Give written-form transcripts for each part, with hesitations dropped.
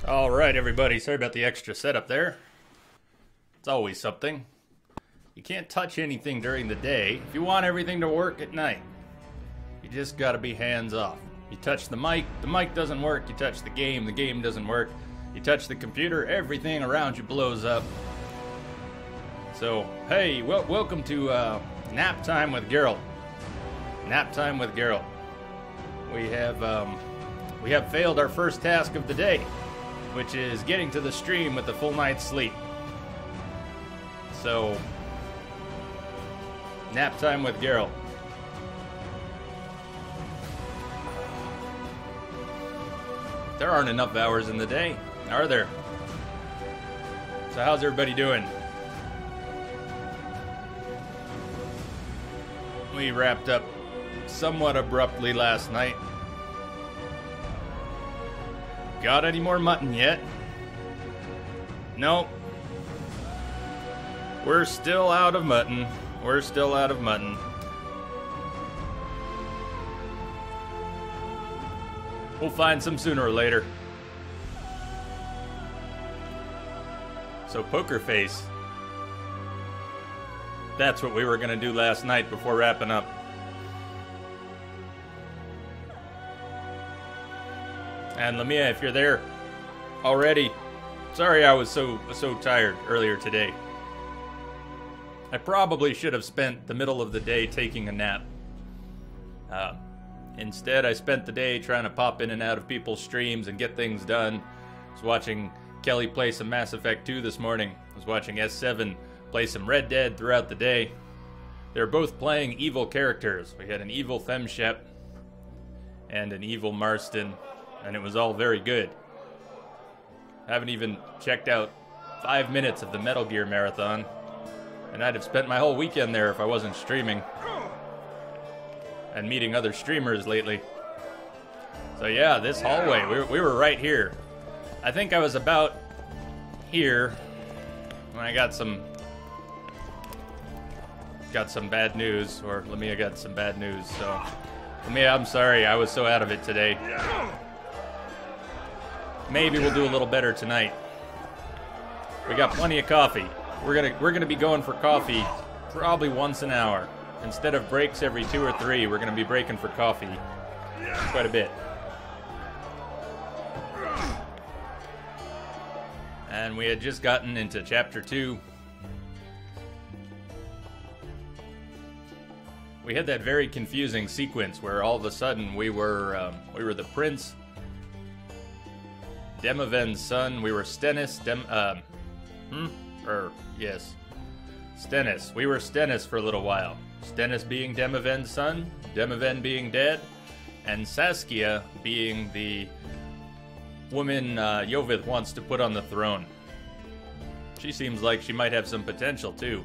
All right, everybody. Sorry about the extra setup there. It's always something. You can't touch anything during the day if you want everything to work at night. You just got to be hands off. You touch the mic doesn't work. You touch the game doesn't work. You touch the computer, everything around you blows up. So, hey, welcome to Nap Time with Geralt. Nap Time with Geralt. We have failed our first task of the day. which is getting to the stream with a full night's sleep. So, nap time with Geralt. There aren't enough hours in the day, are there? So how's everybody doing? We wrapped up somewhat abruptly last night. Got any more mutton yet? Nope. We're still out of mutton. We're still out of mutton. We'll find some sooner or later. So Poker Face. That's what we were gonna do last night before wrapping up. And Lamia, if you're there already, sorry I was so tired earlier today. I probably should have spent the middle of the day taking a nap. Instead, I spent the day trying to pop in and out of people's streams and get things done. I was watching Kelly play some Mass Effect 2 this morning. I was watching S7 play some Red Dead throughout the day. They were both playing evil characters. We had an evil Femshep and an evil Marston, and it was all very good. I haven't even checked out 5 minutes of the Metal Gear marathon, and I'd have spent my whole weekend there if I wasn't streaming and meeting other streamers lately. So yeah, this hallway, we were right here. I think I was about here when I got some bad news, or Lamia got some bad news. So Lamia, I'm sorry, I was so out of it today. Maybe we'll do a little better tonight. We got plenty of coffee. We're gonna be going for coffee probably once an hour. Instead of breaks every 2 or 3, we're gonna be breaking for coffee quite a bit. And we had just gotten into chapter 2. We had that very confusing sequence where all of a sudden we were the prince, Demaven's son. We were Stennis, yes, Stennis. We were Stennis for a little while. Stennis being Demaven's son, Demaven being dead, and Saskia being the woman Yovith wants to put on the throne. She seems like she might have some potential too.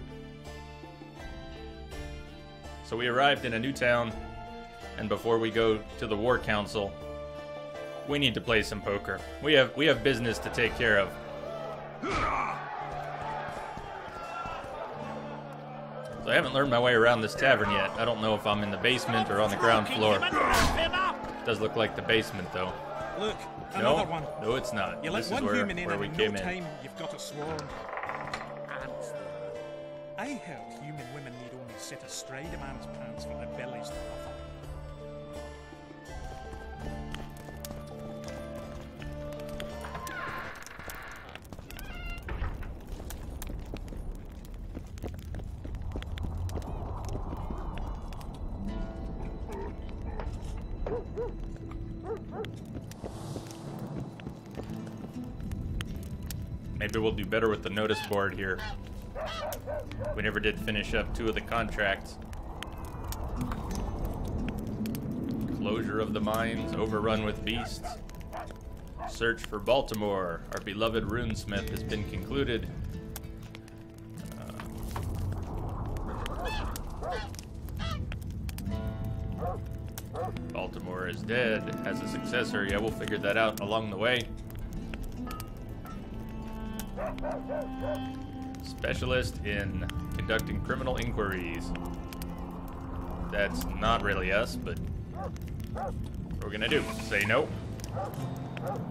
So we arrived in a new town, and before we go to the War Council, we need to play some poker. We have business to take care of. So I haven't learned my way around this tavern yet. I don't know if I'm in the basement or on the ground floor. It does look like the basement, though. Look, another one. No, it's not. You let this one is human in, where and we in came no in. time you've got a swarm. I heard human women need only sit astride a man's pants for their bellies to ruffle. Maybe we'll do better with the notice board here. We never did finish up 2 of the contracts. Closure of the mines, overrun with beasts. Search for Baltimore. Our beloved runesmith has been concluded. Baltimore is dead. Has a successor. Yeah, we'll figure that out along the way. Specialist in conducting criminal inquiries. That's not really us, but what we're gonna do? Say no.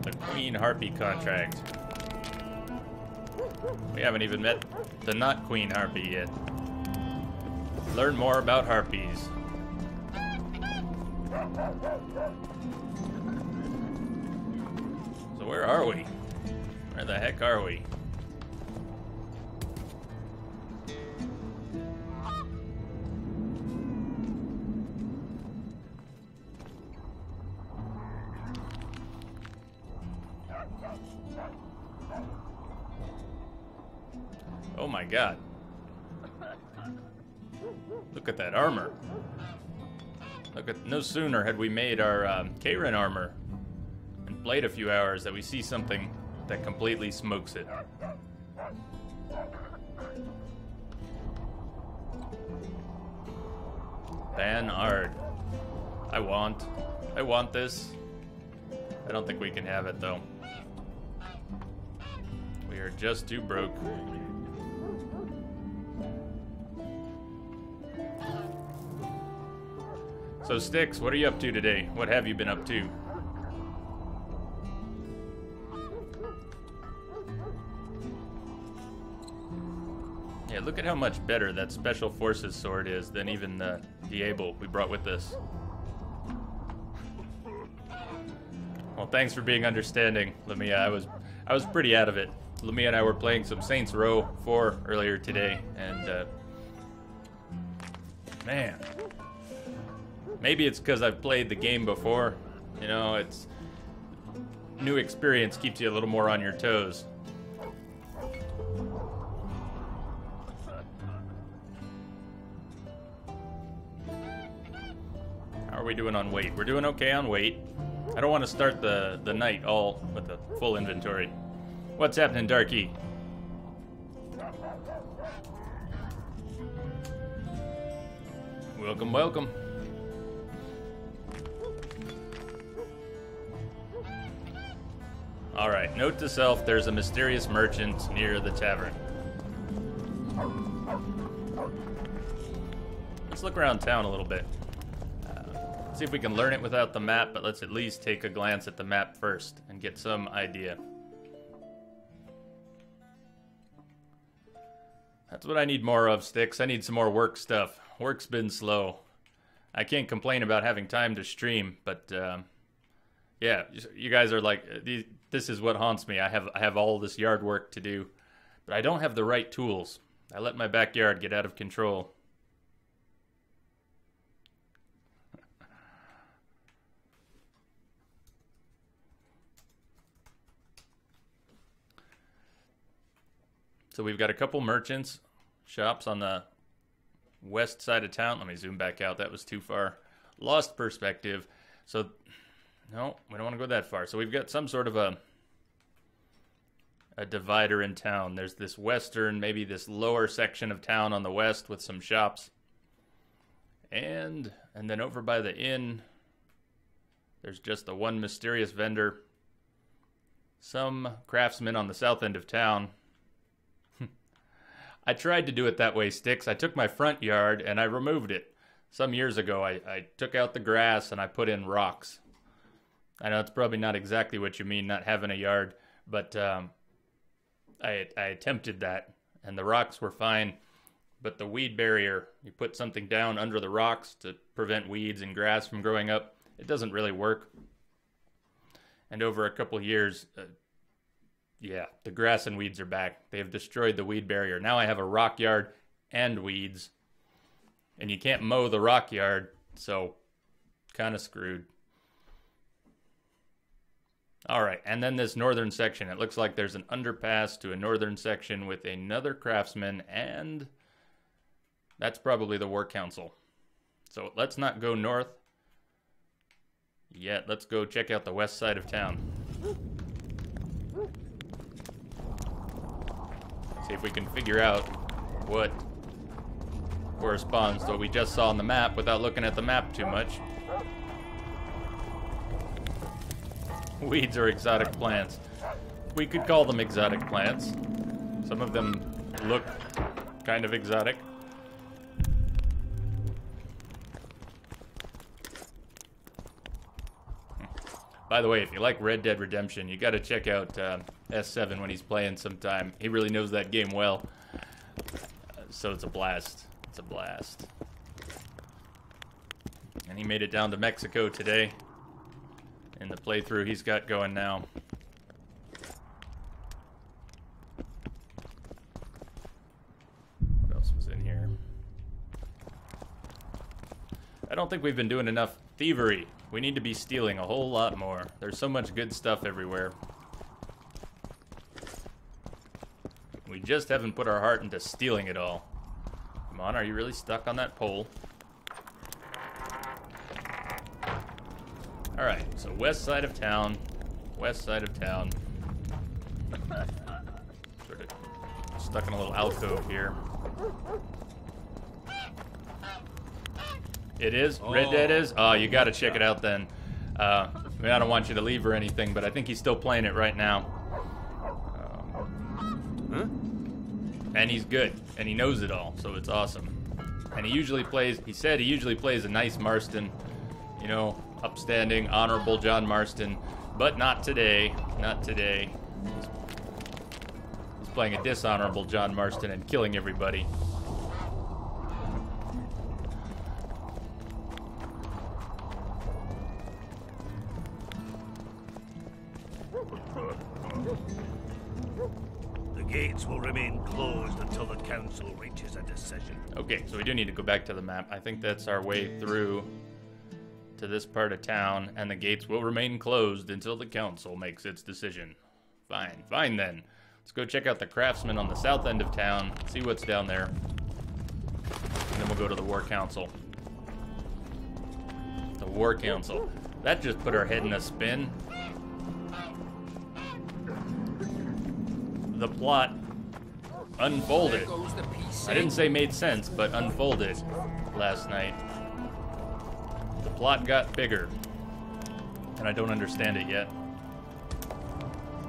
The Queen Harpy contract. We haven't even met the not Queen Harpy yet. Learn more about harpies. So where are we? Where the heck are we? Oh my god. Look at that armor. Look at, no sooner had we made our Karen armor and played a few hours that we see something that completely smokes it. Banard. I want this. I don't think we can have it though. We are just too broke. So Styx, what are you up to today? What have you been up to? Yeah, look at how much better that Special Forces sword is than even the Diable we brought with us. Well, thanks for being understanding, Lamia. I was pretty out of it. Lamia and I were playing some Saints Row 4 earlier today, and man, maybe it's because I've played the game before. You know, it's new experience keeps you a little more on your toes. How are we doing on weight? We're doing okay on weight. I don't want to start the night all with a full inventory. What's happening, Darky? Welcome, welcome. Alright, note to self, there's a mysterious merchant near the tavern. Let's look around town a little bit. See if we can learn it without the map, but let's at least take a glance at the map first and get some idea. That's what I need more of, Styx. I need some more work stuff. Work's been slow. I can't complain about having time to stream, but yeah, you guys are like, this is what haunts me. I have all this yard work to do, but I don't have the right tools. I let my backyard get out of control. So we've got a couple merchants, shops on the west side of town. Let me zoom back out. That was too far. Lost perspective. So, no, we don't want to go that far. So we've got some sort of a divider in town. There's this western, maybe this lower section of town on the west with some shops. And then over by the inn, there's just the one mysterious vendor. Some craftsmen on the south end of town. I tried to do it that way, Styx. I took my front yard and I removed it. Some years ago, I took out the grass and I put in rocks. I know it's probably not exactly what you mean, not having a yard, but I attempted that, and the rocks were fine. But the weed barrier, you put something down under the rocks to prevent weeds and grass from growing up, it doesn't really work. And over a couple years, yeah, the grass and weeds are back. They have destroyed the weed barrier. Now I have a rock yard and weeds. And you can't mow the rock yard, so kind of screwed. Alright, and then this northern section. It looks like there's an underpass to a northern section with another craftsman, and that's probably the War Council. So let's not go north yet. Let's go check out the west side of town. See if we can figure out what corresponds to what we just saw on the map without looking at the map too much. Weeds are exotic plants. We could call them exotic plants. Some of them look kind of exotic. By the way, if you like Red Dead Redemption, you gotta check out S7 when he's playing sometime. He really knows that game well. So it's a blast. It's a blast. And he made it down to Mexico today in the playthrough he's got going now. What else was in here? I don't think we've been doing enough thievery. We need to be stealing a whole lot more. There's so much good stuff everywhere. We just haven't put our heart into stealing it all. Come on, are you really stuck on that pole? Alright, so west side of town. West side of town. Sort of stuck in a little alcove here. It is? Red Dead is? Oh, you gotta check it out then. I mean, I don't want you to leave or anything, but I think he's still playing it right now. And he's good, and he knows it all, so it's awesome. And he usually plays, he said he usually plays a nice Marston, you know, upstanding, honorable John Marston, but not today, not today. He's playing a dishonorable John Marston and killing everybody. The gates will remain closed until the council reaches a decision. Okay, so we do need to go back to the map. I think that's our way through to this part of town, and the gates will remain closed until the council makes its decision. Fine, fine then. Let's go check out the craftsman on the south end of town, see what's down there, and then we'll go to the War Council. The War Council. That just put our head in a spin. The plot unfolded. I didn't say made sense, but unfolded last night. The plot got bigger, and I don't understand it yet.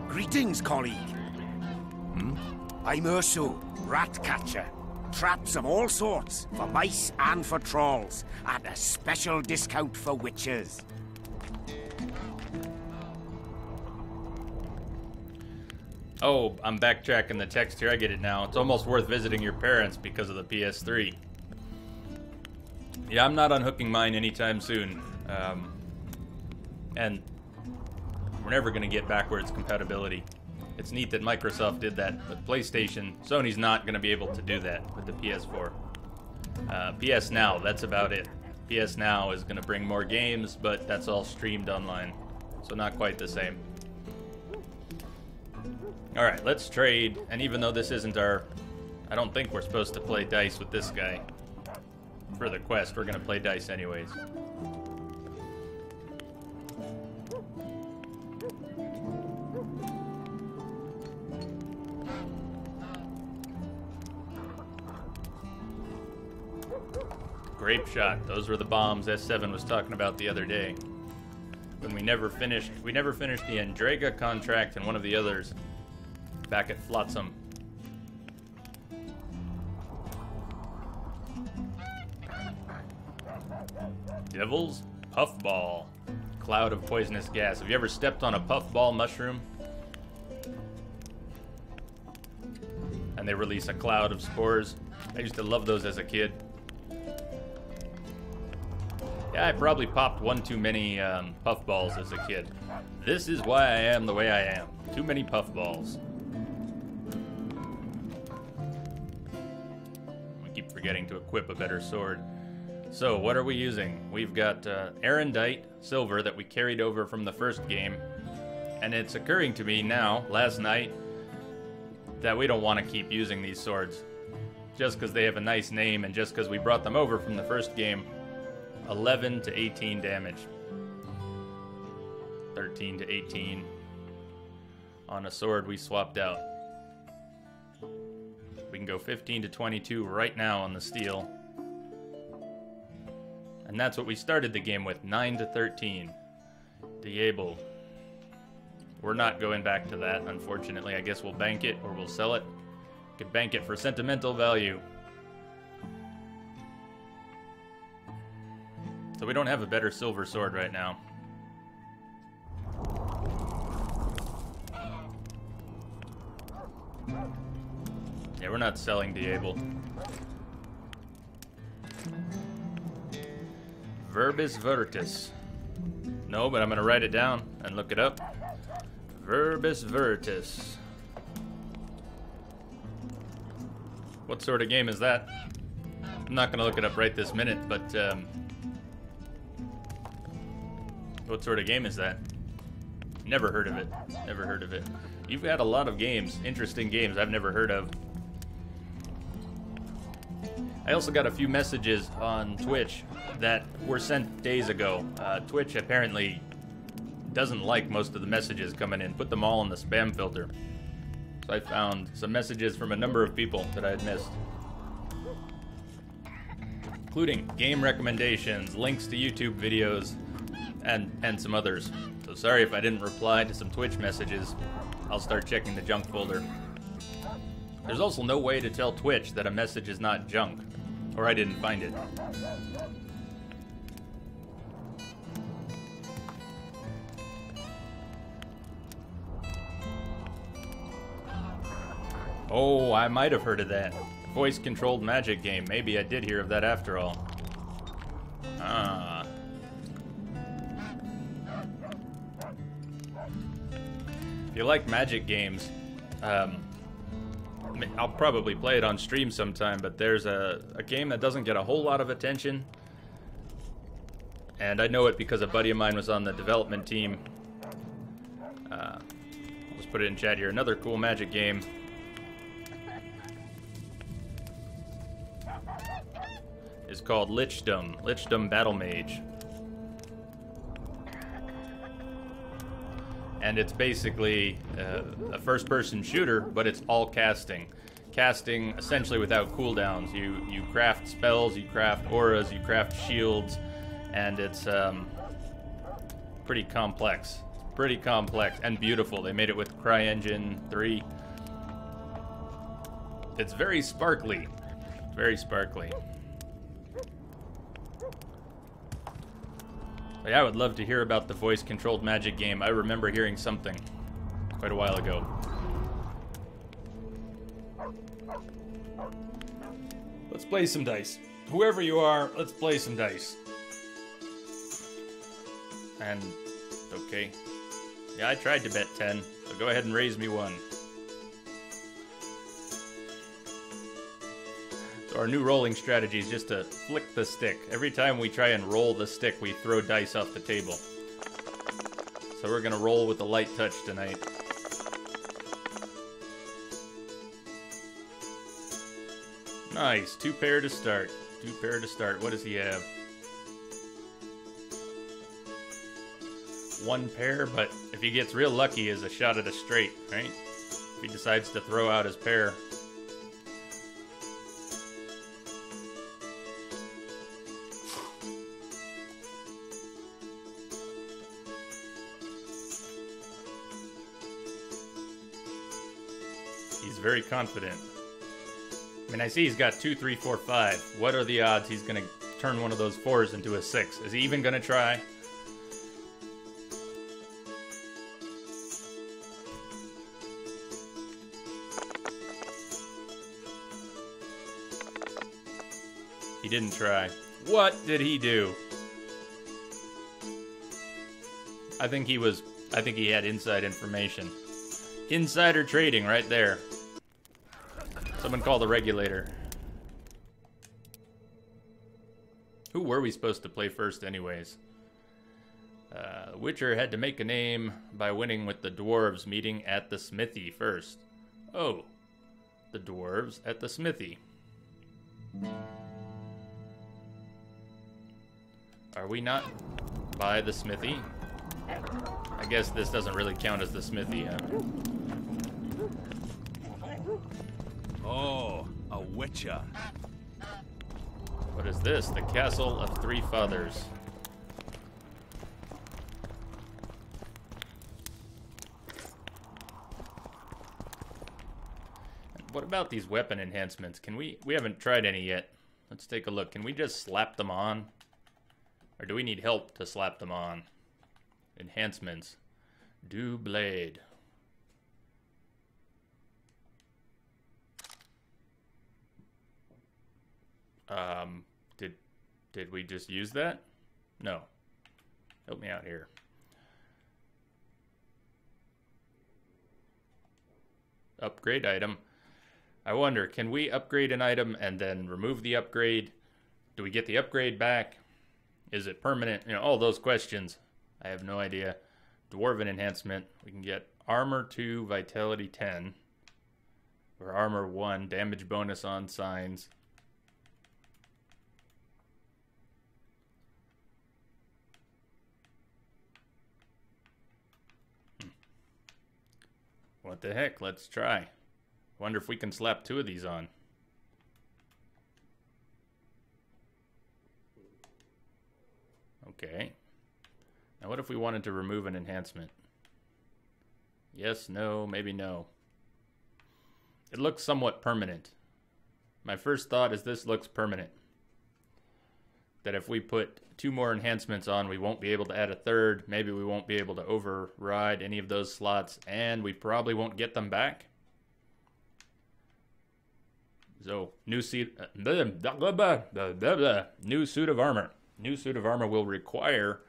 Greetings, colleague. I'm Urso, rat catcher. Traps of all sorts, for mice and for trolls, at a special discount for witches. Oh, I'm backtracking the text here. I get it now. It's almost worth visiting your parents because of the PS3. Yeah, I'm not unhooking mine anytime soon. And we're never going to get backwards compatibility. It's neat that Microsoft did that, but PlayStation, Sony's not going to be able to do that with the PS4. PS Now, that's about it. PS Now is going to bring more games, but that's all streamed online. So not quite the same. Alright, let's trade, and even though this isn't our... I don't think we're supposed to play dice with this guy. For the quest, we're gonna play dice anyways. Grape shot, those were the bombs S7 was talking about the other day. When we never finished the Andrega contract and one of the others back at Flotsam. Devil's puffball. Cloud of poisonous gas. Have you ever stepped on a puffball mushroom? And they release a cloud of spores. I used to love those as a kid. Yeah, I probably popped one too many puffballs as a kid. This is why I am the way I am. Too many puffballs. I keep forgetting to equip a better sword. So, what are we using? We've got Arendite silver that we carried over from the first game. And it's occurring to me now, last night, that we don't want to keep using these swords. Just because they have a nice name and just because we brought them over from the first game. 11 to 18 damage. 13 to 18 on a sword we swapped out. We can go 15 to 22 right now on the steel. And that's what we started the game with, 9 to 13. Diable. We're not going back to that, unfortunately. I guess we'll bank it or we'll sell it. Could bank it for sentimental value. So we don't have a better silver sword right now. Yeah, we're not selling Diable. Verbis Virtus. No, but I'm going to write it down and look it up. Verbis Virtus. What sort of game is that? I'm not going to look it up right this minute, but what sort of game is that? Never heard of it. Never heard of it. You've had a lot of games, interesting games I've never heard of. I also got a few messages on Twitch that were sent days ago. Twitch apparently doesn't like most of the messages coming in. Put them all in the spam filter. So I found some messages from a number of people that I had missed, including game recommendations, links to YouTube videos, and some others. So sorry if I didn't reply to some Twitch messages. I'll start checking the junk folder. There's also no way to tell Twitch that a message is not junk, or I didn't find it. Oh, I might have heard of that. Voice-controlled magic game. Maybe I did hear of that after all. Ah. If you like magic games, I'll probably play it on stream sometime, but there's a game that doesn't get a whole lot of attention. And I know it because a buddy of mine was on the development team. I'll just put it in chat here. Another cool magic game. Is called Lichdom Battle Mage. And it's basically a first-person shooter, but it's all casting. Casting essentially without cooldowns. You craft spells, you craft auras, you craft shields, and it's pretty complex. Pretty complex and beautiful. They made it with CryEngine 3. It's very sparkly. Very sparkly. Yeah, I would love to hear about the voice-controlled magic game. I remember hearing something quite a while ago. Let's play some dice. Whoever you are, let's play some dice. And, okay. Yeah, I tried to bet 10, so go ahead and raise me one. Our new rolling strategy is just to flick the stick. Every time we try and roll the stick, we throw dice off the table. So we're gonna roll with a light touch tonight. Nice, 2 pair to start. 2 pair to start. What does he have? 1 pair, but if he gets real lucky, is a shot at a straight, right? If he decides to throw out his pair. Very confident. I mean, I see he's got 2, 3, 4, 5. What are the odds he's gonna turn one of those 4s into a 6? Is he even gonna try? He didn't try. What did he do? I think he had inside information. Insider trading right there. Someone call the regulator. Who were we supposed to play first anyways? Witcher had to make a name by winning with the dwarves meeting at the smithy first. Oh, the dwarves at the smithy. Are we not by the smithy? I guess this doesn't really count as the smithy. Oh, a witcher. What is this? The Castle of Three Fathers. What about these weapon enhancements? Can we haven't tried any yet. Let's take a look. Can we just slap them on? Or do we need help to slap them on? Enhancements. Do blade. Did we just use that? No. Help me out here. Upgrade item. I wonder, can we upgrade an item and then remove the upgrade? Do we get the upgrade back? Is it permanent? You know, all those questions. I have no idea. Dwarven enhancement. We can get armor 2, vitality 10. Or armor 1, damage bonus on signs. What the heck? Let's try. Wonder if we can slap 2 of these on. Okay. Now what if we wanted to remove an enhancement? Yes, no, maybe no. It looks somewhat permanent. My first thought is this looks permanent. That if we put 2 more enhancements on, we won't be able to add a third. Maybe we won't be able to override any of those slots, and we probably won't get them back. So, new suit of armor. New suit of armor will require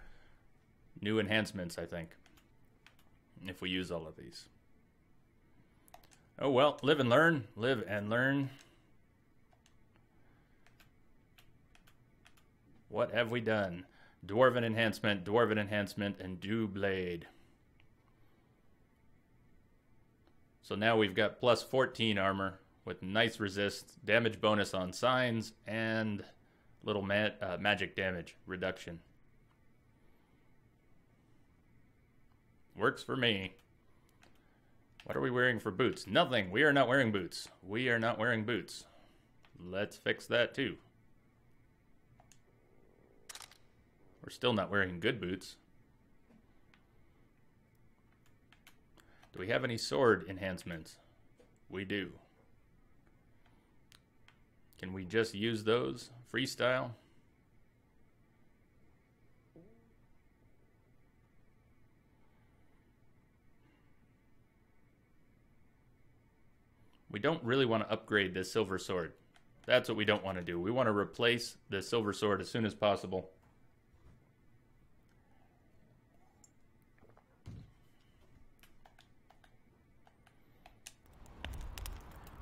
new enhancements, I think, if we use all of these. Oh well, live and learn. Live and learn. What have we done? Dwarven enhancement, and dew blade. So now we've got plus 14 armor with nice resist, damage bonus on signs, and little magic damage reduction. Works for me. What are we wearing for boots? Nothing. We are not wearing boots. We are not wearing boots. Let's fix that too. We're still not wearing good boots. Do we have any sword enhancements? We do. Can we just use those? Freestyle? We don't really want to upgrade this silver sword. That's what we don't want to do. We want to replace the silver sword as soon as possible.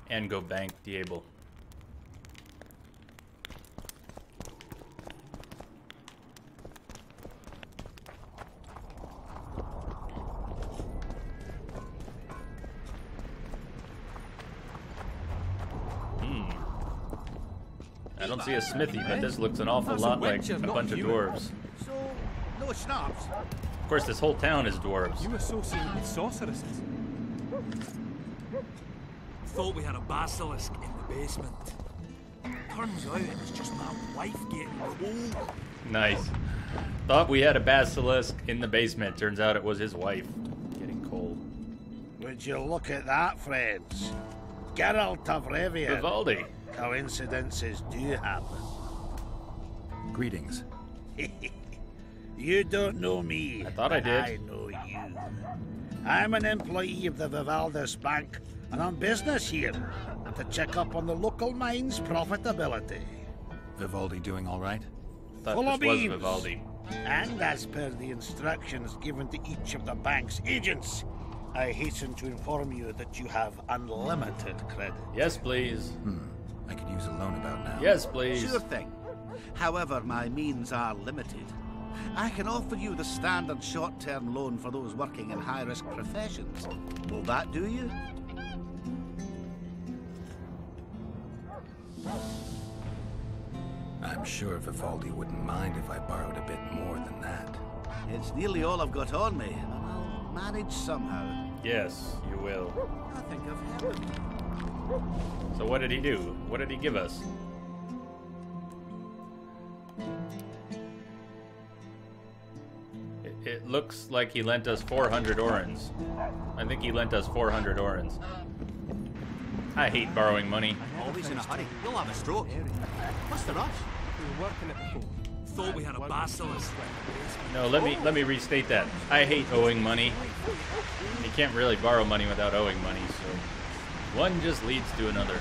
And go bank Diable. I don't see a smithy, but this looks an awful lot like a bunch of dwarves. So, no schnapps? Of course, this whole town is dwarves. You associate with sorceresses. Thought we had a basilisk in the basement. Turns out it was just my wife getting cold. Nice. Thought we had a basilisk in the basement. Turns out it was his wife getting cold. Would you look at that, friends? Geralt of Rivia. Vivaldi. Coincidences do happen. Greetings. You don't know me. I thought I did. I know you. I'm an employee of the Vivaldis Bank, and on business here to check up on the local mine's profitability. Vivaldi doing all right? Thought Full of this was beans. Vivaldi. And as per the instructions given to each of the bank's agents, I hasten to inform you that you have unlimited credit. Yes, please. I could use a loan about now. Yes, please. Sure thing. However, my means are limited. I can offer you the standard short-term loan for those working in high-risk professions. Will that do you? I'm sure Vivaldi wouldn't mind if I borrowed a bit more than that. It's nearly all I've got on me, and I'll manage somehow. Yes, you will. I think I've heard of it. So what did he do? What did he give us? It looks like he lent us 400 orens. I think he lent us 400 orens. I hate borrowing money. Always in a hurry. You'll have a stroke. What's the rush? We were working at the port. Thought we had a basilisk. No, let me restate that. I hate owing money. You can't really borrow money without owing money, so one just leads to another.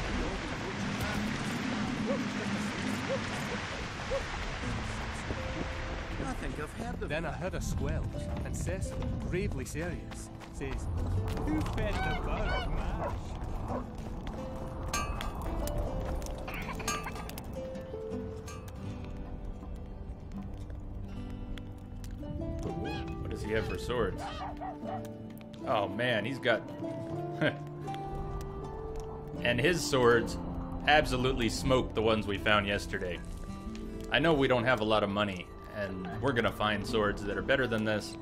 I think I've heard of Then I heard a squelch, and Cecil, gravely serious, says, "Who fed the bird, man?" What does he have for swords? Oh man, he's got... And his swords absolutely smoked the ones we found yesterday. I know we don't have a lot of money, and we're gonna find swords that are better than this.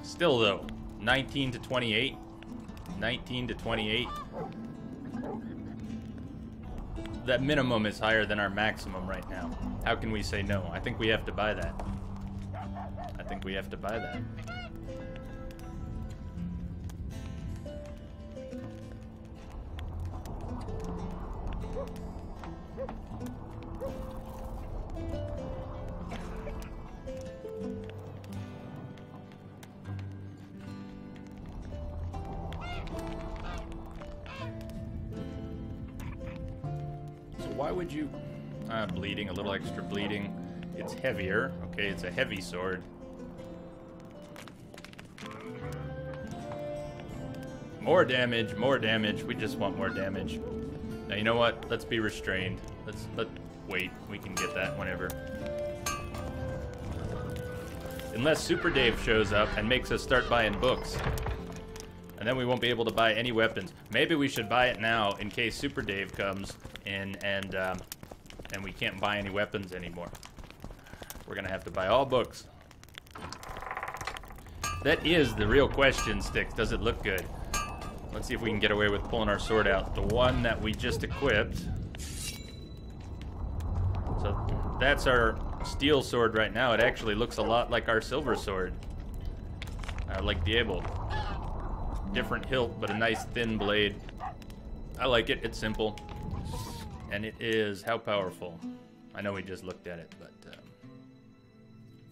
Still though, 19 to 28, 19 to 28. That minimum is higher than our maximum right now. How can we say no? I think we have to buy that. I think we have to buy that. Why would you... bleeding, a little extra bleeding. It's heavier. Okay, it's a heavy sword. More damage, more damage. We just want more damage. Now, you know what? Let's be restrained. Let's wait. We can get that whenever. Unless Super Dave shows up and makes us start buying books. And then we won't be able to buy any weapons. Maybe we should buy it now in case Super Dave comes in and we can't buy any weapons anymore. We're gonna have to buy all books. That is the real question, Sticks. Does it look good? Let's see if we can get away with pulling our sword out. The one that we just equipped. So that's our steel sword right now. It actually looks a lot like our silver sword. Like Diablo. Different hilt, but a nice thin blade. I like it. It's simple. And it is how powerful. I know we just looked at it, but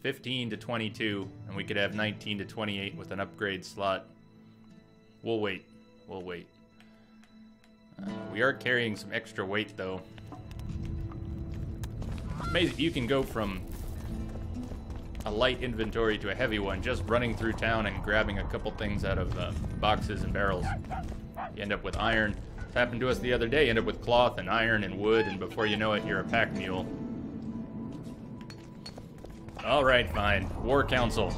15 to 22, and we could have 19 to 28 with an upgrade slot. We'll wait. We'll wait. We are carrying some extra weight, though. Amazing. You can go from a light inventory to a heavy one just running through town and grabbing a couple things out of boxes and barrels. You end up with iron. It happened to us the other day. You end up with cloth and iron and wood, and before you know it, you're a pack mule. All right, fine. War Council.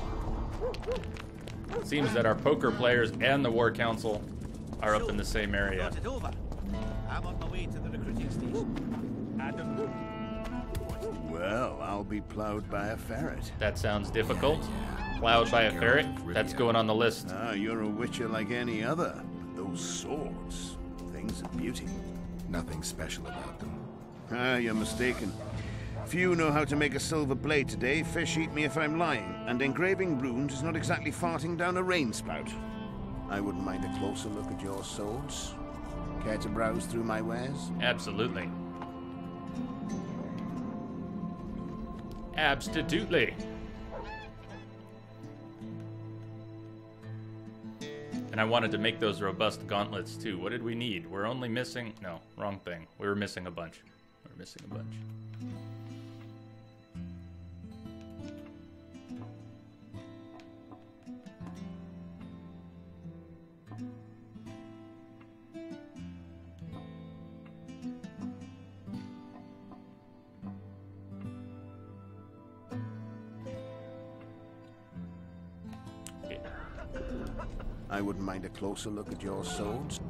It seems that our poker players and the War Council are up in the same area. I'm on my way to the recruiting station. Adam. Well, I'll be plowed by a ferret. That sounds difficult. Plowed by a ferret? That's going on the list. Ah, you're a witcher like any other. But those swords, things of beauty. Nothing special about them. Ah, you're mistaken. Few know how to make a silver blade today. Fish eat me if I'm lying. And engraving runes is not exactly farting down a rain spout. I wouldn't mind a closer look at your swords. Care to browse through my wares? Absolutely. Absolutely. And I wanted to make those robust gauntlets too. What did we need? We're only missing... No, wrong thing. We were missing a bunch. We're missing a bunch. I wouldn't mind a closer look at your swords.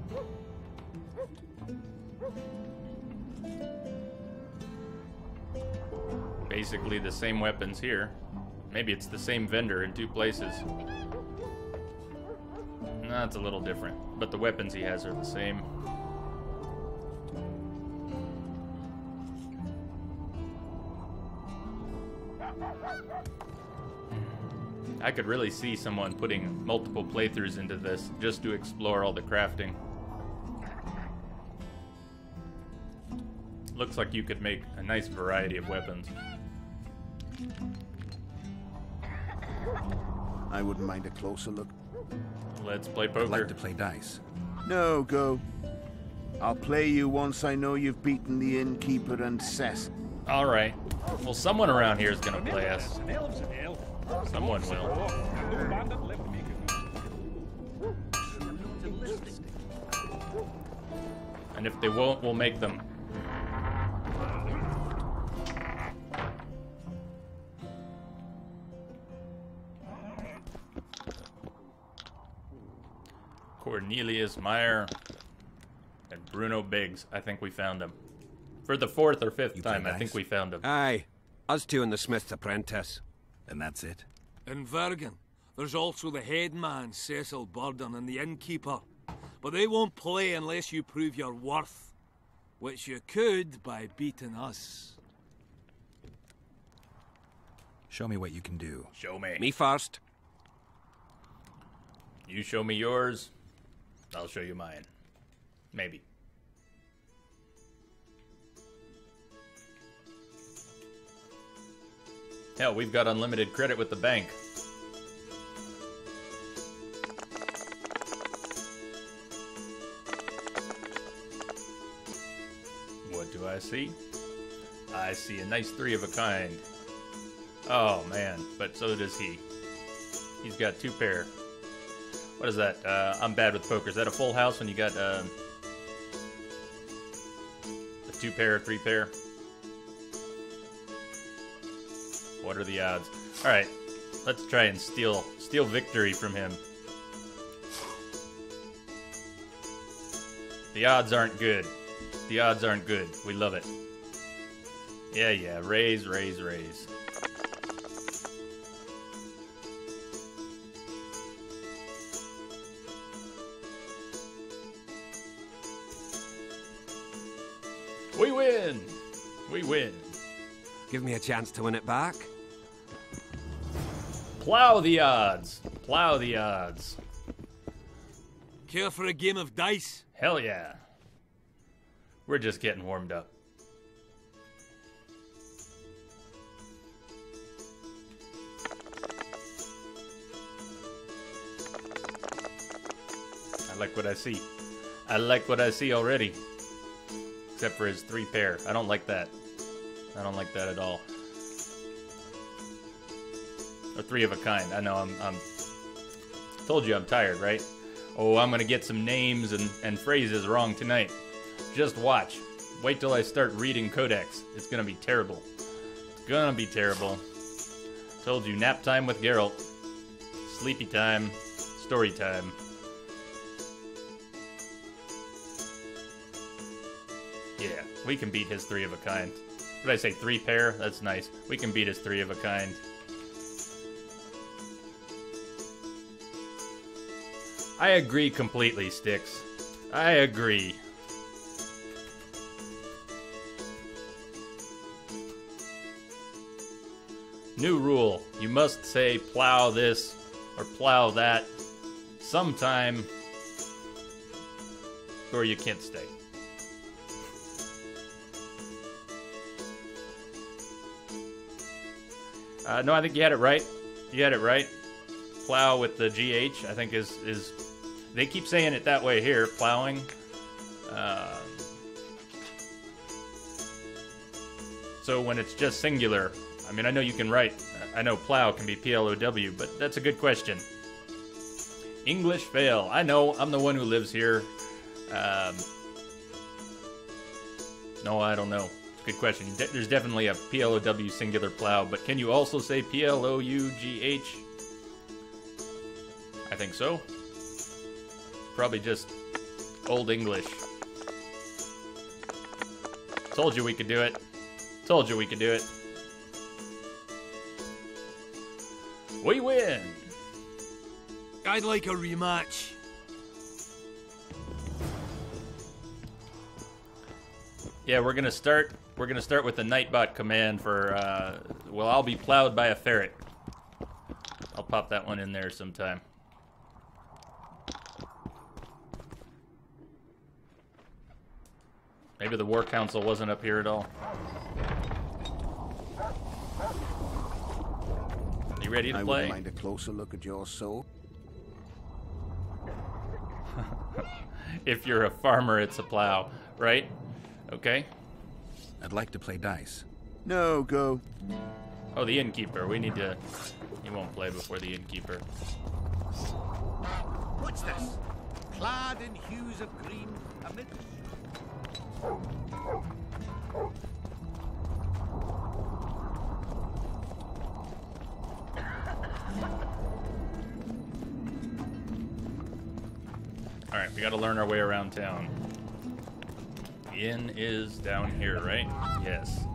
Basically the same weapons here. Maybe it's the same vendor in two places. No, it's a little different. But the weapons he has are the same. I could really see someone putting multiple playthroughs into this just to explore all the crafting. Looks like you could make a nice variety of weapons. I wouldn't mind a closer look. Let's play I'd poker. like to play dice. No, go. I'll play you once I know you've beaten the innkeeper and Seth. All right. Well, someone around here is going to play us. Someone will. And if they won't, we'll make them. Cornelius Meyer and Bruno Biggs. I think we found them. For the fourth or fifth time, I think we found them. Aye. Us two and the Smith's apprentice. And that's it? In Vergen, there's also the head man, Cecil Burden, and the innkeeper. but they won't play unless you prove your worth. Which you could by beating us. Show me what you can do. Show me. Me first. You show me yours, I'll show you mine. Maybe. Hell, we've got unlimited credit with the bank. What do I see? I see a nice 3 of a kind. Oh man, but so does he. He's got 2 pair. What is that? I'm bad with poker. Is that a full house when you got a 2 pair, 3 pair? What are the odds? Alright, let's try and steal victory from him. The odds aren't good. The odds aren't good. We love it. Yeah, raise, raise, raise. We win! We win. Give me a chance to win it back. Plow the odds. Plow the odds. Care for a game of dice? Hell yeah. We're just getting warmed up. I like what I see. I like what I see already. Except for his 3 pair. I don't like that. I don't like that at all. Or 3 of a kind. I know I'm told you I'm tired, right? Oh, I'm gonna get some names and phrases wrong tonight. Just watch. Wait till I start reading Codex. It's gonna be terrible. It's gonna be terrible. Told you, nap time with Geralt. Sleepy time. Story time. Yeah, we can beat his 3 of a kind. What did I say, 3 pair? That's nice. We can beat his 3 of a kind. I agree completely, Styx. I agree. New rule. You must say plow this or plow that sometime or you can't stay. No, I think you had it right. You had it right. Plow with the GH, I think is they keep saying it that way here, plowing. So when it's just singular, I mean, I know you can write, I know plow can be P-L-O-W, but that's a good question. English fail. I know, I'm the one who lives here. No, I don't know. Good question. There's definitely a P-L-O-W singular plow, but can you also say P-L-O-U-G-H? I think so. Probably just Old English. Told you we could do it. Told you we could do it. We win! I'd like a rematch. Yeah, we're gonna start with the Nightbot command for well, I'll be plowed by a ferret. I'll pop that one in there sometime. Maybe the War Council wasn't up here at all. You ready to play? I wouldn't mind a closer look at your soul. If you're a farmer, it's a plow, right? Okay. I'd like to play dice. No, go. Oh, the innkeeper. We need to... He won't play before the innkeeper. What's this? Clad in hues of green, amid... Alright, we gotta learn our way around town. The inn is down here, right? Yes.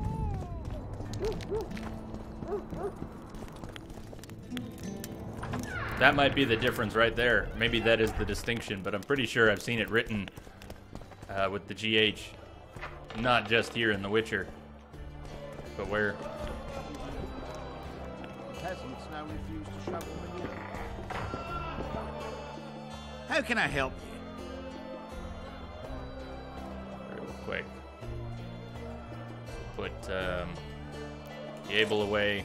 That might be the difference right there. Maybe that is the distinction, but I'm pretty sure I've seen it written with the GH. Not just here in The Witcher. But where? Peasants now refuse to shovel manure. How can I help you? Real quick. Put Able away.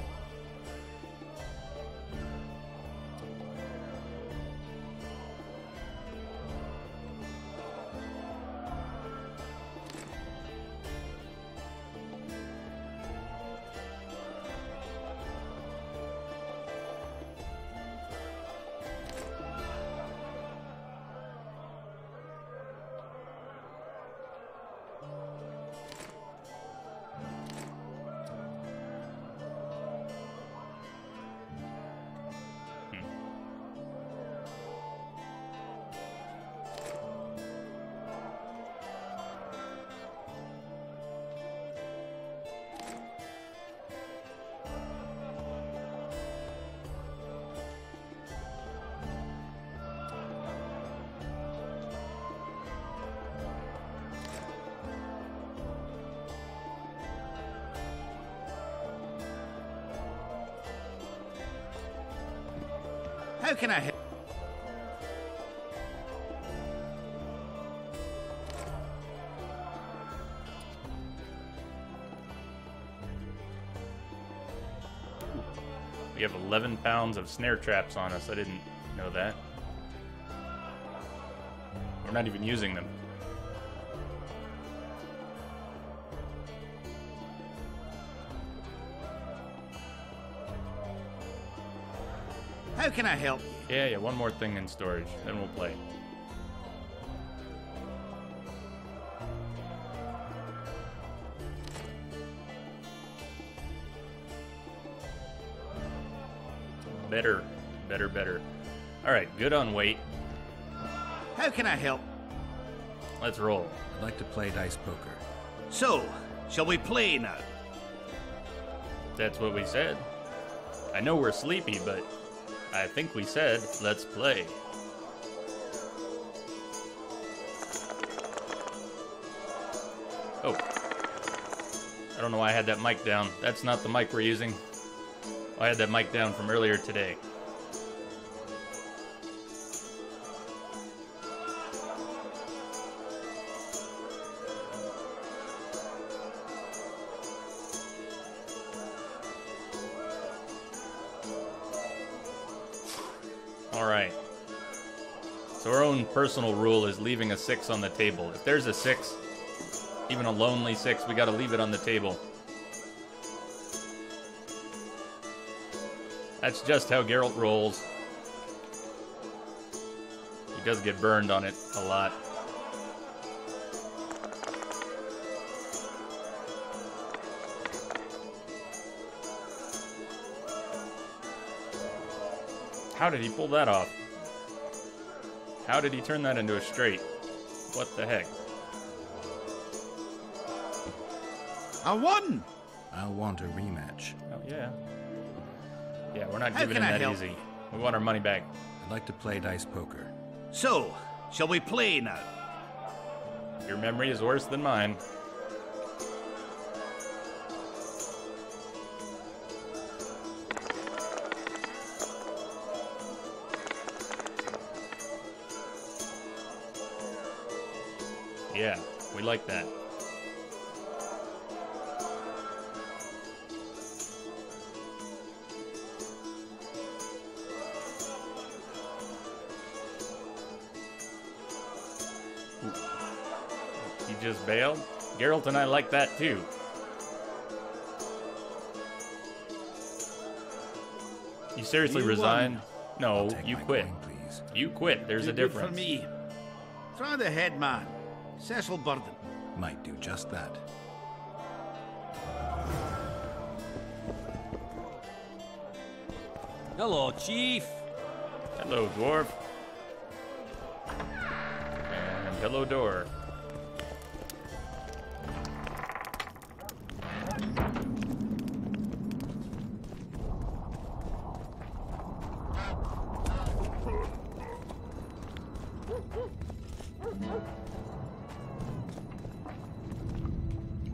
How can I help? We have 11 pounds of snare traps on us. I didn't know that. We're not even using them. How can I help you? Yeah, one more thing in storage, then we'll play. Better. Alright, good on weight. How can I help? Let's roll. I'd like to play dice poker. So, shall we play now? That's what we said. I know we're sleepy, but I think we said, let's play. Oh. I don't know why I had that mic down. That's not the mic we're using. I had that mic down from earlier today. Alright. So our own personal rule is leaving a 6 on the table. If there's a 6, even a lonely 6, we gotta leave it on the table. That's just how Geralt rolls. He does get burned on it a lot. How did he pull that off? How did he turn that into a straight? What the heck? I won! I'll want a rematch. Oh, yeah. Yeah, we're not How giving him can I that help? easy. We want our money back. I'd like to play dice poker. So, shall we play now? Your memory is worse than mine. Yeah, we like that. He just bailed? Geralt and I like that too. You seriously You resigned? won. No, Take you my quit. coin, please. You quit. There's Too a good difference. for me. Try the head man, Cecil Burden. Might do just that. Hello, Chief. Hello, dwarf. And hello, door.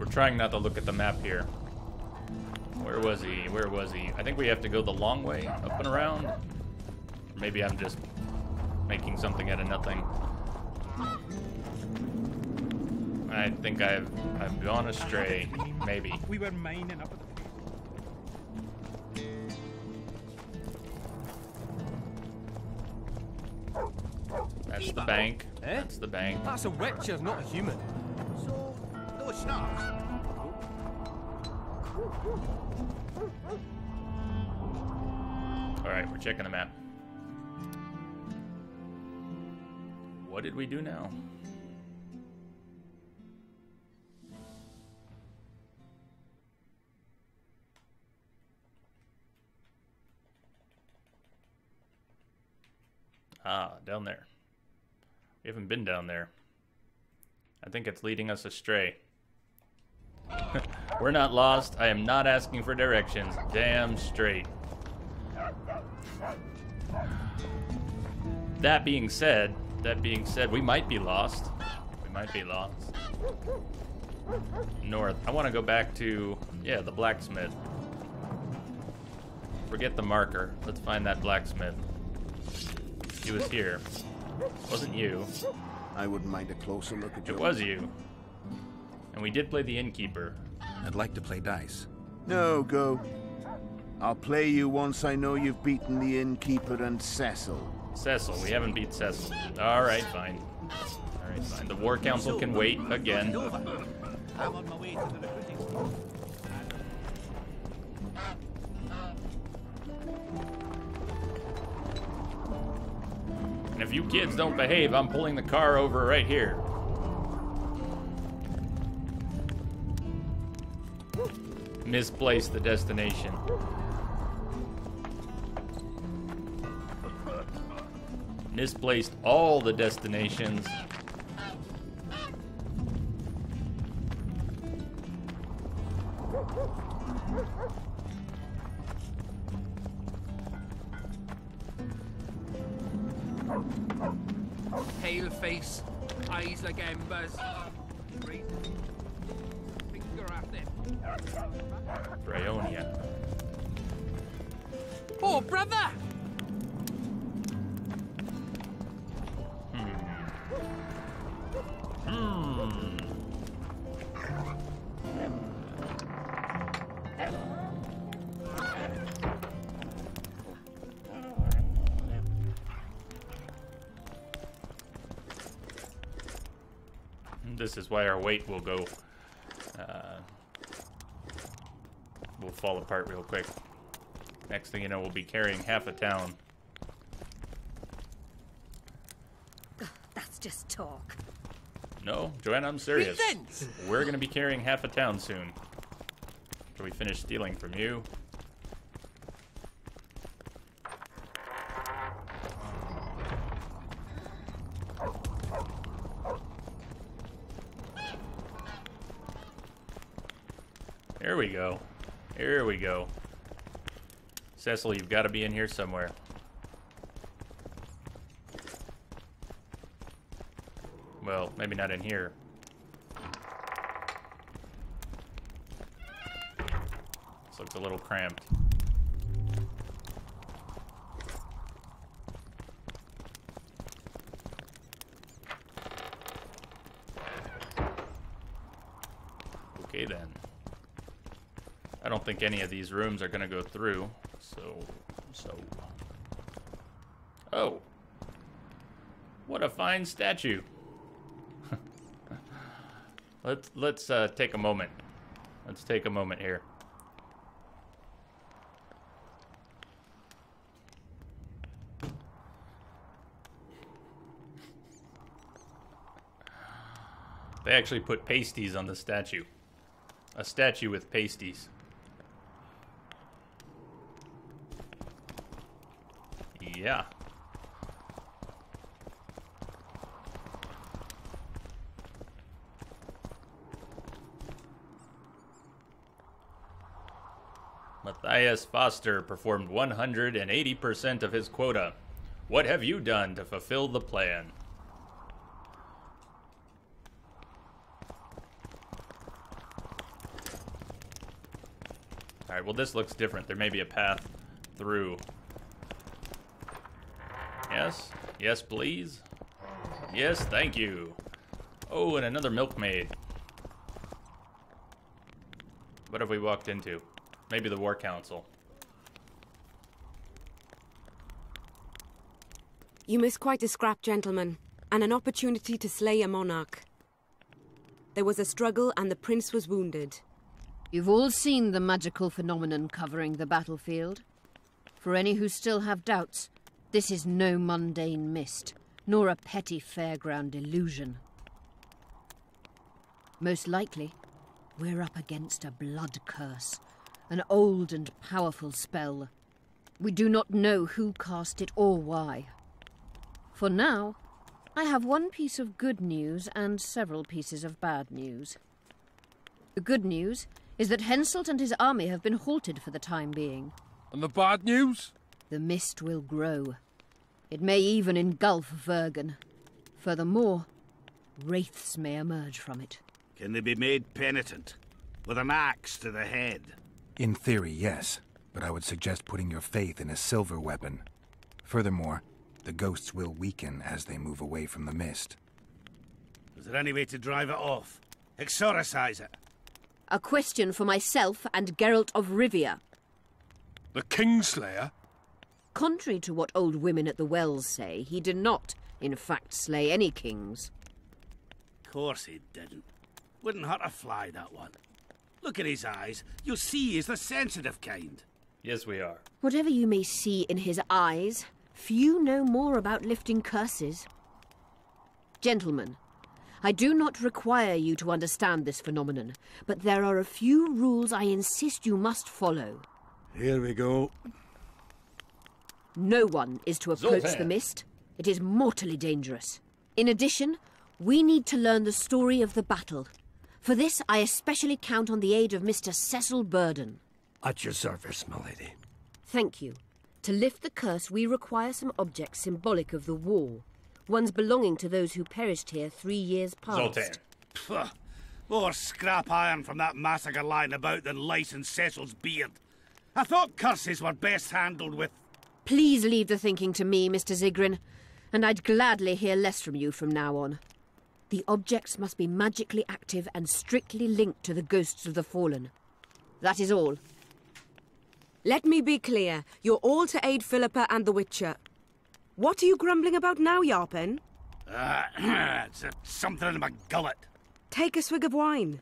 We're trying not to look at the map here. Where was he? Where was he? I think we have to go the long way, up and around. Maybe I'm just making something out of nothing. I think I've gone astray. Maybe. We were mining up at the That's the bank. That's the bank. That's a witcher, not a human. So, no schnapps. Alright, we're checking the map. What did we do now? Ah, down there. We haven't been down there. I think it's leading us astray. We're not lost. I am not asking for directions. Damn straight. That being said, we might be lost. We might be lost. North. I want to go back to, yeah, the blacksmith. Forget the marker. Let's find that blacksmith. He was here. Wasn't you. I wouldn't mind a closer look at you. It was you. And we did play the innkeeper. I'd like to play dice. No, go. I'll play you once I know you've beaten the innkeeper and Cecil. Cecil, we haven't beat Cecil. Alright, fine. Alright, fine. The War Council can wait again. I'm on my way to the recruiting. And if you kids don't behave, I'm pulling the car over right here. Misplaced the destination. Misplaced all the destinations. Pale face, eyes like embers. Right. Finger at them. Brionia. Oh, brother! This is why our weight will go, will fall apart real quick. Next thing you know, we'll be carrying half a town. That's just talk. No, Joanna, I'm serious. Presents! We're gonna be carrying half a town soon. After we finish stealing from you. Here we go. Here we go. Cecil, you've got to be in here somewhere. Well, maybe not in here. This looks a little cramped. Okay then. I don't think any of these rooms are gonna go through, so... Oh! What a fine statue! Let's take a moment. Let's take a moment here. They actually put pasties on the statue. A statue with pasties. Yeah. Matthias Foster performed 180% of his quota. What have you done to fulfill the plan? Alright, well this looks different. There may be a path through. Yes? Yes, please? Yes, thank you. Oh, and another milkmaid. What have we walked into? Maybe the War Council. You miss quite a scrap, gentlemen, and an opportunity to slay a monarch. There was a struggle and the prince was wounded. You've all seen the magical phenomenon covering the battlefield. For any who still have doubts, this is no mundane mist, nor a petty fairground illusion. Most likely, we're up against a blood curse, an old and powerful spell. We do not know who cast it or why. For now, I have one piece of good news and several pieces of bad news. The good news is that Henselt and his army have been halted for the time being. And the bad news? The mist will grow. It may even engulf Vergen. Furthermore, wraiths may emerge from it. Can they be made penitent? With an axe to the head? In theory, yes. But I would suggest putting your faith in a silver weapon. Furthermore, the ghosts will weaken as they move away from the mist. Is there any way to drive it off? Exorcise it? A question for myself and Geralt of Rivia. The Kingslayer? Contrary to what old women at the wells say, he did not, in fact, slay any kings. Course he didn't. Wouldn't hurt a fly, that one. Look at his eyes. You'll see he's the sensitive kind. Yes, we are. Whatever you may see in his eyes, few know more about lifting curses. Gentlemen, I do not require you to understand this phenomenon, but there are a few rules I insist you must follow. Here we go. No one is to approach the mist. It is mortally dangerous. In addition, we need to learn the story of the battle. For this, I especially count on the aid of Mr. Cecil Burden. At your service, my lady. Thank you. To lift the curse, we require some objects symbolic of the war. Ones belonging to those who perished here 3 years past. Zoltan. Pugh. More scrap iron from that massacre lying about than lice in Cecil's beard. I thought curses were best handled with... Please leave the thinking to me, Mr. Zigrin, and I'd gladly hear less from you from now on. The objects must be magically active and strictly linked to the ghosts of the fallen. That is all. Let me be clear. You're all to aid Philippa and the Witcher. What are you grumbling about now, Yarpen? It's something in my gullet. Take a swig of wine.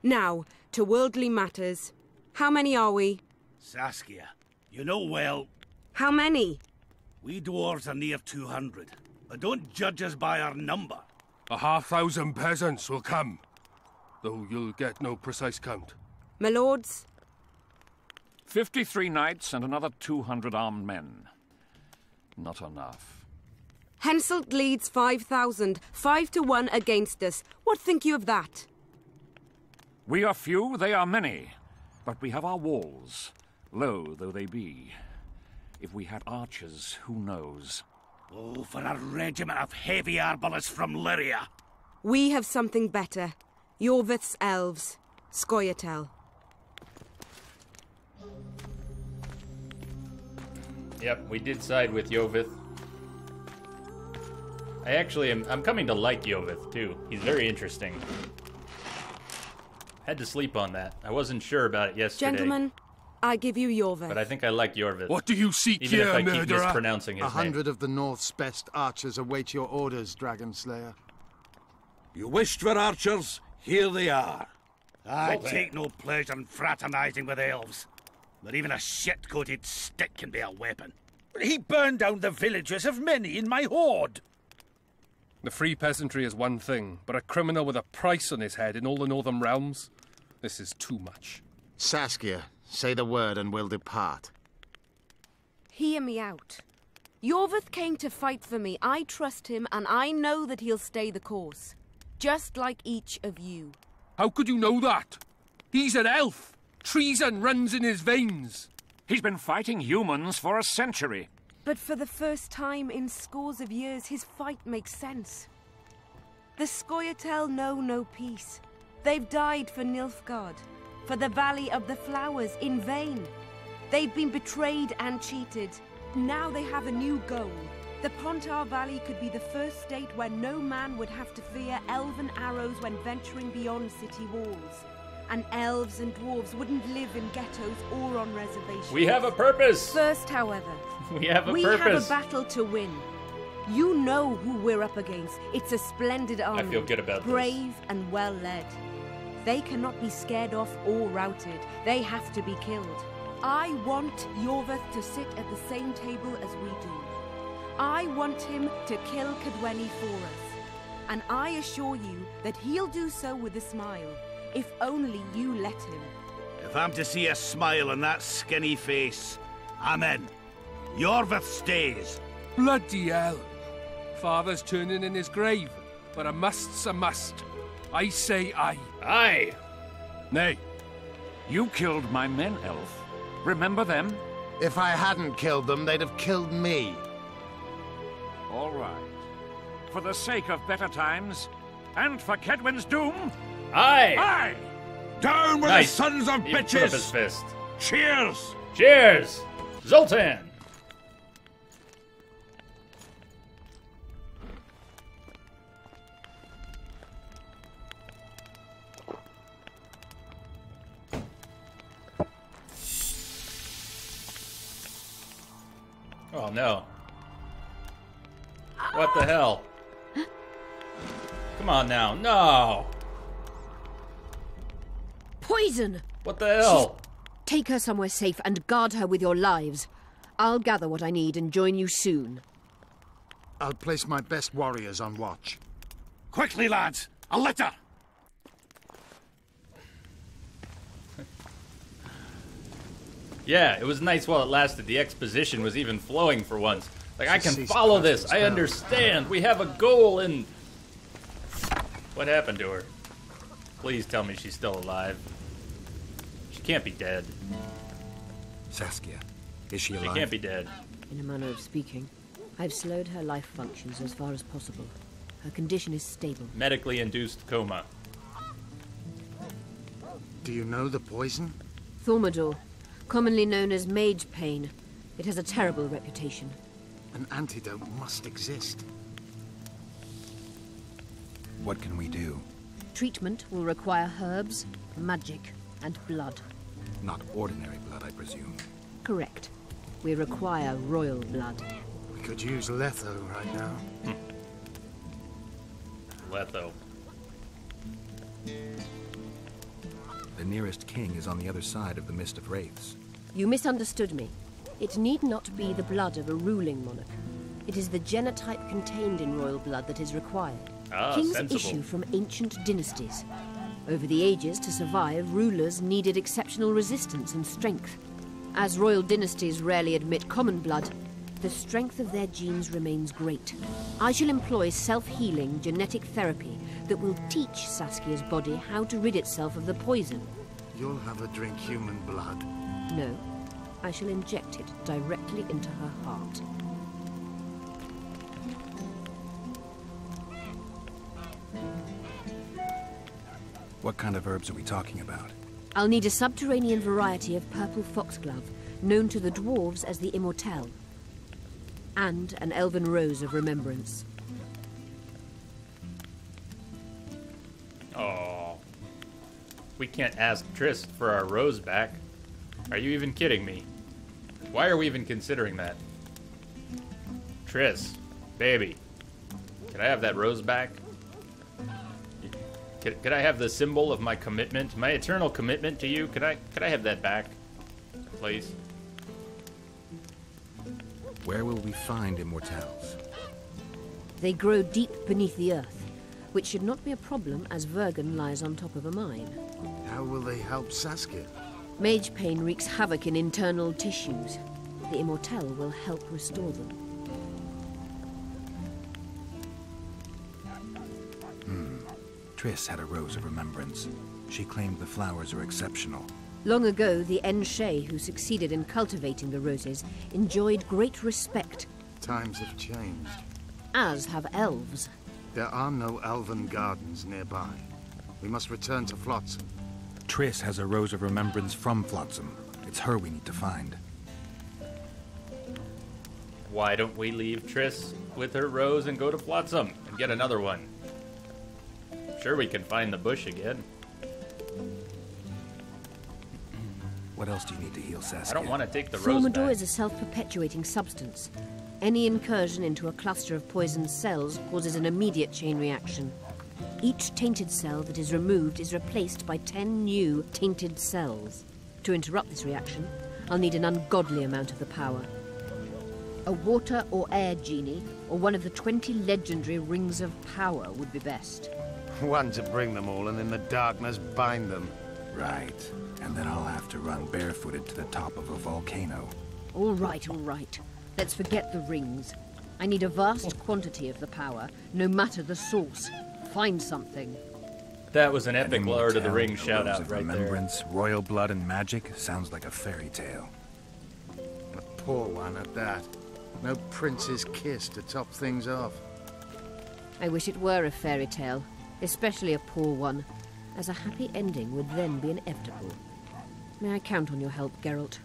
Now, to worldly matters. How many are we? Saskia, you know well... How many? We dwarves are near 200. But don't judge us by our number. 1,000 peasants will come, though you'll get no precise count. My lords? 53 knights and another 200 armed men. Not enough. Henselt leads 5,000, 5 to 1 against us. What think you of that? We are few, they are many. But we have our walls, low though they be. If we had archers, who knows? Oh, for a regiment of heavy arbalists from Lyria. We have something better. Jorvith's elves. Scoia'tael. Yep, we did side with Jovith. I'm coming to like Jovith, too. He's very interesting. Had to sleep on that. I wasn't sure about it yesterday. Gentlemen, I give you Jorvith. But I think I like Jorvith. What do you seek even here, if I keep murderer? mispronouncing his 100 name. of the North's best archers await your orders, Dragon Slayer. You wished for archers? Here they are. I take no pleasure in fraternizing with elves. But even a shit-coated stick can be a weapon. He burned down the villages of many in my horde. The free peasantry is one thing, but a criminal with a price on his head in all the Northern realms? This is too much. Saskia, say the word and we'll depart. Hear me out. Jorvith came to fight for me. I trust him, and I know that he'll stay the course. Just like each of you. How could you know that? He's an elf. Treason runs in his veins. He's been fighting humans for a century. But for the first time in scores of years, his fight makes sense. The Scoia'tael know no peace. They've died for Nilfgaard, for the Valley of the Flowers in vain. They've been betrayed and cheated. Now they have a new goal. The Pontar Valley could be the first state where no man would have to fear elven arrows when venturing beyond city walls. And elves and dwarves wouldn't live in ghettos or on reservations. We have a purpose! First, however, we have a we purpose. have a battle to win. You know who we're up against. It's a splendid army. I feel good about this. Brave and well led. They cannot be scared off or routed. They have to be killed. I want Yorveth to sit at the same table as we do. I want him to kill Cadweni for us. And I assure you that he'll do so with a smile, if only you let him. If I'm to see a smile on that skinny face, I'm in. Yorveth stays. Bloody hell. Father's turning in his grave, but a must's a must. I say aye. Aye. Nay. You killed my men, Elf. Remember them? If I hadn't killed them, they'd have killed me. All right. For the sake of better times, and for Kedwin's doom... Aye! Aye! Down with Nice. the sons of He put up bitches! his fist. Cheers! Cheers! Zoltan! Oh no. What the hell? Come on now. No! Poison! What the hell? Take her somewhere safe and guard her with your lives. I'll gather what I need and join you soon. I'll place my best warriors on watch. Quickly, lads! A litter! Yeah, it was nice while it lasted. The exposition was even flowing for once. Like, I can Cease follow casting this. I spells. understand. We have a goal and... What happened to her? Please tell me she's still alive. She can't be dead. Saskia, is she She alive? can't be dead. In a manner of speaking, I've slowed her life functions as far as possible. Her condition is stable. Medically induced coma. Do you know the poison? Thaumadour, commonly known as mage pain. It has a terrible reputation. An antidote must exist. What can we do? Treatment will require herbs, magic, and blood. Not ordinary blood, I presume. Correct. We require royal blood. We could use Letho right now. Letho. The nearest king is on the other side of the Mist of Wraiths. You misunderstood me. It need not be the blood of a ruling monarch. It is the genotype contained in royal blood that is required. Ah, Kings sensible. issue from ancient dynasties. Over the ages, to survive, rulers needed exceptional resistance and strength. As royal dynasties rarely admit common blood, the strength of their genes remains great. I shall employ self-healing genetic therapy that will teach Saskia's body how to rid itself of the poison. You'll have her drink human blood. No, I shall inject it directly into her heart. What kind of herbs are we talking about? I'll need a subterranean variety of purple foxglove, known to the dwarves as the Immortelle, and an elven rose of remembrance. Oh. We can't ask Triss for our rose back. Are you even kidding me? Why are we even considering that? Triss, baby, can I have that rose back? Could I have the symbol of my commitment, my eternal commitment to you? Could I have that back, please? Where will we find immortelles? They grow deep beneath the earth, which should not be a problem as Vergen lies on top of a mine. How will they help Saskia? Mage pain wreaks havoc in internal tissues. The Immortelle will help restore them. Triss had a rose of remembrance. She claimed the flowers are exceptional. Long ago, the Enshe, who succeeded in cultivating the roses, enjoyed great respect. Times have changed. As have elves. There are no elven gardens nearby. We must return to Flotsam. Triss has a Rose of Remembrance from Flotsam. It's her we need to find. Why don't we leave Triss with her rose and go to Flotsam and get another one? Sure, we can find the bush again. What else do you need to heal Saskia? I don't want to take the rose Formidor back. is a self-perpetuating substance. Any incursion into a cluster of poisoned cells causes an immediate chain reaction. Each tainted cell that is removed is replaced by 10 new tainted cells. To interrupt this reaction, I'll need an ungodly amount of the power. A water or air genie, or one of the 20 legendary rings of power would be best. One to bring them all and in the darkness bind them. Right. And then I'll have to run barefooted to the top of a volcano. All right, all right. Let's forget the rings. I need a vast quantity of the power, no matter the source. Find something. That was an epic Lord of the Rings shout shout-out right there. Remembrance, royal blood, and magic sounds like a fairy tale. A poor one at that. No prince's kiss to top things off. I wish it were a fairy tale, especially a poor one, as a happy ending would then be inevitable. May I count on your help, Geralt?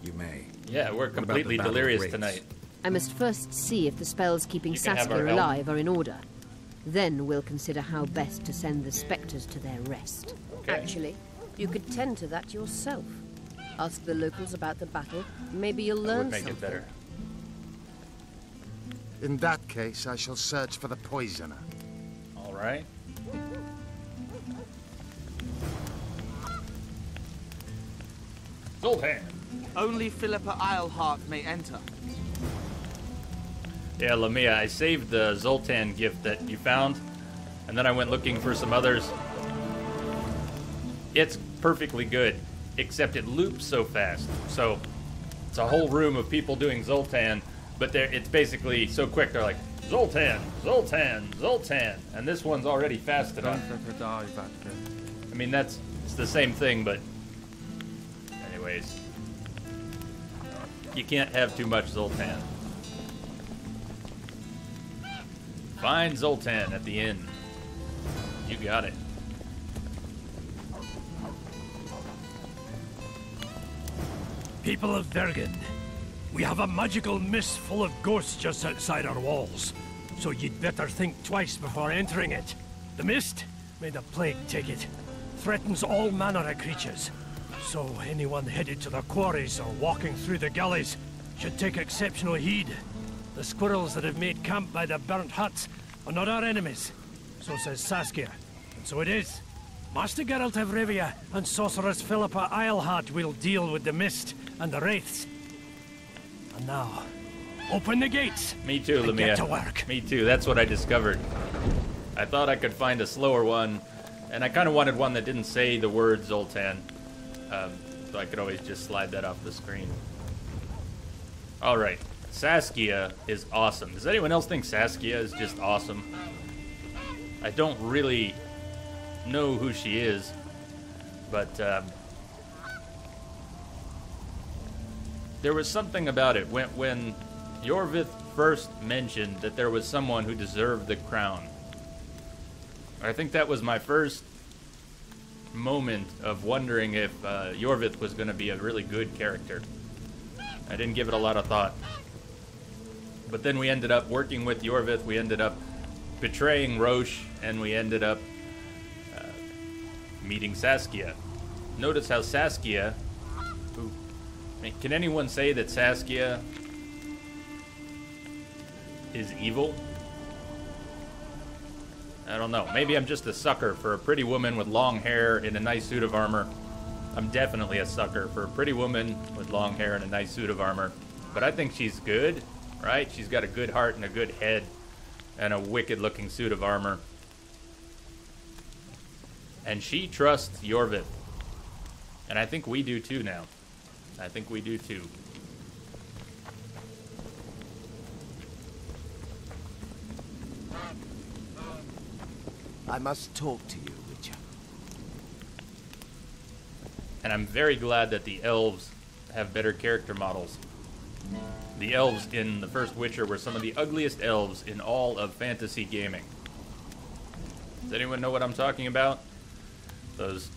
You may. Yeah, we're What about the completely Battle of delirious Wraiths? tonight. I must first see if the spells keeping You can have Saskia our help. alive are in order. Then we'll consider how best to send the spectres to their rest. Okay. Actually, you could tend to that yourself. Ask the locals about the battle. Maybe you'll learn Would make something. it better. In that case, I shall search for the poisoner. All right. Zoltan. Only Philippa Eilhart may enter. Yeah, Lamia, I saved the Zoltan gift that you found, and then I went looking for some others. It's perfectly good, except it loops so fast. So it's a whole room of people doing Zoltan, but it's basically so quick. They're like, Zoltan, Zoltan, Zoltan, and this one's already fast enough. I mean, it's the same thing, but anyways, you can't have too much Zoltan. Find Zoltan at the inn. You got it. People of Vergen, we have a magical mist full of ghosts just outside our walls, so you'd better think twice before entering it. The mist, may the plague take it, threatens all manner of creatures, so anyone headed to the quarries or walking through the gullies should take exceptional heed. The squirrels that have made camp by the burnt huts are not our enemies, so says Saskia, and so it is. Master Geralt of Rivia and Sorceress Philippa Eilhart will deal with the mist and the wraiths. And now, open the gates. Me too, and Lamia. get to work. Me too. That's what I discovered. I thought I could find a slower one, and I kind of wanted one that didn't say the word Zoltan, so I could always just slide that off the screen. All right, Saskia is awesome. Does anyone else think Saskia is just awesome? I don't really know who she is, but there was something about it when Yorvith first mentioned that there was someone who deserved the crown. I think that was my first moment of wondering if Yorvith was going to be a really good character. I didn't give it a lot of thought. But then we ended up working with Yorvith, we ended up betraying Roche, and we ended up meeting Saskia. Notice how Saskia... Ooh, can anyone say that Saskia is evil? I don't know. Maybe I'm just a sucker for a pretty woman with long hair in a nice suit of armor. I'm definitely a sucker for a pretty woman with long hair and a nice suit of armor. But I think she's good, right? She's got a good heart and a good head and a wicked-looking suit of armor. And she trusts Yorvith. And I think we do too now. I think we do too. I must talk to you, Witcher. And I'm very glad that the elves have better character models. The elves in the first Witcher were some of the ugliest elves in all of fantasy gaming. Does anyone know what I'm talking about? Those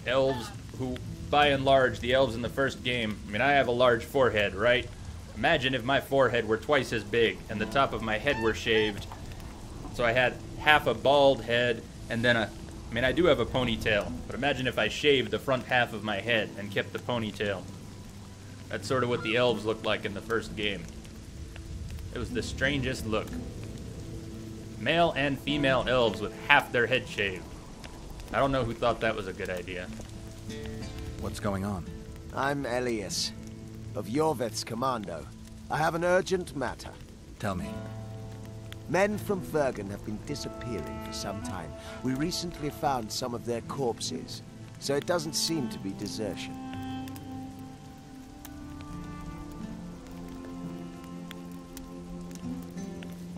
elves who, by and large, the elves in the first game, I mean, I have a large forehead, right? Imagine if my forehead were twice as big and the top of my head were shaved. So I had half a bald head and then I mean, I do have a ponytail, but imagine if I shaved the front half of my head and kept the ponytail. That's sort of what the elves looked like in the first game. It was the strangest look. Male and female elves with half their head shaved. I don't know who thought that was a good idea. What's going on? I'm Elias, of Yorveth's commando. I have an urgent matter. Tell me. Men from Vergen have been disappearing for some time. We recently found some of their corpses, so it doesn't seem to be desertion.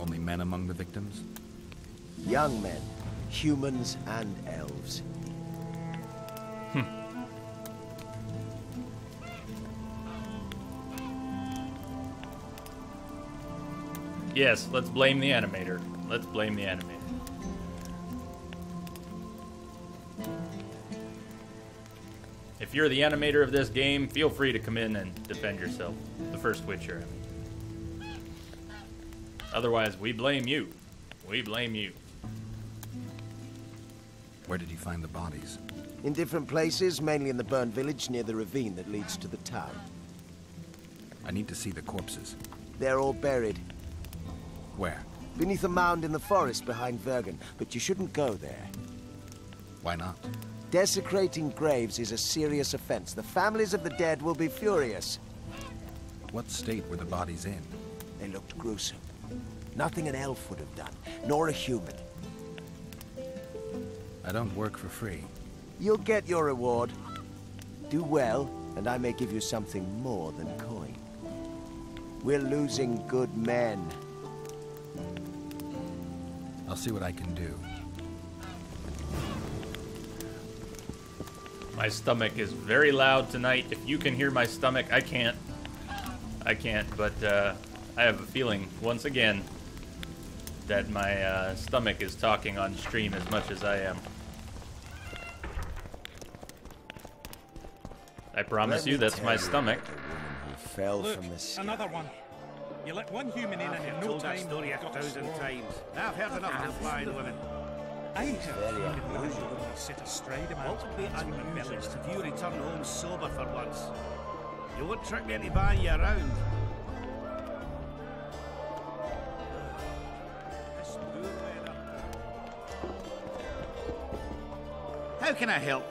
Only men among the victims? Young men, humans and elves. Yes, let's blame the animator. Let's blame the animator. If you're the animator of this game, feel free to come in and defend yourself. The first Witcher. Otherwise, we blame you. We blame you. Where did you find the bodies? In different places, mainly in the burned village near the ravine that leads to the town. I need to see the corpses. They're all buried. Where? Beneath a mound in the forest behind Vergen, but you shouldn't go there. Why not? Desecrating graves is a serious offense. The families of the dead will be furious. What state were the bodies in? They looked gruesome. Nothing an elf would have done, nor a human. I don't work for free. You'll get your reward. Do well, and I may give you something more than coin. We're losing good men. I'll see what I can do. My stomach is very loud tonight. If you can hear my stomach, I can't. I can't, but I have a feeling, once again, that my stomach is talking on stream as much as I am. I promise you, that's my stomach. Fell from the sky. Another one. You let one human in and in no told time... that story 1,000 times. I've heard enough of flying women. I have unusual. Sit astride a man. What would be unusual is if you return home sober for once. You won't trick me into buying you around. This poor weather. How can I help you?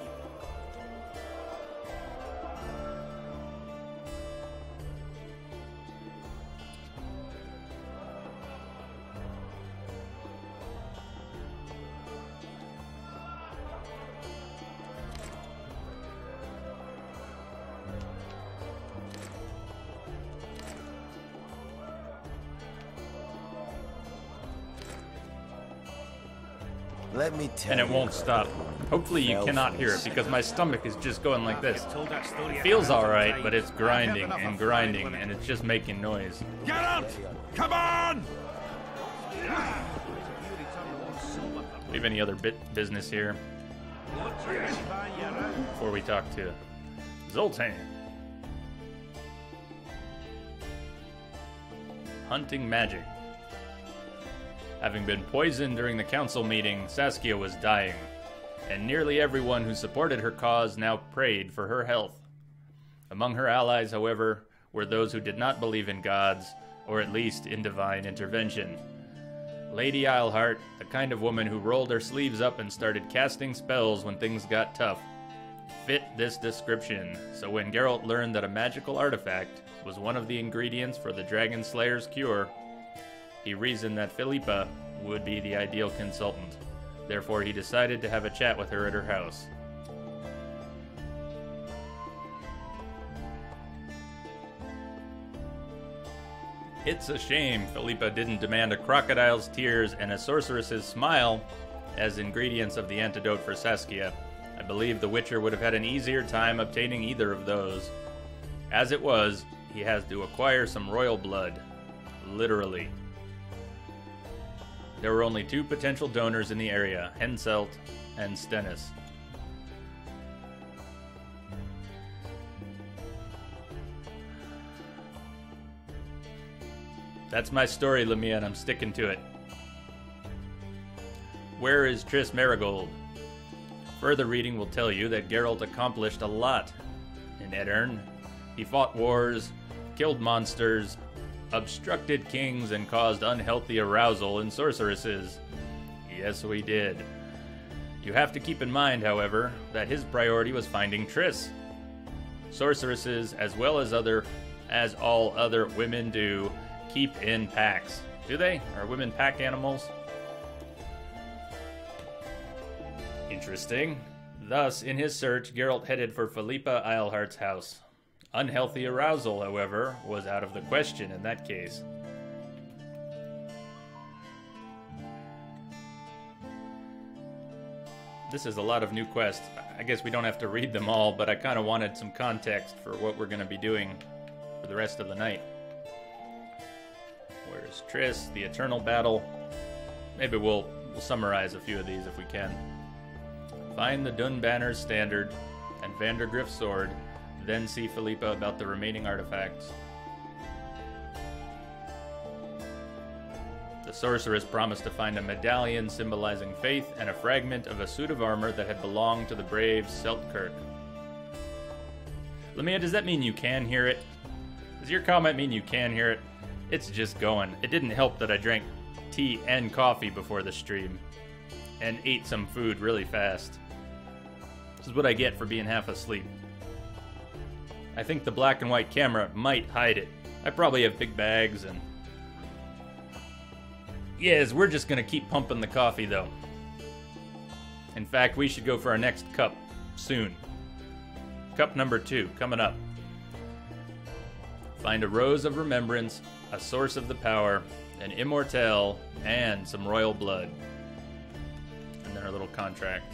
Let me tell And it you. won't stop. Hopefully you cannot hear it because my stomach is just going like this. It feels alright, but it's grinding and grinding and it's just making noise. Get out! Come on! Do we have any other business here? Before we talk to Zoltan. Hunting magic. Having been poisoned during the council meeting, Saskia was dying, and nearly everyone who supported her cause now prayed for her health. Among her allies, however, were those who did not believe in gods, or at least in divine intervention. Lady Eilhart, the kind of woman who rolled her sleeves up and started casting spells when things got tough, fit this description, so when Geralt learned that a magical artifact was one of the ingredients for the Dragon Slayer's cure, he reasoned that Philippa would be the ideal consultant. Therefore, he decided to have a chat with her at her house. It's a shame Philippa didn't demand a crocodile's tears and a sorceress's smile as ingredients of the antidote for Saskia. I believe the Witcher would have had an easier time obtaining either of those. As it was, he has to acquire some royal blood. Literally. There were only 2 potential donors in the area, Henselt and Stennis. That's my story, Lamia, and I'm sticking to it. Where is Triss Merigold? Further reading will tell you that Geralt accomplished a lot in Edirn. He fought wars, killed monsters, obstructed kings, and caused unhealthy arousal in sorceresses. Yes, we did. You have to keep in mind, however, that his priority was finding Triss. Sorceresses, as well as all other women do, keep in packs. Do they? Are women pack animals? Interesting. Thus, in his search, Geralt headed for Philippa Eilhart's house. Unhealthy arousal, however, was out of the question in that case. This is a lot of new quests. I guess we don't have to read them all, but I kind of wanted some context for what we're going to be doing for the rest of the night. Where's Triss? The Eternal Battle. Maybe we'll summarize a few of these if we can. Find the Dunbanner's Standard and Vandergrift's Sword, then see Philippa about the remaining artifacts. The sorceress promised to find a medallion symbolizing faith and a fragment of a suit of armor that had belonged to the brave Seltkirk. Lamia, does that mean you can hear it? Does your comment mean you can hear it? It's just going. It didn't help that I drank tea and coffee before the stream and ate some food really fast. This is what I get for being half asleep. I think the black and white camera might hide it. I probably have big bags and... Yes, we're just gonna keep pumping the coffee though. In fact, we should go for our next cup soon. Cup number 2, coming up. Find a rose of remembrance, a source of the power, an immortelle, and some royal blood. And then our little contract.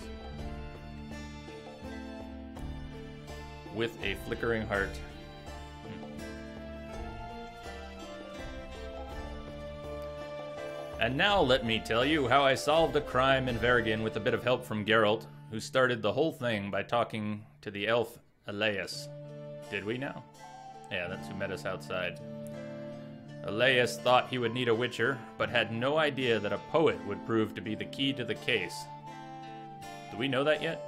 With a flickering heart. And now let me tell you how I solved a crime in Vergen with a bit of help from Geralt, who started the whole thing by talking to the elf Elias. Did we now? Yeah, that's who met us outside. Elias thought he would need a witcher, but had no idea that a poet would prove to be the key to the case. Do we know that yet?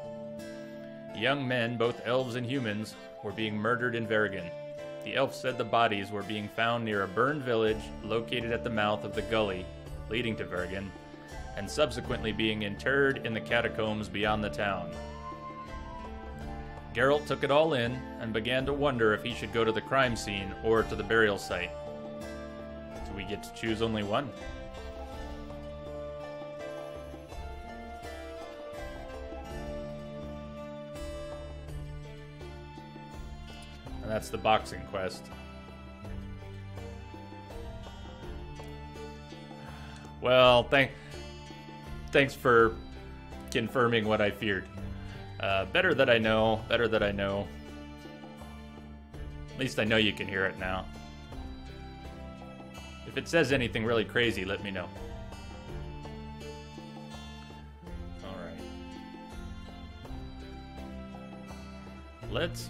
Young men, both elves and humans, were being murdered in Vergen. The elf said the bodies were being found near a burned village located at the mouth of the gully leading to Vergen, and subsequently being interred in the catacombs beyond the town. Geralt took it all in and began to wonder if he should go to the crime scene or to the burial site. Do we get to choose only one? And that's the boxing quest. Well, thanks for confirming what I feared. Better that I know, better that I know. At least I know you can hear it now. If it says anything really crazy, let me know. Alright. Let's,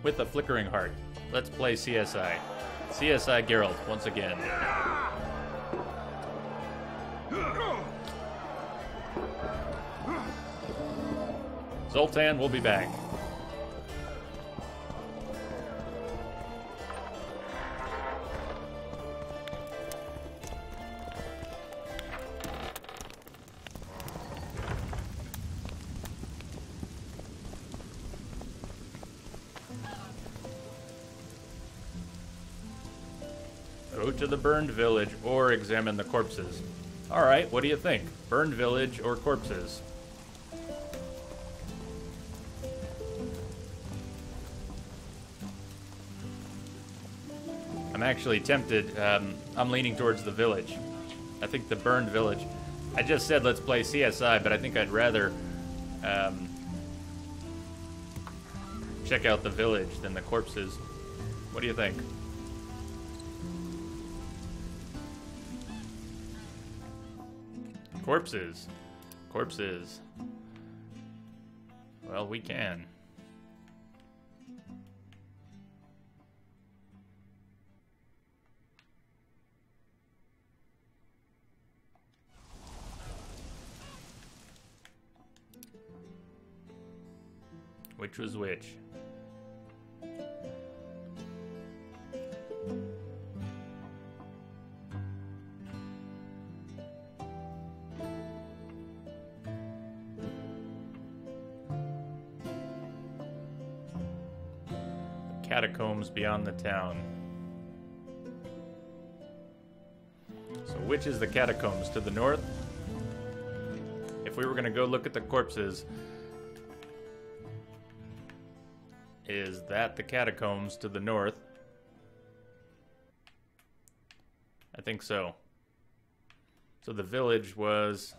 with a flickering heart, let's play CSI. CSI Geralt, once again. Zoltan will be back. Go to the burned village or examine the corpses. Alright, what do you think? Burned village or corpses? I'm actually tempted. I'm leaning towards the village. I think the burned village. I just said let's play CSI, but I think I'd rather check out the village than the corpses. What do you think? Corpses. Corpses. Well, we can. Which was which? Catacombs beyond the town. So which is the catacombs? To the north? If we were going to go look at the corpses, is that the catacombs to the north? I think so. So the village was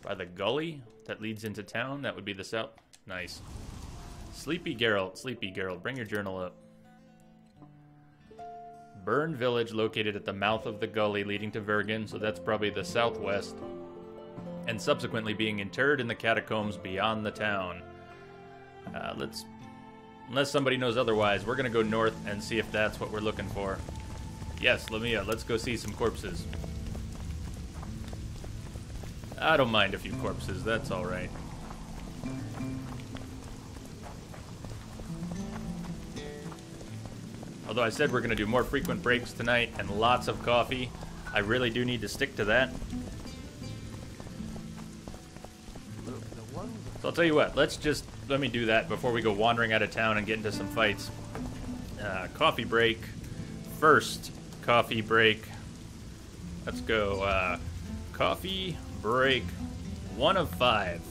by the gully that leads into town. That would be the south. Nice. Sleepy Geralt, bring your journal up. Burn village located at the mouth of the gully leading to Vergen, so that's probably the southwest, and subsequently being interred in the catacombs beyond the town. Unless somebody knows otherwise, we're gonna go north and see if that's what we're looking for. Yes, Lamia, let's go see some corpses. I don't mind a few corpses, that's alright. Although I said we're going to do more frequent breaks tonight and lots of coffee, I really do need to stick to that. So I'll tell you what, let me do that before we go wandering out of town and get into some fights. Coffee break. First coffee break. Let's go. Coffee break 1 of 5.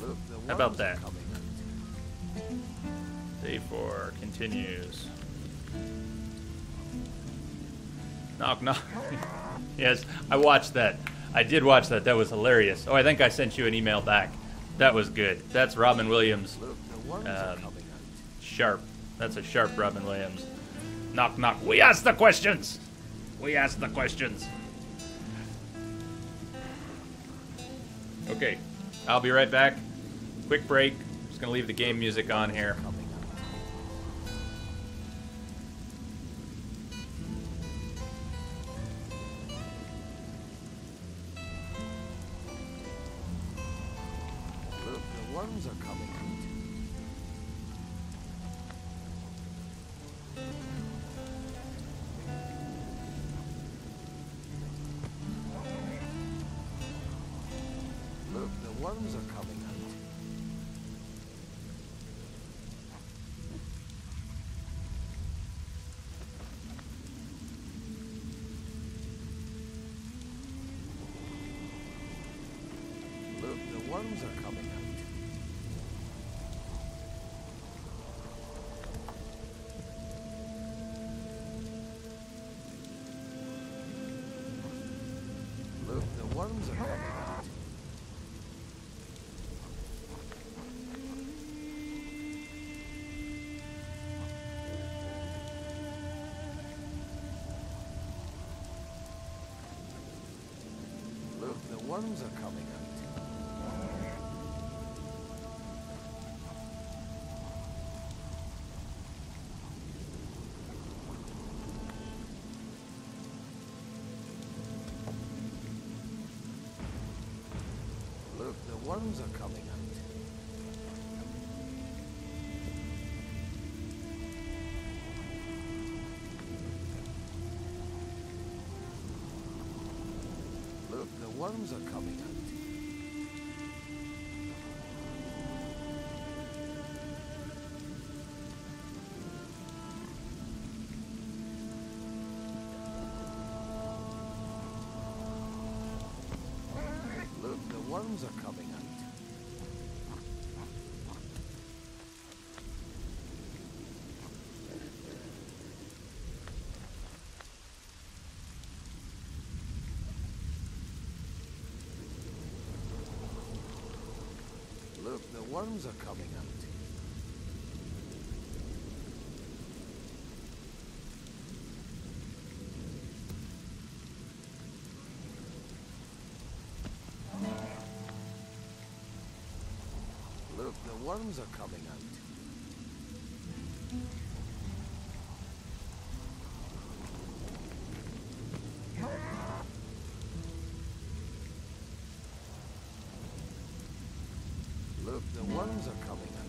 How about that? Day 4 continues. Knock, knock. Yes, I watched that. I did watch that. That was hilarious. Oh, I think I sent you an email back. That was good. That's Robin Williams. Sharp. That's a sharp Robin Williams. Knock, knock. We ask the questions. We ask the questions. Okay, I'll be right back. Quick break. Just gonna leave the game music on here. Worms are coming out. Look, the worms are coming out. Look, the worms are coming out. Worms are coming out. Look, the worms are coming out. Worms are coming out. Look, the worms are coming out. Look, the worms are coming out. Look, the worms are coming out. Look, the worms are coming out. Look, the worms are coming out.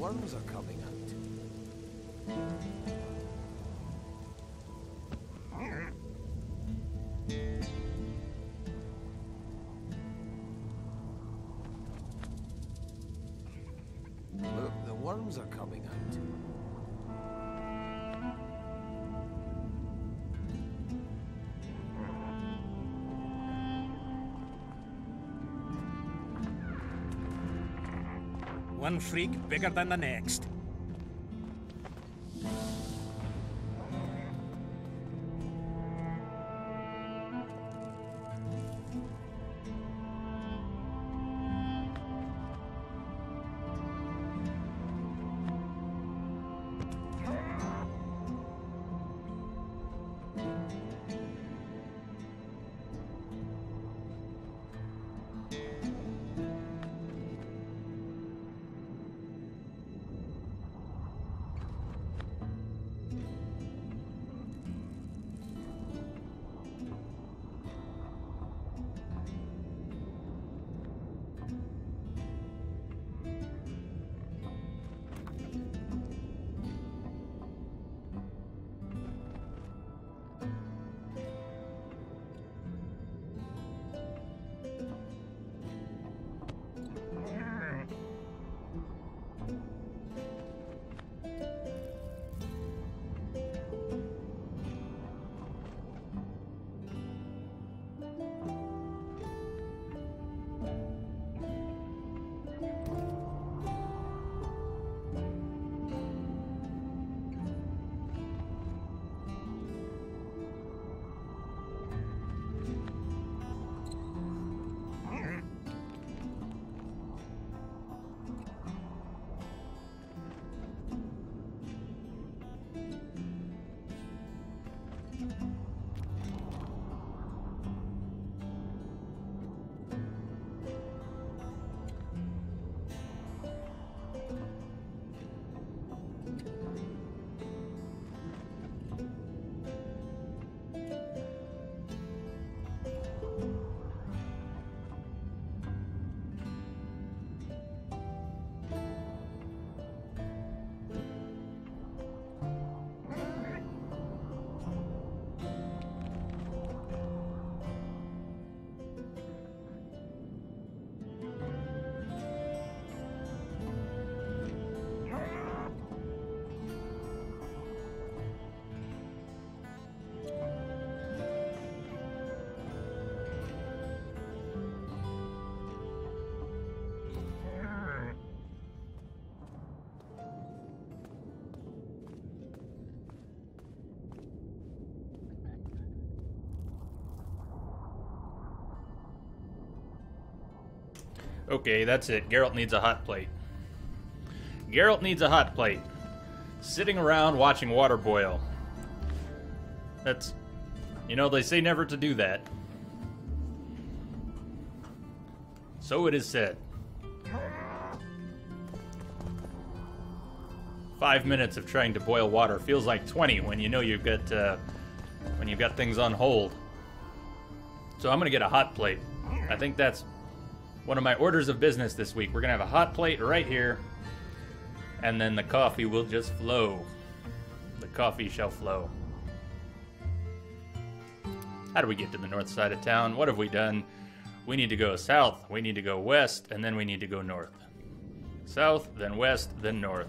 worms are coming out. Look, the worms are coming out. One freak bigger than the next. Okay, that's it. Geralt needs a hot plate. Geralt needs a hot plate. Sitting around watching water boil. That's... You know, they say never to do that. So it is said. 5 minutes of trying to boil water feels like 20 when you know you've got things on hold. So I'm gonna get a hot plate. I think that's one of my orders of business this week. We're gonna have a hot plate right here, and then the coffee will just flow. The coffee shall flow. How do we get to the north side of town? What have we done? We need to go south, we need to go west, and then we need to go north. South, then west, then north.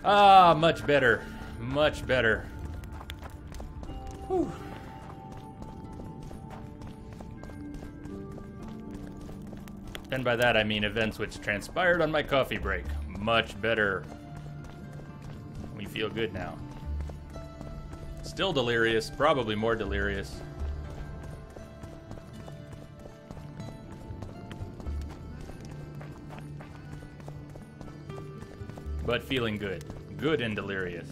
Ah, much better. Much better. Whew. And by that I mean events which transpired on my coffee break. Much better. We feel good now. Still delirious, probably more delirious. But feeling good. Good and delirious.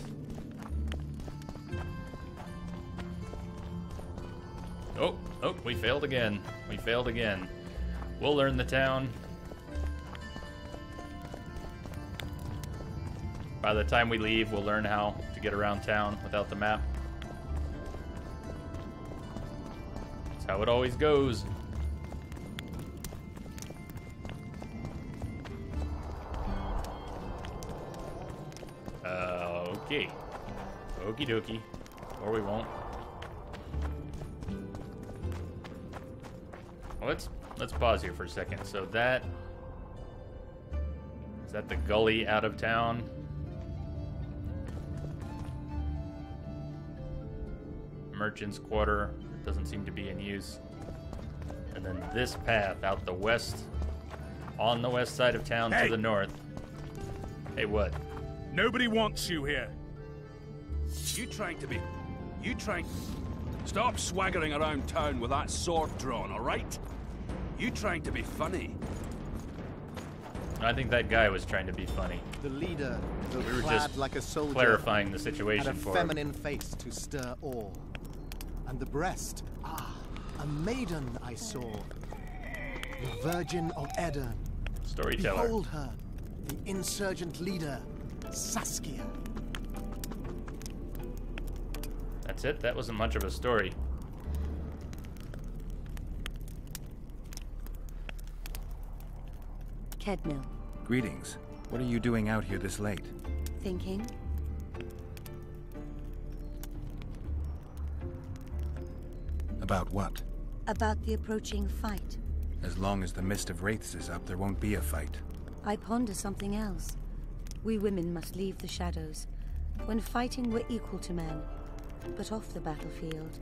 Oh, we failed again. We failed again. We'll learn the town. By the time we leave, we'll learn how to get around town without the map. That's how it always goes. Okay. Okie dokie. Or we won't. Well, let's pause here for a second. So that... Is that the gully out of town? Merchant's Quarter. It doesn't seem to be in use. And then this path out the west, on the west side of town to the north. Hey, what? Nobody wants you here. You trying to be... You trying... Stop swaggering around town with that sword drawn, all right? You trying to be funny. I think that guy was trying to be funny. The leader, though We were clad just like a soldier, clarifying the situation had a for him. feminine face to stir awe. And the breast, a maiden I saw, the Virgin of Eden. Storyteller. Behold her, the insurgent leader, Saskia. That's it? That wasn't much of a story. Kedmil. Greetings. What are you doing out here this late? Thinking? About what? About the approaching fight. As long as the mist of wraiths is up, there won't be a fight. I ponder something else. We women must leave the shadows. When fighting, we're equal to men. But off the battlefield...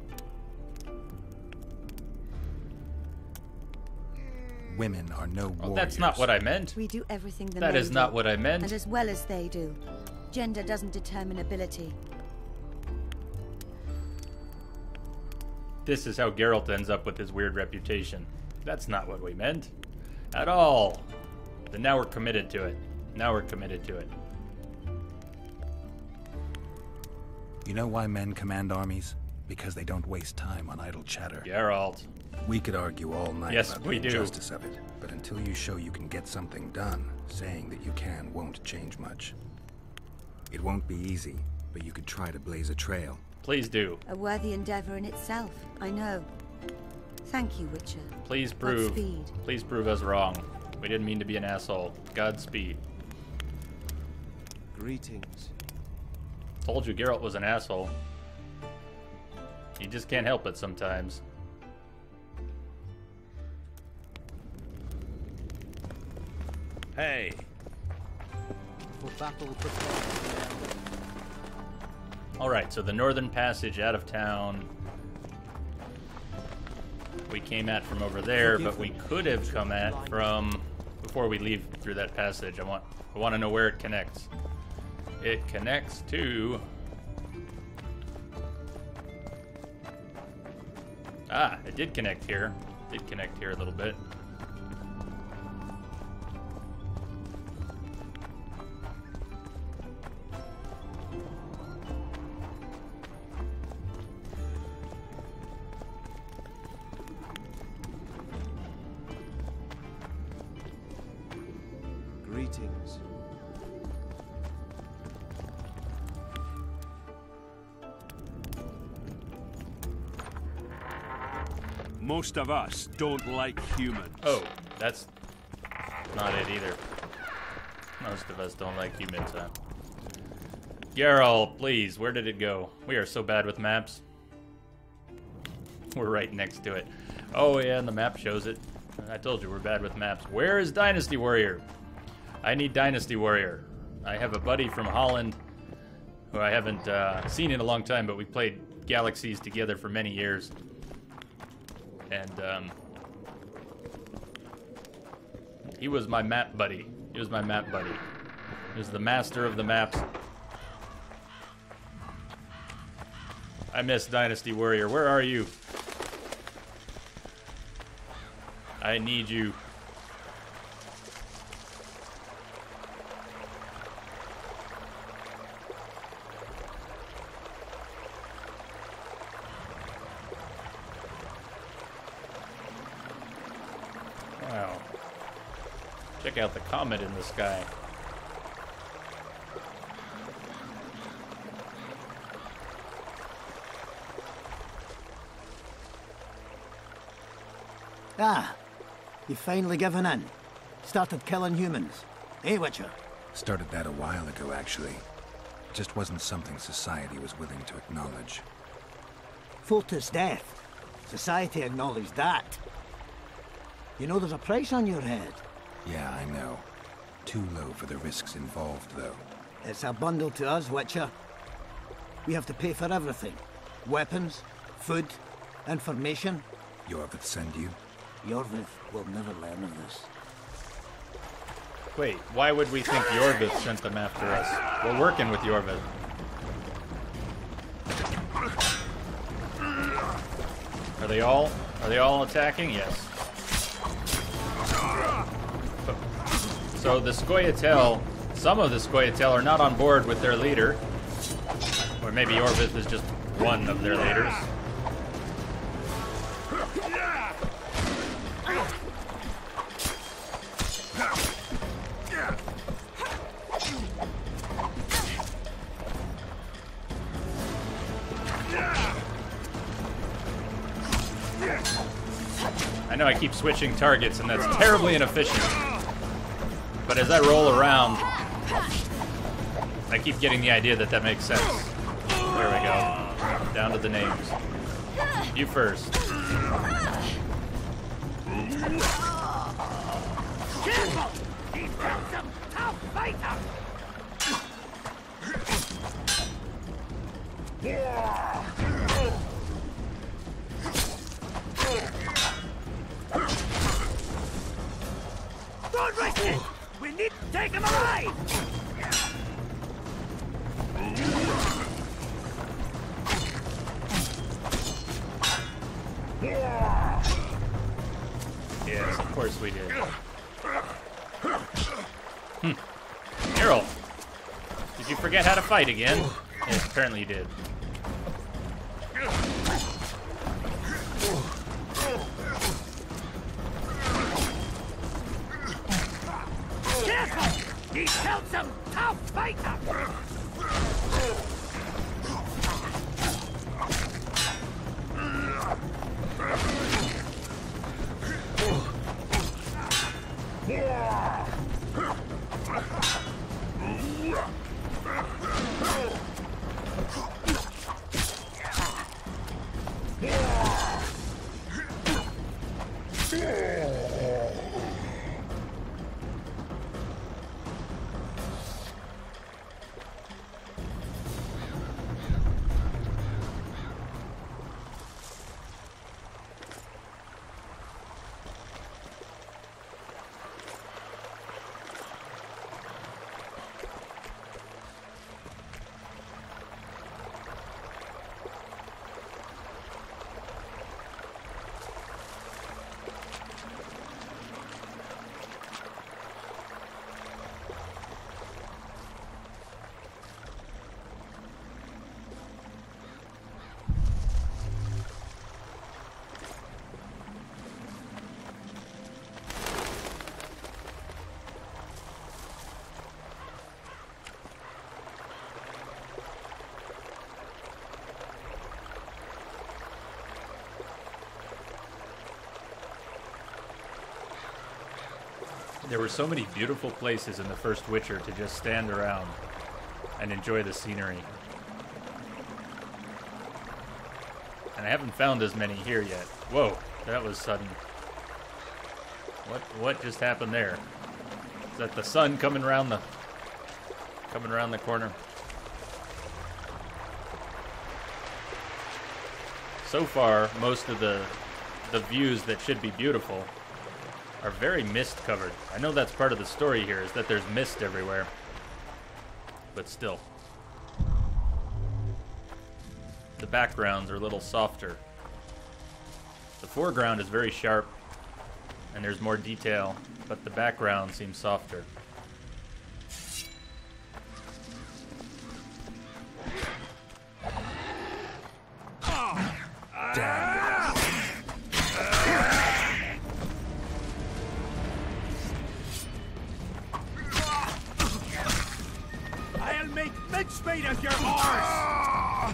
Women are no warriors. That's not what I meant. We do everything the That men is not do, what I meant. And as well as they do. Gender doesn't determine ability. This is how Geralt ends up with his weird reputation. That's not what we meant. At all. Then now we're committed to it. Now we're committed to it. You know why men command armies? Because they don't waste time on idle chatter. Geralt. We could argue all night Yes, about we the do. injustice of it, but until you show you can get something done, saying that you can won't change much. It won't be easy, but you could try to blaze a trail. Please do. A worthy endeavor in itself, I know. Thank you, Witcher. Please prove. Godspeed. Please prove us wrong. We didn't mean to be an asshole. Godspeed. Greetings. Told you Geralt was an asshole. You just can't help it sometimes. Hey. For battle prepared. Alright, so the northern passage out of town we came at from over there, but we could have come at from before we leave through that passage. I want to know where it connects. It connects to... Ah, it did connect here. It did connect here a little bit. Greetings. Most of us don't like humans. Oh, that's not it either. Most of us don't like humans, huh? Geralt, please, where did it go? We are so bad with maps. We're right next to it. Oh yeah, and the map shows it. I told you we're bad with maps. Where is Dynasty Warrior? I need Dynasty Warrior. I have a buddy from Holland who I haven't seen in a long time, but we played Galaxies together for many years. And he was my map buddy. He was my map buddy. He was the master of the maps. I miss Dynasty Warrior. Where are you? I need you. Wow. Check out the comet in the sky. Ah, you've finally given in. Started killing humans. Eh, Witcher? Started that a while ago, actually. just wasn't something society was willing to acknowledge. Foltest's death. Society acknowledged that. You know there's a price on your head. Yeah, I know. Too low for the risks involved, though. It's a bundle to us, Witcher. We have to pay for everything. Weapons, food, information. Jorvith send you? Jorvith will never learn of this. Wait, why would we think Jorvith sent them after us? We're working with Jorvith. Are they all attacking? Yes. So the Scoia'tael, some of the Scoia'tael are not on board with their leader. Or maybe Jorvith is just one of their leaders. I know I keep switching targets and that's terribly inefficient. But as I roll around, I keep getting the idea that that makes sense. There we go. Down to the names. You first. Careful! He's got some tough fighter! Don't risk it! We need to take him alive! Yes, of course we did. Errol, did you forget how to fight again? Yes, apparently you did. Careful! He's killed some tough fighter! There were so many beautiful places in the first Witcher to just stand around and enjoy the scenery. And I haven't found as many here yet. Whoa, that was sudden. What just happened there? Is that the sun coming around the corner? So far, most of the views that should be beautiful are very mist covered. I know that's part of the story here, is that there's mist everywhere. But still. The backgrounds are a little softer. The foreground is very sharp, and there's more detail, but the background seems softer. I'll make mincemeat of your horse!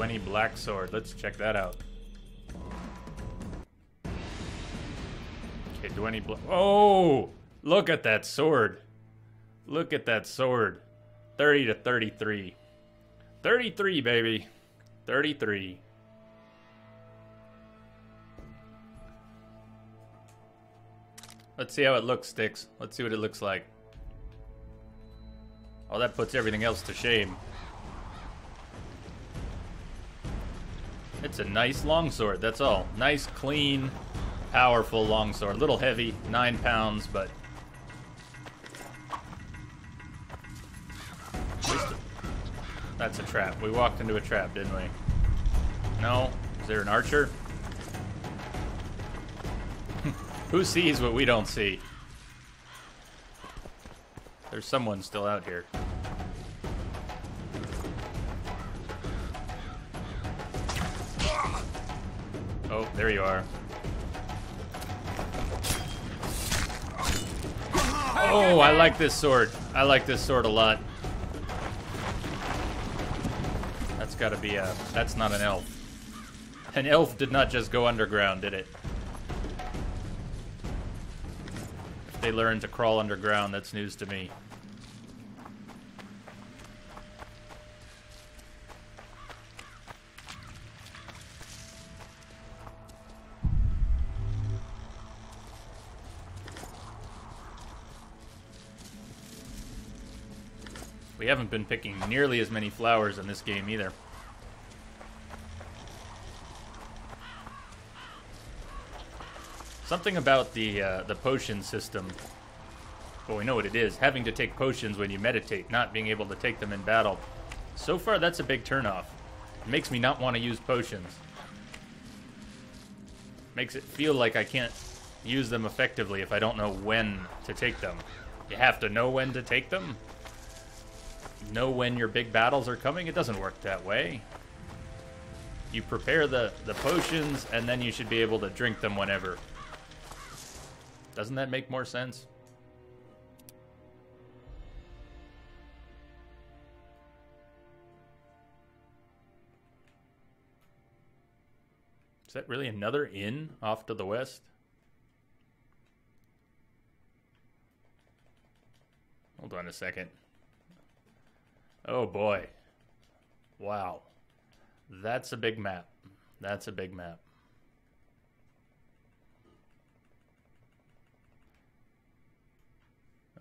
Dwenny Black Sword. Let's check that out. Okay, Dwenny Black. Oh! Look at that sword. Look at that sword. 30 to 33. 33, baby. 33. Let's see how it looks, Sticks. Let's see what it looks like. Oh, that puts everything else to shame. It's a nice longsword, that's all. Nice, clean, powerful longsword. A little heavy, 9 pounds, but... That's a trap. We walked into a trap, didn't we? No? Is there an archer? Who sees what we don't see? There's someone still out here. Oh, there you are. Oh, I like this sword. I like this sword a lot. That's gotta be a... That's not an elf. An elf did not just go underground, did it? If they learned to crawl underground, that's news to me. We haven't been picking nearly as many flowers in this game either. Something about the potion system. Well, we know what it is. Having to take potions when you meditate, not being able to take them in battle. So far, that's a big turnoff. It makes me not want to use potions. Makes it feel like I can't use them effectively if I don't know when to take them. You have to know when to take them? Know when your big battles are coming? It doesn't work that way. You prepare the potions, and then you should be able to drink them whenever. Doesn't that make more sense? Is that really another inn off to the west? Hold on a second. Oh boy. Wow. That's a big map. That's a big map.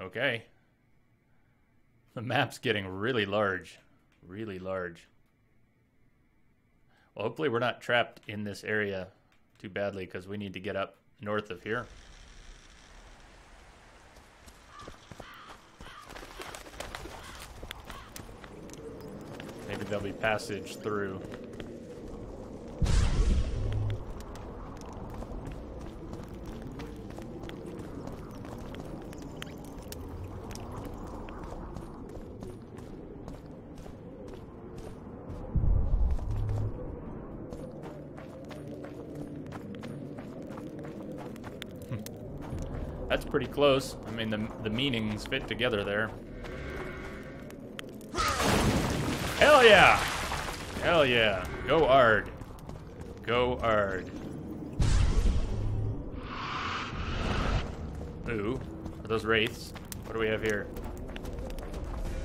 Okay. The map's getting really large. Really large. Well, hopefully we're not trapped in this area too badly, because we need to get up north of here. Maybe there'll be passage through. That's pretty close. I mean, the meanings fit together there. Hell yeah! Hell yeah. Go hard. Go hard. Ooh. Are those wraiths? What do we have here?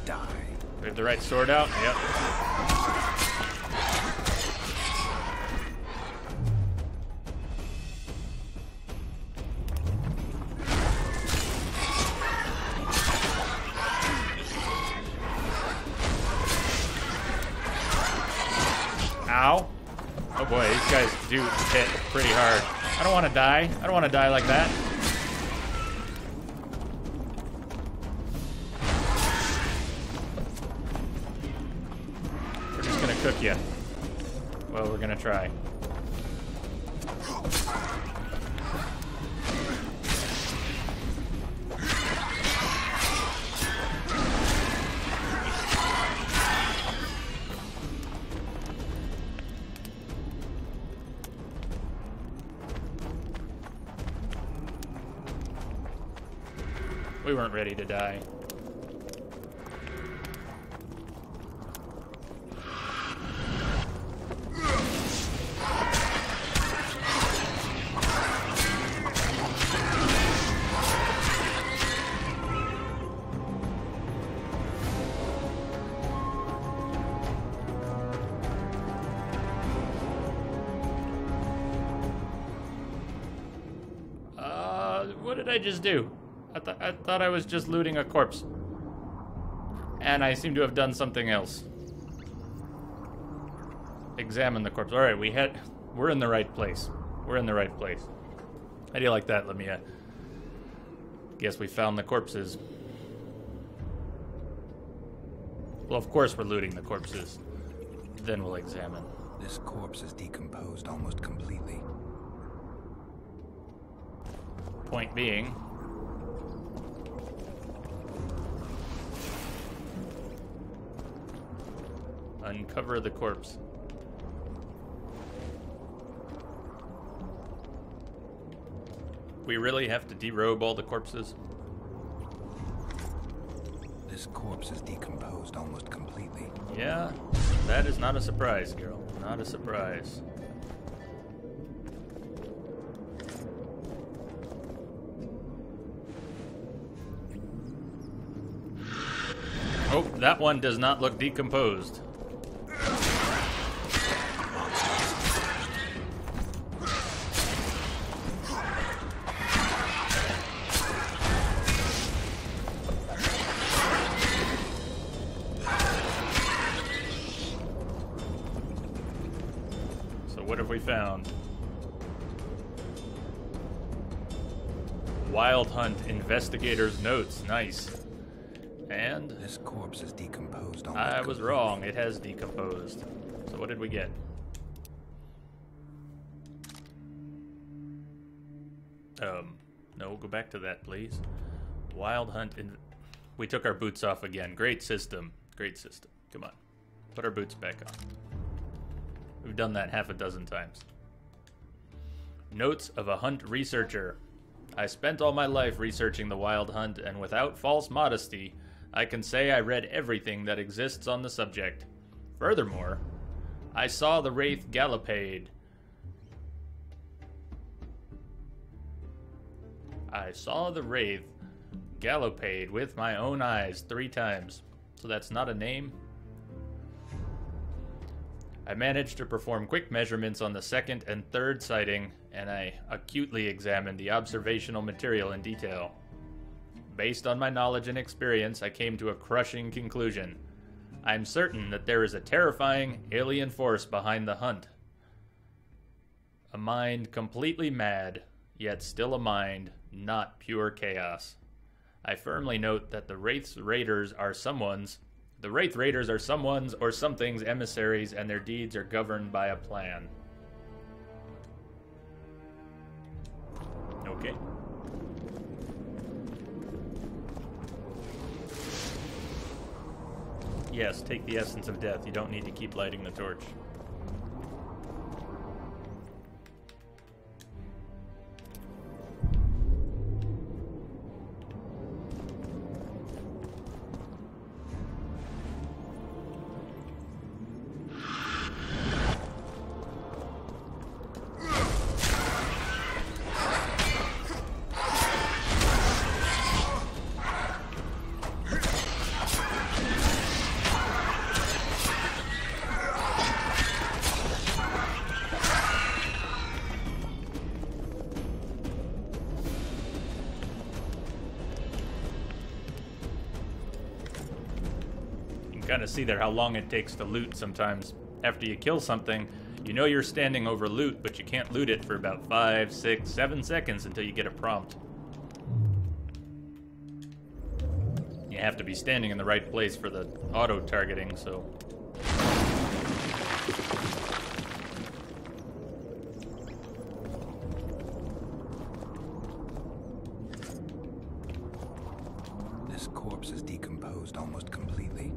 Die. Do we have the right sword out? Yep. Ow. Oh boy, these guys do hit pretty hard. I don't want to die. I don't want to die like that. We're just gonna cook you. Well, we're gonna try. We weren't ready to die. What did I just do? I thought I was just looting a corpse. And I seem to have done something else. Examine the corpse. Alright, we're in the right place. We're in the right place. How do you like that, Lamia? Guess we found the corpses. Well, of course we're looting the corpses. Then we'll examine. This corpse is decomposed almost completely. Point being, uncover the corpse. We really have to derobe all the corpses? This corpse is decomposed almost completely. Yeah, that is not a surprise, girl. Not a surprise. Oh, that one does not look decomposed. So what have we found? Wild Hunt Investigator's Notes. Nice. And this corpse is decomposed. I was wrong. It has decomposed. So what did we get? No, go back to that, please. Wild Hunt. We took our boots off again. Great system. Great system. Come on. Put our boots back on. We've done that half a dozen times. Notes of a Hunt Researcher. I spent all my life researching the Wild Hunt, and without false modesty, I can say I read everything that exists on the subject. Furthermore, I saw the Wraith Gallopade. I saw the Wraith Gallopade with my own eyes 3 times. So that's not a name? I managed to perform quick measurements on the 2nd and 3rd sighting, and I acutely examined the observational material in detail. Based on my knowledge and experience, I came to a crushing conclusion. I'm certain that there is a terrifying alien force behind the hunt. A mind completely mad, yet still a mind, not pure chaos. I firmly note that the Wraith Raiders are someone's or something's emissaries, and their deeds are governed by a plan. Okay. Yes, take the essence of death. You don't need to keep lighting the torch. Kind of see there how long it takes to loot sometimes. After you kill something, you know you're standing over loot, but you can't loot it for about 5, 6, 7 seconds until you get a prompt. You have to be standing in the right place for the auto-targeting, so... This corpse is decomposed almost completely.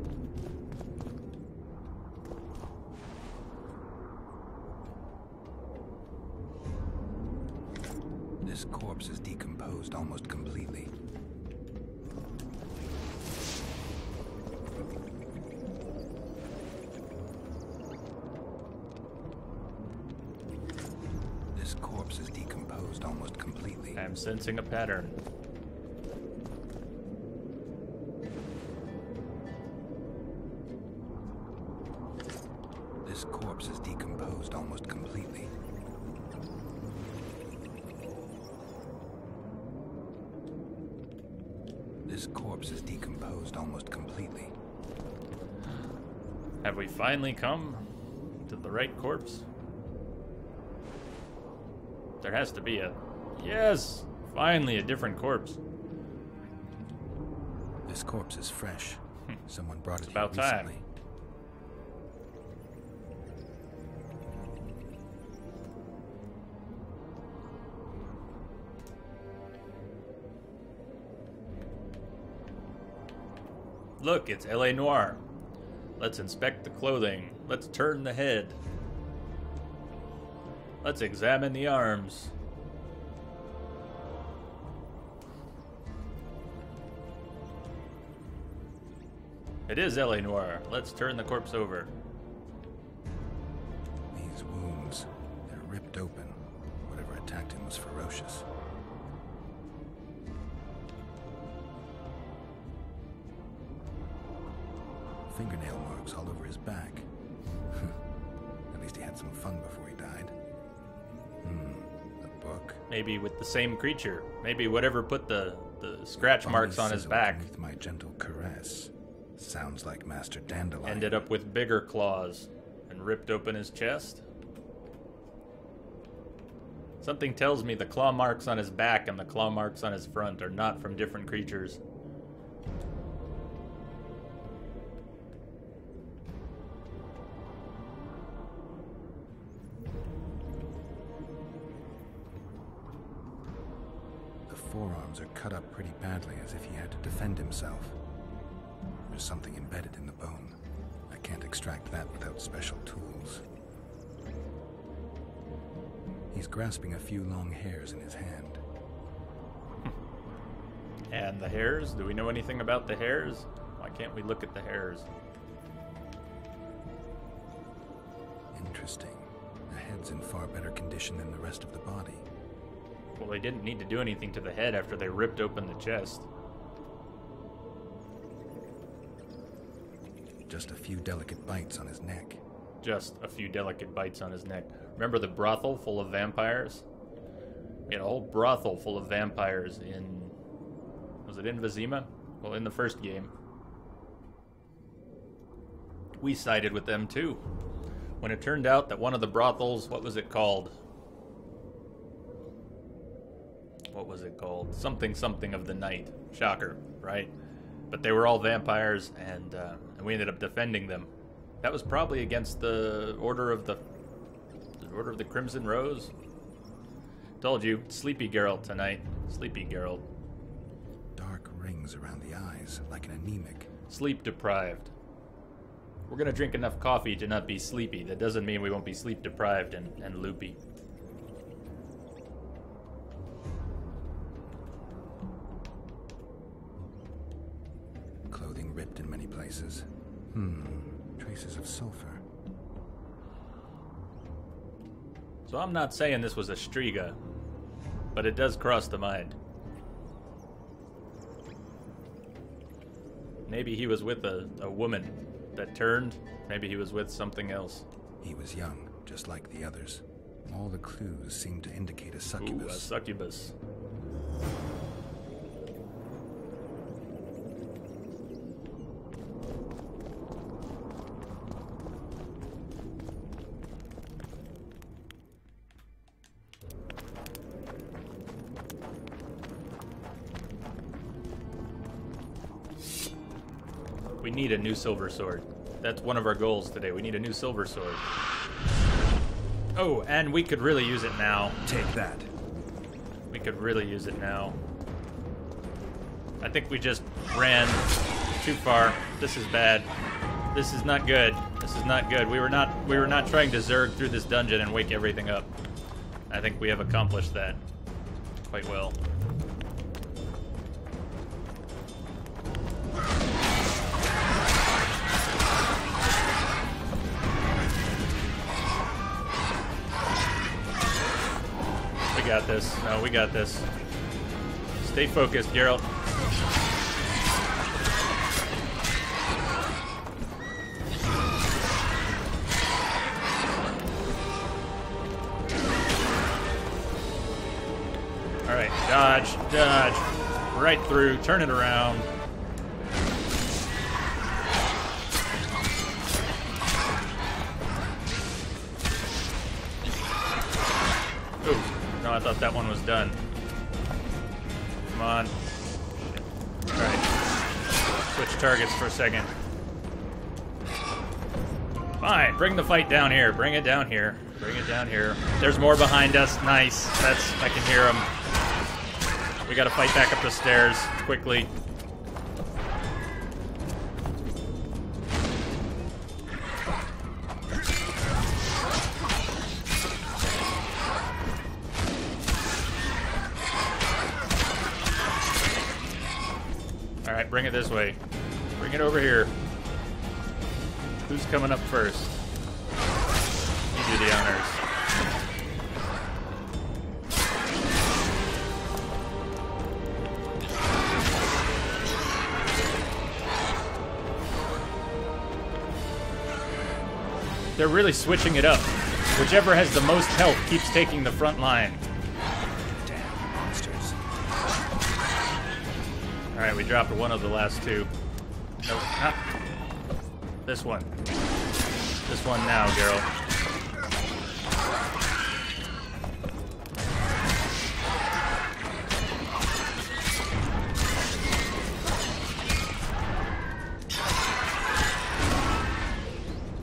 This corpse is decomposed almost completely. This corpse is decomposed almost completely. I'm sensing a pattern. This corpse is decomposed almost completely. This corpse is decomposed almost completely. Have we finally come to the right corpse? There has to be a... Yes! Finally, a different corpse. This corpse is fresh. Someone brought it about here time. recently. Look, it's L.A. Noire. Let's inspect the clothing. Let's turn the head. Let's examine the arms. It is L.A. Noire. Let's turn the corpse over. These wounds, they're ripped open. Whatever attacked him was ferocious. Fingernail marks all over his back. At least he had some fun before he died. A book. Maybe with the same creature. Maybe whatever put the scratch marks on his back. Beneath my gentle caress. Sounds like Master Dandelion. Ended up with bigger claws and ripped open his chest. Something tells me the claw marks on his back and the claw marks on his front are not from different creatures. The forearms are cut up pretty badly, as if he had to defend himself. There's something embedded in the bone. I can't extract that without special tools. He's grasping a few long hairs in his hand. And the hairs? Do we know anything about the hairs? Why can't we look at the hairs? Interesting. The head's in far better condition than the rest of the body. Well, they didn't need to do anything to the head after they ripped open the chest. Just a few delicate bites on his neck. Just a few delicate bites on his neck. Remember the brothel full of vampires? We had a whole brothel full of vampires in... Was it in Vizima? Well, in the first game. We sided with them too. When it turned out that one of the brothels, what was it called? What was it called? Something of the night. Shocker, right? But they were all vampires, and we ended up defending them. That was probably against the Order of the Crimson Rose. Told you, Sleepy Girl tonight. Sleepy Girl. Dark rings around the eyes, like an anemic. Sleep deprived. We're gonna drink enough coffee to not be sleepy. That doesn't mean we won't be sleep deprived and loopy. Clothing ripped in many places. Traces of sulfur. So I'm not saying this was a Striga, but it does cross the mind. Maybe he was with a woman that turned. Maybe he was with something else. He was young, just like the others. All the clues seem to indicate a succubus. Ooh, a succubus. We need a new silver sword. That's one of our goals today. We need a new silver sword. Oh, and we could really use it now. Take that. We could really use it now. I think we just ran too far. This is bad. This is not good. This is not good. We were not trying to zerg through this dungeon and wake everything up. I think we have accomplished that quite well. We got this. No, we got this. Stay focused, Geralt. Alright, dodge, dodge. right through, turn it around. Ooh, no, I thought that one was done. Come on. Alright. Switch targets for a second. Fine, bring the fight down here. Bring it down here. Bring it down here. There's more behind us. Nice. I can hear them. We gotta fight back up the stairs quickly. Alright, bring it this way. Bring it over here. Who's coming up first? You do the honors. They're really switching it up. Whichever has the most health keeps taking the front line. Damn monsters. Alright, we dropped one of the last two. Nope, not this one. This one now, Geralt.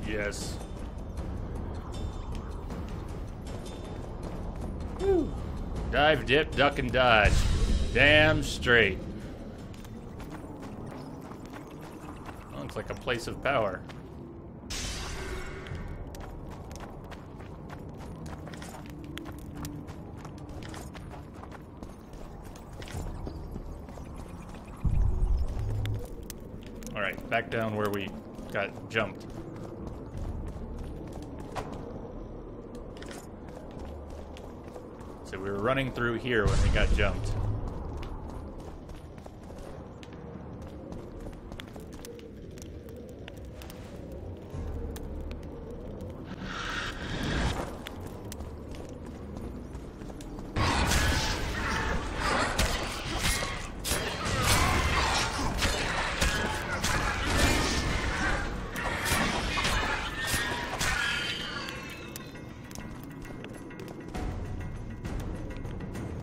Yes. Woo. Dive, dip, duck, and dodge. Damn straight. Looks like a place of power. Alright, back down where we got jumped. So we were running through here when we got jumped.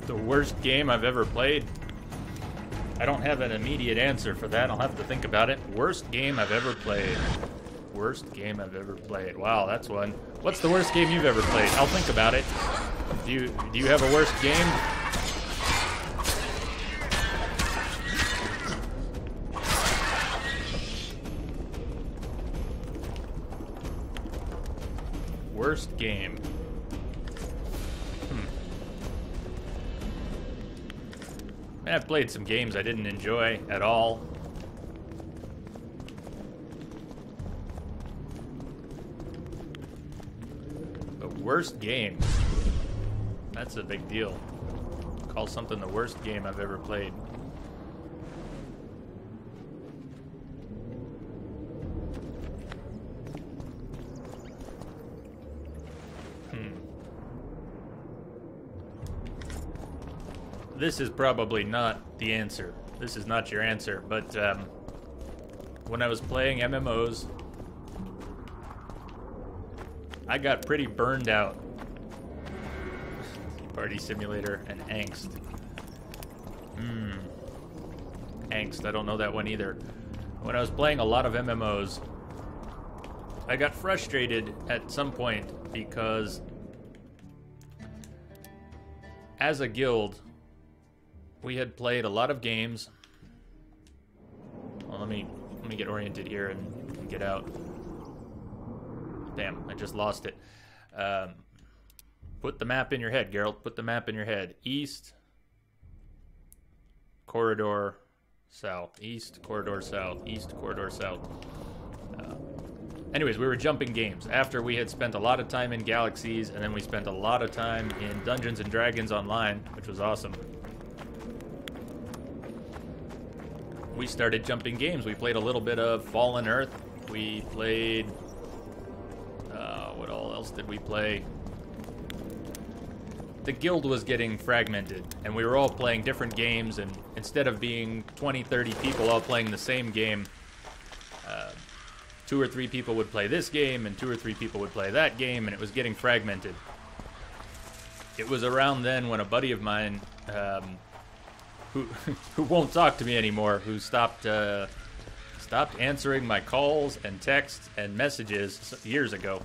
The worst game I've ever played? I don't have an immediate answer for that. I'll have to think about it. Worst game I've ever played. Worst game I've ever played. Wow, that's one. What's the worst game you've ever played? I'll think about it. Do you have a worst game? Worst game. I've played some games I didn't enjoy at all. The worst game. That's a big deal. Call something the worst game I've ever played. This is probably not the answer. This is not your answer, but when I was playing MMOs, I got pretty burned out. Party Simulator and Angst. Angst, I don't know that one either. When I was playing a lot of MMOs, I got frustrated at some point because as a guild, we had played a lot of games. Well, let me get oriented here and get out. Damn, I just lost it. Put the map in your head, Geralt. Put the map in your head. East, corridor, south. East, corridor, south. East, corridor, south. Anyways, we were jumping games. After we had spent a lot of time in Galaxies, and then we spent a lot of time in Dungeons & Dragons Online, which was awesome. We started jumping games. We played a little bit of Fallen Earth. We played... what all else did we play? the guild was getting fragmented, and we were all playing different games, and instead of being 20, 30 people all playing the same game, 2 or 3 people would play this game, and 2 or 3 people would play that game, and it was getting fragmented. It was around then when a buddy of mine, who won't talk to me anymore, who stopped answering my calls and texts and messages years ago.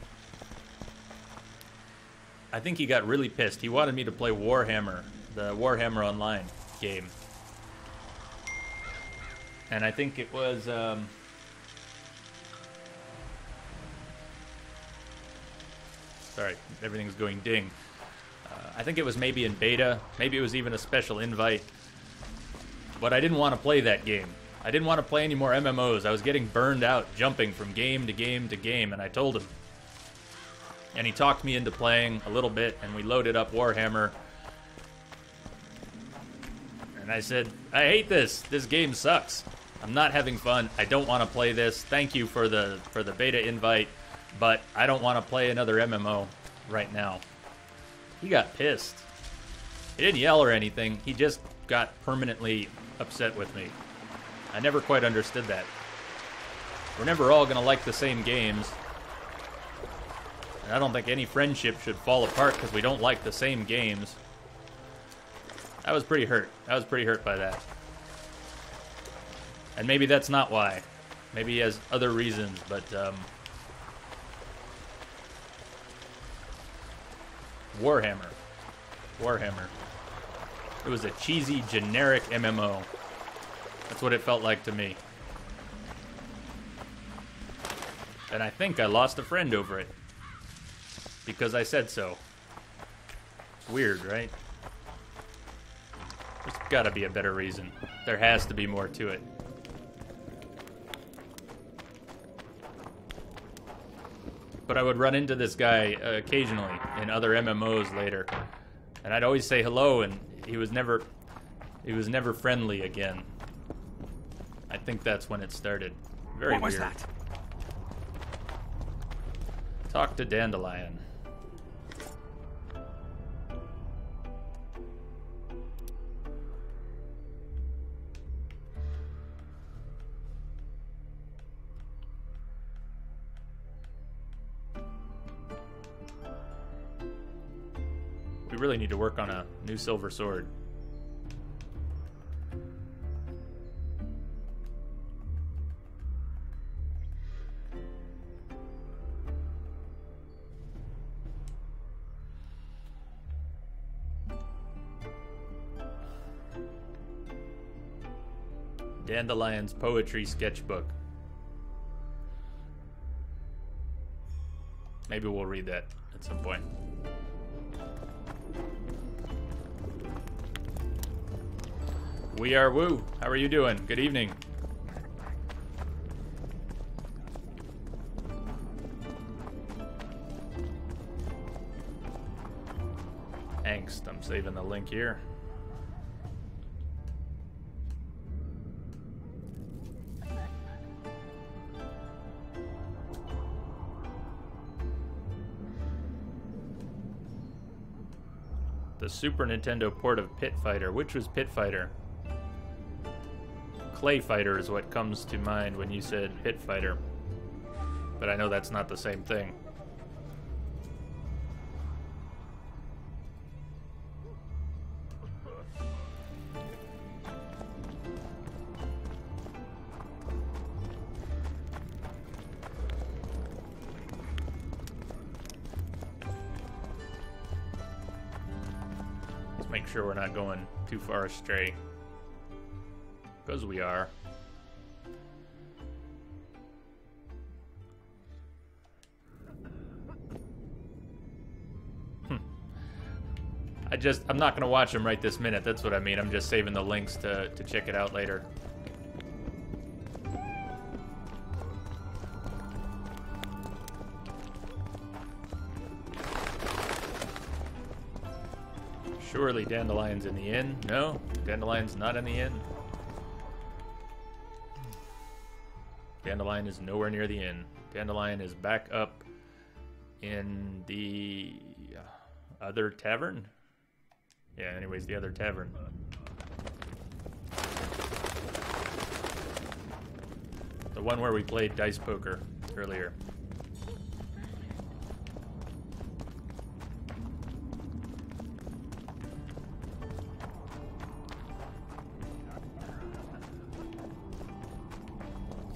I think he got really pissed. He wanted me to play Warhammer, the Warhammer Online game. And I think it was, sorry, everything's going ding. I think it was maybe in beta, maybe it was even a special invite. But I didn't want to play that game. I didn't want to play any more MMOs. I was getting burned out, jumping from game to game to game, and I told him. And he talked me into playing a little bit, and we loaded up Warhammer. And I said, I hate this. This game sucks. I'm not having fun. I don't want to play this. Thank you for the beta invite, but I don't want to play another MMO right now. He got pissed. He didn't yell or anything. He just got permanently upset with me. I never quite understood that. We're never all going to like the same games. And I don't think any friendship should fall apart because we don't like the same games. I was pretty hurt. I was pretty hurt by that. And maybe that's not why. Maybe he has other reasons, but Warhammer. It was a cheesy, generic MMO. That's what it felt like to me. And I think I lost a friend over it. Because I said so. It's weird, right? There's gotta be a better reason. There has to be more to it. But I would run into this guy occasionally in other MMOs later. And I'd always say hello, and he was never friendly again. I think that's when it started. Very weird. What was that? Talk to Dandelion. We really need to work on a new silver sword. Dandelion's poetry sketchbook. Maybe we'll read that at some point. We are Woo. How are you doing? Good evening. Angst. I'm saving the link here. The Super Nintendo port of Pit Fighter. Which was Pit Fighter? Clay Fighter is what comes to mind when you said Pit Fighter. But I know that's not the same thing. Let's make sure we're not going too far astray. Because we are. I'm not gonna watch them right this minute, that's what I mean. I'm just saving the links to check it out later. Surely Dandelion's in the inn. No, Dandelion's not in the inn. Dandelion is nowhere near the inn. Dandelion is back up in the other tavern. Yeah, anyways, the other tavern. The one where we played dice poker earlier.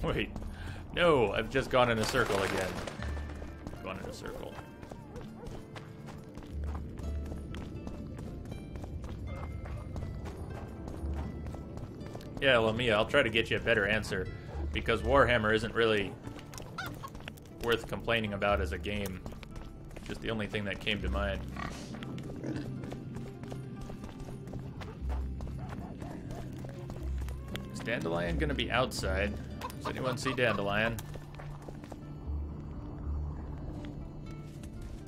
Wait. No, I've just gone in a circle again. Gone in a circle. Yeah, Lamia, I'll try to get you a better answer, because Warhammer isn't really worth complaining about as a game. Just the only thing that came to mind. Is Dandelion gonna be outside? Does anyone see Dandelion?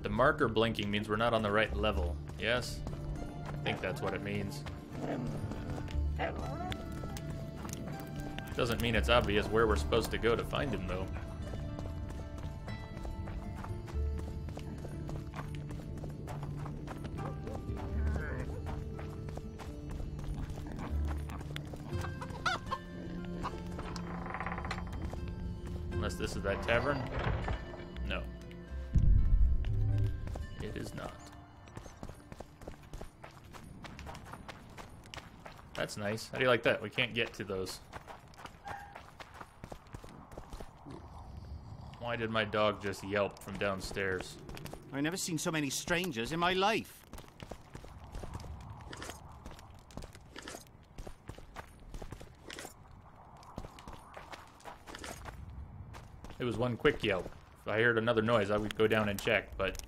The marker blinking means we're not on the right level. Yes? I think that's what it means. Doesn't mean it's obvious where we're supposed to go to find him, though. Unless this is that tavern? No. It is not. That's nice. How do you like that? We can't get to those. Why did my dog just yelp from downstairs? I've never seen so many strangers in my life. It was one quick yelp. If I heard another noise, I would go down and check, but...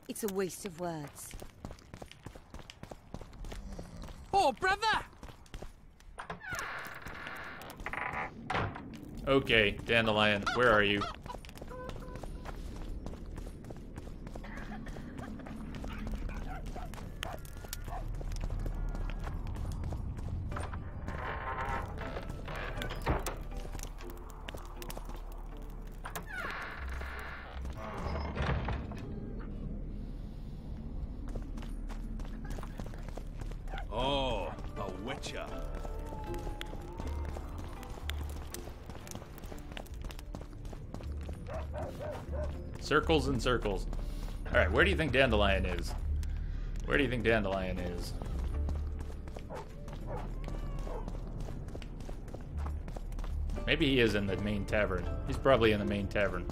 It's a waste of words. Oh, brother! Okay, Dandelion, where are you? Oh, a witcher. Circles and circles. Alright, where do you think Dandelion is? Where do you think Dandelion is? Maybe he is in the main tavern. He's probably in the main tavern.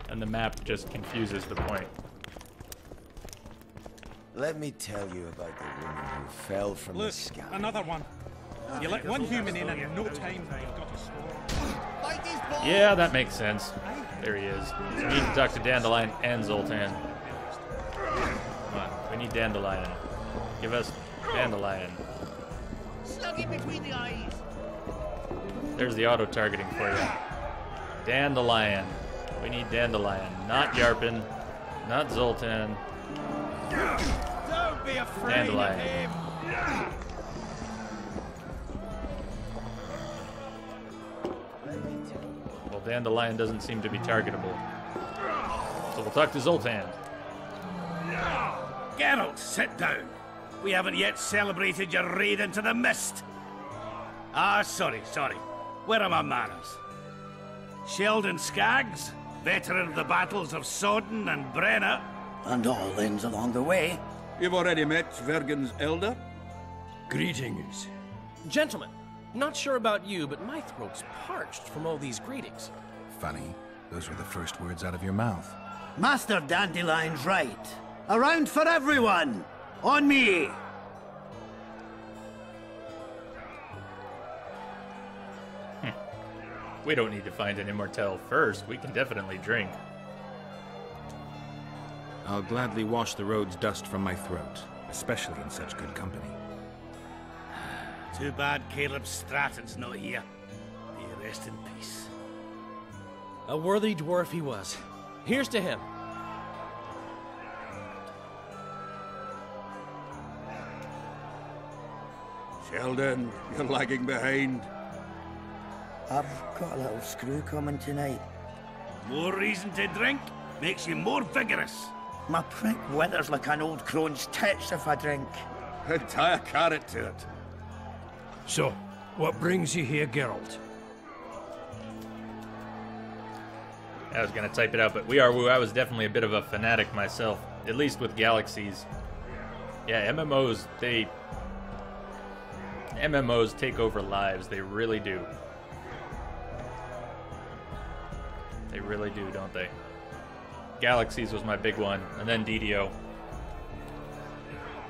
And the map just confuses the point. Let me tell you about the woman who fell from the Look, sky. another one. You let one human in and in no time you've got a score. Yeah, that makes sense. There he is. So we need to talk to Dandelion and Zoltan. Come on, we need Dandelion. Give us Dandelion. Slug him between the eyes. There's the auto-targeting for you. Dandelion. We need Dandelion. Not Yarpin. Not Zoltan. Don't be afraid Dandelion. of him. Well, Dandelion doesn't seem to be targetable. So we'll talk to Zoltan. Geralt, sit down. We haven't yet celebrated your raid into the mist. Ah, sorry. Where are my manners? Sheldon Skaggs, veteran of the battles of Sodden and Brenna. And all ends along the way. You've already met Vergen's elder? Greetings. Gentlemen, not sure about you, but my throat's parched from all these greetings. Funny, those were the first words out of your mouth. Master Dandelion's right. A round for everyone! On me! We don't need to find an immortel first. We can definitely drink. I'll gladly wash the road's dust from my throat, especially in such good company. Too bad Caleb Stratton's not here. May he rest in peace. A worthy dwarf he was. Here's to him. Sheldon, you're lagging behind. I've got a little screw coming tonight. More reason to drink makes you more vigorous. My prick withers like an old crone's tits if I drink. And tie a carrot to it. So, what brings you here, Geralt? I was gonna type it out, but We Are Woo, I was definitely a bit of a fanatic myself, at least with Galaxies. Yeah, MMOs take over lives, they really do. They really do, don't they? Galaxies was my big one, and then DDO.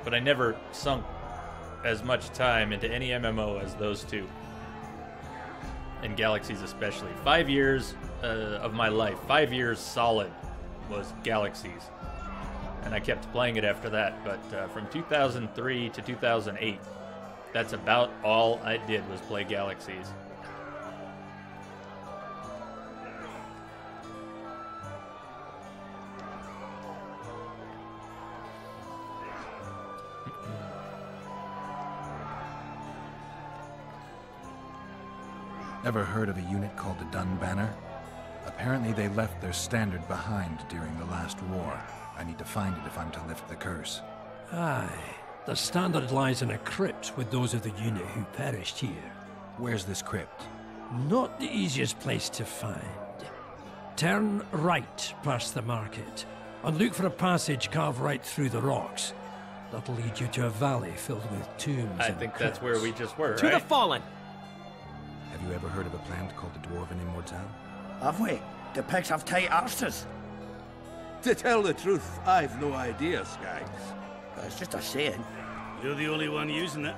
But I never sunk as much time into any MMO as those two. And Galaxies especially. 5 years of my life, 5 years solid, was Galaxies. And I kept playing it after that, but from 2003 to 2008, that's about all I did was play Galaxies. Ever heard of a unit called the Dun Banner? Apparently they left their standard behind during the last war. I need to find it if I'm to lift the curse. Aye. The standard lies in a crypt with those of the unit who perished here. Where's this crypt? Not the easiest place to find. Turn right past the market and look for a passage carved right through the rocks. That'll lead you to a valley filled with tombs. I think that's where we just were, To right? the Fallen! Have you ever heard of a plant called the Dwarven Immortelle? Have we? The pigs have tight arses. To tell the truth, I've no idea, Skaggs. It's just a saying. You're the only one using it.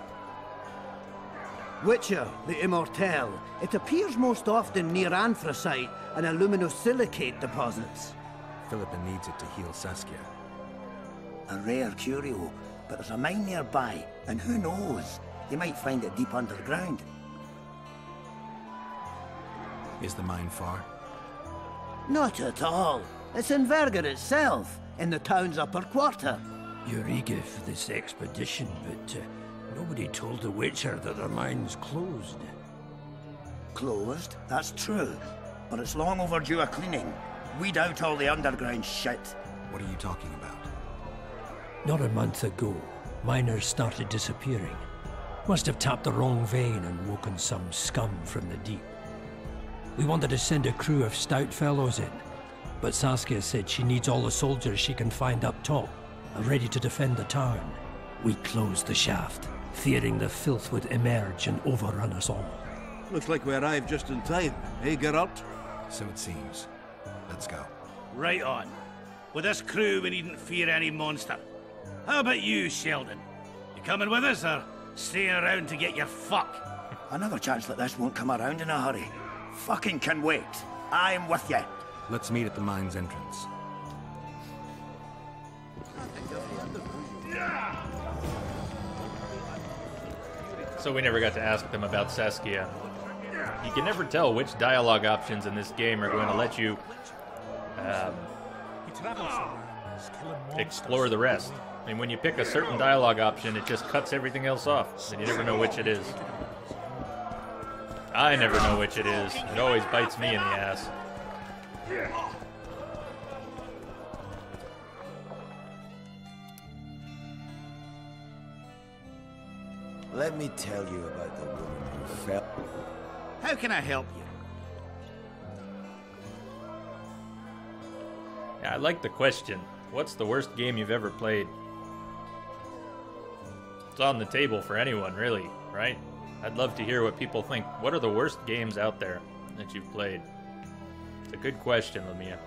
Witcher, the Immortelle. It appears most often near anthracite and aluminosilicate deposits. Philippa needs it to heal Saskia. A rare curio, but there's a mine nearby, and who knows? You might find it deep underground. Is the mine far? Not at all. It's in Verger itself, in the town's upper quarter. You're eager for this expedition, but nobody told the Witcher that their mine's closed. Closed? That's true. But it's long overdue a cleaning. Weed out all the underground shit. What are you talking about? Not a month ago, miners started disappearing. Must have tapped the wrong vein and woken some scum from the deep. We wanted to send a crew of stout fellows in, but Saskia said she needs all the soldiers she can find up top and ready to defend the town. We closed the shaft, fearing the filth would emerge and overrun us all. Looks like we arrived just in time, eh, Geralt? So it seems. Let's go. Right on. With this crew, we needn't fear any monster. How about you, Sheldon? You coming with us, or staying around to get your fuck? Another chance that this won't come around in a hurry. Fucking can wait. I'm with you. Let's meet at the mine's entrance. So we never got to ask them about Saskia. You can never tell which dialogue options in this game are going to let you explore the rest. I mean, when you pick a certain dialogue option, it just cuts everything else off, and you never know which it is. I never know which it is. It always bites me in the ass. Let me tell you about the woman who fell. How can I help you? Yeah, I like the question. What's the worst game you've ever played? It's on the table for anyone, really, right? I'd love to hear what people think. What are the worst games out there that you've played? It's a good question, Lamia.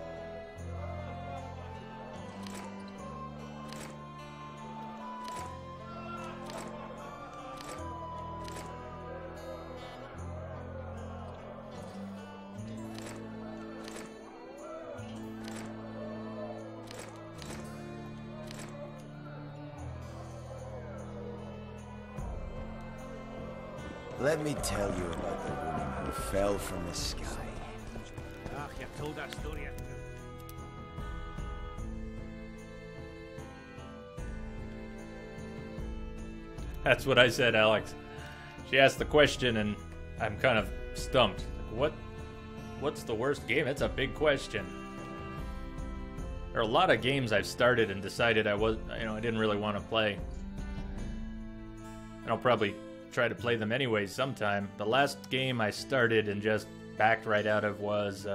Let me tell you about the woman who fell from the sky. Ah, you've told that story. That's what I said, Alex. She asked the question, and I'm kind of stumped. What's the worst game? That's a big question. There are a lot of games I've started and decided I didn't really want to play. And I'll probably try to play them anyways sometime. The last game I started and just backed right out of was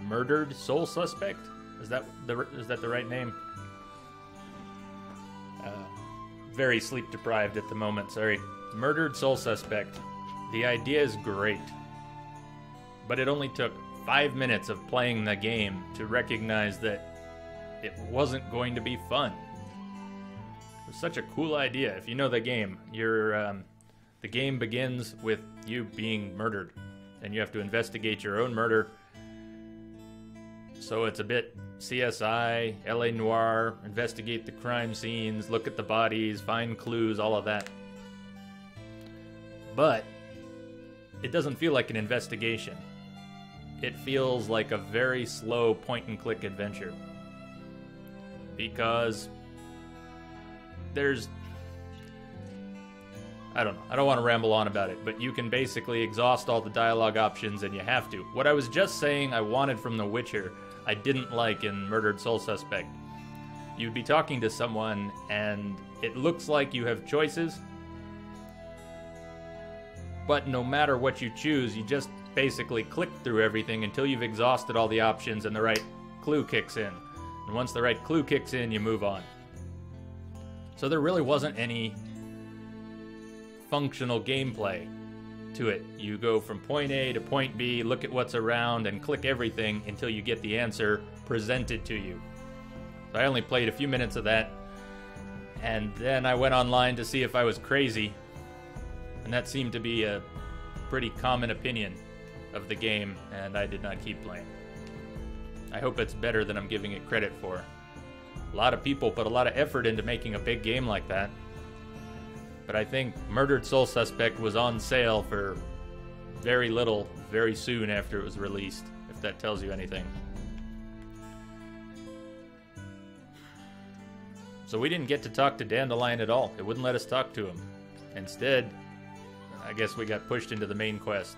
Murdered Soul Suspect. Is that the right name? Very sleep deprived at the moment. Sorry. Murdered Soul Suspect. The idea is great, but it only took 5 minutes of playing the game to recognize that it wasn't going to be fun. It was such a cool idea. If you know the game, the game begins with you being murdered, and you have to investigate your own murder. So it's a bit CSI, LA Noire, investigate the crime scenes, look at the bodies, find clues, all of that. But it doesn't feel like an investigation. It feels like a very slow point-and-click adventure. Because there's... I don't know. I don't want to ramble on about it, but you can basically exhaust all the dialogue options, and you have to. What I was just saying I wanted from The Witcher, I didn't like in Murdered Soul Suspect. You'd be talking to someone, and it looks like you have choices, but no matter what you choose, you just basically click through everything until you've exhausted all the options and the right clue kicks in. And once the right clue kicks in, you move on. So there really wasn't any functional gameplay to it. You go from point A to point B, look at what's around, and click everything until you get the answer presented to you. So I only played a few minutes of that, and then I went online to see if I was crazy, and that seemed to be a pretty common opinion of the game, and I did not keep playing. I hope it's better than I'm giving it credit for. A lot of people put a lot of effort into making a big game like that, but I think Murdered Soul Suspect was on sale for very little very soon after it was released, if that tells you anything. So we didn't get to talk to Dandelion at all. It wouldn't let us talk to him. Instead, I guess we got pushed into the main quest.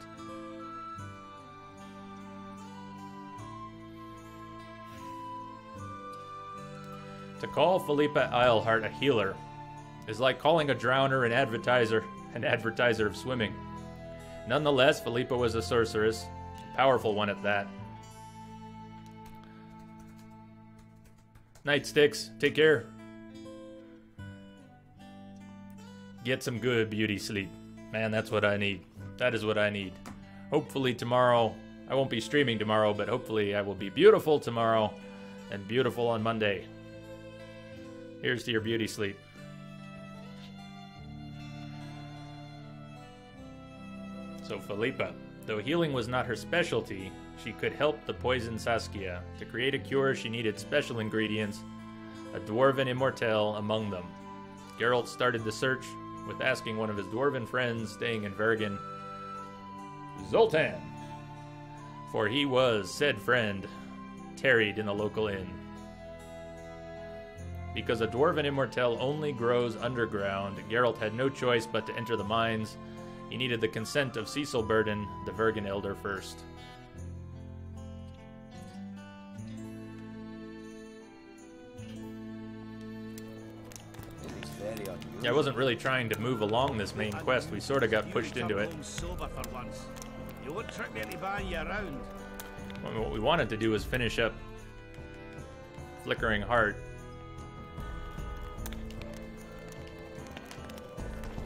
To call Philippa Eilhart a healer is like calling a drowner an advertiser of swimming. Nonetheless, Philippa was a sorceress, a powerful one at that. Night, Sticks. Take care. Get some good beauty sleep. Man, that's what I need. That is what I need. Hopefully tomorrow, I won't be streaming tomorrow, but hopefully I will be beautiful tomorrow and beautiful on Monday. Here's to your beauty sleep. So Philippa, though healing was not her specialty, she could help the poisoned Saskia. To create a cure, she needed special ingredients, a dwarven immortelle among them. Geralt started the search with asking one of his dwarven friends staying in Vergen, Zoltan, for he was, said friend, tarried in the local inn. Because a dwarven immortelle only grows underground, Geralt had no choice but to enter the mines. He needed the consent of Cecil Burden, the Vergen Elder, first. Yeah, I wasn't really trying to move along this main quest. We sort of got pushed into it. What we wanted to do was finish up Flickering Heart.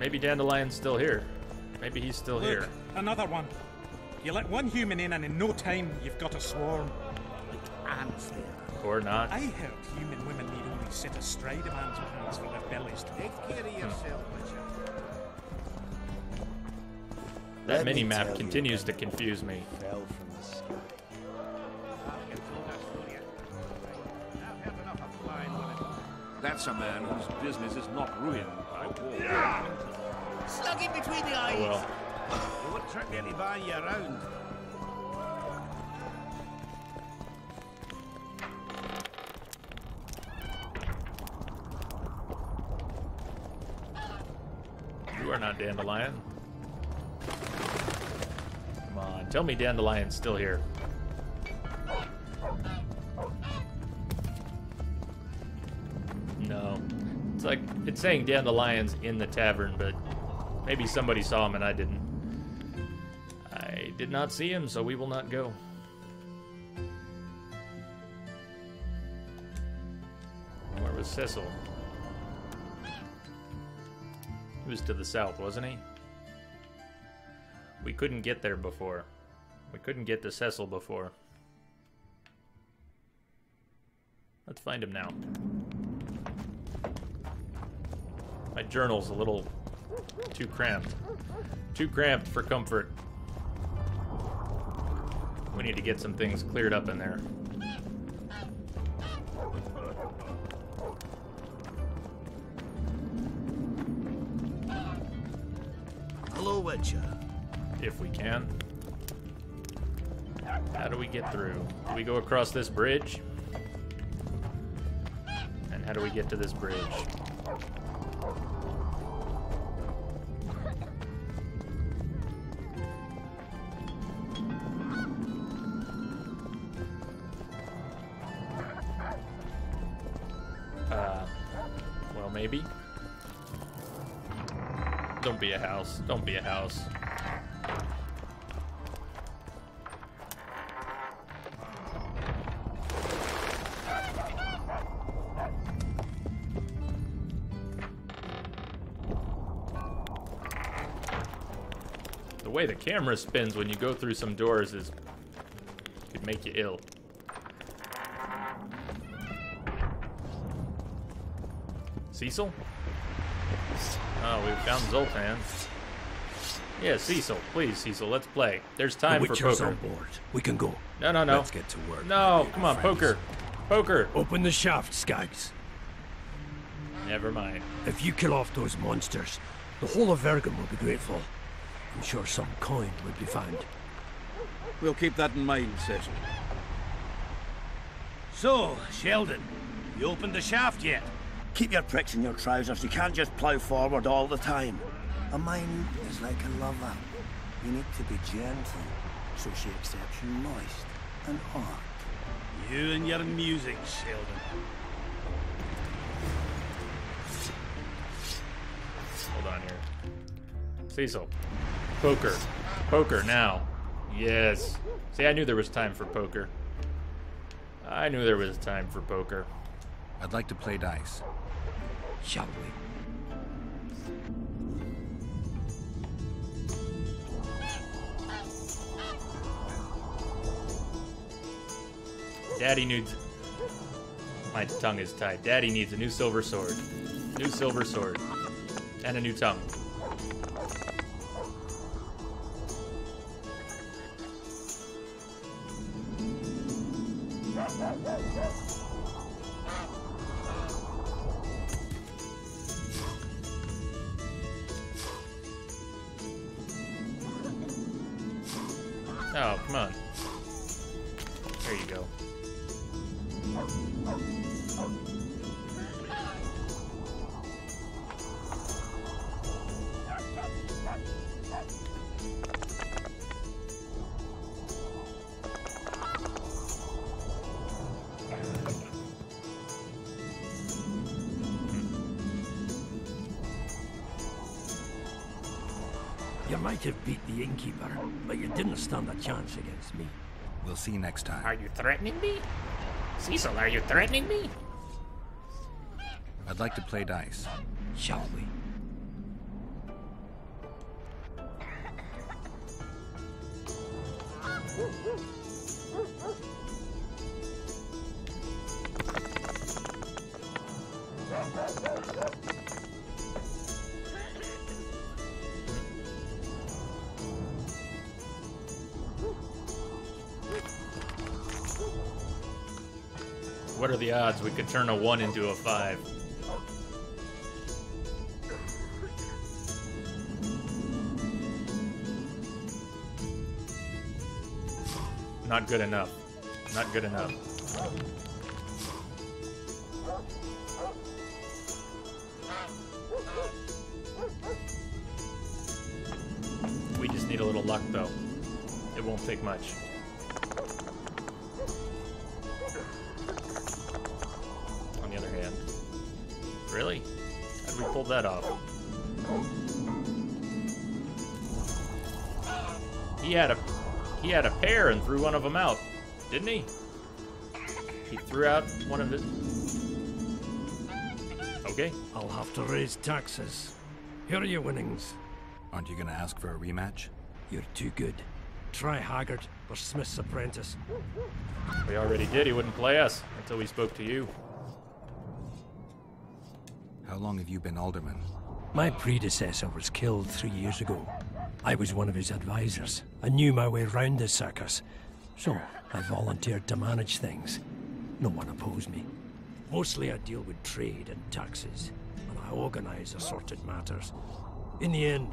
Maybe Dandelion's still here. Maybe he's still here. Another one. You let one human in and in no time you've got a swarm. Ants there. Or not. I heard human women need only sit astride a man's pants for their bellies to Take care of yourself, Witcher. That mini-map continues to confuse me. Fell from the sky. That's a man whose business is not ruined by war. Slug him between the eyes. Oh well. You wouldn't trick nearly by you around. You are not Dandelion. Come on. Tell me Dandelion's still here. No. It's like, it's saying Dandelion's in the tavern, but maybe somebody saw him and I didn't. I did not see him, so we will not go. Where was Cecil? He was to the south, wasn't he? We couldn't get there before. We couldn't get to Cecil before. Let's find him now. My journal's a little too cramped. Too cramped for comfort. We need to get some things cleared up in there. Hello, Witcher. If we can. How do we get through? Do we go across this bridge? And how do we get to this bridge? Well, maybe. Don't be a house. Don't be a house. The way the camera spins when you go through some doors is could make you ill. Cecil? Oh, we found Zoltan. Yeah, Cecil. Please, Cecil, let's play. There's time for Witcher's poker. on board. We can go. No, no, no. Let's get to work. No, come on, poker. Poker. Open the shaft, Skaggs. Never mind. If you kill off those monsters, the whole of Vergen will be grateful. I'm sure some coin will be found. We'll keep that in mind, Cecil. So, Sheldon, you opened the shaft yet? Keep your pricks in your trousers. You can't just plough forward all the time. A mine is like a lover. You need to be gentle, so she accepts you moist and hot. You and your music, Sheldon. Hold on here. Cecil. Poker. Poker now. Yes. See, I knew there was time for poker. I knew there was time for poker. I'd like to play dice. Shall we? Daddy needs... My tongue is tied. Daddy needs a new silver sword. New silver sword. And a new tongue. Oh, come on. There you go. You might have beat the innkeeper, but you didn't stand a chance against me. We'll see next time. Are you threatening me? Cecil, are you threatening me? I'd like to play dice. Shall we? What are the odds we could turn a 1 into a 5? Not good enough. Not good enough. We just need a little luck, though. It won't take much. On the other hand. Really? How did we pull that off? He had a pair and threw one of them out, didn't he? He threw out one of his... Okay. I'll have to raise taxes. Here are your winnings. Aren't you gonna ask for a rematch? You're too good. Try Haggard or Smith's apprentice. We already did. He wouldn't play us until we spoke to you. How long have you been alderman? My predecessor was killed 3 years ago. I was one of his advisors. I knew my way round the circus, so I volunteered to manage things. No one opposed me. Mostly I deal with trade and taxes, and I organize assorted matters. In the end,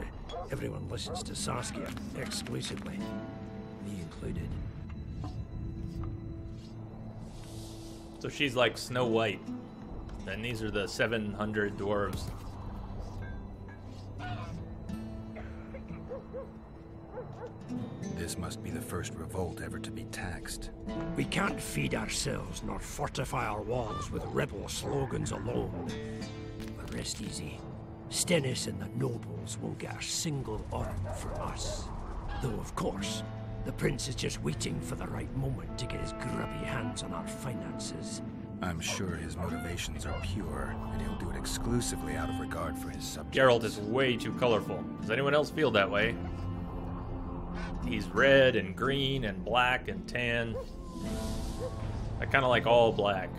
everyone listens to Saskia exclusively, me included. So she's like Snow White. And these are the 700 dwarves. This must be the first revolt ever to be taxed. We can't feed ourselves nor fortify our walls with rebel slogans alone. But rest easy. Stennis and the nobles won't get a single orb from us. Though, of course, the prince is just waiting for the right moment to get his grubby hands on our finances. I'm sure his motivations are pure, and he'll do it exclusively out of regard for his subjects. Geralt is way too colorful. Does anyone else feel that way? He's red and green and black and tan. I kind of like all black.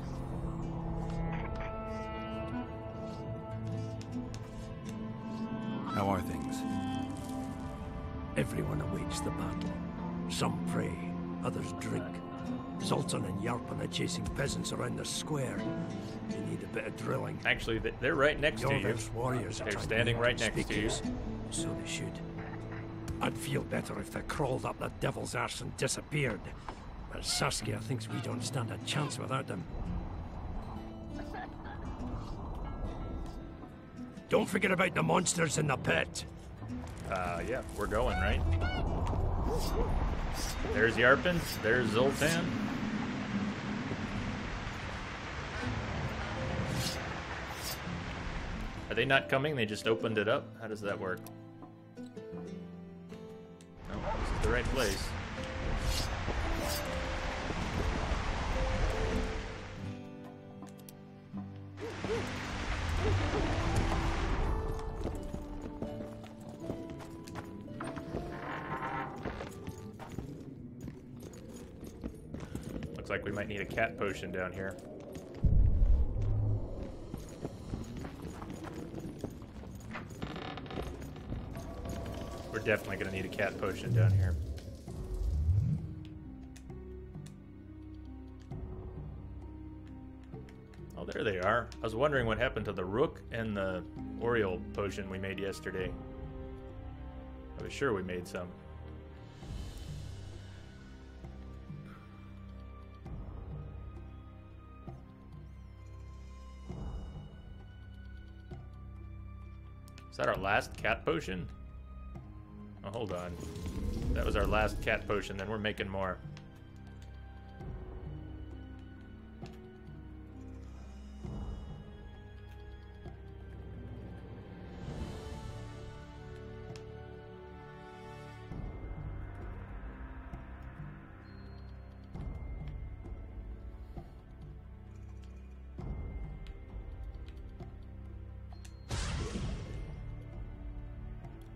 How are things? Everyone awaits the battle. Some pray, others drink. Zoltan and Yarpen are chasing peasants around the square. They need a bit of drilling. Actually, they're right next to you. Jordan's warriors are They're standing right next to you. speakers. So they should. I'd feel better if they crawled up the devil's arse and disappeared. But Saskia thinks we don't stand a chance without them. Don't forget about the monsters in the pit. Yeah, we're going, right? There's Yarpen, there's Zoltan. Are they not coming? They just opened it up? How does that work? No, this is the right place. Looks like we might need a cat potion down here. We're definitely going to need a cat potion down here. Oh, there they are. I was wondering what happened to the rook and the Oriole potion we made yesterday. I was sure we made some. Is that our last cat potion? Oh, hold on. That was our last cat potion, then we're making more.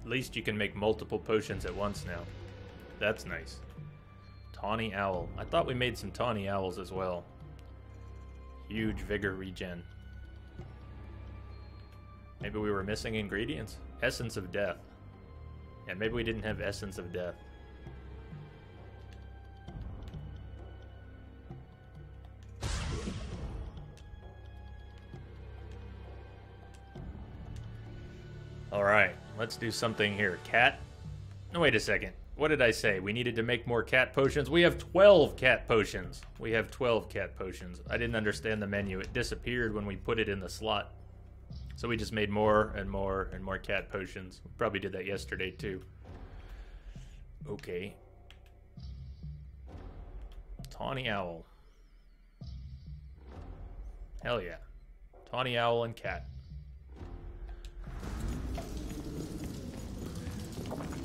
At least you can make multiple potions at once now. That's nice. Tawny Owl. I thought we made some Tawny Owls as well. Huge vigor regen. Maybe we were missing ingredients? Essence of Death. Yeah, maybe we didn't have Essence of Death. Alright, let's do something here. Cat? No, wait a second. What did I say? We needed to make more cat potions? We have 12 cat potions. We have 12 cat potions. I didn't understand the menu. It disappeared when we put it in the slot. So we just made more and more and more cat potions. We probably did that yesterday too. Okay. Tawny owl. Hell yeah. Tawny owl and cat.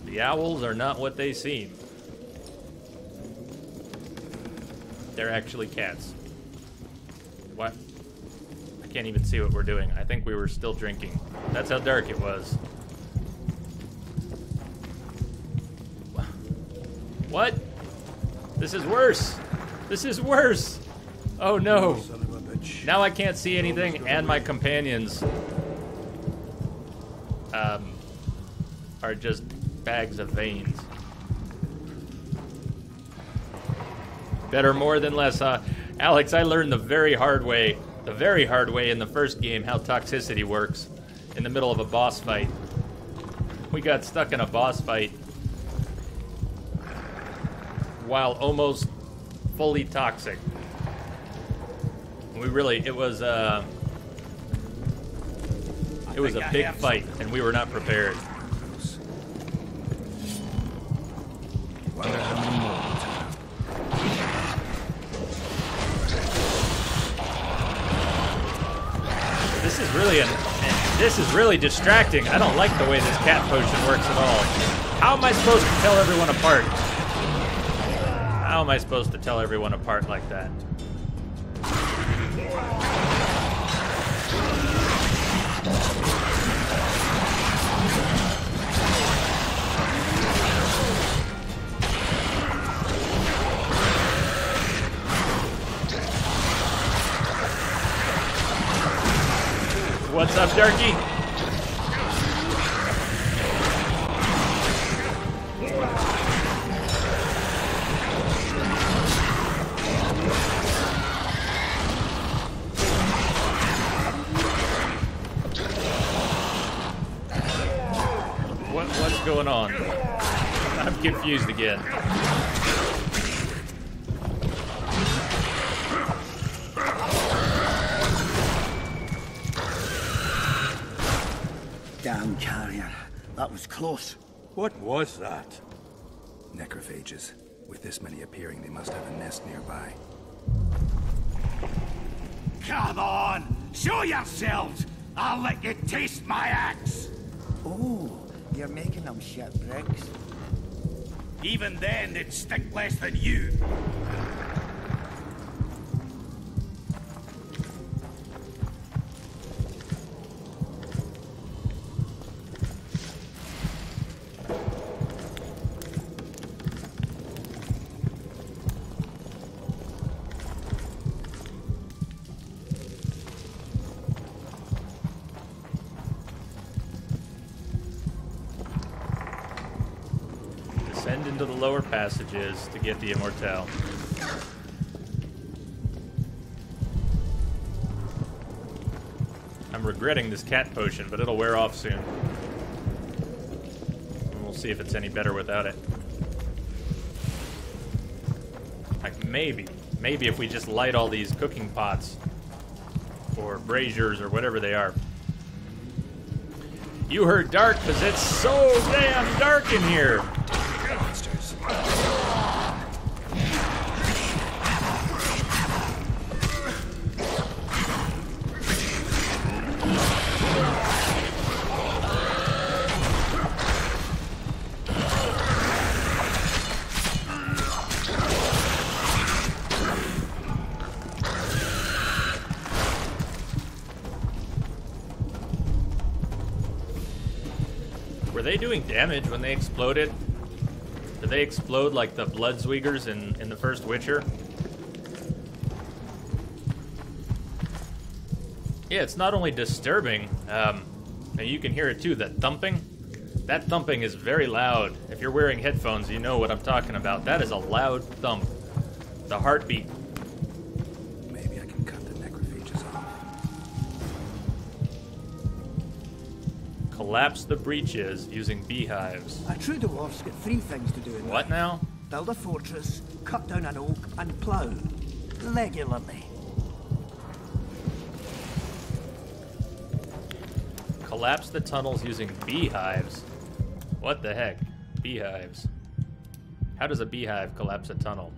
The owls are not what they seem. They're actually cats. What? I can't even see what we're doing. I think we were still drinking. That's how dark it was. What? This is worse. This is worse. Oh no. Now I can't see anything, and my companions are just bags of veins. Better more than less, huh? Alex, I learned the very hard way in the first game how toxicity works in the middle of a boss fight. We got stuck in a boss fight while almost fully toxic. It was a big fight, and we were not prepared. Wonder how many more. This is really distracting. I don't like the way this cat potion works at all. How am I supposed to tell everyone apart? How am I supposed to tell everyone apart like that? What's up, Darky? What's going on? I'm confused again. Damn carrier. That was close. What was that? Necrophages. With this many appearing, they must have a nest nearby. Come on! Show yourselves! I'll let you taste my axe! Oh, you're making them shit bricks. Even then, they'd stink less than you. Descend into the lower passages to get the immortelle. I'm regretting this cat potion, but it'll wear off soon. And we'll see if it's any better without it. Like maybe if we just light all these cooking pots or braziers or whatever they are. You heard dark because it's so damn dark in here. Monsters. Were they doing damage when they exploded? Did they explode like the Bloodsweegers in the first Witcher? Yeah, it's not only disturbing, and you can hear it too, that thumping. That thumping is very loud. If you're wearing headphones, you know what I'm talking about. That is a loud thump. The heartbeat. Maybe I can cut the necrophages off. Collapse the breaches using beehives. A true dwarf's got three things to do in What life. now? Build a fortress, cut down an oak, and plough. Regularly. Collapse the tunnels using beehives. What the heck? Beehives. How does a beehive collapse a tunnel?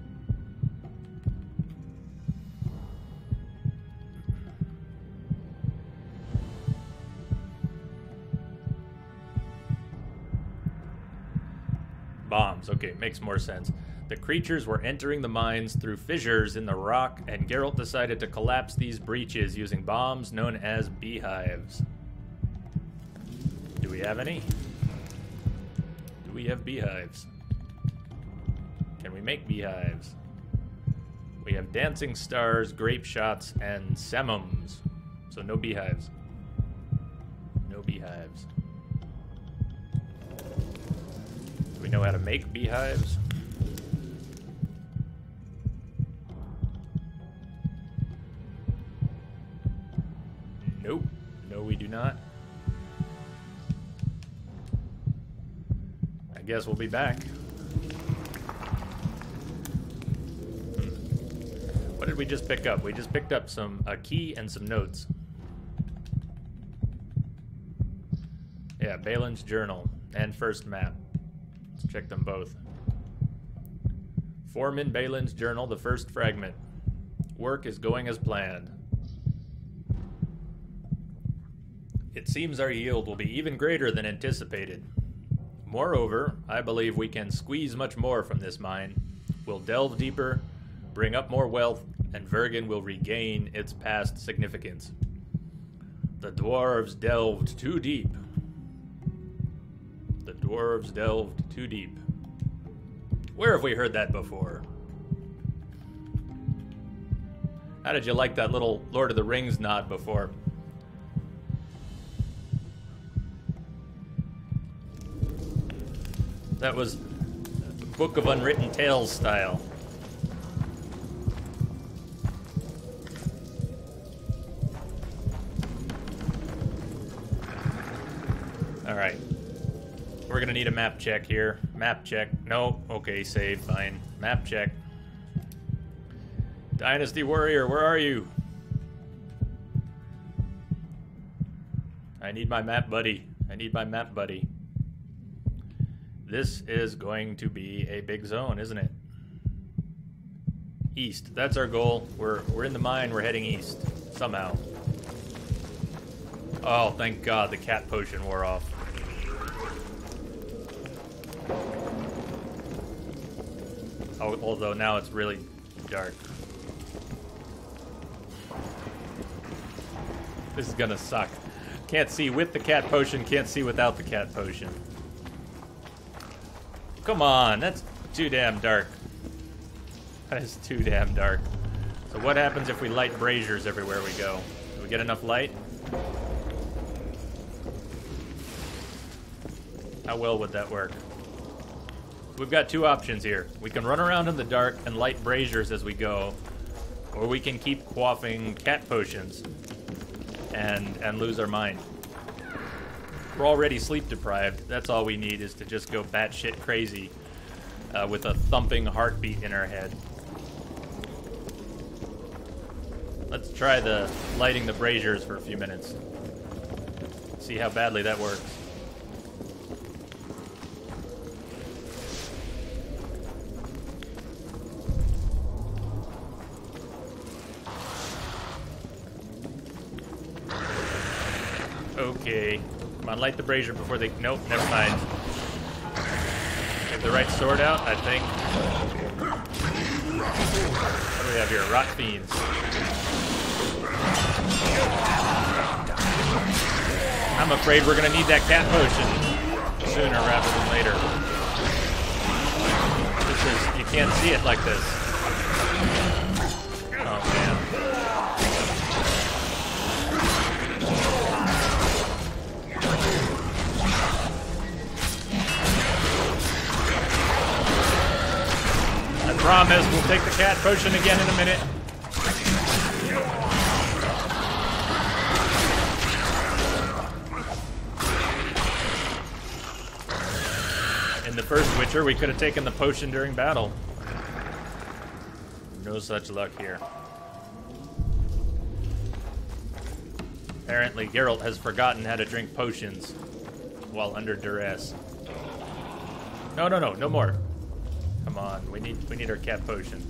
mines. Okay, makes more sense. The creatures were entering the mines through fissures in the rock, and Geralt decided to collapse these breaches using bombs known as beehives. Do we have any? Do we have beehives? Can we make beehives? We have dancing stars, grape shots, and samums. So no beehives. No beehives. Do we know how to make beehives? Nope. No, we do not. I guess we'll be back. What did we just pick up? We just picked up a key and some notes. Yeah, Balin's journal and first map. Let's check them both. Foreman Balin's journal, the first fragment. Work is going as planned. It seems our yield will be even greater than anticipated. Moreover, I believe we can squeeze much more from this mine. We'll delve deeper, bring up more wealth, and Vergen will regain its past significance. The dwarves delved too deep. The dwarves delved too deep. Where have we heard that before? How did you like that little Lord of the Rings nod before? That was Book of Unwritten Tales style. Alright. We're gonna need a map check here. Map check. No. Okay, save. Fine. Map check. Dynasty Warrior, where are you? I need my map buddy. I need my map buddy. This is going to be a big zone, isn't it? East. That's our goal. We're in the mine. We're heading east. Somehow. Oh, thank God the cat potion wore off. Oh, although now it's really dark. This is gonna suck. Can't see with the cat potion, can't see without the cat potion. Come on, that's too damn dark. That is too damn dark. So what happens if we light braziers everywhere we go? Do we get enough light? How well would that work? We've got two options here. We can run around in the dark and light braziers as we go, or we can keep quaffing cat potions and lose our mind. We're already sleep deprived. That's all we need is to just go batshit crazy with a thumping heartbeat in our head. Let's try the lighting the braziers for a few minutes. See how badly that works. Okay. Come on, light the brazier before they... Nope, never mind. Have the right sword out, I think. What do we have here? Rot fiends. I'm afraid we're gonna need that cat potion sooner rather than later. This is... You can't see it like this. Oh, man. Promise, we'll take the cat potion again in a minute. In the first Witcher, we could have taken the potion during battle. No such luck here. Apparently, Geralt has forgotten how to drink potions while under duress. No, no, no, no more. Come on, we need our cat potion.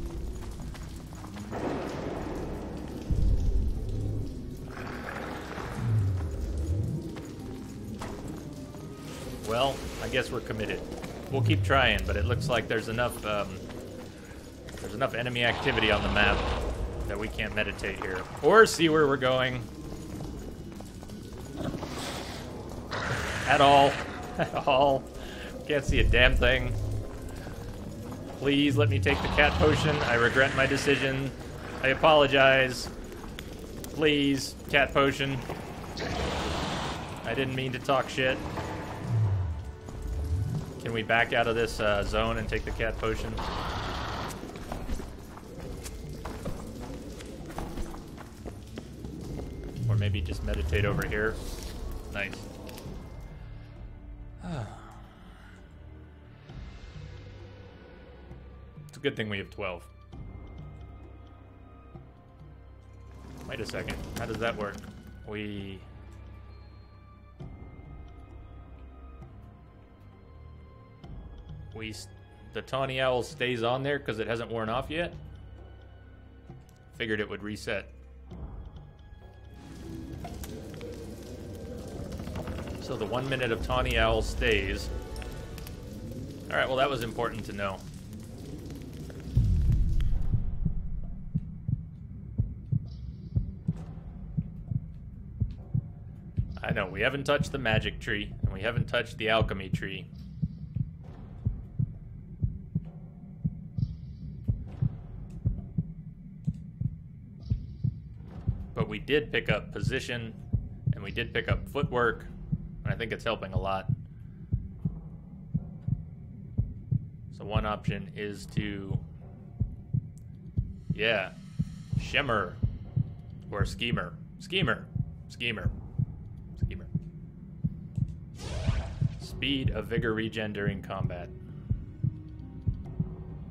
Well, I guess we're committed. we'll keep trying, but it looks like there's enough enemy activity on the map that we can't meditate here or see where we're going at all. At all. Can't see a damn thing. Please let me take the cat potion. I regret my decision. I apologize. Please, cat potion. I didn't mean to talk shit. Can we back out of this zone and take the cat potion? Or maybe just meditate over here. Nice. It's a good thing we have 12. Wait a second. How does that work? The tawny owl stays on there because it hasn't worn off yet? Figured it would reset. So the 1 minute of tawny owl stays. Alright, well that was important to know. I know, we haven't touched the magic tree, and we haven't touched the alchemy tree. But we did pick up position, and we did pick up footwork, and I think it's helping a lot. So one option is to, yeah, shimmer, or schemer. Schemer. Speed of vigor regen during combat.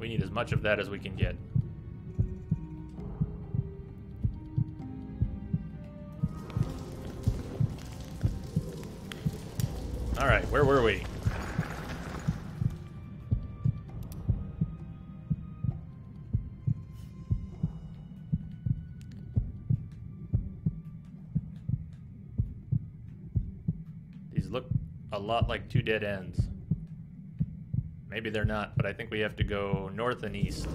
We need as much of that as we can get. Alright, where were we? These look a lot like two dead ends. Maybe they're not, but I think we have to go north and east.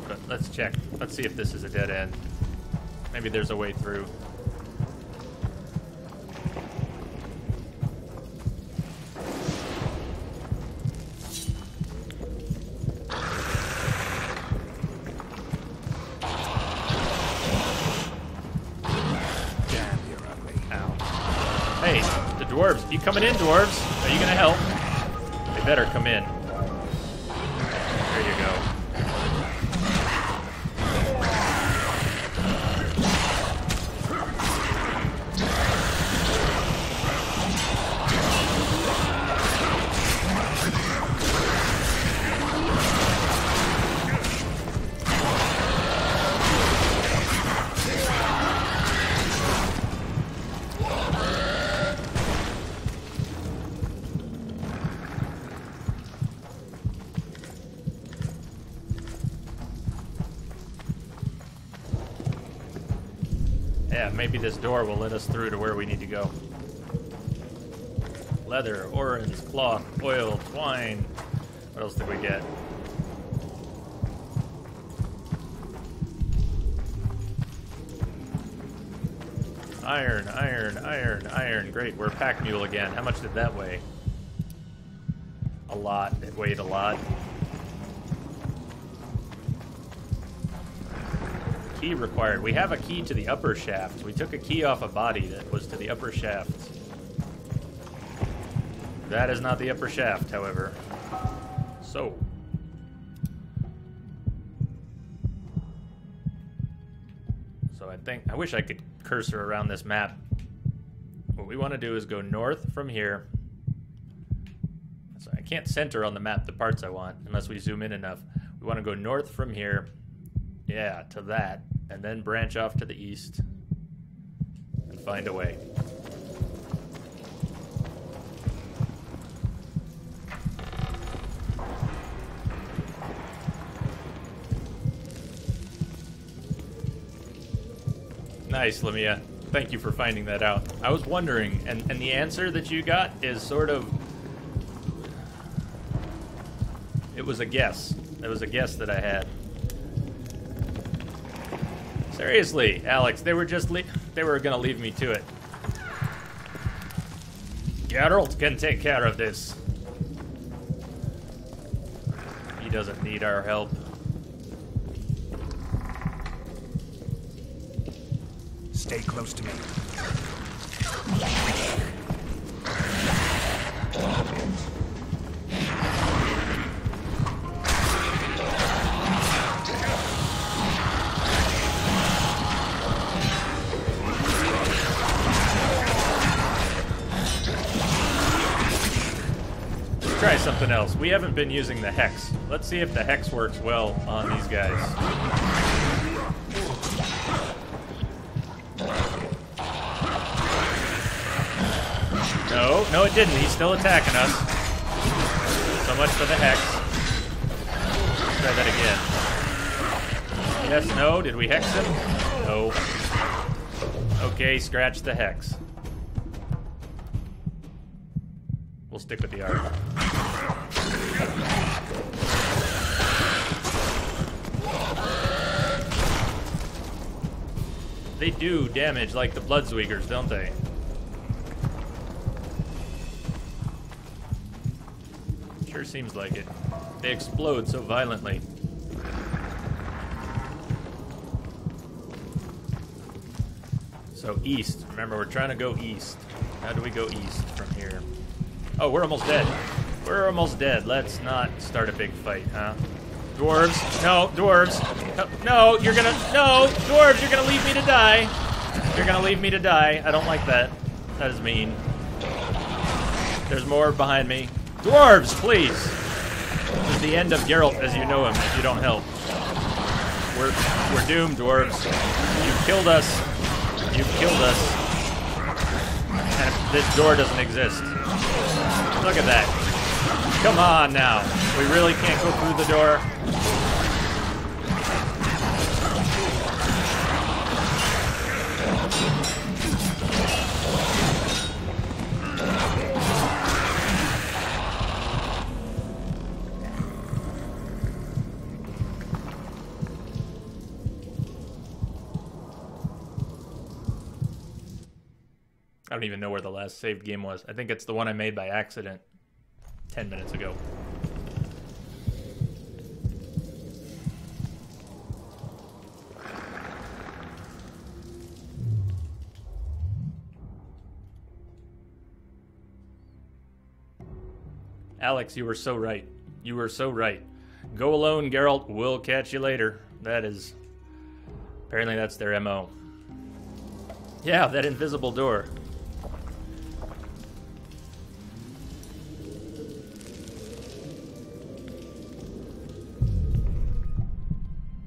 But let's check. Let's see if this is a dead end. Maybe there's a way through. Hey, the dwarves. You coming in, dwarves? Are you gonna help? They better come in. There you go. Yeah, maybe this door will let us through to where we need to go. Leather, orens, cloth, oil, twine. What else did we get? Iron, iron, iron, iron. Great, we're a pack mule again. How much did that weigh? A lot. It weighed a lot. Key required. We have a key to the upper shaft. We took a key off a body that was to the upper shaft. That is not the upper shaft, however. So. So I wish I could cursor around this map. What we want to do is go north from here. So I can't center on the map the parts I want unless we zoom in enough. We want to go north from here. Yeah, to that, and then branch off to the east and find a way. Nice, Lamia. Thank you for finding that out. I was wondering, and the answer that you got is sort of... It was a guess. It was a guess that I had. Seriously, Alex, they were just they were gonna leave me to it. Geralt can take care of this. He doesn't need our help. Stay close to me. Let's try something else. We haven't been using the hex. Let's see if the hex works well on these guys. No, it didn't. He's still attacking us. So much for the hex. Let's try that again. Yes, no. Did we hex him? No. Okay, scratch the hex. We'll stick with the art. They do damage like the Bloodsweegers, don't they? Sure seems like it. They explode so violently. So east. Remember, we're trying to go east. How do we go east from here? Oh, we're almost dead. We're almost dead. Let's not start a big fight, huh? Dwarves. No, dwarves. No, you're gonna... No, dwarves, you're gonna leave me to die. You're gonna leave me to die. I don't like that. That is mean. There's more behind me. Dwarves, please! This is the end of Geralt as you know him if you don't help. We're doomed, dwarves. You've killed us. You've killed us. And this door doesn't exist. Look at that. Come on now. We really can't go through the door. I don't even know where the last saved game was. I think it's the one I made by accident 10 minutes ago. Alex, you were so right. You were so right. Go alone, Geralt. We'll catch you later. That is... Apparently that's their MO. Yeah, that invisible door.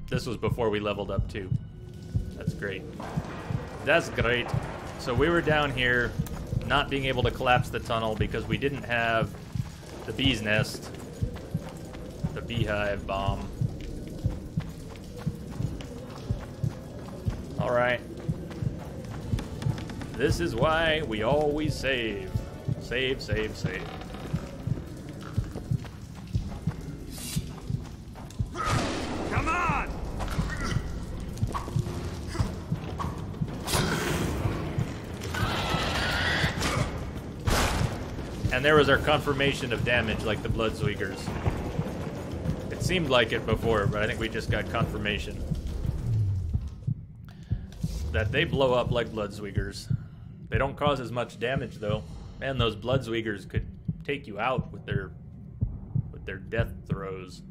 This was before we leveled up too. That's great. That's great. So we were down here, not being able to collapse the tunnel because we didn't have the bee's nest, the beehive bomb. All right. This is why we always save. Save, save, save. Come on! And there was our confirmation of damage like the Bloodsweegers. It seemed like it before, but I think we just got confirmation that they blow up like Bloodsweegers. They don't cause as much damage though. Man, those Bloodsweegers could take you out with their death throws.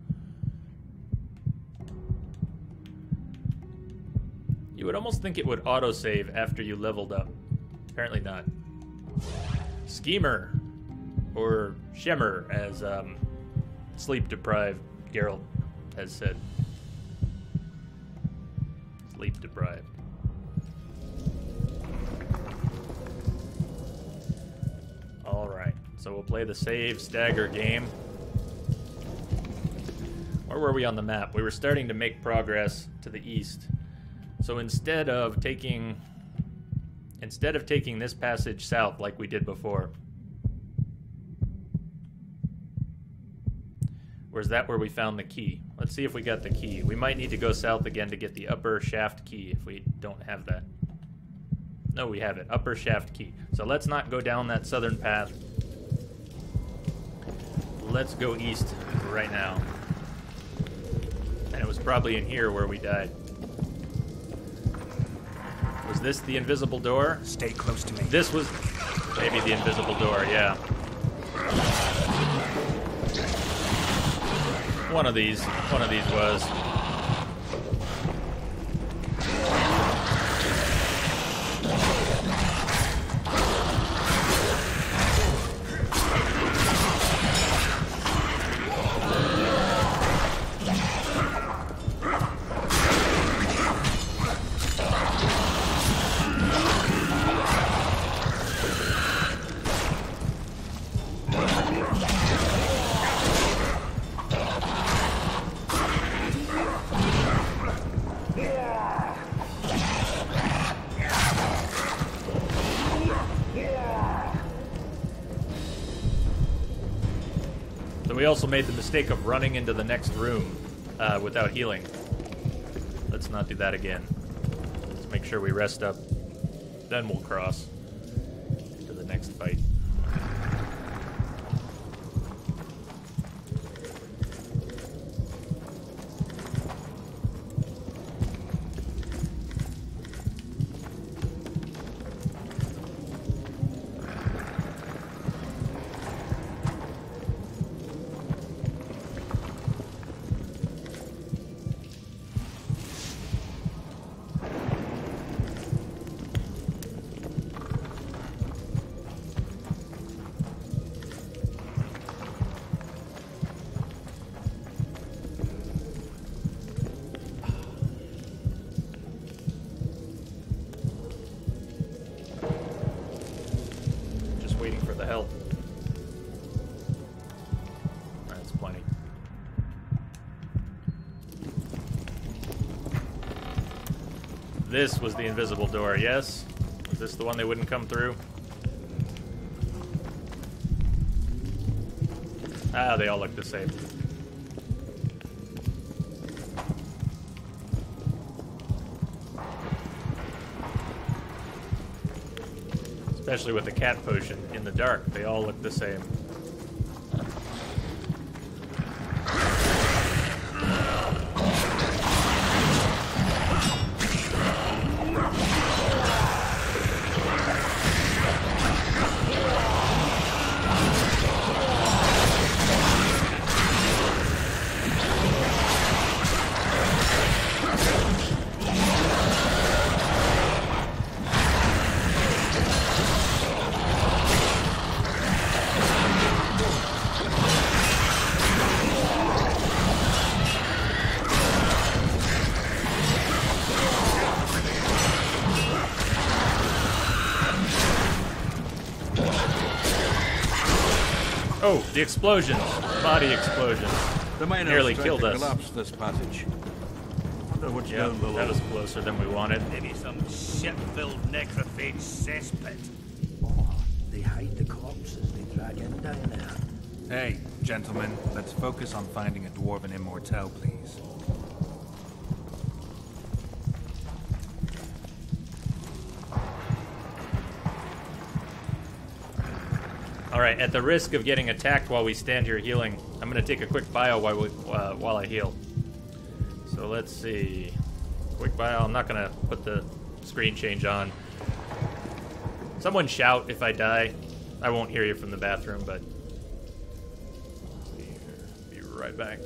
You would almost think it would autosave after you leveled up. Apparently not. Schemer. Or Shemmer, as sleep-deprived Geralt has said. Sleep-deprived. Alright, so we'll play the save stagger game. Where were we on the map? We were starting to make progress to the east. So instead of taking instead of taking this passage south like we did before. Or is that where we found the key? Let's see if we got the key. We might need to go south again to get the upper shaft key if we don't have that. No, we have it. Upper shaft key. So let's not go down that southern path. Let's go east right now. And it was probably in here where we died. Was this the invisible door? Stay close to me. This was maybe the invisible door, yeah. One of these was. We also made the mistake of running into the next room without healing. Let's not do that again. Let's make sure we rest up. Then we'll cross to the next fight. This was the invisible door, yes? Was this the one they wouldn't come through? Ah, they all look the same. Especially with the cat potion in the dark, they all look the same. Oh, the explosions. Body explosions. The main nearly killed us. Collapsed this passage. Wonder what's Yeah, down below. that was closer than we wanted. Maybe some shit-filled necrophage cesspit. They hide the corpses they drag in down there. Hey, gentlemen, let's focus on finding a dwarven immortal, please. Alright, at the risk of getting attacked while we stand here healing, I'm going to take a quick bio while I heal. So let's see. Quick bio. I'm not going to put the screen change on. Someone shout if I die. I won't hear you from the bathroom, but... Be right back.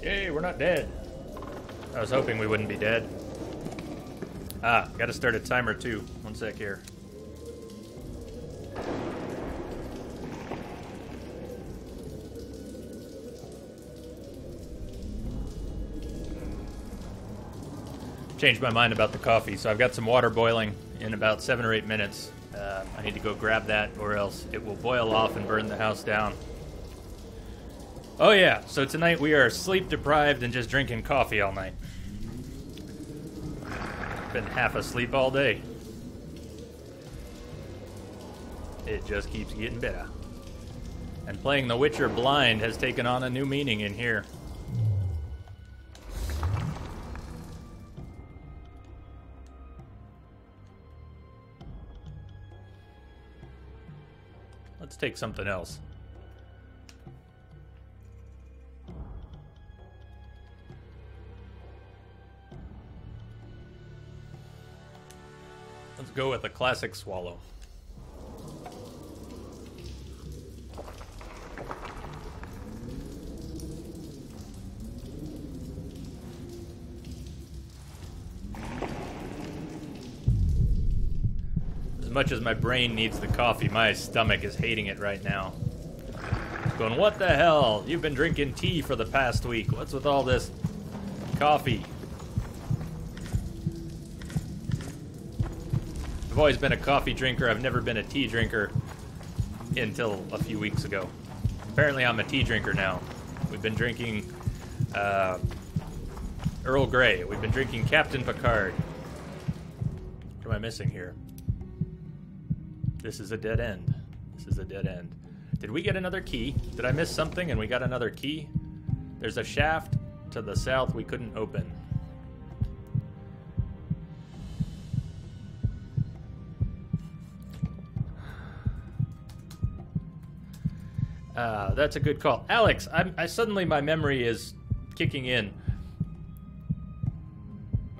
Yay, we're not dead. I was hoping we wouldn't be dead. Ah, gotta start a timer too. One sec here. Changed my mind about the coffee, so I've got some water boiling in about 7 or 8 minutes. I need to go grab that, or else it will boil off and burn the house down. Oh yeah, so tonight we are sleep deprived and just drinking coffee all night. Been half asleep all day. It just keeps getting better. And playing The Witcher blind has taken on a new meaning in here. Let's take something else. Let's go with a classic swallow. As much as my brain needs the coffee, my stomach is hating it right now. Going, what the hell? You've been drinking tea for the past week. What's with all this coffee? I've always been a coffee drinker. I've never been a tea drinker until a few weeks ago. Apparently I'm a tea drinker now. We've been drinking Earl Grey. We've been drinking Captain Picard. What am I missing here? This is a dead end. This is a dead end. Did we get another key? Did I miss something and we got another key? There's a shaft to the south we couldn't open. That's a good call. Alex, I suddenly my memory is kicking in.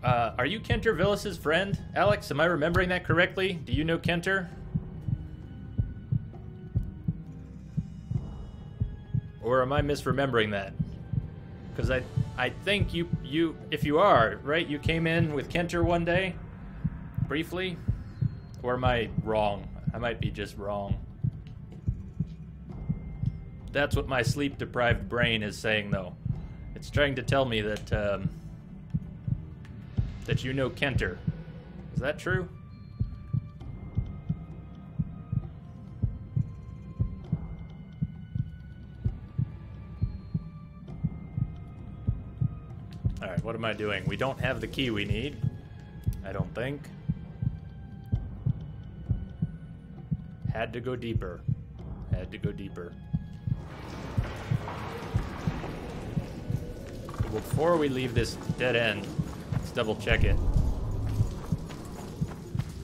Are you Kenter Villas's friend? Alex, am I remembering that correctly? Do you know Kenter? Or am I misremembering that? Because I think you if you are, right, you came in with Kenter one day? Briefly? Or am I wrong? I might be just wrong. That's what my sleep-deprived brain is saying, though. It's trying to tell me that, that you know Kenter. Is that true? Alright, what am I doing? We don't have the key we need. I don't think. Had to go deeper. Had to go deeper. Before we leave this dead end, let's double check it.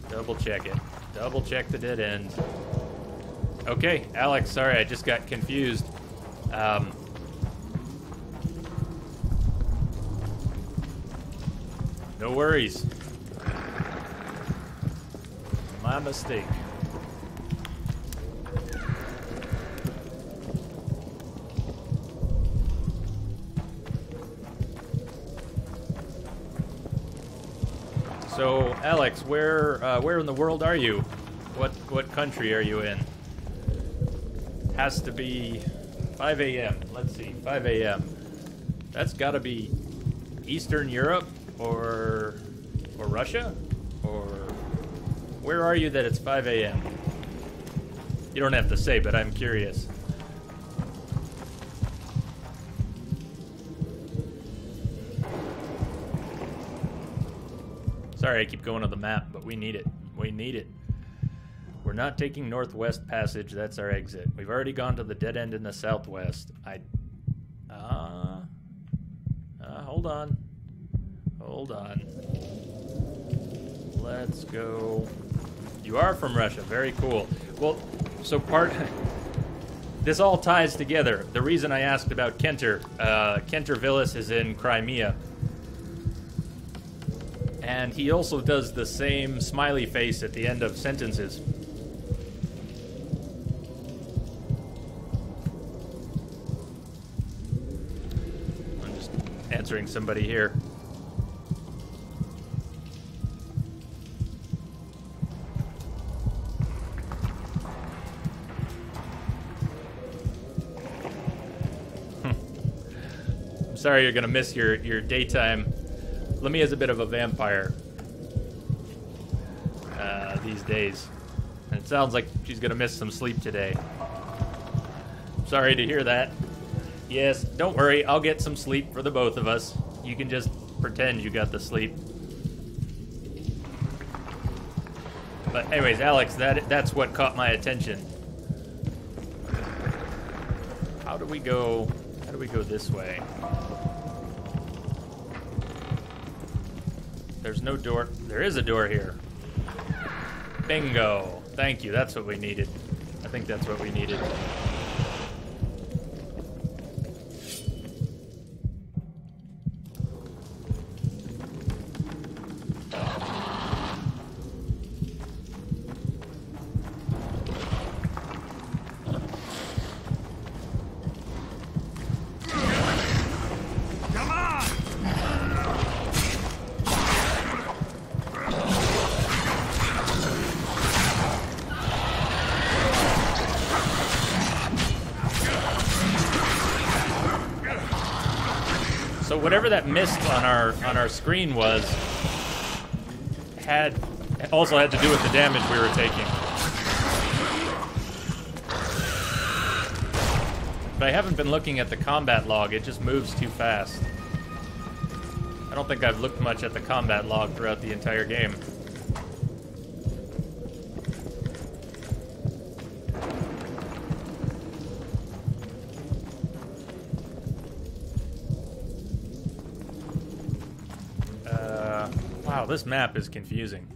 Double check it. Double check the dead end. Okay, Alex, sorry, I just got confused. No worries. My mistake. So, Alex, where in the world are you? What country are you in? Has to be 5 a.m. Let's see, 5 a.m. That's got to be Eastern Europe or Russia? Or where are you that it's 5 a.m.? You don't have to say, but I'm curious. Sorry, I keep going to the map, but we need it. We need it. We're not taking Northwest Passage. That's our exit. We've already gone to the dead end in the southwest. Hold on. Hold on. Let's go. You are from Russia. Very cool. Well, so this all ties together. The reason I asked about Kenter, Kenter Villas is in Crimea. And he also does the same smiley face at the end of sentences. I'm just answering somebody here. I'm sorry you're gonna miss your daytime. Lemmy is a bit of a vampire these days. And it sounds like she's gonna miss some sleep today. Sorry to hear that. Yes, don't worry, I'll get some sleep for the both of us. You can just pretend you got the sleep. But anyways, Alex, that's what caught my attention. How do we go this way? There's no door. There is a door here. Bingo. Thank you, that's what we needed. I think that's what we needed. So whatever that mist on our screen was also had to do with the damage we were taking. But I haven't been looking at the combat log, it just moves too fast. I don't think I've looked much at the combat log throughout the entire game. Wow, this map is confusing.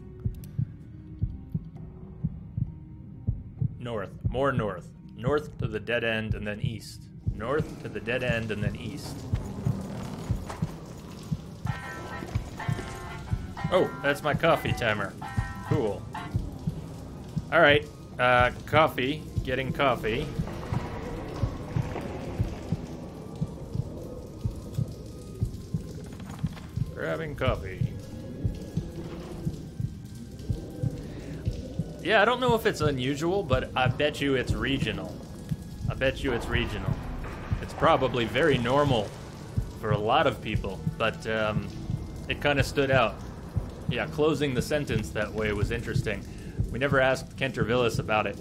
North, more north. North to the dead end and then east. North to the dead end and then east. Oh, that's my coffee timer. Cool. Alright, coffee. Getting coffee. Grabbing coffee. Yeah, I don't know if it's unusual, but I bet you it's regional. I bet you it's regional. It's probably very normal for a lot of people, but it kind of stood out. Yeah, closing the sentence that way was interesting. We never asked Kentervillis about it.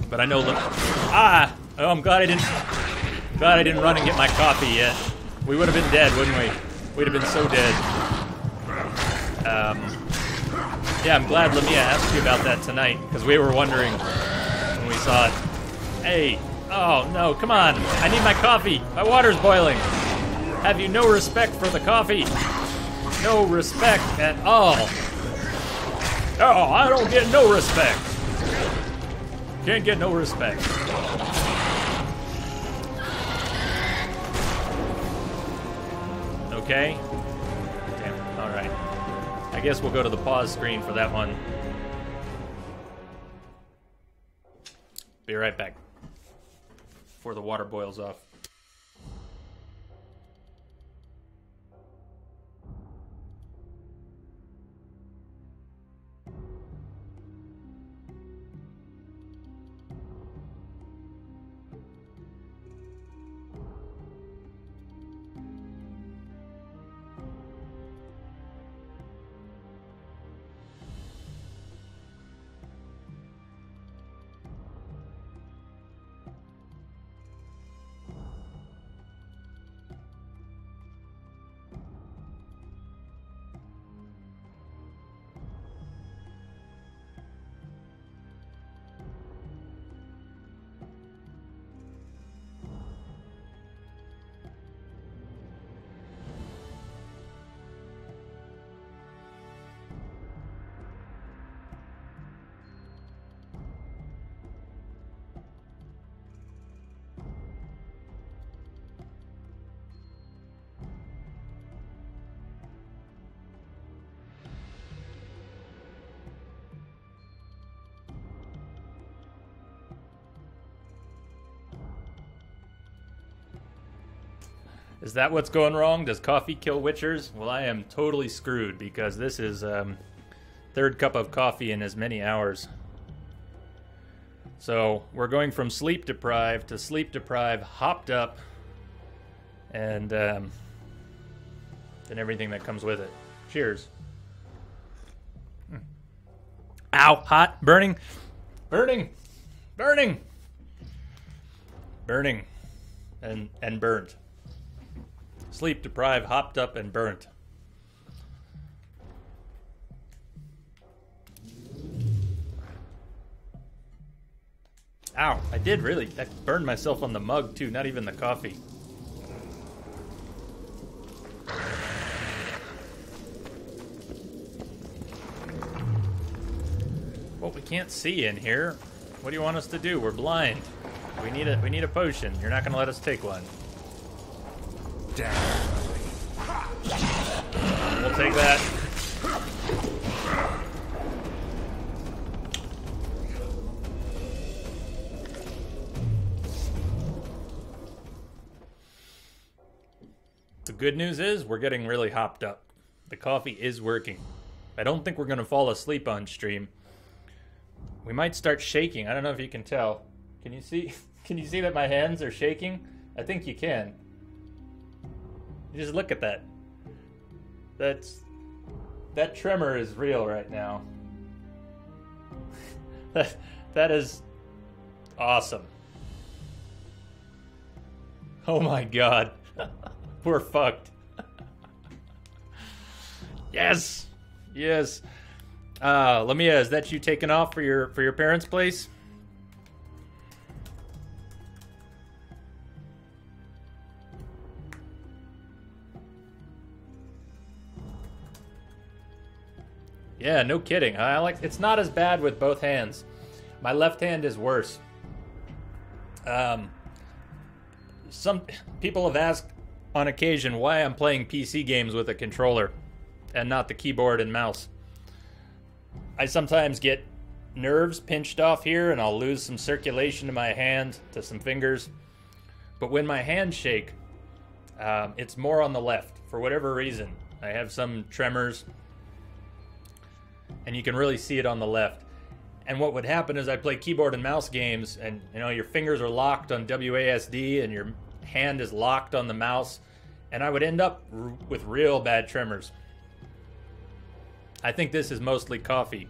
But I know... Oh, I'm glad I didn't run and get my coffee yet. We would have been dead, wouldn't we? We'd have been so dead. Yeah, I'm glad Lamia asked you about that tonight, because we were wondering when we saw it. Hey, oh no, come on. I need my coffee. My water's boiling. Have you no respect for the coffee? No respect at all. Oh, I don't get no respect. Can't get no respect. Okay. Damn it. All right. I guess we'll go to the pause screen for that one. Be right back. Before the water boils off. Is that what's going wrong? Does coffee kill witchers? Well, I am totally screwed because this is third cup of coffee in as many hours. So we're going from sleep deprived to sleep deprived, hopped up, and everything that comes with it. Cheers. Ow, hot, burning, burning, burning, burning, and burnt. Sleep deprived, hopped up, and burnt. Ow, I did really. I burned myself on the mug too, not even the coffee. Well, we can't see in here. What do you want us to do? We're blind. We need a potion. You're not gonna let us take one. Damn. We'll take that. The good news is we're getting really hopped up. The coffee is working. I don't think we're going to fall asleep on stream. We might start shaking. I don't know if you can tell. Can you see? Can you see that my hands are shaking? I think you can. You just look at that. That tremor is real right now. That is awesome. Oh my god. We're fucked. Yes. Yes. Lamia, is that you taking off for your parents' place? Yeah, no kidding. It's not as bad with both hands. My left hand is worse. Some people have asked on occasion why I'm playing PC games with a controller and not the keyboard and mouse. I sometimes get nerves pinched off here and I'll lose some circulation to my hand, to some fingers. But when my hands shake, it's more on the left for whatever reason. I have some tremors and you can really see it on the left. And what would happen is I play keyboard and mouse games and your fingers are locked on WASD and your hand is locked on the mouse, and I would end up with real bad tremors. I think this is mostly coffee,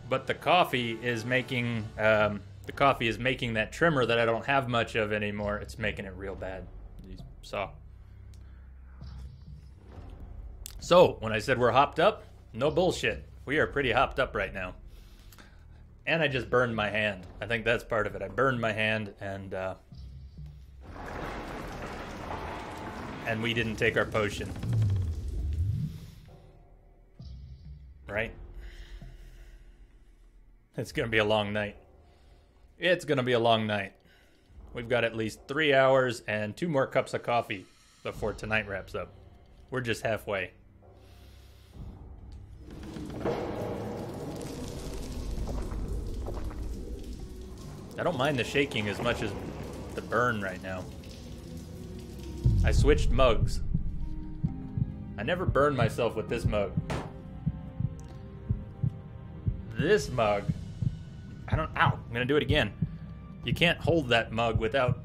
but the coffee is making that tremor that I don't have much of anymore. It's making it real bad. You saw. So when I said we're hopped up, no bullshit. We are pretty hopped up right now. And I just burned my hand. I think that's part of it. I burned my hand and we didn't take our potion. Right? It's gonna be a long night. It's gonna be a long night. We've got at least 3 hours and 2 more cups of coffee before tonight wraps up. We're just halfway. I don't mind the shaking as much as the burn right now. I switched mugs. I never burned myself with this mug. This mug, ow, I'm gonna do it again. You can't hold that mug without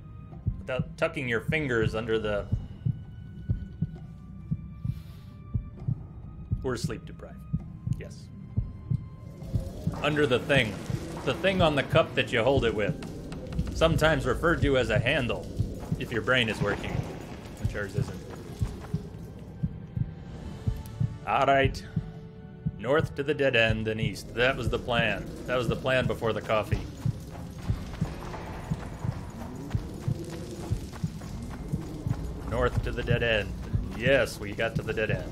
tucking your fingers under the... We're sleep deprived, yes. Under the thing on the cup that you hold it with. Sometimes referred to as a handle, if your brain is working, which ours isn't. Alright. North to the dead end and east. That was the plan. That was the plan before the coffee. North to the dead end. Yes, we got to the dead end.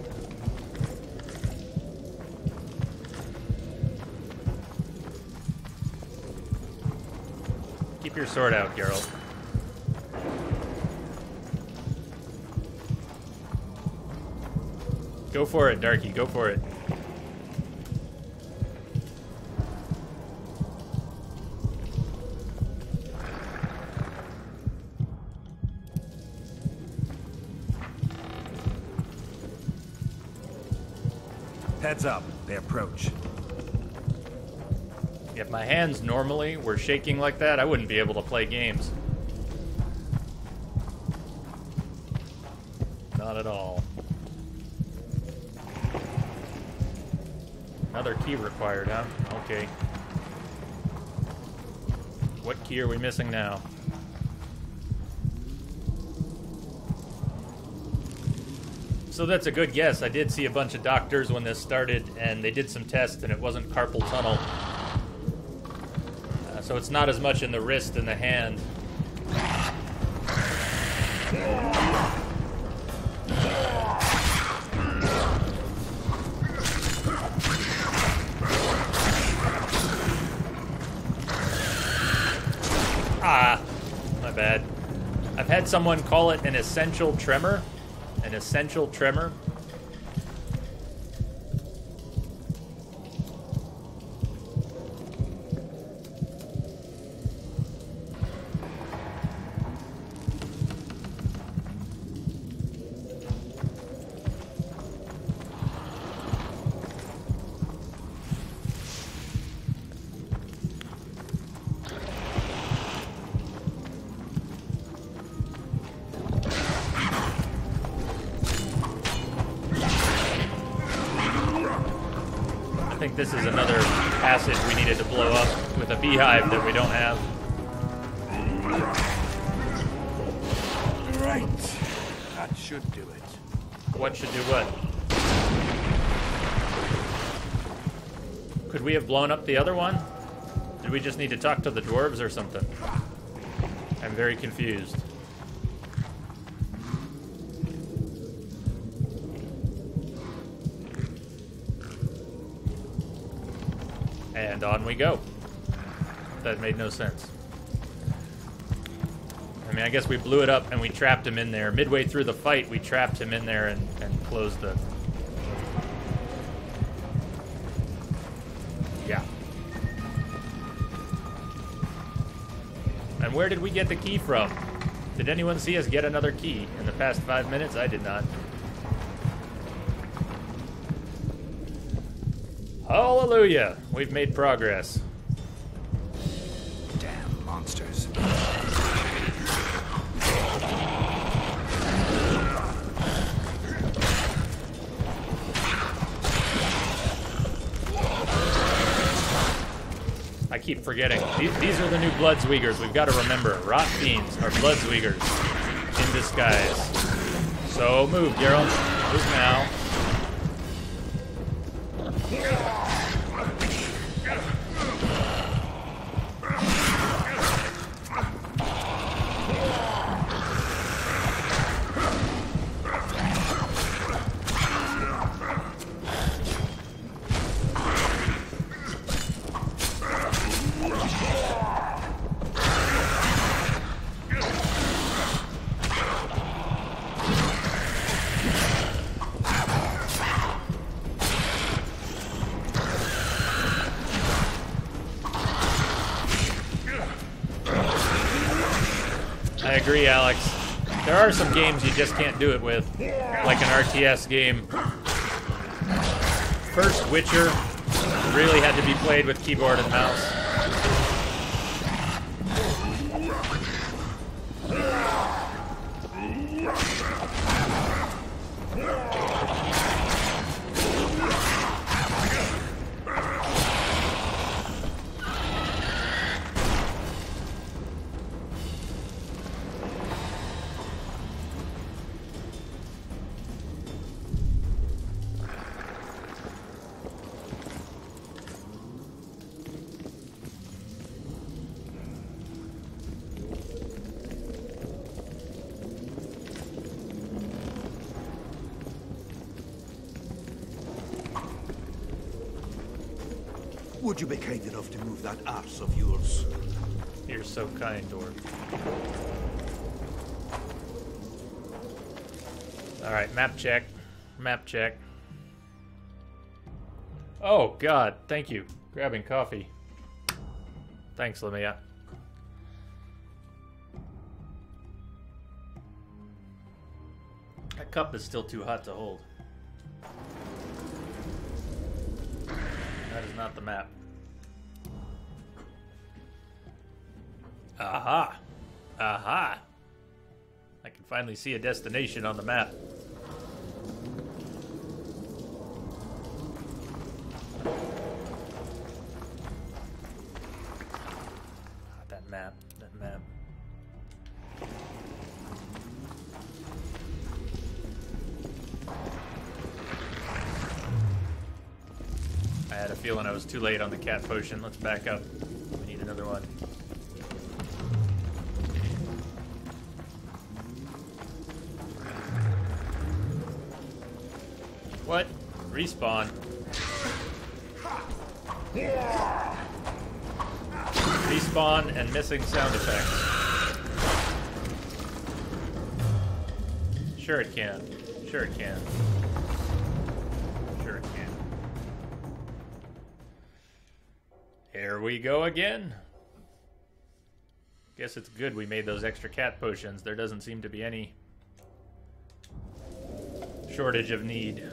Keep your sword out, Geralt. Go for it, Darky. Go for it. Heads up, they approach. If my hands normally were shaking like that, I wouldn't be able to play games. Not at all. Another key required, huh? Okay. What key are we missing now? So that's a good guess. I did see a bunch of doctors when this started, and they did some tests, and it wasn't carpal tunnel. So it's not as much in the wrist and the hand. Ah, my bad. I've had someone call it an essential tremor. An essential tremor. I think this is another passage we needed to blow up with a beehive that we don't have. Right. That should do it. What should do what? Could we have blown up the other one? Did we just need to talk to the dwarves or something? I'm very confused. And on we go. That made no sense. I mean, I guess we blew it up and we trapped him in there. Midway through the fight, we trapped him in there and closed the... Yeah. And where did we get the key from? Did anyone see us get another key in the past 5 minutes? I did not. Hallelujah! We've made progress. Damn monsters. I keep forgetting. These are the new Bloodsweegers. We've got to remember. Rot Fiends are Bloodsweegers in disguise. So move, Geralt. Move now. I agree, Alex. There are some games you just can't do it with, like an RTS game. First Witcher really had to be played with keyboard and mouse. Would you be kind enough to move that arse of yours? You're so kind, Dwarf. Alright, map check. Map check. Oh, God, thank you. Grabbing coffee. Thanks, Lamia. That cup is still too hot to hold. not the map. Aha! Aha! I can finally see a destination on the map. That map. That map. I had a feeling I was too late on the cat potion. Let's back up. We need another one. What? Respawn. Respawn and missing sound effects. Sure it can. Sure it can. Sure it can. Here we go again. Guess it's good we made those extra cat potions. There doesn't seem to be any shortage of need.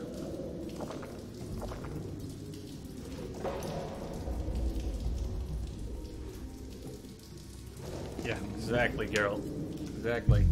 Yeah, exactly, Geralt. Exactly.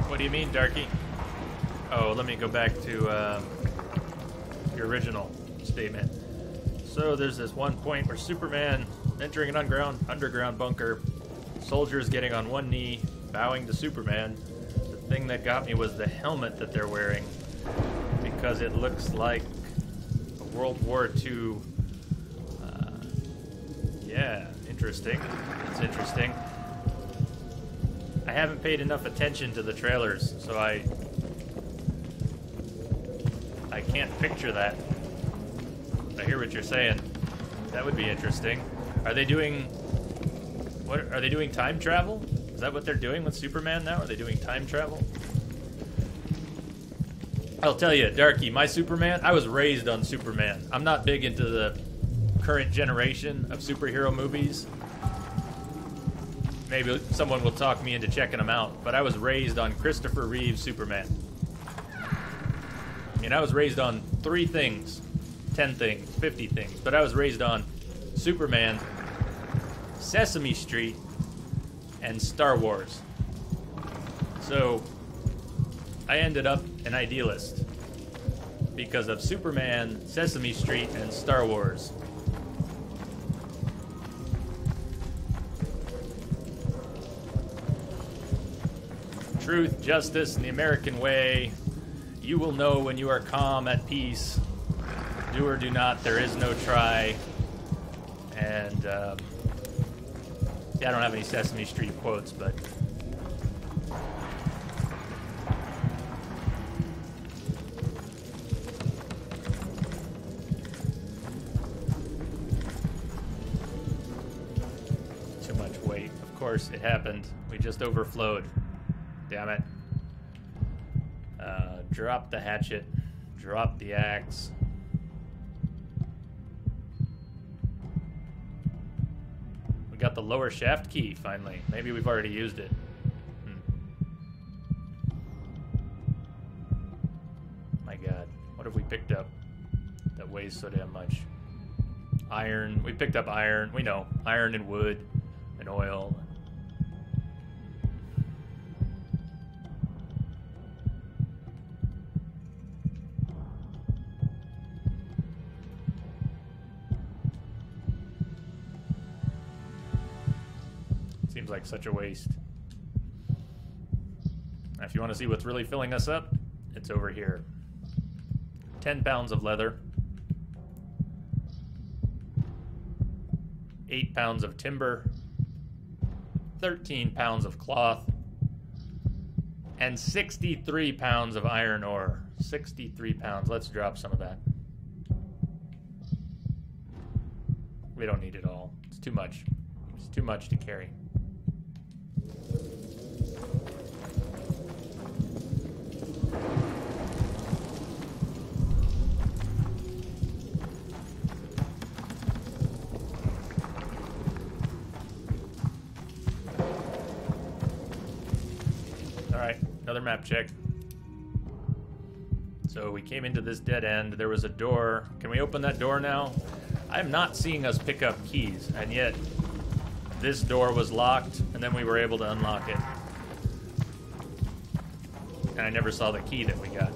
What do you mean, Darky? Oh, let me go back to your original statement. So there's this one point where Superman entering an underground bunker, soldiers getting on one knee, bowing to Superman. The thing that got me was the helmet that they're wearing, because it looks like a World War II. Yeah, interesting. It's interesting. I haven't paid enough attention to the trailers, so I can't picture that. I hear what you're saying. That would be interesting. Are they doing... What are they doing? Time travel? Is that what they're doing with Superman now? Are they doing time travel? I'll tell you, Darky, my Superman, I was raised on Superman. I'm not big into the current generation of superhero movies. Maybe someone will talk me into checking them out, but I was raised on Christopher Reeve's Superman. I mean, I was raised on 3 things, 10 things, 50 things, but I was raised on Superman, Sesame Street, and Star Wars. So, I ended up an idealist because of Superman, Sesame Street, and Star Wars. Truth, justice, and the American way. You will know when you are calm, at peace. Do or do not, there is no try. And, yeah, I don't have any Sesame Street quotes, but... Too much weight. Of course, it happened. We just overflowed. Damn it. Drop the hatchet. Drop the axe. We got the lower shaft key, finally. Maybe we've already used it. My god. What have we picked up that weighs so damn much? Iron. We picked up iron. We know. Iron and wood and oil. Seems like such a waste. Now, if you want to see what's really filling us up, it's over here. 10 pounds of leather, 8 pounds of timber, 13 pounds of cloth, and 63 pounds of iron ore. 63 pounds. Let's drop some of that. We don't need it all. It's too much. It's too much to carry. Alright, another map check. So we came into this dead end. There was a door. Can we open that door now? I'm not seeing us pick up keys, and yet this door was locked, and then we were able to unlock it. And I never saw the key that we got.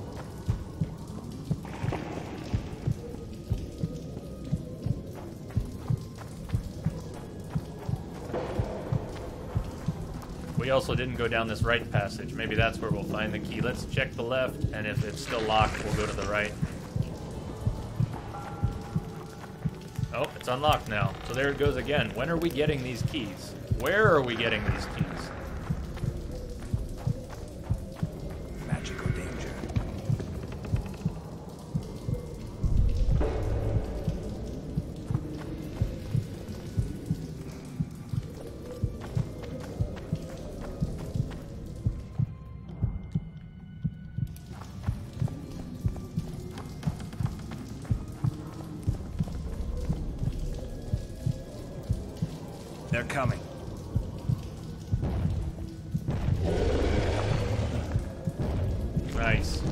We also didn't go down this right passage. Maybe that's where we'll find the key. Let's check the left, and if it's still locked, we'll go to the right. Oh, it's unlocked now. So there it goes again. When are we getting these keys? Where are we getting these keys? Magical danger. They're coming. Nice.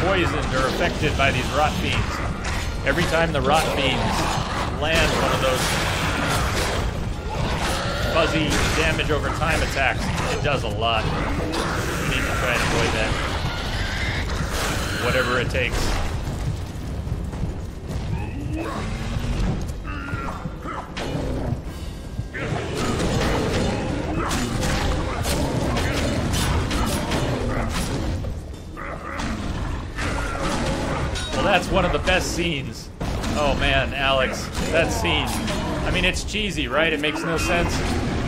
Poisoned or affected by these rot fiends. Every time the rot fiends land one of those fuzzy damage over time attacks, it does a lot. We need to try and avoid that. Whatever it takes. That's one of the best scenes. Oh man, Alex, that scene. I mean, it's cheesy, right? It makes no sense.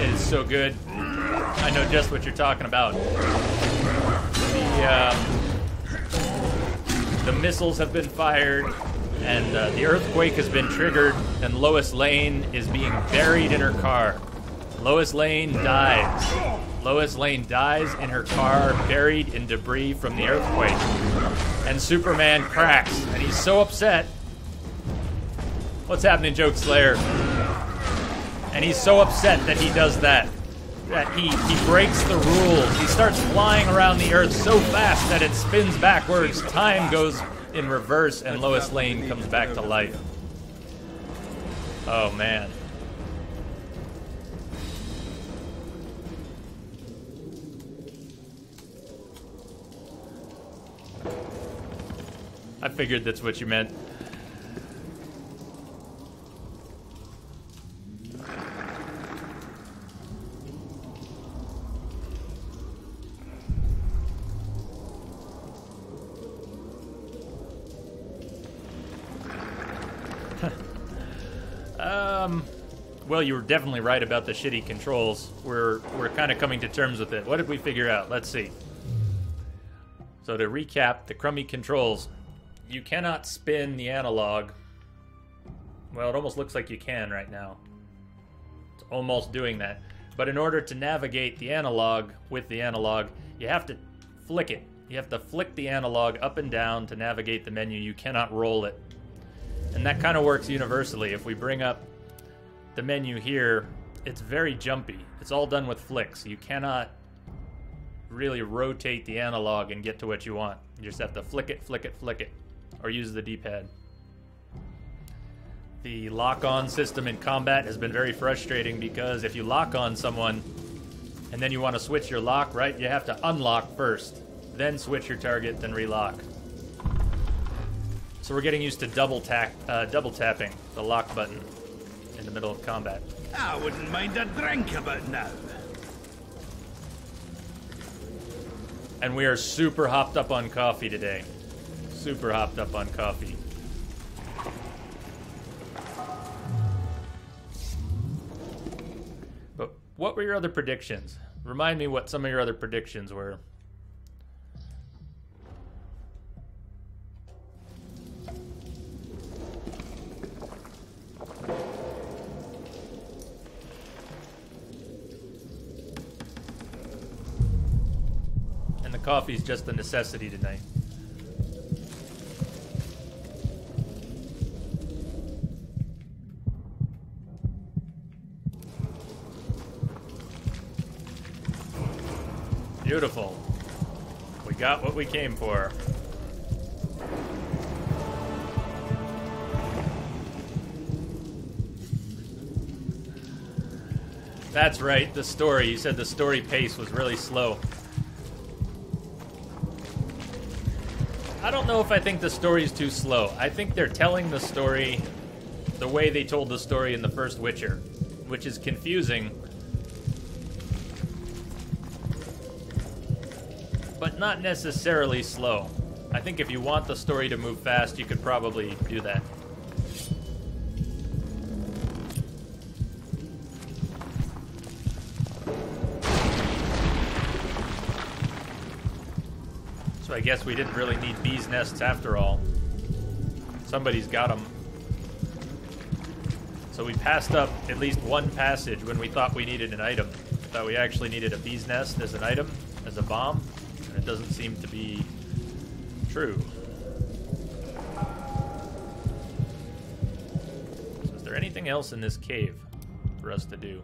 It is so good. I know just what you're talking about. The missiles have been fired, and the earthquake has been triggered, and Lois Lane is being buried in her car. Lois Lane dies. Lois Lane dies in her car, buried in debris from the earthquake. And Superman cracks, and he's so upset. What's happening, Joke Slayer? And he's so upset that he does that. That he breaks the rules. He starts flying around the earth so fast that it spins backwards. Time goes in reverse, and Lois Lane comes back to life. Oh, man. I figured that's what you meant. Well, you were definitely right about the shitty controls. We're kind of coming to terms with it. What did we figure out? Let's see. So to recap, the crummy controls. You cannot spin the analog. Well, it almost looks like you can right now. It's almost doing that. But in order to navigate the analog with the analog, you have to flick it. You have to flick the analog up and down to navigate the menu. You cannot roll it. And that kind of works universally. If we bring up the menu here, it's very jumpy. It's all done with flicks. You cannot really rotate the analog and get to what you want. You just have to flick it, flick it, flick it. Or use the D-pad. The lock-on system in combat has been very frustrating because if you lock on someone and then you want to switch your lock, right, you have to unlock first, then switch your target, then relock. So we're getting used to double tapping the lock button in the middle of combat. I wouldn't mind a drink about now. And we are super hopped up on coffee today. Super hopped up on coffee. But what were your other predictions? Remind me what some of your other predictions were. And the coffee's just a necessity tonight. Beautiful. We got what we came for. That's right, the story. You said the story pace was really slow. I don't know if I think the story's too slow. I think they're telling the story the way they told the story in the first Witcher, which is confusing, but not necessarily slow. I think if you want the story to move fast, you could probably do that. So I guess we didn't really need bees' nests after all. Somebody's got them. So we passed up at least one passage when we thought we needed an item. Thought we actually needed a bee's nest as an item, as a bomb. It doesn't seem to be true. So is there anything else in this cave for us to do?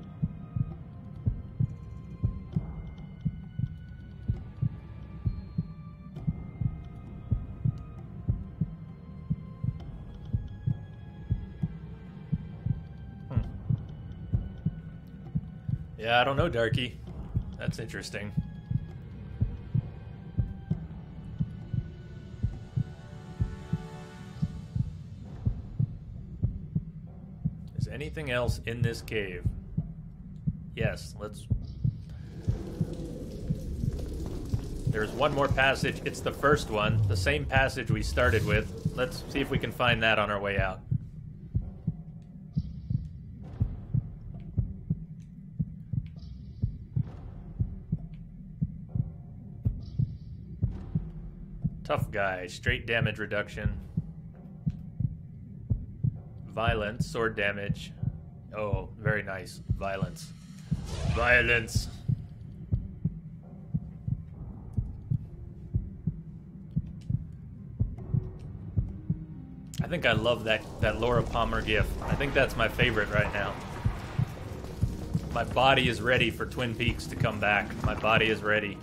Yeah, I don't know, Darky. That's interesting. Anything else in this cave? Yes, let's... There's one more passage. It's the first one, the same passage we started with. Let's see if we can find that on our way out. Tough guy, straight damage reduction. Violence, sword damage. Oh, very nice. Violence. Violence. I think I love that Laura Palmer gif. I think that's my favorite right now. My body is ready for Twin Peaks to come back. My body is ready.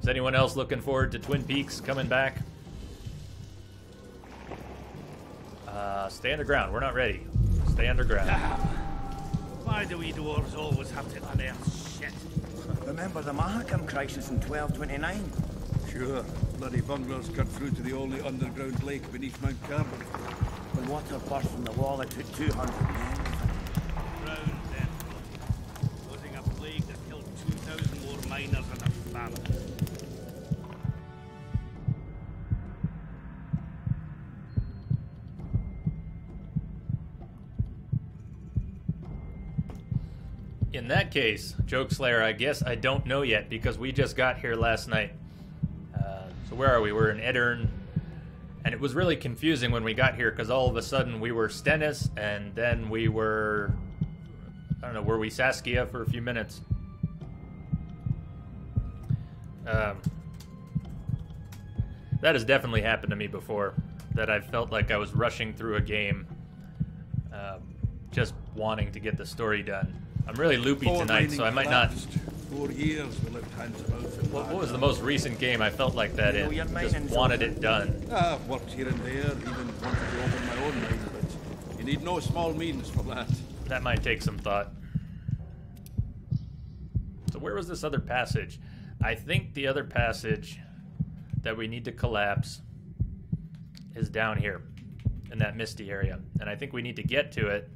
Is anyone else looking forward to Twin Peaks coming back? Stay underground. We're not ready. Stay underground. Why do we dwarves always have to unearth shit? Remember the Mahakam crisis in 1229? Sure. Bloody bunglers cut through to the only underground lake beneath Mount Carbon. When water burst from the wall, it took 200 men. Drowned then. Causing a plague that killed 2,000 more miners and a famine. In that case, Joke Slayer, I guess I don't know yet because we just got here last night. So where are we? We're in Edirn. And it was really confusing when we got here because all of a sudden we were Stennis and then we were... I don't know, were we Saskia for a few minutes? That has definitely happened to me before. That I felt like I was rushing through a game just wanting to get the story done. I'm really loopy tonight, so I might not... 4 years we lived hand to mouth. What was the most recent game I felt like that in? Just wanted it done. I've worked here and there, even wanted to open my own mine, but You need no small means for that. That might take some thought. So where was this other passage? I think the other passage that we need to collapse is down here in that misty area. And I think we need to get to it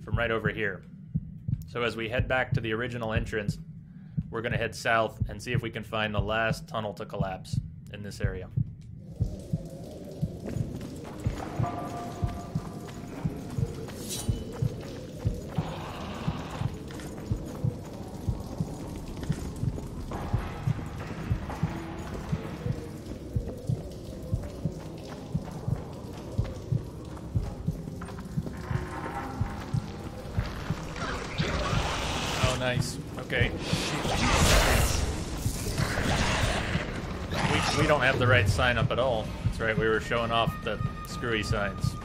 from right over here. So as we head back to the original entrance, we're going to head south and see if we can find the last tunnel to collapse in this area. Nice. Okay. We don't have the right sign up at all. That's right, we were showing off the screwy signs.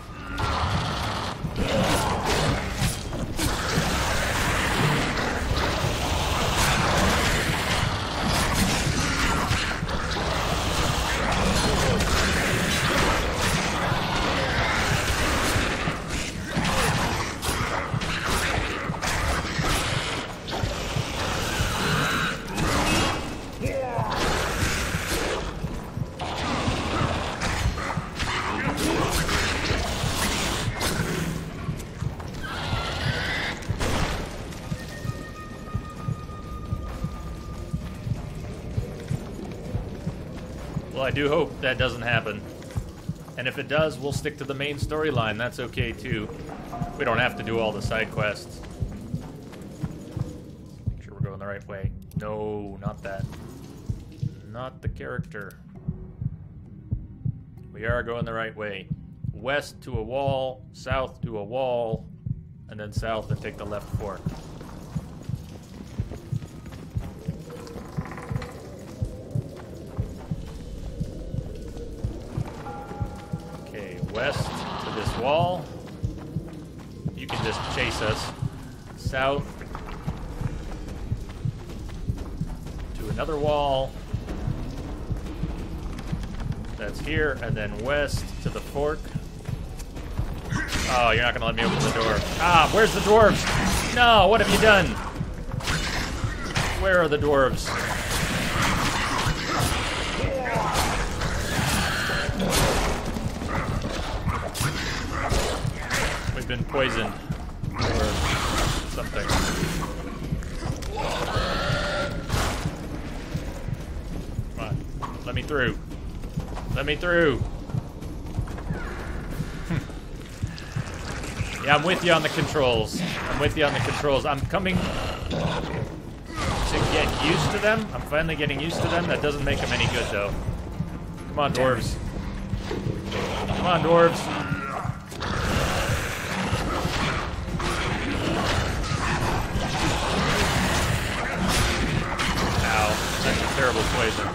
Well, I do hope that doesn't happen. And if it does, we'll stick to the main storyline. That's okay, too. We don't have to do all the side quests. Make sure we're going the right way. No, not that. Not the character. We are going the right way. West to a wall, south to a wall, and then south and take the left fork. West to this wall. You can just chase us. South to another wall. That's here. And then west to the fork. Oh, you're not going to let me open the door. Ah, where's the dwarves? No, what have you done? Where are the dwarves? Been poisoned or something. Come on, let me through. Let me through. Yeah, I'm with you on the controls. I'm with you on the controls. I'm coming to get used to them. I'm finally getting used to them. That doesn't make them any good, though. Come on, dwarves. Come on, dwarves. Terrible poison.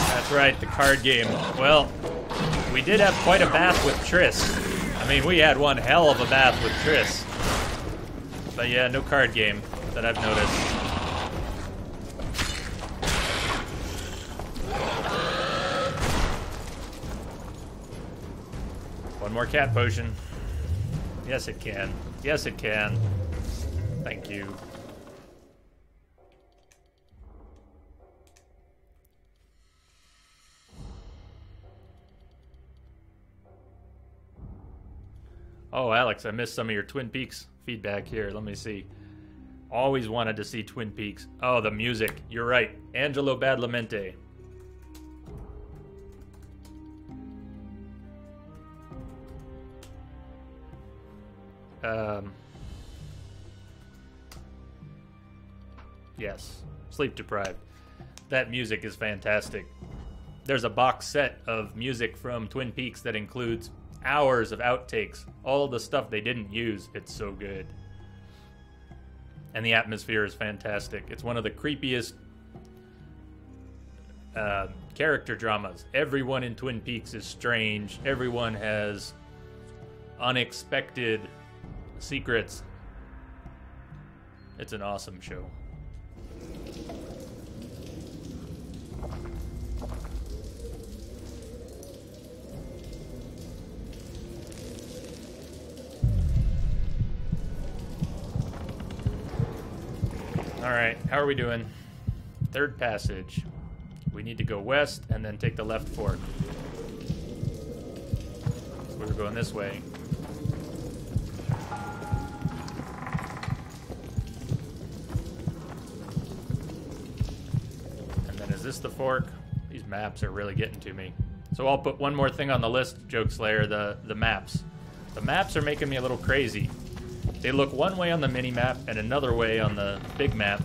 That's right, the card game. Well, we did have quite a bath with Triss. I mean, we had one hell of a bath with Triss. But yeah, no card game that I've noticed. One more cat potion. Yes, it can. Yes, it can. Thank you. Oh, Alex, I missed some of your Twin Peaks feedback here. Let me see. Always wanted to see Twin Peaks. Oh, the music. You're right. Angelo Badalamenti. Yes. Sleep Deprived. That music is fantastic. There's a box set of music from Twin Peaks that includes hours of outtakes. All the stuff they didn't use. It's so good. And the atmosphere is fantastic. It's one of the creepiest character dramas. Everyone in Twin Peaks is strange. Everyone has unexpected secrets. It's an awesome show. Alright, how are we doing? Third passage. We need to go west and then take the left fork. So we're going this way. And then is this the fork? These maps are really getting to me. So I'll put one more thing on the list, Joke Slayer, the maps. The maps are making me a little crazy. They look one way on the mini-map and another way on the big map.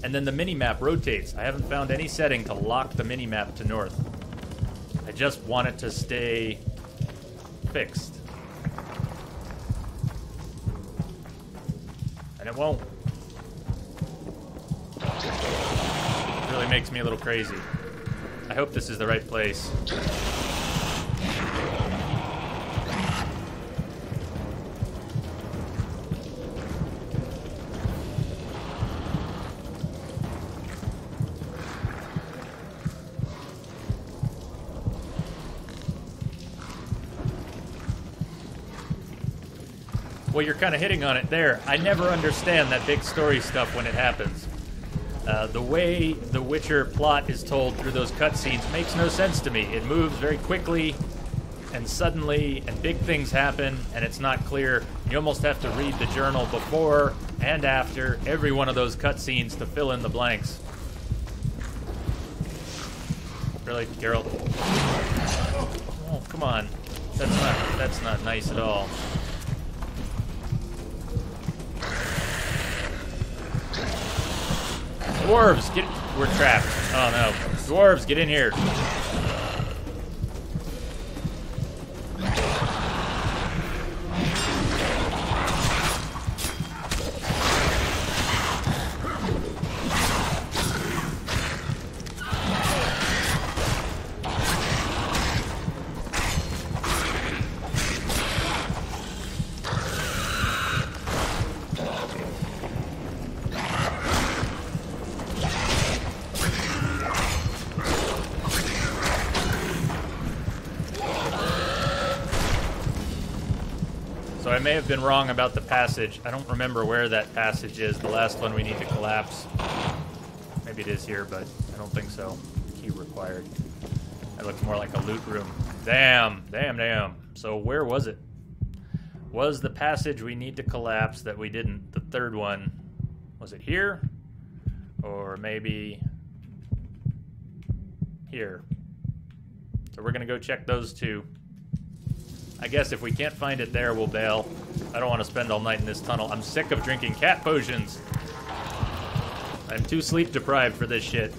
And then the mini-map rotates. I haven't found any setting to lock the mini-map to north. I just want it to stay fixed. And it won't. It really makes me a little crazy. I hope this is the right place. Well, you're kind of hitting on it there. I never understand that big story stuff when it happens. The way the Witcher plot is told through those cutscenes makes no sense to me. It moves very quickly and suddenly, and big things happen, and it's not clear. You almost have to read the journal before and after every one of those cutscenes to fill in the blanks. Really, Geralt? Oh, come on. That's not nice at all. Dwarves, get... We're trapped. Oh no. Dwarves, get in here. I may have been wrong about the passage. I don't remember where that passage is. The last one we need to collapse. Maybe it is here, but I don't think so. Key required. That looks more like a loot room. Damn. So where was it? Was the passage we need to collapse that we didn't? The third one. Was it here? Or maybe here. So we're going to go check those two. I guess if we can't find it there, we'll bail. I don't want to spend all night in this tunnel. I'm sick of drinking cat potions. I'm too sleep deprived for this shit.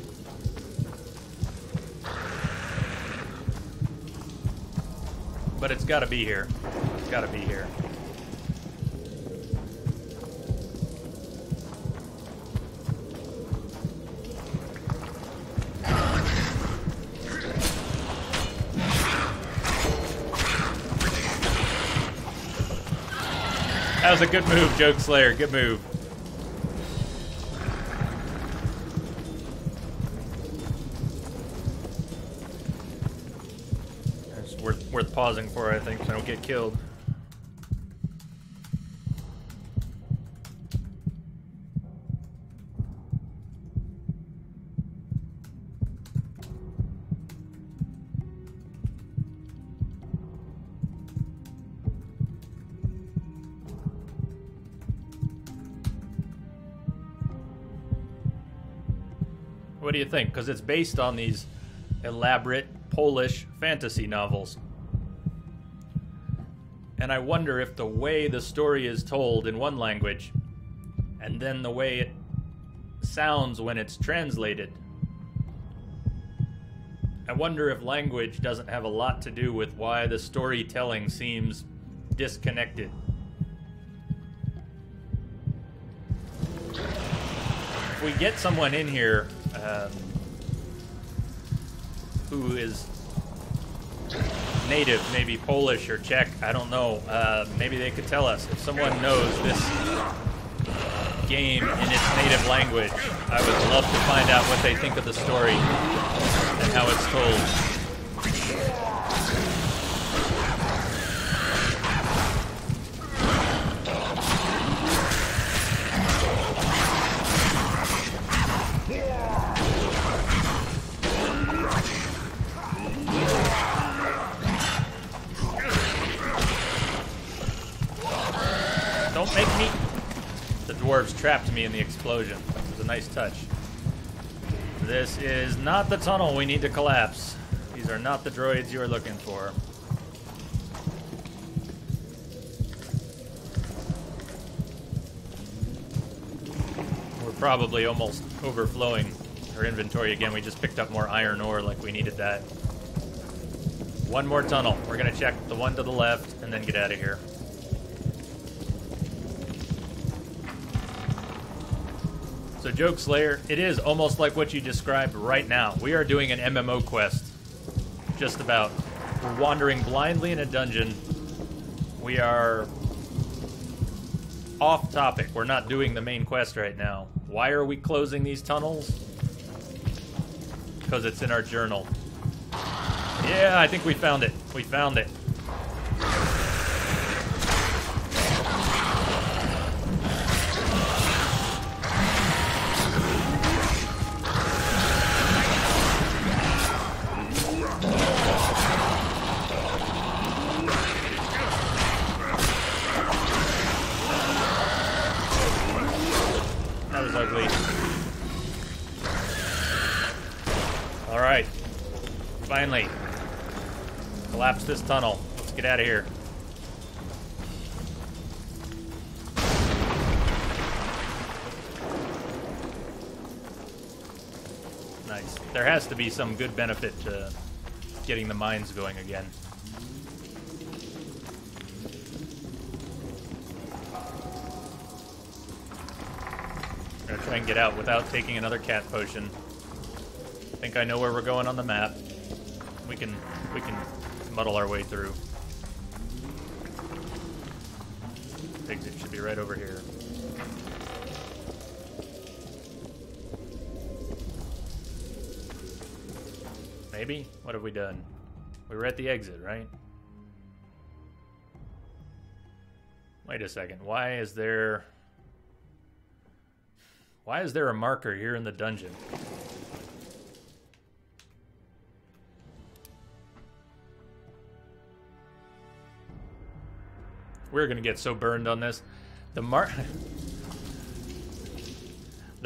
But it's gotta be here. It's gotta be here. That was a good move, Joke Slayer. Good move. It's worth pausing for, I think, so I don't get killed. What do you think? Because it's based on these elaborate Polish fantasy novels. And I wonder if the way the story is told in one language, and then the way it sounds when it's translated, I wonder if language doesn't have a lot to do with why the storytelling seems disconnected. if we get someone in here who is native, maybe Polish or Czech, I don't know, maybe they could tell us. If someone knows this game in its native language, I would love to find out what they think of the story and how it's told. Don't make me... The dwarves trapped me in the explosion. It was a nice touch. This is not the tunnel we need to collapse. These are not the droids you are looking for. We're probably almost overflowing our inventory again. We just picked up more iron ore like we needed that. One more tunnel. We're gonna check the one to the left and then get out of here. So Joke Slayer, it is almost like what you described right now. We are doing an MMO quest. Just about. We're wandering blindly in a dungeon. We are off topic. We're not doing the main quest right now. Why are we closing these tunnels? Because it's in our journal. Yeah, I think we found it. We found it. That was ugly. All right. Finally. Collapse this tunnel. Let's get out of here. Nice. There has to be some good benefit to getting the mines going again. I'm gonna try and get out without taking another cat potion. I think I know where we're going on the map. We can muddle our way through. Exit should be right over here. Maybe? What have we done? We were at the exit, right? Wait a second. Why is there a marker here in the dungeon? We're gonna get so burned on this. The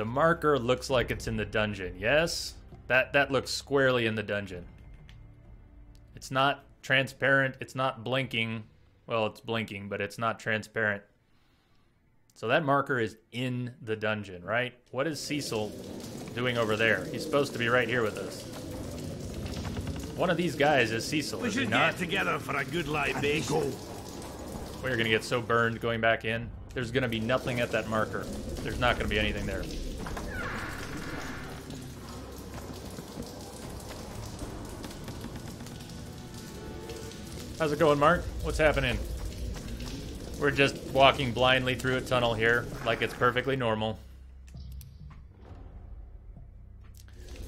marker looks like it's in the dungeon. Yes? That looks squarely in the dungeon. It's not transparent, it's not blinking. Well, it's blinking, but it's not transparent. So that marker is in the dungeon, right? What is Cecil doing over there? He's supposed to be right here with us. One of these guys is Cecil, We is he should not? get together for a good libation. We're gonna get so burned going back in. There's gonna be nothing at that marker. There's not gonna be anything there. How's it going, Mark? What's happening? We're just walking blindly through a tunnel here, like it's perfectly normal.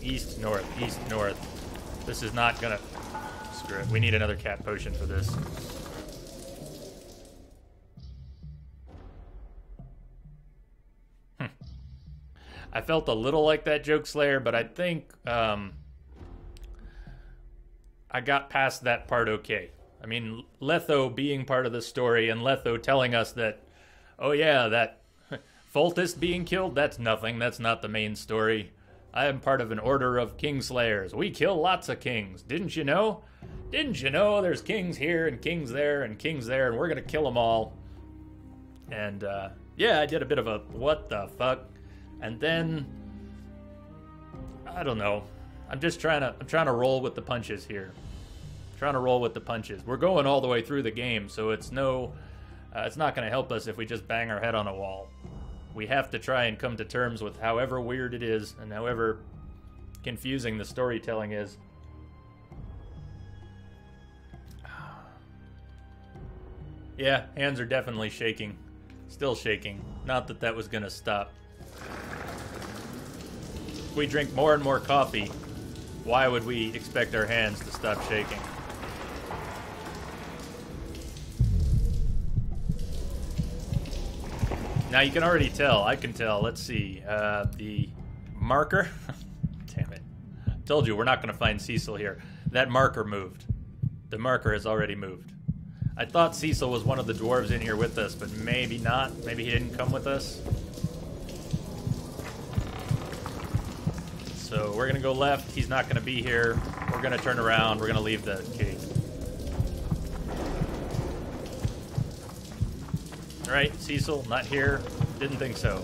East, north, east, north. This is not gonna... Screw it. We need another cat potion for this. I felt a little like that Joke Slayer, but I think I got past that part okay. I mean, Letho being part of the story and Letho telling us that, oh yeah, that Foltest being killed, that's nothing. That's not the main story. I am part of an order of Kingslayers. We kill lots of kings. Didn't you know? Didn't you know there's kings here and kings there and kings there, and we're going to kill them all? And, yeah, I did a bit of a what the fuck. And then, I don't know. I'm trying to roll with the punches here. Trying to roll with the punches. We're going all the way through the game, so it's not going to help us if we just bang our head on a wall. We have to try and come to terms with however weird it is and however confusing the storytelling is. Yeah, hands are definitely shaking. Still shaking. Not that that was gonna stop. If we drink more and more coffee, why would we expect our hands to stop shaking? Now you can already tell, I can tell, let's see, the marker, damn it, told you we're not going to find Cecil here. That marker moved. The marker has already moved. I thought Cecil was one of the dwarves in here with us, but maybe not, maybe he didn't come with us. So we're going to go left, he's not going to be here, we're going to turn around, we're going to leave the cave. Alright, Cecil, not here. Didn't think so.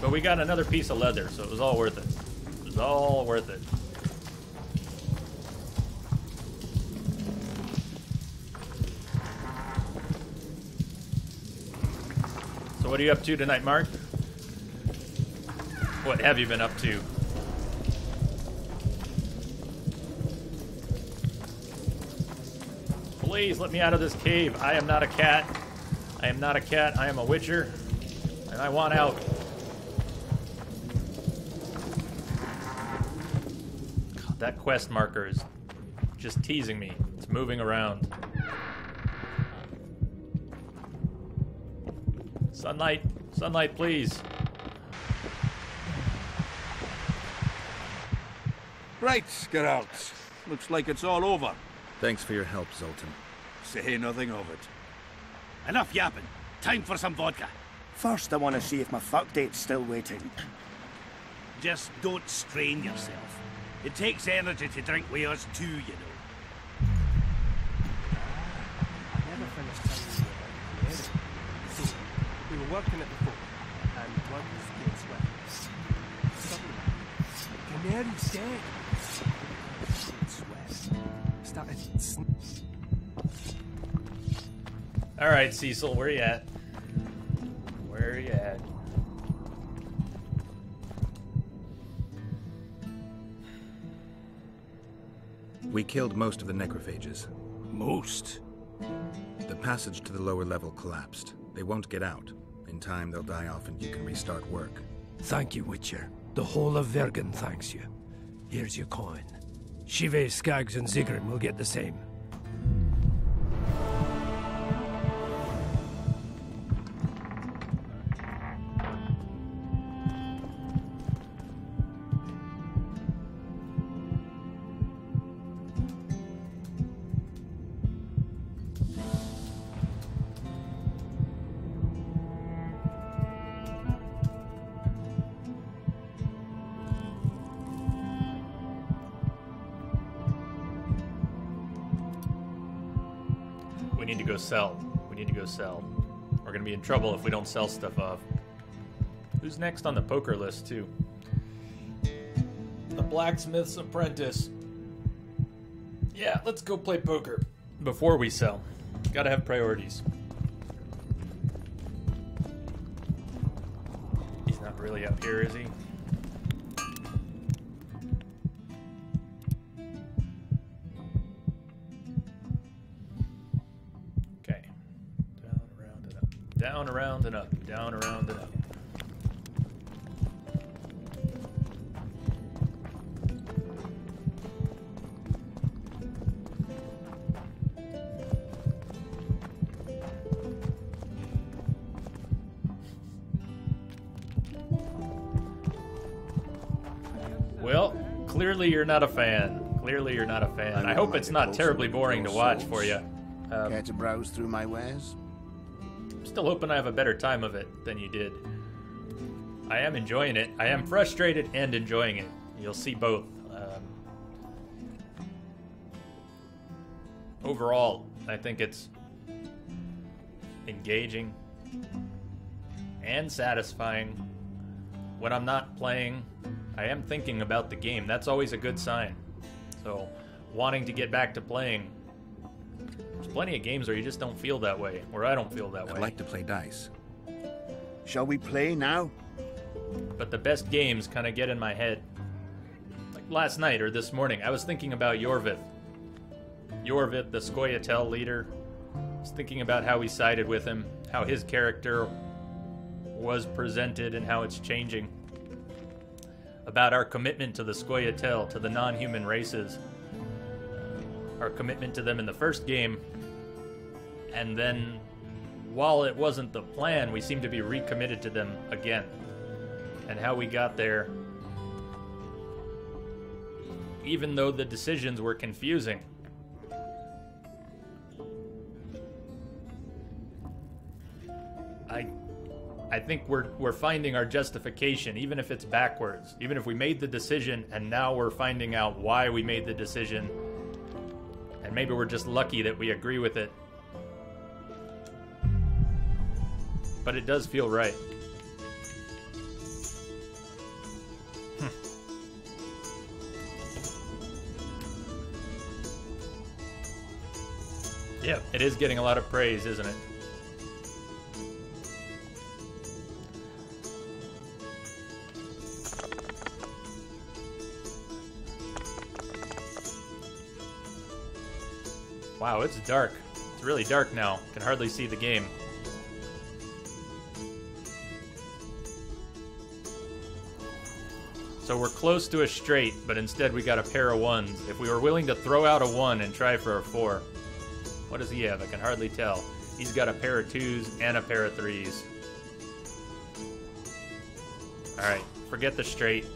But we got another piece of leather, so it was all worth it. It was all worth it. So what are you up to tonight, Mark? What have you been up to? Please let me out of this cave. I am not a cat. I am not a cat. I am a witcher. And I want out. God, that quest marker is just teasing me. It's moving around. Sunlight. Sunlight, please. Right, Geralt. Looks like it's all over. Thanks for your help, Zoltan. Say nothing of it. Enough yapping. Time for some vodka. First, I want to see if my fuck date's still waiting. Just don't strain yourself. It takes energy to drink with us too, you know. Never finished telling you about the area. So, we were working at the fort, and one was sweat. Suddenly, Canary's dead. Sweat. Started Alright, Cecil, where you at? Where you at? We killed most of the necrophages. Most? The passage to the lower level collapsed. They won't get out. In time, they'll die off and you can restart work. Thank you, Witcher. The whole of Vergen thanks you. Here's your coin. Shive, Skaggs, and Zigrin will get the same. We need to go sell. We need to go sell. We're gonna be in trouble if we don't sell stuff off. Who's next on the poker list, too? The blacksmith's apprentice. Yeah, let's go play poker. Before we sell. Gotta have priorities. He's not really up here, is he? Down, around, and up. Down, around, and up. Well, clearly you're not a fan. Clearly you're not a fan. I hope it's not terribly boring to watch for you. Care to browse through my wares? Still hoping I have a better time of it than you did. I am enjoying it. I am frustrated and enjoying it. You'll see both. Overall, I think it's engaging and satisfying. When I'm not playing, I am thinking about the game. That's always a good sign. So, wanting to get back to playing. There's plenty of games where you just don't feel that way, where I don't feel that way. I'd like to play dice. Shall we play now? But the best games kind of get in my head. Like last night or this morning, I was thinking about Yorvith. Yorvith, the Scoia'tael leader. I was thinking about how we sided with him, how his character was presented and how it's changing. About our commitment to the Scoia'tael, to the non-human races. Our commitment to them in the first game. And then, while it wasn't the plan, we seem to be recommitted to them again. And how we got there, even though the decisions were confusing. I think we're finding our justification, even if it's backwards. Even if we made the decision and now we're finding out why we made the decision. And maybe we're just lucky that we agree with it. But it does feel right. Yeah, it is getting a lot of praise, isn't it? Wow, it's dark. It's really dark now. Can hardly see the game. So we're close to a straight, but instead we got a pair of ones. If we were willing to throw out a 1 and try for a 4. What does he have? I can hardly tell. He's got a pair of 2s and a pair of 3s. Alright, forget the straight.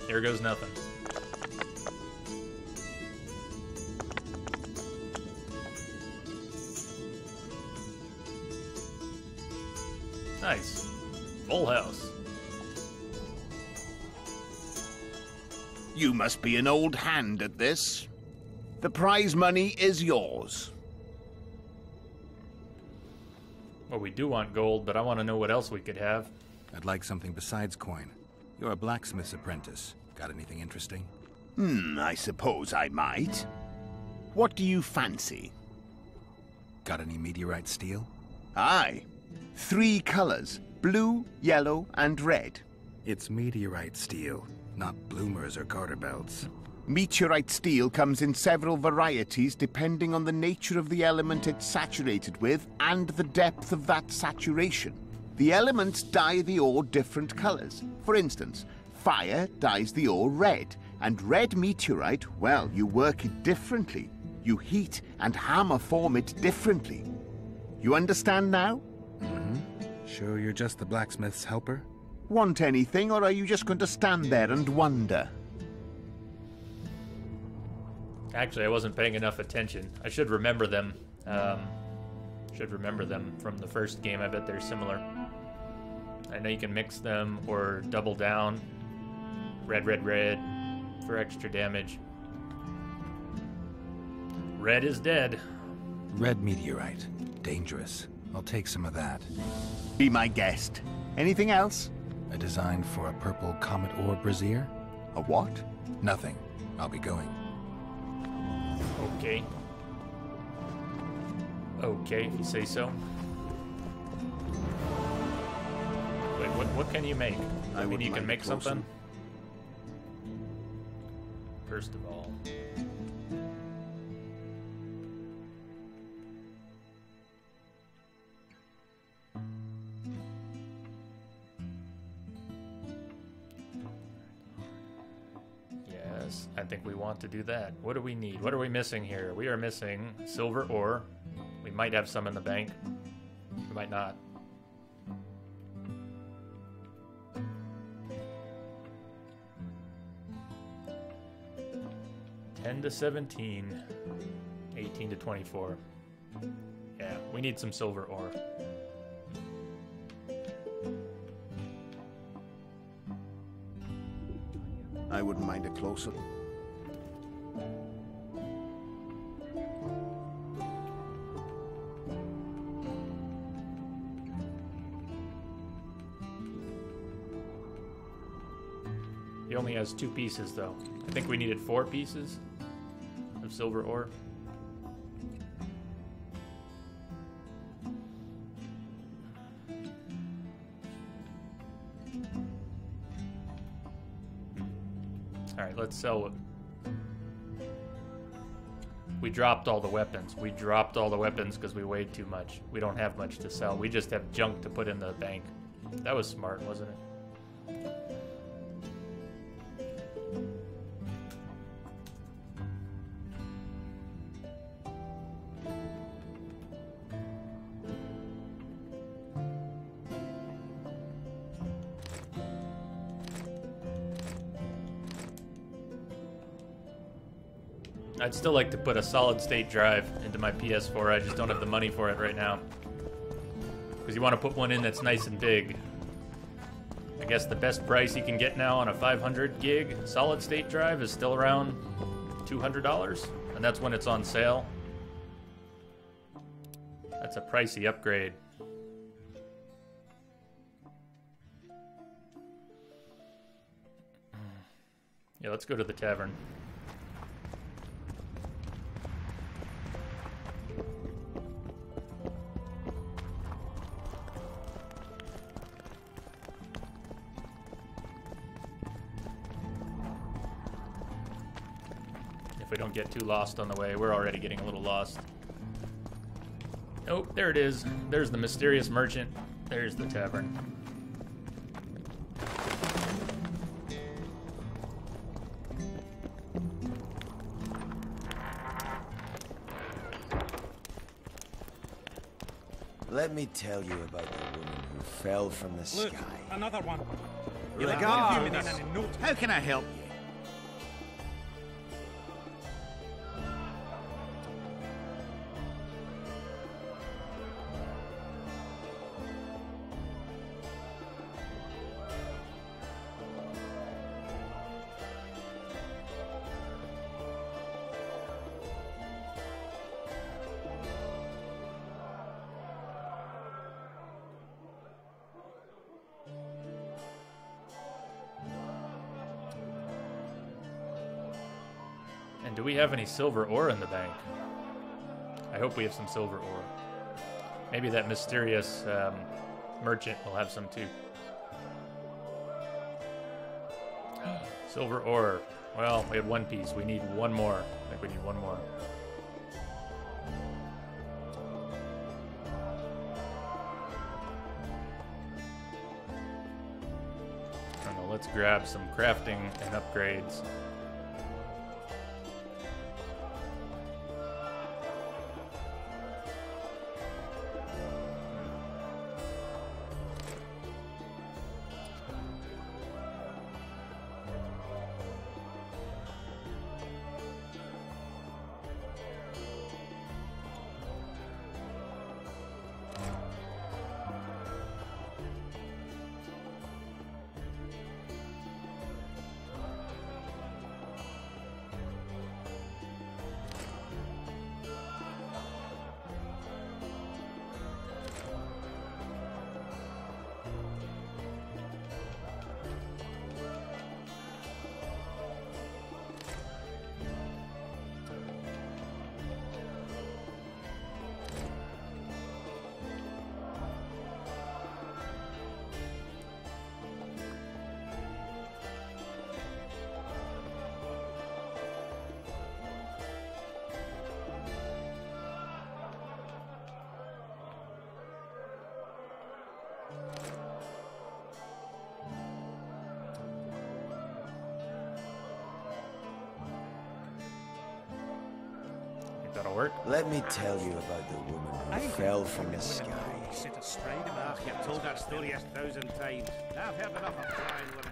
Here goes nothing. Nice. Full house. You must be an old hand at this. The prize money is yours. Well, we do want gold, but I want to know what else we could have. I'd like something besides coin. You're a blacksmith's apprentice. Got anything interesting? I suppose I might. What do you fancy? Got any meteorite steel? Aye. 3 colors, blue, yellow, and red. It's meteorite steel, not bloomers or garter belts. Meteorite steel comes in several varieties depending on the nature of the element it's saturated with and the depth of that saturation. The elements dye the ore different colors. For instance, fire dyes the ore red, and red meteorite, well, you work it differently. You heat and hammer form it differently. You understand now? Sure you're just the blacksmith's helper? Want anything, or are you just going to stand there and wonder? Actually, I wasn't paying enough attention. I should remember them. Should remember them from the first game. I bet they're similar. I know you can mix them or double down. Red, red, red for extra damage. Red is dead. Red meteorite. Dangerous. I'll take some of that. Be my guest. Anything else? A design for a purple comet ore brazier? A what? Nothing. I'll be going. Okay. Okay, if you say so. Wait, what can you make? I mean, you can make something? First of all. Yes, I think we want to do that. What do we need? What are we missing here? We are missing silver ore. We might have some in the bank. We might not. $10 to $17. 18 to 24. Yeah, we need some silver ore. I wouldn't mind a closer. He only has 2 pieces, though. I think we needed 4 pieces of silver ore. Alright, let's sell it. We dropped all the weapons. We dropped all the weapons because we weighed too much. We don't have much to sell. We just have junk to put in the bank. That was smart, wasn't it? I'd still like to put a solid state drive into my PS4. I just don't have the money for it right now. Because you want to put one in that's nice and big. I guess the best price you can get now on a 500 gig solid state drive is still around $200. And that's when it's on sale. That's a pricey upgrade. Yeah, let's go to the tavern. If we don't get too lost on the way, we're already getting a little lost. Oh, there it is. There's the mysterious merchant. There's the tavern. Let me tell you about the woman who fell from the Look, sky. another one. You'll Right. got Human this. in no time. How can I help you? And do we have any silver ore in the bank? I hope we have some silver ore. Maybe that mysterious merchant will have some too. Silver ore. Well, we have 1 piece. We need 1 more. I think we need 1 more. I don't know, let's grab some crafting and upgrades. That'll work. Let me tell you about the woman who fell from the sky. Sit astride him. Ach, you've told that story 1,000 times. I've heard enough of crying women.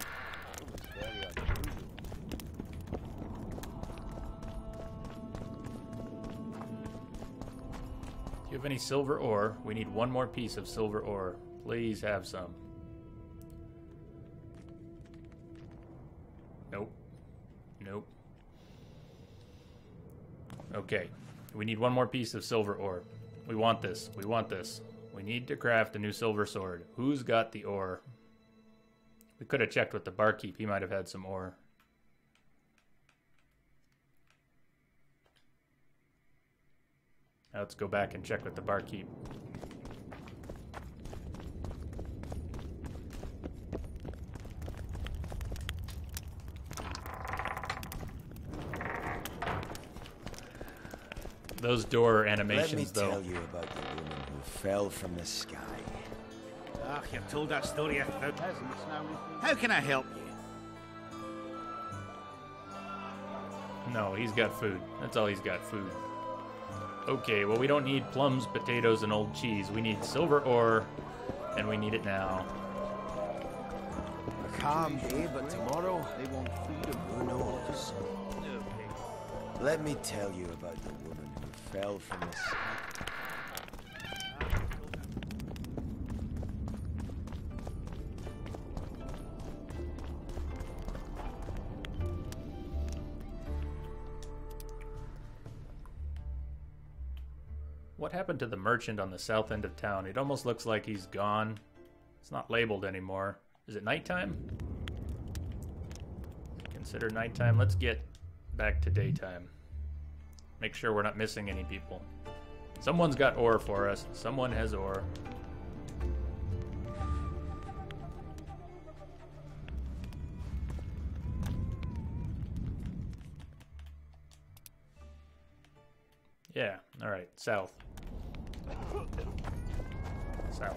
Do you have any silver ore? We need 1 more piece of silver ore. Please have some. Nope. Nope. Okay. We need 1 more piece of silver ore. We want this. We want this. We need to craft a new silver sword. Who's got the ore? We could have checked with the barkeep. He might have had some ore. Now let's go back and check with the barkeep. Those door animations, though. Let me tell you about the woman who fell from the sky. Ah, you've told that story 1,000 times now. How can I help you? No, he's got food. That's all he's got, food. Okay, well, we don't need plums, potatoes, and old cheese. We need silver ore, and we need it now. A calm day, but tomorrow they want freedom. Who knows? Let me tell you about the woman who fell from the sky. What happened to the merchant on the south end of town? It almost looks like he's gone. It's not labeled anymore. Is it nighttime? Consider nighttime. Let's get back to daytime. Make sure we're not missing any people. Someone's got ore for us. Someone has ore. Yeah, alright, south. South.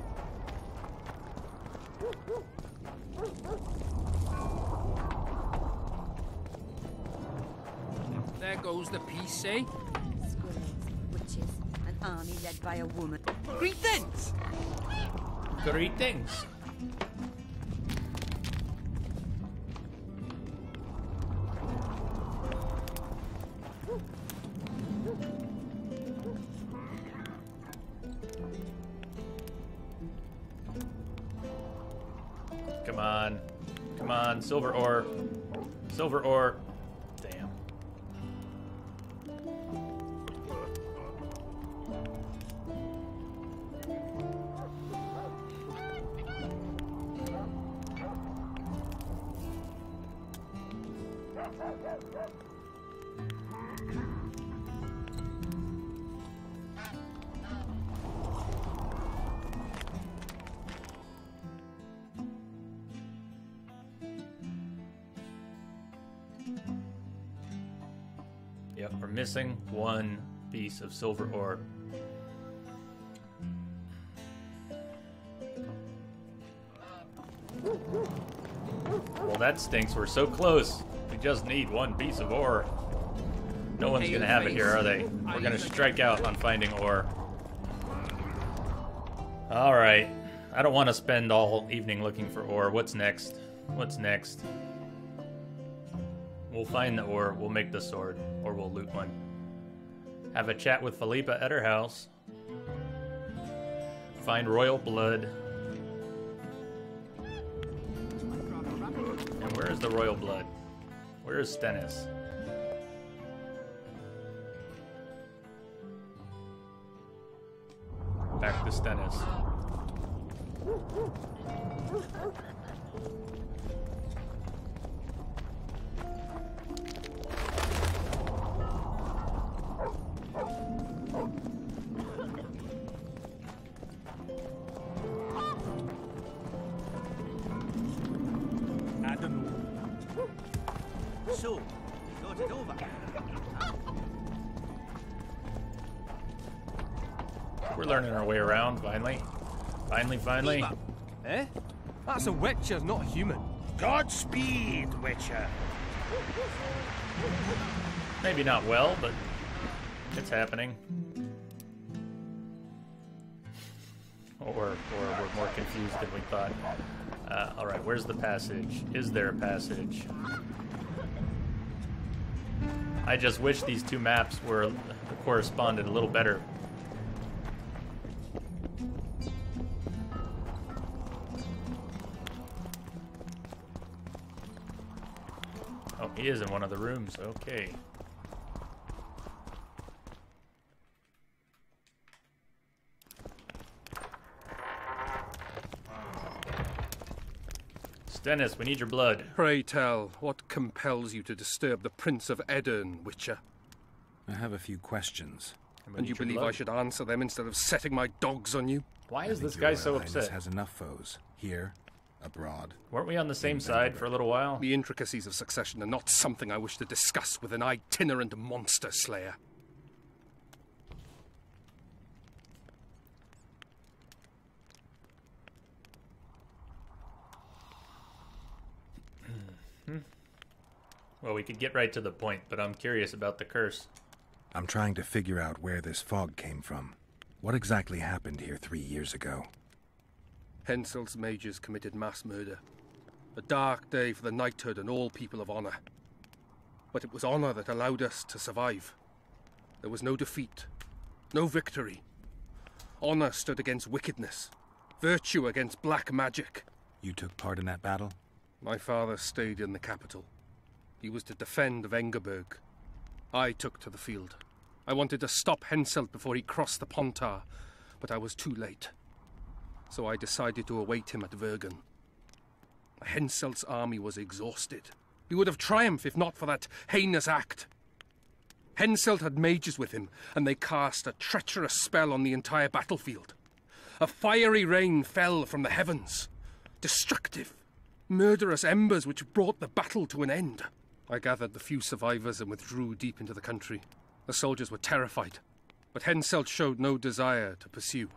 There goes the peace, eh? Squirrels, witches, an army led by a woman. Greetings! Greetings. Come on. Come on, silver ore. Silver ore. Damn. Yep, we're missing one piece of silver ore. Well, that stinks. We're so close. We just need one piece of ore. No one's gonna have it here, are they? We're gonna strike out on finding ore. Alright. I don't want to spend all evening looking for ore. What's next? What's next? We'll find the ore, we'll make the sword, or we'll loot one. Have a chat with Philippa at her house. Find royal blood. And where is the royal blood? Where is Stennis? Back to Stennis. So, you got it over. We're learning our way around, finally. Finally. Eh? That's a witcher, not a human. Godspeed, Witcher. Maybe not well, but it's happening. Or we're more confused than we thought. Alright, where's the passage? Is there a passage? I just wish these two maps were corresponded a little better. Oh, he is in one of the rooms. Okay. Stennis, we need your blood. Pray tell, what compels you to disturb the Prince of Edirn, Witcher? I have a few questions. And you believe I should answer them instead of setting my dogs on you? Why is this guy so Highness upset? has enough foes, here, abroad. Weren't we on the same side for a little while? The intricacies of succession are not something I wish to discuss with an itinerant monster slayer. Well, we could get right to the point, but I'm curious about the curse. I'm trying to figure out where this fog came from. What exactly happened here 3 years ago? Henselt's mages committed mass murder. A dark day for the knighthood and all people of honor. But it was honor that allowed us to survive. There was no defeat, no victory. Honor stood against wickedness, virtue against black magic. You took part in that battle? My father stayed in the capital. He was to defend Vengerberg. I took to the field. I wanted to stop Henselt before he crossed the Pontar, but I was too late. So I decided to await him at Vergen. Henselt's army was exhausted. He would have triumphed if not for that heinous act. Henselt had mages with him, and they cast a treacherous spell on the entire battlefield. A fiery rain fell from the heavens. Destructive, murderous embers which brought the battle to an end. I gathered the few survivors and withdrew deep into the country. The soldiers were terrified, but Henselt showed no desire to pursue.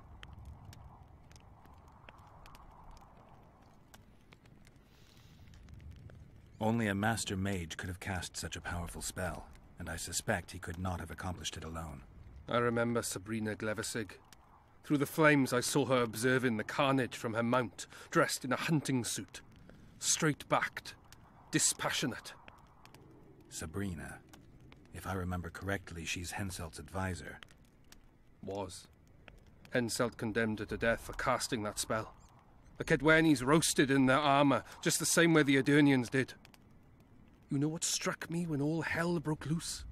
Only a master mage could have cast such a powerful spell, and I suspect he could not have accomplished it alone. I remember Sabrina Glevissig. Through the flames I saw her observing the carnage from her mount, dressed in a hunting suit. Straight-backed, dispassionate. Sabrina. If I remember correctly, she's Henselt's advisor. Was. Henselt condemned her to death for casting that spell. The Kedwenis roasted in their armor, just the same way the Edirnians did. You know what struck me when all hell broke loose?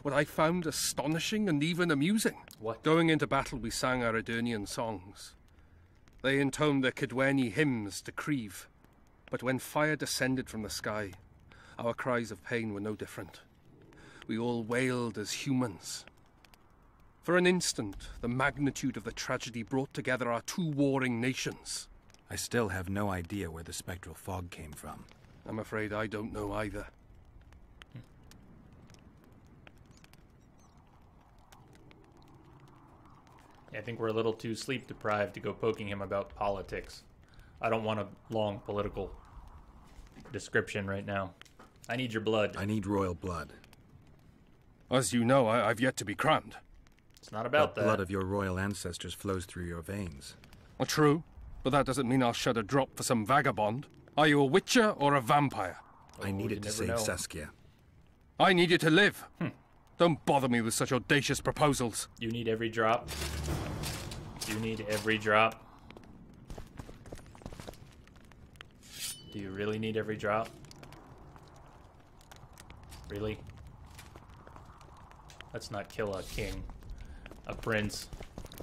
What I found astonishing and even amusing? What? Going into battle, we sang our Edirnian songs. They intoned their Kedweni hymns to Creve. But when fire descended from the sky, our cries of pain were no different. We all wailed as humans. For an instant, the magnitude of the tragedy brought together our two warring nations. I still have no idea where the spectral fog came from. I'm afraid I don't know either. I think we're a little too sleep deprived to go poking him about politics. I don't want a long political description right now. I need your blood. I need royal blood. As you know, I've yet to be crowned. It's not about the that. blood of your royal ancestors flows through your veins. Well, true, but that doesn't mean I'll shed a drop for some vagabond. Are you a witcher or a vampire? I needed to save Saskia. I need you to live. Don't bother me with such audacious proposals. You need every drop. You need every drop. Do you really need every drop? Really? Let's not kill a king. A prince.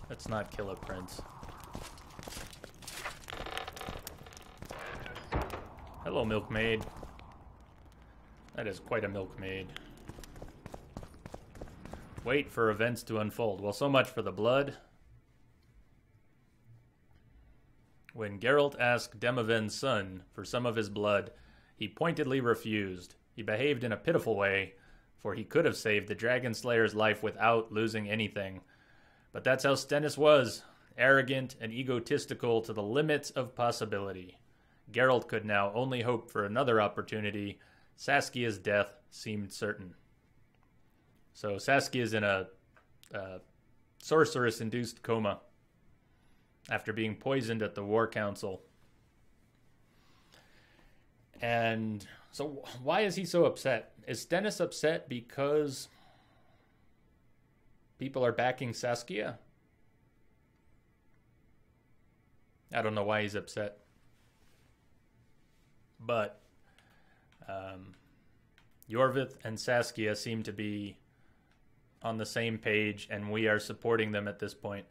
Let's not kill a prince. Hello, milkmaid. That is quite a milkmaid. Wait for events to unfold. Well, so much for the blood. When Geralt asked Demoven's son for some of his blood, he pointedly refused. He behaved in a pitiful way, for he could have saved the Dragon Slayer's life without losing anything. But that's how Stennis was, arrogant and egotistical to the limits of possibility. Geralt could now only hope for another opportunity. Saskia's death seemed certain. So Saskia's in a sorceress-induced coma after being poisoned at the War Council. And so why is he so upset? Is Stennis upset because people are backing Saskia? I don't know why he's upset. But Yorvith and Saskia seem to be on the same page, and we are supporting them at this point.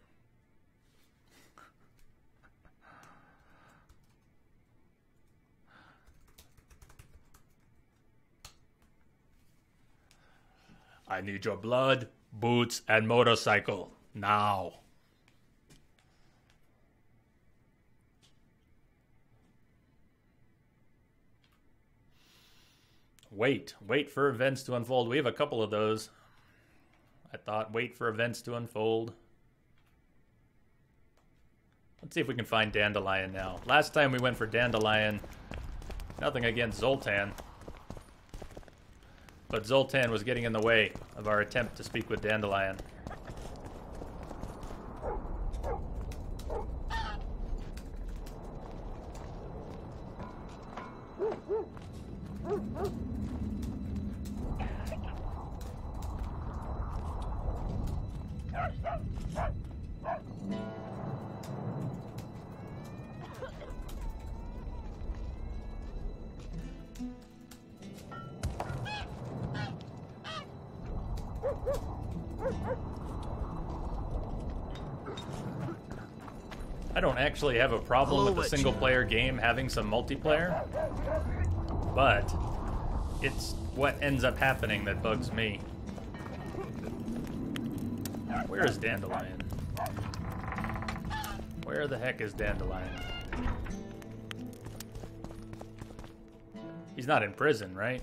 I need your blood, boots, and motorcycle. Now. Wait for events to unfold. We have a couple of those. I thought, wait for events to unfold. Let's see if we can find Dandelion now. Last time we went for Dandelion, nothing against Zoltan. But Zoltan was getting in the way of our attempt to speak with Dandelion. I don't actually have a problem with the single-player game having some multiplayer, but it's what ends up happening that bugs me. Where is Dandelion? Where the heck is Dandelion? He's not in prison, right?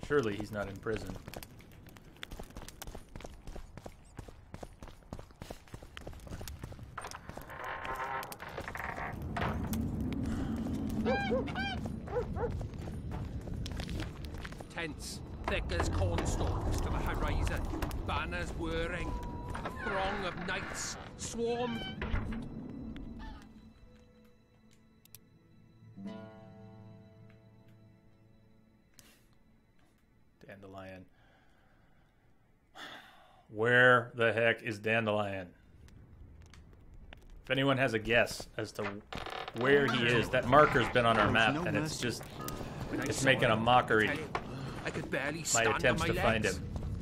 Surely he's not in prison. Tents, thick as cornstalks to the horizon, banners whirring, a throng of knights swarm. Dandelion. Where the heck is Dandelion? If anyone has a guess as to where he is, that marker's been on our map, and it's just, it's making a mockery. I could barely My attempts to find him.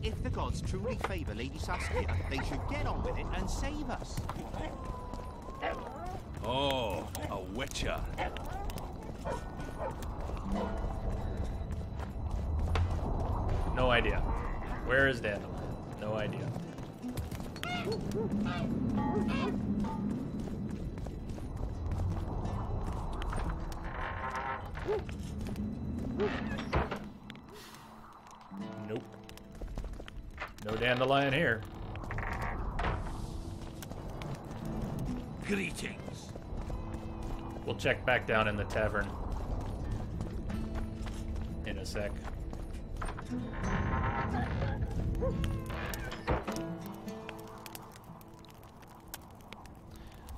If the gods truly favor Lady Saskia, they should get on with it and save us. Oh, a witcher. No idea. Where is Dandelion? No idea. Nope. No Dandelion here. Greetings. We'll check back down in the tavern in a sec.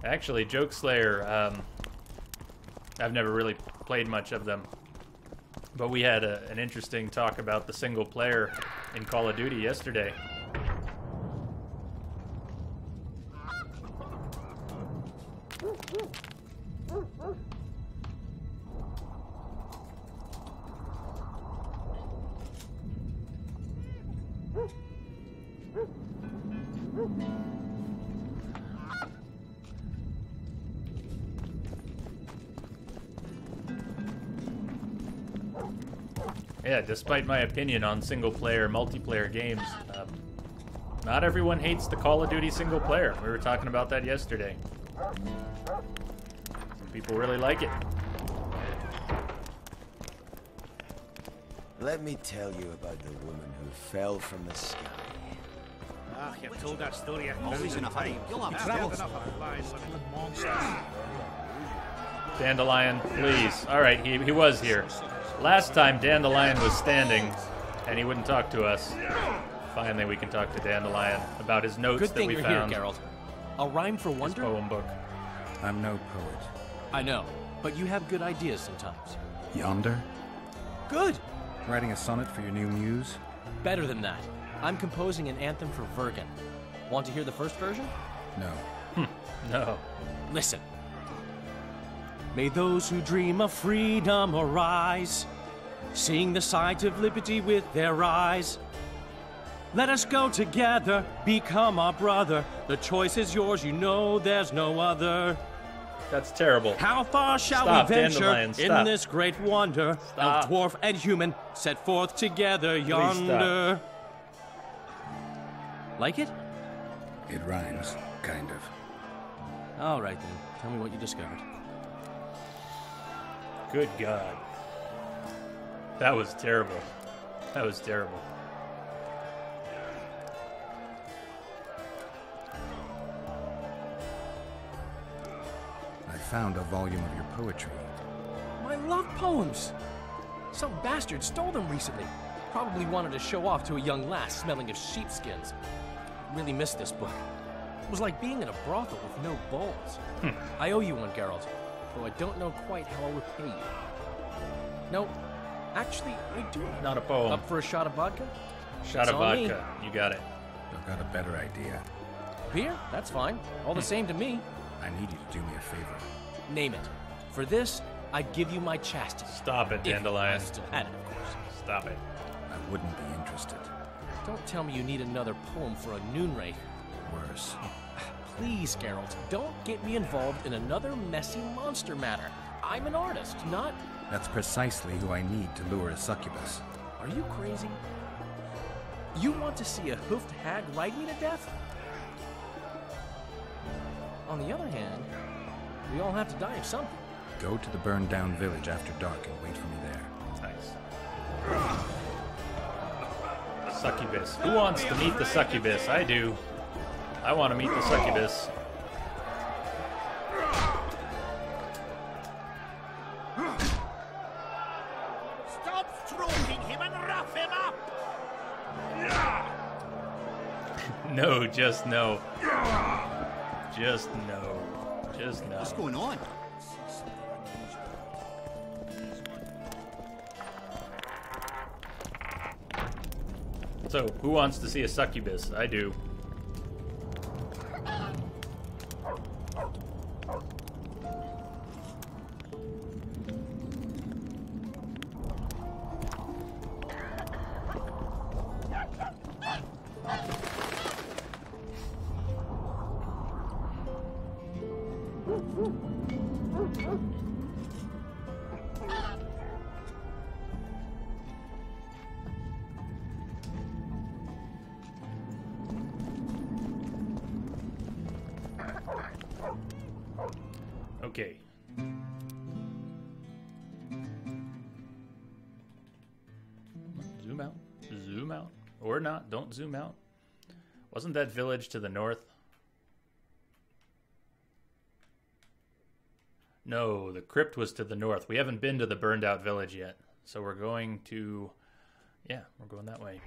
Actually, Joke Slayer, I've never really played much of them, but we had an interesting talk about the single player in Call of Duty yesterday. Yeah, despite my opinion on single-player, multiplayer games, not everyone hates the Call of Duty single player. We were talking about that yesterday. Some people really like it. Let me tell you about the woman who fell from the sky. Ah, you've told that story Always in a hurry. You'll have trouble. Dandelion, please. Alright, he was here. Last time, Dandelion was standing, and he wouldn't talk to us. Finally, we can talk to Dandelion about his notes that we found. Good thing you're here, Geralt. A rhyme for wonder? His poem book. I'm no poet. I know, but you have good ideas sometimes. Yonder? Good! Writing a sonnet for your new muse? Better than that. I'm composing an anthem for Vergen. Want to hear the first version? No. No. Listen. May those who dream of freedom arise, seeing the sight of liberty with their eyes. Let us go together, become our brother. The choice is yours, you know there's no other. That's terrible. How far shall Stop, we venture Dandelion, stop. in this great wonder? Stop. Elf, dwarf, and human set forth together yonder. Like it? It rhymes, kind of. All right then. Tell me what you discovered. Good God. That was terrible. That was terrible. I found a volume of your poetry. I love poems. Some bastard stole them recently. Probably wanted to show off to a young lass smelling of sheepskins. Really missed this book. It was like being in a brothel with no balls. I owe you one, Geralt, though I don't know quite how I'll repay you. No, actually, I do. Not a poem. Up for a shot of vodka? Shot of vodka. You got it. I've got a better idea. Beer? That's fine. All the same to me. I need you to do me a favor. Name it. For this, I'd give you my chastity. Stop it, Dandelion. If I still had it, of course. Stop it. I wouldn't be interested. Don't tell me you need another poem for a noon wraith. Worse. Please, Geralt, don't get me involved in another messy monster matter. I'm an artist, not... That's precisely who I need to lure a succubus. Are you crazy? You want to see a hoofed hag ride me to death? On the other hand, we all have to die of something. Go to the burned down village after dark and wait for me there. Nice. Succubus. Who wants to meet the succubus? I do. I want to meet the succubus. Stop stroking him and rough him up! No, just no. Just no. Just no. What's going on? So, who wants to see a succubus? I do. Okay. Zoom out. Zoom out. Or not. Don't zoom out. Wasn't that village to the north? No, the crypt was to the north. We haven't been to the burned out village yet. So we're going to... Yeah, we're going that way.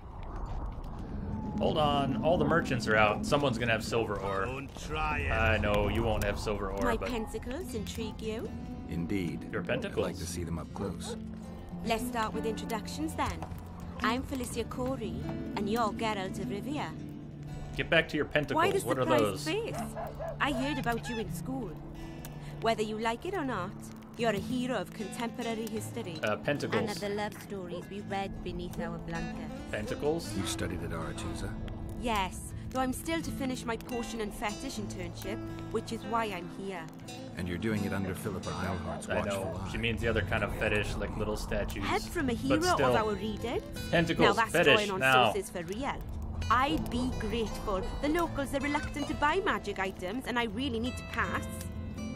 Hold on. All the merchants are out. Someone's going to have silver ore. Don't try it. I know, you won't have silver ore, My but... pentacles intrigue you? Indeed. Your pentacles? I'd like to see them up close. Let's start with introductions then. I'm Felicia Corey, and you're Geralt of Rivia. Get back to your pentacles. Why does what the are prize those? face? I heard about you in school. Whether you like it or not, you're a hero of contemporary history. Pentacles. And of the love stories we read beneath our blankets. Pentacles? You studied at Aretusa? Yes, though I'm still to finish my potion and fetish internship, which is why I'm here. And you're doing it under Philippa Eilhart's I watchful know. eye. She means the other kind of fetish, like little statues. Help from a hero But still, of our readers. Tentacles, Now that's fetish, drawing on now. sources for real. I'd be grateful. The locals are reluctant to buy magic items, and I really need to pass.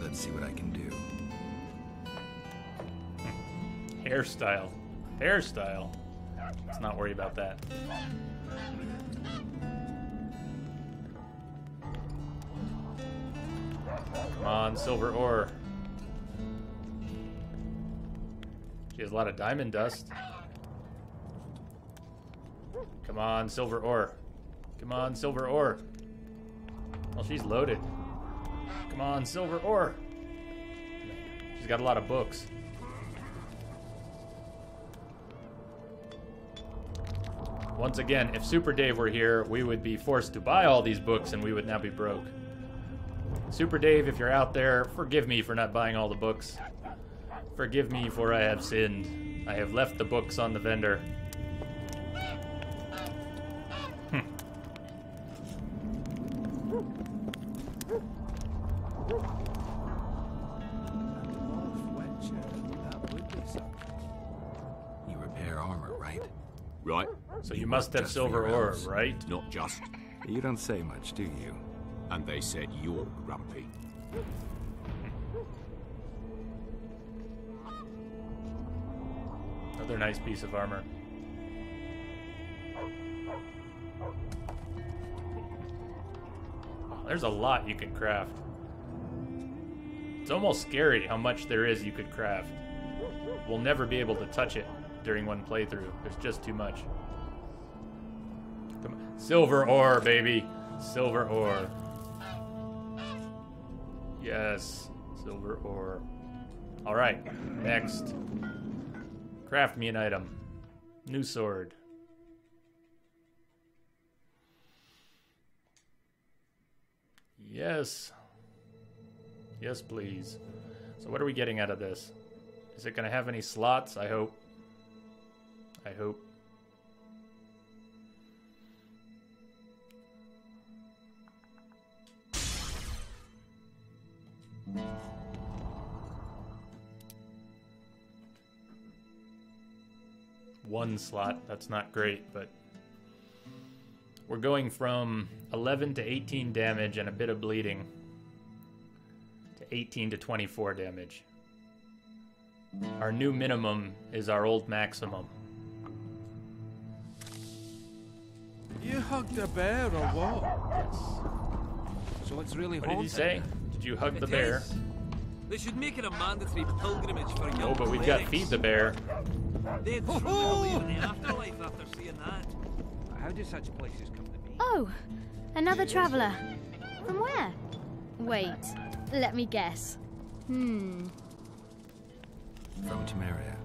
Let's see what I can do. Hairstyle. Hairstyle. Let's not worry about that. Come on, silver ore. She has a lot of diamond dust. Come on, silver ore. Come on, silver ore. Well, she's loaded. Come on, silver ore. She's got a lot of books. Once again, if Super Dave were here, we would be forced to buy all these books and we would now be broke. Super Dave, if you're out there, forgive me for not buying all the books. Forgive me for I have sinned. I have left the books on the vendor. You repair armor, right? Right. So you must have silver ore, right? Not just. You don't say much, do you? And they said you're grumpy. Another nice piece of armor. There's a lot you can craft. It's almost scary how much there is you could craft. We'll never be able to touch it during one playthrough. There's just too much. Come on. Silver ore, baby. Silver ore. Yes. Silver ore. Alright, next. Craft me an item. New sword. Yes. Yes, please. So what are we getting out of this? Is it going to have any slots? I hope. I hope. One slot. That's not great, but we're going from 11 to 18 damage and a bit of bleeding to 18 to 24 damage. Our new minimum is our old maximum. You hugged a bear or what? Yes. So it's really What did he say? Did you hug the bear? They should make it a mandatory pilgrimage for young Oh, but we've got Feed the Bear. They'd truly believe in the afterlife after seeing that. How do such places come to be? Oh, another traveller. From where? Wait, let me guess. From Temeria.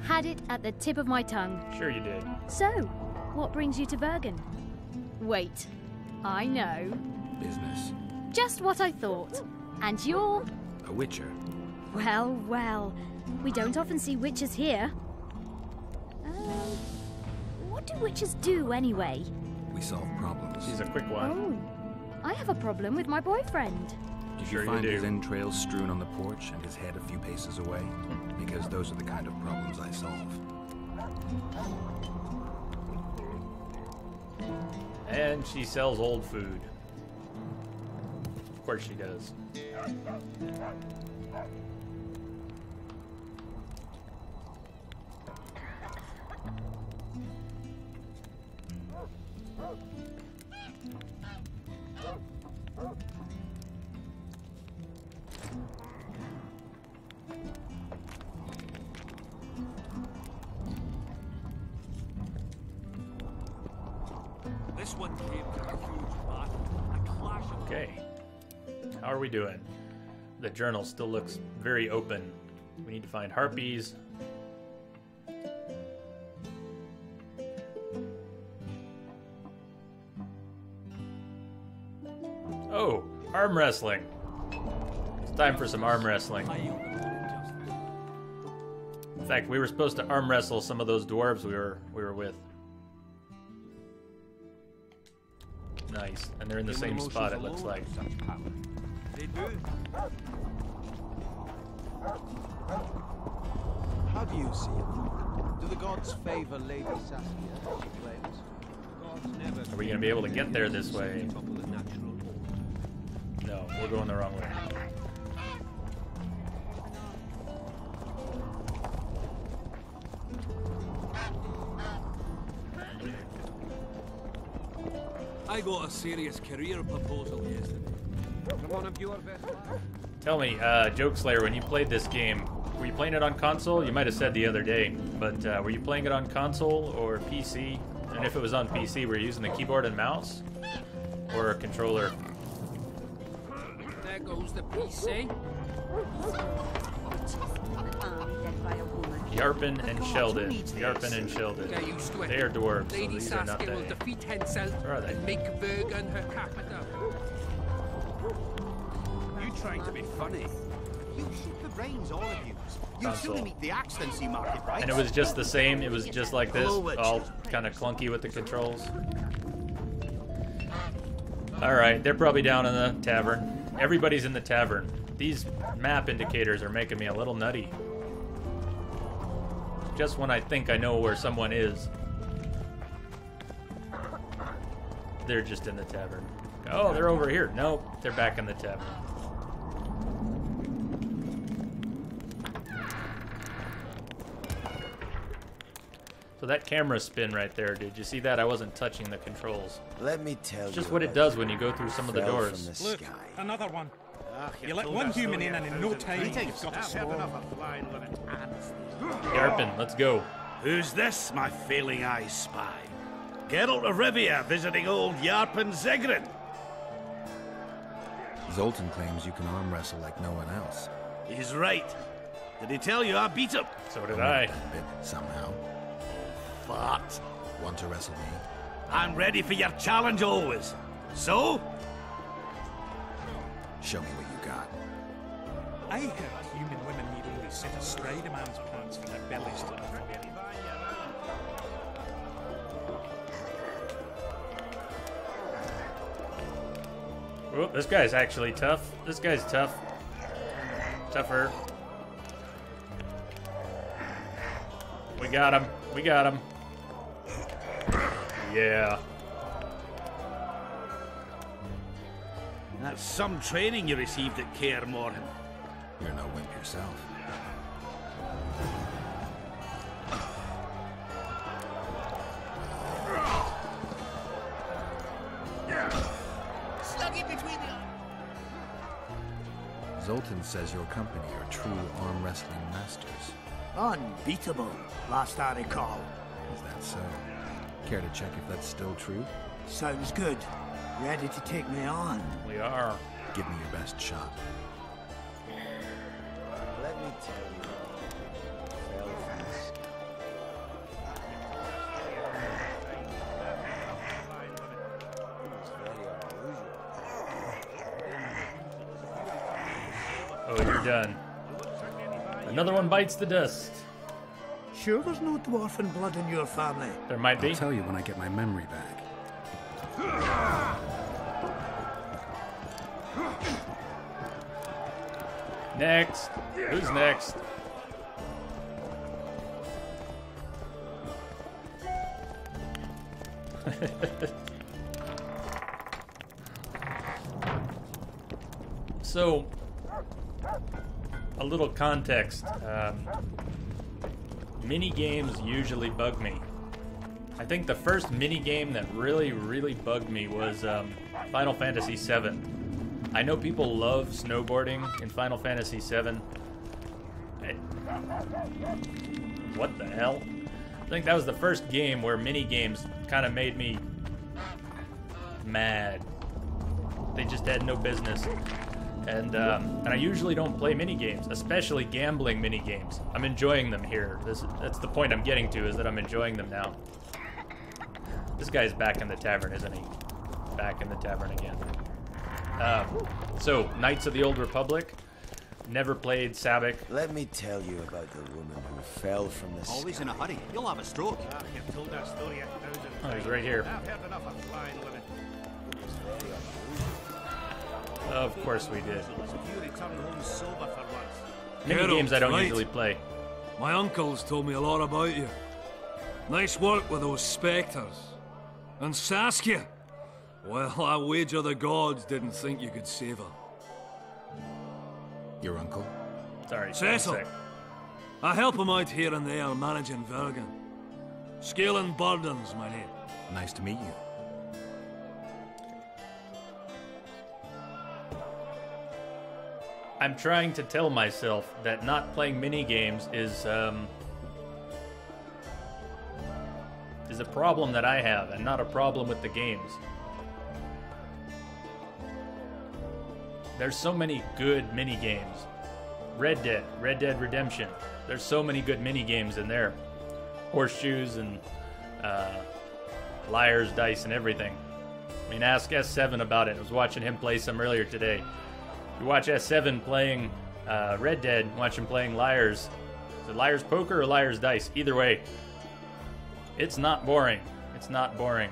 Had it at the tip of my tongue. Sure you did. So, what brings you to Bergen? Wait, I know. Business. Just what I thought. And you're... A witcher. Well, well. We don't often see witches here. What do witches do, anyway? We solve problems. She's a quick one. Oh, I have a problem with my boyfriend. Did you find his entrails strewn on the porch and his head a few paces away? Because those are the kind of problems I solve. And she sells old food. Of course she does. This one came to a huge battle. A clash of... Okay. How are we doing? The journal still looks very open. We need to find harpies. Oh, arm wrestling. It's time for some arm wrestling. In fact, we were supposed to arm wrestle some of those dwarves we were with. Nice, and they're in the same spot, it looks like. They do. How do you see it? Do the gods favor Lady Saskia, as she claims? Gods never. Are we going to be able to get there this way? No, we're going the wrong way. I got a serious career proposal yesterday. From one of your best lads? Tell me, Jokeslayer, when you played this game, were you playing it on console? You might have said the other day, but were you playing it on console or PC? And if it was on PC, were you using the keyboard and mouse? Or a controller? There goes the PC. Yarpin and Sheldon. Yarpin and Sheldon. Get used to it. They are dwarves, so Lady these are not Saskia will the... defeat Hensel Where are they? and make Bergen her capital. You trying to be funny? You shoot the reins, all of you. You'd Console. sooner meet the axe than see market rights. And it was just the same, it was just like this, all kind of clunky with the controls. Alright, they're probably down in the tavern. Everybody's in the tavern. These map indicators are making me a little nutty. Just when I think I know where someone is. they're just in the tavern. Oh, they're over here. Nope, they're back in the tavern. So that camera spin right there, did you see that? I wasn't touching the controls. Let me tell you. It's just what it does when you go through some of the doors. Look, another one. You let one human in and in no time you've got a swarm. Yarpin, let's go. Who's this, my failing eyes spy? Geralt of Rivia visiting old Yarpin Zigrid. Zoltan claims you can arm wrestle like no one else. He's right. Did he tell you I beat him? So did I. That bit, somehow. Fart. Want to wrestle me? I'm ready for your challenge always. So? Show me what you got. I heard human women need only sit astride a man's pants for their bellies to be forgetting. Oh, this guy's actually tough. This guy's tough. Tougher. We got him. We got him. Yeah. That's some training you received at Kaer Morhen. You're no wimp yourself. Sluggy between the arms. Zoltan says your company are true arm wrestling masters. Unbeatable, last I recall. Is that so? Care to check if that's still true? Sounds good. Ready to take me on? We are. Give me your best shot. Let me tell you. Fell from the sky. Oh, you're done. Another one bites the dust. Sure there's no dwarfen blood in your family? There might be. I'll tell you when I get my memory back. Next. Who's next? So, a little context. Mini games usually bug me. I think the first mini game that really bugged me was Final Fantasy VII. I know people love snowboarding in Final Fantasy VII. What the hell? I think that was the first game where mini games kind of made me mad. They just had no business. And I usually don't play mini games, especially gambling mini games. I'm enjoying them here. That's the point I'm getting to, is that I'm enjoying them now. This guy's back in the tavern, isn't he? Back in the tavern again. So, Knights of the Old Republic. Never played Sabak. Let me tell you about the woman who fell from the sky. Always in a hurry. You'll have a stroke. You've told that story 1,000 times. Oh, he's right here. I've heard enough of flying women. Of course we did. You returned home sober for once. Mini games I don't usually play. My uncles told me a lot about you. Nice work with those spectres. And Saskia. Well, I wager the gods didn't think you could save her. Your uncle? Sorry, Cecil. I help him out here and there managing Vergen. Scaling burdens, my name. Nice to meet you. I'm trying to tell myself that not playing mini games is a problem that I have, and not a problem with the games. There's so many good mini games. Red Dead Redemption. There's so many good mini games in there. Horseshoes and liar's dice and everything. I mean, ask S7 about it. I was watching him play some earlier today. You watch S7 playing Red Dead, watch him playing Liar's. Is it Liar's Poker or Liar's Dice? Either way, it's not boring. It's not boring.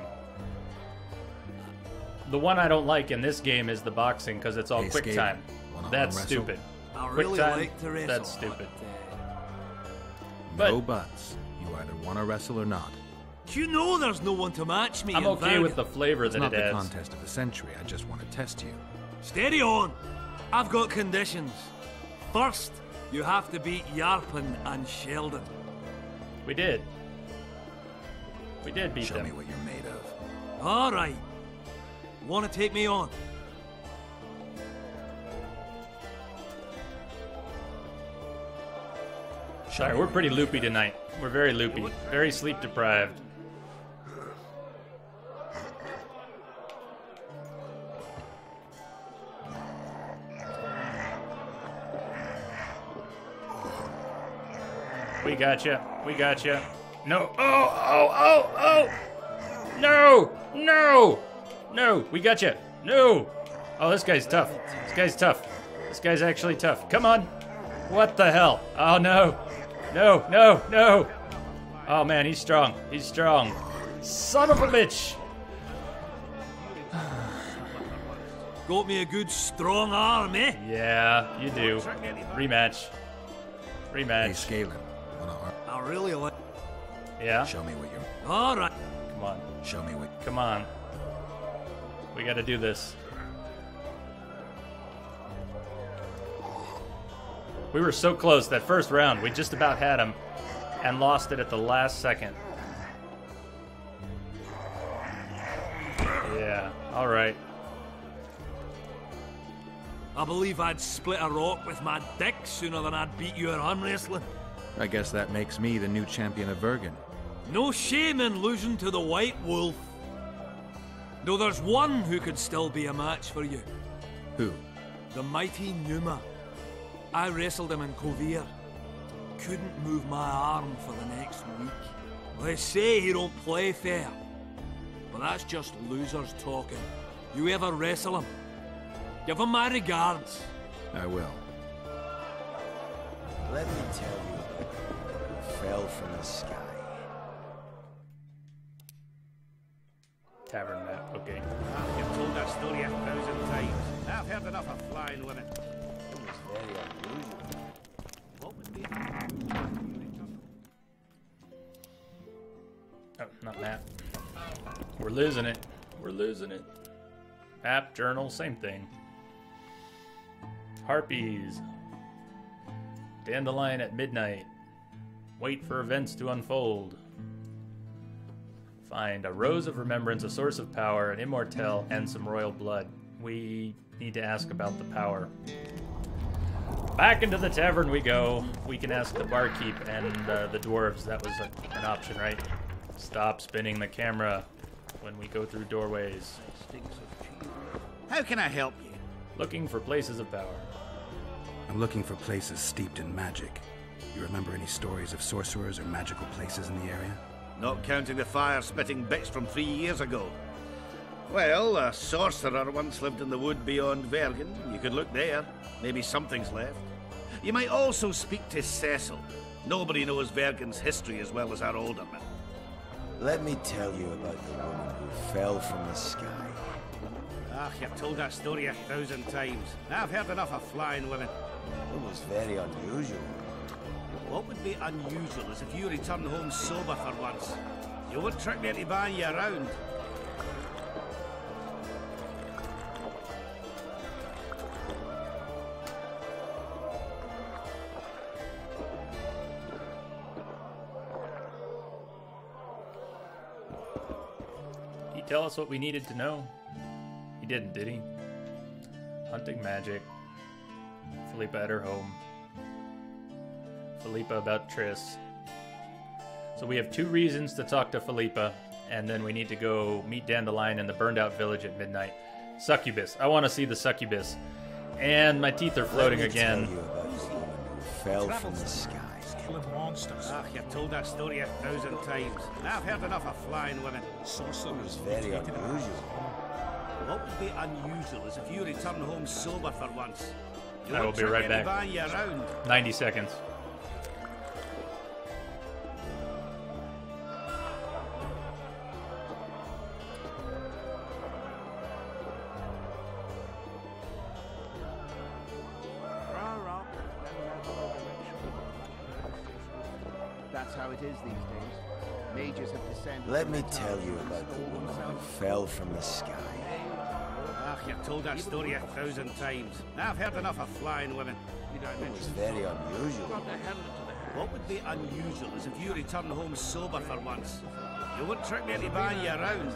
The one I don't like in this game is the boxing, because it's all quick time. That's stupid. Quick time, that's stupid. No buts. You either want to wrestle or not. You know there's no one to match me. I'm in okay Vergen. with the flavor It's that not it the has. contest of the century. I just want to test you. Steady on. I've got conditions. First, you have to beat Yarpen and Sheldon. We did. We did beat Show them. me what you're made of. All right. Want to take me on? Sorry, we're pretty loopy tonight. We're very loopy. Very sleep deprived. We gotcha. We gotcha. No. Oh. No. No. No. We gotcha. No. Oh, this guy's tough. This guy's tough. This guy's actually tough. Come on. What the hell? Oh, no. No. Oh, man, he's strong. He's strong. Son of a bitch. Got me a good strong arm, eh? Yeah, you do. Rematch. Hey, Scalen. I really like. Yeah? Show me what you're... All right. Come on. Show me what... Come on. We gotta do this. We were so close that first round. We just about had him and lost it at the last second. Yeah, alright. I believe I'd split a rock with my dick sooner than I'd beat you at arm wrestling. I guess that makes me the new champion of Vergen. No shame in losing to the White Wolf. Though there's one who could still be a match for you. Who? The mighty Numa. I wrestled him in Kovir. Couldn't move my arm for the next week. They say he don't play fair. But that's just losers talking. You ever wrestle him? Give him my regards. I will. Let me tell you who fell from the sky. Tavern map, okay. You've told that story 1,000 times. I've heard enough of flying women. It was very unusual. What would be... Oh, not map. We're losing it. We're losing it. Map, journal, same thing. Harpies. Dandelion at midnight. Wait for events to unfold. Find a rose of remembrance, a source of power, an immortelle, and some royal blood. We need to ask about the power. Back into the tavern we go. We can ask the barkeep and the dwarves. That was an option, right? Stop spinning the camera when we go through doorways. How can I help you? Looking for places of power. I'm looking for places steeped in magic. You remember any stories of sorcerers or magical places in the area? Not counting the fire-spitting bits from 3 years ago. Well, a sorcerer once lived in the wood beyond Vergen. You could look there. Maybe something's left. You might also speak to Cecil. Nobody knows Vergen's history as well as our alderman. Let me tell you about the woman who fell from the sky. Ah, you've told that story 1,000 times. I've heard enough of flying women. It was very unusual. What would be unusual is if you return home sober for once. You won't trick me into buying you around. He tell us what we needed to know? He didn't, did he? Hunting magic. Philippa at her home. Philippa about Triss. So we have 2 reasons to talk to Philippa, and then we need to go meet Dandelion in the burned out village at midnight. Succubus. I want to see the succubus. And my teeth are floating again. Let me tell you about the woman who fell from the sky. Killing monsters. Ah, you've told that story 1,000 times. I've heard enough of flying women. Sorcerers. It was very unusual. What would be unusual is if you return home sober for once. You I will won't be trick right me into back. buying you around. 90 seconds. That's how it is these days. Mages have descended. Let me tell you about the woman who fell from the sky. Ah, you've told that story 1,000 times. Now I've heard enough of flying women. It was very unusual. What would be unusual is if you return home sober for once. You wouldn't trick me into buying you around.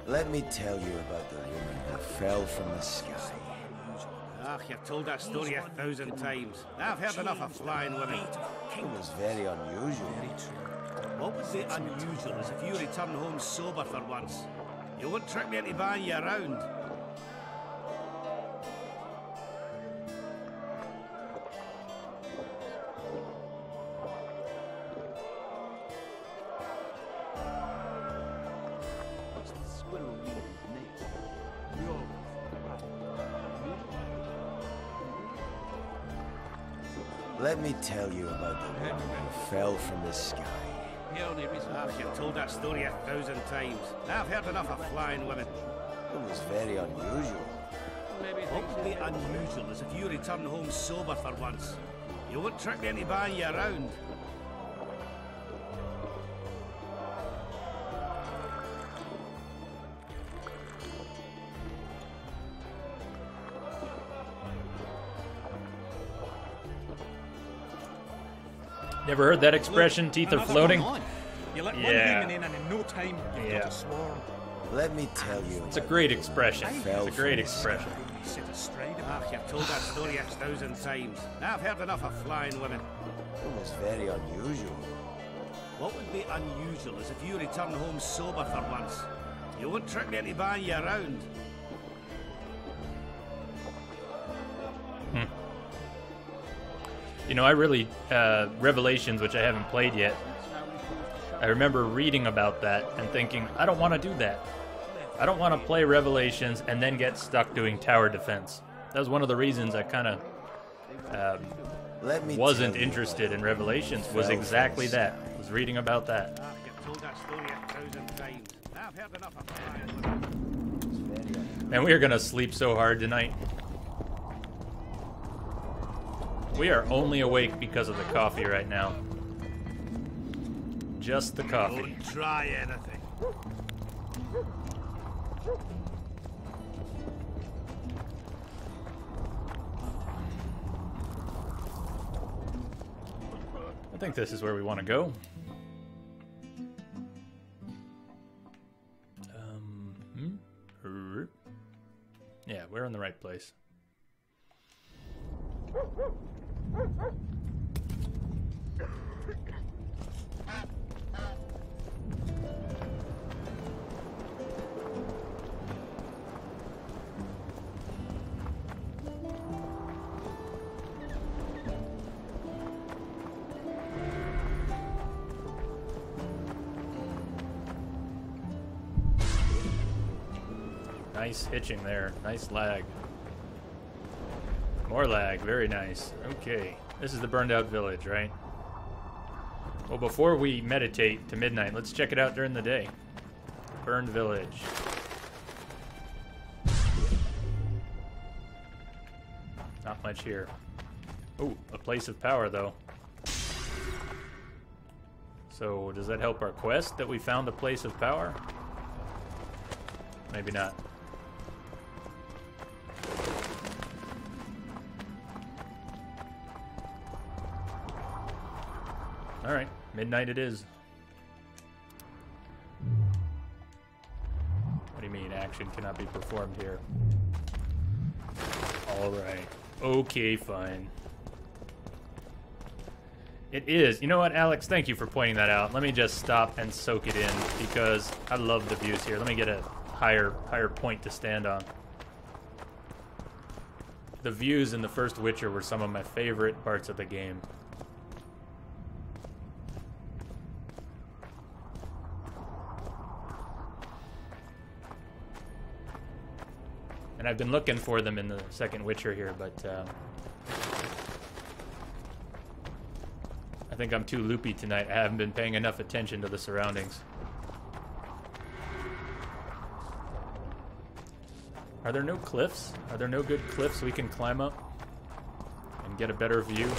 Let me tell you about the woman who fell from the sky. Ah, you've told that story 1,000 times. Now I've heard enough of flying women. It was very unusual. What would be unusual is if you return home sober for once. You wouldn't trick me into buying you around. Let me tell you about the woman who fell from the sky. Ah, you've told that story 1,000 times. Now I've heard enough of flying women. It was very unusual. What would be unusual is if you return home sober for once. You wouldn't trick me into buying you around. Never heard that expression, teeth are floating? You let one human in and in no time you've got a swarm. Let me tell you. It's a great expression. It's a great expression. Ah, you've told that story 1,000 times. Now I've heard enough of flying women. It was very unusual. What would be unusual is if you return home sober for once. You wouldn't trick me into buying you around. You know, I really, Revelations, which I haven't played yet, I remember reading about that and thinking, I don't want to do that. I don't want to play Revelations and then get stuck doing tower defense. That was one of the reasons I kind of wasn't interested in Revelations, was exactly that. Was reading about that. Man, we are going to sleep so hard tonight. We are only awake because of the coffee right now. Just the coffee. Don't try anything. I think this is where we want to go. Yeah, we're in the right place. Nice hitching there. Nice lag. More lag. Very nice. Okay. This is the burned out village, right? Well, before we meditate to midnight, let's check it out during the day. Burned village. Not much here. Oh, a place of power, though. So, does that help our quest that we found a place of power? Maybe not. Alright, midnight it is. What do you mean, action cannot be performed here? Alright. Okay, fine. It is. You know what, Alex? Thank you for pointing that out. Let me just stop and soak it in, because I love the views here. Let me get a higher point to stand on. The views in the first Witcher were some of my favorite parts of the game. And I've been looking for them in the second Witcher here, but I think I'm too loopy tonight. I haven't been paying enough attention to the surroundings. Are there no cliffs? Are there no good cliffs we can climb up and get a better view?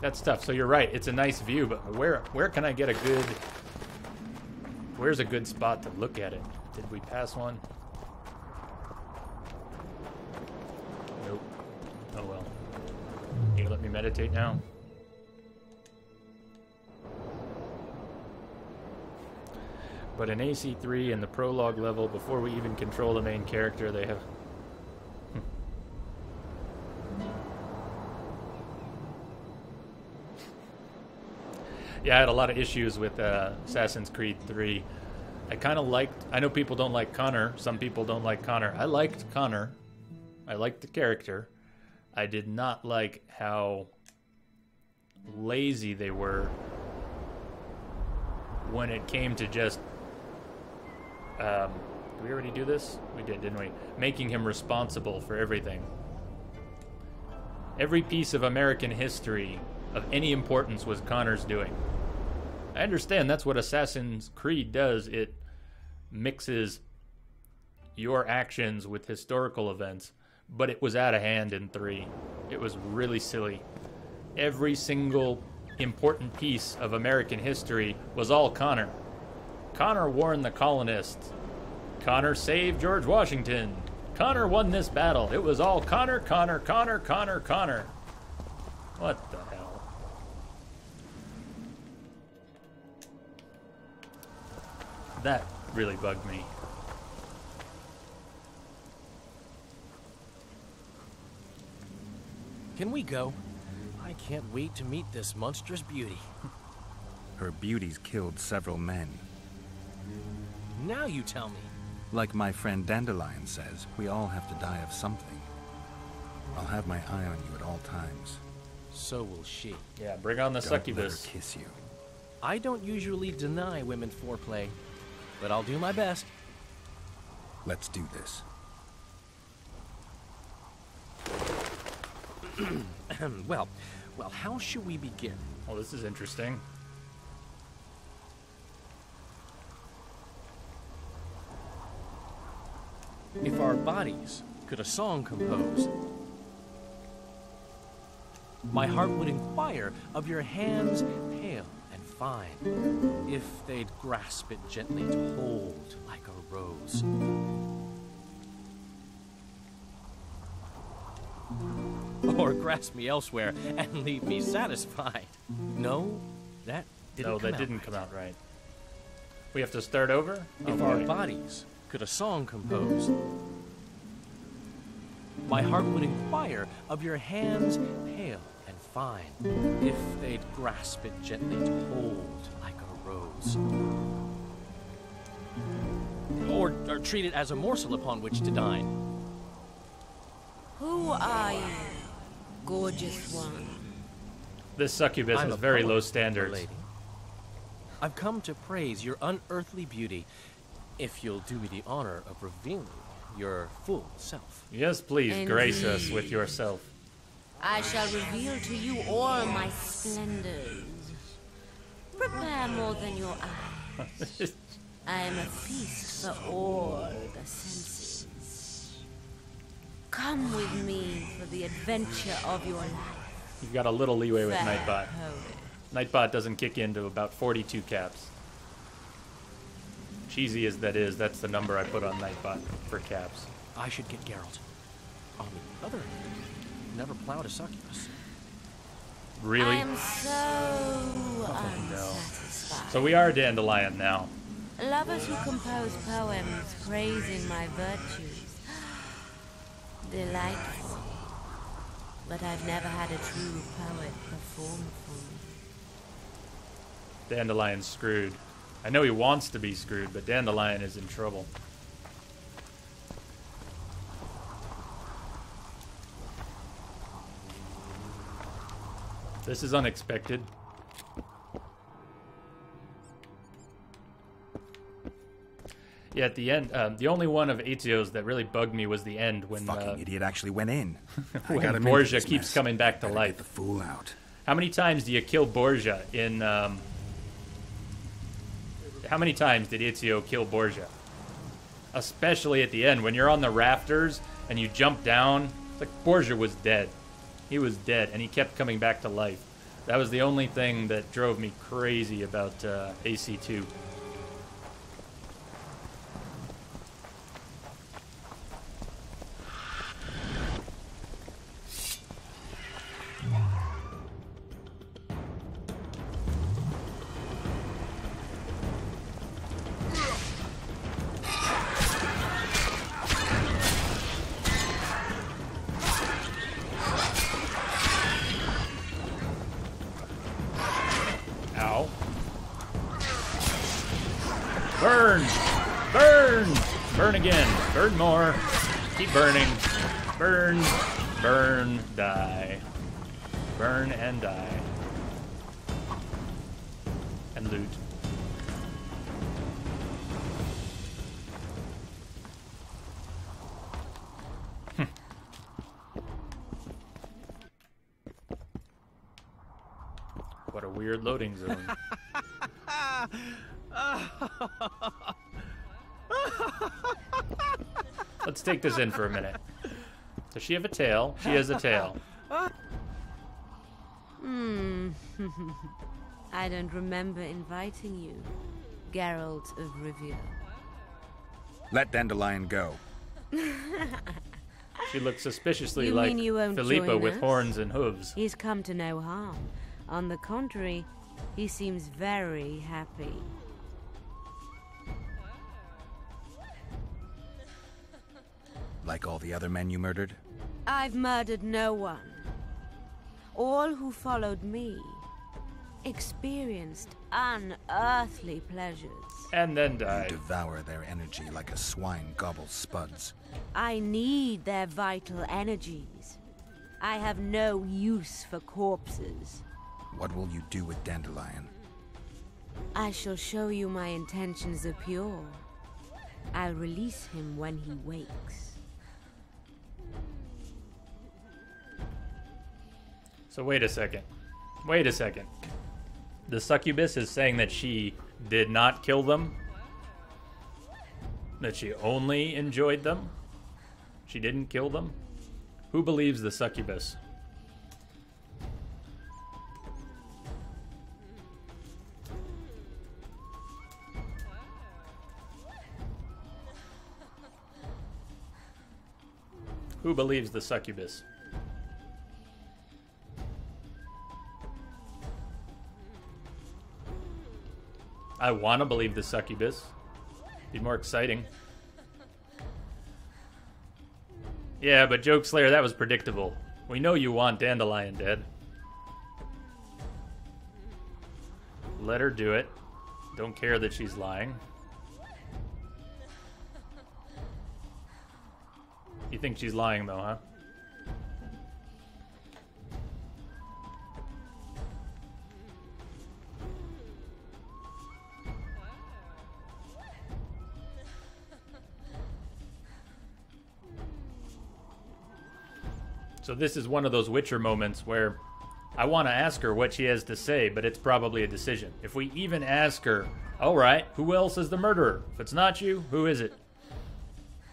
That's tough. So you're right. It's a nice view, but where can I get a good... Where's a good spot to look at it? Did we pass one? Nope. Oh well. You gonna let me meditate now? But in AC3 in the prologue level, before we even control the main character, they have... Yeah, I had a lot of issues with Assassin's Creed 3. I kind of liked... I know people don't like Connor. Some people don't like Connor. I liked Connor. I liked the character. I did not like how lazy they were when it came to just... did we already do this? We did, didn't we? Making him responsible for everything. Every piece of American history of any importance was Connor's doing. I understand that's what Assassin's Creed does. It mixes your actions with historical events, but it was out of hand in 3. It was really silly. Every single important piece of American history was all Connor. Connor warned the colonists. Connor saved George Washington. Connor won this battle. It was all Connor, Connor, Connor, Connor, Connor. What the hell? That really bugged me. Can we go? I can't wait to meet this monstrous beauty. Her beauty's killed several men. Now you tell me. Like my friend Dandelion says, we all have to die of something. I'll have my eye on you at all times. So will she. Yeah, bring on the succubus. Don't let her kiss you. I don't usually deny women foreplay, but I'll do my best. Let's do this. Well, how should we begin? Oh, this is interesting. If our bodies could a song compose, my heart would inquire of your hands pale and fine, if they'd grasp it gently to hold like a rose. Or grasp me elsewhere and leave me satisfied. No, that didn't come out right. We have to start over? If our bodies could a song compose, my heart would inquire of your hands pale and fine, if they'd grasp it gently to hold like a rose. Or treat it as a morsel upon which to dine. Who are you, gorgeous one? This succubus has very low standards. Lady. I've come to praise your unearthly beauty, if you'll do me the honor of revealing your full self. Yes, please, Indeed. grace us with yourself. I shall reveal to you all my splendors. Prepare more than your eyes. I am a feast for all the senses. Come with me for the adventure of your life. You've got a little leeway with Fair Nightbot. poet. Nightbot doesn't kick into about 42 caps. Cheesy as that is, that's the number I put on Nightbot for caps. I should get Geralt. On the other hand, never plowed a succubus. Really? I am so unsatisfied. So we are Dandelion now. Lovers who compose poems praising my virtues. Delightful. But I've never had a true poet perform for me. Dandelion's screwed. I know he wants to be screwed, but Dandelion is in trouble. This is unexpected. Yeah, at the end, the only one of Ezio's that really bugged me was the end when Fucking idiot actually went in. when Borgia keeps coming back to life. The fool out. How many times do you kill Borgia in? How many times did Ezio kill Borgia? Especially at the end when you're on the rafters and you jump down. It's like Borgia was dead. He was dead, and he kept coming back to life. That was the only thing that drove me crazy about AC2. Ow. Burn! Burn! Burn again. Burn more. Keep burning. Burn. Burn. Die. Burn and die. And loot. What a weird loading zone. Let's take this in for a minute. Does she have a tail? She has a tail. I don't remember inviting you, Geralt of Rivia. Let Dandelion go. She looks suspiciously You like mean you won't Philippa join with us? horns and hooves. He's come to no harm. On the contrary, he seems very happy. Like all the other men you murdered? I've murdered no one. All who followed me experienced unearthly pleasures. And then died. You devour their energy like a swine gobbles spuds. I need their vital energies. I have no use for corpses. What will you do with Dandelion? I shall show you my intentions are pure. I'll release him when he wakes. So wait a second. Wait a second. The succubus is saying that she did not kill them? That she only enjoyed them? She didn't kill them? Who believes the succubus? Who believes the succubus? I want to believe the succubus. Be more exciting. Yeah, but Joke Slayer, that was predictable. We know you want Dandelion dead. Let her do it. Don't care that she's lying. You think she's lying, though, huh? So this is one of those Witcher moments where I want to ask her what she has to say, but it's probably a decision. If we even ask her, all right, who else is the murderer? If it's not you, who is it?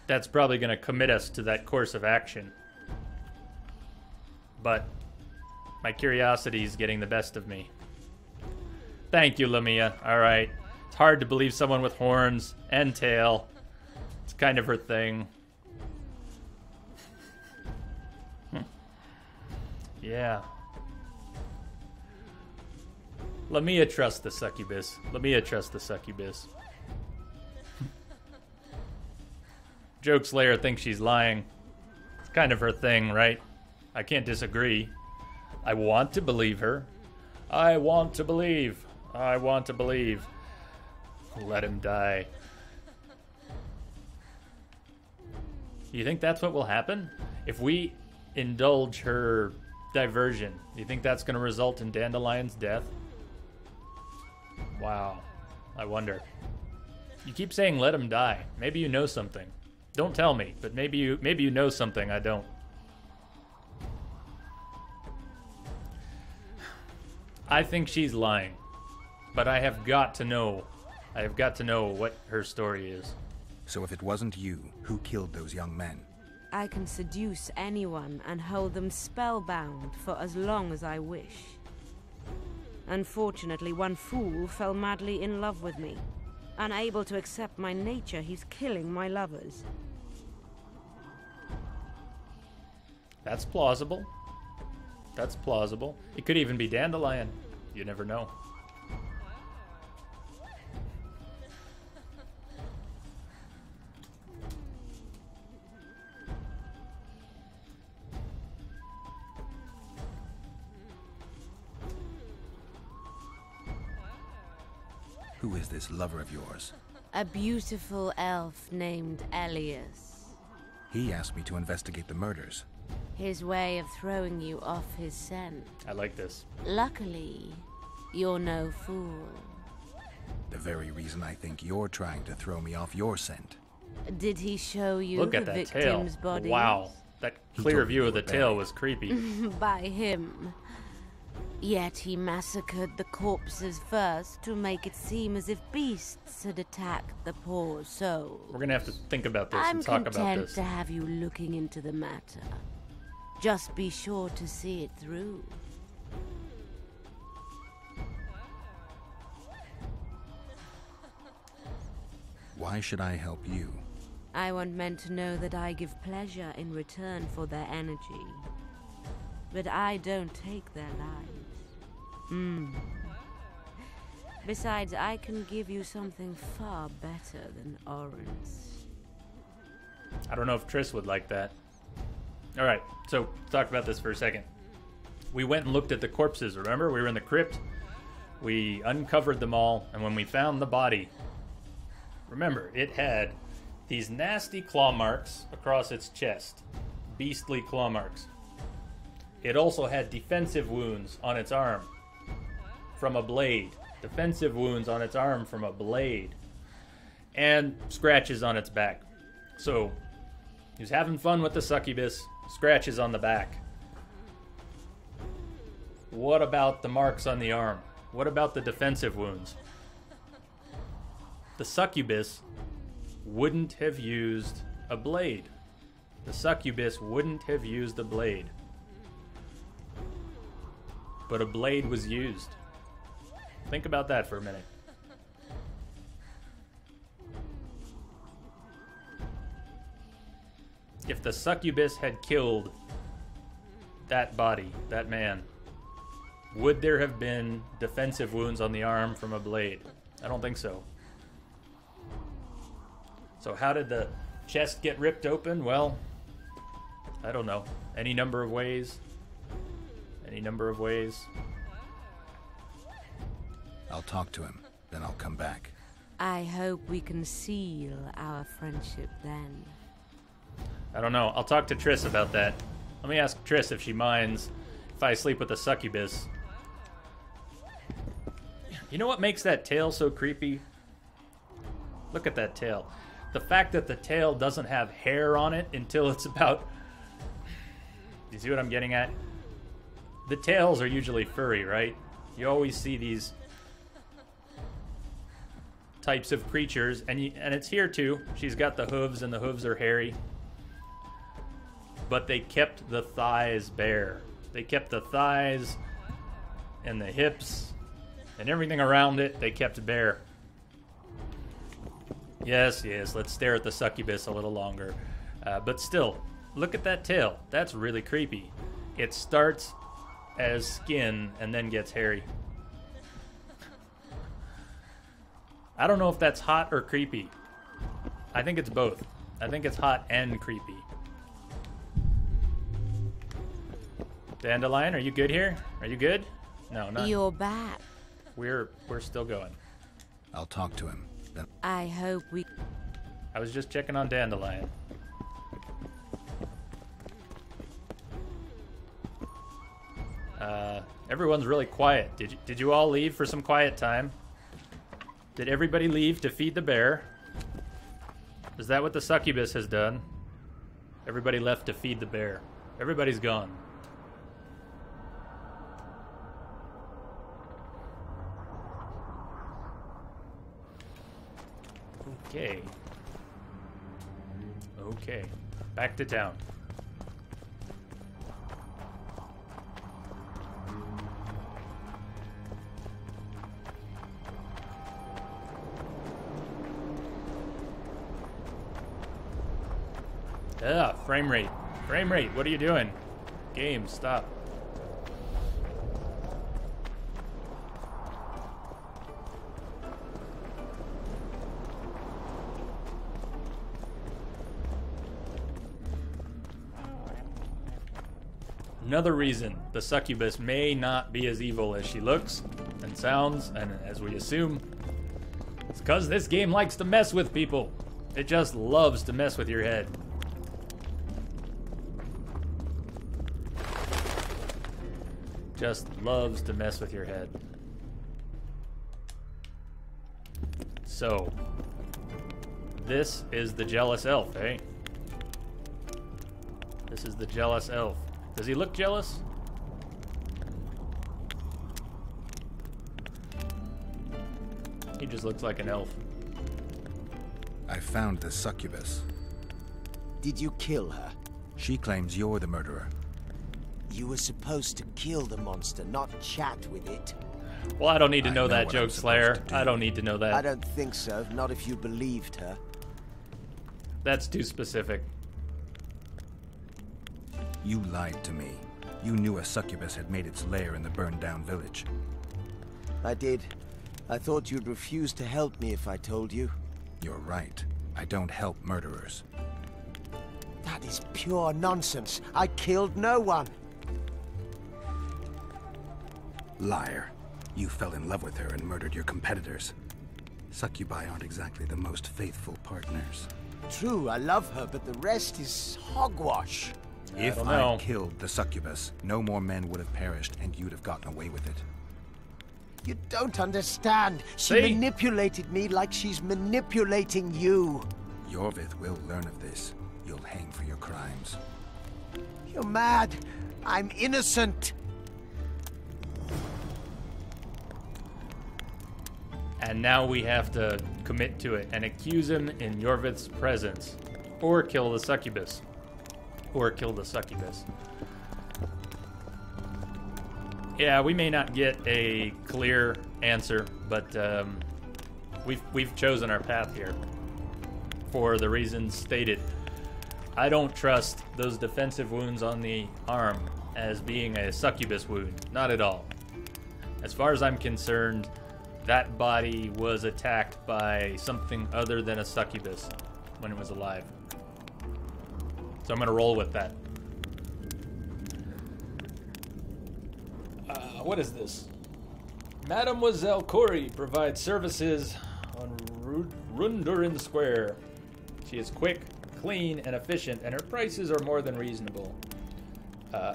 That's probably going to commit us to that course of action. But my curiosity is getting the best of me. Thank you, Lamia. All right. It's hard to believe someone with horns and tail. It's kind of her thing. Yeah. Lamia trusts the succubus. Lamia trusts the succubus. Joke Slayer thinks she's lying. It's kind of her thing, right? I can't disagree. I want to believe her. I want to believe. I want to believe. Let him die. You think that's what will happen? If we indulge her diversion. You think that's going to result in Dandelion's death? Wow. I wonder. You keep saying let him die. Maybe you know something. Don't tell me, but maybe you know something I don't. I think she's lying. But I have got to know. I have got to know what her story is. So if it wasn't you, who killed those young men? I can seduce anyone and hold them spellbound for as long as I wish. Unfortunately, one fool fell madly in love with me. Unable to accept my nature, he's killing my lovers. That's plausible. That's plausible. It could even be Dandelion. You never know. Who is this lover of yours? A beautiful elf named Elias. He asked me to investigate the murders. His way of throwing you off his scent. I like this. Luckily, you're no fool. The very reason I think you're trying to throw me off your scent. Did he show you Look the at that victims' tail. bodies? Wow. That clear view of the tail was creepy. By him. Yet he massacred the corpses first to make it seem as if beasts had attacked the poor souls. We're gonna have to think about this I'm and talk about content this. to have you looking into the matter. Just be sure to see it through. Why should I help you? I want men to know that I give pleasure in return for their energy. But I don't take their lives. Besides, I can give you something far better than Orin's. I don't know if Triss would like that. Alright, so talk about this for a second. We went and looked at the corpses, remember? We were in the crypt. We uncovered them all, and when we found the body, remember, it had these nasty claw marks across its chest. Beastly claw marks. It also had defensive wounds on its arm from a blade. Defensive wounds on its arm from a blade. And scratches on its back. So, he was having fun with the succubus. Scratches on the back. What about the marks on the arm? What about the defensive wounds? The succubus wouldn't have used a blade. The succubus wouldn't have used a blade. But a blade was used. Think about that for a minute. If the succubus had killed that body, that man, would there have been defensive wounds on the arm from a blade? I don't think so. So how did the chest get ripped open? Well, I don't know. Any number of ways. Any number of ways. I'll talk to him, then I'll come back. I hope we can seal our friendship then. I don't know. I'll talk to Triss about that. Let me ask Triss if she minds if I sleep with a succubus. You know what makes that tail so creepy? Look at that tail. The fact that the tail doesn't have hair on it until it's about... You see what I'm getting at? The tails are usually furry, right? You always see these types of creatures, and it's here too. She's got the hooves, and the hooves are hairy. But they kept the thighs bare. They kept the thighs and the hips and everything around it, they kept bare. Yes, let's stare at the succubus a little longer. But still, look at that tail. That's really creepy. It starts as skin and then gets hairy. I don't know if that's hot or creepy. I think it's both. I think it's hot and creepy. Dandelion, are you good here? Are you good? No, not. You're back. We're still going. I'll talk to him. Then I hope we... I was just checking on Dandelion. Everyone's really quiet. Did you all leave for some quiet time? Did everybody leave to feed the bear? Is that what the succubus has done? Everybody left to feed the bear. Everybody's gone. Okay. Okay. Back to town. Ah, frame rate. Frame rate, what are you doing? Game, stop. Another reason the succubus may not be as evil as she looks and sounds, and as we assume, it's because this game likes to mess with people. It just loves to mess with your head. Just loves to mess with your head. So, this is the jealous elf, eh? This is the jealous elf. Does he look jealous? He just looks like an elf. I found the succubus. Did you kill her? She claims you're the murderer. You were supposed to kill the monster, not chat with it. Well, I don't need to know that, Joke Slayer. I don't need to know that. I don't think so, not if you believed her. That's too specific. You lied to me. You knew a succubus had made its lair in the burned-down village. I did. I thought you'd refuse to help me if I told you. You're right. I don't help murderers. That is pure nonsense. I killed no one. Liar. You fell in love with her and murdered your competitors. Succubi aren't exactly the most faithful partners. True, I love her, but the rest is hogwash. If I killed the succubus, no more men would have perished, and you'd have gotten away with it. You don't understand. She manipulated me like she's manipulating you. Yorvith will learn of this. You'll hang for your crimes. You're mad. I'm innocent. And now we have to commit to it and accuse him in Yorvith's presence. Or kill the succubus. Or kill the succubus. Yeah, we may not get a clear answer, but we've chosen our path here for the reasons stated. I don't trust those defensive wounds on the arm as being a succubus wound. Not at all. As far as I'm concerned, that body was attacked by something other than a succubus when it was alive. So I'm going to roll with that. What is this? Mademoiselle Corey provides services on Rundurin Square. She is quick, clean, and efficient, and her prices are more than reasonable.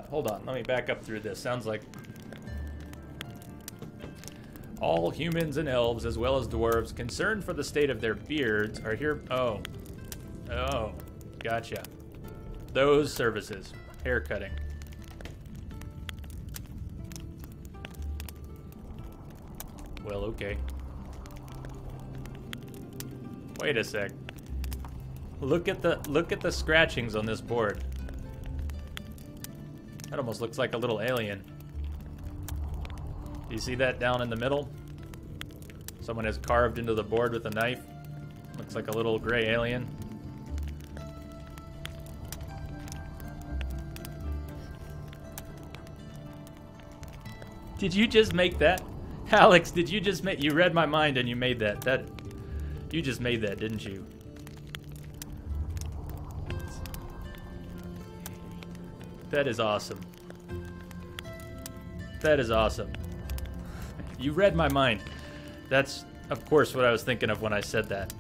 Hold on, let me back up through this. Sounds like all humans and elves, as well as dwarves, concerned for the state of their beards, are here. Oh, gotcha. Those services, haircutting. Well, okay. Wait a sec. Look at the scratchings on this board. That almost looks like a little alien. Do you see that down in the middle? Someone has carved into the board with a knife. Looks like a little gray alien. Did you just make that? Alex, did you just make... You read my mind and you made that. You just made that, didn't you? That is awesome. That is awesome. You read my mind. That's, of course, what I was thinking of when I said that.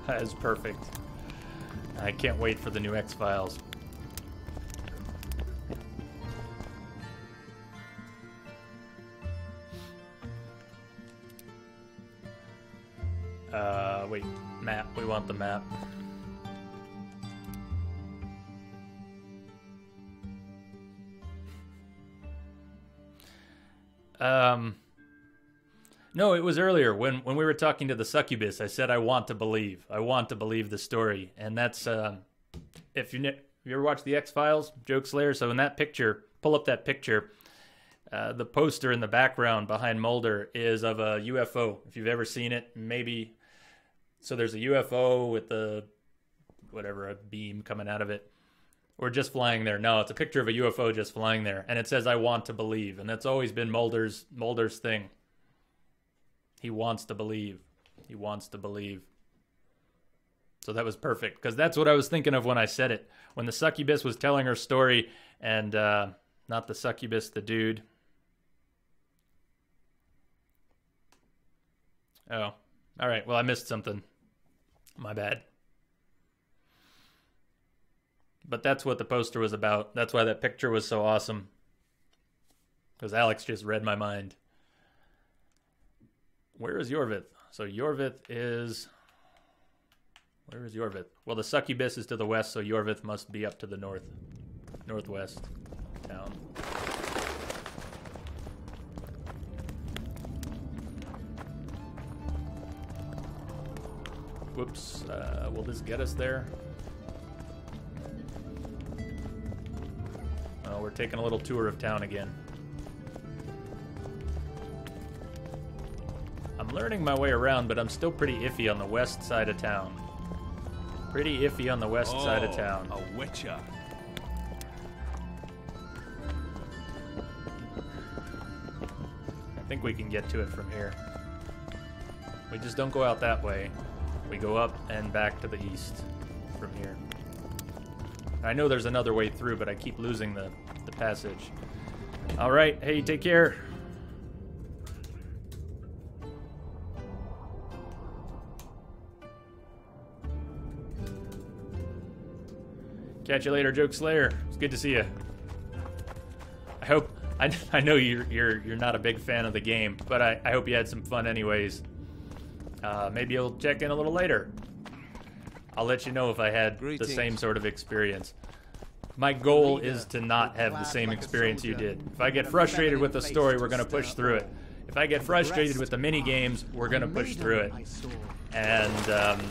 That is perfect. I can't wait for the new X-Files. Wait, map. We want the map. No, it was earlier when we were talking to the succubus. I said I want to believe. I want to believe the story, and that's if you ever watched the X-Files, Joke Slayer. So in that picture, pull up that picture. The poster in the background behind Mulder is of a UFO. If you've ever seen it, maybe. So there's a UFO with a beam coming out of it, or just flying there. No, it's a picture of a UFO just flying there, and it says "I want to believe," and that's always been Mulder's thing. He wants to believe. He wants to believe. So that was perfect, because that's what I was thinking of when I said it. When the succubus was telling her story, and not the succubus, the dude. Oh, all right. Well, I missed something. My bad. But that's what the poster was about. That's why that picture was so awesome. Because Alex just read my mind. Where is Yorvith? So Yorvith is... Where is Yorvith? Well, the succubus is to the west, so Yorvith must be up to the northwest town. Whoops. Will this get us there? Oh, we're taking a little tour of town again. I'm learning my way around, but I'm still pretty iffy on the west side of town. Pretty iffy on the west side of town. A witcher. I think we can get to it from here. We just don't go out that way. We go up and back to the east from here. I know there's another way through, but I keep losing the passage. All right. Hey, take care. Catch you later, Joke Slayer. It's good to see you. I hope I know you're not a big fan of the game, but I hope you had some fun anyways. Maybe you'll check in a little later. I'll let you know if I had the same sort of experience. My goal is to not have the same experience you did. If I get frustrated with the story, we're going to push through it. If I get frustrated with the mini games, we're going to push through it. And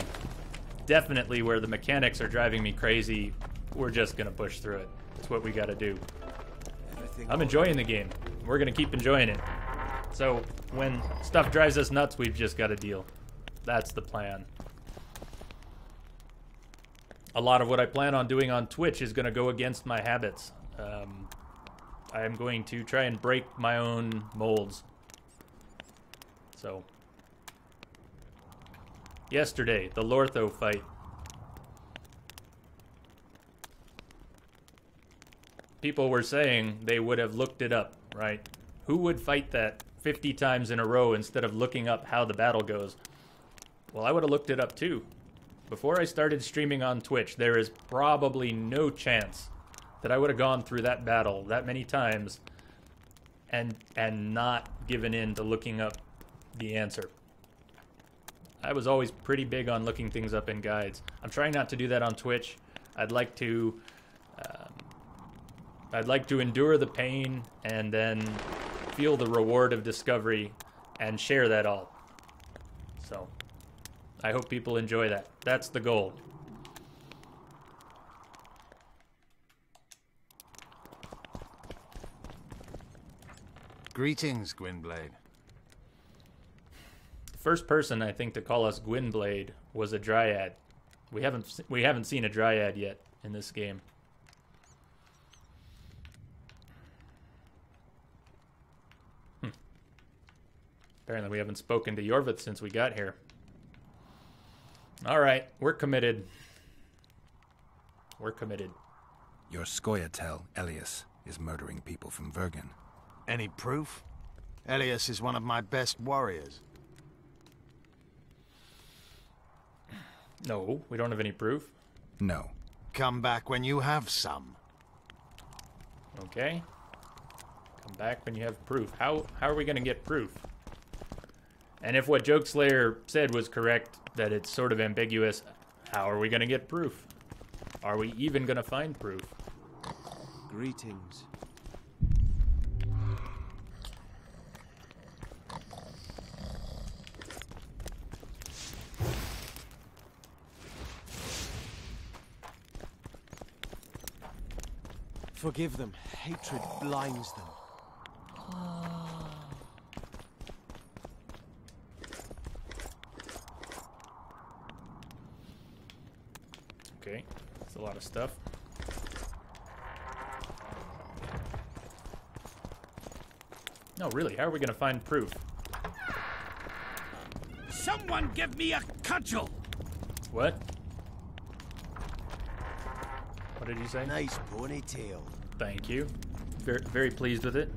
definitely where the mechanics are driving me crazy, we're just going to push through it. That's what we got to do. I'm enjoying the game. We're going to keep enjoying it. So when stuff drives us nuts, we've just got to deal. That's the plan. A lot of what I plan on doing on Twitch is going to go against my habits. I am going to try and break my own molds. So, yesterday, the Lortho fight. People were saying they would have looked it up, right? Who would fight that 50 times in a row instead of looking up how the battle goes? Well, I would have looked it up too. Before I started streaming on Twitch, there is probably no chance that I would have gone through that battle that many times and not given in to looking up the answer. I was always pretty big on looking things up in guides. I'm trying not to do that on Twitch. I'd like to endure the pain and then feel the reward of discovery and share that all. So I hope people enjoy that. That's the goal. Greetings, Gwynblade. The first person I think to call us Gwynblade was a dryad. We haven't seen a dryad yet in this game. Apparently we haven't spoken to Yorvith since we got here. All right, we're committed. We're committed. Your Scoia'tael, Elias, is murdering people from Vergen. Any proof? Elias is one of my best warriors. No, we don't have any proof. No. Come back when you have some. Okay. Come back when you have proof. How are we going to get proof? And if what Jokeslayer said was correct, that it's sort of ambiguous, how are we going to get proof? Are we even going to find proof? Greetings. Forgive them. Hatred blinds them. Okay, that's a lot of stuff. No, really, how are we going to find proof? Someone give me a cudgel! What? What did you say? Nice ponytail. Thank you. Very, very pleased with it.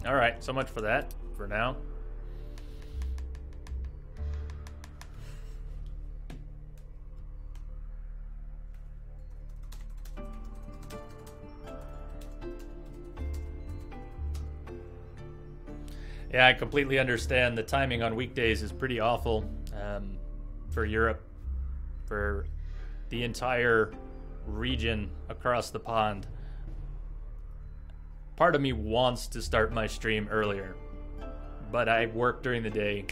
All right, so much for that, for now. Yeah, I completely understand. The timing on weekdays is pretty awful for Europe, for the entire region across the pond. Part of me wants to start my stream earlier, but I work during the day.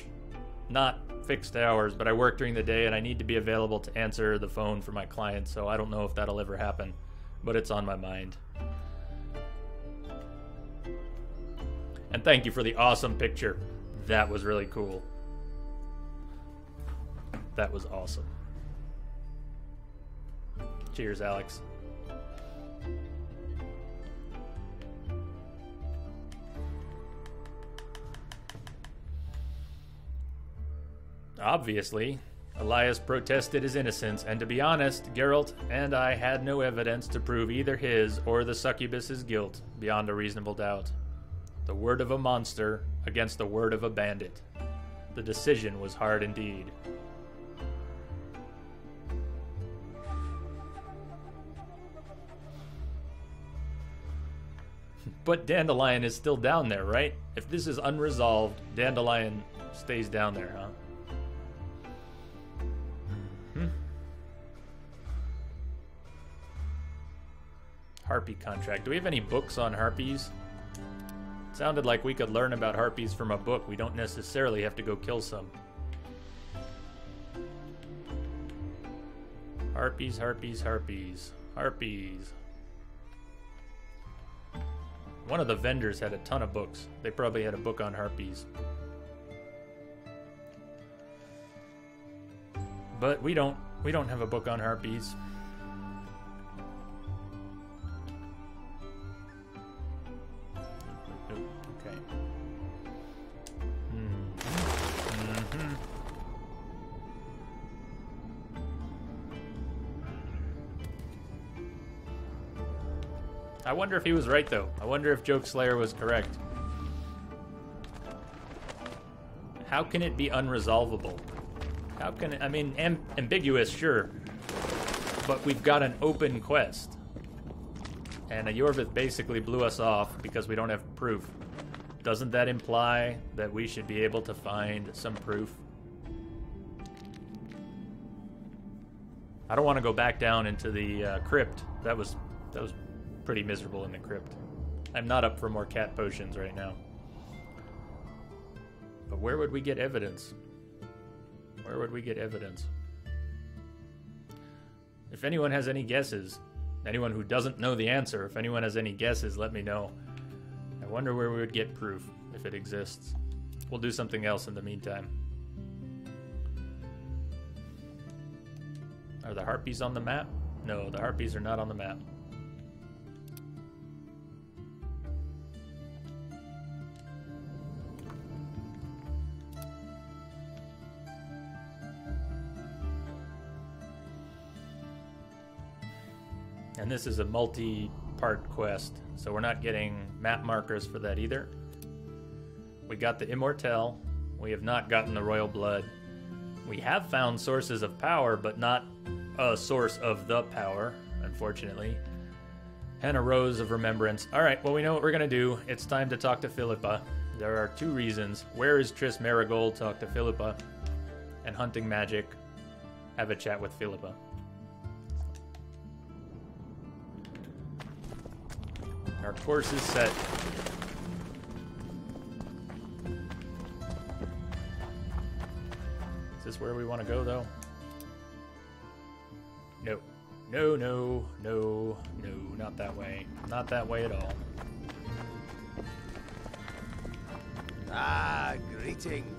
Not fixed hours, but I work during the day and I need to be available to answer the phone for my clients, so I don't know if that'll ever happen, but it's on my mind. And thank you for the awesome picture. That was really cool. That was awesome. Cheers, Alex. Obviously, Elias protested his innocence, and to be honest, Geralt and I had no evidence to prove either his or the succubus's guilt beyond a reasonable doubt. The word of a monster against the word of a bandit. The decision was hard indeed. But Dandelion is still down there, right? If this is unresolved, Dandelion stays down there, huh? Harpy contract. Do we have any books on harpies? It sounded like we could learn about harpies from a book. We don't necessarily have to go kill some. Harpies, harpies, harpies. Harpies. One of the vendors had a ton of books. They probably had a book on harpies. But we don't have a book on harpies. Okay. I wonder if he was right, though. I wonder if Jokeslayer was correct. How can it be unresolvable? How can it, I mean, ambiguous, sure. But we've got an open quest. And a Yorvith basically blew us off because we don't have proof. Doesn't that imply that we should be able to find some proof? I don't want to go back down into the crypt. That was pretty miserable in the crypt. I'm not up for more cat potions right now. But where would we get evidence? Where would we get evidence? If anyone has any guesses, anyone who doesn't know the answer, if anyone has any guesses, let me know. I wonder where we would get proof, if it exists. We'll do something else in the meantime. Are the harpies on the map? No, the harpies are not on the map. And this is a multi-part quest, so we're not getting map markers for that either. We got the Immortelle. We have not gotten the Royal Blood. We have found sources of power, but not a source of the power, unfortunately. And a Rose of Remembrance. Alright, well, we know what we're going to do. It's time to talk to Philippa. There are 2 reasons. Where is Triss Merigold? Talk to Philippa. And hunting magic. Have a chat with Philippa. Our course is set. Is this where we want to go, though? No. No, no, no, no, not that way. Not that way at all. Ah, greetings.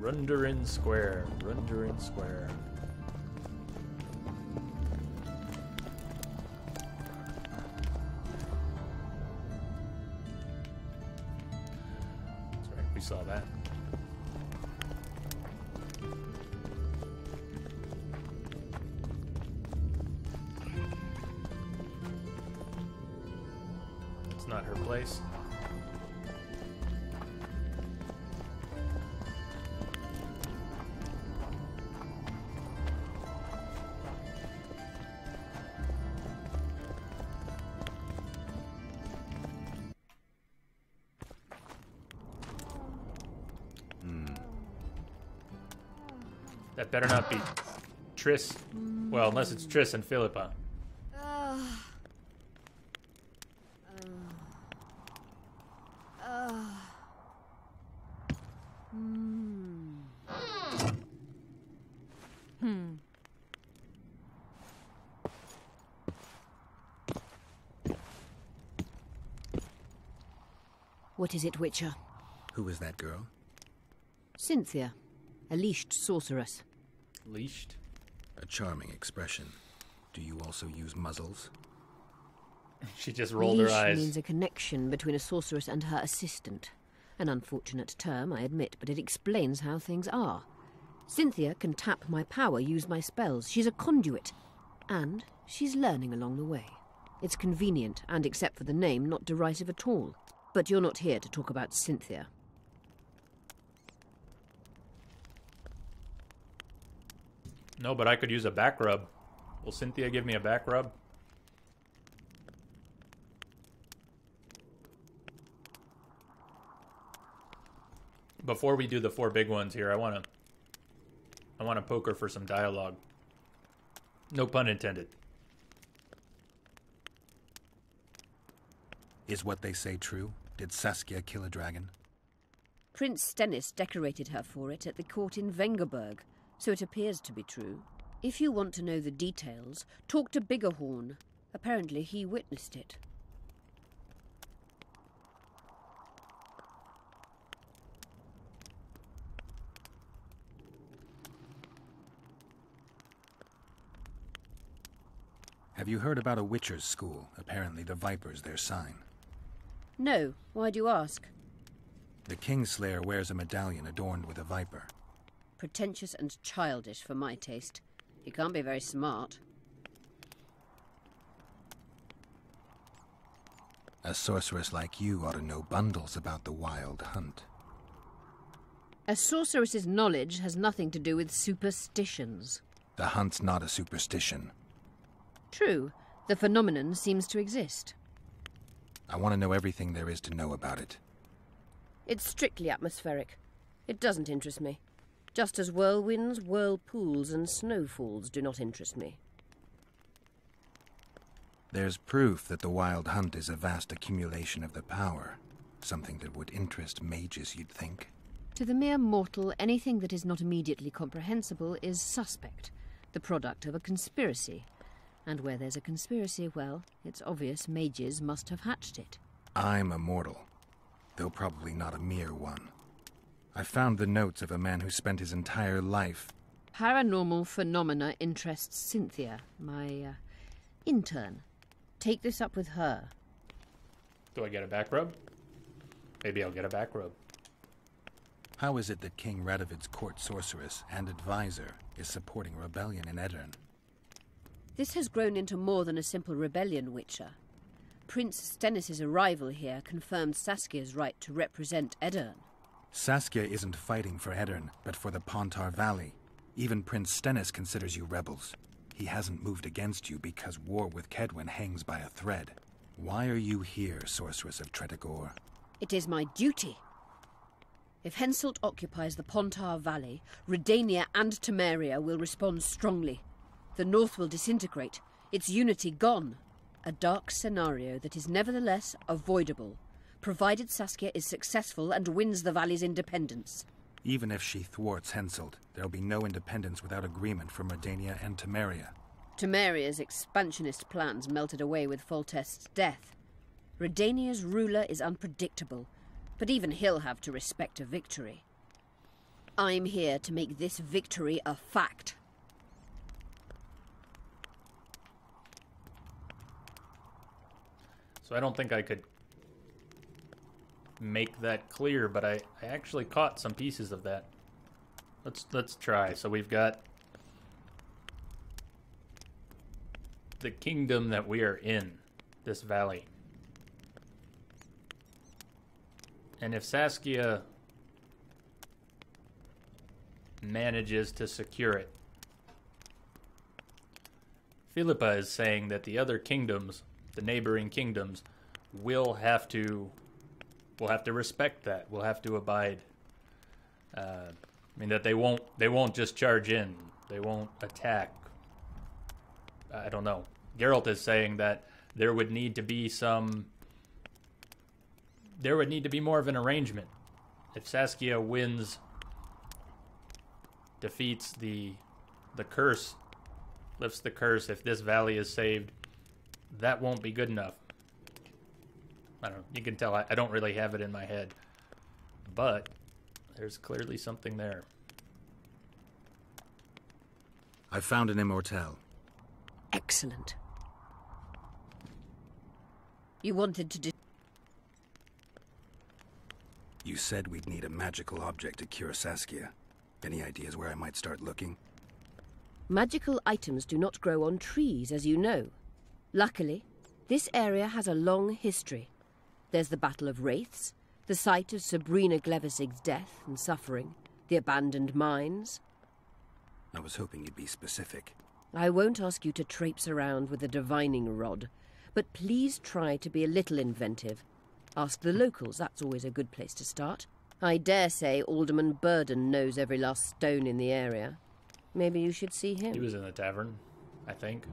Runderin Square. Runderin Square. That's right, we saw that. It's not her place. That better not be Triss. Well, unless it's Triss and Philippa. What is it, Witcher? Who is that girl? Cynthia, a leashed sorceress. Leashed? A charming expression. Do you also use muzzles? She just rolled her eyes. Leash means a connection between a sorceress and her assistant. An unfortunate term, I admit, but it explains how things are. Cynthia can tap my power, use my spells. She's a conduit. And she's learning along the way. It's convenient, and except for the name, not derisive at all. But you're not here to talk about Cynthia. No, but I could use a back rub. Will Cynthia give me a back rub? Before we do the 4 big ones here, I want to poke her for some dialogue. No pun intended. Is what they say true? Did Saskia kill a dragon? Prince Stennis decorated her for it at the court in Vengerberg, so it appears to be true. If you want to know the details, talk to Biggerhorn. Apparently he witnessed it. Have you heard about a Witcher's school? Apparently the Viper's their sign. No. Why do you ask? The Kingslayer wears a medallion adorned with a viper. Pretentious and childish for my taste. He can't be very smart. A sorceress like you ought to know bundles about the wild hunt. A sorceress's knowledge has nothing to do with superstitions. The hunt's not a superstition. True. The phenomenon seems to exist. I want to know everything there is to know about it. It's strictly atmospheric. It doesn't interest me. Just as whirlwinds, whirlpools, and snowfalls do not interest me. There's proof that the wild hunt is a vast accumulation of the power. Something that would interest mages, you'd think. To the mere mortal, anything that is not immediately comprehensible is suspect, the product of a conspiracy. And where there's a conspiracy, well, it's obvious mages must have hatched it. I'm a mortal, though probably not a mere one. I found the notes of a man who spent his entire life Paranormal phenomena interests Cynthia, my intern. Take this up with her. Do I get a back rub? Maybe I'll get a back rub. How is it that King Radovid's court sorceress and advisor is supporting rebellion in Edirn? This has grown into more than a simple rebellion, Witcher. Prince Stennis' arrival here confirmed Saskia's right to represent Edirn. Saskia isn't fighting for Edirn, but for the Pontar Valley. Even Prince Stennis considers you rebels. He hasn't moved against you because war with Kedwen hangs by a thread. Why are you here, Sorceress of Tretogor? It is my duty. If Henselt occupies the Pontar Valley, Redania and Temeria will respond strongly. The North will disintegrate, its unity gone. A dark scenario that is nevertheless avoidable, provided Saskia is successful and wins the Valley's independence. Even if she thwarts Henselt, there'll be no independence without agreement from Redania and Temeria. Temeria's expansionist plans melted away with Foltest's death. Redania's ruler is unpredictable, but even he'll have to respect a victory. I'm here to make this victory a fact. So I don't think I could make that clear, but I actually caught some pieces of that. Let's try. So we've got the kingdom that we are in, this valley. And if Saskia manages to secure it, Philippa is saying that the other kingdoms, the neighboring kingdoms, will have to respect that. We'll have to abide. I mean, that they won't just charge in. They won't attack. I don't know. Geralt is saying that there would need to be more of an arrangement. If Saskia wins, defeats the curse, lifts the curse, if this valley is saved, that won't be good enough. I don't know. You can tell I don't really have it in my head. But there's clearly something there. I found an immortelle. Excellent. You wanted to You said we'd need a magical object to cure Saskia. Any ideas where I might start looking? Magical items do not grow on trees, as you know. Luckily, this area has a long history. There's the Battle of Wraiths, the site of Sabrina Glevisig's death and suffering, the abandoned mines. I was hoping you'd be specific. I won't ask you to traipse around with a divining rod, but please try to be a little inventive. Ask the locals, that's always a good place to start. I dare say Alderman Burden knows every last stone in the area. Maybe you should see him. He was in the tavern, I think.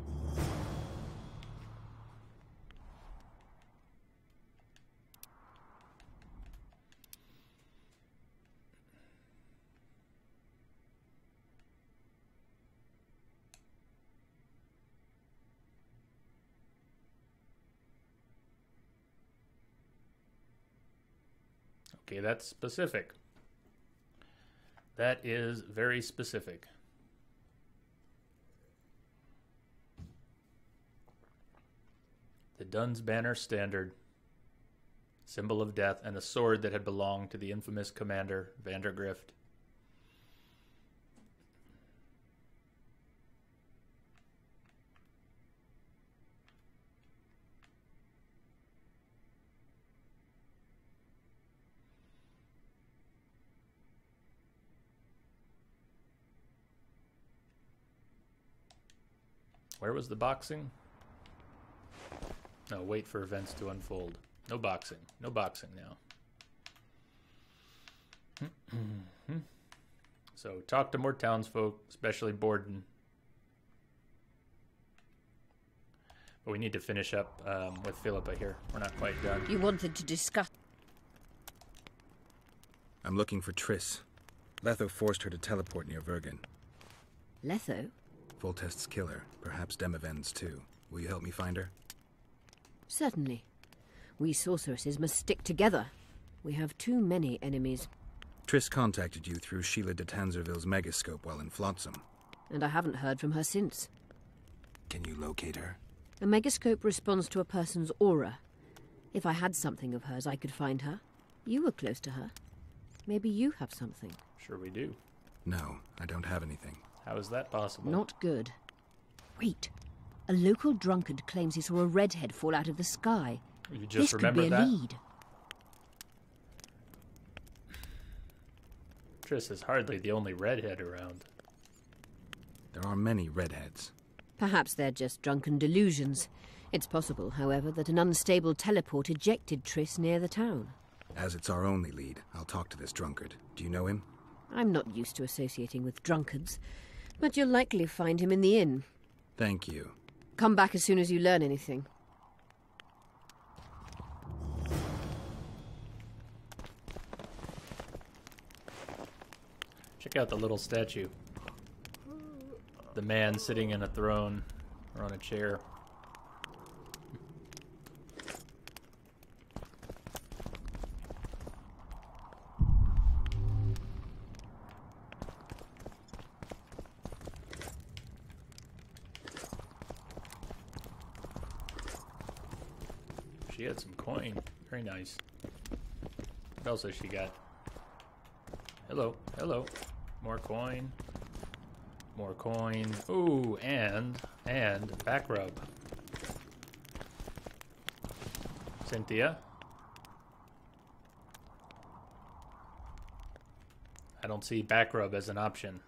Okay, that's specific. That is very specific. The Dun's Banner Standard, symbol of death, and a sword that had belonged to the infamous commander, Vandergrift. Where was the boxing? No, wait for events to unfold. No boxing. No boxing now. So, talk to more townsfolk, especially Borden. But we need to finish up with Philippa here. We're not quite done. You wanted to discuss... I'm looking for Triss. Letho forced her to teleport near Vergen. Letho? Foltest's killer, perhaps Demavend's too. Will you help me find her? Certainly. We sorceresses must stick together. We have too many enemies. Triss contacted you through Sheila de Tanzerville's megascope while in Flotsam. And I haven't heard from her since. Can you locate her? A megascope responds to a person's aura. If I had something of hers, I could find her. You were close to her. Maybe you have something. Sure we do. No, I don't have anything. How is that possible? Not good. Wait. A local drunkard claims he saw a redhead fall out of the sky. You just this remember could be a that? lead. Triss is hardly the only redhead around. There are many redheads. Perhaps they're just drunken delusions. It's possible, however, that an unstable teleport ejected Triss near the town. As it's our only lead, I'll talk to this drunkard. Do you know him? I'm not used to associating with drunkards, but you'll likely find him in the inn. Thank you. Come back as soon as you learn anything. Check out the little statue. The man sitting in a throne or on a chair. She had some coin. Very nice. What else has she got? Hello, hello. More coin. More coin. Ooh, and back rub. Cynthia? I don't see back rub as an option.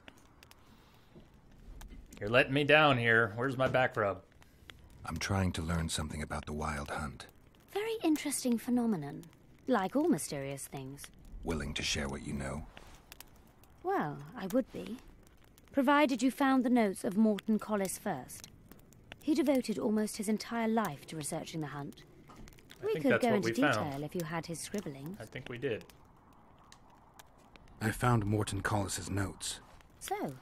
You're letting me down here. Where's my back rub? I'm trying to learn something about the Wild Hunt. Very interesting phenomenon. Like all mysterious things. Willing to share what you know? Well, I would be. Provided you found the notes of Morton Collis first. He devoted almost his entire life to researching the hunt. We could go into detail if you had his scribblings. I think we did. I found Morton Collis's notes. So,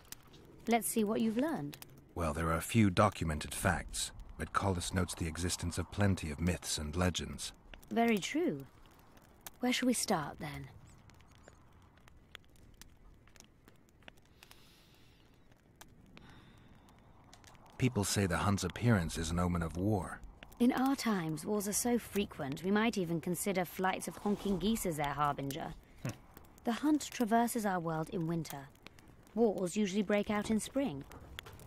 let's see what you've learned. Well, there are a few documented facts, but Collis notes the existence of plenty of myths and legends. Very true. Where shall we start, then? People say the hunt's appearance is an omen of war. In our times, wars are so frequent, we might even consider flights of honking geese as their harbinger. The hunt traverses our world in winter. Wars usually break out in spring,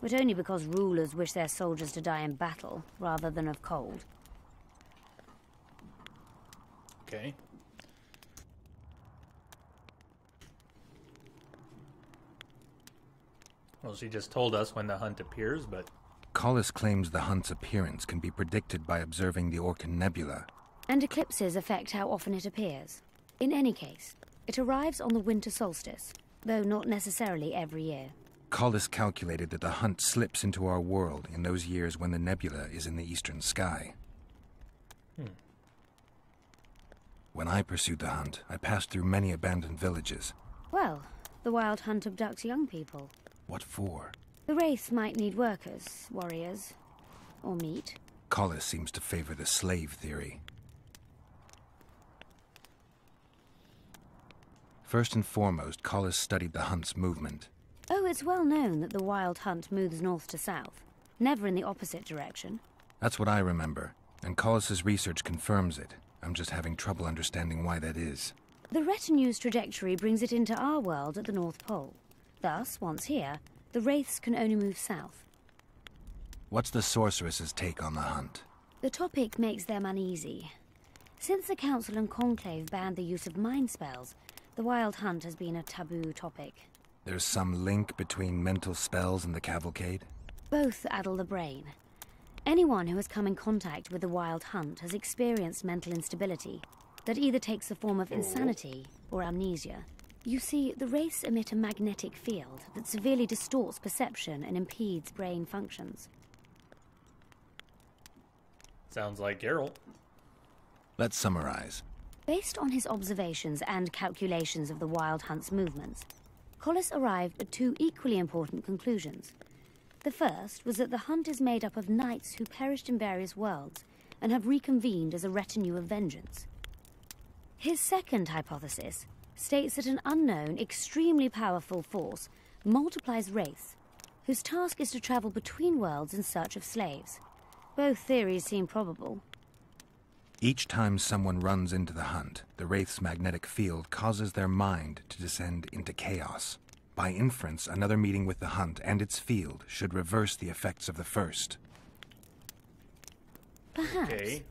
but only because rulers wish their soldiers to die in battle, rather than of cold. Okay. Well, she just told us when the hunt appears, but... Collis claims the hunt's appearance can be predicted by observing the Orcan Nebula. And eclipses affect how often it appears. In any case, it arrives on the winter solstice, though not necessarily every year. Collis calculated that the hunt slips into our world in those years when the nebula is in the eastern sky. When I pursued the hunt, I passed through many abandoned villages. Well, the Wild Hunt abducts young people. What for? The Wraiths might need workers, warriors, or meat. Collis seems to favor the slave theory. First and foremost, Collis studied the hunt's movement. Oh, it's well known that the Wild Hunt moves north to south, never in the opposite direction. That's what I remember, and Collis's research confirms it. I'm just having trouble understanding why that is. The retinue's trajectory brings it into our world at the North Pole. Thus, once here, the Wraiths can only move south. What's the sorceress's take on the hunt? The topic makes them uneasy. Since the Council and Conclave banned the use of mind spells, the Wild Hunt has been a taboo topic. There's some link between mental spells and the cavalcade? Both addle the brain. Anyone who has come in contact with the Wild Hunt has experienced mental instability that either takes the form of insanity or amnesia. You see, the Wraiths emit a magnetic field that severely distorts perception and impedes brain functions. Sounds like Geralt. Let's summarize. Based on his observations and calculations of the Wild Hunt's movements, Collis arrived at two equally important conclusions. The first was that the hunt is made up of knights who perished in various worlds and have reconvened as a retinue of vengeance. His second hypothesis states that an unknown, extremely powerful force multiplies wraiths, whose task is to travel between worlds in search of slaves. Both theories seem probable. Each time someone runs into the hunt, the Wraith's magnetic field causes their mind to descend into chaos. By inference, another meeting with the hunt and its field should reverse the effects of the first. Perhaps. Okay.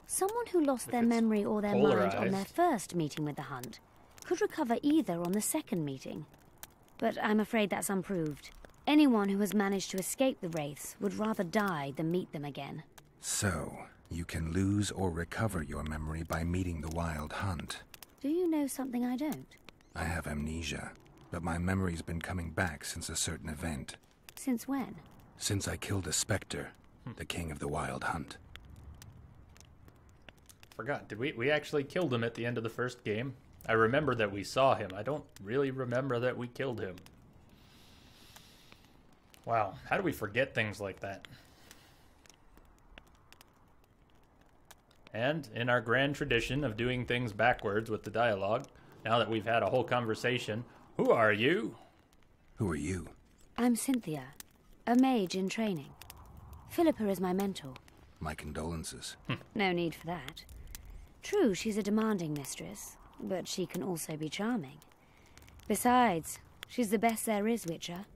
Someone who lost their memory or their mind on their first meeting with the hunt could recover either on the second meeting. But I'm afraid that's unproved. Anyone who has managed to escape the Wraiths would rather die than meet them again. So, you can lose or recover your memory by meeting the wild hunt. Do you know something I don't? I have amnesia, but my memory's been coming back since a certain event. Since when? Since I killed a specter, the king of the wild hunt. Forgot. Did we actually killed him at the end of the first game? I remember that we saw him. I don't really remember that we killed him. Wow, how do we forget things like that? And in our grand tradition of doing things backwards with the dialogue, now that we've had a whole conversation, who are you? Who are you? I'm Cynthia, a mage in training. Philippa is my mentor. My condolences. No need for that. True, she's a demanding mistress, but she can also be charming. Besides, she's the best there is, Witcher.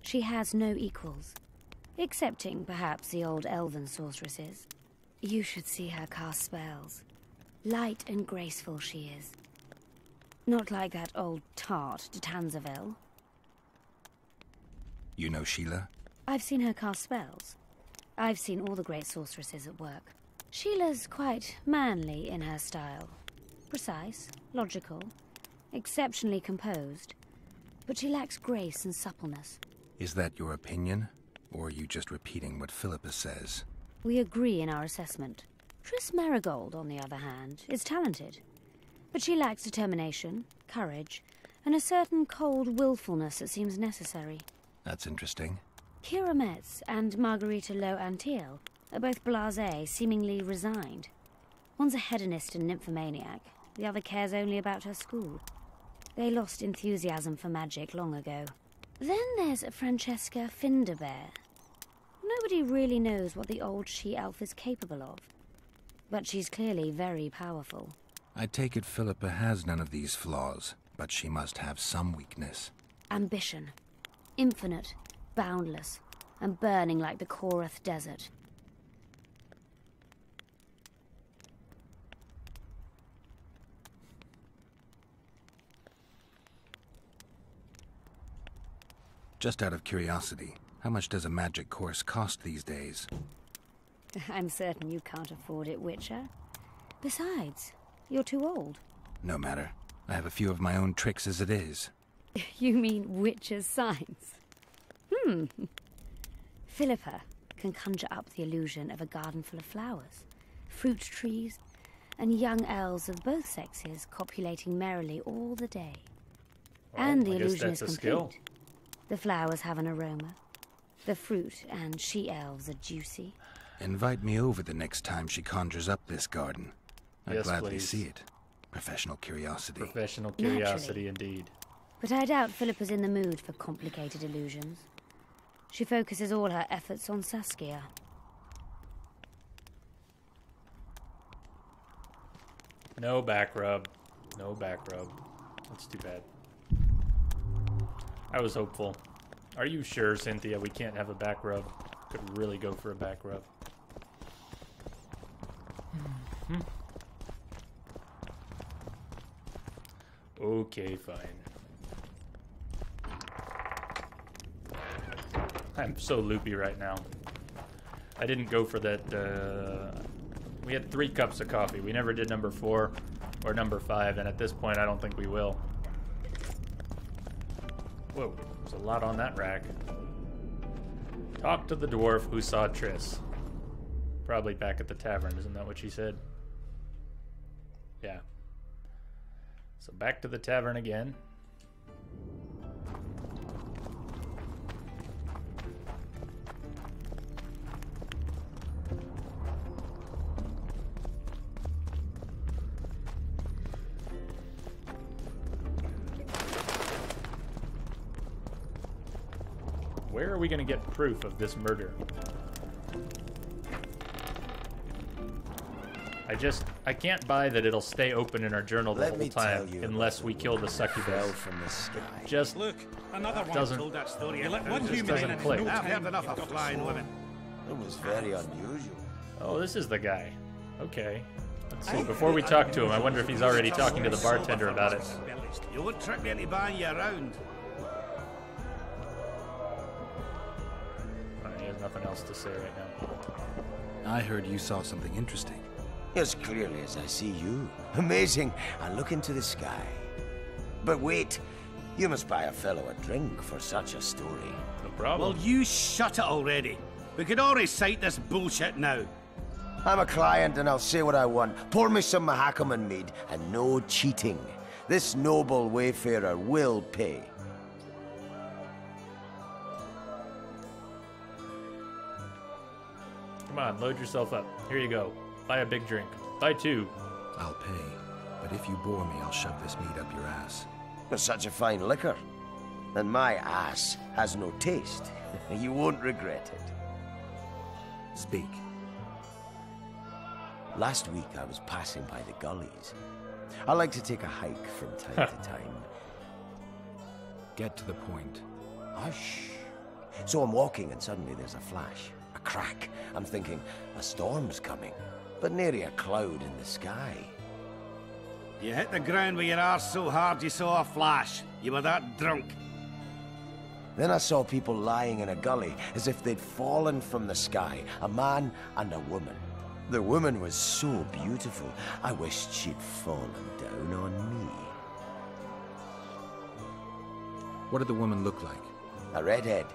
She has no equals, excepting perhaps the old elven sorceresses. You should see her cast spells. Light and graceful she is. Not like that old tart de Tanzaville. You know Sheila? I've seen her cast spells. I've seen all the great sorceresses at work. Sheila's quite manly in her style. Precise, logical, exceptionally composed. But she lacks grace and suppleness. Is that your opinion? Or are you just repeating what Philippa says? We agree in our assessment. Triss Marigold, on the other hand, is talented. But she lacks determination, courage, and a certain cold willfulness that seems necessary. That's interesting. Kira Metz and Margarita Lo Antiel are both blasé, seemingly resigned. One's a hedonist and nymphomaniac. The other cares only about her school. They lost enthusiasm for magic long ago. Then there's Francesca Finderbear. Nobody really knows what the old she-elf is capable of. But she's clearly very powerful. I take it Philippa has none of these flaws, but she must have some weakness. Ambition. Infinite, boundless, and burning like the Korath Desert. Just out of curiosity, how much does a magic course cost these days? I'm certain you can't afford it, Witcher. Besides, you're too old. No matter. I have a few of my own tricks as it is. You mean Witcher's signs? Philippa can conjure up the illusion of a garden full of flowers, fruit trees, and young elves of both sexes copulating merrily all the day. Well, and the I guess illusion that's is a complete. skill. The flowers have an aroma. The fruit and she-elves are juicy. Invite me over the next time she conjures up this garden. I'd Yes, gladly please. see it. Professional curiosity. Professional curiosity, indeed. But I doubt Philippa's in the mood for complicated illusions. She focuses all her efforts on Saskia. No back rub. No back rub. That's too bad. I was hopeful. Are you sure, Cynthia, we can't have a back rub? Could really go for a back rub. Okay, fine. I'm so loopy right now. I didn't go for that, we had 3 cups of coffee. We never did number 4 or number 5, and at this point I don't think we will. Whoa, there's a lot on that rack. Talk to the dwarf who saw Triss. Probably back at the tavern, isn't that what she said? Yeah. So back to the tavern again. where are we going to get proof of this murder? I can't buy that it'll stay open in our journal the whole time unless we kill the succubus. From the sky. Just Look, another one doesn't told that story. You let after one it human just in doesn't and click. no I've time heard enough you've of got flying to women. It was very unusual. Oh, this is the guy. Okay. Let's see. Before we talk to him, I wonder if he's already talking to the bartender about it. You won't trick me into buying you around. Alright, he has nothing else to say right now. I heard you saw something interesting. As clearly as I see you. Amazing. I look into the sky. But wait, you must buy a fellow a drink for such a story. No problem. Well, you shut it already. We could all recite this bullshit now. I'm a client and I'll say what I want. Pour me some Mahakaman mead and no cheating. This noble wayfarer will pay. Come on, load yourself up. Here you go. Buy a big drink. Buy two. I'll pay, but if you bore me, I'll shove this mead up your ass. It's such a fine liquor. And my ass has no taste. You won't regret it. Speak. Last week I was passing by the gullies. I like to take a hike from time to time. Get to the point. Hush. So I'm walking and suddenly there's a flash, a crack. I'm thinking, a storm's coming, but nary a cloud in the sky. You hit the ground with your arse so hard you saw a flash. You were that drunk. Then I saw people lying in a gully as if they'd fallen from the sky, a man and a woman. The woman was so beautiful, I wished she'd fallen down on me. What did the woman look like? A redhead,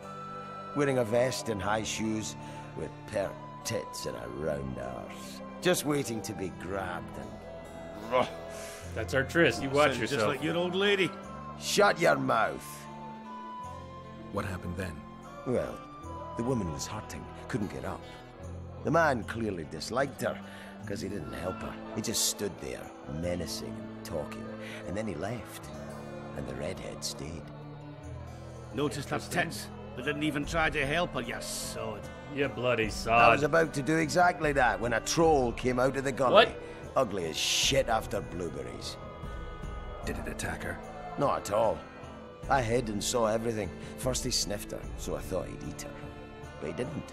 wearing a vest and high shoes, with pert tits and a round arse. Just waiting to be grabbed and... That's our tryst. You watch Sounds yourself. just like your old lady. Shut your mouth. What happened then? Well, the woman was hurting, couldn't get up. The man clearly disliked her, because he didn't help her. He just stood there, menacing and talking, and then he left, and the redhead stayed. Noticed her tits, but didn't even try to help her, you sod. You bloody I sod. was about to do exactly that when a troll came out of the gully. What? Ugly as shit after blueberries. Did it attack her? Not at all. I hid and saw everything. First he sniffed her, so I thought he'd eat her. But he didn't.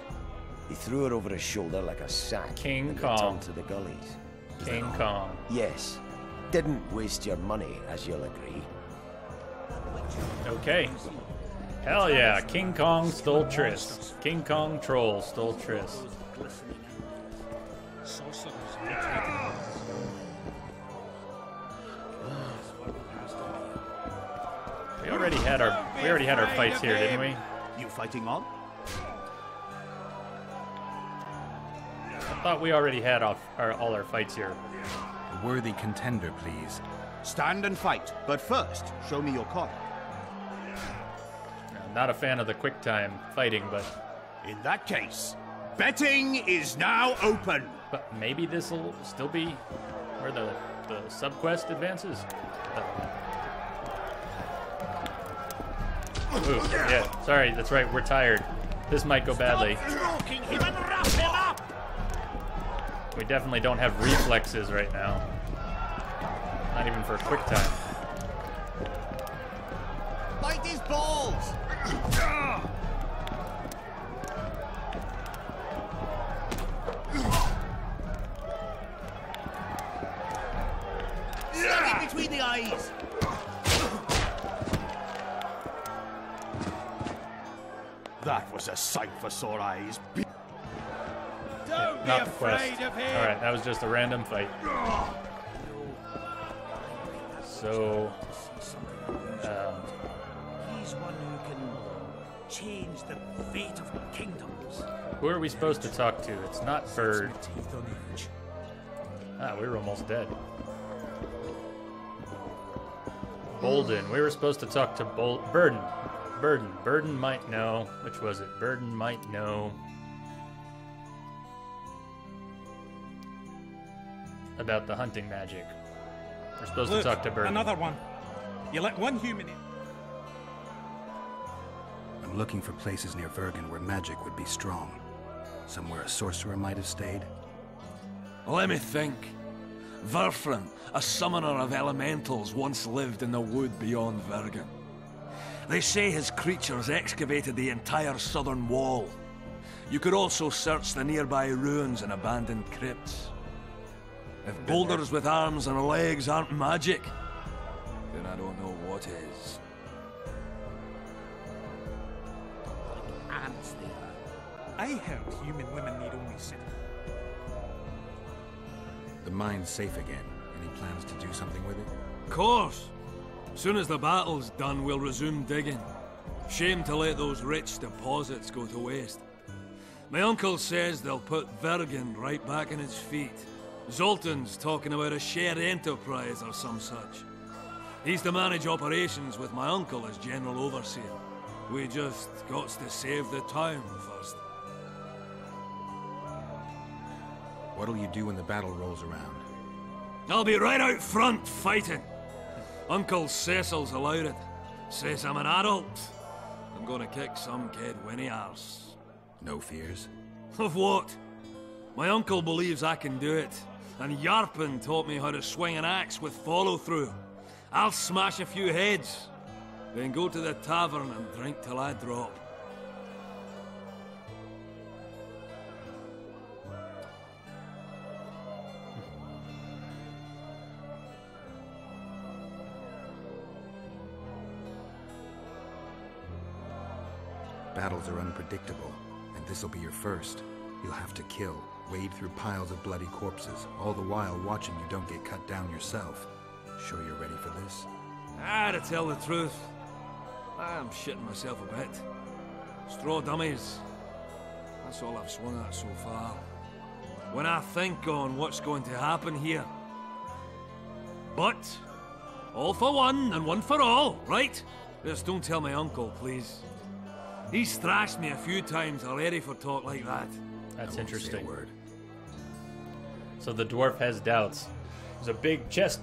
He threw her over his shoulder like a sack. King and Kong. returned to the gullies. King Kong. Yes. Didn't waste your money, as you'll agree. Okay. Hell yeah. King Kong stole tryst. King Kong troll stole tryst. We already had our fights here, didn't we? You fighting on? I thought we already had all our fights here. A worthy contender, please. Stand and fight, but first, show me your coin. I'm not a fan of the quick time fighting, but... In that case, betting is now open. But maybe this will still be where the sub-quest advances? Ooh, yeah, sorry, that's right, we're tired. This might go badly. We definitely don't have reflexes right now. Not even for a quick time. Bite his balls! Stab him between the eyes! That was a sight for sore eyes. Don't Not be the quest. afraid of him. Alright, that was just a random fight. So... He's one who can change the fate of kingdoms. who are we supposed to talk to? It's not Bird. Ah, we were almost dead. Bolden. We were supposed to talk to Burden. Burden might know. Which was it? Burden might know about the hunting magic. We're supposed Look, to talk to Burden. Another one. You let one human in. I'm looking for places near Vergen where magic would be strong. Somewhere a sorcerer might have stayed. Let me think. Verfrin, a summoner of elementals, once lived in the wood beyond Vergen. They say his creatures excavated the entire southern wall. You could also search the nearby ruins and abandoned crypts. If boulders with arms and legs aren't magic, then I don't know what is. Ants there. I heard human women need only sit. The mine's safe again. Any plans to do something with it? Of course! Soon as the battle's done, we'll resume digging. Shame to let those rich deposits go to waste. My uncle says they'll put Vergen right back on its feet. Zoltan's talking about a shared enterprise or some such. He's to manage operations with my uncle as general overseer. We just got to save the town first. What'll you do when the battle rolls around? I'll be right out front fighting. Uncle Cecil's allowed it. Says I'm an adult. I'm gonna kick some kid when he asks. No fears? Of what? My uncle believes I can do it. And Yarpen taught me how to swing an axe with follow-through. I'll smash a few heads, then go to the tavern and drink till I drop. Battles are unpredictable, and this'll be your first. You'll have to kill, wade through piles of bloody corpses, all the while watching you don't get cut down yourself. Sure you're ready for this? To tell the truth, I'm shitting myself a bit. Straw dummies. That's all I've swung at so far. When I think on what's going to happen here. But, all for one and one for all, right? Just don't tell my uncle, please. He's thrashed me a few times already for talk like that. That's interesting. So the dwarf has doubts. He's a big chest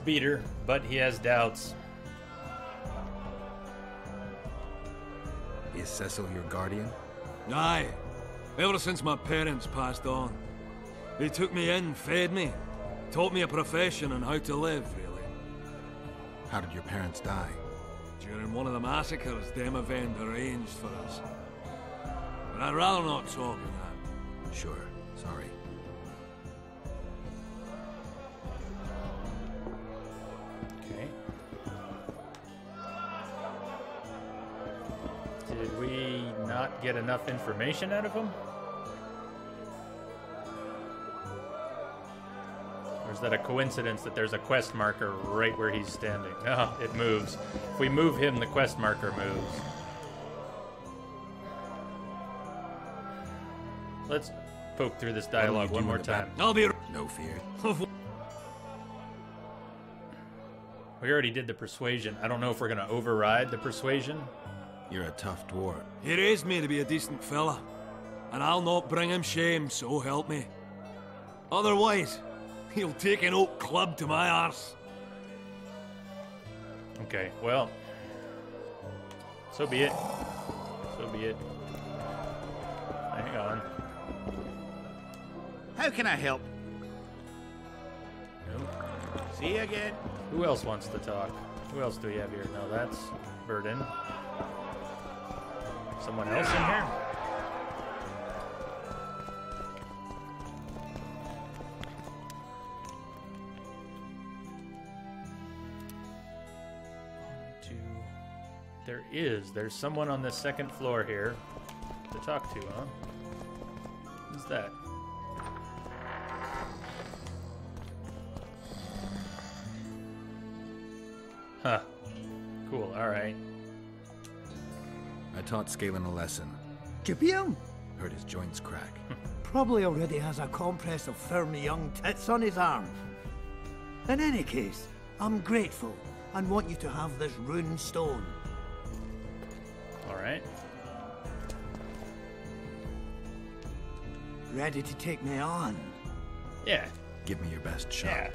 beater, but he has doubts. Is Cecil your guardian? Aye. Ever since my parents passed on. He took me in, fed me, taught me a profession and how to live, really. How did your parents die? During one of the massacres Demavend arranged for us. But I'd rather not talk of that. Sure, sorry. Okay. Did we not get enough information out of him? Or is that a coincidence that there's a quest marker right where he's standing? No, it moves. If we move him, the quest marker moves. Let's poke through this dialogue one more time. I'll be... No fear. We already did the persuasion. I don't know if we're going to override the persuasion. You're a tough dwarf. He raised me to be a decent fella. And I'll not bring him shame, so help me. Otherwise, he'll take an oak club to my arse. Okay, well, so be it. So be it. Hang on. How can I help? Nope. See you again. Who else wants to talk? Who else do we have here? No, that's Verdun. Someone else in here? There's someone on the second floor here to talk to, huh? Who's that? Huh. Cool, alright. I taught Scalen a lesson. Chipium? Heard his joints crack. Probably already has a compress of firm young tits on his arm. In any case, I'm grateful and want you to have this rune stone. Alright. Ready to take me on? Yeah. Give me your best shot. Yeah.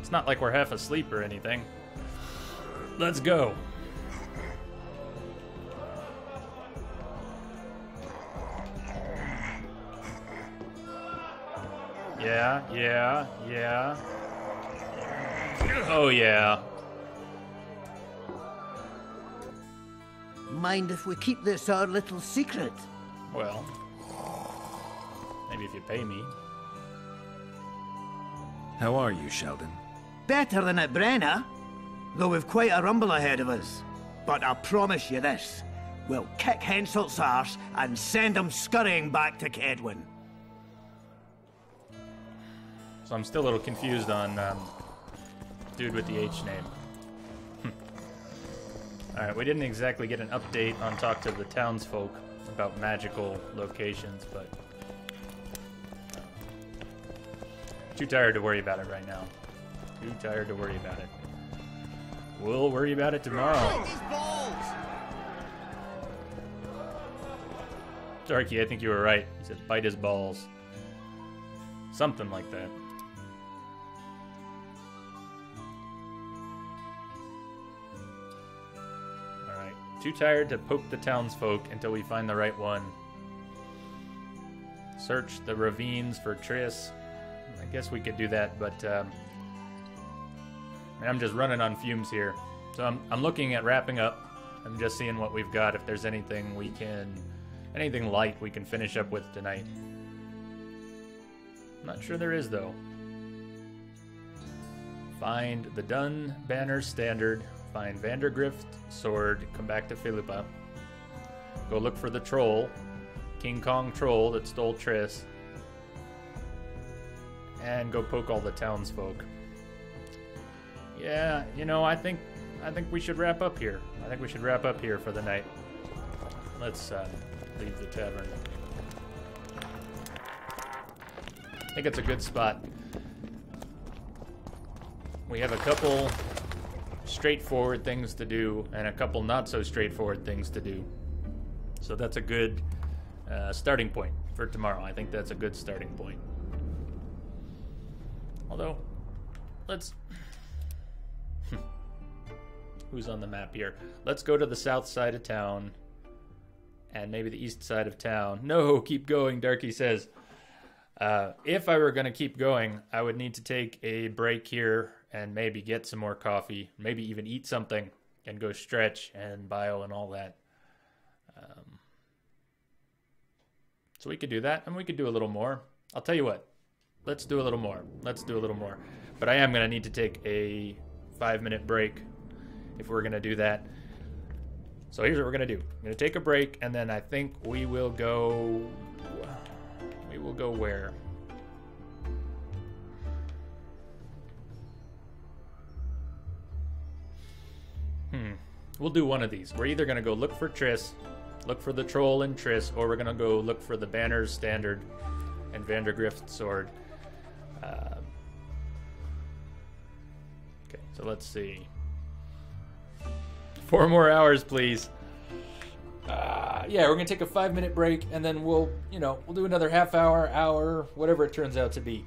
It's not like we're half asleep or anything. Let's go. Yeah. Oh, yeah. Mind if we keep this our little secret? Well, maybe if you pay me. How are you, Sheldon? Better than at Brenna, though we've quite a rumble ahead of us. But I promise you this, we'll kick Henselt's arse and send him scurrying back to Kedwin. So I'm still a little confused on dude with the H name. Alright, we didn't exactly get an update on talk to the townsfolk about magical locations, but too tired to worry about it right now. Too tired to worry about it. We'll worry about it tomorrow. Darky, I think you were right. He said bite his balls. Something like that. Alright. Too tired to poke the townsfolk until we find the right one. Search the ravines for Triss. I guess we could do that, but I'm just running on fumes here. So I'm looking at wrapping up. I'm just seeing what we've got, if there's anything light we can finish up with tonight. I'm not sure there is, though. Find the Dun Banner Standard. Find Vandergrift's sword. Come back to Philippa. Go look for the troll. King Kong troll that stole Triss. And go poke all the townsfolk. Yeah, you know, I think we should wrap up here. I think we should wrap up here for the night. Let's leave the tavern. I think it's a good spot. We have a couple straightforward things to do and a couple not so straightforward things to do. So that's a good starting point for tomorrow. I think that's a good starting point. Although, let's... Who's on the map here? Let's go to the south side of town. And maybe the east side of town. No, keep going, Darky says. If I were going to keep going, I would need to take a break here and maybe get some more coffee. Maybe even eat something and go stretch and bio and all that. So we could do that, and we could do a little more. I'll tell you what. Let's do a little more. Let's do a little more. But I am going to need to take a 5-minute break if we're going to do that. So here's what we're going to do. I'm going to take a break, and then I think we will go... We will go where? We'll do one of these. We're either going to go look for Triss, look for the troll and Triss, or we're going to go look for the Banner's Standard and Vandergrift's sword. Okay, so let's see. 4 more hours, please. Yeah, we're gonna take a 5-minute break, and then we'll do another half hour, whatever it turns out to be.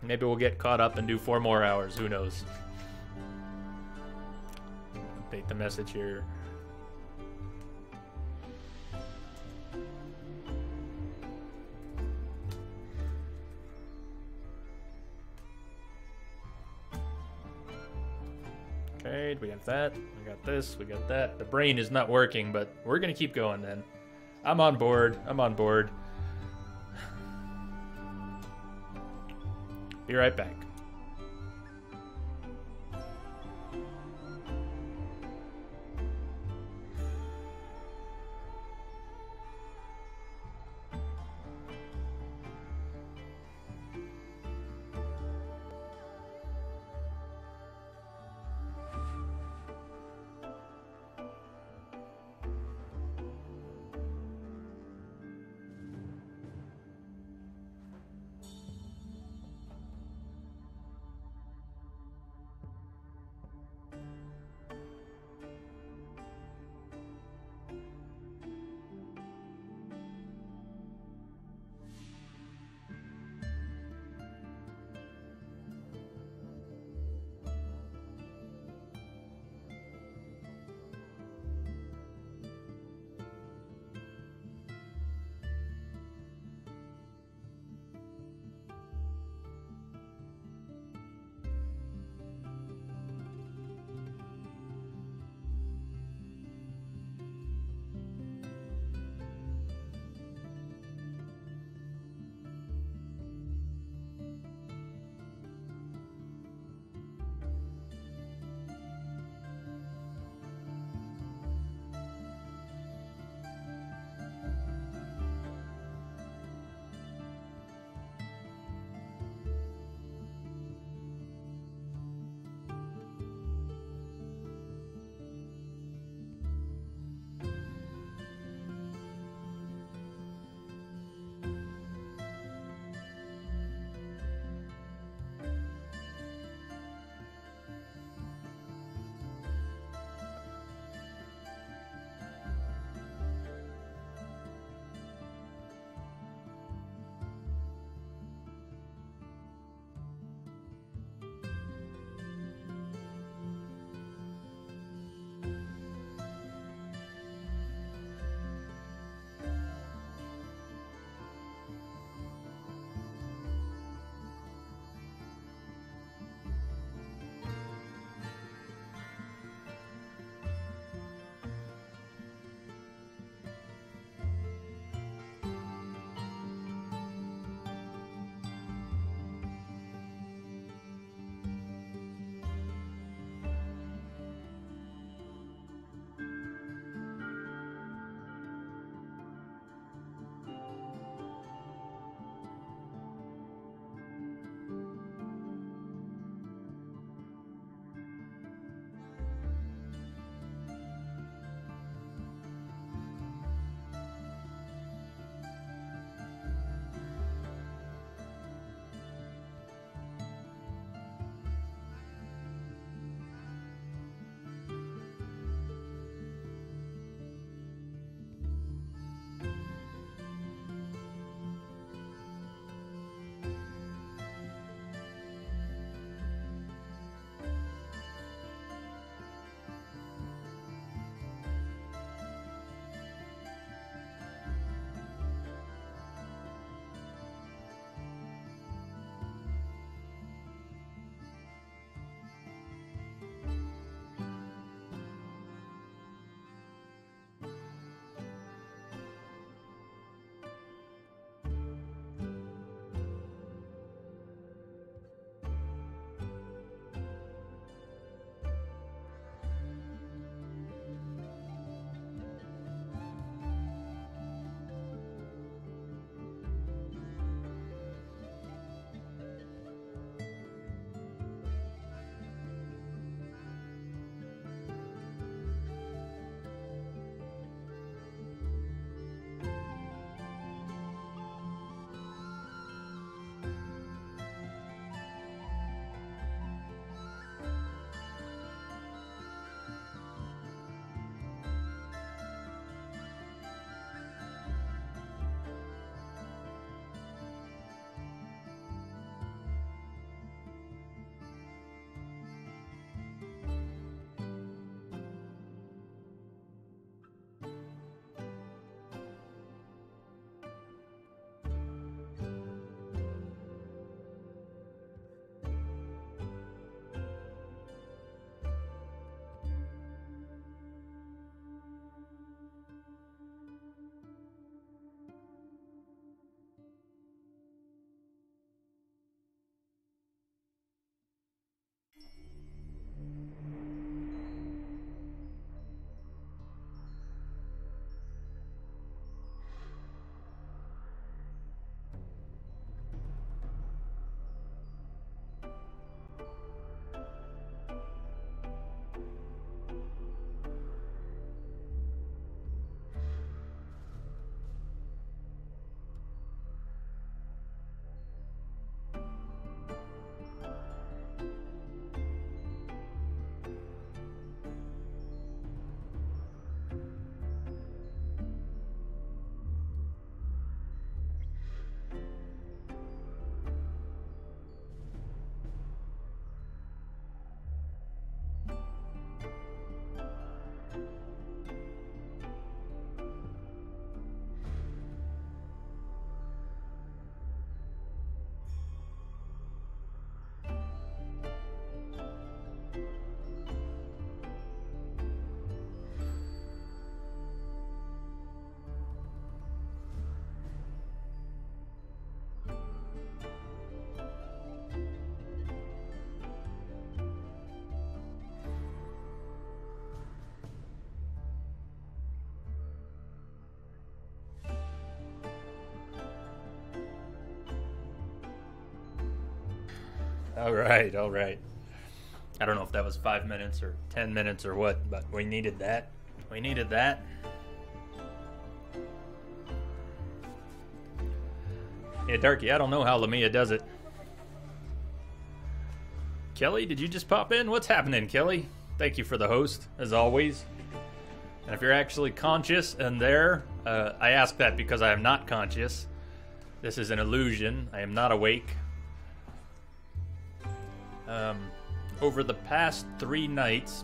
Maybe we'll get caught up and do 4 more hours. Who knows? Update the message here. Okay, we got that, we got this, we got that. The brain is not working, but we're gonna keep going then. I'm on board, Be right back. All right, all right. I don't know if that was 5 minutes or 10 minutes or what, but we needed that. We needed that. Yeah, Darky, I don't know how Lamia does it. Kelly, did you just pop in? What's happening, Kelly? Thank you for the host, as always. And if you're actually conscious and there, I ask that because I am not conscious. This is an illusion. I am not awake. Over the past three nights,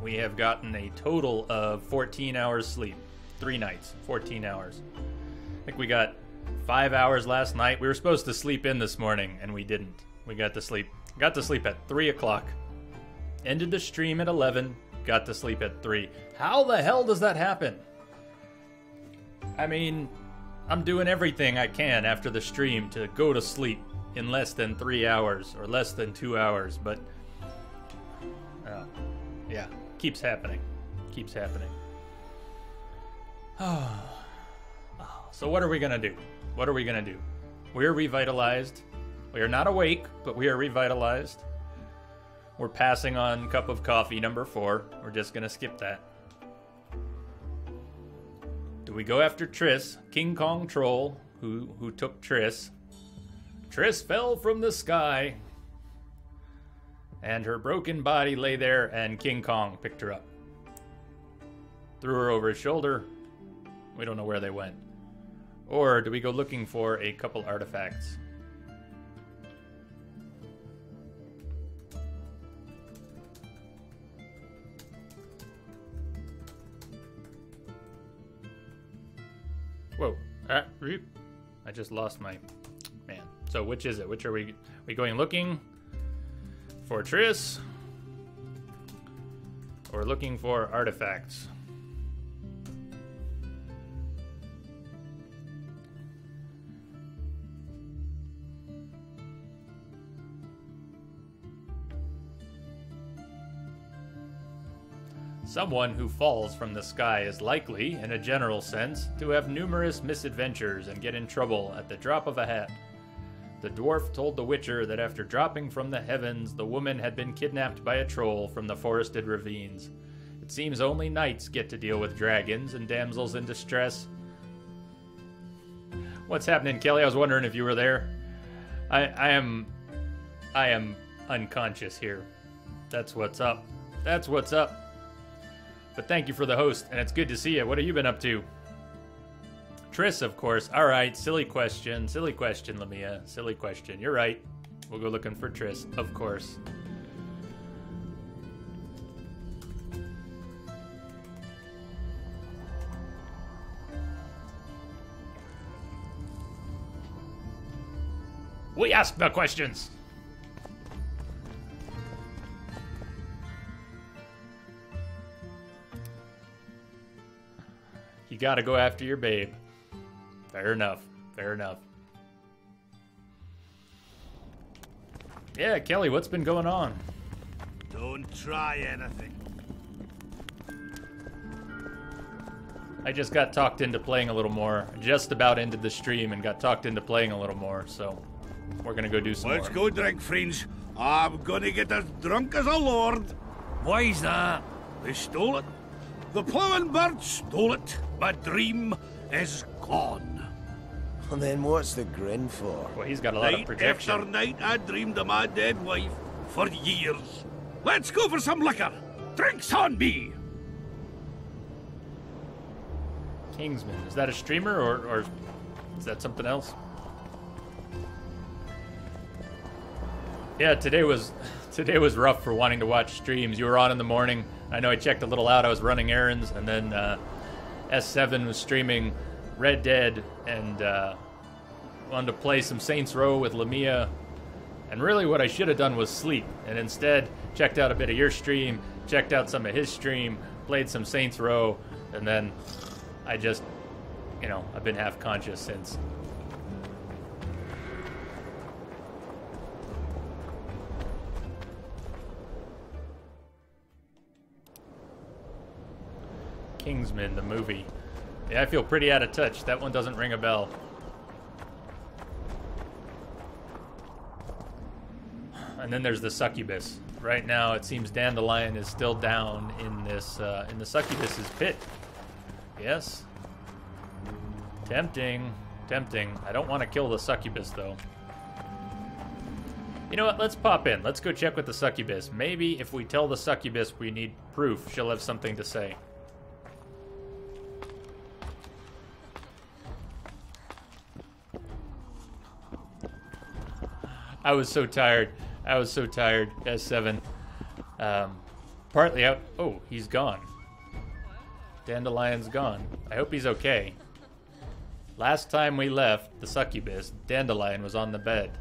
we have gotten a total of 14 hours sleep. 3 nights, 14 hours. I think we got 5 hours last night. We were supposed to sleep in this morning, and we didn't. We got to sleep at 3 o'clock. Ended the stream at 11, got to sleep at 3. How the hell does that happen? I mean, I'm doing everything I can after the stream to go to sleep in less than 3 hours or less than 2 hours, but yeah, keeps happening. Keeps happening. So what are we gonna do? What are we gonna do? We're revitalized. We are not awake, but we are revitalized. We're passing on cup of coffee number 4. We're just gonna skip that. Do we go after Triss, King Kong troll, who took Triss? Triss fell from the sky, and her broken body lay there, and King Kong picked her up. Threw her over his shoulder. We don't know where they went. Or do we go looking for a couple artifacts? Whoa. I just lost my... Man. So which is it? Which are we going looking for Triss? Or looking for artifacts? Someone who falls from the sky is likely, in a general sense, to have numerous misadventures and get in trouble at the drop of a hat. The dwarf told the Witcher that after dropping from the heavens, the woman had been kidnapped by a troll from the forested ravines. It seems only knights get to deal with dragons and damsels in distress. What's happening, Kelly? I was wondering if you were there. I am unconscious here. That's what's up. That's what's up. But thank you for the host, and it's good to see you. What have you been up to? Triss, of course. All right, silly question, Lamia. Silly question. You're right. We'll go looking for Triss, of course. We ask the questions. You gotta go after your babe. Fair enough. Fair enough. Yeah, Kelly, what's been going on? Don't try anything. I just got talked into playing a little more. Just about ended the stream and got talked into playing a little more, so we're gonna go do some Let's more. go drink, friends. I'm gonna get as drunk as a lord. Why's that? They stole it. The plowing bird stole it. My dream is gone. Well, then what's the grin for? Well, he's got a lot of projection. After night, I dreamed of my dead wife for years. Let's go for some liquor. Drinks on me. Kingsman, is that a streamer or is that something else? Yeah, today was rough for wanting to watch streams. You were on in the morning. I know I checked a little out. I was running errands, and then S7 was streaming Red Dead, and wanted to play some Saints Row with Lamia. And really what I should have done was sleep, and instead checked out a bit of your stream, checked out some of his stream, played some Saints Row, and then I just, I've been half conscious since. Kingsman, the movie. Yeah, I feel pretty out of touch. That one doesn't ring a bell. And then there's the succubus. Right now, it seems Dandelion is still down in this, in the succubus's pit. Yes. Tempting. Tempting. I don't want to kill the succubus, though. You know what? Let's pop in. Let's go check with the succubus. Maybe if we tell the succubus we need proof, she'll have something to say. I was so tired. I was so tired. S7. Partly out. Oh, he's gone. Dandelion's gone. I hope he's okay. Last time we left the succubus, Dandelion was on the bed.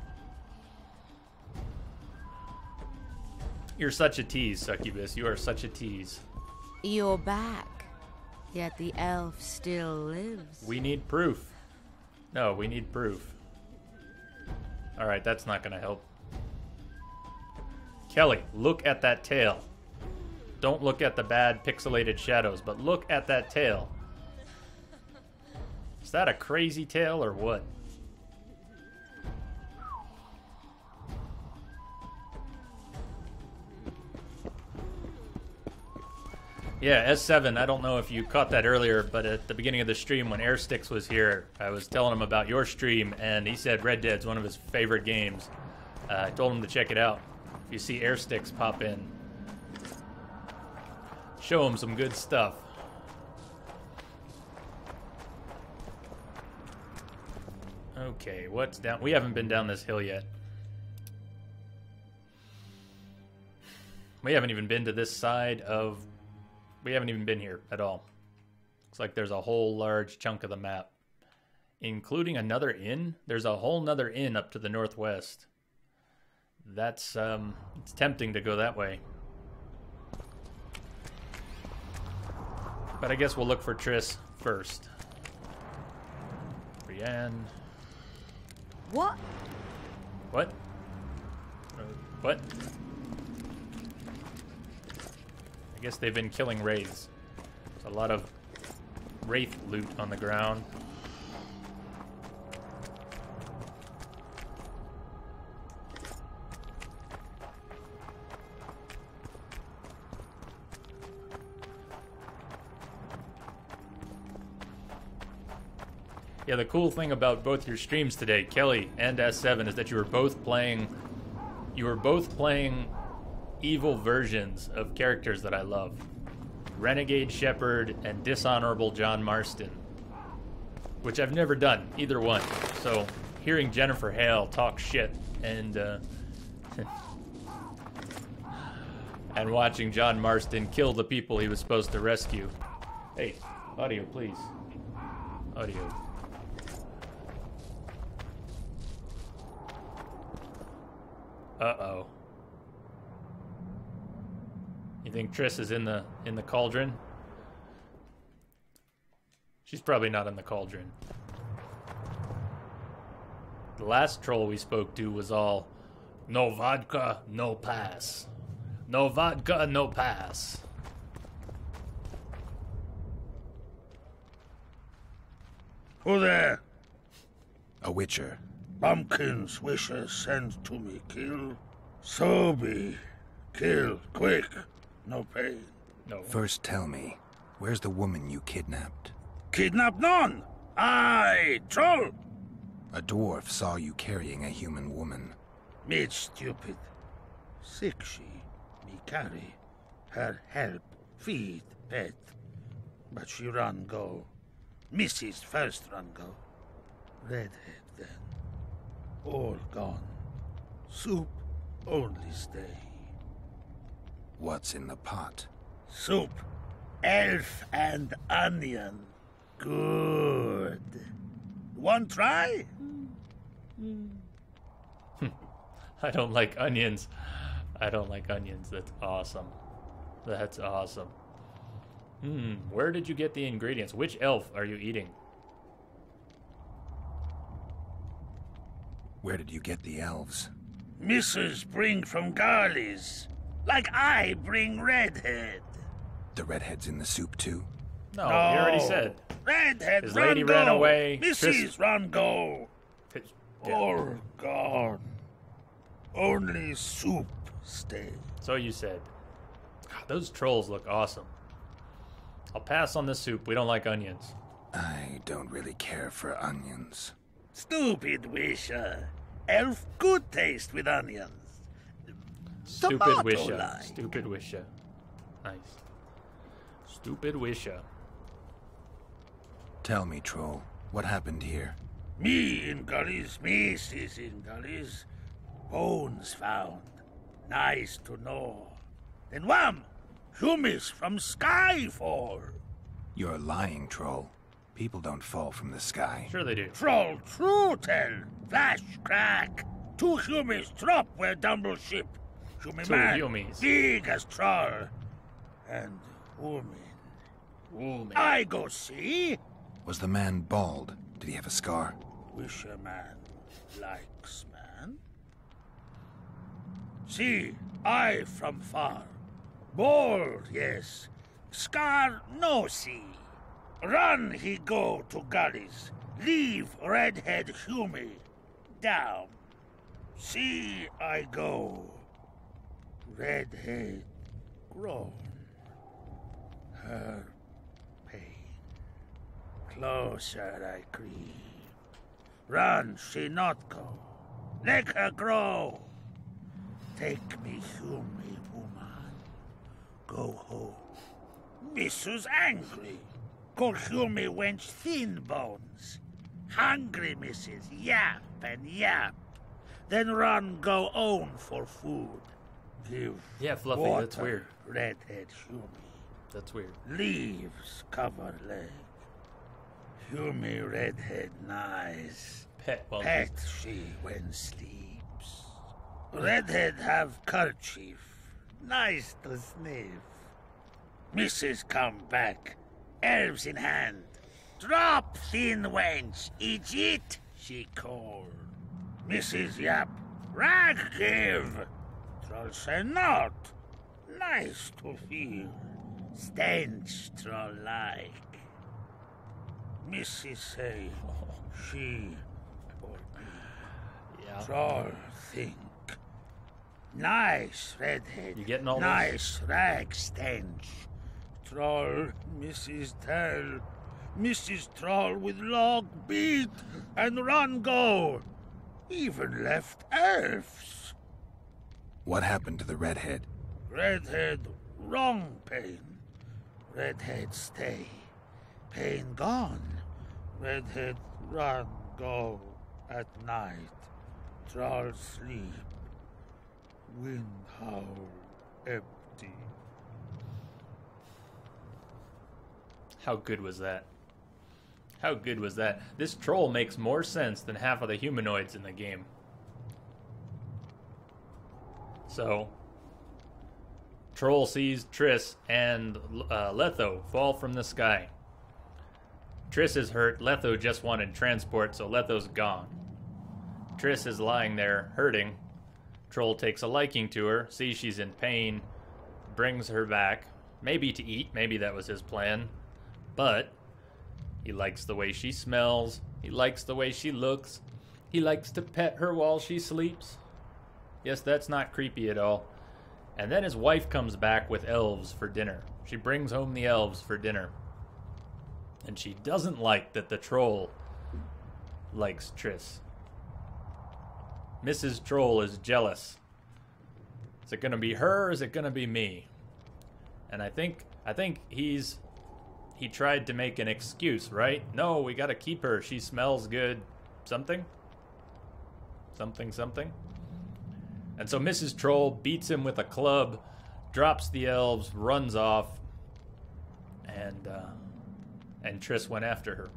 You're such a tease, succubus. You are such a tease. You're back, yet the elf still lives. We need proof. No, we need proof. Alright, that's not gonna help. Kelly, look at that tail. Don't look at the bad pixelated shadows, but look at that tail. Is that a crazy tail or what? Yeah, S7, I don't know if you caught that earlier, but at the beginning of the stream when Airsticks was here, I was telling him about your stream, and he said Red Dead's one of his favorite games. I told him to check it out. If you see Airsticks pop in, show him some good stuff. Okay, what's down? We haven't been down this hill yet. We haven't even been to this side of... We haven't even been here at all. Looks like there's a whole large chunk of the map. Including another inn? There's a whole nother inn up to the northwest. That's, it's tempting to go that way. But I guess we'll look for Triss first. Brienne. What? What? What? I guess they've been killing wraiths. There's a lot of wraith loot on the ground. Yeah, the cool thing about both your streams today, Kelly and S7, is that you were both playing evil versions of characters that I love. Renegade Shepherd and Dishonorable John Marston. Which I've never done, either one. So, hearing Jennifer Hale talk shit and and watching John Marston kill the people he was supposed to rescue. Hey, audio, please. Audio. Uh-oh. You think Triss is in the cauldron? She's probably not in the cauldron. The last troll we spoke to was all, no vodka, no pass. No vodka, no pass. Who there? A witcher. Bumpkin's wishes send to me kill. So be. Kill, quick. No pain. No. First tell me, where's the woman you kidnapped? Kidnap none. Aye, troll. A dwarf saw you carrying a human woman. Meat stupid. Sick she, me carry. Her help, feed, pet. But she run go. Mrs. first run go. Redhead then. All gone. Soup only stay. What's in the pot? Soup. Elf and onion. Good. One try? I don't like onions. I don't like onions. That's awesome. That's awesome. Where did you get the ingredients? Which elf are you eating? Where did you get the elves? Mrs. bring from Garley's. Like I bring Redhead. The redhead's in the soup too? No, he already said. Redhead, his run lady go. ran away. Mrs. run go. Yeah. All gone. Only soup stay. So you said. God, those trolls look awesome. I'll pass on the soup. We don't like onions. I don't really care for onions. Stupid wisher. Elf good taste with onions. Stupid Tomato wisher. like. Stupid wisher. Nice. Stupid wisher. Tell me, troll, what happened here? Me in gullies, Mrs. in gullies. Bones found. Nice to know. Then wham! Humis from Skyfall. You're lying, troll. People don't fall from the sky. Sure they do. Troll true tell. Flash crack. 2 Humis drop where Dumble ship. Humi 2 man. Humis. Big as troll. And woman. I go see. Was the man bald? Did he have a scar? Wisher man likes man. See, I from far. Bald, yes. Scar no see. Run he go to gullies. Leave redhead Humi down. See I go. Redhead grown. Her pain. Closer I creep. Run she not go. Let her grow. Take me Humi woman. Go home. Mrs. angry. Call Humi wench thin bones. Hungry Mrs. Yap and yap. Then run go own for food. Give Fluffy, water, that's weird. Redhead Humi. That's weird. Leaves cover leg. Humi redhead nice. Pet while Pet she when sleeps. Redhead have kerchief. Nice to sniff. Mrs. come back. Elves in hand. Drop thin wench. Eat, she called. Mrs. Yap. Rag give. Troll say not. Nice to feel. Stench troll like. Mrs. say she or me. Troll think. Nice redhead. You getting all nice rag stench. Troll, Mrs. Tell. Mrs. Troll with log beat and run go. Even left elves. What happened to the redhead? Redhead wrong pain. Redhead stay. Pain gone. Redhead run go at night. Troll sleep. Wind howl empty. How good was that? How good was that? This troll makes more sense than half of the humanoids in the game. So, Troll sees Triss and Letho fall from the sky. Triss is hurt. Letho just wanted transport, so Letho's gone. Triss is lying there, hurting. Troll takes a liking to her, sees she's in pain, brings her back. Maybe to eat, maybe that was his plan. But he likes the way she smells. He likes the way she looks. He likes to pet her while she sleeps. Yes, that's not creepy at all. And then his wife comes back with elves for dinner. She brings home the elves for dinner. And she doesn't like that the troll likes Triss. Mrs. Troll is jealous. Is it going to be her or is it going to be me? And I think he tried to make an excuse, right? No, we got to keep her. She smells good. Something? Something. And so Mrs. Troll beats him with a club, drops the elves, runs off, and Triss went after her.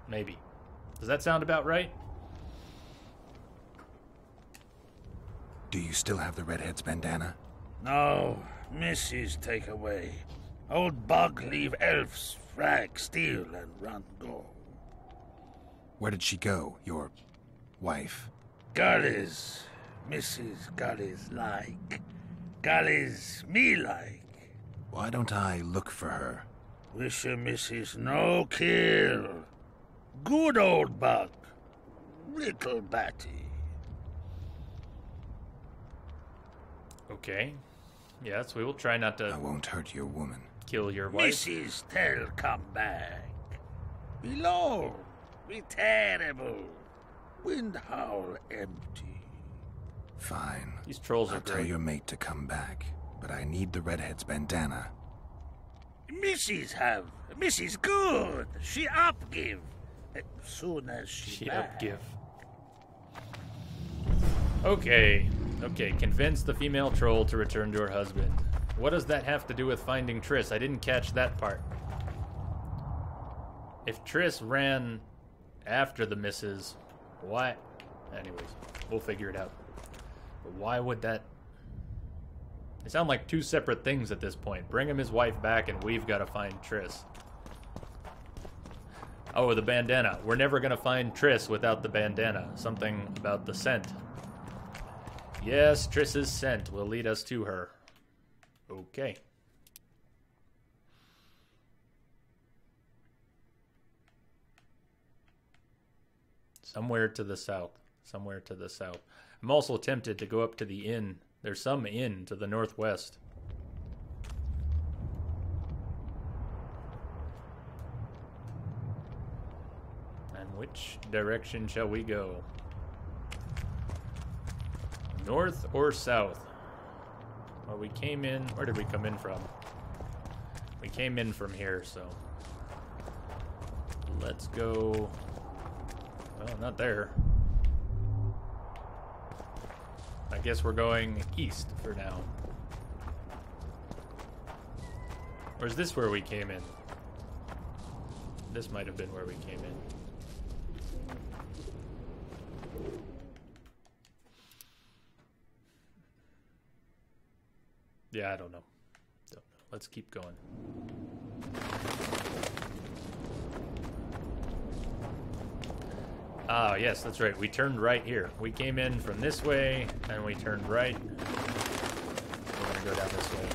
Maybe. Does that sound about right? Do you still have the redhead's bandana? No, Mrs. take away. Old bug leave elves, frag, steal, and run go. Where did she go, your wife? Gullies. Mrs. Gullies like. Gullies me like. Why don't I look for her? Wish a Mrs. no kill. Good old bug. Little batty. Okay. Yes, we will try not to... I won't hurt your woman. Kill your wife. Mrs. Tell come back. Below. Be terrible. Wind howl empty. Fine. These trolls are I'll tell great. your mate to come back, but I need the redhead's bandana. Mrs. have. Mrs. good. She upgive. Soon as she back. Upgive. Okay. Okay, convince the female troll to return to her husband. What does that have to do with finding Triss? I didn't catch that part. If Triss ran after the missus, why? Anyways, we'll figure it out. But why would that... They sound like two separate things at this point. Bring him his wife back and we've got to find Triss. Oh, the bandana. We're never going to find Triss without the bandana. Something about the scent. Yes, Triss's scent will lead us to her. Okay. Somewhere to the south. Somewhere to the south. I'm also tempted to go up to the inn. There's some inn to the northwest. And which direction shall we go? North or south? Well, we came in... Where did we come in from? We came in from here, so... Let's go... Well, not there. I guess we're going east for now. Or is this where we came in? This might have been where we came in. Yeah, I don't know. Let's keep going. Ah, yes, that's right. We turned right here. We came in from this way, and we turned right. We're gonna go down this way.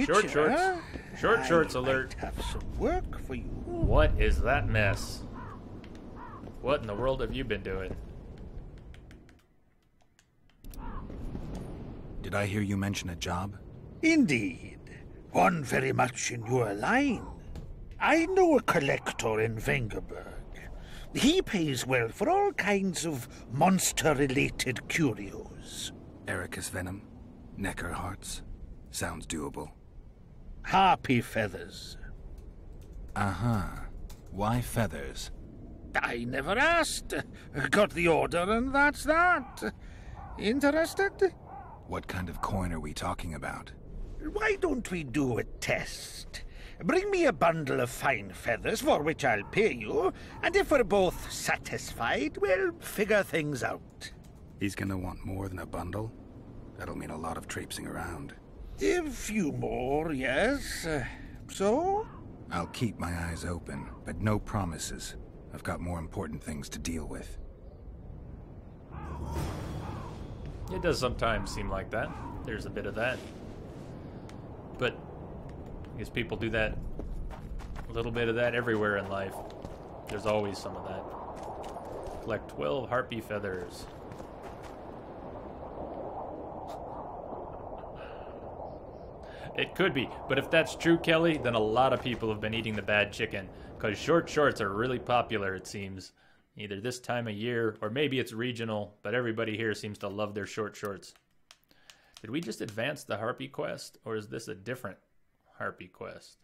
Short shorts. Short shorts alert. Have some work for you. What is that mess? What in the world have you been doing? Did I hear you mention a job? Indeed. One very much in your line. I know a collector in Vengerberg. He pays well for all kinds of monster-related curios. Ericus venom? Necker hearts? Sounds doable. Harpy feathers. Uh-huh. Why feathers? I never asked. Got the order and that's that. Interested? What kind of coin are we talking about? Why don't we do a test? Bring me a bundle of fine feathers, for which I'll pay you, and if we're both satisfied, we'll figure things out. He's gonna want more than a bundle? That'll mean a lot of traipsing around. A few more, yes. So? I'll keep my eyes open, but no promises. I've got more important things to deal with. It does sometimes seem like that. There's a bit of that. But I guess people do that, a little bit of that everywhere in life. There's always some of that. Collect 12 harpy feathers. It could be, but if that's true, Kelly, then a lot of people have been eating the bad chicken, because short shorts are really popular, it seems. Either this time of year, or maybe it's regional, but everybody here seems to love their short shorts. Did we just advance the harpy quest, or is this a different harpy quest?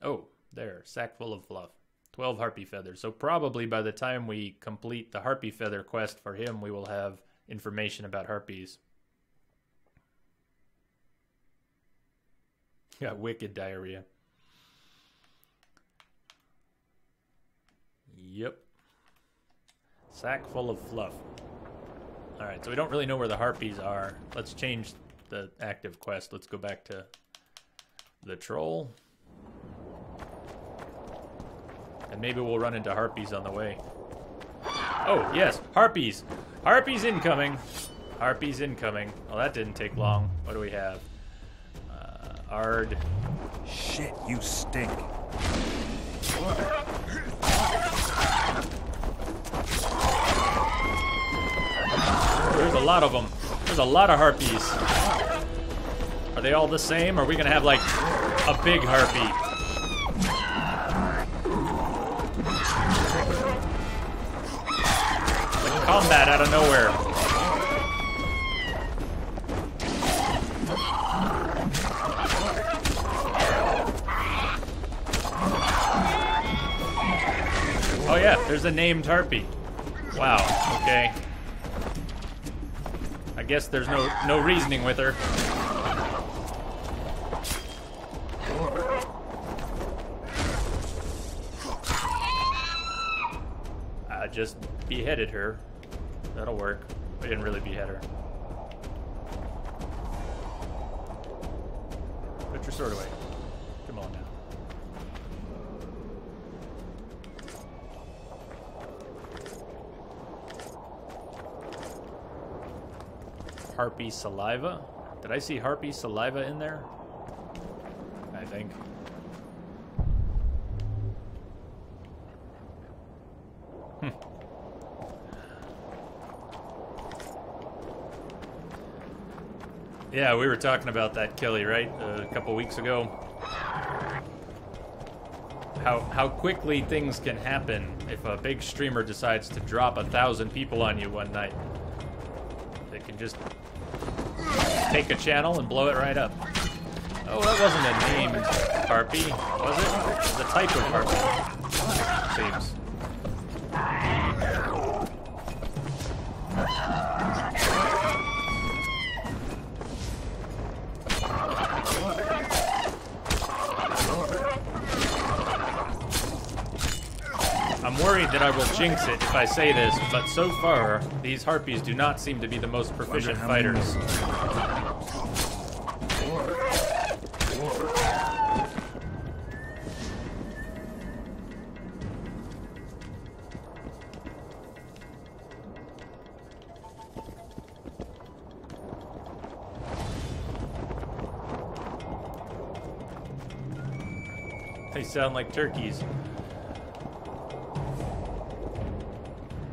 Oh, there, sack full of fluff. 12 harpy feathers. So probably by the time we complete the harpy feather quest for him, we will have information about harpies. Got wicked diarrhea. Yep. Sack full of fluff. Alright, so we don't really know where the harpies are. Let's change the active quest. Let's go back to the troll. And maybe we'll run into harpies on the way. Oh, yes, harpies! Harpies incoming! Harpies incoming. Well, that didn't take long. What do we have? Ard. Shit, you stink. There's a lot of them. There's a lot of harpies. Are they all the same? Or are we gonna have like a big harpy? Like combat out of nowhere. Oh yeah, there's a named harpy. Wow, okay. I guess there's no reasoning with her. I just beheaded her. That'll work. I didn't really behead her. Put your sword away. Come on now. Harpy saliva? Did I see harpy saliva in there? I think. Yeah, we were talking about that, Kelly, right? A couple weeks ago. How quickly things can happen if a big streamer decides to drop 1,000 people on you one night. They can just take a channel and blow it right up. Oh, that wasn't a named harpy, was it? It was a type of harpy. Seems. I'm worried that I will jinx it if I say this, but so far, these harpies do not seem to be the most proficient fighters. They sound like turkeys.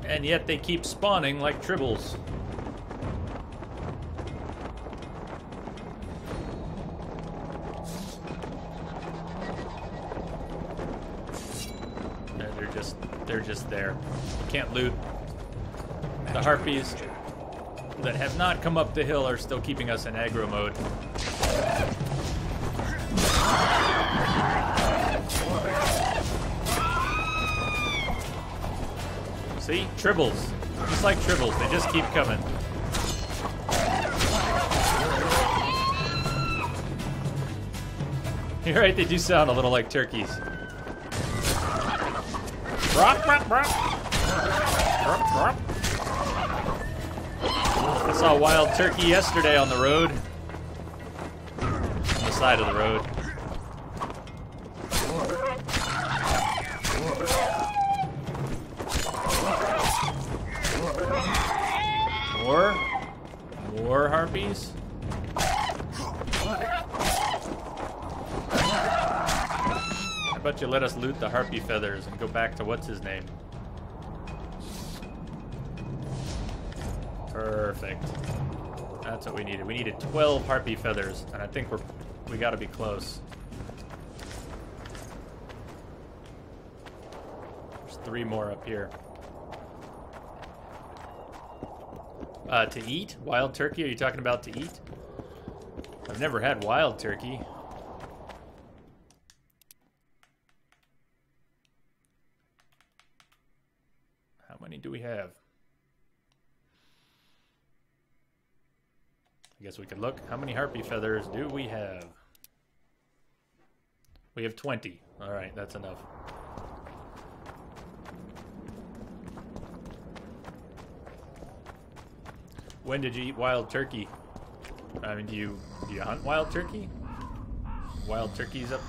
And yet they keep spawning like tribbles. And they're just there. You can't loot. The harpies that have not come up the hill are still keeping us in aggro mode. See? Tribbles. Just like tribbles, they just keep coming. You're right, they do sound a little like turkeys. Rock, rock, rock. Rock, rock. I saw a wild turkey yesterday on the road. On the side of the road. More harpies? How about you let us loot the harpy feathers and go back to what's his name? Perfect. That's what we needed. We needed 12 harpy feathers, and I think we gotta be close. There's 3 more up here. To eat? Wild turkey? Are you talking about to eat? I've never had wild turkey. How many do we have? I guess we could look. How many harpy feathers do we have? We have 20. Alright, that's enough. When did you eat wild turkey? I mean, do you hunt wild turkey? Wild turkeys up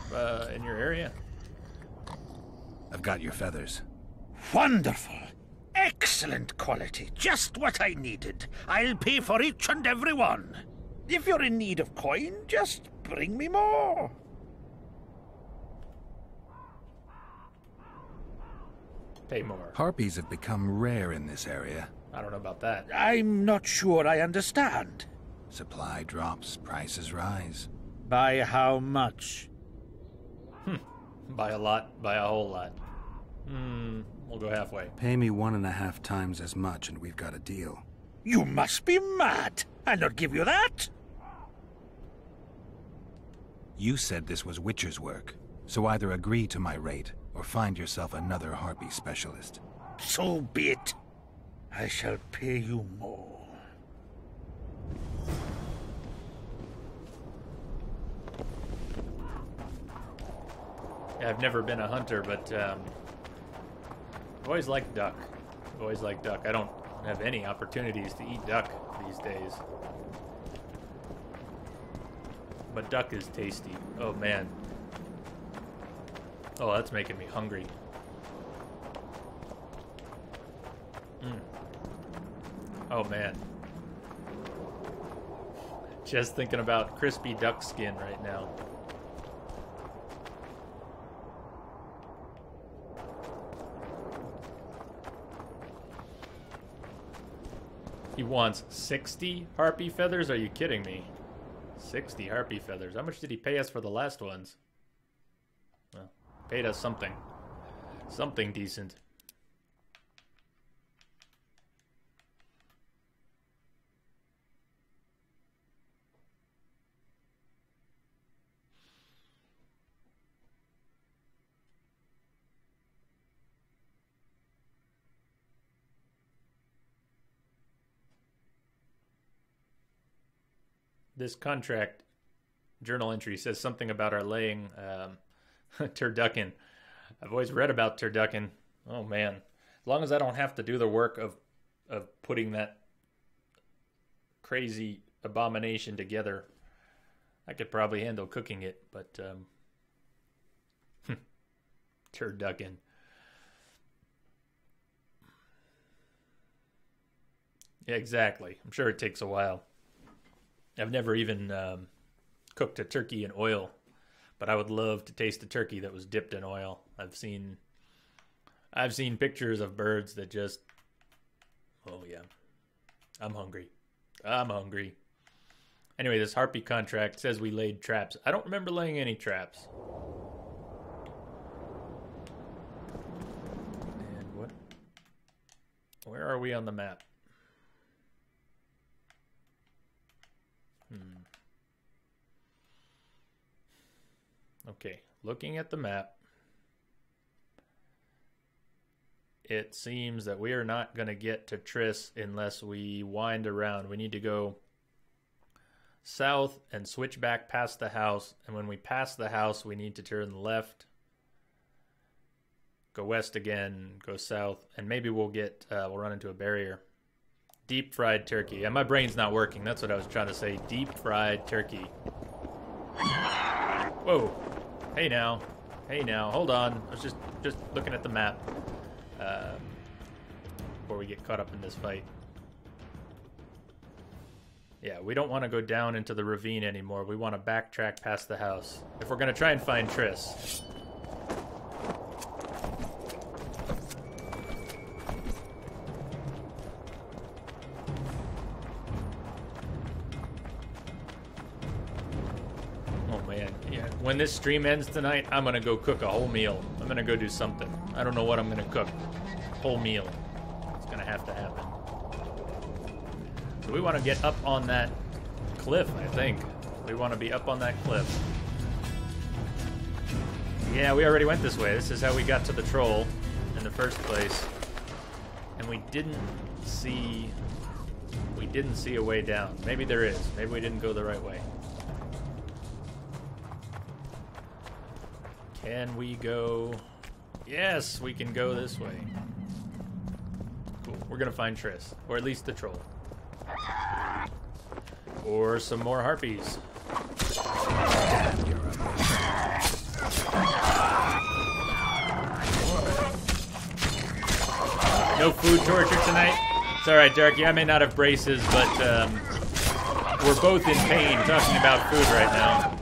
in your area? I've got your feathers. Wonderful. Excellent quality. Just what I needed. I'll pay for each and every one. If you're in need of coin, just bring me more. Pay more. Harpies have become rare in this area. I don't know about that. I'm not sure I understand. Supply drops, prices rise. By how much? By a lot, by a whole lot. We'll go halfway. Pay me 1.5 times as much and we've got a deal. You must be mad. I'll not give you that. You said this was Witcher's work, so either agree to my rate or find yourself another harpy specialist. So be it. I shall pay you more. Yeah, I've never been a hunter, but I've always liked duck. I've always liked duck. I don't have any opportunities to eat duck these days. But duck is tasty. Oh, man. Oh, that's making me hungry. Oh, man. Just thinking about crispy duck skin right now. He wants 60 harpy feathers? Are you kidding me? 60 harpy feathers. How much did he pay us for the last ones? Well, paid us something. Something decent. This contract journal entry says something about our laying turducken. I've always read about turducken. Oh man, as long as I don't have to do the work of putting that crazy abomination together, I could probably handle cooking it. But turducken. Yeah, exactly. I'm sure it takes a while. I've never even cooked a turkey in oil, but I would love to taste a turkey that was dipped in oil. I've seen pictures of birds that just, oh yeah, I'm hungry. I'm hungry. Anyway, this harpy contract says we laid traps. I don't remember laying any traps. And what? Where are we on the map? Okay, looking at the map, it seems that we are not going to get to Triss unless we wind around. We need to go south and switch back past the house, and when we pass the house, we need to turn left, go west again, go south, and maybe we'll run into a barrier. Deep fried turkey. Yeah, my brain's not working. That's what I was trying to say. Deep fried turkey. Whoa. Hey now. Hey now. Hold on. I was just looking at the map before we get caught up in this fight. Yeah, we don't want to go down into the ravine anymore. We want to backtrack past the house if we're going to try and find Triss. When this stream ends tonight, I'm gonna go cook a whole meal. I'm gonna go do something. I don't know what I'm gonna cook. Whole meal. It's gonna have to happen. So we want to get up on that cliff, I think. We want to be up on that cliff. Yeah, we already went this way. This is how we got to the troll in the first place. And we didn't see a way down. Maybe there is. Maybe we didn't go the right way. Can we go? Yes, we can go this way. Cool. We're gonna find Triss, or at least the troll. Or some more harpies. No food torture tonight? It's alright, Darky. I may not have braces, but we're both in pain talking about food right now.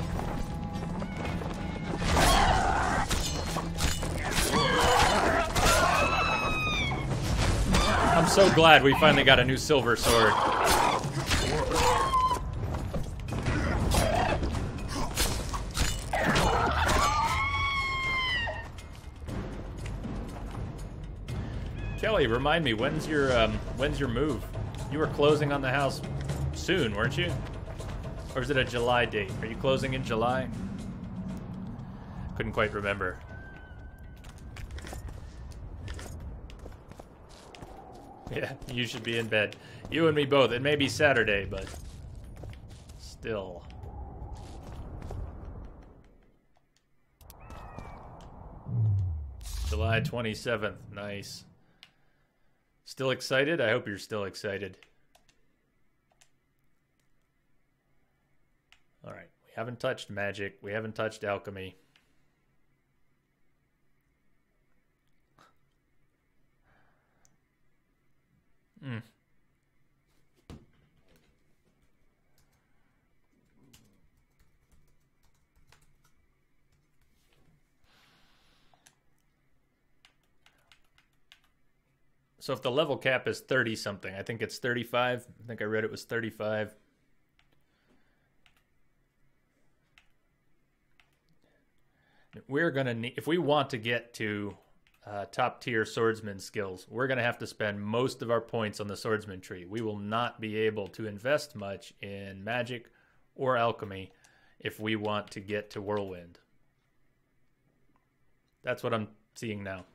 I'm so glad we finally got a new silver sword. Kelly, remind me, when's your move? You were closing on the house soon, weren't you? Or is it a July date? Are you closing in July? Couldn't quite remember. Yeah, you should be in bed. You and me both. It may be Saturday, but still. July 27th. Nice. Still excited? I hope you're still excited. Alright, we haven't touched magic. We haven't touched alchemy. So if the level cap is 30 something, I think it's 35. I think I read it was 35. We're going to need, if we want to get to top tier swordsman skills, we're going to have to spend most of our points on the swordsman tree. We will not be able to invest much in magic or alchemy if we want to get to whirlwind. That's what I'm seeing now.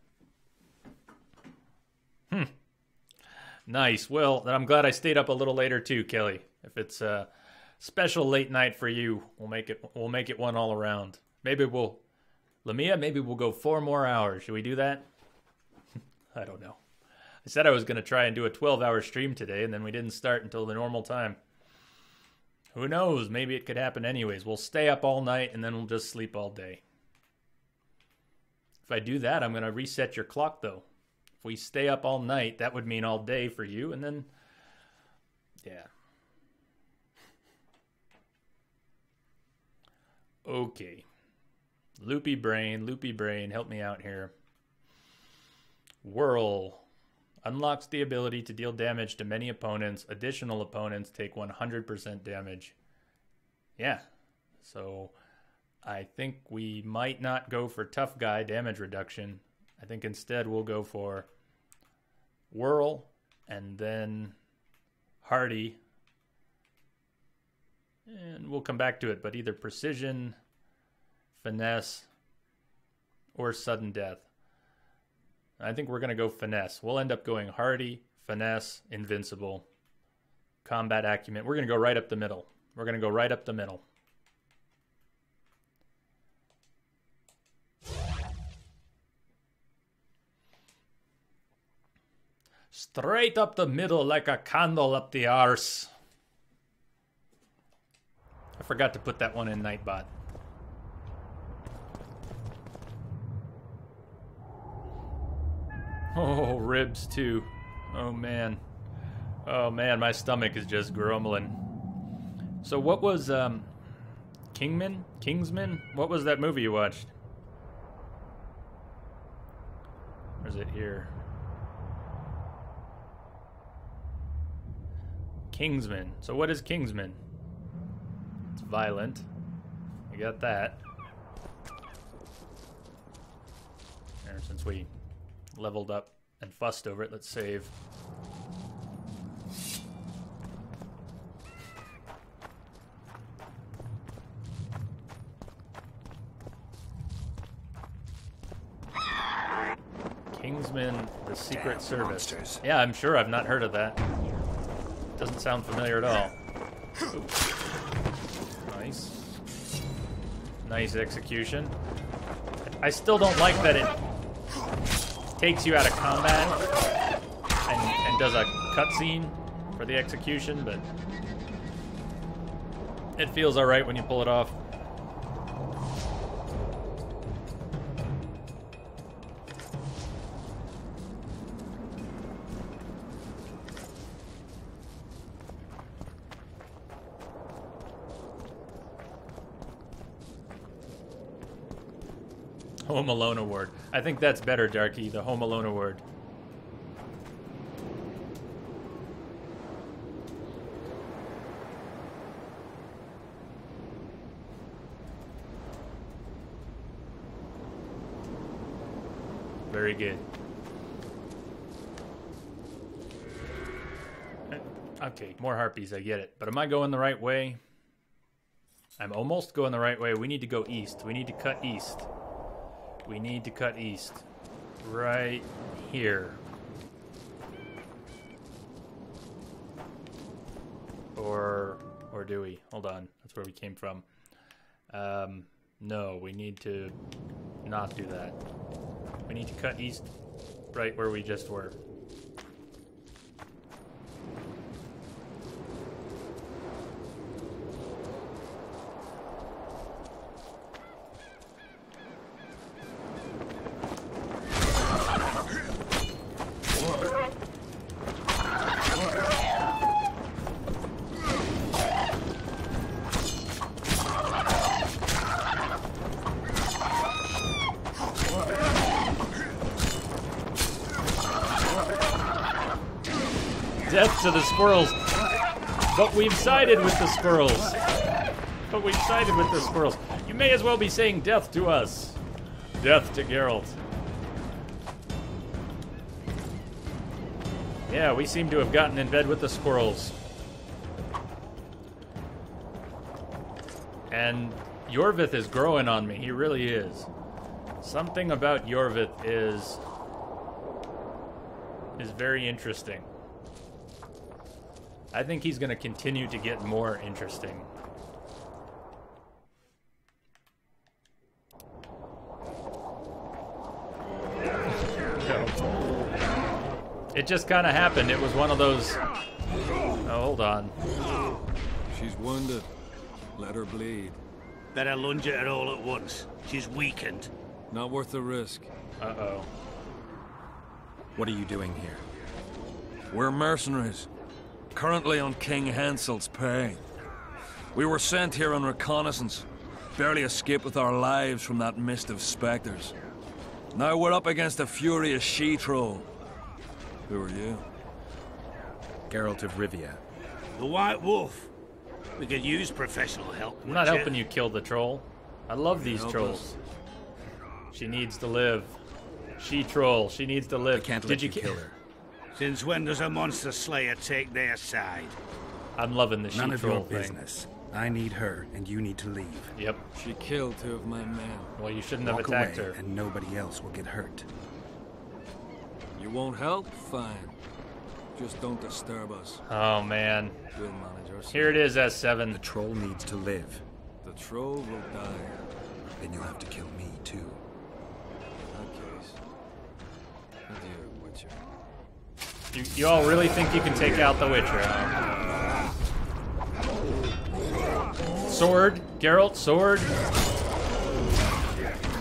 Nice. Well, then I'm glad I stayed up a little later too, Kelly. If it's a special late night for you, we'll make it one all around. Maybe we'll Lamia, maybe we'll go 4 more hours. Should we do that? I don't know. I said I was going to try and do a 12-hour stream today, and then we didn't start until the normal time. Who knows? Maybe it could happen anyways. We'll stay up all night, and then we'll just sleep all day. If I do that, I'm going to reset your clock, though. If we stay up all night, that would mean all day for you, and then... yeah. Okay. Loopy brain, help me out here. Whirl. Unlocks the ability to deal damage to many opponents. Additional opponents take 100% damage. Yeah. So I think we might not go for tough guy damage reduction. I think instead we'll go for Whirl and then Hardy. And we'll come back to it, but either precision, finesse, or sudden death. I think we're going to go finesse. We'll end up going Hardy, finesse, invincible, combat acumen. We're going to go right up the middle. We're going to go right up the middle. Straight up the middle like a candle up the arse. I forgot to put that one in Nightbot. Oh, ribs too. Oh man. Oh man, my stomach is just grumbling. So what was Kingsman? What was that movie you watched? Or is it here? Kingsman. So what is Kingsman? It's violent. We got that. And since we leveled up and fussed over it, let's save. Kingsman, the Secret Service. Monsters. Yeah, I'm sure I've not heard of that. Doesn't sound familiar at all. Oops. Nice. Nice execution. I still don't like that it takes you out of combat and does a cutscene for the execution, but It feels alright when you pull it off. Home Alone Award. I think that's better, Darky, the Home Alone Award. Very good. Okay, more harpies, I get it. But am I going the right way? I'm almost going the right way. We need to go east. We need to cut east. We need to cut east. Right here. Or do we? Hold on. That's where we came from. No, we need to not do that. We need to cut east right where we just were. Death to the squirrels. But we've sided with the squirrels. But we've sided with the squirrels. You may as well be saying death to us. Death to Geralt. Yeah, we seem to have gotten in bed with the squirrels. And Yorvith is growing on me. He really is. Something about Yorvith is very interesting. I think he's going to continue to get more interesting. It just kind of happened. It was one of those... Oh, hold on. She's wounded. Let her bleed. Better lunge at her all at once. She's weakened. Not worth the risk. Uh-oh. What are you doing here? We're mercenaries. Currently on King Hansel's pay. We were sent here on reconnaissance. Barely escaped with our lives from that mist of specters. Now we're up against a furious she-troll. Who are you? Geralt of Rivia. The White Wolf. We could use professional help. I'm not helping you kill the troll. I love these Help trolls. us. She needs to live. She-troll. She needs to live. I can't Did let you you kill her. Since when does a monster slayer take their side? I'm loving the None of your she-troll thing. business. I need her, and you need to leave. Yep. She killed 2 of my men. Well, you shouldn't Walk have attacked away, her. and nobody else will get hurt. You won't help? Fine. Just don't disturb us. Oh, man. We'll manage ourselves. Here it is, S7. The troll needs to live. The troll will die. Then you'll have to kill me, too. In that case. Adieu, Witcher. You all really think you can take out the Witcher, huh? Sword, Geralt, sword.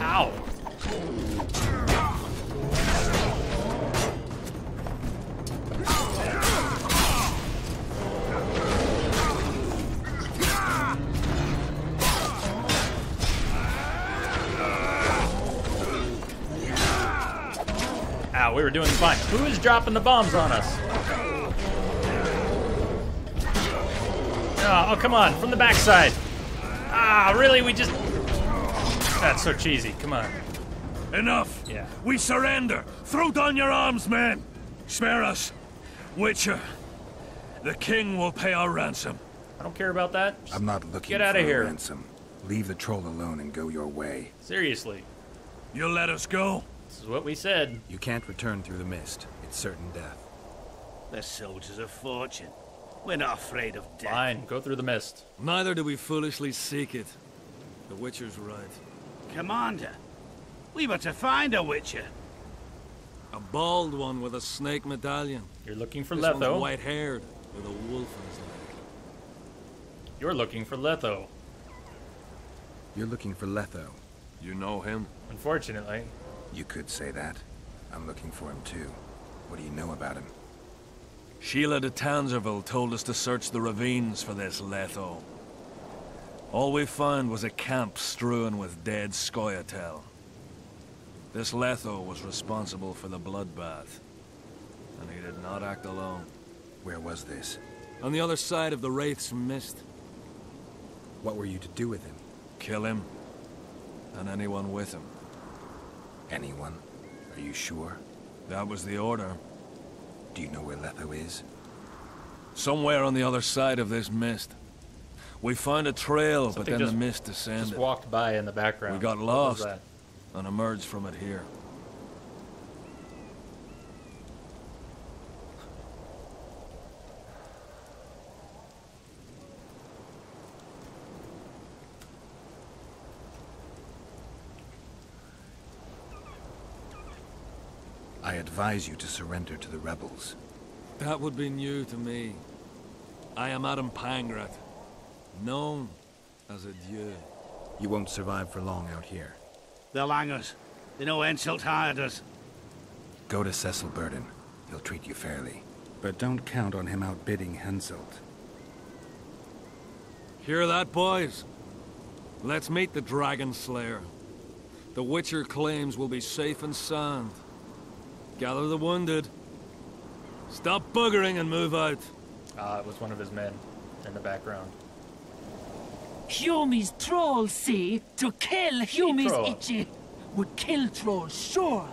Ow. Ow, we were doing fine. Who is dropping the bombs on us? Oh, come on, from the backside. Ah, really? We just... That's so cheesy. Come on. Enough. Yeah. We surrender. Throw down your arms, men. Spare us. Witcher. The king will pay our ransom. I don't care about that. Just I'm not looking get out for of here. a ransom. Leave the troll alone and go your way. Seriously. You'll let us go? This is what we said. You can't return through the mist. It's certain death. The soldiers of fortune. We're not afraid of death. Fine, go through the mist. Neither do we foolishly seek it. The Witcher's right. Commander, we were to find a Witcher. A bald one with a snake medallion. You're looking for This Letho. one's white-haired with a wolf in his leg. You're looking for Letho. You're looking for Letho. You know him? Unfortunately. You could say that. I'm looking for him too. What do you know about him? Sheila de Tangerville told us to search the ravines for this Letho. All we found was a camp strewn with dead Scoia'tael. This Letho was responsible for the bloodbath, and he did not act alone. Where was this? On the other side of the Wraith's Mist. What were you to do with him? Kill him, and anyone with him. Anyone? Are you sure? That was the order. Do you know where Letho is? Somewhere on the other side of this mist. We found a trail, but then the mist descended. Just walked by in the background. We got lost and emerged from it here. I advise you to surrender to the rebels. That would be new to me. I am Adam Pangrat, known as a dieu. You won't survive for long out here. They'll hang us. They know Henselt hired us. Go to Cecil Burden. He'll treat you fairly. But don't count on him outbidding Henselt. Hear that, boys? Let's meet the Dragon Slayer. The Witcher claims we'll be safe and sound. Gather the wounded. Stop buggering and move out. It was one of his men in the background. Humi's trolls, see? To kill Humi's itchy would kill trolls, sure.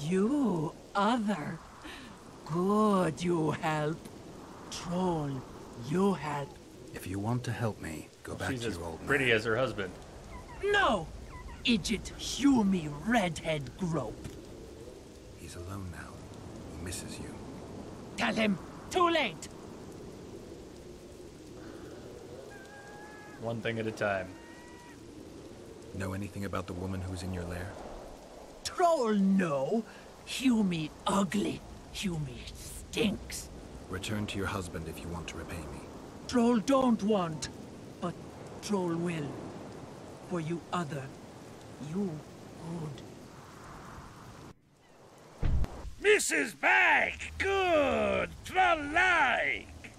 You, other. Good, you help. Troll, you help. If you want to help me, go back to your old man. She's as pretty as her husband. No! Idjit Humi redhead grope. He's alone now. He misses you. Tell him, too late. One thing at a time. Know anything about the woman who's in your lair? Troll, no. Humi ugly. Humi stinks. Return to your husband if you want to repay me. Troll don't want, but Troll will. For you other, you good. Mrs. Bag, good, troll-like.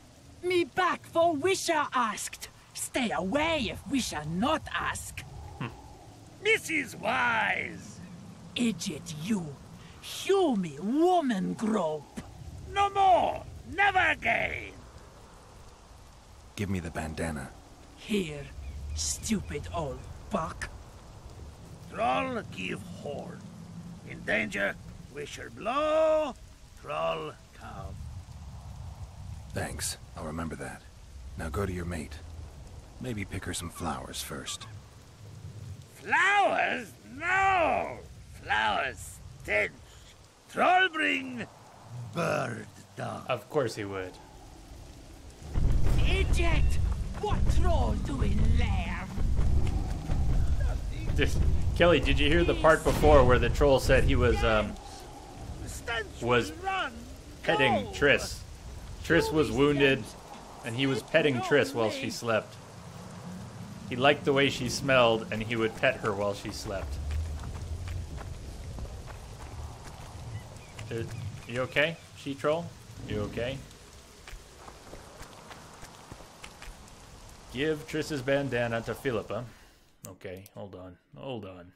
Me back for Wisha asked. Stay away if Wisha not ask. Mrs. Wise. Idjit you. Humi woman grope. No more, never again. Give me the bandana. Here, stupid old buck. Troll give horn. In danger, Wisher blow, troll come. Thanks. I'll remember that. Now go to your mate. Maybe pick her some flowers first. Flowers? No! Flowers stench. Troll bring bird dog. Of course he would. Eject! What troll doing there? Kelly, did you hear the part before where the troll said he was petting Triss? Triss was wounded, and he was petting Triss while she slept. He liked the way she smelled, and he would pet her while she slept. You okay, she-troll? You okay? Give Triss's bandana to Philippa. Okay, hold on. Hold on.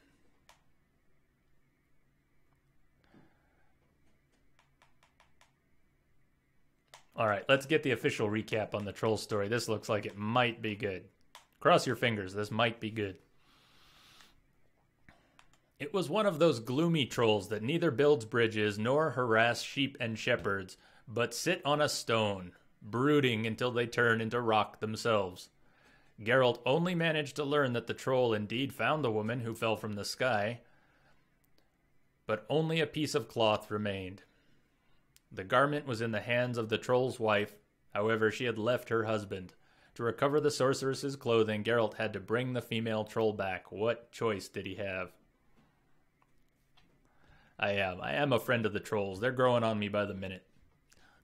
Alright, let's get the official recap on the troll story. This looks like it might be good. Cross your fingers, this might be good. It was one of those gloomy trolls that neither builds bridges nor harass sheep and shepherds, but sit on a stone, brooding until they turn into rock themselves. Geralt only managed to learn that the troll indeed found the woman who fell from the sky, but only a piece of cloth remained. The garment was in the hands of the troll's wife, however she had left her husband. To recover the sorceress's clothing, Geralt had to bring the female troll back. What choice did he have? I am a friend of the trolls. They're growing on me by the minute.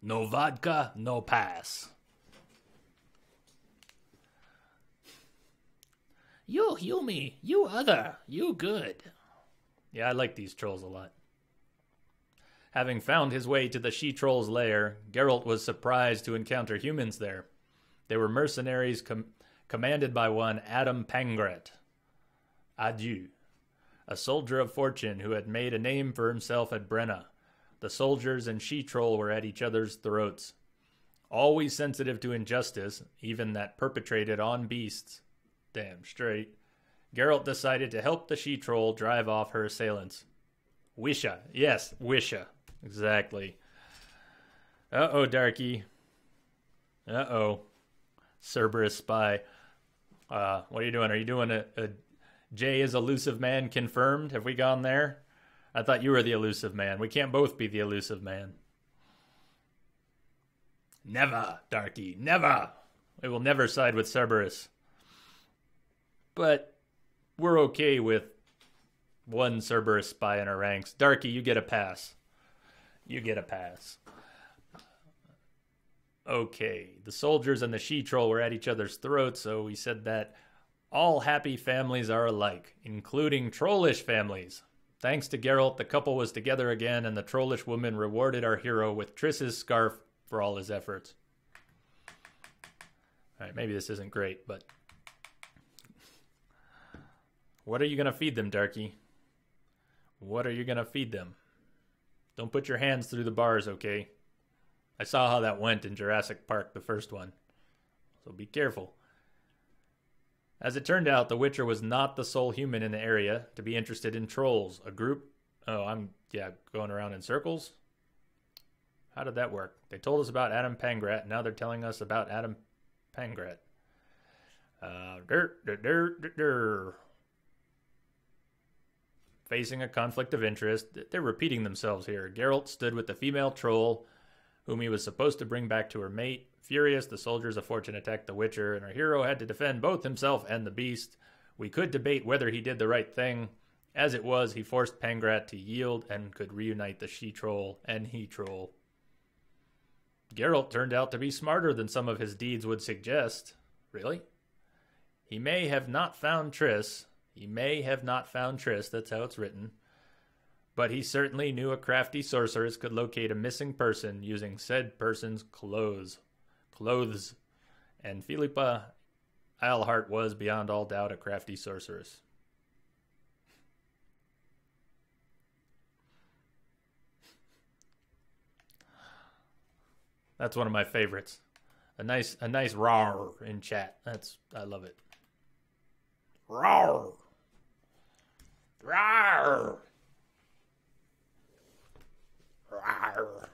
No vodka, no pass. You heal me. You other. You good. Yeah, I like these trolls a lot. Having found his way to the she-troll's lair, Geralt was surprised to encounter humans there. They were mercenaries commanded by one Adam Pangrat. Adieu. A soldier of fortune who had made a name for himself at Brenna. The soldiers and she-troll were at each other's throats. Always sensitive to injustice, even that perpetrated on beasts. Damn straight. Geralt decided to help the she-troll drive off her assailants. Wisha. Yes, Wisha. Exactly. Uh-oh, Darky. Uh-oh. Cerberus spy. What are you doing? Are you doing a Jay is elusive man confirmed? Have we gone there? I thought you were the elusive man. We can't both be the elusive man. Never, Darky, never. We will never side with Cerberus. But we're okay with one Cerberus spy in our ranks. Darky, you get a pass. You get a pass. Okay, the soldiers and the she-troll were at each other's throats, so we said that all happy families are alike, including trollish families. Thanks to Geralt, the couple was together again, and the trollish woman rewarded our hero with Triss's scarf for all his efforts. Alright, maybe this isn't great, but... What are you going to feed them, Darky? What are you going to feed them? Don't put your hands through the bars, okay? I saw how that went in Jurassic Park, the first one. So be careful. As it turned out, the Witcher was not the sole human in the area to be interested in trolls. A group... Oh, I'm going around in circles? How did that work? They told us about Adam Pangrat, now they're telling us about Adam Pangrat. Facing a conflict of interest, they're repeating themselves here. Geralt stood with the female troll, whom he was supposed to bring back to her mate. Furious, the soldiers of fortune attacked the Witcher, and our hero had to defend both himself and the beast. We could debate whether he did the right thing. As it was, he forced Pangrat to yield and could reunite the she-troll and he-troll. Geralt turned out to be smarter than some of his deeds would suggest. Really? He may have not found Triss. That's how it's written. But he certainly knew a crafty sorceress could locate a missing person using said person's clothes. And Philippa Eilhart was, beyond all doubt, a crafty sorceress. That's one of my favorites. A nice rawr in chat. I love it. Rawr. Rawr. Rawr.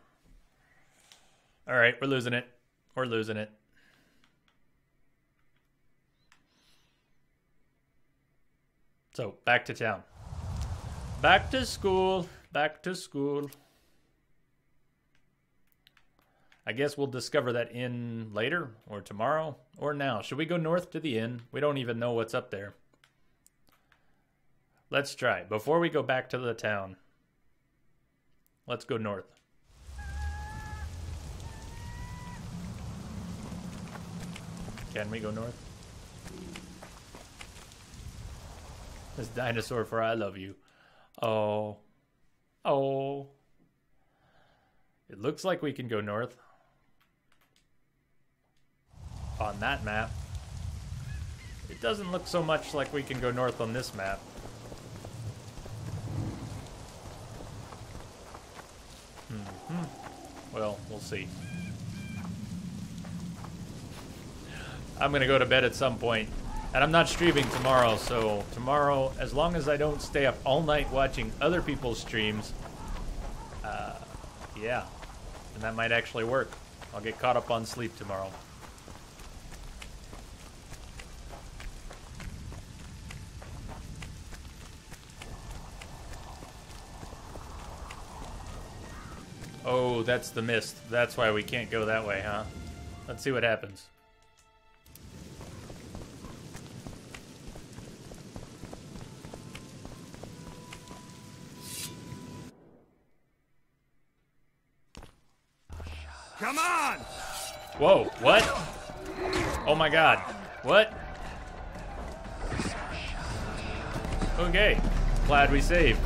All right, we're losing it. So, back to town. Back to school. I guess we'll discover that inn later, or tomorrow, or now. Should we go north to the inn? We don't even know what's up there. Let's try. Before we go back to the town, let's go north. Can we go north? This dinosaur for I love you. Oh. It looks like we can go north. On that map. It doesn't look so much like we can go north on this map. Well, we'll see. I'm gonna go to bed at some point. And I'm not streaming tomorrow, so tomorrow, as long as I don't stay up all night watching other people's streams, yeah. And that might actually work. I'll get caught up on sleep tomorrow. Oh, that's the mist. That's why we can't go that way, huh? Let's see what happens. Come on! Whoa, what? Oh my god. What? Okay, glad we saved.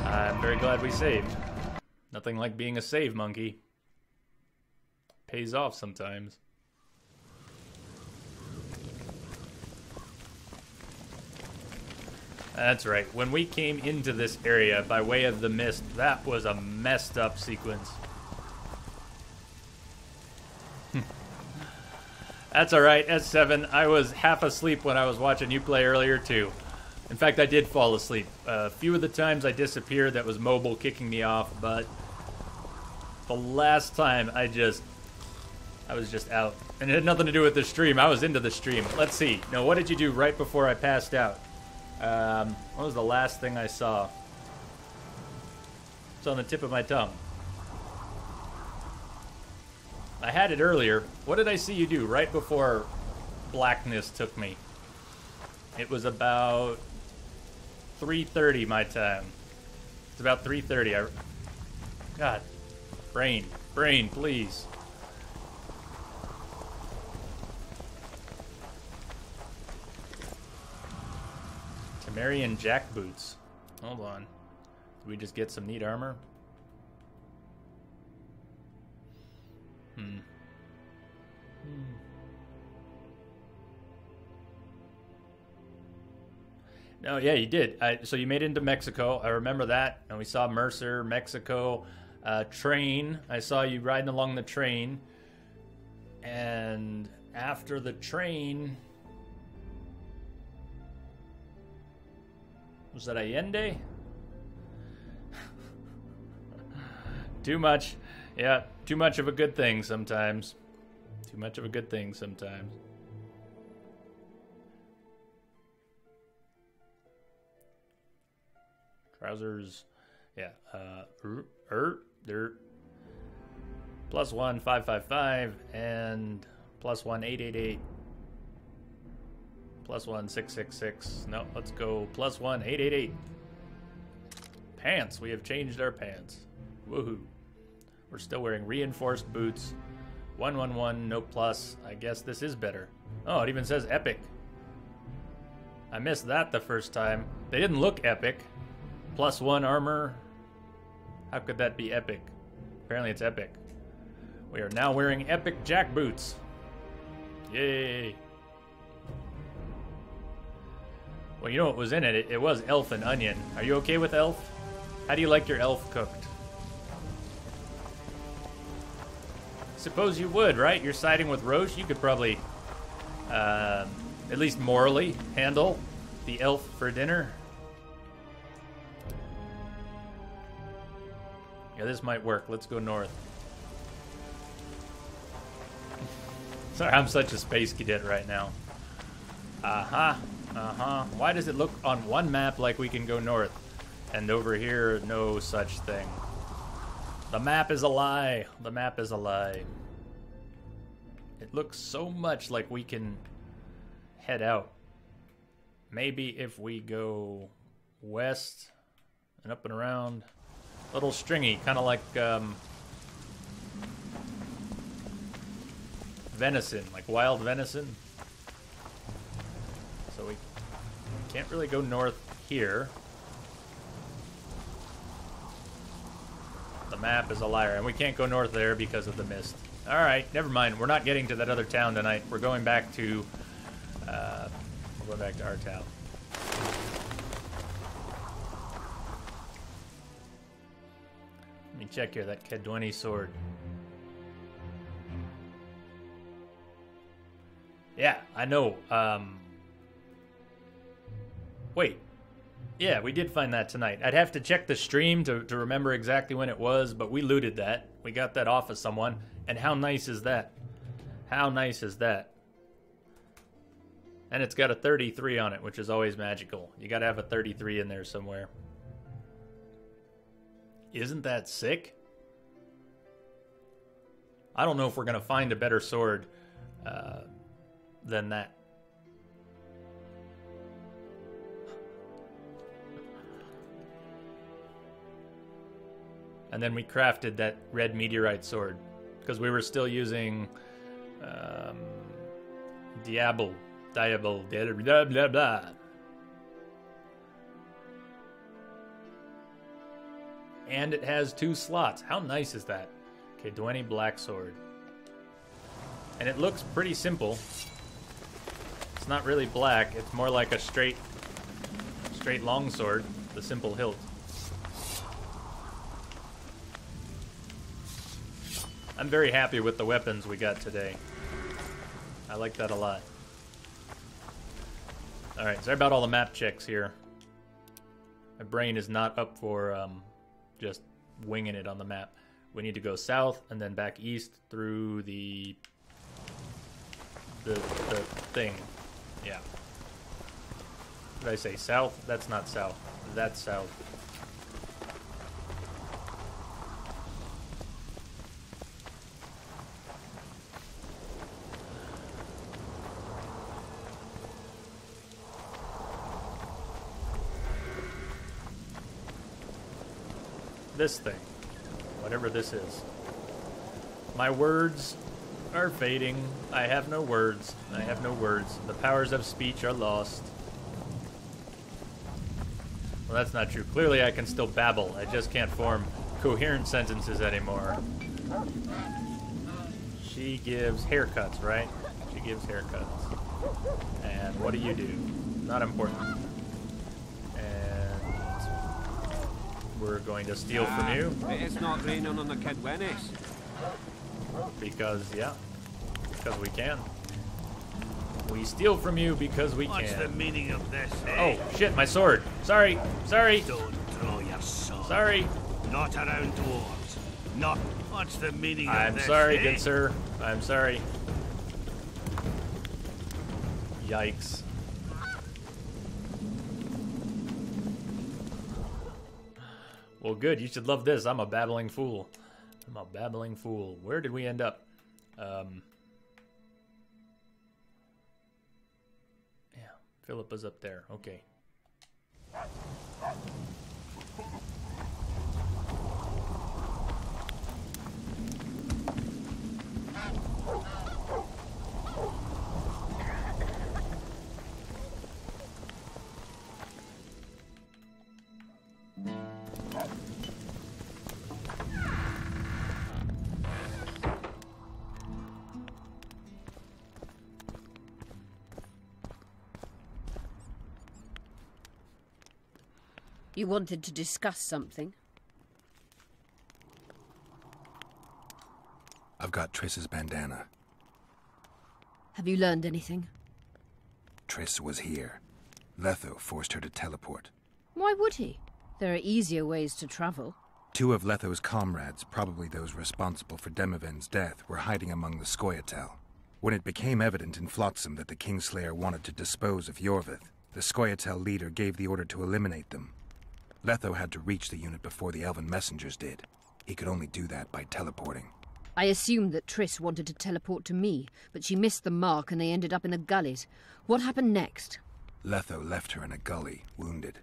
I'm very glad we saved. Nothing like being a save monkey. Pays off sometimes. That's right. When we came into this area by way of the mist, that was a messed up sequence. That's alright, S7. I was half asleep when I was watching you play earlier too. In fact, I did fall asleep. A few of the times I disappeared, that was mobile kicking me off, but the last time I was just out. And it had nothing to do with the stream. I was into the stream. Let's see. Now, what did you do right before I passed out? What was the last thing I saw? It's on the tip of my tongue. I had it earlier. What did I see you do right before blackness took me? It was about 3:30 my time. It's about 3:30. God. Brain, please. Temerian jackboots. Hold on. Did we just get some neat armor? No, yeah, you did. So you made it into Mexico. I remember that. And we saw Mercer, Mexico, train. I saw you riding along the train. And after the train... Was that Allende? Too much. Yeah, too much of a good thing sometimes. Too much of a good thing sometimes. Trousers. Yeah. They're +1 555 and +1 888. +1 666. No, let's go +1 888. Pants. We have changed our pants. Woohoo. We're still wearing reinforced boots. 111, no plus. I guess this is better. Oh, it even says epic. I missed that the first time. They didn't look epic. +1 armor. How could that be epic? Apparently it's epic. We are now wearing epic jack boots. Yay. Well, you know what was in it? It was elf and onion. Are you okay with elf? How do you like your elf cooked? Suppose you would, right? You're siding with Roche. You could probably, at least morally, handle the elf for dinner. Yeah, this might work. Let's go north. Sorry, I'm such a space cadet right now. Why does it look on one map like we can go north? And over here, no such thing. The map is a lie. The map is a lie. It looks so much like we can head out. Maybe if we go west and up and around. A little stringy, kind of like venison, like wild venison. So we can't really go north here. The map is a liar, and we can't go north there because of the mist. All right, never mind. We're not getting to that other town tonight. We're going back to our town. Let me check here. That Kedwani sword. Yeah, I know. Wait. Yeah, we did find that tonight. I'd have to check the stream to remember exactly when it was, but we looted that. We got that off of someone. And how nice is that? How nice is that? And it's got a 33 on it, which is always magical. You gotta have a 33 in there somewhere. Isn't that sick? I don't know if we're gonna find a better sword than that. And then we crafted that red meteorite sword because we were still using Diable, blah, blah, blah. And it has 2 slots. How nice is that? Okay, Dwayne Black Sword. And it looks pretty simple. It's not really black. It's more like a straight longsword, the simple hilt. I'm very happy with the weapons we got today. I like that a lot. Alright, sorry about all the map checks here. My brain is not up for just winging it on the map. We need to go south and then back east through the thing. Yeah. Did I say south? That's not south. That's south. This thing. Whatever this is. My words are fading. I have no words. I have no words. The powers of speech are lost. Well, that's not true. Clearly I can still babble. I just can't form coherent sentences anymore. She gives haircuts, right? She gives haircuts. And what do? Not important. And we're going to steal from you. It's not raining on the Kidwennies. Because, yeah. Because we can. We steal from you because we can. What's the meaning of this, eh? Oh, shit, my sword. Sorry. Sorry. Don't throw your sword. Sorry. Not around dwarves. Not. What's the meaning of I'm this, sorry, eh? good sir. I'm sorry. Yikes. Well, good. You should love this. I'm a babbling fool. I'm a babbling fool. Where did we end up? Yeah, Philippa's up there. Okay. You wanted to discuss something? I've got Triss's bandana. Have you learned anything? Triss was here. Letho forced her to teleport. Why would he? There are easier ways to travel. 2 of Letho's comrades, probably those responsible for Demoven's death, were hiding among the Scoia'tael. When it became evident in Flotsam that the Kingslayer wanted to dispose of Yorvith, the Scoia'tael leader gave the order to eliminate them. Letho had to reach the unit before the elven messengers did. He could only do that by teleporting. I assumed that Triss wanted to teleport to me, but she missed the mark and they ended up in the gullies. What happened next? Letho left her in a gully, wounded.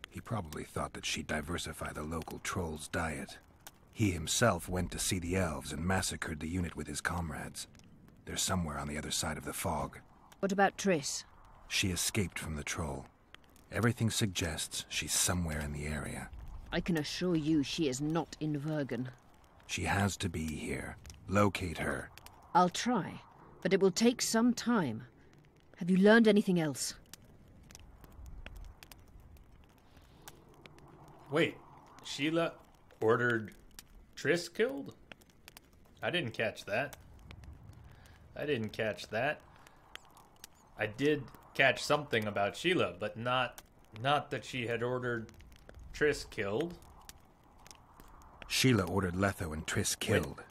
He probably thought that she'd diversify the local trolls' diet. He himself went to see the elves and massacred the unit with his comrades. They're somewhere on the other side of the fog. What about Triss? She escaped from the troll. Everything suggests she's somewhere in the area. I can assure you she is not in Vergen. She has to be here. Locate her. I'll try, but it will take some time. Have you learned anything else? Wait, Sheila ordered Triss killed? I didn't catch that. I didn't catch that. I did catch something about Sheila, but not that she had ordered Triss killed. Sheila ordered Letho and Triss killed. Wait.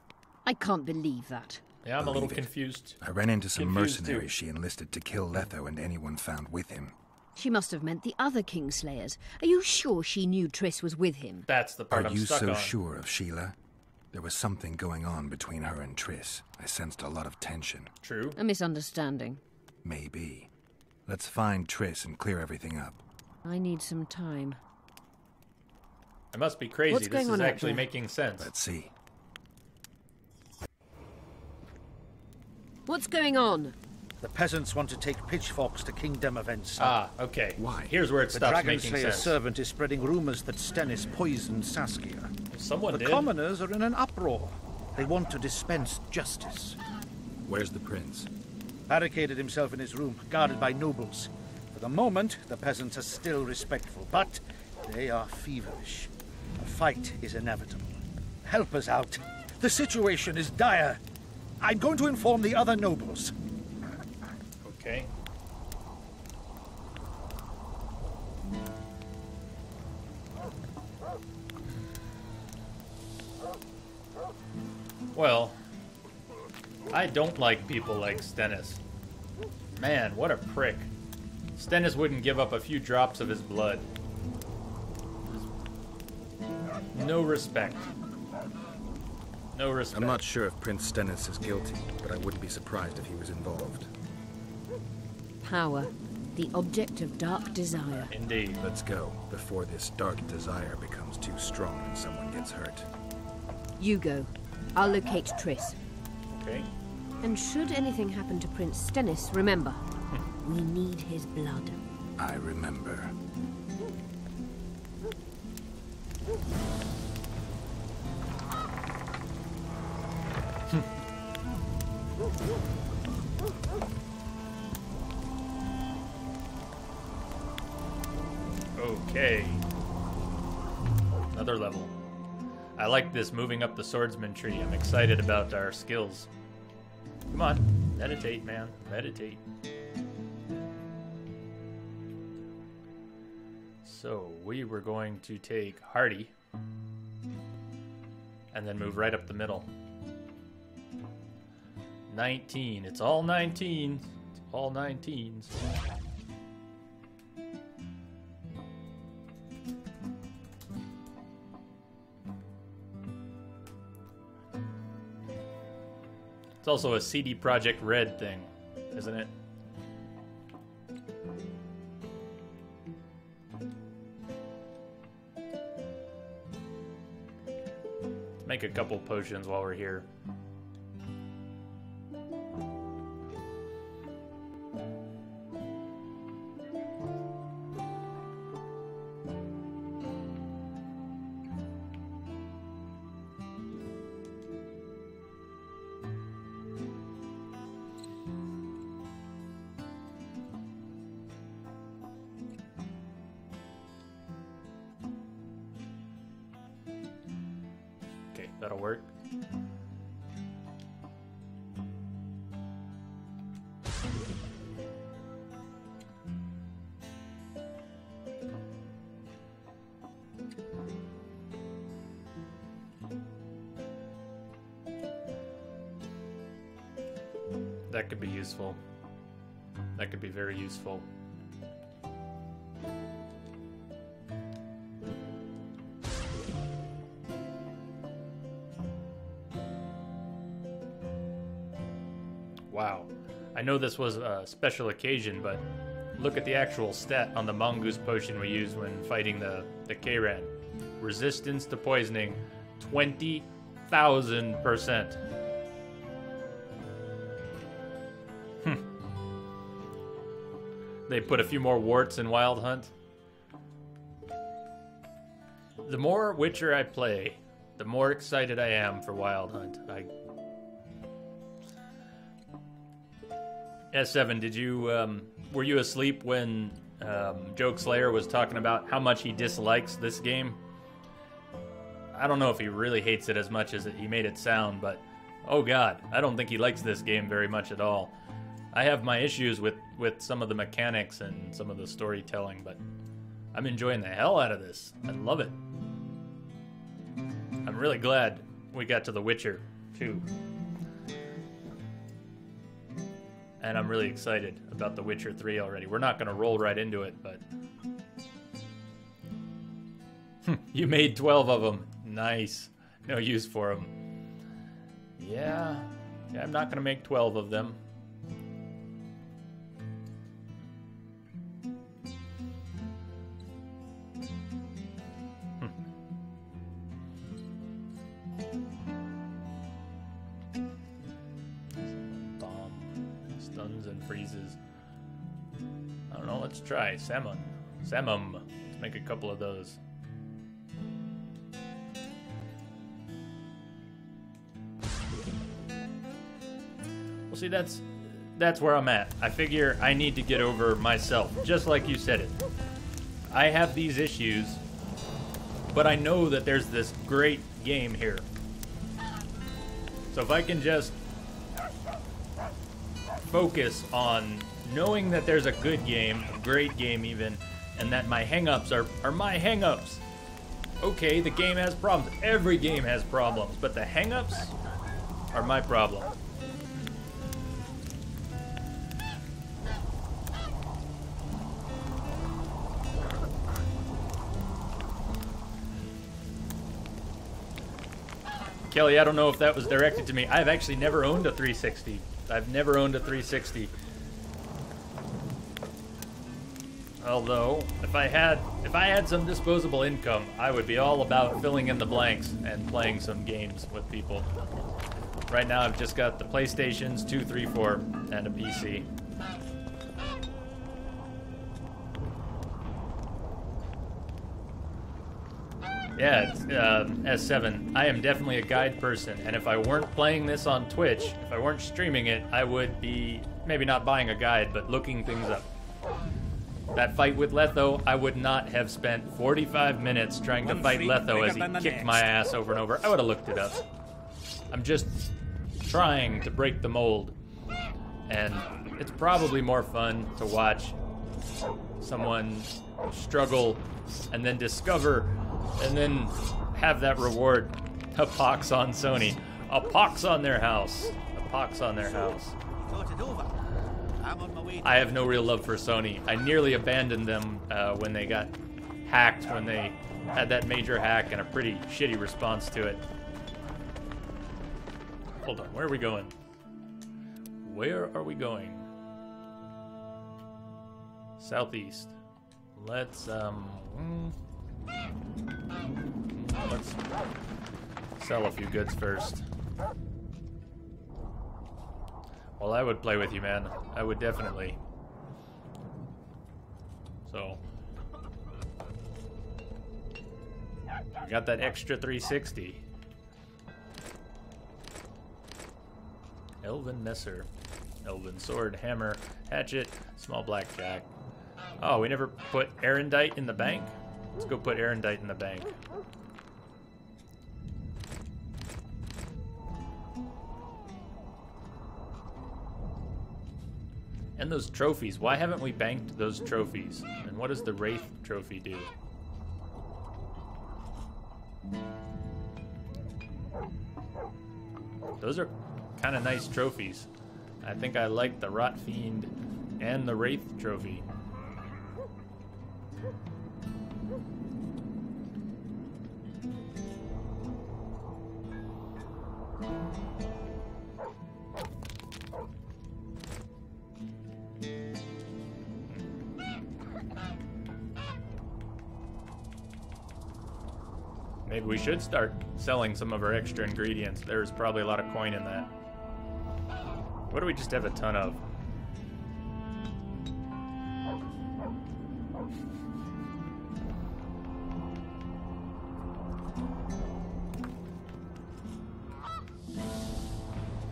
I can't believe that. Yeah, I'm a little confused. I ran into some mercenaries too. she enlisted to kill Letho and anyone found with him. She must have meant the other Kingslayers. Are you sure she knew Triss was with him? That's the part Are I'm you stuck so on. sure of Sheila? There was something going on between her and Triss. I sensed a lot of tension. True. A misunderstanding. Maybe. Let's find Triss and clear everything up. I need some time. I must be crazy. What's This going is on out actually there? making sense. Let's see. What's going on? The peasants want to take pitchforks to King Demavend's son. Ah, okay. Why? Here's where it stops making The Dragon Slayer's sense. servant is spreading rumors that Stennis poisoned Saskia. Someone the did. commoners are in an uproar. They want to dispense justice. Where's the prince? Barricaded himself in his room, guarded by nobles. For the moment, the peasants are still respectful, but they are feverish. A fight is inevitable. Help us out. The situation is dire. I'm going to inform the other nobles. Okay. Well, I don't like people like Stennis. Man, what a prick. Stennis wouldn't give up a few drops of his blood. No respect. No respect. I'm not sure if Prince Stennis is guilty, but I wouldn't be surprised if he was involved. Power. The object of dark desire. Indeed. Let's go, before this dark desire becomes too strong and someone gets hurt. You go. I'll locate Triss. Okay. And should anything happen to Prince Stennis, remember, we need his blood. I remember. Okay. Another level. I like this moving up the swordsman tree. I'm excited about our skills. Come on. Meditate, man. Meditate. So, we were going to take Hardy and then move right up the middle. 19. It's all 19s. It's all 19s. It's also a CD Projekt Red thing, isn't it? Let's make a couple potions while we're here. That'll work. That could be useful. That could be very useful. Wow. I know this was a special occasion, but look at the actual stat on the mongoose potion we used when fighting the Kayran. Resistance to poisoning, 20,000%. They put a few more warts in Wild Hunt. The more Witcher I play, the more excited I am for Wild Hunt. S7, did you, were you asleep when Joke Slayer was talking about how much he dislikes this game? I don't know if he really hates it as much as he made it sound, but oh god, I don't think he likes this game very much at all. I have my issues with some of the mechanics and some of the storytelling, but I'm enjoying the hell out of this. I love it. I'm really glad we got to The Witcher 2. And I'm really excited about The Witcher 3 already. We're not going to roll right into it, but... You made 12 of them. Nice. No use for them. Yeah, I'm not going to make 12 of them. Stuns and freezes. I don't know, let's try salmon. Salmon. Let's make a couple of those. Well, see, that's where I'm at. I figure I need to get over myself, just like you said it. I have these issues, but I know that there's this great game here. So if I can just focus on knowing that there's a good game, a great game even, and that my hang-ups are my hang-ups. Okay, the game has problems. Every game has problems, but the hang-ups are my problem. Kelly, I don't know if that was directed to me. I've actually never owned a 360. I've never owned a 360. Although, if I had some disposable income, I would be all about filling in the blanks and playing some games with people. Right now, I've just got the PlayStations 2, 3, 4, and a PC. Yeah, it's S7. I am definitely a guide person, and if I weren't playing this on Twitch, if I weren't streaming it, I would be maybe not buying a guide, but looking things up. That fight with Letho, I would not have spent 45 minutes trying to fight Letho as he kicked my ass over and over. I would have looked it up. I'm just trying to break the mold, and it's probably more fun to watch someone struggle and then discover and then have that reward. A pox on Sony. A pox on their house. A pox on their house. I have no real love for Sony. I nearly abandoned them when they got hacked, when they had that major hack and a pretty shitty response to it. Hold on, where are we going? Where are we going? Southeast. Let's sell a few goods first. Well, I would play with you, man. I would definitely. So, I got that extra 360. Elven Messer. Elven Sword, Hammer, Hatchet, Small Blackjack. Oh, we never put Erendite in the bank? Let's go put Erendite in the bank. And those trophies. Why haven't we banked those trophies? And what does the Wraith trophy do? Those are kind of nice trophies. I think I like the Rot Fiend and the Wraith trophy. Maybe we should start selling some of our extra ingredients. There's probably a lot of coin in that. What do we just have a ton of?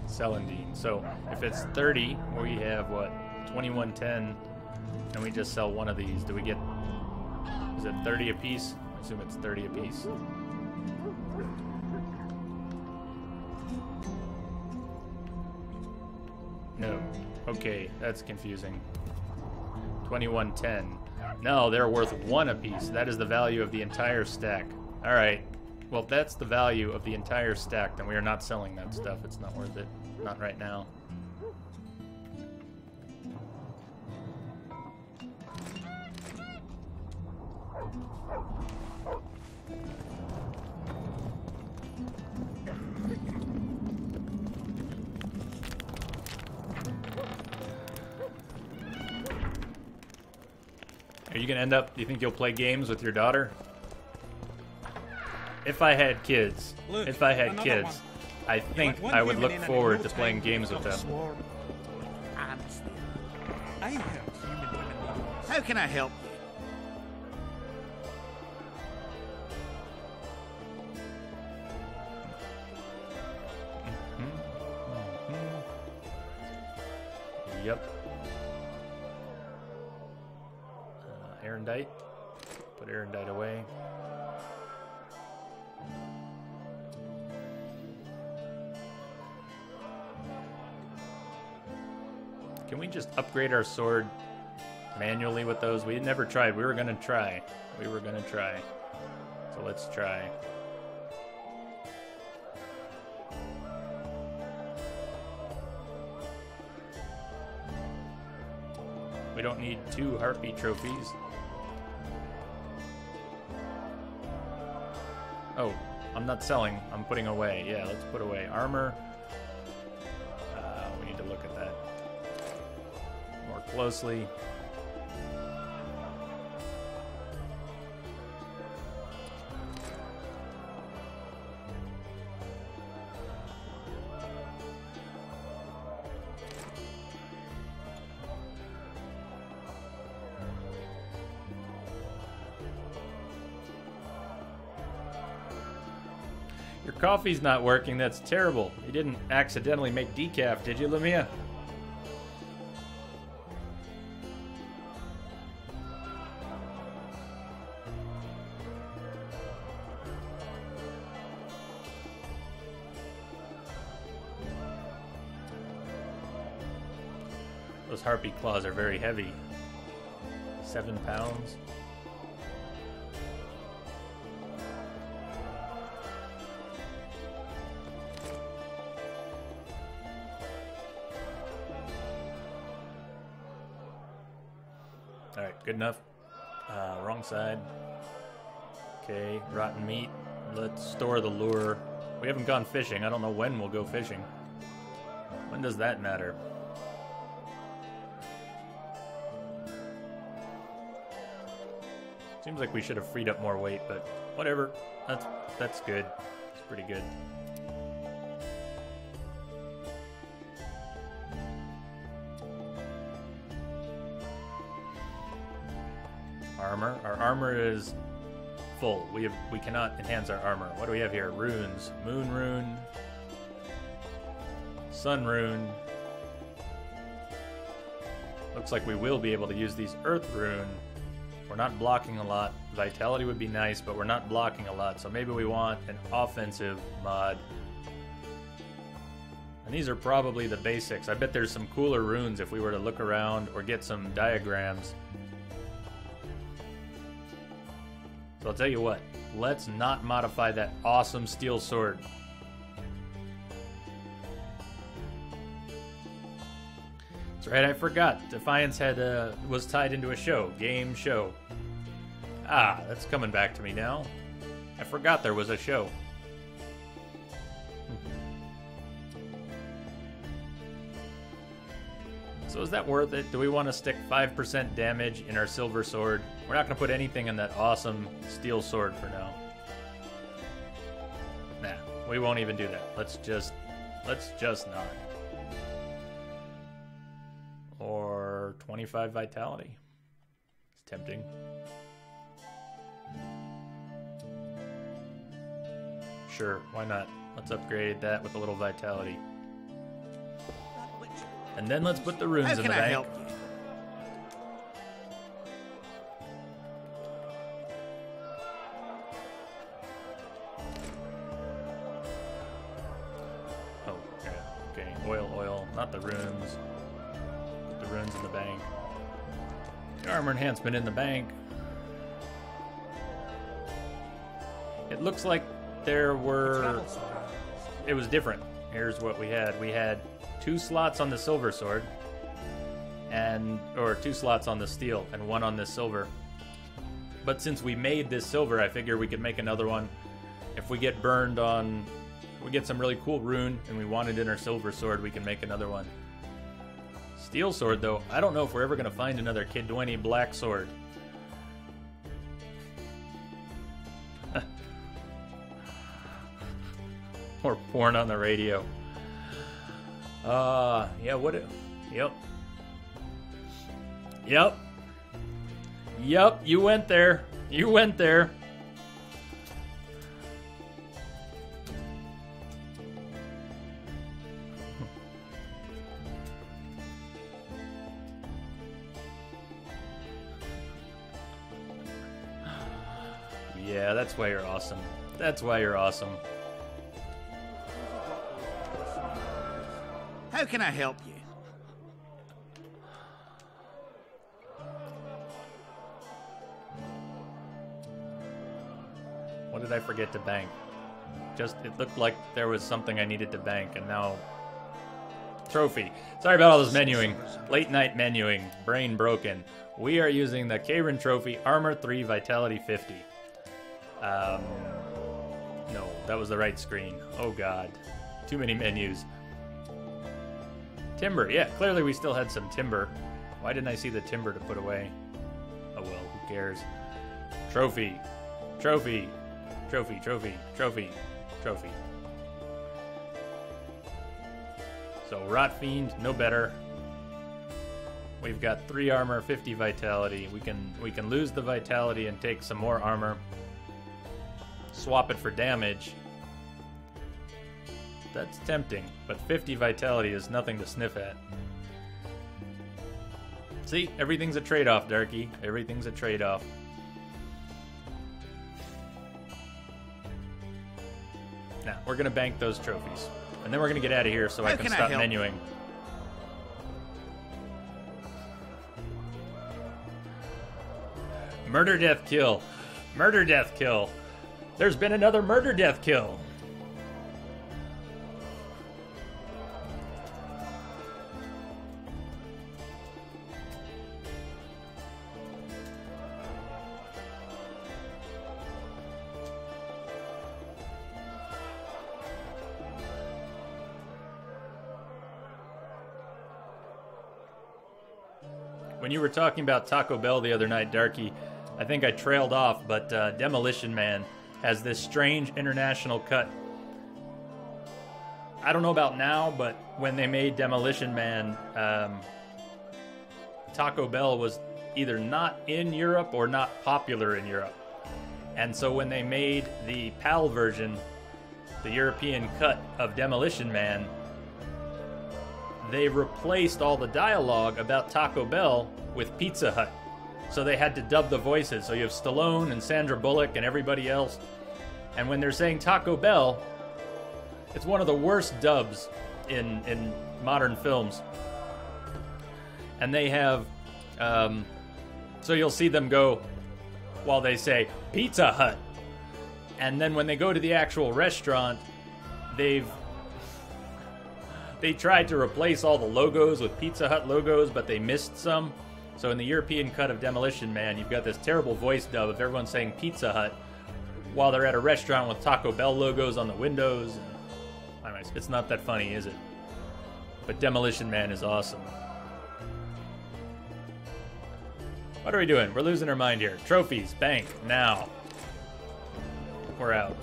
Celandine. So if it's 30, we have what? 2110, and we just sell one of these. Do we get? Is it 30 a piece? I assume it's 30 a piece. No. Okay, that's confusing. 2110. No, they're worth one apiece. That is the value of the entire stack. Alright. Well, if that's the value of the entire stack, then we are not selling that stuff. It's not worth it. Not right now. Are you gonna end up, do you think you'll play games with your daughter? If I had kids, I think I would look forward to playing games with them. I heard human women need... How can I help you? Yep. Erendite. Put Erendite away. Can we just upgrade our sword manually with those? We never tried. We were gonna try. So let's try. We don't need 2 Harpy trophies. Oh, I'm not selling. I'm putting away. Yeah, let's put away armor. We need to look at that more closely. Your coffee's not working. That's terrible. You didn't accidentally make decaf, did you, Lamia? Those harpy claws are very heavy. 7 pounds. Alright, good enough. Wrong side. Okay, rotten meat. Let's store the lure. We haven't gone fishing. I don't know when we'll go fishing. When does that matter? Seems like we should have freed up more weight, but whatever. That's good. It's pretty good. Armor. Our armor is full. We cannot enhance our armor. What do we have here? Runes. Moon rune. Sun rune. Looks like we will be able to use these earth rune. We're not blocking a lot. Vitality would be nice, but we're not blocking a lot. So maybe we want an offensive mod. And these are probably the basics. I bet there's some cooler runes if we were to look around or get some diagrams. So I'll tell you what, let's not modify that awesome steel sword. That's right, I forgot. Defiance was tied into a show, game show. Ah, that's coming back to me now. I forgot there was a show. So is that worth it? Do we want to stick 5% damage in our silver sword? We're not going to put anything in that awesome steel sword for now. Nah, we won't even do that. Let's just not. Or 25 vitality. It's tempting. Sure, why not? Let's upgrade that with a little vitality. And then let's put the runes in the bank. Oh, yeah. Okay, oil, not the runes. Put the runes in the bank. The armor enhancement in the bank. It looks like there were... It was different. Here's what we had. We had 2 slots on the silver sword, or 2 slots on the steel, and 1 on this silver. But since we made this silver, I figure we could make another one. If we get burned on, we get some really cool rune, and we want it in our silver sword, we can make another one. Steel sword, though, I don't know if we're ever going to find another Kidwini black sword. Or porn on the radio. Yep. Yep. Yep, you went there. You went there. Yeah, that's why you're awesome. That's why you're awesome. How can I help you? What did I forget to bank? Just, it looked like there was something I needed to bank, and now... Trophy. Sorry about all this menuing. Late night menuing. Brain broken. We are using the Karen Trophy, Armor 3, Vitality 50. No, that was the right screen. Oh god. Too many menus. Timber. Yeah, clearly we still had some timber. Why didn't I see the timber to put away? Oh well, who cares? Trophy. Trophy. Trophy, trophy, trophy, trophy. So, Rot Fiend, no better. We've got 3 armor, 50 vitality. We can lose the vitality and take some more armor. Swap it for damage. That's tempting, but 50 vitality is nothing to sniff at. See, everything's a trade-off, Darky. Everything's a trade-off. Now, we're gonna bank those trophies. And then we're gonna get out of here so I can stop menuing. Murder, death, kill. Murder, death, kill. There's been another murder, death, kill. When you were talking about Taco Bell the other night, Darky, I think I trailed off, but Demolition Man has this strange international cut. I don't know about now, but when they made Demolition Man, Taco Bell was either not in Europe or not popular in Europe. And so when they made the PAL version, the European cut of Demolition Man, they replaced all the dialogue about Taco Bell with Pizza Hut. So they had to dub the voices. So you have Stallone and Sandra Bullock and everybody else. And when they're saying Taco Bell, it's one of the worst dubs in modern films. And they have, so you'll see them go while they say Pizza Hut. And then when they go to the actual restaurant, they tried to replace all the logos with Pizza Hut logos, but they missed some. So in the European cut of Demolition Man, you've got this terrible voice dub of everyone saying Pizza Hut while they're at a restaurant with Taco Bell logos on the windows. And, I don't know, it's not that funny, is it? But Demolition Man is awesome. What are we doing? We're losing our mind here. Trophies, bank, now. We're out.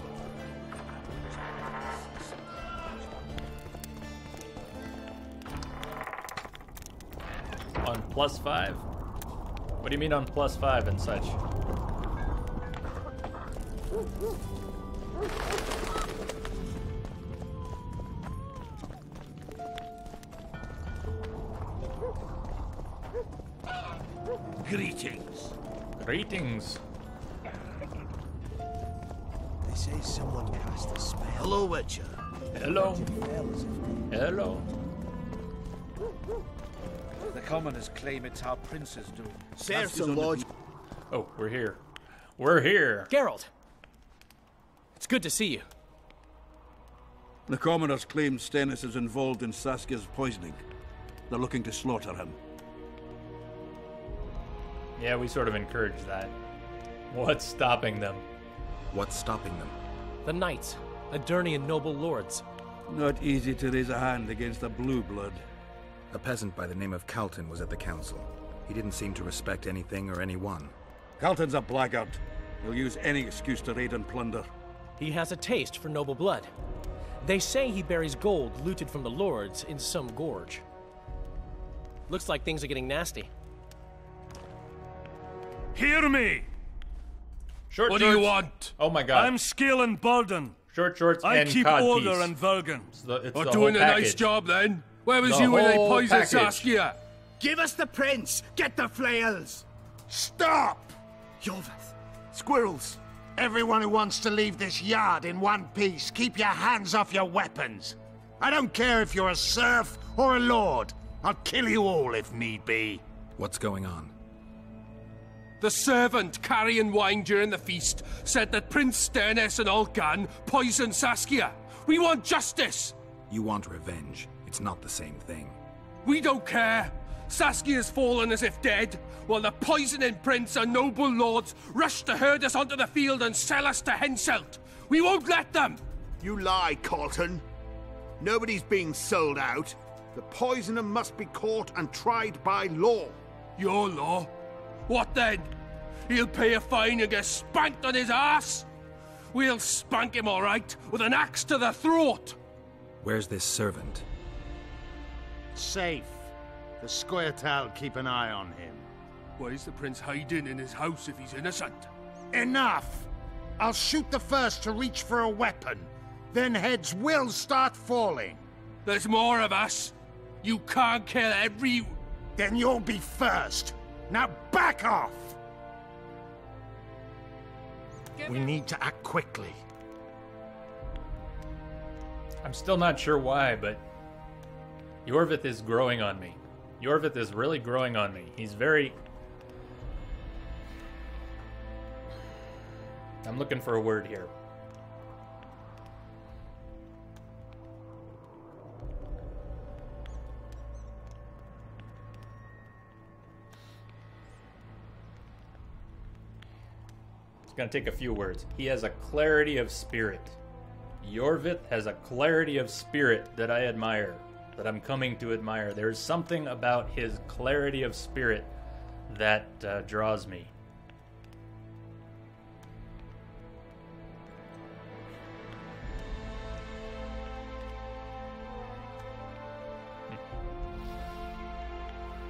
On +5? What do you mean on +5 and such? Greetings. Greetings. They say someone cast a spell. Hello, Witcher. Hello. Hello. The commoners claim it's our prince's doing. Serfs and lords. Oh, we're here. We're here. Geralt. It's good to see you. The commoners claim Stennis is involved in Saskia's poisoning. They're looking to slaughter him. Yeah, we sort of encourage that. What's stopping them? What's stopping them? The knights, Adernian noble lords. Not easy to raise a hand against a blue blood. A peasant by the name of Calton was at the council. He didn't seem to respect anything or anyone. Calton's a blackguard. He'll use any excuse to raid and plunder. He has a taste for noble blood. They say he buries gold looted from the lords in some gorge. Looks like things are getting nasty. Hear me! Short what shorts. do you want? Oh my god. I'm Skill and Burden. Short shorts I and keep codpiece. order and Vergen. We're doing a nice job then. Where was you when they poisoned Saskia? Give us the prince! Get the flails! Stop! Yorvith! Squirrels! Everyone who wants to leave this yard in one piece, keep your hands off your weapons. I don't care if you're a serf or a lord. I'll kill you all if need be. What's going on? The servant carrying wine during the feast said that Prince Stennis and Olcan poisoned Saskia. We want justice! You want revenge. It's not the same thing. We don't care. Saskia's fallen as if dead, while the poisoning prince and noble lords rush to herd us onto the field and sell us to Henselt. We won't let them! You lie, Colton. Nobody's being sold out. The poisoner must be caught and tried by law. Your law? What then? He'll pay a fine and get spanked on his ass? We'll spank him all right, with an axe to the throat! Where's this servant? Safe. The Scoia'tael keep an eye on him. Why is the prince hiding in his house if he's innocent? Enough! I'll shoot the first to reach for a weapon. Then heads will start falling. There's more of us. You can't kill every... Then you'll be first. Now back off! We need to act quickly. I'm still not sure why, but Yorvith is growing on me. Yorvith is really growing on me. He's very... I'm looking for a word here. It's going to take a few words. He has a clarity of spirit. Yorvith has a clarity of spirit that I admire, that I'm coming to admire. There's something about his clarity of spirit that draws me.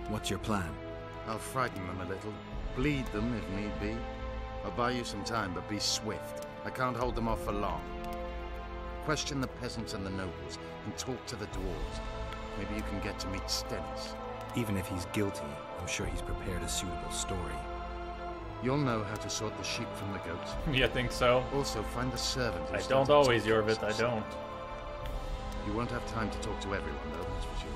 What's your plan? I'll frighten them a little, bleed them if need be. I'll buy you some time, but be swift. I can't hold them off for long. Question the peasants and the nobles, and talk to the dwarves. Maybe you can get to meet Stennis. Even if he's guilty, I'm sure he's prepared a suitable story. You'll know how to sort the sheep from the goats. You think so? Also, find the servant. I don't always, Yorvith, I don't. You won't have time to talk to everyone, though, that's for sure.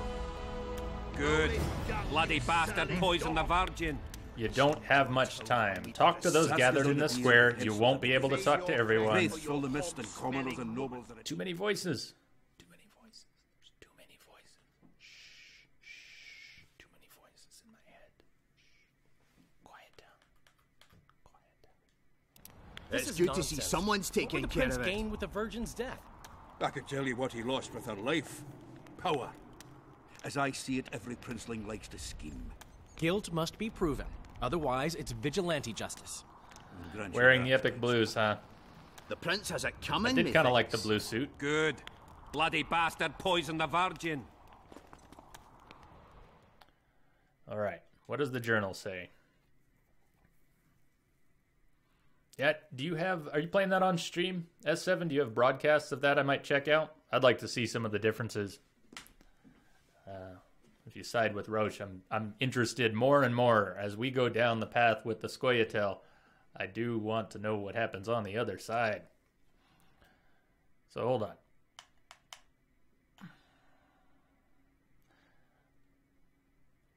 Good. Bloody bastard poisoned the Virgin. You don't have much time. Talk to those gathered in the square. You won't be able to talk to everyone. Faithful the mist and commoners and nobles. Too many voices. Too many voices. There's too many voices. Shh, shh. Too many voices in my head. Shh. Quiet down. Quiet down. It's good to see someone's taking care of it. What would the prince gain with the Virgin's death? I could tell you what he lost with her life. Power. As I see it, every princeling likes to scheme. Guilt must be proven. Otherwise, it's vigilante justice. Wearing the epic blues, huh? The prince has it coming. I did kind of like the blue suit. Good. Bloody bastard poisoned the Virgin. All right. What does the journal say? Yeah, are you playing that on stream? S7, do you have broadcasts of that I might check out? I'd like to see some of the differences. If you side with Roche, I'm interested more and more as we go down the path with the Scoia'tael. I do want to know what happens on the other side. So hold on.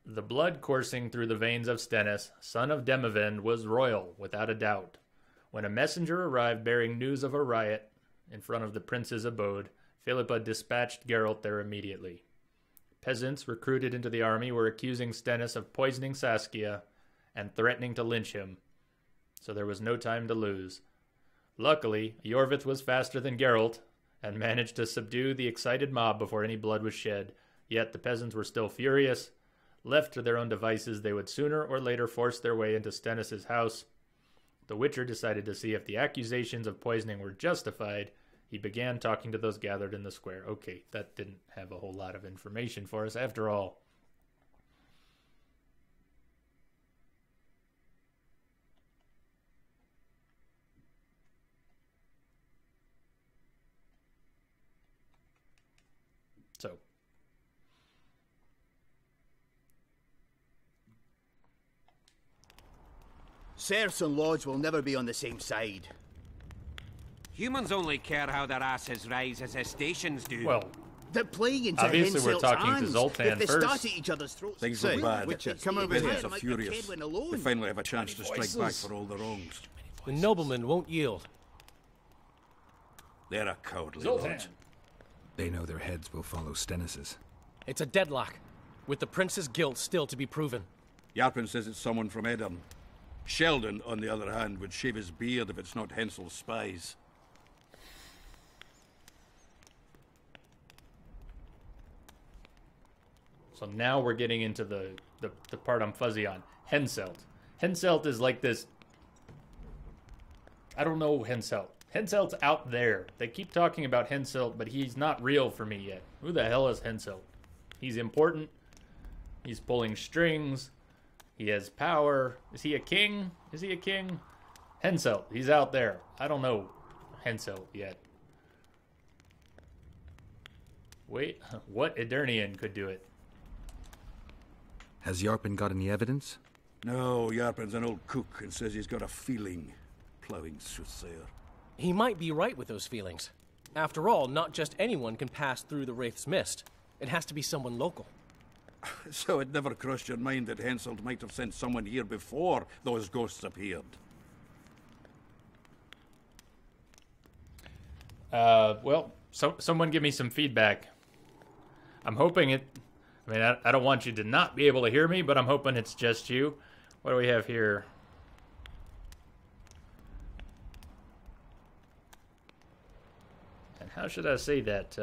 The blood coursing through the veins of Stennis, son of Demavend, was royal, without a doubt. When a messenger arrived bearing news of a riot in front of the prince's abode, Philippa dispatched Geralt there immediately. Peasants recruited into the army were accusing Stennis of poisoning Saskia and threatening to lynch him, so there was no time to lose. Luckily, Yorvith was faster than Geralt and managed to subdue the excited mob before any blood was shed, yet the peasants were still furious. Left to their own devices, they would sooner or later force their way into Stennis' house. The Witcher decided to see if the accusations of poisoning were justified. He began talking to those gathered in the square. Okay, that didn't have a whole lot of information for us after all. Serfs and lords will never be on the same side. Humans only care how their asses rise as their stations do. Well, they're playing into obviously we're Henselt's talking hands. to Zoltan If they first. start at each other's throats, Things are bad. Witcher, Come over here. Peasants are Like furious. Kedwin alone. They finally have a chance to strike back for all the wrongs. The noblemen won't yield. They're a cowardly Zoltan. lot. They know their heads will follow Stennis's. It's a deadlock, with the prince's guilt still to be proven. Yarpen says it's someone from Edirn. Sheldon, on the other hand, would shave his beard if it's not Hensel's spies. So now we're getting into the part I'm fuzzy on. Henselt. Henselt is like this... I don't know Henselt. Henselt's out there. They keep talking about Henselt, but he's not real for me yet. Who the hell is Henselt? He's important. He's pulling strings. He has power. Is he a king? Is he a king? Henselt. He's out there. I don't know Henselt yet. Wait, what Edirnian could do it? Has Yarpen got any evidence? No, Yarpen's an old cook and says he's got a feeling. Ploughing soothsayer. He might be right with those feelings. After all, not just anyone can pass through the Wraith's mist. It has to be someone local. So it never crossed your mind that Henselt might have sent someone here before those ghosts appeared? Well, someone give me some feedback. I'm hoping it... I mean, I don't want you to not be able to hear me, but I'm hoping it's just you. What do we have here? And how should I say that?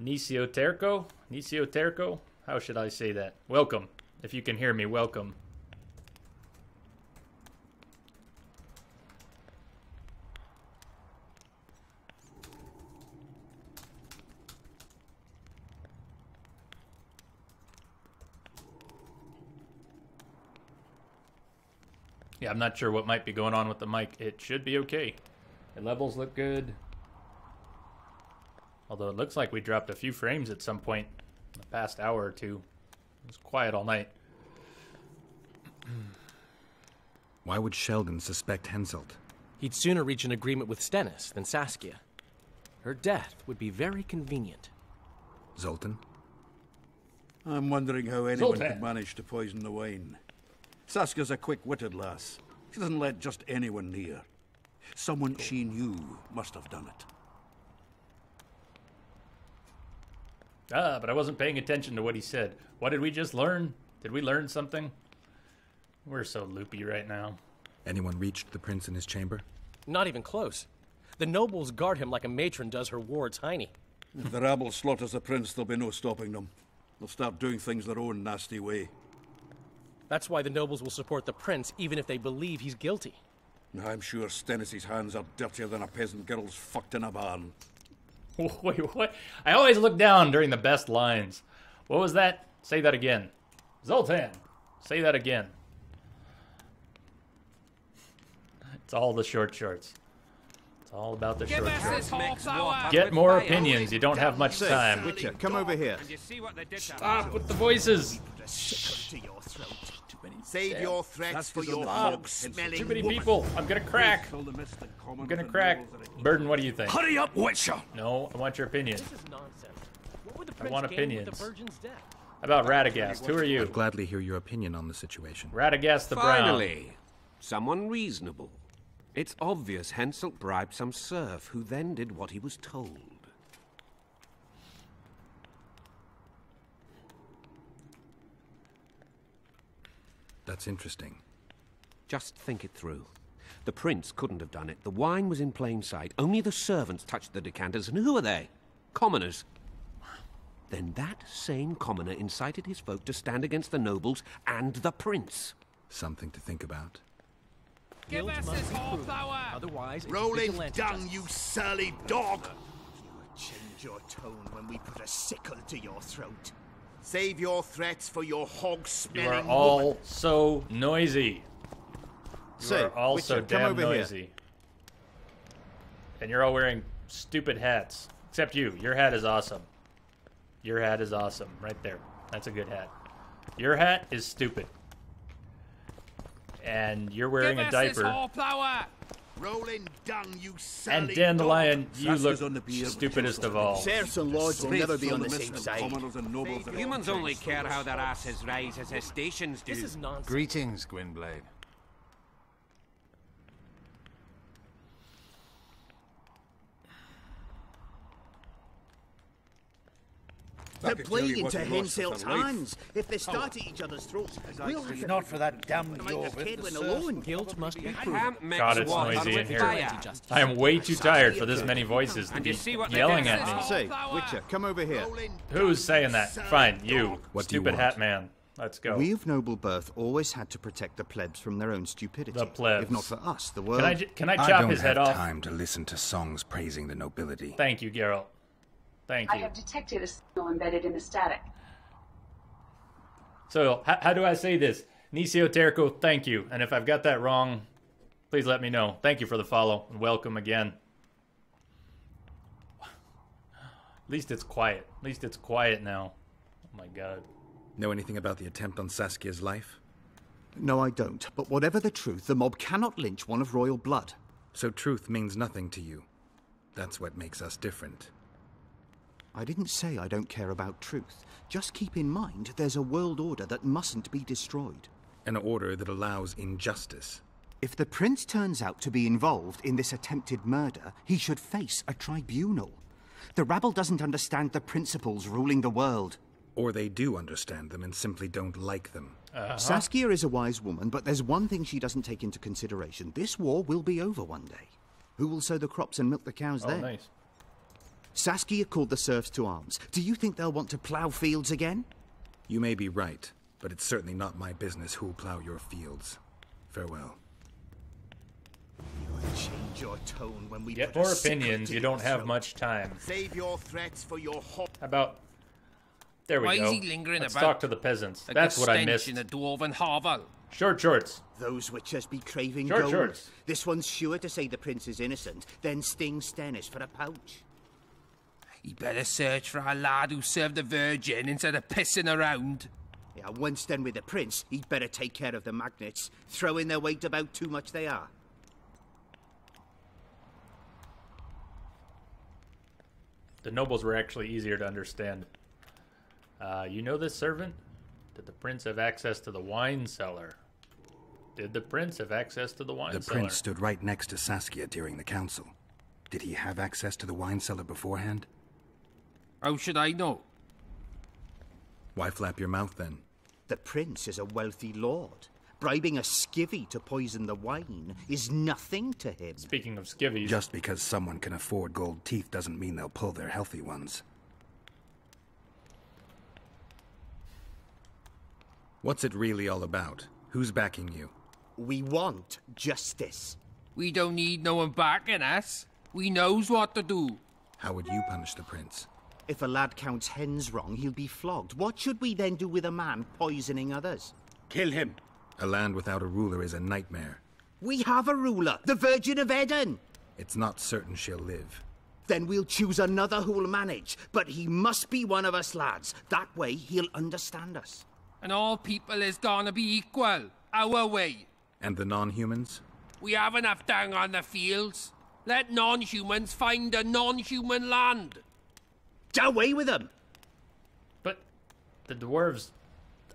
Nisioterco? Nisioterco? How should I say that? Welcome. If you can hear me, welcome. Yeah, I'm not sure what might be going on with the mic. It should be okay. The levels look good. Although it looks like we dropped a few frames at some point in the past hour or two. It was quiet all night. Why would Sheldon suspect Henselt? He'd sooner reach an agreement with Stennis than Saskia. Her death would be very convenient. Zoltan? I'm wondering how anyone Zoltan. could manage to poison the wine. Saskia's a quick-witted lass. She doesn't let just anyone near. Someone she knew must have done it. But I wasn't paying attention to what he said. What did we just learn? Did we learn something? We're so loopy right now. Anyone reached the prince in his chamber? Not even close. The nobles guard him like a matron does her ward's hiney. If the rabble slaughters the prince, there'll be no stopping them. They'll start doing things their own nasty way. That's why the nobles will support the prince, even if they believe he's guilty. I'm sure Stennis' hands are dirtier than a peasant girl's fucked in a barn. Wait, what? I always look down during the best lines. What was that? Say that again. Zoltan, say that again. It's all the short shorts. It's all about the short shorts. Get more opinions. You don't have much time. Witcher, come over here. Stop with the voices. Save your threats for your hog-smelling Too many woman. people. I'm gonna crack. I'm gonna crack. Burden, what do you think? Hurry up, Witcher! No, I want your opinion. This is nonsense. What would the I prince want gain opinions. with the virgin's death? How about Radagast? Who are you? I'd gladly hear your opinion on the situation. Radagast the Brown. Finally, someone reasonable. It's obvious Henselt bribed some serf who then did what he was told. That's interesting. Just think it through. The prince couldn't have done it. The wine was in plain sight. Only the servants touched the decanters, and who are they? Commoners. Then that same commoner incited his folk to stand against the nobles and the prince. Something to think about. Give us this whole-flower! Otherwise, it's Rolling vigilante down, justice. you surly dog! Change your tone when we put a sickle to your throat. Save your threats for your You hog-smelling are all woman. so noisy. You Say, are all so Witcher, come damn over here. noisy. And you're all wearing stupid hats. Except you. Your hat is awesome. Your hat is awesome. Right there. That's a good hat. Your hat is stupid. And you're wearing a diaper. Rolling dung, you And Dandelion, you look stupidest of all. Serfs and lords will never be on the same side. Humans only care how their asses rise as their stations do. This is nonsense. Greetings, Gwynblade. They're playing into Henselt's hands. If they start at each other's throats, we'll have to... Not for that damned Kedwin alone. Guilt must be proved. God, it's noisy in here. I am way too tired for this many voices to be yelling at me. Say, Witcher, come over here. Who's saying that? Fine, you. What do you Stupid want? hat man. Let's go. We of noble birth always had to protect the plebs from their own stupidity. The plebs. If not for us, the world... Can I chop his head off? I don't have time to listen to songs praising the nobility. Thank you, Geralt. Thank I you. have detected a signal embedded in the static. So, how do I say this? Nisio Terco, thank you. And if I've got that wrong, please let me know. Thank you for the follow, and welcome again. At least it's quiet. At least it's quiet now. Oh my god. Know anything about the attempt on Saskia's life? No, I don't. But whatever the truth, the mob cannot lynch one of royal blood. So truth means nothing to you. That's what makes us different. I didn't say I don't care about truth. Just keep in mind there's a world order that mustn't be destroyed. An order that allows injustice. If the prince turns out to be involved in this attempted murder, he should face a tribunal. The rabble doesn't understand the principles ruling the world. Or they do understand them and simply don't like them. Saskia is a wise woman, but there's one thing she doesn't take into consideration. This war will be over one day. Who will sow the crops and milk the cows then? Nice. Saskia called the serfs to arms. Do you think they'll want to plough fields again? You may be right, but it's certainly not my business who'll plough your fields. Farewell. Change your tone when we Get put a more sickle opinions, to you your don't have throat. much time. Save your threats for your How about... There we Why go. is he lingering Let's about? talk to the peasants. Like That's a what I stench missed. in a dwarven hovel. Short shorts. Those witches be craving Short gold. shorts. This one's sure to say the prince is innocent, then sting Stennis for a pouch. He better search for a lad who served the Virgin instead of pissing around. Yeah, once done with the prince, he'd better take care of the magnets, throwing their weight about too much they are. The nobles were actually easier to understand. You know this servant? Did the prince have access to the wine cellar? Did the prince have access to the wine cellar? The prince stood right next to Saskia during the council. Did he have access to the wine cellar beforehand? How should I know? Why flap your mouth then? The prince is a wealthy lord. Bribing a skivvy to poison the wine is nothing to him. Speaking of skivvies... Just because someone can afford gold teeth doesn't mean they'll pull their healthy ones. What's it really all about? Who's backing you? We want justice. We don't need no one backing us. We knows what to do. How would you punish the prince? If a lad counts hens wrong, he'll be flogged. What should we then do with a man poisoning others? Kill him. A land without a ruler is a nightmare. We have a ruler, the Virgin of Eden. It's not certain she'll live. Then we'll choose another who'll manage. But he must be one of us lads. That way he'll understand us. And all people is gonna be equal, our way. And the non-humans? We have enough down on the fields. Let non-humans find a non-human land. Away with them! But the dwarves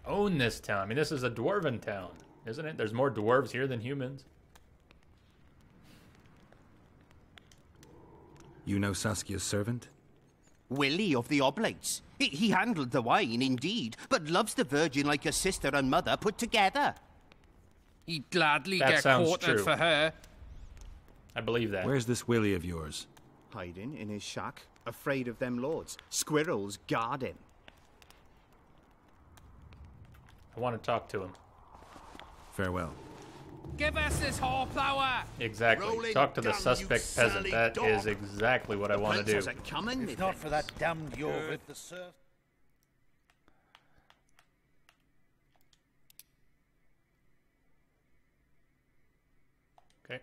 own this town. I mean, this is a dwarven town, isn't it? There's more dwarves here than humans. You know Saskia's servant? Willie of the Oblates. He handled the wine, indeed, but loves the Virgin like a sister and mother put together. He'd gladly That get sounds quartered true. for her. I believe that. Where's this Willie of yours? Hiding in his shack, afraid of them lords. Squirrels guard him. I want to talk to him. Farewell. Give us this horsepower! Exactly. Rolling Talk to the down, suspect you peasant. silly That dog. is exactly what I want to do. Coming, If not for that damned Yorvith, the serf... Okay.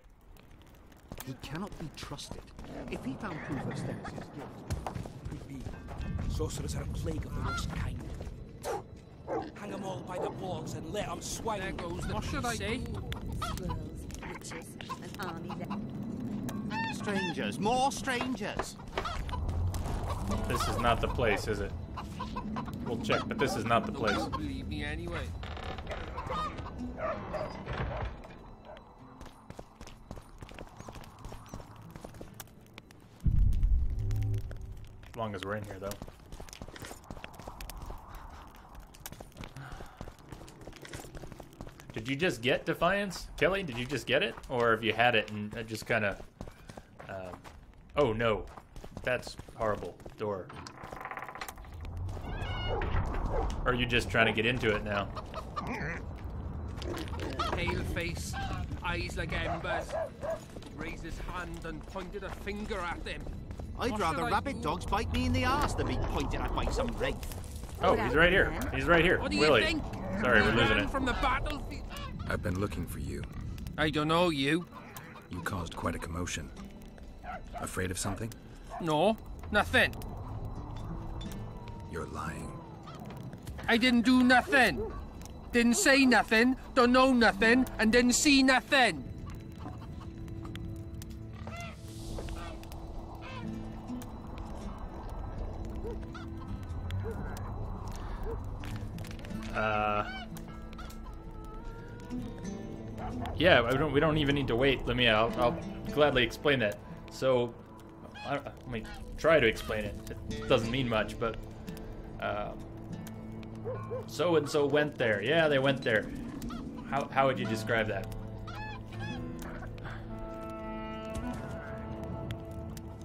He cannot be trusted. If he found proof of Stennis' guilt... Could be. Sorcerers are a plague of the worst kind. Hang them all by the balls and let them swing. There goes the... What should I say? Squirrels, witches, an army there. Strangers, more strangers. This is not the place, is it? We'll check, but this is not the place. Don't believe me anyway. As long as we're in here, though. Did you just get Defiance, Kelly? Did you just get it? Or have you had it and it just kind of... oh, no. That's horrible. Door. Or are you just trying to get into it now? Pale face, eyes like embers. Raised his hand and pointed a finger at them. I'd What rather should I rabbit do? dogs bite me in the arse than be pointed at by some wraith. Oh, he's right here. He's right here. What do Willie. you think? Sorry, We we're losing ran it. from the battlefield. I've been looking for you. I don't know you. You caused quite a commotion. Afraid of something? No, nothing. You're lying. I didn't do nothing. Didn't say nothing, don't know nothing, and didn't see nothing. Yeah, we don't even need to wait. I'll gladly explain that. So, let me try to explain it. It doesn't mean much, but so and so went there. Yeah, they went there. How would you describe that?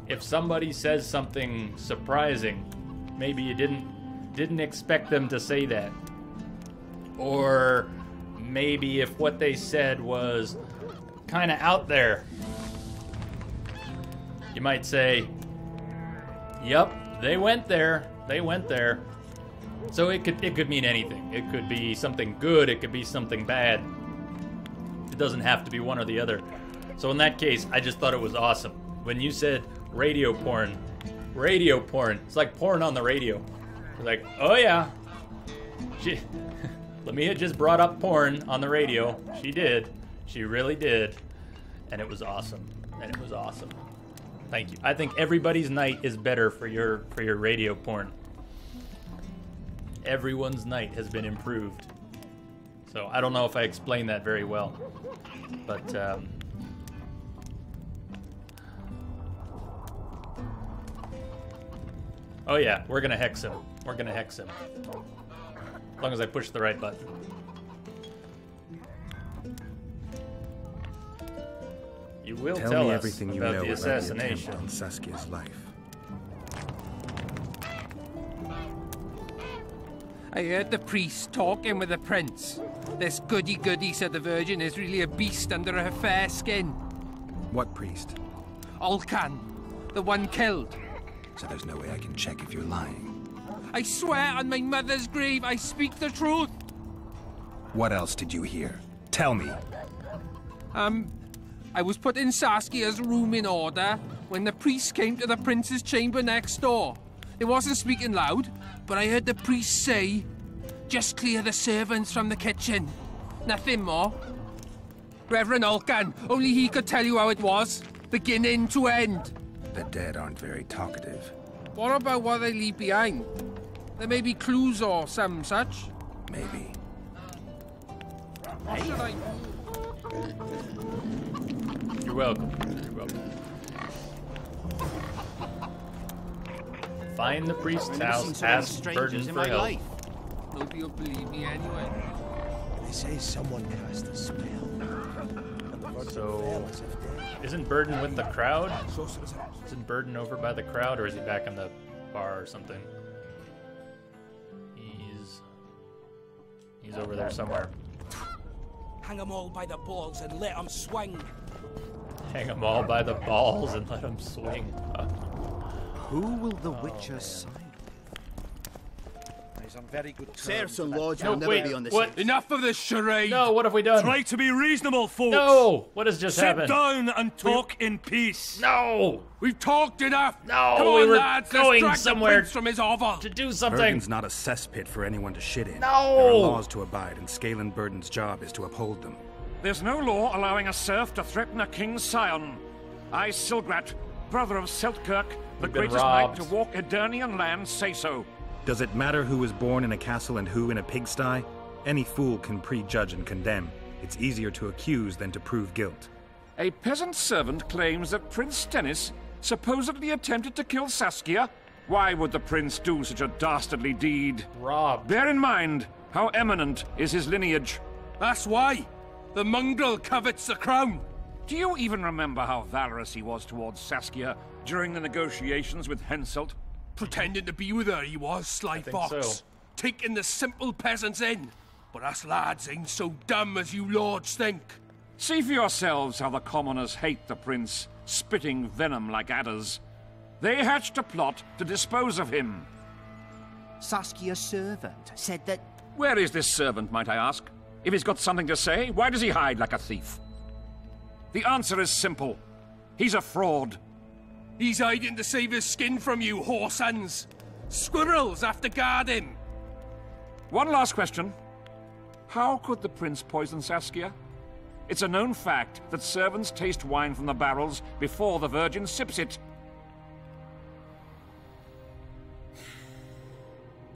If somebody says something surprising, maybe you didn't expect them to say that, or maybe if what they said was kind of out there, you might say, "Yep, they went there. They went there." So it could mean anything. It could be something good. It could be something bad. It doesn't have to be one or the other. So in that case, I just thought it was awesome when you said radio porn. Radio porn. It's like porn on the radio. It's like, oh yeah, Lamia just brought up porn on the radio. She did. She really did. And it was awesome. And it was awesome. Thank you. I think everybody's night is better for your radio porn. Everyone's night has been improved. So I don't know if I explained that very well. But oh yeah, we're gonna hex him. We're gonna hex him. As long as I push the right button. You will tell me us everything you about know the about the assassination. attempt on Saskia's life. I heard the priest talking with the prince. This goody-goody said the Virgin is really a beast under her fair skin. What priest? Olcan, the one killed. So there's no way I can check if you're lying. I swear on my mother's grave I speak the truth. What else did you hear? Tell me. I was put in Saskia's room in order when the priest came to the prince's chamber next door. It wasn't speaking loud, but I heard the priest say, "Just clear the servants from the kitchen." Nothing more. Reverend Olcan, only he could tell you how it was, beginning to end. The dead aren't very talkative. What about what they leave behind? There may be clues or some such. Maybe. What should I do? You're welcome. You're welcome. Find the priest's house, ask Burden for help. Nobody will believe me anyway. They say someone cast a spell. So, isn't Burden with the crowd? Isn't Burden over by the crowd, or is he back in the bar or something? He's over there somewhere. Hang them all by the balls and let them swing. Hang them all by the balls and let them swing. Who will the Witcher side? He's on very good terms. Sirs and lords will will never be on the what? same. Enough of this charade. No, what have we done? Try to be reasonable, folks. No! What has just Sit happened? down and talk in peace. No! We've talked enough. No, Come we on, were lads, going let's drag somewhere the prince from his hovel. to do something. Burden's not a cesspit for anyone to shit in. No! There are laws to abide, and Scalen Burden's job is to uphold them. There's no law allowing a serf to threaten a king's scion. I, Silgrat, brother of Seltkirk, the greatest knight to walk Edirnian land, say so. Does it matter who was born in a castle and who in a pigsty? Any fool can prejudge and condemn. It's easier to accuse than to prove guilt. A peasant servant claims that Prince Stennis supposedly attempted to kill Saskia. Why would the prince do such a dastardly deed? Rob. Bear in mind how eminent is his lineage. That's why. The mongrel covets the crown. Do you even remember how valorous he was towards Saskia during the negotiations with Henselt? Pretending to be with her, he was, sly fox. So. Taking the simple peasants in. But us lads ain't so dumb as you lords think. See for yourselves how the commoners hate the prince, spitting venom like adders. They hatched a plot to dispose of him. Saskia's servant said that... Where is this servant, might I ask? If he's got something to say, why does he hide like a thief? The answer is simple. He's a fraud. He's hiding to save his skin from you, whoresons. Squirrels have to guard him. One last question. How could the prince poison Saskia? It's a known fact that servants taste wine from the barrels before the virgin sips it.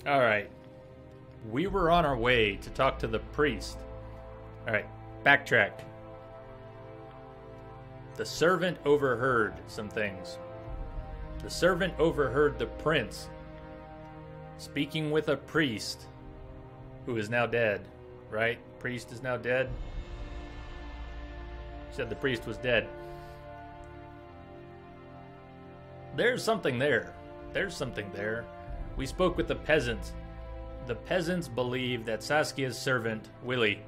All right. We were on our way to talk to the priest. All right, backtrack. The servant overheard some things. The servant overheard the prince speaking with a priest who is now dead, right? Priest is now dead. He said the priest was dead. There's something there. There's something there. We spoke with the peasants. The peasants believe that Saskia's servant, Willie,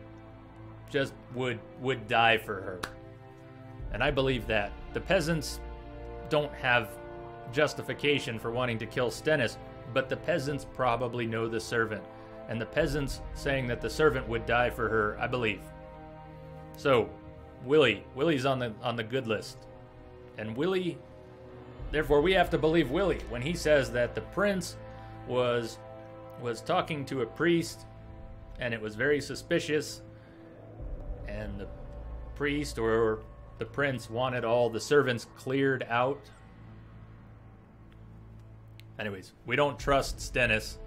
just would die for her. And I believe that. The peasants don't have justification for wanting to kill Stennis, but the peasants probably know the servant. And the peasants saying that the servant would die for her, I believe. So, Willie's on the good list. And Willie, therefore we have to believe Willie when he says that the prince was talking to a priest and it was very suspicious, and the priest or the prince wanted all the servants cleared out. Anyways, we don't trust Stennis.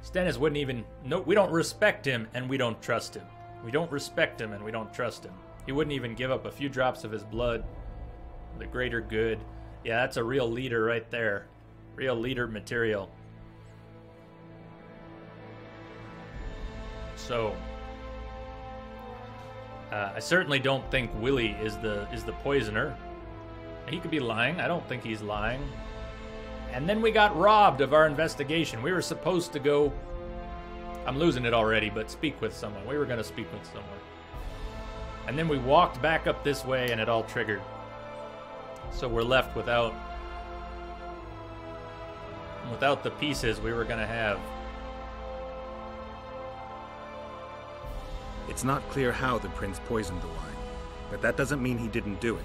Stennis wouldn't even... No, we don't respect him and we don't trust him. We don't respect him and we don't trust him. He wouldn't even give up a few drops of his blood for the greater good. Yeah, that's a real leader right there. Real leader material. So, I certainly don't think Willie is the poisoner. He could be lying. I don't think he's lying. And then we got robbed of our investigation. We were supposed to go... I'm losing it already, but speak with someone. We were going to speak with someone. And then we walked back up this way and it all triggered. So we're left without the pieces we were going to have. It's not clear how the prince poisoned the wine, but that doesn't mean he didn't do it.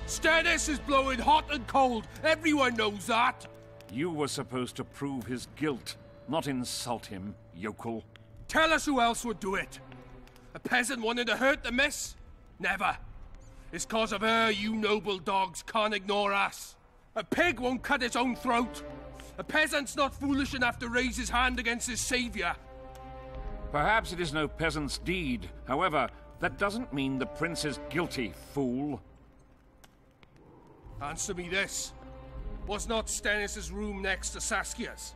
Stennis is blowing hot and cold. Everyone knows that. You were supposed to prove his guilt, not insult him, yokel. Tell us who else would do it. A peasant wanting to hurt the miss? Never. It's cause of her you noble dogs can't ignore us. A pig won't cut its own throat. A peasant's not foolish enough to raise his hand against his savior. Perhaps it is no peasant's deed. However, that doesn't mean the prince is guilty, fool. Answer me this. Was not Stennis' room next to Saskia's?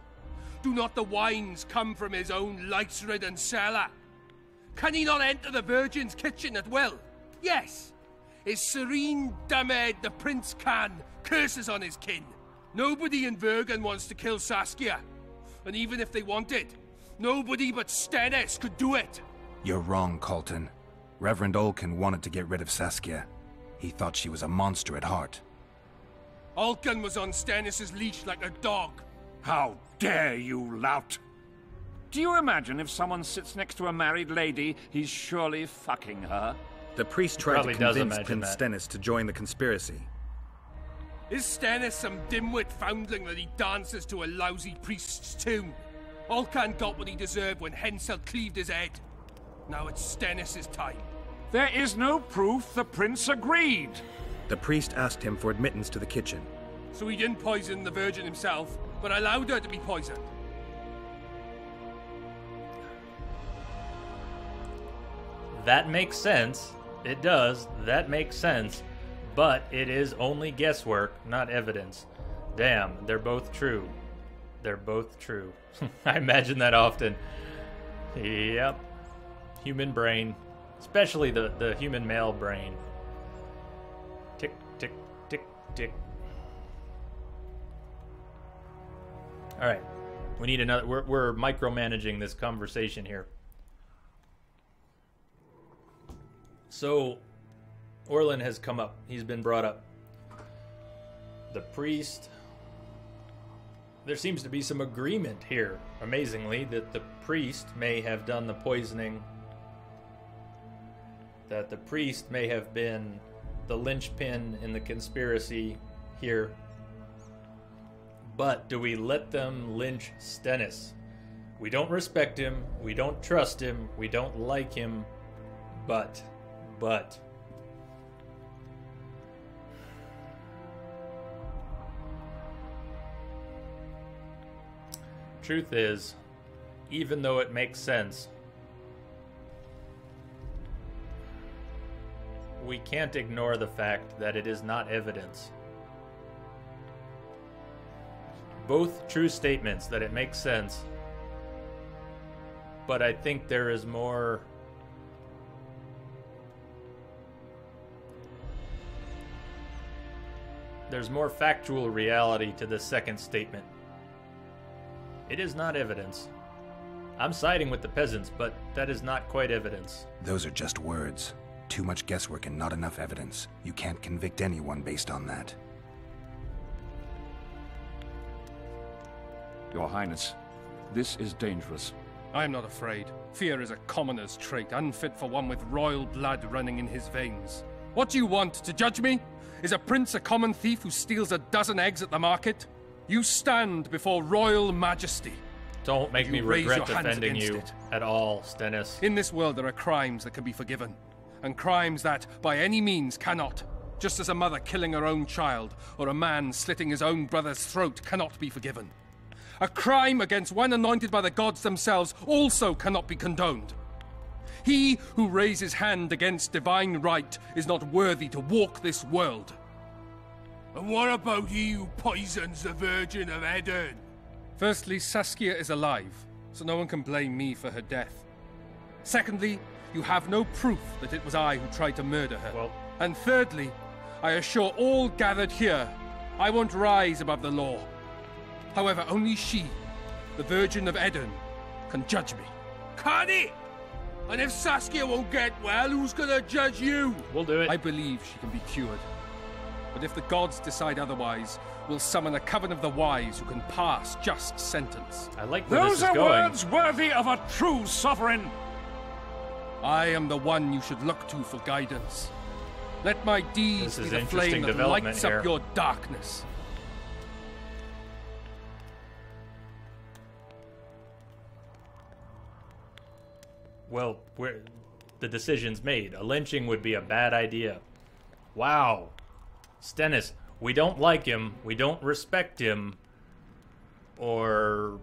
Do not the wines come from his own lice-ridden cellar? Can he not enter the Virgin's kitchen at will? Yes. His serene dumbhead, the prince can, curses on his kin. Nobody in Vergen wants to kill Saskia. And even if they wanted, nobody but Stennis could do it. You're wrong, Colton. Reverend Olkin wanted to get rid of Saskia. He thought she was a monster at heart. Olkin was on Stennis' leash like a dog. How dare you, lout! Do you imagine if someone sits next to a married lady, he's surely fucking her? The priest tried to convince Prince Stennis to join the conspiracy. Is Stennis some dimwit foundling that he dances to a lousy priest's tune? Olcan got what he deserved when Hensel cleaved his head. Now it's Stennis' time. There is no proof the prince agreed. The priest asked him for admittance to the kitchen. So he didn't poison the Virgin himself, but allowed her to be poisoned. That makes sense. It does. That makes sense. But it is only guesswork, not evidence. Damn, they're both true. They're both true. I imagine that often. Yep. Human brain. Especially the human male brain. Tick, tick, tick, tick. Alright. We need another... We're micromanaging this conversation here. So, Orlin has come up. He's been brought up. The priest... There seems to be some agreement here, amazingly, that the priest may have done the poisoning. That the priest may have been the linchpin in the conspiracy here. But do we let them lynch Stennis? We don't respect him. We don't trust him. We don't like him. But... Truth is, even though it makes sense, we can't ignore the fact that it is not evidence. Both true statements that it makes sense, but I think there is more... There's more factual reality to the second statement. It is not evidence. I'm siding with the peasants, but that is not quite evidence. Those are just words. Too much guesswork and not enough evidence. You can't convict anyone based on that. Your Highness, this is dangerous. I am not afraid. Fear is a commoner's trait, unfit for one with royal blood running in his veins. What do you want, to judge me? Is a prince a common thief who steals a dozen eggs at the market? You stand before royal majesty. Don't make me regret defending you at all, Stennis. In this world there are crimes that can be forgiven, and crimes that, by any means, cannot. Just as a mother killing her own child, or a man slitting his own brother's throat cannot be forgiven. A crime against one anointed by the gods themselves also cannot be condoned. He who raises hand against divine right is not worthy to walk this world. And what about he who poisons the Virgin of Edern? Firstly, Saskia is alive, so no one can blame me for her death. Secondly, you have no proof that it was I who tried to murder her. And thirdly, I assure all gathered here, I won't rise above the law. However, only she, the Virgin of Edern, can judge me. Can it? And if Saskia won't get well, who's gonna judge you? We'll do it. I believe she can be cured. But if the gods decide otherwise, we'll summon a coven of the wise who can pass just sentence. I like where this is going. Those are words worthy of a true sovereign. I am the one you should look to for guidance. Let my deeds be the flame that lights up your darkness. Well, the decision's made. A lynching would be a bad idea. Wow. Stennis, we don't like him. We don't respect him. Or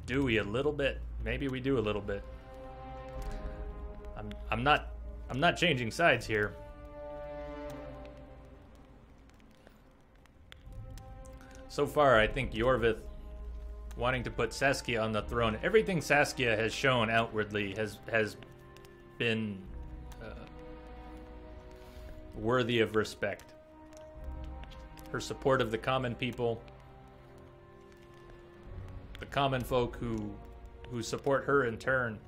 do we a little bit? Maybe we do a little bit. I'm not changing sides here. So far, I think Yorvith wanting to put Saskia on the throne. Everything Saskia has shown outwardly has been worthy of respect. Her support of the common people, the common folk who support her in turn.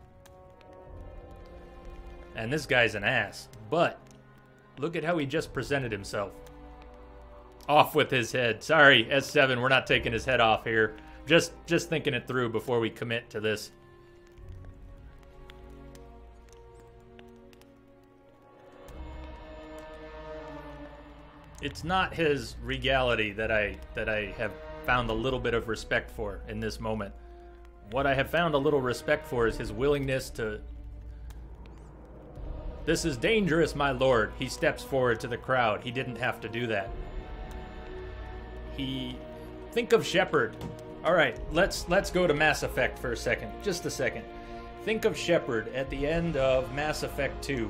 And this guy's an ass, but look at how he just presented himself. Off with his head. Sorry, S7, we're not taking his head off here. Just thinking it through before we commit to this. It's not his regality that I have found a little bit of respect for in this moment. What I have found a little respect for is his willingness to This is dangerous, my lord. He steps forward to the crowd. He didn't have to do that. Think of Shepard. All right, let's go to Mass Effect for a second. Just a second. Think of Shepard at the end of Mass Effect 2.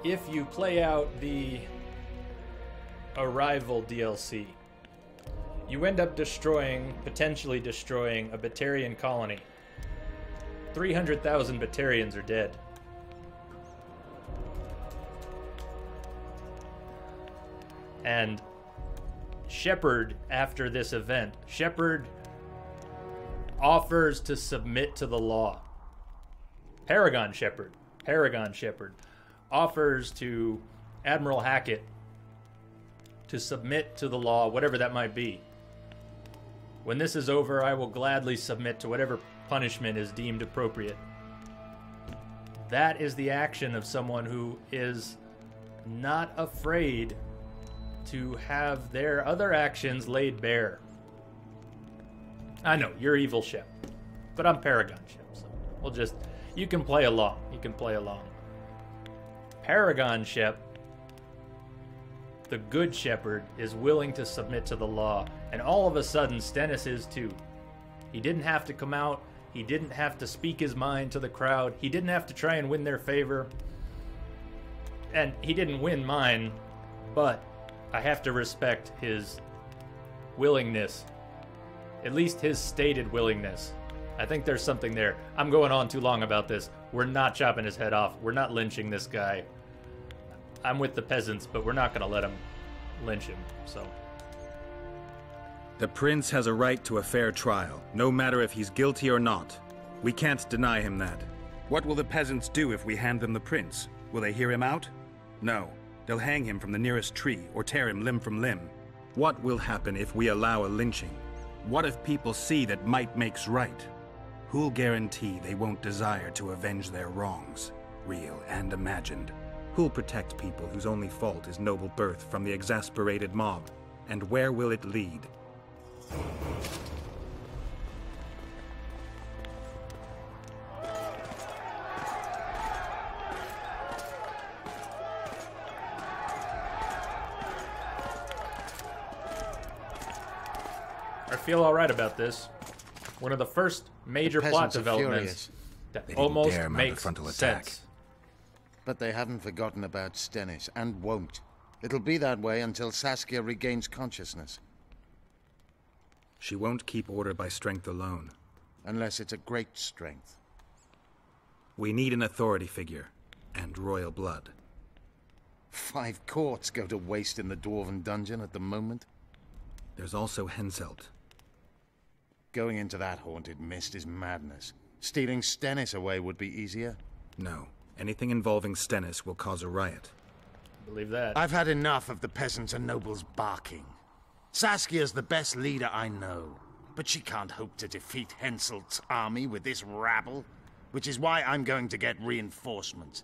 If you play out the Arrival DLC, you end up potentially destroying a Batarian colony. 300,000 Batarians are dead. And Shepard, after this event, Shepard offers to submit to the law. Paragon Shepard offers to Admiral Hackett to submit to the law, whatever that might be. When this is over, I will gladly submit to whatever punishment is deemed appropriate. That is the action of someone who is not afraid to have their other actions laid bare. I know, you're evil Shep, but I'm Paragon Shep, so you can play along. Paragon Shep, the good shepherd, is willing to submit to the law, and all of a sudden Stennis is too. He didn't have to come out, he didn't have to speak his mind to the crowd, he didn't have to try and win their favor, and he didn't win mine, but I have to respect his willingness. At least his stated willingness. I think there's something there. I'm going on too long about this. We're not chopping his head off. We're not lynching this guy. I'm with the peasants, but we're not going to let him lynch him, so. The prince has a right to a fair trial, no matter if he's guilty or not. We can't deny him that. What will the peasants do if we hand them the prince? Will they hear him out? No. They'll hang him from the nearest tree or tear him limb from limb. What will happen if we allow a lynching? What if people see that might makes right? Who'll guarantee they won't desire to avenge their wrongs, real and imagined? Who'll protect people whose only fault is noble birth from the exasperated mob? And where will it lead? I feel all right about this. One of the first major plot developments that almost makes sense. But they haven't forgotten about Stennis, and won't. It'll be that way until Saskia regains consciousness. She won't keep order by strength alone. Unless it's a great strength. We need an authority figure, and royal blood. 5 courts go to waste in the Dwarven dungeon at the moment. There's also Henselt. Going into that haunted mist is madness. Stealing Stennis away would be easier. No. Anything involving Stennis will cause a riot. Believe that. I've had enough of the peasants and nobles barking. Saskia's the best leader I know, but she can't hope to defeat Henselt's army with this rabble, which is why I'm going to get reinforcements.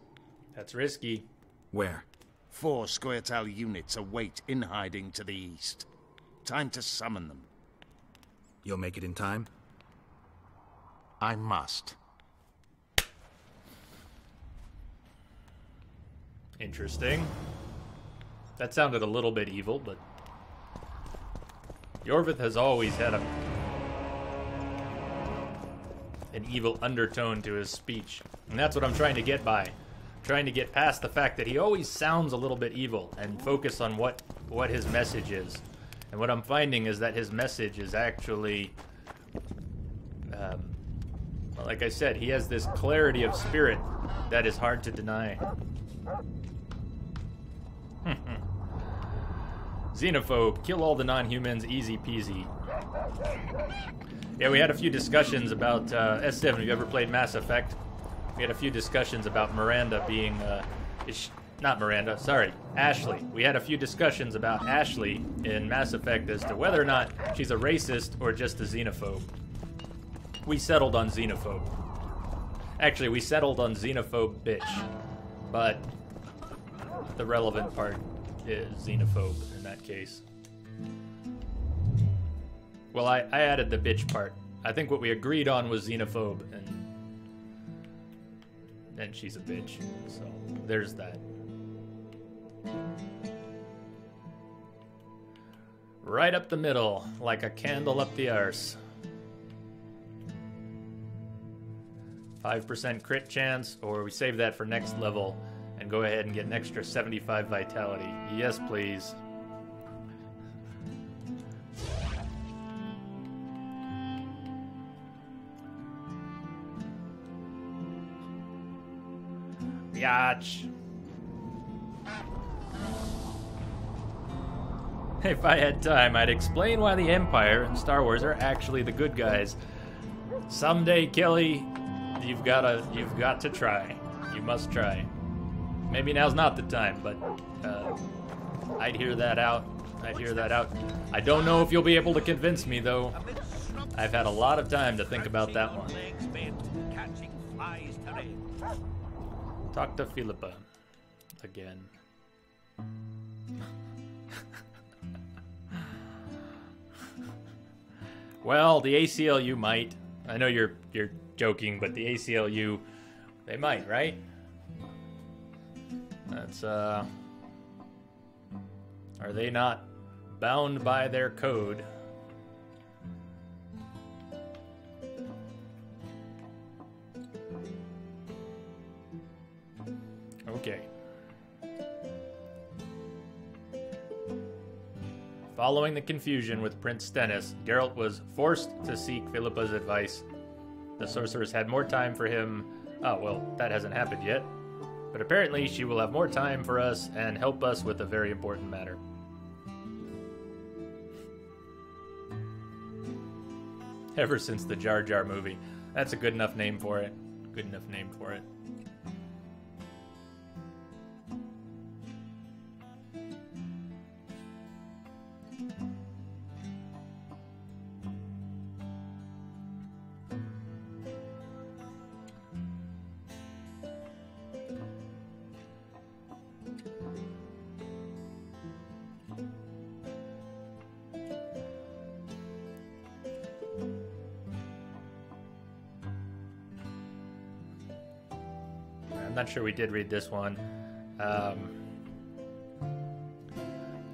That's risky. Where? 4 Scoia'tael units await in hiding to the east. Time to summon them. You'll make it in time? I must. Interesting. That sounded a little bit evil, but Yorvith has always had an evil undertone to his speech, and that's what I'm trying to get by. Trying to get past the fact that he always sounds a little bit evil and focus on what his message is. And what I'm finding is that his message is actually, like I said, he has this clarity of spirit that is hard to deny. Xenophobe, kill all the non-humans, easy peasy. Yeah, we had a few discussions about, S7, have you ever played Mass Effect? We had a few discussions about Miranda being, not Miranda, sorry, Ashley. We had a few discussions about Ashley in Mass Effect as to whether or not she's a racist or just a xenophobe. We settled on xenophobe. Actually, we settled on xenophobe bitch, but the relevant part is xenophobe in that case. Well, I added the bitch part. I think what we agreed on was xenophobe, and and she's a bitch. So there's that. Right up the middle, like a candle up the arse. 5% crit chance, or we save that for next level and go ahead and get an extra 75 vitality. Yes, please. Biatch. If I had time, I'd explain why the Empire and Star Wars are actually the good guys. Someday, Kelly, you've got to try. You must try. Maybe now's not the time, but I'd hear that out. I'd hear that out. I don't know if you'll be able to convince me, though. I've had a lot of time to think about that one. Talk to Philippa again. Well, the ACLU might. I know you're joking, but the ACLU, they might, right? That's are they not bound by their code? Okay. Following the confusion with Prince Stennis, Geralt was forced to seek Philippa's advice. The sorceress had more time for him. Oh, well, that hasn't happened yet. But apparently she will have more time for us and help us with a very important matter. Ever since the Jar Jar movie. That's a good enough name for it. Good enough name for it. I'm not sure we did read this one.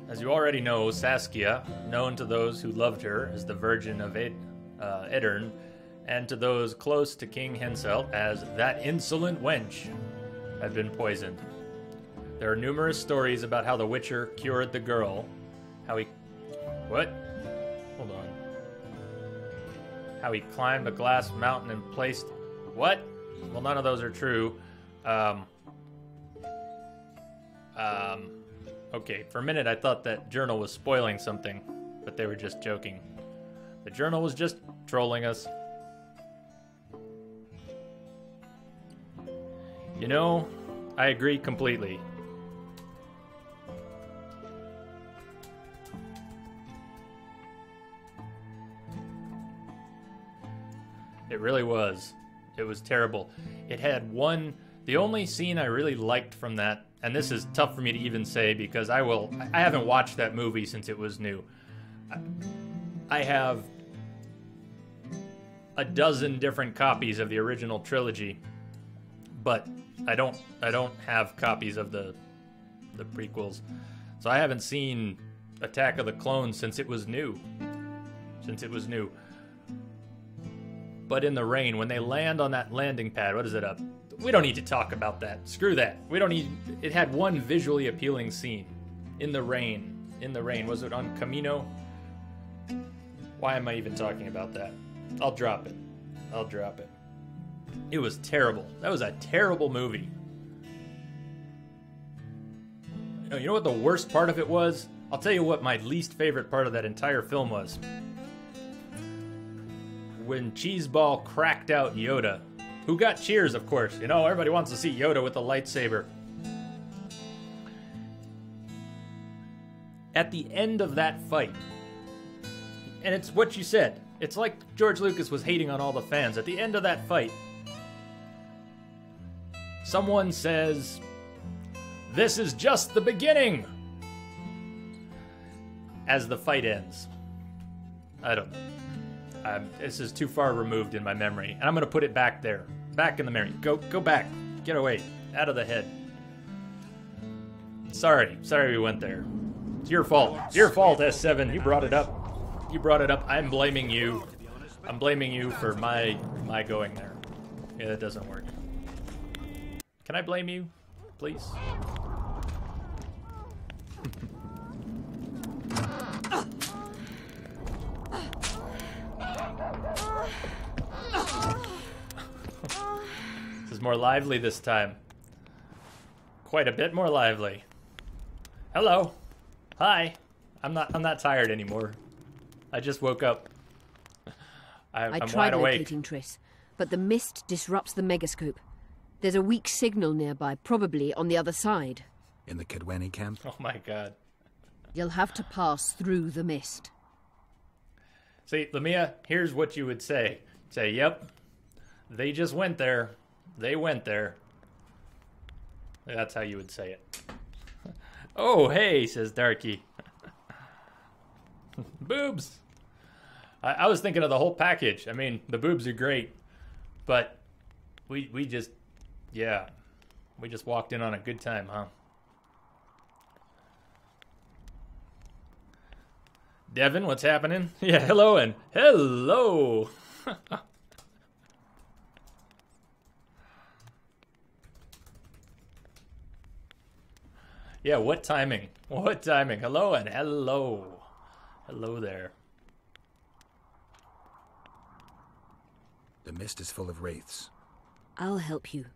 As you already know, Saskia, known to those who loved her as the Virgin of Aedirn, and to those close to King Henselt as that insolent wench, had been poisoned. There are numerous stories about how the Witcher cured the girl, how he... What? Hold on. How he climbed a glass mountain and placed... What? Well, none of those are true. Okay, for a minute I thought that journal was spoiling something, but they were just joking. The journal was just trolling us. You know, I agree completely. It really was. It was terrible. It had one... The only scene I really liked from that, and this is tough for me to even say because I haven't watched that movie since it was new. I have a dozen different copies of the original trilogy, but I don't have copies of the prequels. So I haven't seen Attack of the Clones since it was new. But in the rain, when they land on that landing pad, what is it up? We don't need to talk about that. Screw that. We don't need... It had one visually appealing scene. In the rain. In the rain. Was it on Camino? Why am I even talking about that? I'll drop it. It was terrible. That was a terrible movie. You know what the worst part of it was? I'll tell you what my least favorite part of that entire film was. When Cheeseball cracked out Yoda. Who got cheers, of course. You know, everybody wants to see Yoda with a lightsaber. At the end of that fight, and it's what you said, it's like George Lucas was hating on all the fans. At the end of that fight, someone says, "This is just the beginning," as the fight ends. I don't know. This is too far removed in my memory, and I'm going to put it back there. Back in the memory. Go back. Get away. Out of the head. Sorry we went there. It's your fault. It's your fault, S7. You brought it up. You brought it up. I'm blaming you. I'm blaming you for my going there. Yeah, that doesn't work. Can I blame you, please? This is more lively this time. Quite a bit more lively. Hello. Hi. I'm not tired anymore. I just woke up. I'm I tried wide awake. locating Triss, but the mist disrupts the megascope. There's a weak signal nearby, probably on the other side. In the Kedweni camp? Oh my god. You'll have to pass through the mist. See, Lamia, here's what you would say. Say, yep, they just went there. They went there. That's how you would say it. Oh, hey, says Darky. Boobs. I was thinking of the whole package. I mean, the boobs are great, but we just, yeah, we just walked in on a good time, huh? Devin, what's happening? Yeah, hello and hello. Yeah, what timing? What timing? Hello and hello. Hello there. The mist is full of wraiths. I'll help you.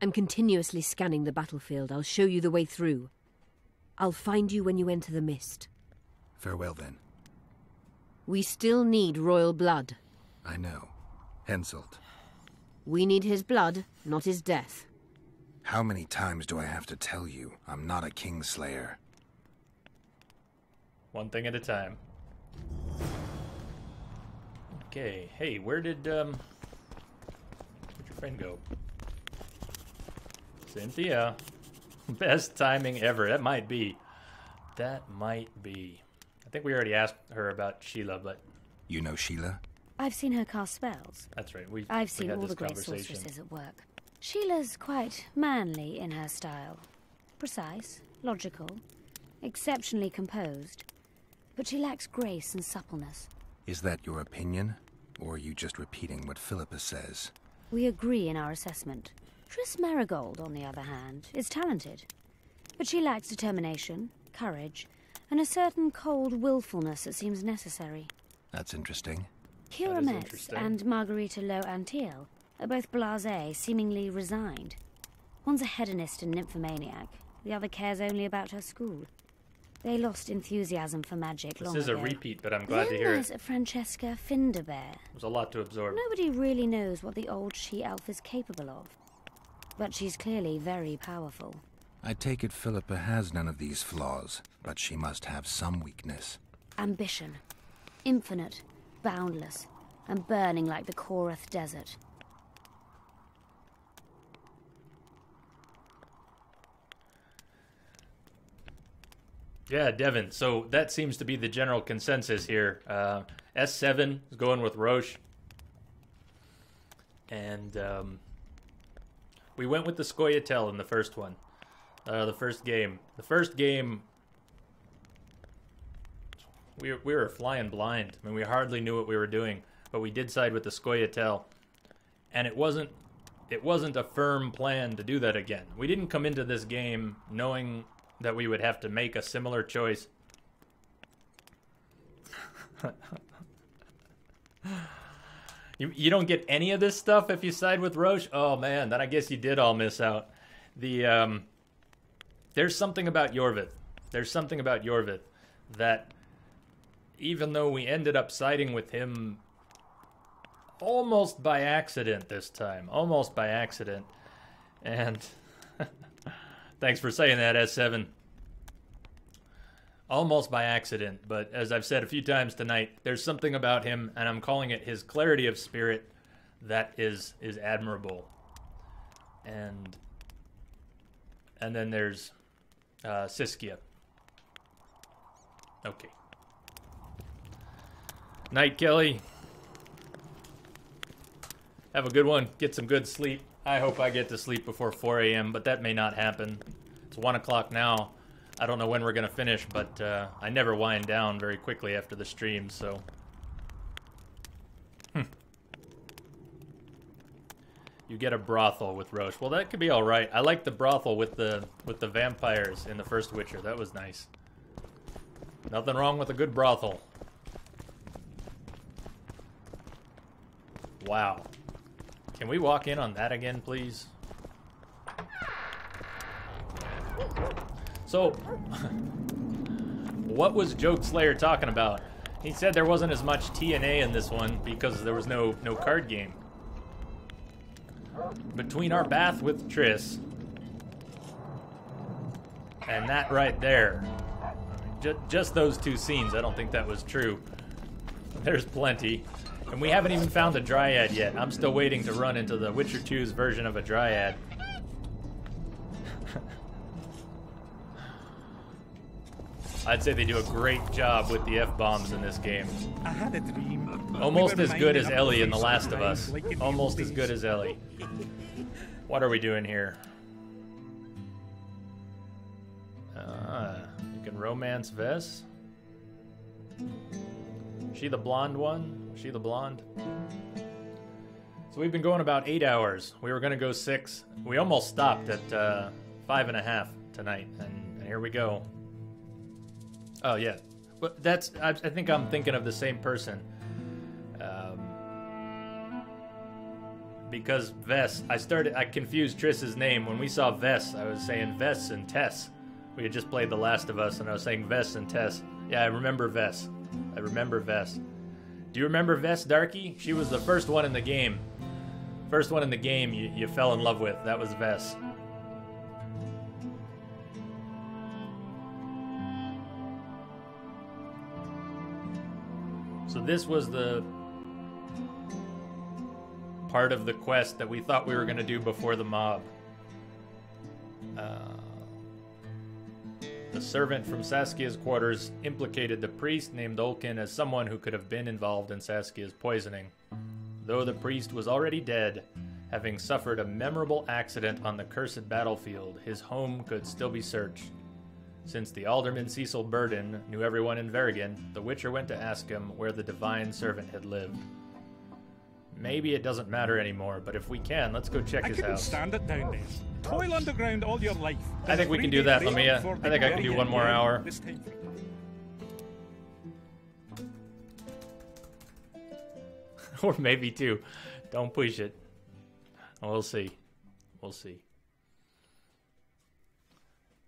I'm continuously scanning the battlefield. I'll show you the way through. I'll find you when you enter the mist. Farewell, then. We still need royal blood. I know. Henselt. We need his blood, not his death. How many times do I have to tell you I'm not a kingslayer? One thing at a time. Okay, hey, where'd your friend go? Cynthia. Best timing ever. That might be. That might be. I think we already asked her about Sheila, but... You know Sheila? I've seen her cast spells. That's right. I've seen all the great sorceresses at work. Sheila's quite manly in her style. Precise, logical, exceptionally composed. But she lacks grace and suppleness. Is that your opinion? Or are you just repeating what Philippa says? We agree in our assessment. Triss Marigold, on the other hand, is talented. But she lacks determination, courage, and a certain cold willfulness that seems necessary. That's interesting. Kira Metz and Margarita Lo Antiel are both blasé, seemingly resigned. One's a hedonist and nymphomaniac. The other cares only about her school. They lost enthusiasm for magic long ago. This is a repeat, but I'm glad to hear it. There's Francesca Finderbear. There's a lot to absorb. Nobody really knows what the old she-elf is capable of. But she's clearly very powerful. I take it Philippa has none of these flaws, but she must have some weakness. Ambition. Infinite, boundless, and burning like the Korath Desert. Yeah, Devin. So that seems to be the general consensus here. S7 is going with Roche. And we went with the Scoia'tael in the first one. The first game. The first game, we were flying blind. I mean, we hardly knew what we were doing. But we did side with the Scoia'tael. And it wasn't a firm plan to do that again. We didn't come into this game knowing that we would have to make a similar choice. You don't get any of this stuff if you side with Roche? Oh man, then I guess you did all miss out. There's something about Yorvith. There's something about Yorvith that even though we ended up siding with him almost by accident this time. Almost by accident. And thanks for saying that, S7. Almost by accident, but as I've said a few times tonight, there's something about him, and I'm calling it his clarity of spirit, that is admirable. And then there's Siskia. Okay. Night, Kelly. Have a good one. Get some good sleep. I hope I get to sleep before 4 a.m., but that may not happen. It's 1 o'clock now. I don't know when we're going to finish, but I never wind down very quickly after the stream, so... You get a brothel with Roche. Well, that could be all right. I like the brothel with the vampires in the first Witcher. That was nice. Nothing wrong with a good brothel. Wow. Can we walk in on that again, please? So, what was Joke Slayer talking about? He said there wasn't as much TNA in this one because there was no card game. Between our bath with Triss and that right there, just those two scenes, I don't think that was true. There's plenty. And we haven't even found a Dryad yet. I'm still waiting to run into the Witcher 2's version of a Dryad. I'd say they do a great job with the F-bombs in this game. I had a dream. Almost as good as Ellie in The Last of Us. Almost as good as Ellie. What are we doing here? You can romance Vess. She the blonde one? She the blonde? So we've been going about 8 hours. We were going to go 6. We almost stopped at 5.5 tonight. And here we go. Oh, yeah. But that's... I think I'm thinking of the same person. Because Vess... I confused Triss's name. When we saw Vess, I was saying Vess and Tess. We had just played The Last of Us, and I was saying Vess and Tess. Yeah, I remember Vess. I remember Vess. Do you remember Vess, Darky? She was the first one in the game. First one in the game you fell in love with. That was Vess. So this was the part of the quest that we thought we were going to do before the mob. The servant from Saskia's quarters implicated the priest named Olkin as someone who could have been involved in Saskia's poisoning. Though the priest was already dead, having suffered a memorable accident on the cursed battlefield, his home could still be searched. Since the alderman Cecil Burden knew everyone in Vergen, the Witcher went to ask him where the divine servant had lived. Maybe it doesn't matter anymore, but if we can, let's go check his house. I couldn't stand it down there. Toil underground all your life. I think we can do that, Lamia. I think I can do one more hour. Or maybe two. Don't push it. We'll see. We'll see.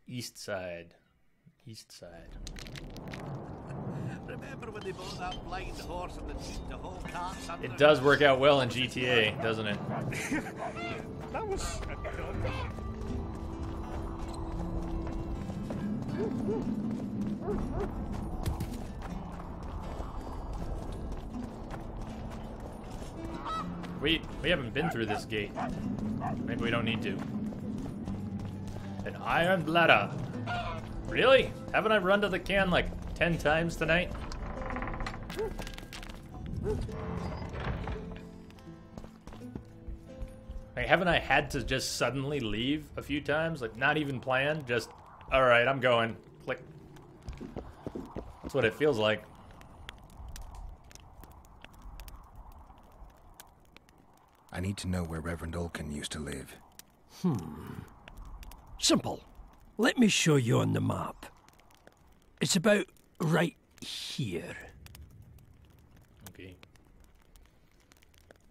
East side. East side. Remember when they bought that blind horse and the whole cart's under It does work out well in GTA, doesn't it? That was We haven't been through this gate. Maybe we don't need to. An iron bladder. Really? Haven't I run to the can like 10 times tonight? Like, haven't I had to just suddenly leave a few times? Like, not even planned? Just, alright, I'm going. Click. That's what it feels like. I need to know where Reverend Olkin used to live. Simple. Let me show you on the map. It's about right here. Okay.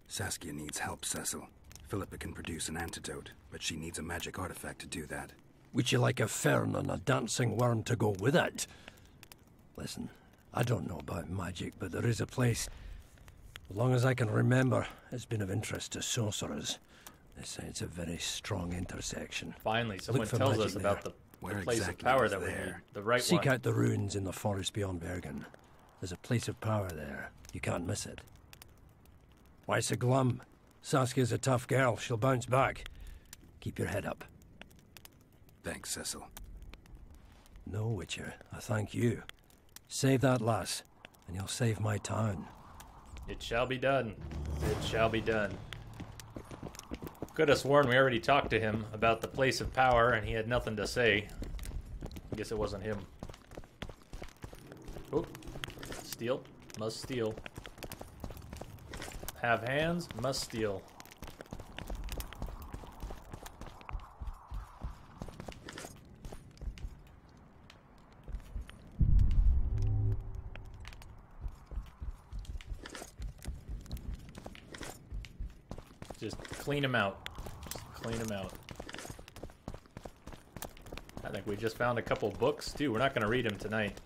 Saskia needs help, Cecil. Philippa can produce an antidote, but she needs a magic artifact to do that. Would you like a fern and a dancing worm to go with it? Listen, I don't know about magic, but there is a place, as long as I can remember, it's been of interest to sorcerers. They say it's a very strong intersection. Finally, someone tells us about the place of power that we need. The right one. Seek out the ruins in the forest beyond Bergen. There's a place of power there. You can't miss it. Why so glum? Saskia's a tough girl. She'll bounce back. Keep your head up. Thanks, Cecil. No, Witcher. I thank you. Save that lass, and you'll save my town. It shall be done. It shall be done. Could have sworn we already talked to him about the place of power and he had nothing to say. I guess it wasn't him. Oh, steal. Must steal. Have hands, must steal. Just clean them out. Just clean them out. I think we just found a couple books, too. We're not going to read them tonight.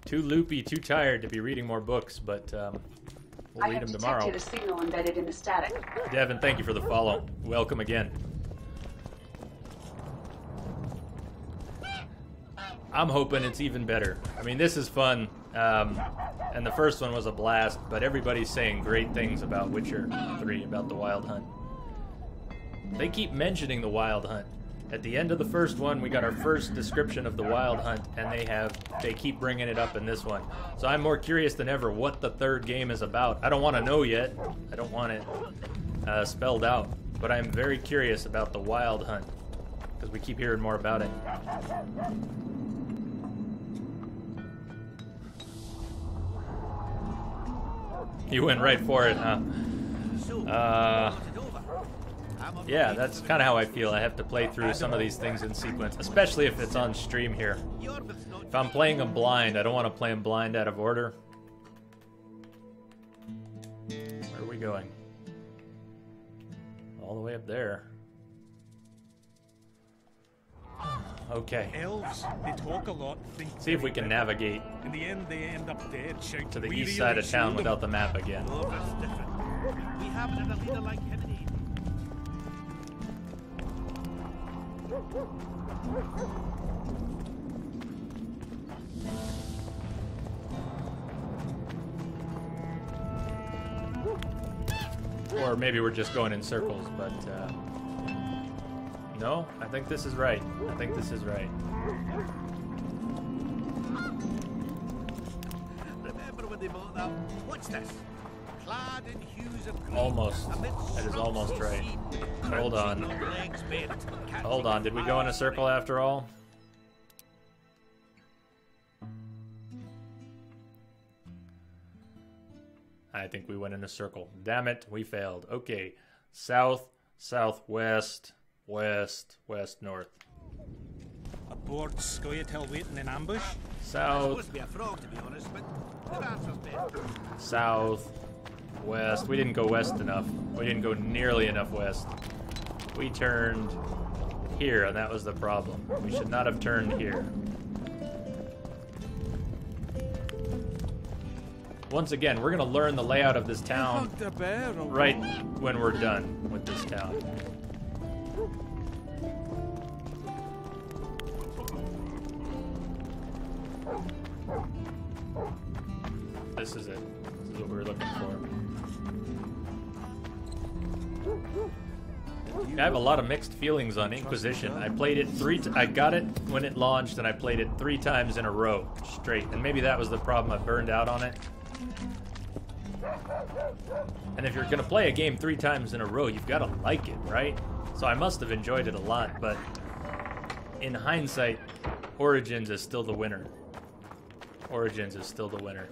Too loopy, too tired to be reading more books, but we'll read them tomorrow. I have detected a signal embedded in the static. Devin, thank you for the follow. Welcome again. I'm hoping it's even better. I mean, this is fun, and the first one was a blast, but everybody's saying great things about Witcher 3, about the Wild Hunt. They keep mentioning the Wild Hunt. At the end of the first one, we got our first description of the Wild Hunt, and they keep bringing it up in this one. So I'm more curious than ever what the third game is about. I don't want to know yet. I don't want it spelled out. But I'm very curious about the Wild Hunt, because we keep hearing more about it. You went right for it, huh? Yeah, that's kind of how I feel. I have to play through some of these things in sequence, especially if it's on stream here. If I'm playing them blind, I don't want to play them blind out of order. Where are we going? All the way up there. Okay. Elves, they talk a lot. See if we can navigate in the end, they end up dead. Shout to the east side of town without the map again. We have a leader like Kennedy. Or maybe we're just going in circles, but no, I think this is right. I think this is right. Remember when they bought that? What's this? Clad in hues of green. Almost. That is almost right. Hold on. Hold on. Did we go in a circle after all? I think we went in a circle. Damn it, we failed. Okay. South, southwest, west, west, north. Aboard Scoia'tael waiting in ambush? South. Supposed to be a frog, to be honest, but the answer's best. South, west. We didn't go west enough. We didn't go nearly enough west. We turned here, and that was the problem. We should not have turned here. Once again, we're going to learn the layout of this town right when we're done with this town. This is it. This is what we were looking for. I have a lot of mixed feelings on Inquisition. I played it I got it when it launched, and I played it 3 times in a row straight. And maybe that was the problem. I burned out on it. And if you're going to play a game 3 times in a row, you've got to like it, right? So I must have enjoyed it a lot, but in hindsight, Origins is still the winner. Origins is still the winner.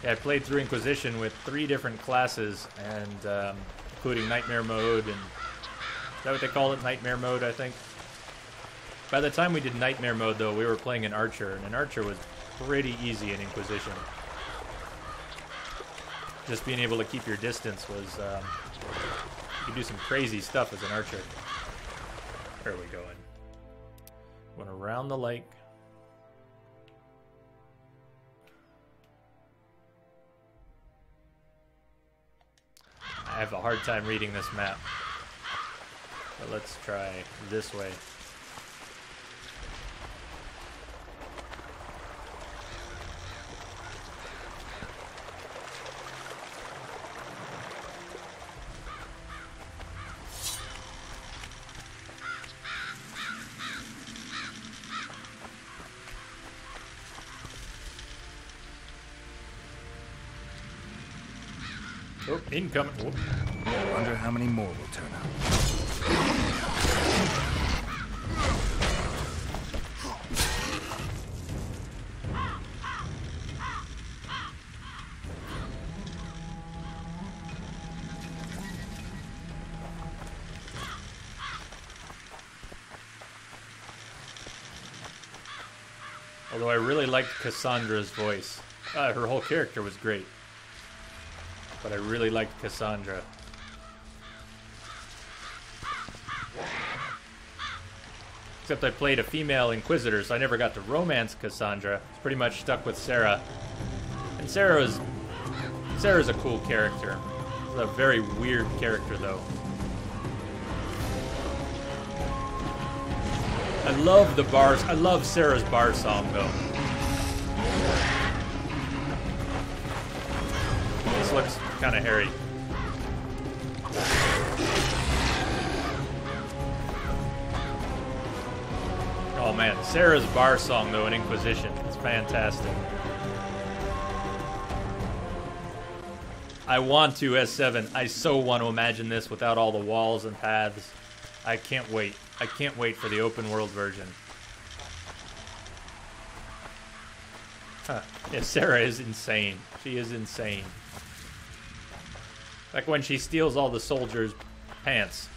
I played through Inquisition with 3 different classes, and including Nightmare Mode, and is that what they call it? Nightmare Mode, I think. By the time we did Nightmare Mode, though, we were playing an Archer, and an Archer was pretty easy in Inquisition. Just being able to keep your distance was, you could do some crazy stuff as an Archer. Where are we going? Went around the lake. I have a hard time reading this map. But let's try this way. Oh, incoming. Whoop. I wonder how many more will turn up. Although I really liked Cassandra's voice. Her whole character was great. But I really liked Cassandra. Except I played a female Inquisitor, so I never got to romance Cassandra. I was pretty much stuck with Sarah. And Sarah's a cool character. She's a very weird character, though. I love the bars. I love Sarah's bar song, though. This looks kind of hairy. Oh man, Sarah's bar song though in Inquisition is fantastic. I want to S7. I so want to imagine this without all the walls and paths. I can't wait. I can't wait for the open world version. Huh. Yeah, Sarah is insane. She is insane. Like when she steals all the soldiers' pants.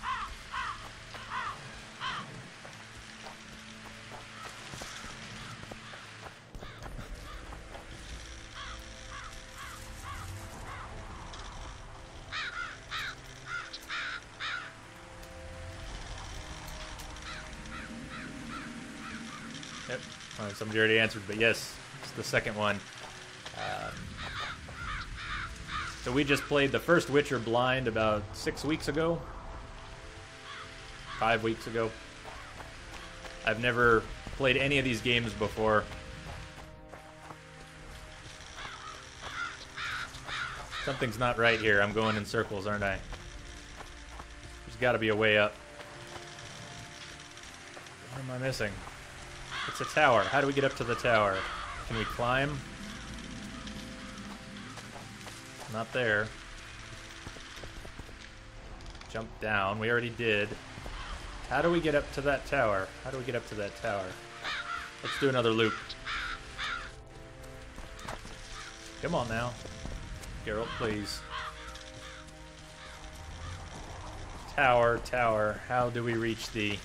Yep. Well, somebody already answered, but yes, it's the second one. So we just played the first Witcher blind about 6 weeks ago. 5 weeks ago. I've never played any of these games before. Something's not right here. I'm going in circles, aren't I? There's got to be a way up. What am I missing? It's a tower. How do we get up to the tower? Can we climb? Not there. Jump down. We already did. How do we get up to that tower? How do we get up to that tower? Let's do another loop. Come on now. Geralt, please. Tower, tower. How do we reach the...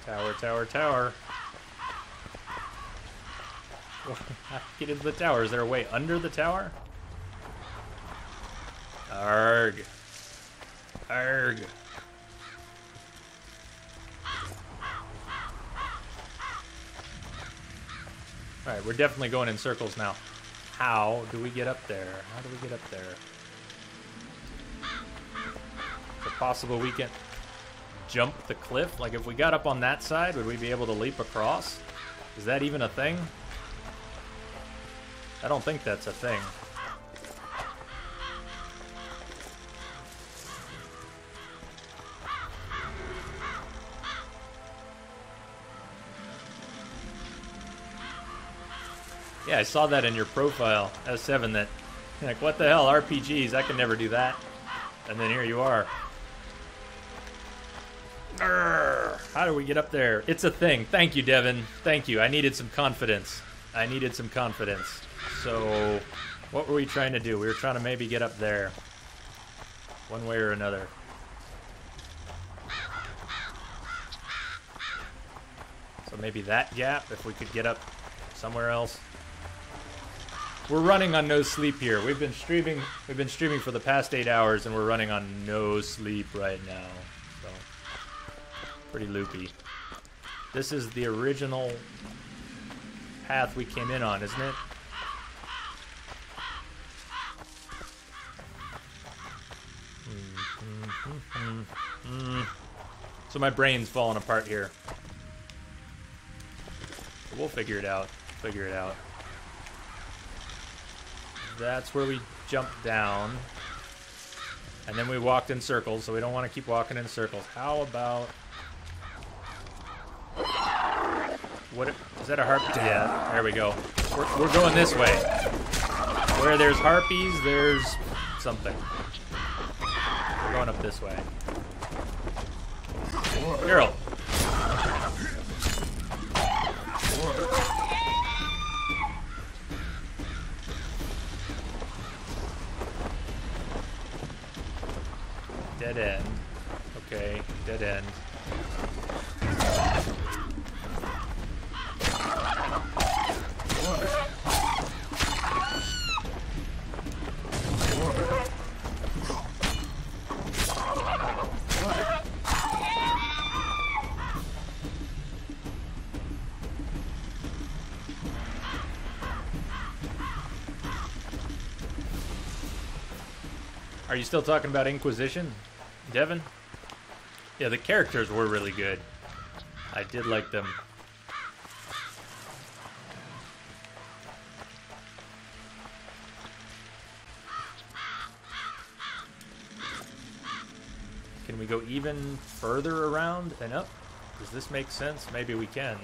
Tower, tower, tower. Get into the tower. Is there a way under the tower? Arg. Arg. Alright, we're definitely going in circles now. How do we get up there? How do we get up there? Is it possible we can jump the cliff? Like if we got up on that side, would we be able to leap across? Is that even a thing? I don't think that's a thing. Yeah, I saw that in your profile, S7, that, like, what the hell, RPGs, I can never do that. And then here you are. Arrgh, how do we get up there? It's a thing. Thank you, Devin. Thank you. I needed some confidence. I needed some confidence. So, what were we trying to do? We were trying to maybe get up there. One way or another. So maybe that gap, if we could get up somewhere else. We're running on no sleep here. We've been streaming for the past 8 hours, and we're running on no sleep right now. So, pretty loopy. This is the original path we came in on, isn't it? So my brain's falling apart here. But we'll figure it out. Figure it out. That's where we jump down. And then we walked in circles, so we don't want to keep walking in circles. How about... What is that, a harp? Yeah, there we go. We're going this way. Where there's harpies, there's something. We're going up this way. Girl. Dead end. Okay, dead end. Are you still talking about Inquisition, Devin? Yeah, the characters were really good. I did like them. Can we go even further around and up? Does this make sense? Maybe we can.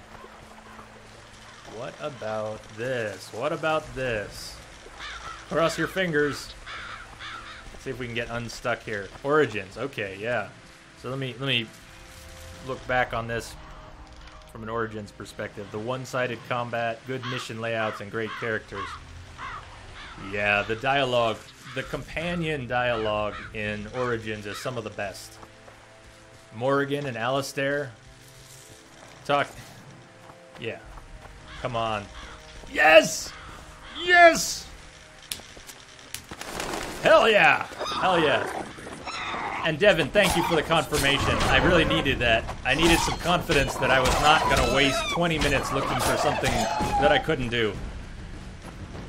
What about this? What about this? Cross your fingers. See if we can get unstuck here. Origins, okay, yeah. So let me look back on this from an Origins perspective. The one-sided combat, good mission layouts, and great characters. Yeah, the dialogue, the companion dialogue in Origins is some of the best. Morrigan and Alistair talk. Yeah, come on. Yes! Yes! Hell yeah! Hell yeah. And Devin, thank you for the confirmation. I really needed that. I needed some confidence that I was not going to waste 20 minutes looking for something that I couldn't do.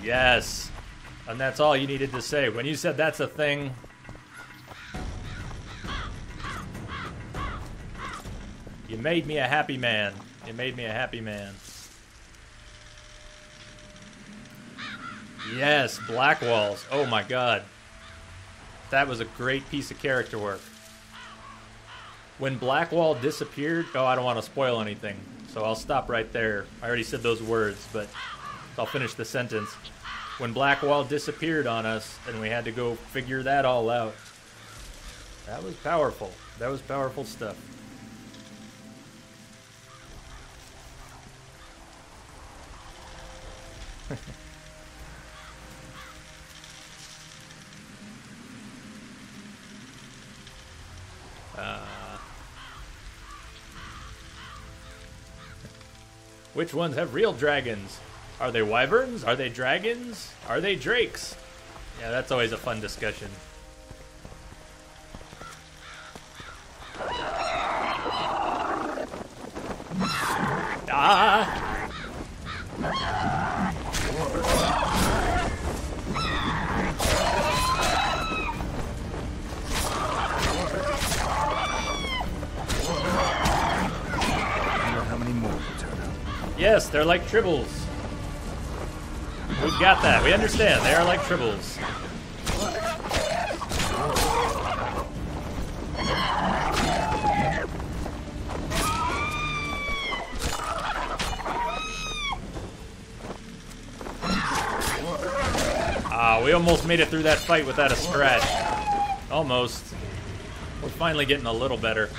Yes. And that's all you needed to say. When you said that's a thing... You made me a happy man. You made me a happy man. Yes, Black Walls. Oh my god. That was a great piece of character work. When Blackwall disappeared... Oh, I don't want to spoil anything, so I'll stop right there. I already said those words, but I'll finish the sentence. When Blackwall disappeared on us, and we had to go figure that all out. That was powerful. That was powerful stuff. Which ones have real dragons? Are they wyverns? Are they dragons? Are they drakes? Yeah, that's always a fun discussion. Ah! Yes, they're like tribbles. We've got that. We understand. They are like tribbles. Ah, we almost made it through that fight without a scratch. Almost. We're finally getting a little better.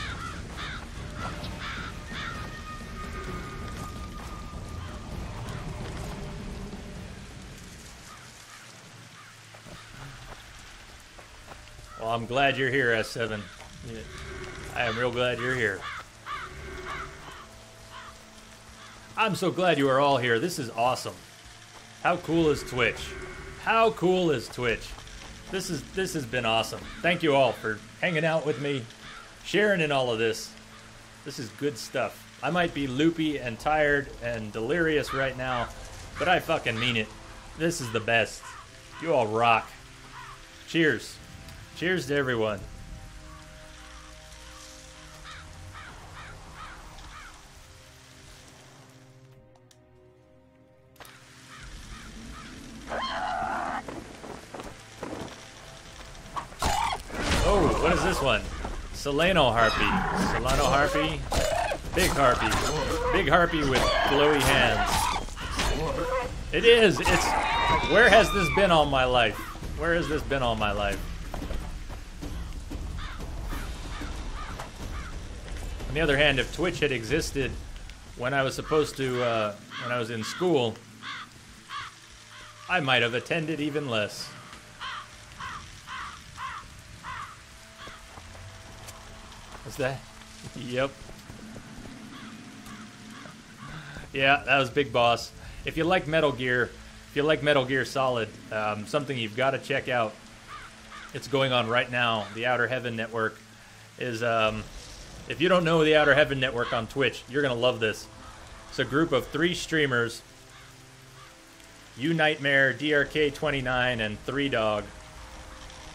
Well, I'm glad you're here, S7. Yeah, I am real glad you're here. I'm so glad you are all here. This is awesome. How cool is Twitch? How cool is Twitch? This has been awesome. Thank you all for hanging out with me, sharing in all of this. This is good stuff. I might be loopy and tired and delirious right now, but I fucking mean it. This is the best. You all rock. Cheers. Cheers to everyone. Oh, what is this one? Solano Harpy. Solano Harpy. Big Harpy. Big Harpy with glowy hands. It is. It's... Where has this been all my life? Where has this been all my life? On the other hand, if Twitch had existed when I was supposed to, when I was in school, I might have attended even less. What's that? Yep. Yeah, that was Big Boss. If you like Metal Gear, if you like Metal Gear Solid, something you've got to check out. It's going on right now. The Outer Heaven Network is, if you don't know the Outer Heaven Network on Twitch, you're going to love this. It's a group of 3 streamers, You Nightmare, DRK29, and 3 Dog.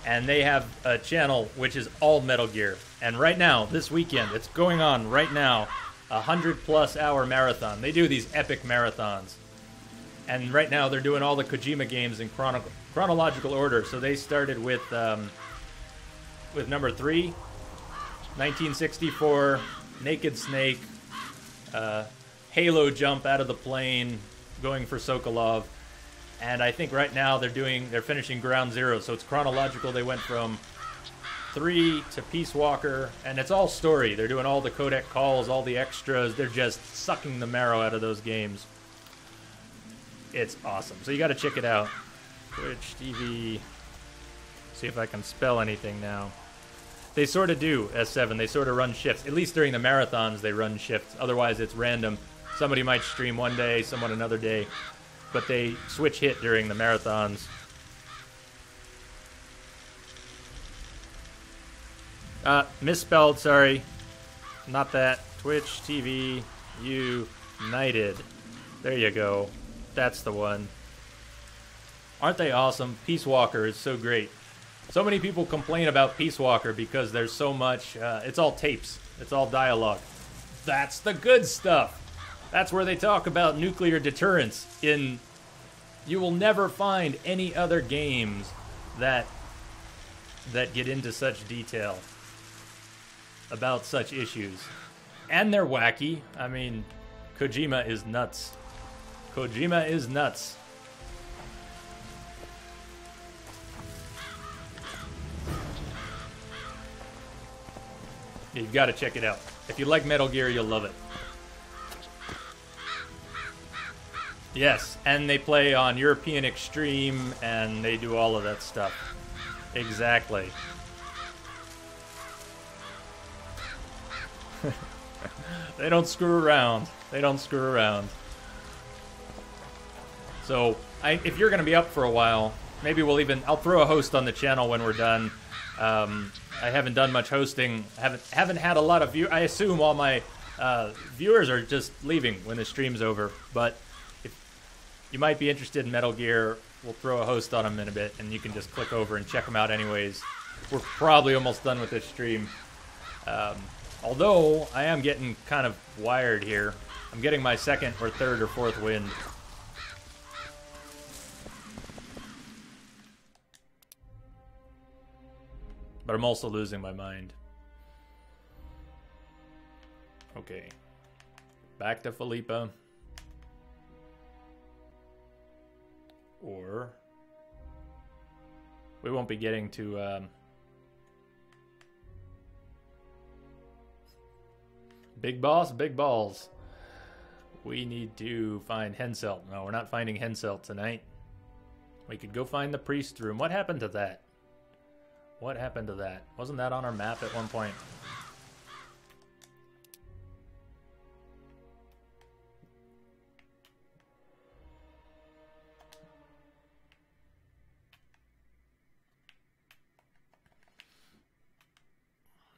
And they have a channel which is all Metal Gear. And right now, this weekend, it's going on right now, a 100+ hour marathon. They do these epic marathons. And right now, they're doing all the Kojima games in chronological order. So they started with number 3, 1964, Naked Snake, Halo jump out of the plane, going for Sokolov. And I think right now they're finishing Ground Zero, so it's chronological. They went from 3 to Peace Walker, and it's all story. They're doing all the codec calls, all the extras. They're just sucking the marrow out of those games. It's awesome. So you got to check it out. Twitch TV. See if I can spell anything now. They sort of do, S7. They sort of run shifts. At least during the marathons, they run shifts. Otherwise, it's random. Somebody might stream one day, someone another day. But they switch hit during the marathons. Misspelled, sorry. Not that. Twitch TV United. There you go. That's the one. Aren't they awesome? Peace Walker is so great. So many people complain about Peace Walker because there's so much... it's all tapes. It's all dialogue. That's the good stuff. That's where they talk about nuclear deterrence. You will never find any other games that get into such detail about such issues. And they're wacky. I mean, Kojima is nuts. Kojima is nuts. You've got to check it out. If you like Metal Gear, you'll love it. Yes, and they play on European Extreme, and they do all of that stuff. Exactly. They don't screw around. They don't screw around. So, if you're going to be up for a while, maybe I'll throw a host on the channel when we're done. I haven't done much hosting. Haven't had a lot of I assume all my viewers are just leaving when the stream's over. But if you might be interested in Metal Gear, we'll throw a host on them in a bit, and you can just click over and check them out anyways. We're probably almost done with this stream. Although, I am getting kind of wired here. I'm getting my 2nd or 3rd or 4th wind. But I'm also losing my mind. Okay. Back to Philippa. Or... we won't be getting to... Big Boss, Big Balls. We need to find Henselt. No, we're not finding Henselt tonight. We could go find the priest room. What happened to that? What happened to that? Wasn't that on our map at one point?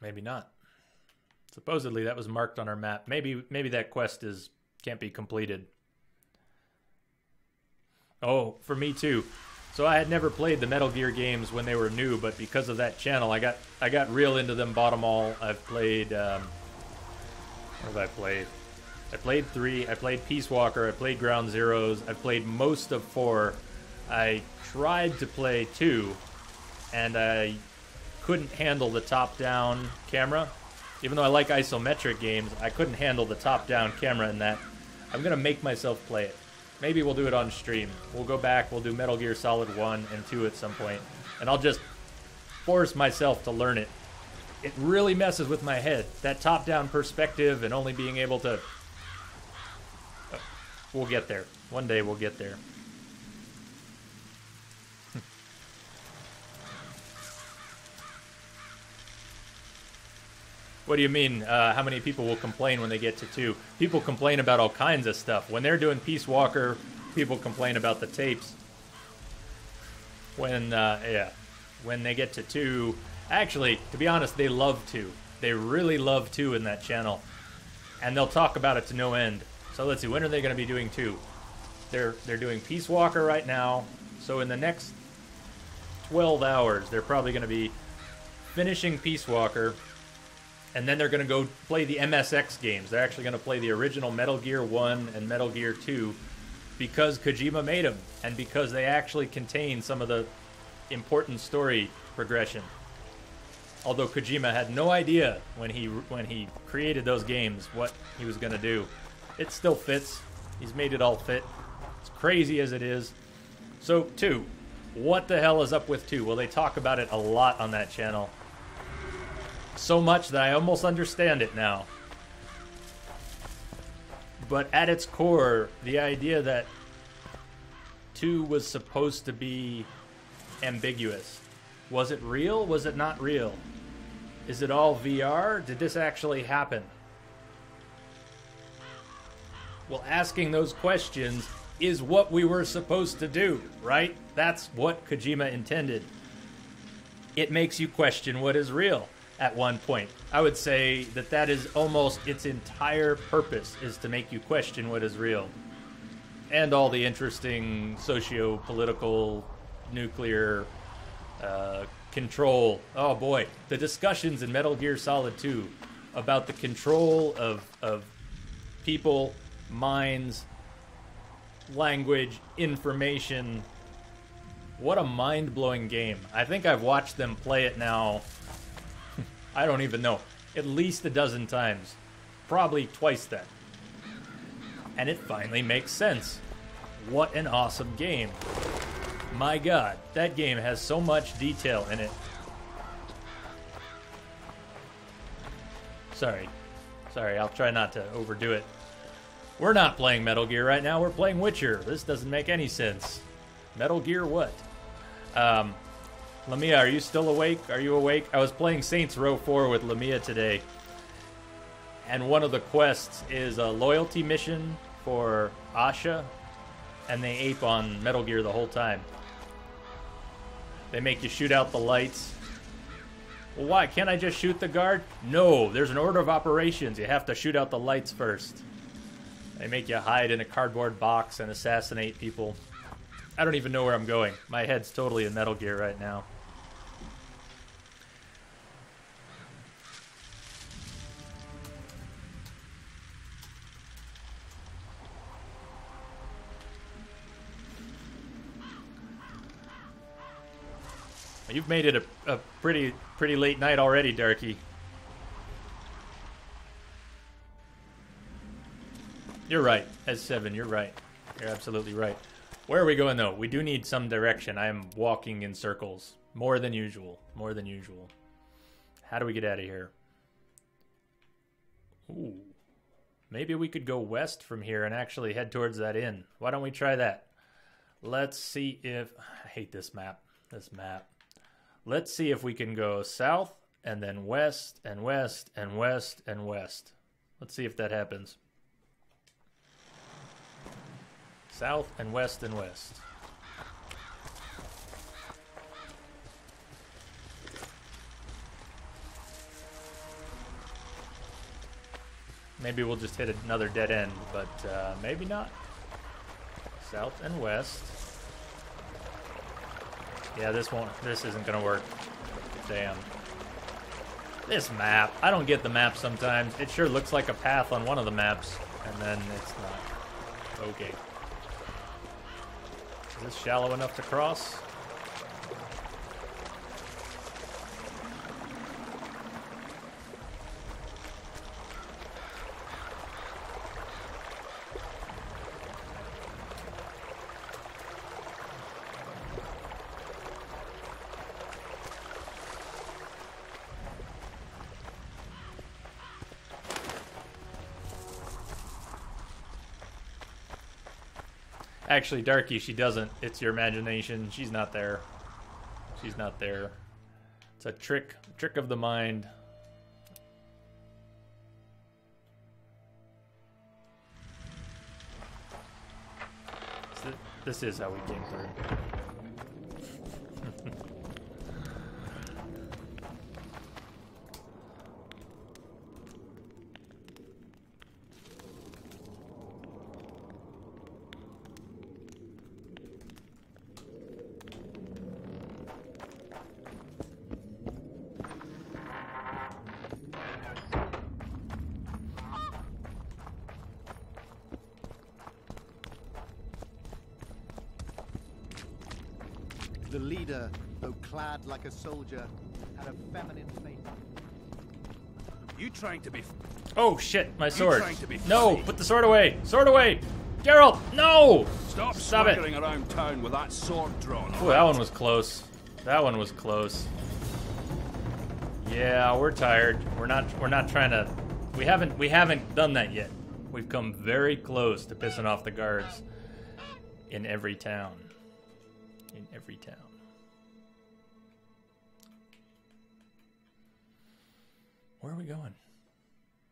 Maybe not. Supposedly that was marked on our map. Maybe that quest can't be completed. Oh, for me too. So I had never played the Metal Gear games when they were new, but because of that channel, I got real into them. Bought them all. I've played. What have I played? I played 3. I played Peace Walker. I played Ground Zeroes. I played most of 4. I tried to play 2, and I couldn't handle the top-down camera. Even though I like isometric games, I couldn't handle the top-down camera in that. I'm going to make myself play it. Maybe we'll do it on stream. We'll go back, we'll do Metal Gear Solid 1 and 2 at some point, and I'll just force myself to learn it. It really messes with my head. That top-down perspective and only being able to... We'll get there. One day we'll get there. What do you mean, how many people will complain when they get to 2? People complain about all kinds of stuff. When they're doing Peace Walker, people complain about the tapes. When, when they get to 2... Actually, to be honest, they love 2. They really love 2 in that channel. And they'll talk about it to no end. So let's see, when are they going to be doing 2? They're doing Peace Walker right now. So in the next 12 hours, they're probably going to be finishing Peace Walker. And then they're going to go play the MSX games. They're actually going to play the original Metal Gear 1 and Metal Gear 2 because Kojima made them and because they actually contain some of the important story progression. Although Kojima had no idea when he created those games what he was going to do. It still fits. He's made it all fit. As crazy as it is. So 2. What the hell is up with 2? Well, they talk about it a lot on that channel. So much that I almost understand it now. But at its core, the idea that 2 was supposed to be ambiguous. Was it real? Was it not real? Is it all VR? Did this actually happen? Well, asking those questions is what we were supposed to do, right? That's what Kojima intended. It makes you question what is real. At one point, I would say that that is almost its entire purpose, is to make you question what is real. And all the interesting socio-political, nuclear, control. Oh boy, the discussions in Metal Gear Solid 2 about the control of people, minds, language, information. What a mind-blowing game. I think I've watched them play it now... I don't even know. At least a dozen times. Probably twice that. And it finally makes sense. What an awesome game. My god, that game has so much detail in it. Sorry, I'll try not to overdo it. We're not playing Metal Gear right now, we're playing Witcher. This doesn't make any sense. Metal Gear what? Lamia, are you still awake? Are you awake? I was playing Saints Row 4 with Lamia today. And one of the quests is a loyalty mission for Asha. And they ape on Metal Gear the whole time. They make you shoot out the lights. Well, why? Can't I just shoot the guard? No, there's an order of operations. You have to shoot out the lights first. They make you hide in a cardboard box and assassinate people. I don't even know where I'm going. My head's totally in Metal Gear right now. You've made it a pretty late night already, Darky. You're right, S7, you're right. You're absolutely right. Where are we going, though? We do need some direction. I am walking in circles. More than usual. More than usual. How do we get out of here? Ooh. Maybe we could go west from here and actually head towards that inn. Why don't we try that? Let's see if... I hate this map. This map. Let's see if we can go south, and then west, and west, and west, and west. Let's see if that happens. South, and west, and west. Maybe we'll just hit another dead end, but maybe not. South and west. Yeah, this isn't gonna work. Damn. This map. I don't get the map sometimes. It sure looks like a path on one of the maps, and then it's not. Okay. Is this shallow enough to cross? Actually, Darky, she doesn't. It's your imagination. She's not there. She's not there. It's a trick of the mind. So this is how we came through. The leader, though clad like a soldier, had a feminine face. You trying to be... Oh shit, my sword. trying to be No, funny? put the sword away. Sword away. Geralt, no! Stop it. swaggering around town with that sword drawn. Ooh, that one was close. That one was close. Yeah, we're tired. We're not trying to we haven't done that yet. We've come very close to pissing off the guards in every town. In every town. Where are we going?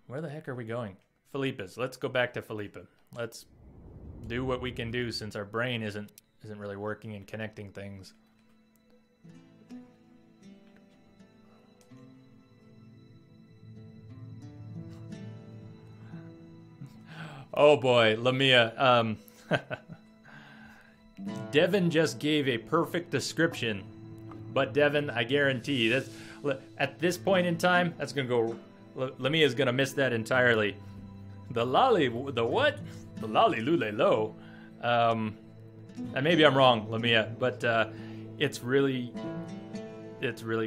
Where the heck are we going? Philippa's. Let's go back to Philippa. Let's do what we can do since our brain isn't really working and connecting things. Oh boy, Lamia. Devin just gave a perfect description, but Devin, I guarantee that's at this point in time, that's gonna go. Lamia's gonna miss that entirely. The what? The lolly lule low. And maybe I'm wrong, Lamia, but it's really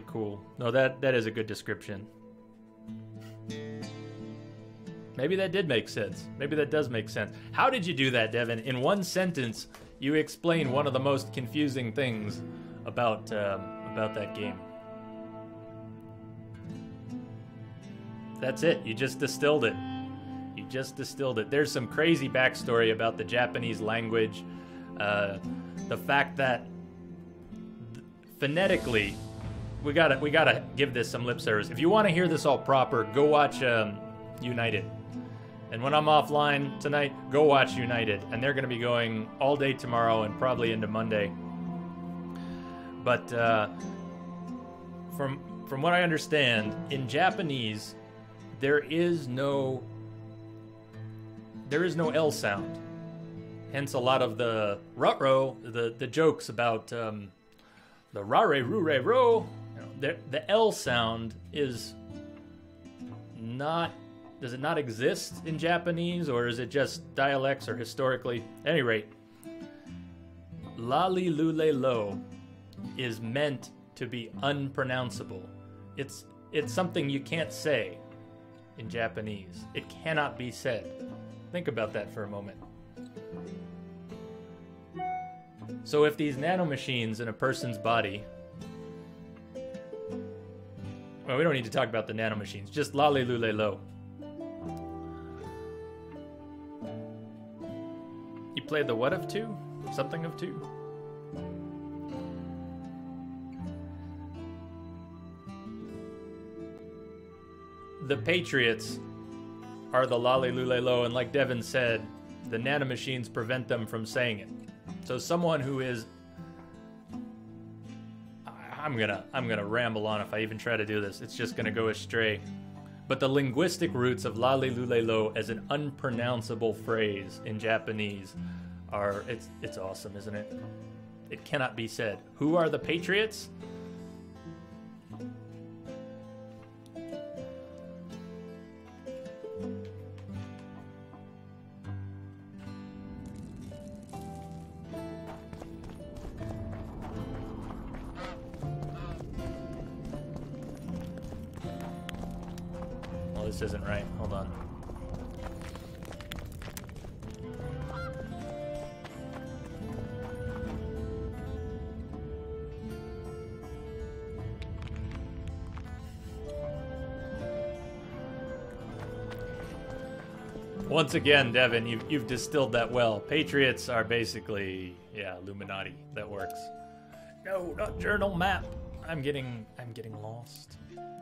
cool. No, that is a good description. Maybe that did make sense. Maybe that does make sense. How did you do that, Devin? In one sentence, you explain one of the most confusing things about that game. That's it. You just distilled it. You just distilled it. There's some crazy backstory about the Japanese language. The fact that phonetically, we gotta give this some lip service. If you want to hear this all proper, go watch United. And when I'm offline tonight, go watch United. And they're going to be going all day tomorrow and probably into Monday. But from what I understand, in Japanese, there is no L sound. Hence a lot of the ruh-roh, the jokes about the rare rure ro. The L sound is not. Does it not exist in Japanese, or is it just dialects or historically? At any rate, lali lule lo is meant to be unpronounceable. It's something you can't say in Japanese. It cannot be said. Think about that for a moment. So if these nanomachines in a person's body... Well, we don't need to talk about the nanomachines. Just lali lule lo. You played the what of 2? Something of 2? The Patriots are the lolly lule lo, and like Devin said, the nanomachines prevent them from saying it. So someone who is... I'm gonna ramble on if I even try to do this. It's just gonna go astray. But the linguistic roots of lali lule lo as an unpronounceable phrase in Japanese are... It's awesome, isn't it? It cannot be said. Who are the Patriots? This isn't right. Hold on. Once again, Devin, you've distilled that well. Patriots are basically, yeah, Illuminati. That works. No, not journal map. I'm getting lost.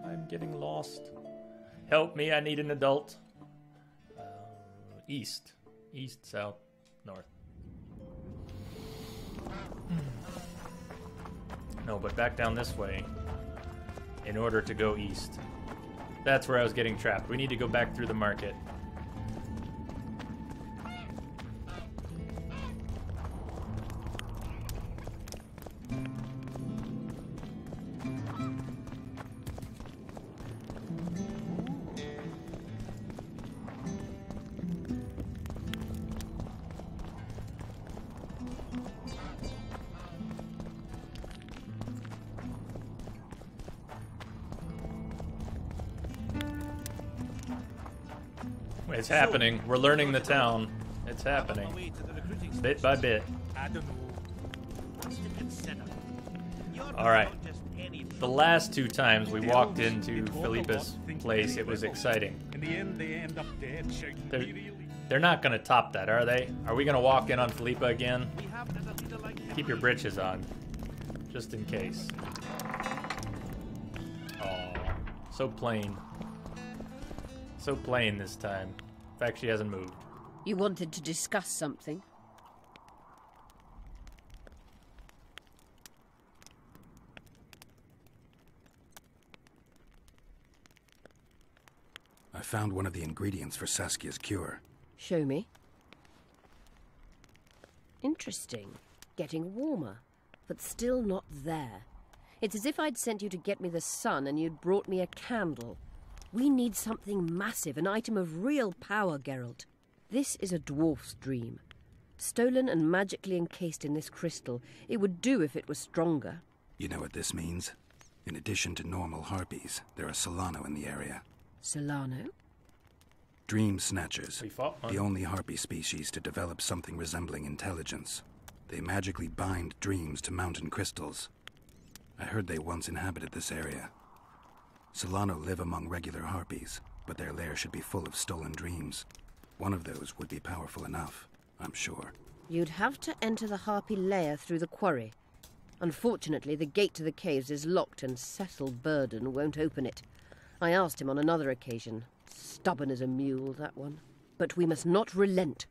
I'm getting lost. Help me, I need an adult. East, south, north. No, but back down this way in order to go east. That's where I was getting trapped. We need to go back through the market. It's happening. We're learning the town. It's happening. Bit by bit. Alright. The last two times we walked into Philippa's place, it was exciting. In the end, they end up dead. They're not going to top that, are they? Are we going to walk in on Philippa again? Keep your britches on. Just in case. Oh, so plain. So plain this time. In fact, she hasn't moved. You wanted to discuss something? I found one of the ingredients for Saskia's cure. Show me. Interesting. Getting warmer, but still not there. It's as if I'd sent you to get me the sun and you'd brought me a candle. We need something massive, an item of real power, Geralt. This is a dwarf's dream. Stolen and magically encased in this crystal. It would do if it were stronger. You know what this means? In addition to normal harpies, there are Solano in the area. Solano? Dream Snatchers. We fought one. The only harpy species to develop something resembling intelligence. They magically bind dreams to mountain crystals. I heard they once inhabited this area. Solano live among regular harpies, but their lair should be full of stolen dreams. One of those would be powerful enough, I'm sure. You'd have to enter the harpy lair through the quarry. Unfortunately, the gate to the caves is locked and Cecil Burden won't open it. I asked him on another occasion. Stubborn as a mule, that one. But we must not relent.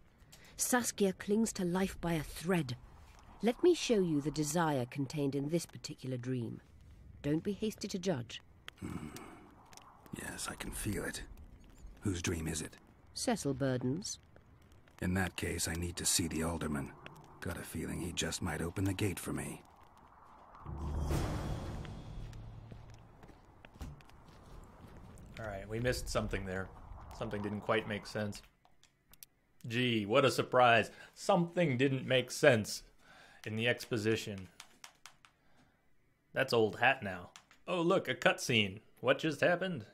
Saskia clings to life by a thread. Let me show you the desire contained in this particular dream. Don't be hasty to judge. Yes, I can feel it. Whose dream is it? Cecil Burden's. In that case, I need to see the alderman. Got a feeling he just might open the gate for me. Alright, we missed something there. Something didn't quite make sense. Gee, what a surprise. Something didn't make sense in the exposition. That's old hat now. Oh, look, a cutscene. What just happened?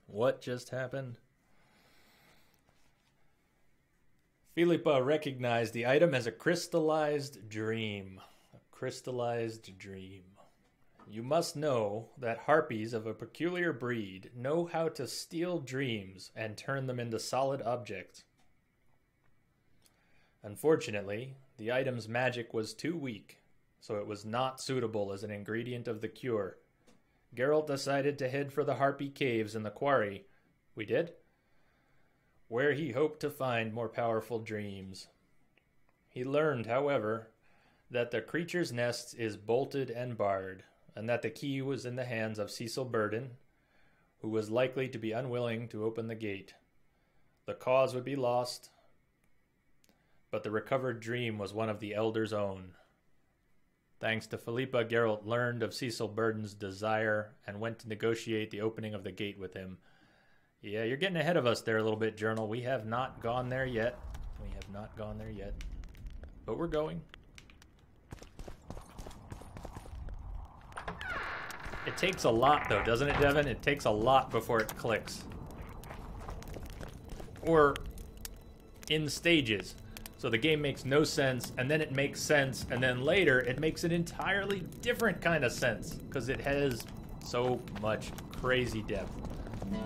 What just happened? Philippa recognized the item as a crystallized dream. A crystallized dream. You must know that harpies of a peculiar breed know how to steal dreams and turn them into solid objects. Unfortunately, the item's magic was too weak, so it was not suitable as an ingredient of the cure. Geralt decided to head for the Harpy Caves in the quarry. We did? Where he hoped to find more powerful dreams. He learned, however, that the creature's nest is bolted and barred, and that the key was in the hands of Cecil Burden, who was likely to be unwilling to open the gate. The cause would be lost, but the recovered dream was one of the Elder's own. Thanks to Philippa, Geralt learned of Cecil Burden's desire and went to negotiate the opening of the gate with him. Yeah, you're getting ahead of us there a little bit, Journal. We have not gone there yet. We have not gone there yet. But we're going. It takes a lot, though, doesn't it, Devin? It takes a lot before it clicks. Or in stages. So the game makes no sense, and then it makes sense, and then later it makes an entirely different kind of sense, because it has so much crazy depth.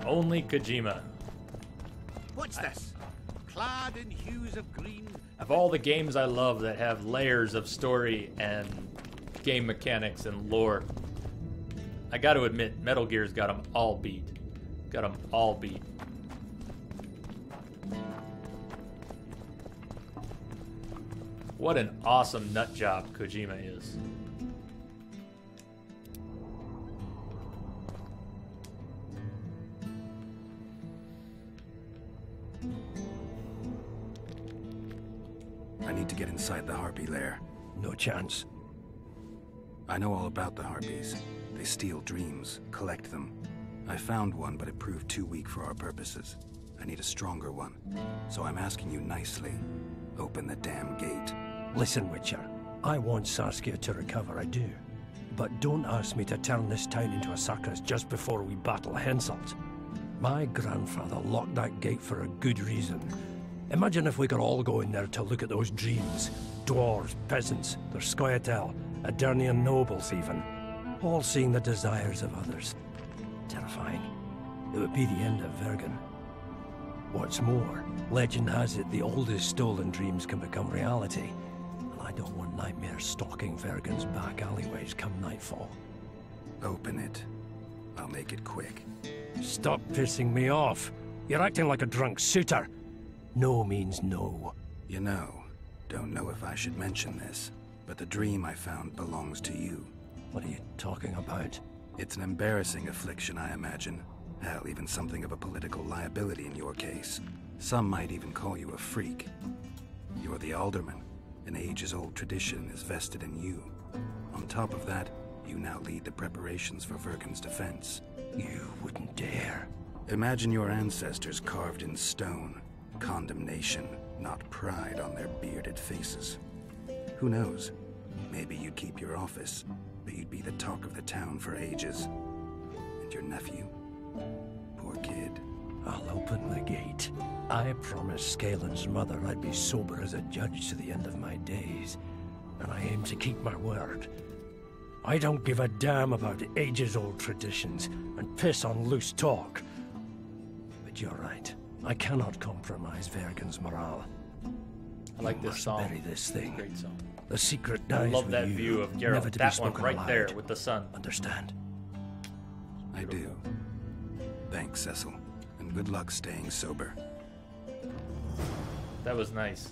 Only Kojima. What's this? clad in hues of green. Of all the games I love that have layers of story and game mechanics and lore, I got to admit, Metal Gear's got them all beat. Got them all beat. What an awesome nut job Kojima is. I need to get inside the Harpy lair. No chance. I know all about the Harpies. They steal dreams, collect them. I found one, but it proved too weak for our purposes. I need a stronger one. So I'm asking you nicely, open the damn gate. Listen, Witcher. I want Saskia to recover, I do. But don't ask me to turn this town into a circus just before we battle Henselt. My grandfather locked that gate for a good reason. Imagine if we could all go in there to look at those dreams. Dwarves, peasants, their Scoia'tael, Aedirnian nobles even. All seeing the desires of others. Terrifying. It would be the end of Vergen. What's more, legend has it the oldest stolen dreams can become reality. And I don't want nightmares stalking Vergen's back alleyways come nightfall. Open it. I'll make it quick. Stop pissing me off. You're acting like a drunk suitor. No means no. You know, don't know if I should mention this, but the dream I found belongs to you. What are you talking about? It's an embarrassing affliction, I imagine. Hell, even something of a political liability in your case. Some might even call you a freak. You're the alderman. An ages-old tradition is vested in you. On top of that, you now lead the preparations for Vergen's defense. You wouldn't dare. Imagine your ancestors carved in stone. Condemnation, not pride on their bearded faces. Who knows? Maybe you'd keep your office, but you'd be the talk of the town for ages. And your nephew? Poor kid. I'll open the gate. I promised Scalen's mother I'd be sober as a judge to the end of my days, and I aim to keep my word. I don't give a damn about ages-old traditions and piss on loose talk. But you're right. I cannot compromise Vergen's morale. I like this song. Bury this thing. Great song. The secret dies I love with that you, view of never Geralt. to be That one spoken right aloud. there with the sun. Understand? I do. Thanks, Cecil. And good luck staying sober. That was nice.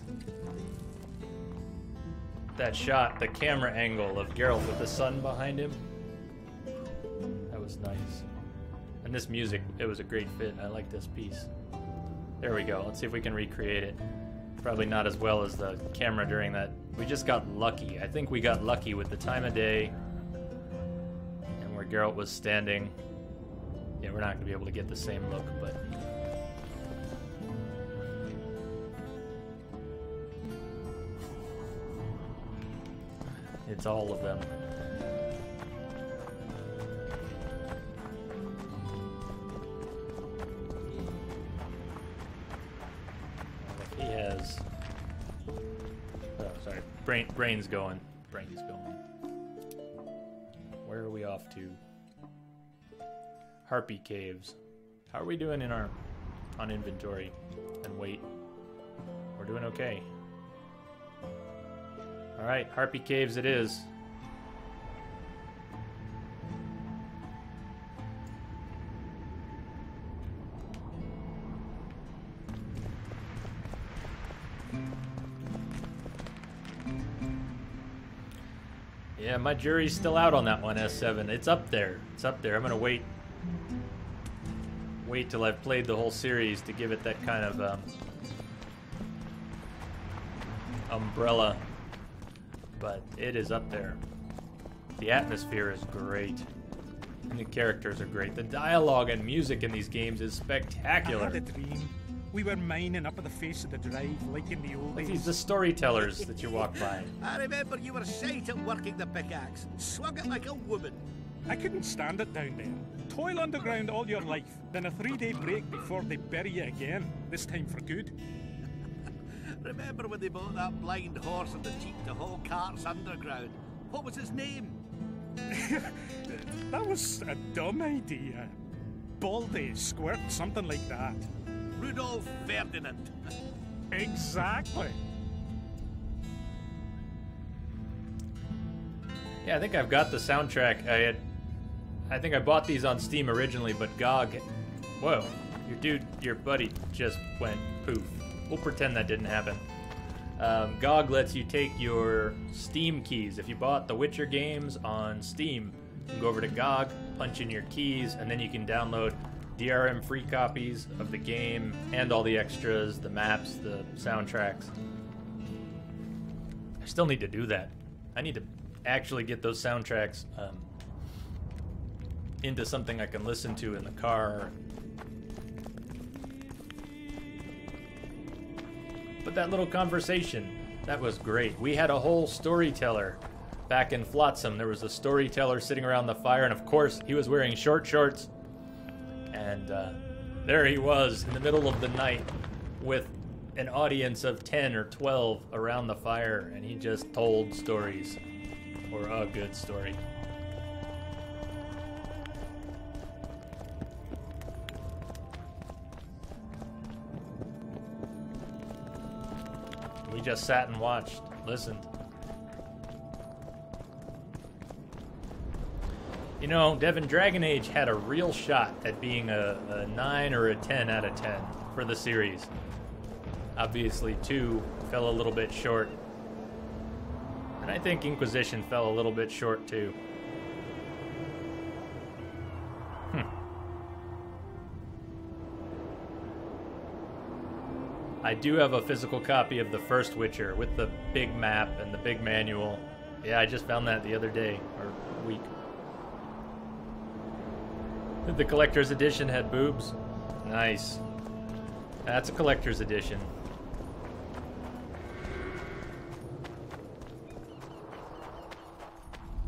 That shot, the camera angle of Geralt with the sun behind him. That was nice. And this music, it was a great fit. I like this piece. There we go. Let's see if we can recreate it. Probably not as well as the camera during that. We just got lucky. I think we got lucky with the time of day and where Geralt was standing. Yeah, we're not going to be able to get the same look, but... it's all of them. He has... oh, sorry. Brain's going. Brain's going. Where are we off to? Harpy Caves. How are we doing in our... on inventory and weight? We're doing okay. Alright, Harpy Caves it is. Yeah, my jury's still out on that one, S7. It's up there. It's up there. I'm gonna wait till I've played the whole series to give it that kind of umbrella. But it is up there. The atmosphere is great. And the characters are great. The dialogue and music in these games is spectacular. I had a dream. We were mining up at the face of the drive, like in the old days. These are the storytellers that you walk by. I remember you were shite at working the pickaxe. Swung it like a woman. I couldn't stand it down there. Toil underground all your life, then a 3-day break before they bury you again, this time for good. Remember when they bought that blind horse on the cheap to haul carts underground? What was his name? That was a dumb idea. Baldy, Squirt, something like that. Rudolph Ferdinand. Exactly. Yeah, I think I've got the soundtrack. I think I bought these on Steam originally, but GOG... Whoa, your buddy just went poof. We'll pretend that didn't happen. GOG lets you take your Steam keys. If you bought the Witcher games on Steam, you can go over to GOG, punch in your keys, and then you can download DRM free copies of the game and all the extras, the maps, the soundtracks. I still need to do that. I need to actually get those soundtracks into something I can listen to in the car. But that little conversation, that was great. We had a whole storyteller back in Flotsam. There was a storyteller sitting around the fire, and of course, he was wearing short shorts. And there he was in the middle of the night with an audience of 10 or 12 around the fire, and he just told stories, or a good story. We just sat and watched, listened. You know, Devin, Dragon Age had a real shot at being a 9 or a 10 out of 10 for the series. Obviously, 2 fell a little bit short. And I think Inquisition fell a little bit short, too. I do have a physical copy of the first Witcher with the big map and the big manual. Yeah, I just found that the other day, or week. The collector's edition had boobs. Nice. That's a collector's edition.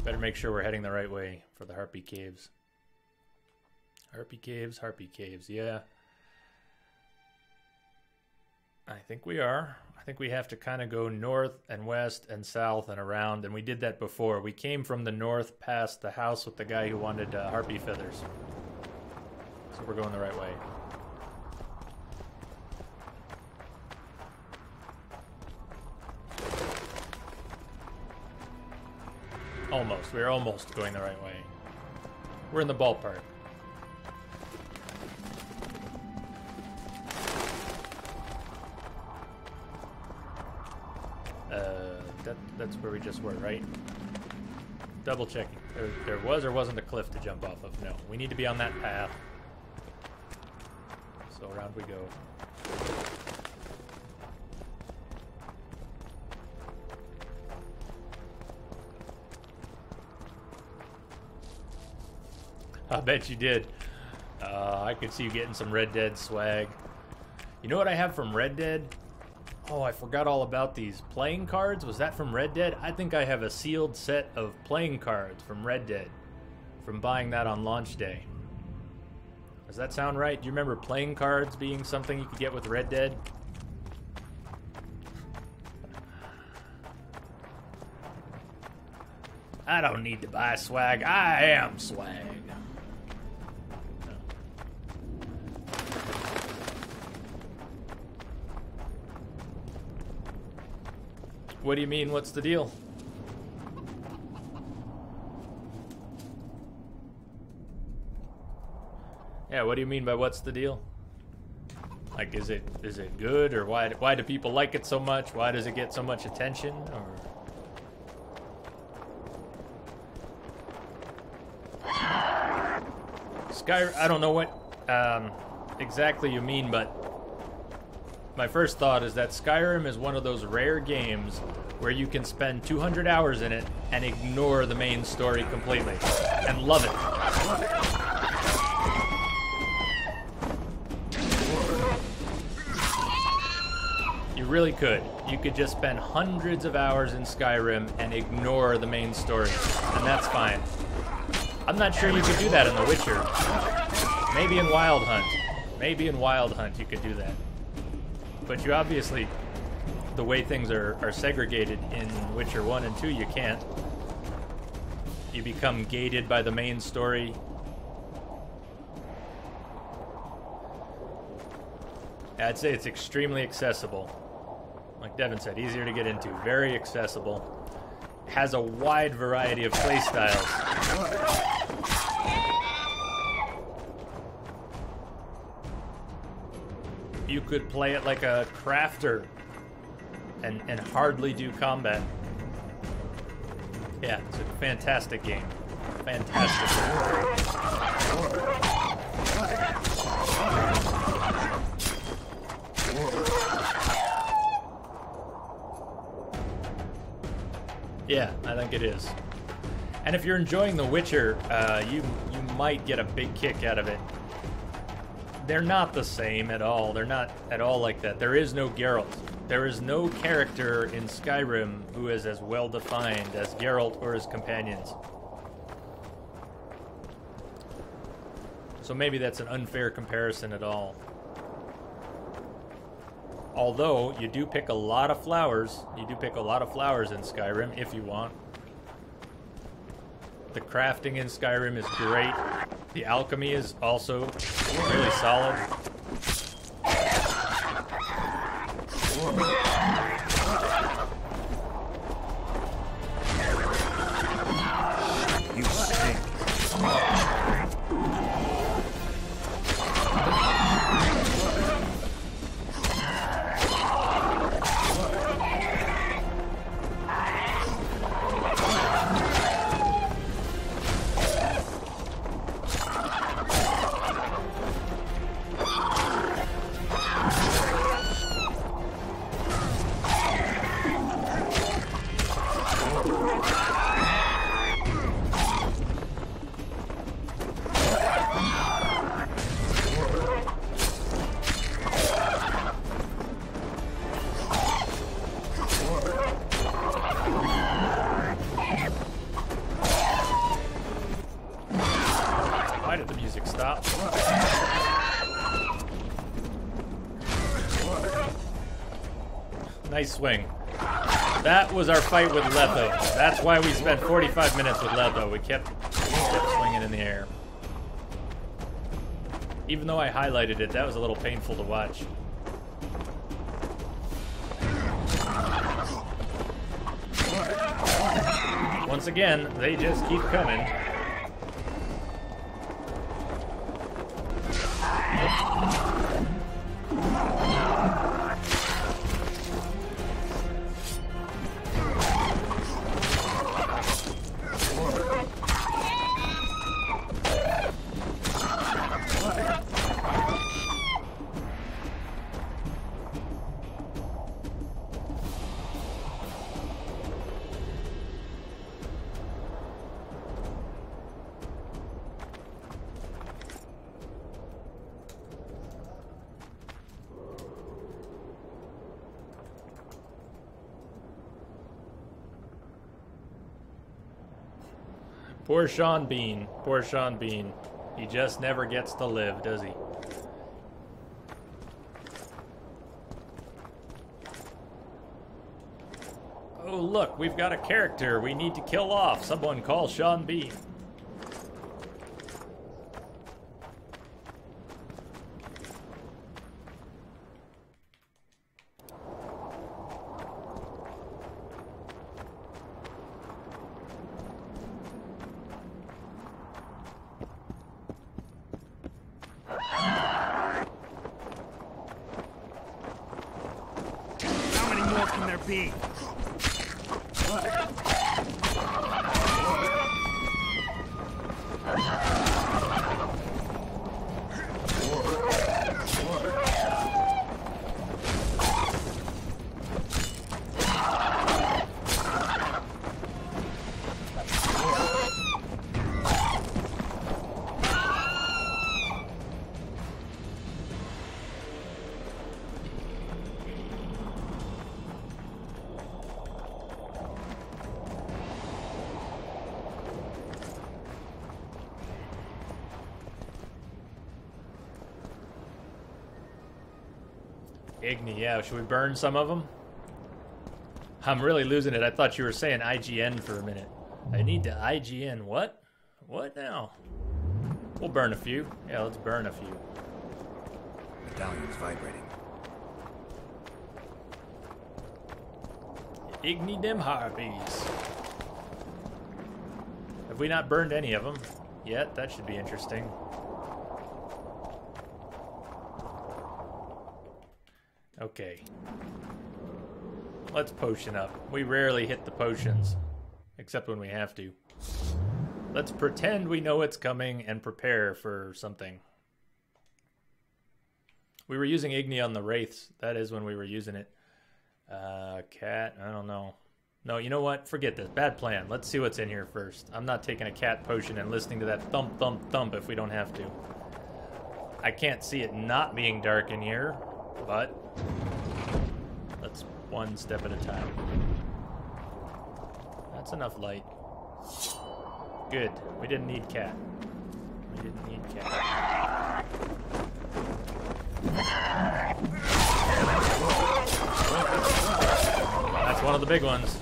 Better make sure we're heading the right way for the Harpy Caves. Harpy Caves, yeah. I think we are. I think we have to kind of go north and west and south and around, and we did that before. We came from the north past the house with the guy who wanted harpy feathers. So we're going the right way. Almost. We're almost going the right way. We're in the ballpark. That's where we just were, right? Double checking. There was or wasn't a cliff to jump off of. No, we need to be on that path. So around we go. I bet you did. I could see you getting some Red Dead swag. You know what I have from Red Dead? Oh, I forgot all about these. Playing cards? Was that from Red Dead? I think I have a sealed set of playing cards from Red Dead. From buying that on launch day. Does that sound right? Do you remember playing cards being something you could get with Red Dead? I don't need to buy swag. I am swag. What do you mean, what's the deal? Yeah, what do you mean by what's the deal? Like, is it good, or why do people like it so much? Why does it get so much attention? Or I don't know what exactly you mean, but my first thought is that Skyrim is one of those rare games where you can spend 200 hours in it and ignore the main story completely and love it. You really could. You could just spend hundreds of hours in Skyrim and ignore the main story, and that's fine. I'm not sure you could do that in The Witcher. Maybe in Wild Hunt. Maybe in Wild Hunt you could do that. But you obviously, the way things are segregated in Witcher 1 and 2, you can't. You become gated by the main story. I'd say it's extremely accessible. Like Devin said, easier to get into, very accessible. Has a wide variety of play styles. You could play it like a crafter and hardly do combat. Yeah, it's a fantastic game. Fantastic Yeah, I think it is. And if you're enjoying The Witcher, you might get a big kick out of it. They're not the same at all. They're not at all like that. There is no Geralt. There is no character in Skyrim who is as well defined as Geralt or his companions. So maybe that's an unfair comparison at all. Although, you do pick a lot of flowers. You do pick a lot of flowers in Skyrim, if you want. The crafting in Skyrim is great. The alchemy is also really solid. You stink. Why did the music stop? Nice swing. That was our fight with Letho. That's why we spent 45 minutes with Letho. We kept swinging in the air. Even though I highlighted it, that was a little painful to watch. Once again, they just keep coming. Poor Sean Bean. Poor Sean Bean. He just never gets to live, does he? Oh, look, we've got a character we need to kill off. Someone call Sean Bean. How many more can there be? Igni, yeah. Should we burn some of them? I'm really losing it. I thought you were saying IGN for a minute. I need to IGN. What? What now? We'll burn a few. Yeah, let's burn a few. Medallion's vibrating. Igni them harpies. Have we not burned any of them yet? That should be interesting. Okay. Let's potion up. We rarely hit the potions, except when we have to. Let's pretend we know it's coming and prepare for something. We were using Igni on the Wraiths. That is when we were using it. Cat, I don't know. No, you know what? Forget this. Bad plan. Let's see what's in here first. I'm not taking a cat potion and listening to that thump, thump, thump if we don't have to. I can't see it not being dark in here, but let's one step at a time. That's enough light. Good. We didn't need cat. We didn't need cat. That's one of the big ones.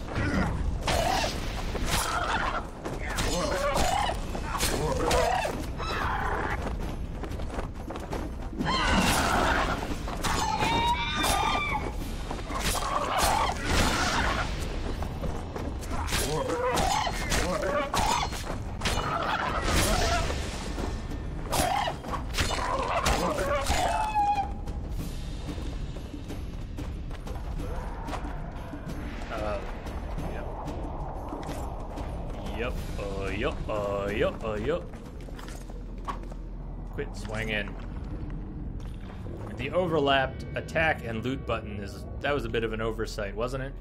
Yup. Quit swinging. The overlapped attack and loot button that was a bit of an oversight, wasn't it?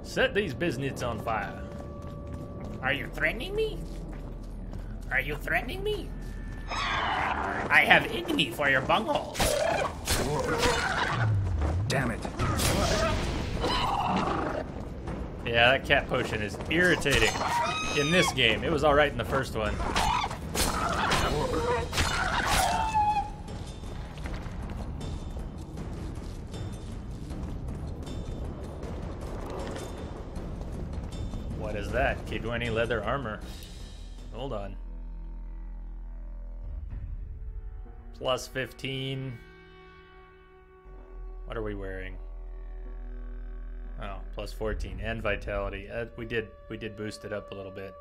Set these business on fire. Are you threatening me? Are you threatening me? I have Igni for your bunghole. Damn it. Yeah, that cat potion is irritating in this game. It was alright in the first one. What is that? Kidwani leather armor. Hold on. Plus 15. What are we wearing? Oh, plus 14 and vitality. We did boost it up a little bit.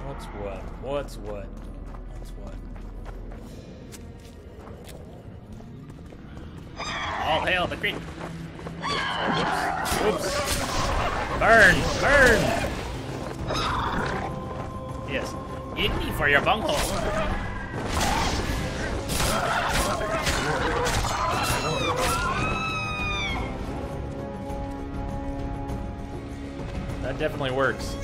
What's what? What's what? What's what? All hail the Greek. Oops. Burn! Burn! Yes. Eat me for your bunghole. That definitely works.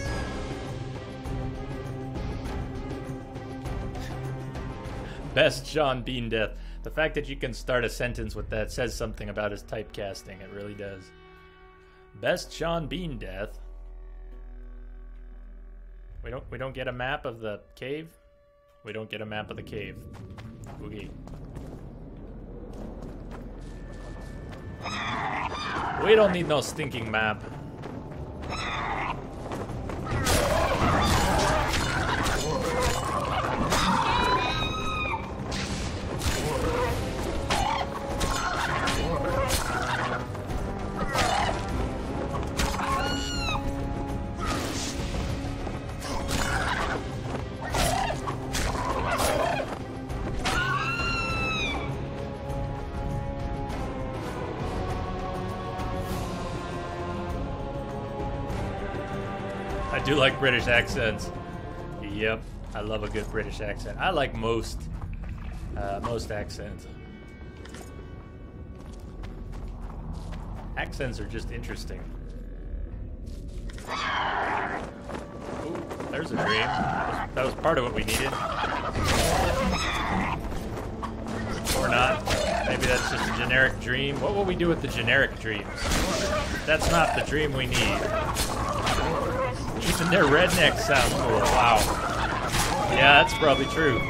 Best Sean Bean death. The fact that you can start a sentence with that says something about his typecasting. It really does. Best Sean Bean death. We don't get a map of the cave. We don't get a map of the cave. Okay. We don't need no stinking map. I do like British accents. Yep, I love a good British accent. I like most accents. Accents are just interesting. Ooh, there's a dream. That was part of what we needed. Or not. Maybe that's just a generic dream. What will we do with the generic dreams? That's not the dream we need. Even their rednecks sound cool. Wow. Yeah, that's probably true.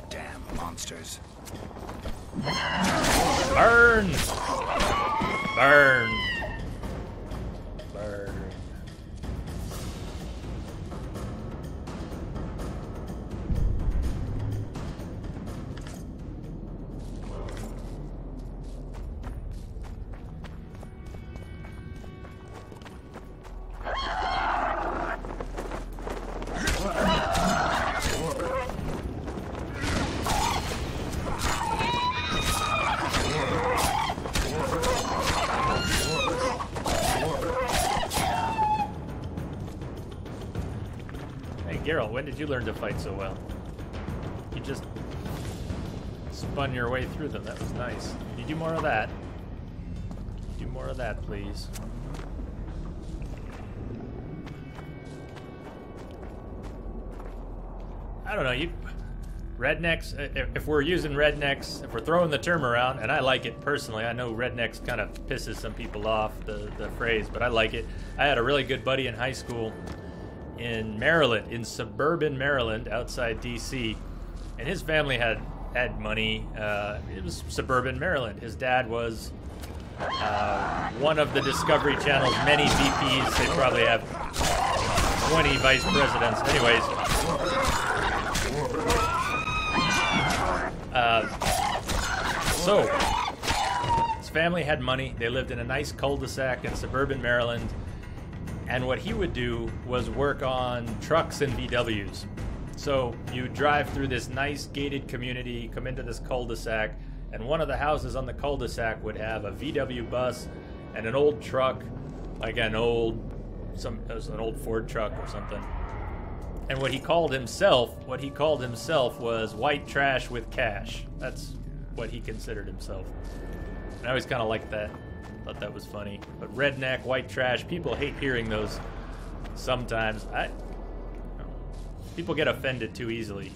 Damn monsters. Burn! Burn! Geralt, when did you learn to fight so well? You just spun your way through them. That was nice. You do more of that. Do more of that, please. I don't know, you rednecks, if we're using rednecks, if we're throwing the term around, and I like it personally, I know rednecks kind of pisses some people off, the phrase, but I like it. I had a really good buddy in high school in Maryland, in suburban Maryland, outside DC, and his family had money. It was suburban Maryland. His dad was one of the Discovery Channel's many VPs. They probably have 20 vice presidents. Anyways, so his family had money. They lived in a nice cul-de-sac in suburban Maryland, and what he would do was work on trucks and VWs. So you drive through this nice gated community, come into this cul-de-sac, and one of the houses on the cul-de-sac would have a VW bus and an old truck, like it was an old Ford truck or something. And what he called himself was white trash with cash. That's what he considered himself. And I always kind of liked that. Thought that was funny. But redneck, white trash, people hate hearing those sometimes. People get offended too easily.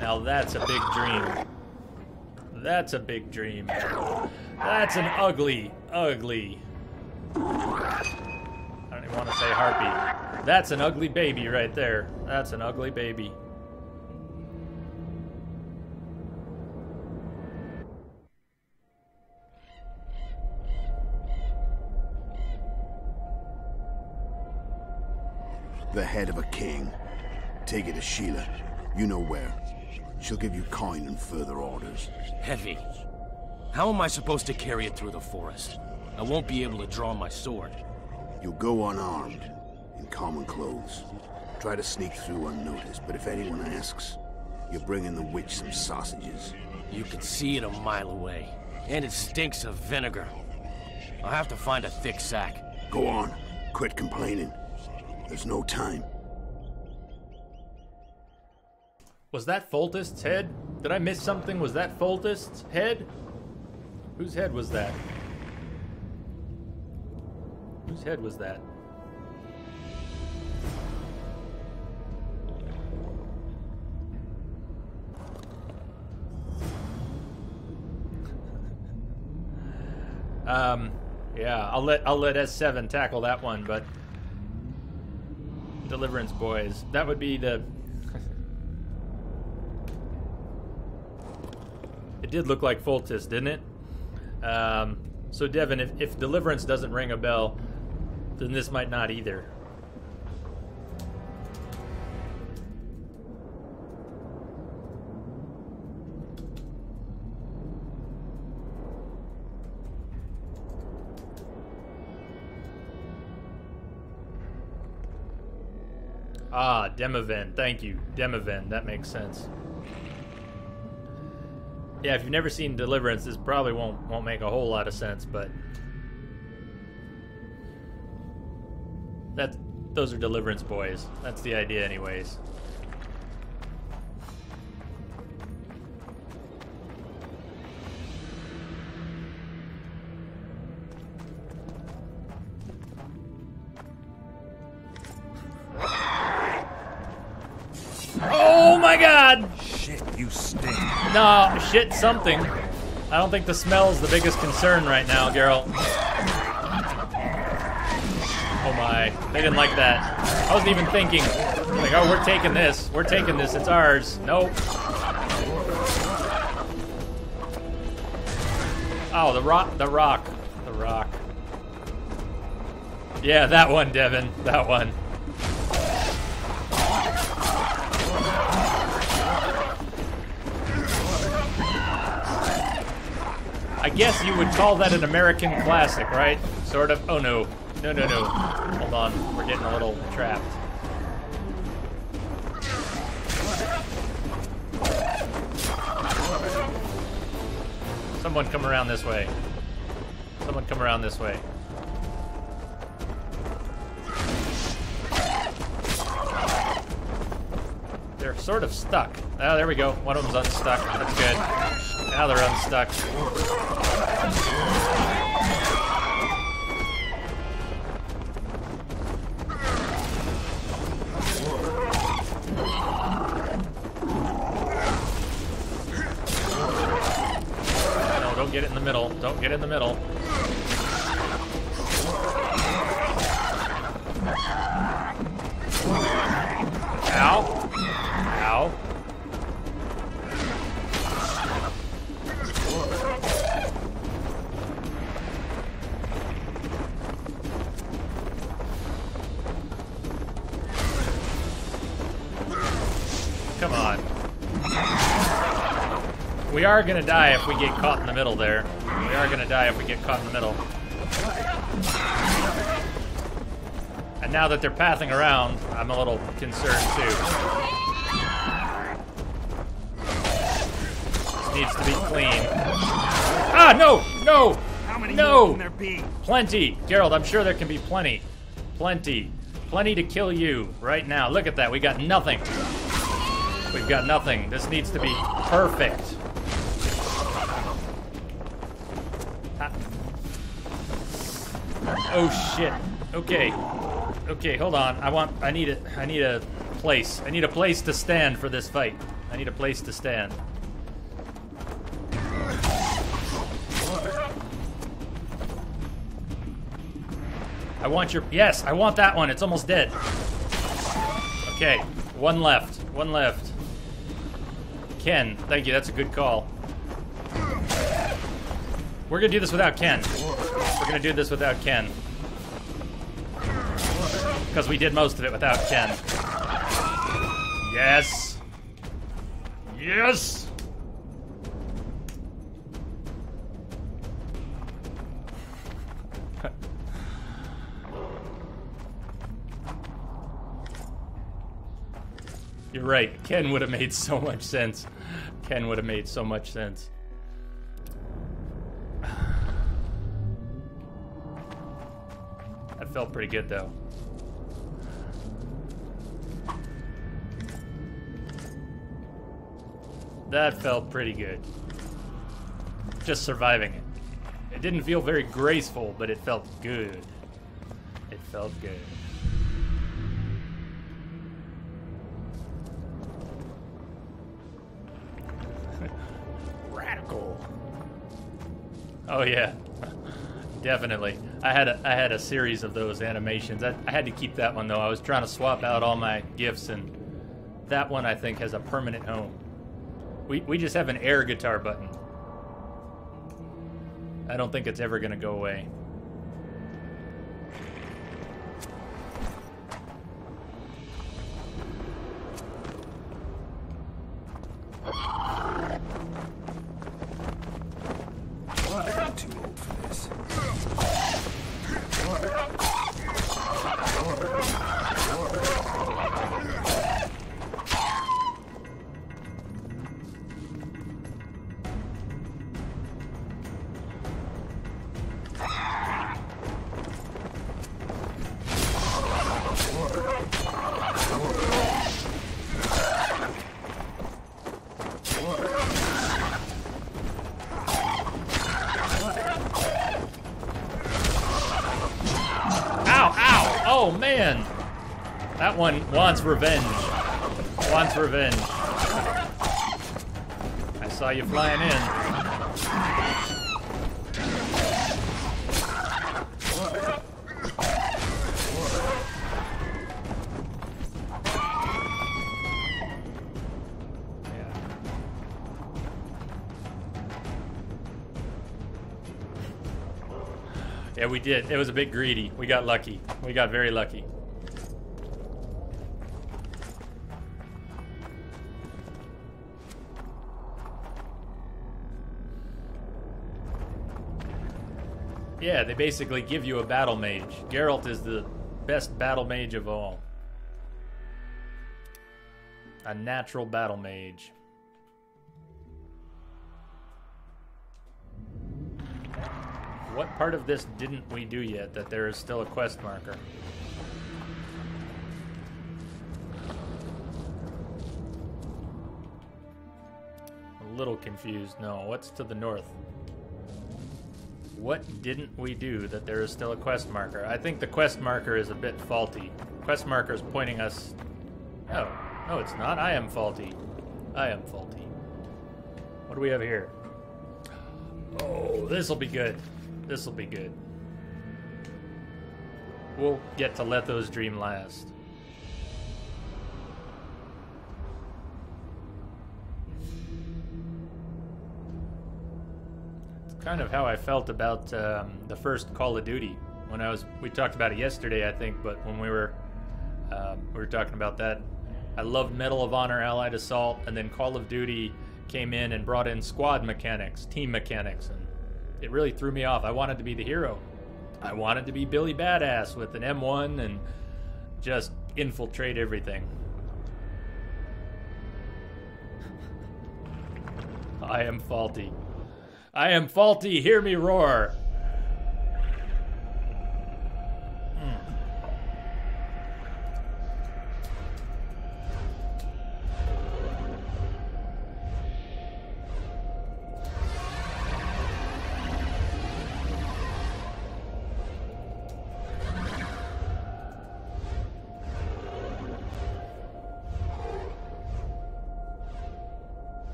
Now that's a big dream. That's a big dream. That's an ugly, ugly... I don't even want to say harpy. That's an ugly baby right there. That's an ugly baby. The head of a king. Take it to Sheila. You know where. She'll give you coin and further orders. Heavy. How am I supposed to carry it through the forest? I won't be able to draw my sword. You'll go unarmed, in common clothes. Try to sneak through unnoticed, but if anyone asks, you're bringing the witch some sausages. You can see it a mile away, and it stinks of vinegar. I'll have to find a thick sack. Go on. Quit complaining. There's no time. Was that Foltest's head? Did I miss something? Was that Foltest's head? Whose head was that? Whose head was that? Yeah, I'll let S7 tackle that one, but Deliverance boys. That would be the... It did look like Foltest, didn't it? So Devin, if Deliverance doesn't ring a bell, then this might not either. Ah, Demoven. Thank you. Demoven. That makes sense. Yeah, if you've never seen Deliverance, this probably won't make a whole lot of sense, but those are Deliverance boys. That's the idea anyways. Oh my god! Shit, you stink. No, shit something. I don't think the smell's the biggest concern right now, Geralt. Oh my, they didn't like that. I wasn't even thinking. Like, oh, we're taking this. We're taking this, it's ours. Nope. Oh, the rock. Yeah, that one, Devin, that one. I guess you would call that an American classic, right? Sort of. Oh no. No. Hold on. We're getting a little trapped. Someone come around this way. Someone come around this way. They're sort of stuck. Oh, there we go. One of them's unstuck. That's good. Now they're unstuck. No, don't get it in the middle. Don't get in the middle. Ow. Ow. Come on. We are gonna die if we get caught in the middle there. We are gonna die if we get caught in the middle. And now that they're pathing around, I'm a little concerned too. This needs to be clean. Ah, no! No! How many no! more can there be? Plenty! Geralt, I'm sure there can be plenty. Plenty. Plenty to kill you right now. Look at that, we got nothing. We've got nothing. This needs to be perfect. Oh shit. Okay. Okay, hold on. I need a place. I need a place to stand for this fight. I need a place to stand. I want your... Yes, I want that one. It's almost dead. Okay, one left. One left. Ken, thank you. That's a good call. We're gonna do this without Ken. We're gonna do this without Ken. Because we did most of it without Ken. Yes! Yes! You're right. Ken would have made so much sense. Ken would have made so much sense. That felt pretty good, though. That felt pretty good. Just surviving it. It didn't feel very graceful, but it felt good. It felt good. Radical. Oh yeah, definitely. I had a series of those animations. I had to keep that one though. I was trying to swap out all my gifts, and that one I think has a permanent home. We just have an air guitar button. I don't think it's ever gonna go away. I'm too old for this. Oh man, that one wants revenge. Wants revenge. I saw you flying in. Yeah, we did. It was a bit greedy. We got lucky. We got very lucky. Yeah, they basically give you a battle mage. Geralt is the best battle mage of all. A natural battle mage. What part of this didn't we do yet that there is still a quest marker? A little confused. No, what's to the north? What didn't we do that there is still a quest marker? I think the quest marker is a bit faulty. Quest marker is pointing us... Oh, no it's not. I am faulty. I am faulty. What do we have here? Oh, this'll be good. This'll be good. We'll get to Letho's dream last. It's kind of how I felt about the first Call of Duty. When we talked about it yesterday, I think, but when we were talking about that, I loved Medal of Honor Allied Assault, and then Call of Duty came in and brought in squad mechanics, team mechanics, and it really threw me off. I wanted to be the hero. I wanted to be Billy Badass with an M1 and just infiltrate everything. I am faulty. I am faulty, hear me roar.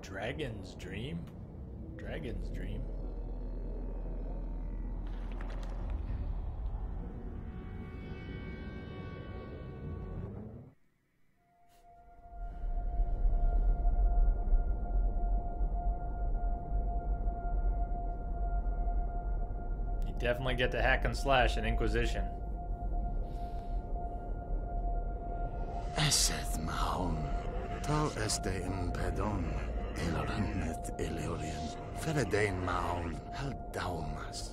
Dragon's Dream? Dragon's Dream? You definitely get to hack and slash in Inquisition. Eseth Mahon, tal este in pedon. Elornet Eleorian, Feredain Maon, Haldaumas.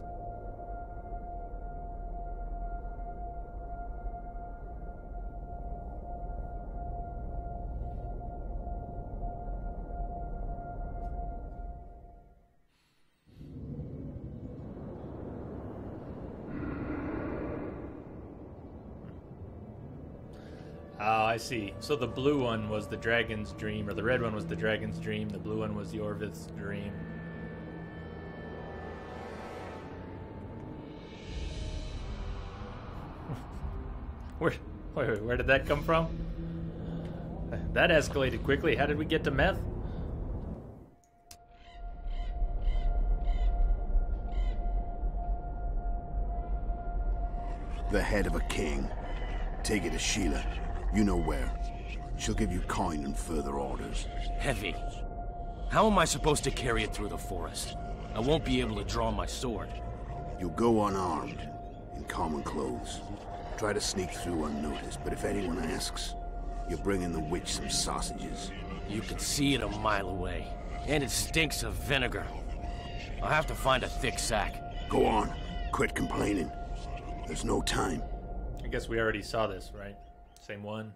Oh, I see. So the blue one was the Dragon's Dream, or the red one was the Dragon's Dream, the blue one was Yorvith's Dream. Where did that come from? That escalated quickly. How did we get to meth? The head of a king. Take it to Sheila. You know where. She'll give you coin and further orders. Heavy. How am I supposed to carry it through the forest? I won't be able to draw my sword. You'll go unarmed, in common clothes. Try to sneak through unnoticed, but if anyone asks, you're bringing the witch some sausages. You can see it a mile away, and it stinks of vinegar. I'll have to find a thick sack. Go on. Quit complaining. There's no time. I guess we already saw this, right? Same one.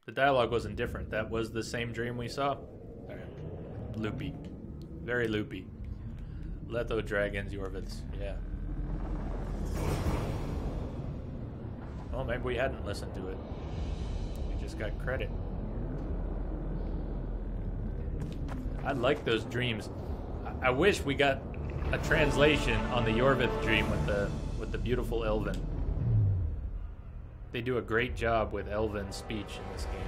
The dialogue wasn't different. That was the same dream we saw. Loopy. Very loopy. Letho dragons, Yorviths. Yeah. Well, maybe we hadn't listened to it. We just got credit. I like those dreams. I wish we got a translation on the Yorvith dream with the beautiful Elven. They do a great job with Elven speech in this game.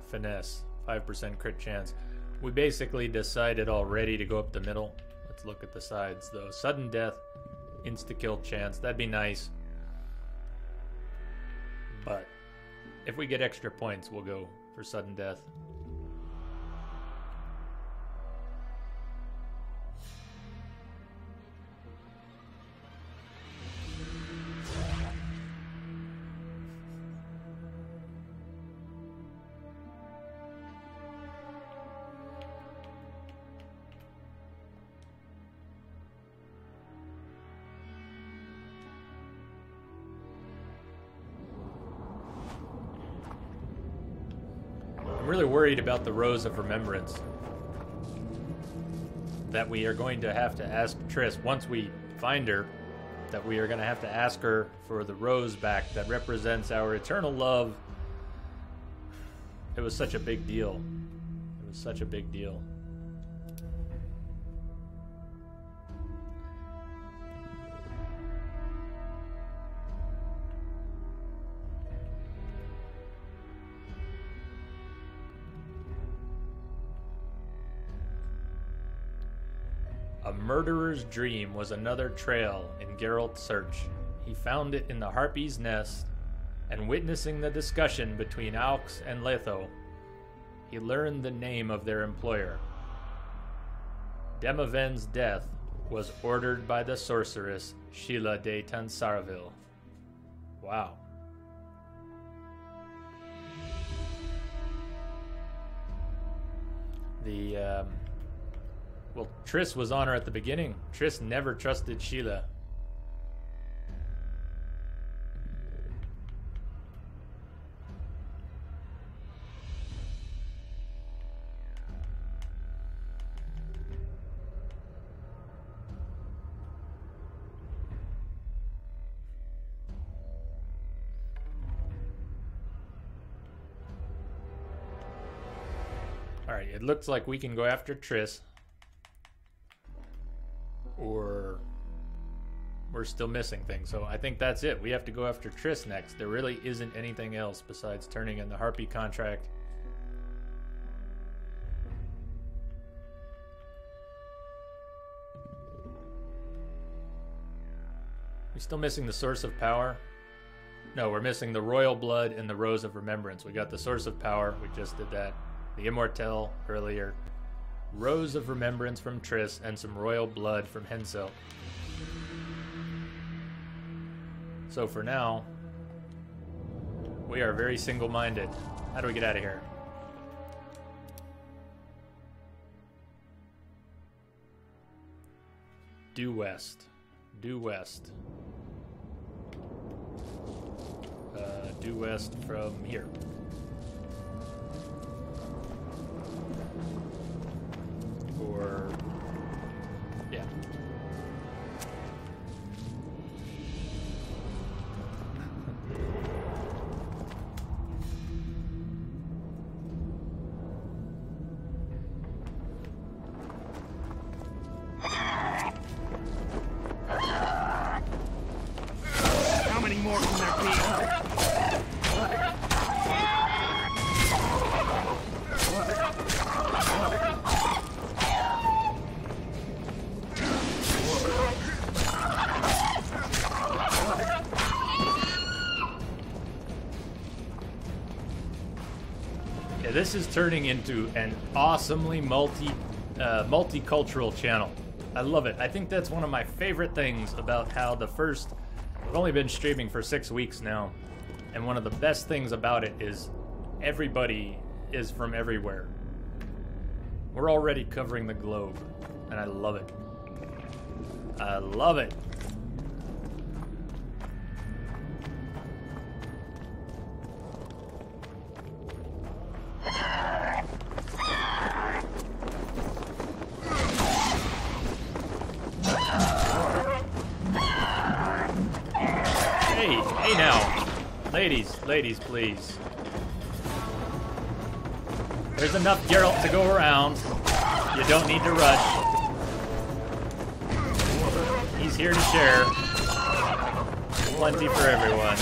Finesse, 5% crit chance. We basically decided already to go up the middle. Let's look at the sides though. Sudden death, insta-kill chance, that'd be nice. But if we get extra points, we'll go for sudden death. really worried about the Rose of Remembrance. That we are going to have to ask Triss, once we find her, that we are going to have to ask her for the rose back that represents our eternal love. It was such a big deal. It was such a big deal. A murderer's dream was another trail in Geralt's search. He found it in the Harpy's nest, and witnessing the discussion between AoK and Letho, he learned the name of their employer. Demaven's death was ordered by the sorceress Sheila de Tansarville. Wow. Well, Triss was on her at the beginning. Triss never trusted Sheila. Alright, it looks like we can go after Triss. Or we're still missing things. So I think that's it. We have to go after Triss next. There really isn't anything else besides turning in the Harpy contract. We still missing the Source of Power? No, we're missing the Royal Blood and the Rose of Remembrance. We got the Source of Power. We just did that. The Immortelle earlier. Rose of Remembrance from Triss, and some Royal Blood from Hensel. So for now, we are very single-minded. How do we get out of here? Due west. Due west. Due west from here. Or, yeah. How many more can there be? This is turning into an awesomely multicultural channel. I love it. I think that's one of my favorite things about how I've only been streaming for 6 weeks now, and one of the best things about it is everybody is from everywhere. We're already covering the globe, and I love it. I love it. Hey now. Ladies, please. There's enough Geralt to go around. You don't need to rush. He's here to share. Plenty for everyone.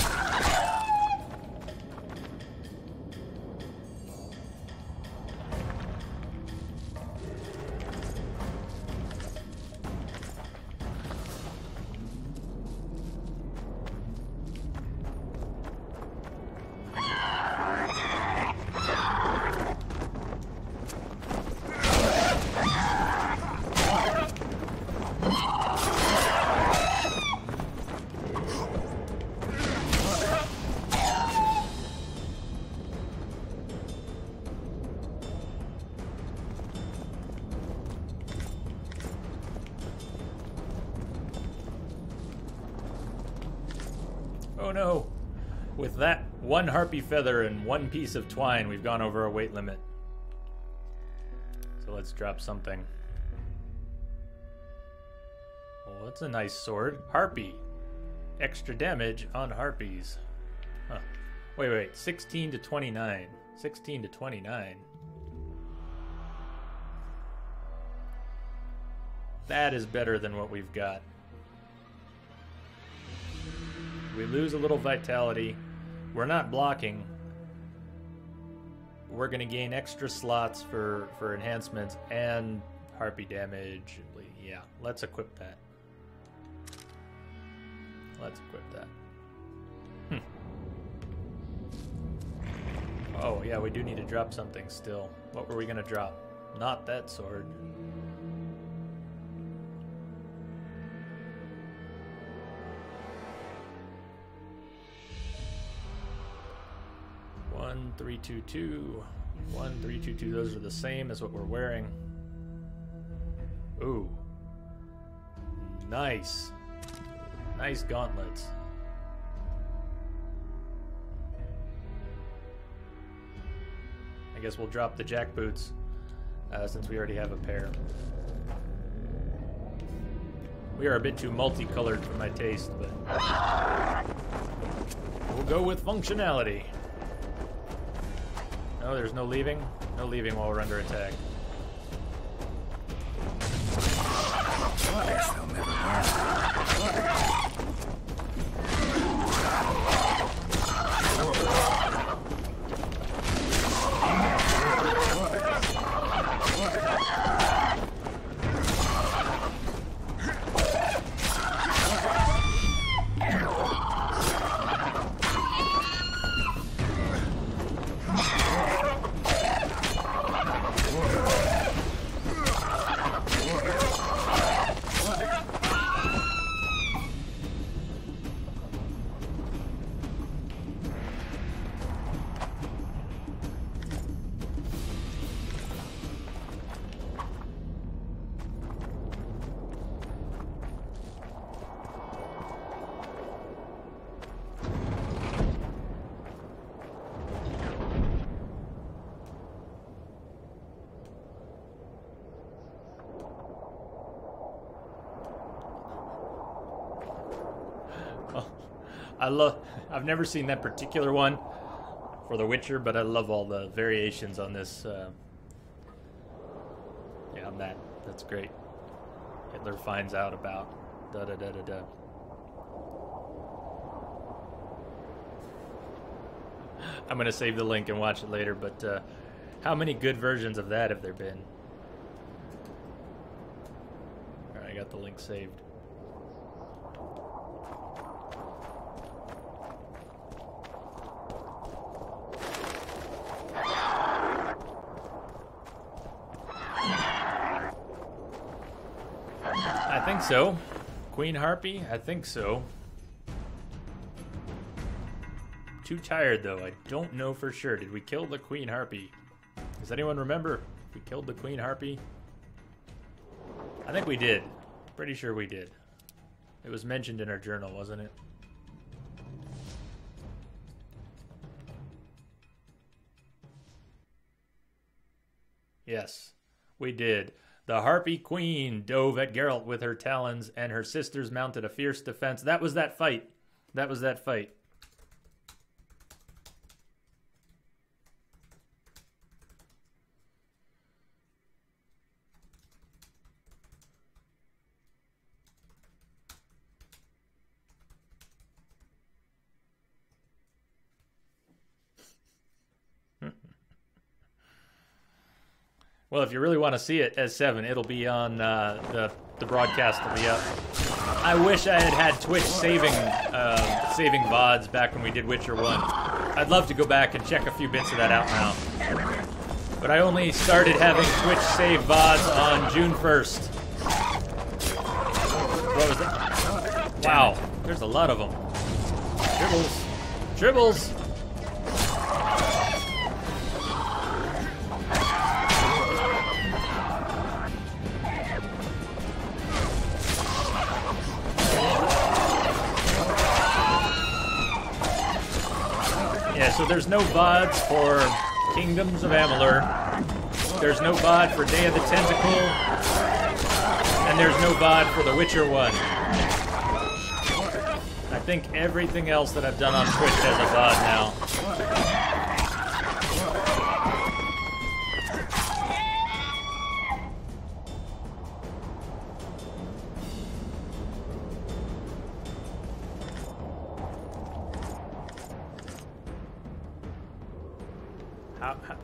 Oh no. With that 1 harpy feather and 1 piece of twine. We've gone over our weight limit. So let's drop something. Well, that's a nice sword. Harpy. Extra damage on harpies. Huh. Wait. 16 to 29. 16 to 29. That is better than what we've got. We lose a little vitality. We're not blocking. We're going to gain extra slots for enhancements and harpy damage. Yeah, let's equip that. Let's equip that. Oh, yeah, we do need to drop something still. What were we going to drop? Not that sword. One, 3, 2, 2. 1, 3, 2, 2. Those are the same as what we're wearing. Ooh. Nice. Nice gauntlets. I guess we'll drop the jackboots since we already have a pair. We are a bit too multicolored for my taste, but we'll go with functionality. No, there's no leaving. No leaving while we're under attack. Guess they'll never learn. I've never seen that particular one for The Witcher, but I love all the variations on this. Yeah, on that. That's great. Hitler finds out about da-da-da-da-da. I'm going to save the link and watch it later, but how many good versions of that have there been? Alright, I got the link saved. I think so. Queen Harpy? I think so. Too tired, though. I don't know for sure. Did we kill the Queen Harpy? Does anyone remember if we killed the Queen Harpy? I think we did. Pretty sure we did. It was mentioned in our journal, wasn't it? Yes, we did. The Harpy Queen dove at Geralt with her talons, and her sisters mounted a fierce defense. That was that fight. That was that fight. Well, if you really want to see it as 7, it'll be on the broadcast will be up. I wish I had Twitch saving VODs back when we did Witcher 1. I'd love to go back and check a few bits of that out now. But I only started having Twitch save VODs on June 1st. What was that? Wow, there's a lot of them. Tribbles. Tribbles! so there's no VODs for Kingdoms of Amalur. There's no VOD for Day of the Tentacle. And there's no VOD for The Witcher 1. I think everything else that I've done on Twitch has a VOD now.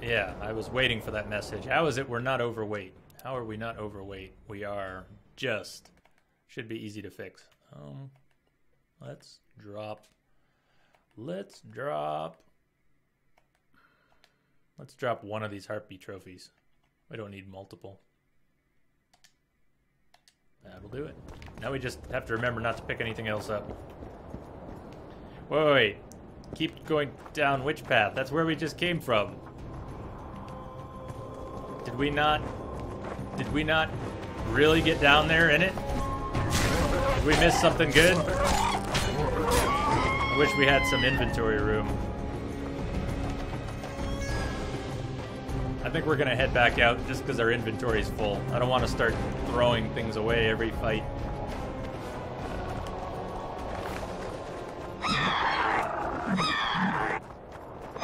Yeah, I was waiting for that message. How is it we're not overweight? How are we not overweight? We are just. Should be easy to fix. Let's drop. Let's drop one of these heartbeat trophies. We don't need multiple. That'll do it. Now we just have to remember not to pick anything else up. Wait. Keep going down which path? That's where we just came from. Did we not really get down there in it? Did we miss something good? I wish we had some inventory room. I think we're gonna head back out just because our inventory's full. I don't want to start throwing things away every fight. In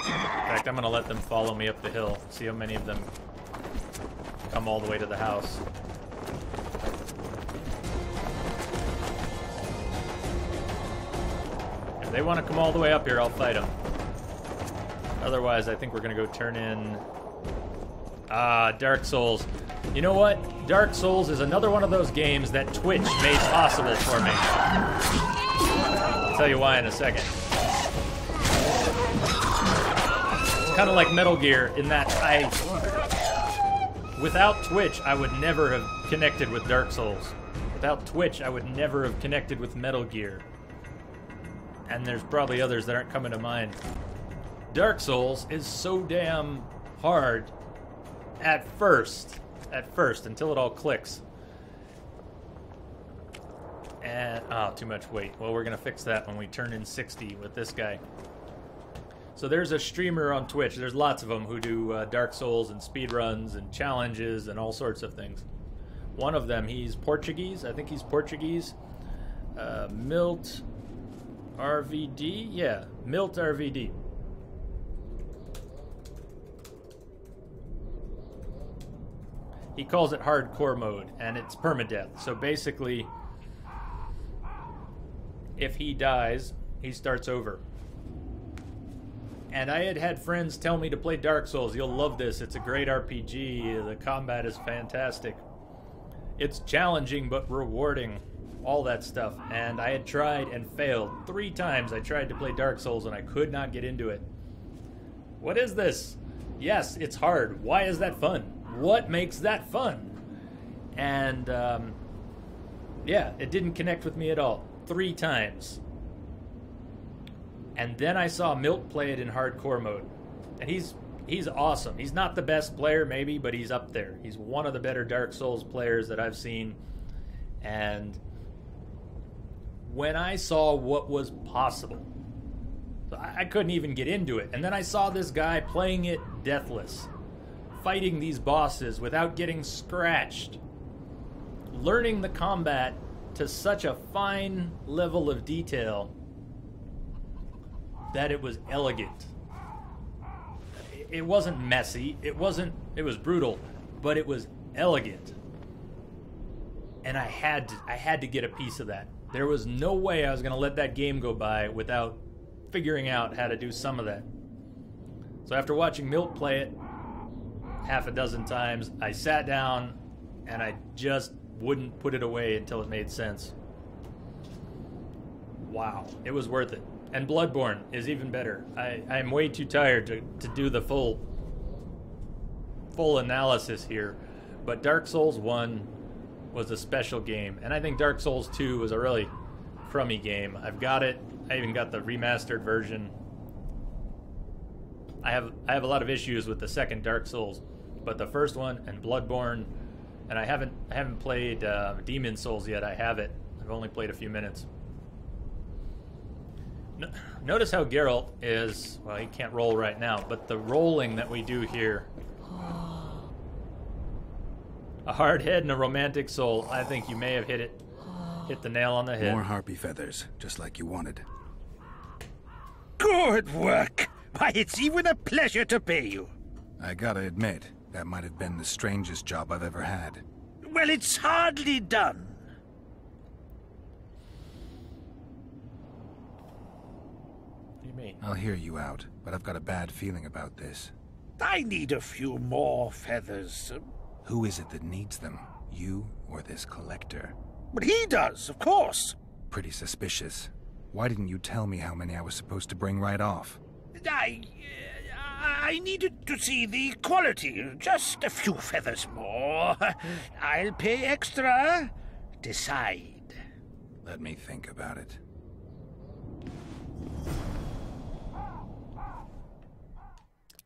fact, I'm gonna let them follow me up the hill. See how many of them come all the way to the house. If they want to come all the way up here, I'll fight them. Otherwise, I think we're going to go turn in... Dark Souls. You know what? Dark Souls is another one of those games that Twitch made possible for me. I'll tell you why in a second. It's kind of like Metal Gear in that without Twitch, I would never have connected with Dark Souls. Without Twitch, I would never have connected with Metal Gear. And there's probably others that aren't coming to mind. Dark Souls is so damn hard at first, until it all clicks. And, too much weight. Well, we're gonna fix that when we turn in 60 with this guy. So there's a streamer on Twitch, there's lots of them who do Dark Souls and speedruns and challenges and all sorts of things. One of them, he's Portuguese, I think he's Portuguese. Milt RVD? Yeah, Milt RVD. He calls it hardcore mode, and it's permadeath. So basically, if he dies, he starts over. And I had friends tell me to play Dark Souls. You'll love this. It's a great RPG. The combat is fantastic. It's challenging but rewarding. All that stuff. And I had tried and failed. 3 times I tried to play Dark Souls and I could not get into it. What is this? Yes, it's hard. Why is that fun? What makes that fun? And, yeah, it didn't connect with me at all. 3 times. And then I saw Milt play it in hardcore mode. And he's awesome. He's not the best player, maybe, but he's up there. He's one of the better Dark Souls players that I've seen. And when I saw what was possible, I couldn't even get into it. And then I saw this guy playing it deathless, fighting these bosses without getting scratched, learning the combat to such a fine level of detail that it was elegant. It wasn't messy, it was brutal, but it was elegant. And I had to get a piece of that. There was no way I was going to let that game go by without figuring out how to do some of that. So after watching Milt play it half a dozen times, I sat down and I just wouldn't put it away until it made sense. Wow, it was worth it. And Bloodborne is even better. I'm way too tired to do the full analysis here, but Dark Souls 1 was a special game, and I think Dark Souls 2 was a really crummy game. I've got it. I even got the remastered version. I have a lot of issues with the second Dark Souls, but the first one and Bloodborne, and I haven't played Demon Souls yet. I have it. I've only played a few minutes. Notice how Geralt is, well, he can't roll right now, but the rolling that we do here. A hard head and a romantic soul. I think you may have hit the nail on the head. More harpy feathers, just like you wanted. Good work! Why, it's even a pleasure to pay you. I gotta admit, that might have been the strangest job I've ever had. Well, it's hardly done. What do you mean? I'll hear you out, but I've got a bad feeling about this. I need a few more feathers. Who is it that needs them? You or this collector? But he does, of course. Pretty suspicious. Why didn't you tell me how many I was supposed to bring right off? I needed to see the quality. Just a few feathers more. I'll pay extra. Decide. Let me think about it.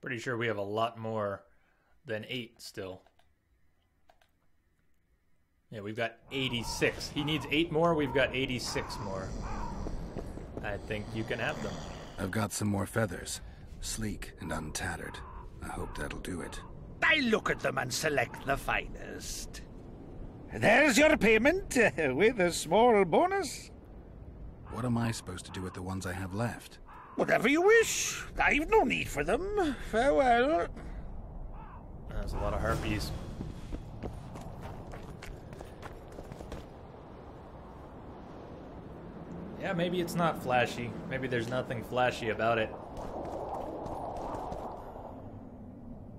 Pretty sure we have a lot more than 8 still. Yeah, we've got 86. He needs 8 more, we've got 86 more. I think you can have them. I've got some more feathers. Sleek and untattered. I hope that'll do it. I look at them and select the finest. There's your payment, with a small bonus. What am I supposed to do with the ones I have left? Whatever you wish. I've no need for them. Farewell. There's a lot of harpies. Yeah, maybe it's not flashy. Maybe there's nothing flashy about it.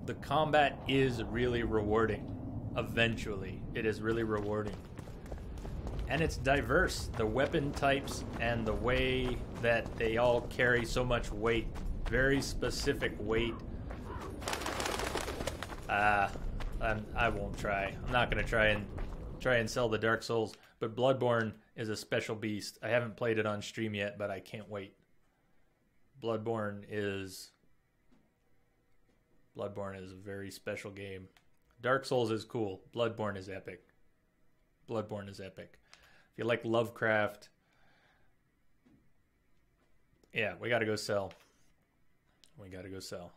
The combat is really rewarding. Eventually, it is really rewarding. And it's diverse. The weapon types and the way that they all carry so much weight. Very specific weight. I won't try. I'm not going to try and sell the Dark Souls. But Bloodborne is a special beast. I haven't played it on stream yet, but I can't wait. Bloodborne is a very special game. Dark Souls is cool. Bloodborne is epic. Bloodborne is epic. If you like Lovecraft, yeah, we gotta go sell. We gotta go sell.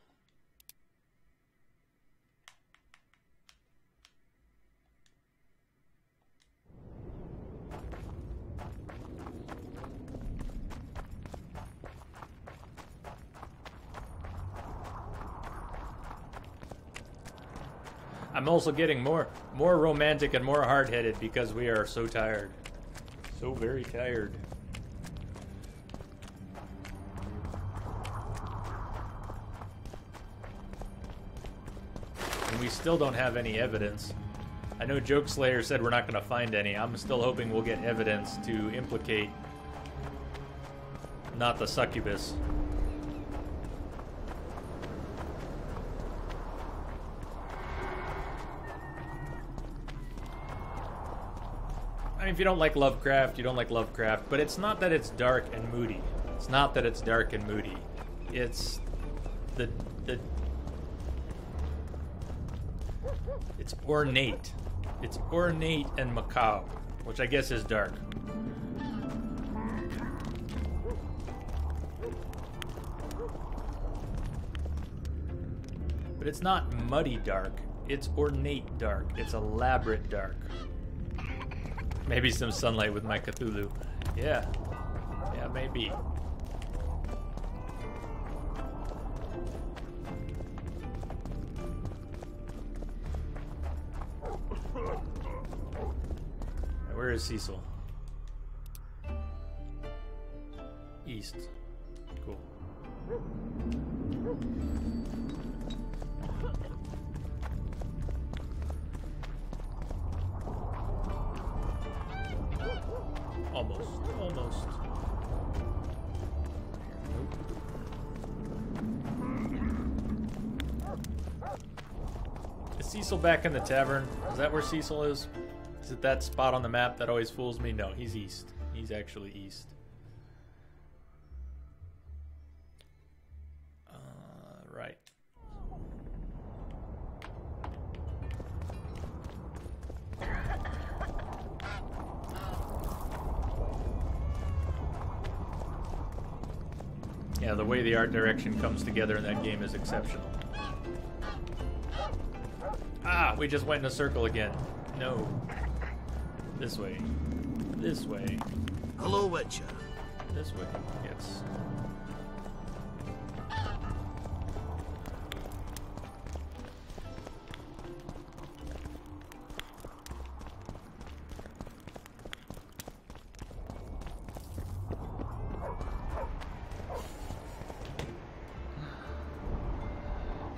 I'm also getting more romantic and more hard-headed because we are so tired. So very tired. And we still don't have any evidence. I know Joke Slayer said we're not going to find any. I'm still hoping we'll get evidence to implicate not the succubus. I mean, if you don't like Lovecraft, you don't like Lovecraft. But it's not that it's dark and moody. It's not that it's dark and moody. It's it's ornate. It's ornate and macabre, which I guess is dark. But it's not muddy dark. It's ornate dark. It's elaborate dark. Maybe some sunlight with my Cthulhu. Yeah. Yeah, maybe. Where is Cecil? East. Cool. Almost. Is Cecil back in the tavern? Is that where Cecil is? Is it that spot on the map that always fools me? No, he's east. He's actually east. Right. Yeah, the way the art direction comes together in that game is exceptional. Ah, we just went in a circle again. No. This way. This way. Hello, Witcher. This way. Yes.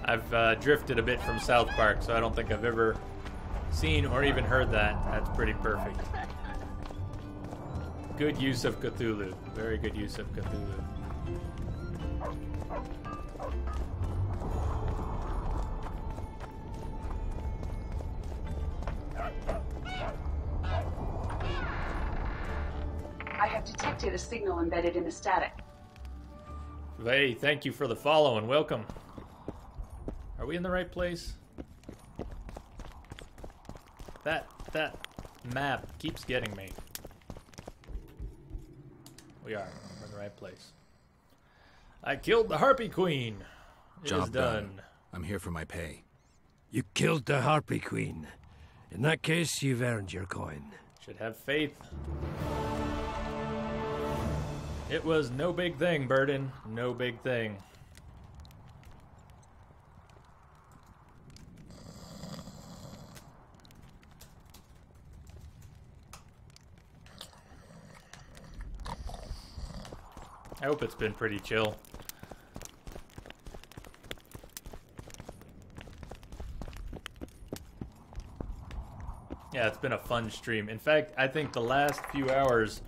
I've drifted a bit from South Park, so I don't think I've ever seen or even heard that. That's pretty perfect. Good use of Cthulhu. Very good use of Cthulhu. I have detected a signal embedded in the static. Hey, thank you for the follow and welcome. Are we in the right place? That map keeps getting me. We are. We're in the right place. I killed the Harpy Queen. It is done. I'm here for my pay. You killed the Harpy Queen. In that case, you've earned your coin. Should have faith. It was no big thing, Burden. No big thing. I hope it's been pretty chill. Yeah, it's been a fun stream. In fact, I think the last few hours,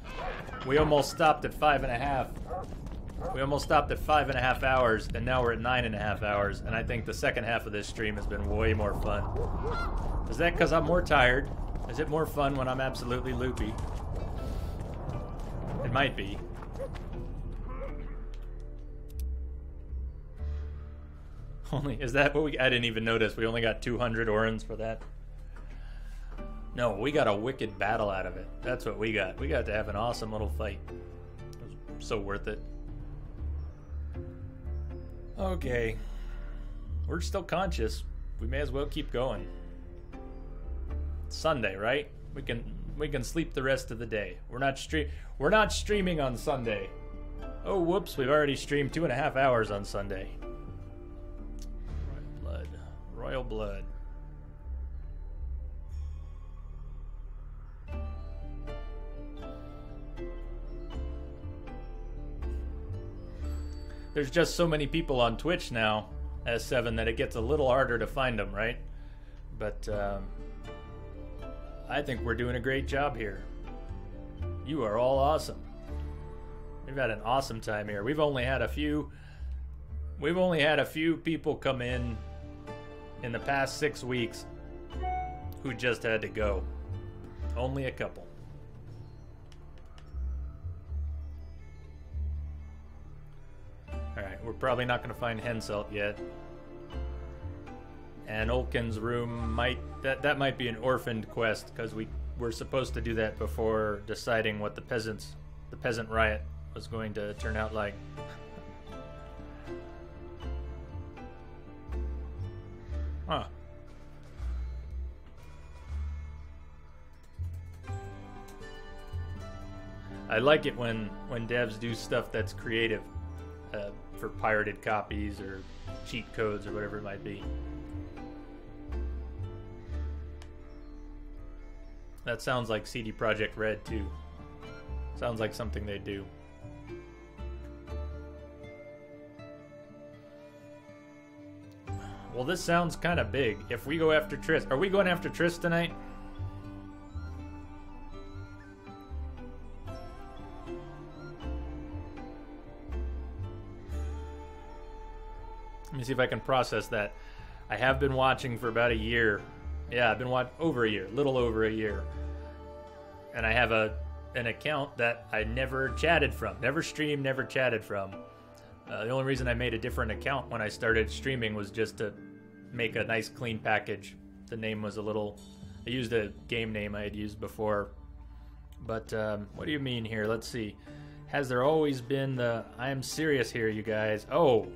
we almost stopped at 5.5. We almost stopped at 5.5 hours, and now we're at 9.5 hours. And I think the second half of this stream has been way more fun. Is that because I'm more tired? Is it more fun when I'm absolutely loopy? It might be. Is that what I didn't even notice. We only got 200 orans for that. No, we got a wicked battle out of it. That's what we got. We got to have an awesome little fight. It was so worth it. Okay. We're still conscious. We may as well keep going. It's Sunday, right? We can sleep the rest of the day. We're not streaming on Sunday. Oh, whoops, we've already streamed 2.5 hours on Sunday. Royal blood. There's just so many people on Twitch now, S7, that it gets a little harder to find them, right? But I think we're doing a great job here. You are all awesome. We've had an awesome time here. We've only had a few people come in the past 6 weeks who just had to go. Only a couple. Alright, we're probably not going to find Henselt yet. And Olkin's room that might be an orphaned quest, because we're supposed to do that before deciding what the peasant riot was going to turn out like. Huh. I like it when devs do stuff that's creative for pirated copies or cheat codes or whatever it might be. That sounds like CD Projekt Red too. Sounds like something they do. Well, this sounds kind of big. If we go after Triss... Are we going after Triss tonight? Let me see if I can process that. I have been watching for about a year. Yeah, I've been watching over a year. Little over a year. And I have an account that I never chatted from. Never streamed, never chatted from. The only reason I made a different account when I started streaming was just to make a nice clean package. The name was a little... I used a game name I had used before. But what do you mean here? Let's see. Has there always been the I am serious here, you guys? Oh.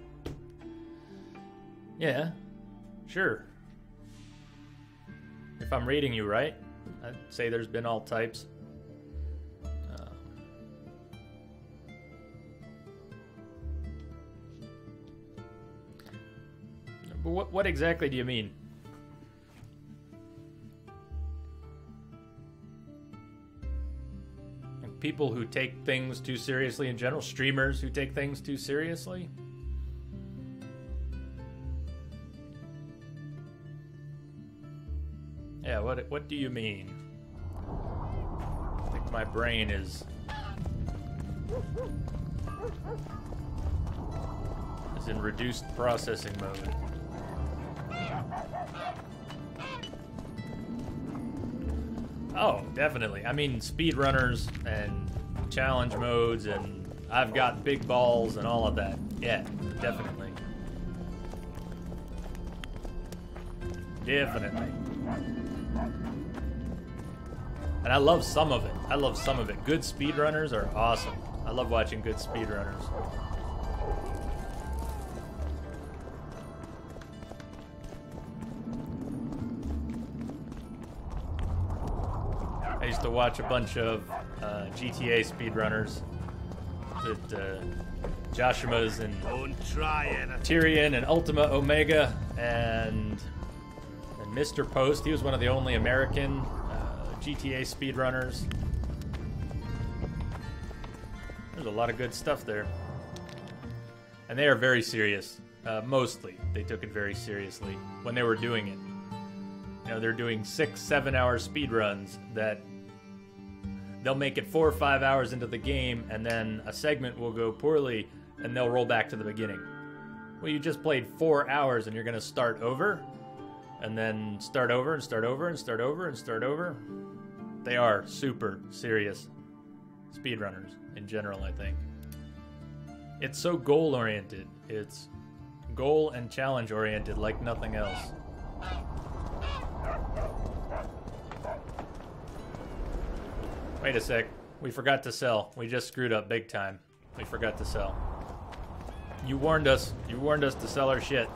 Yeah. Sure. If I'm reading you right, I'd say there's been all types. But what exactly do you mean? People who take things too seriously in general? Streamers who take things too seriously? Yeah, what do you mean? I think my brain is in reduced processing mode. Oh, definitely. I mean, speedrunners and challenge modes, and I've got big balls and all of that. Yeah, definitely. Definitely. And I love some of it. I love some of it. Good speedrunners are awesome. I love watching good speedrunners. I used to watch a bunch of GTA speedrunners. Joshima's and Tyrion and Ultima Omega and Mr. Post. He was one of the only American GTA speedrunners. There's a lot of good stuff there. And they are very serious. Mostly. They took it very seriously when they were doing it. You know, they're doing 6-7 hour speed runs that they'll make it 4 or 5 hours into the game, and then a segment will go poorly and they'll roll back to the beginning. Well, you just played 4 hours and you're going to start over, and then start over and start over and start over and start over. They are super serious speedrunners in general, I think. It's so goal-oriented. It's goal and challenge-oriented like nothing else. Wait a sec. We forgot to sell. We just screwed up big time. We forgot to sell. You warned us. You warned us to sell our shit.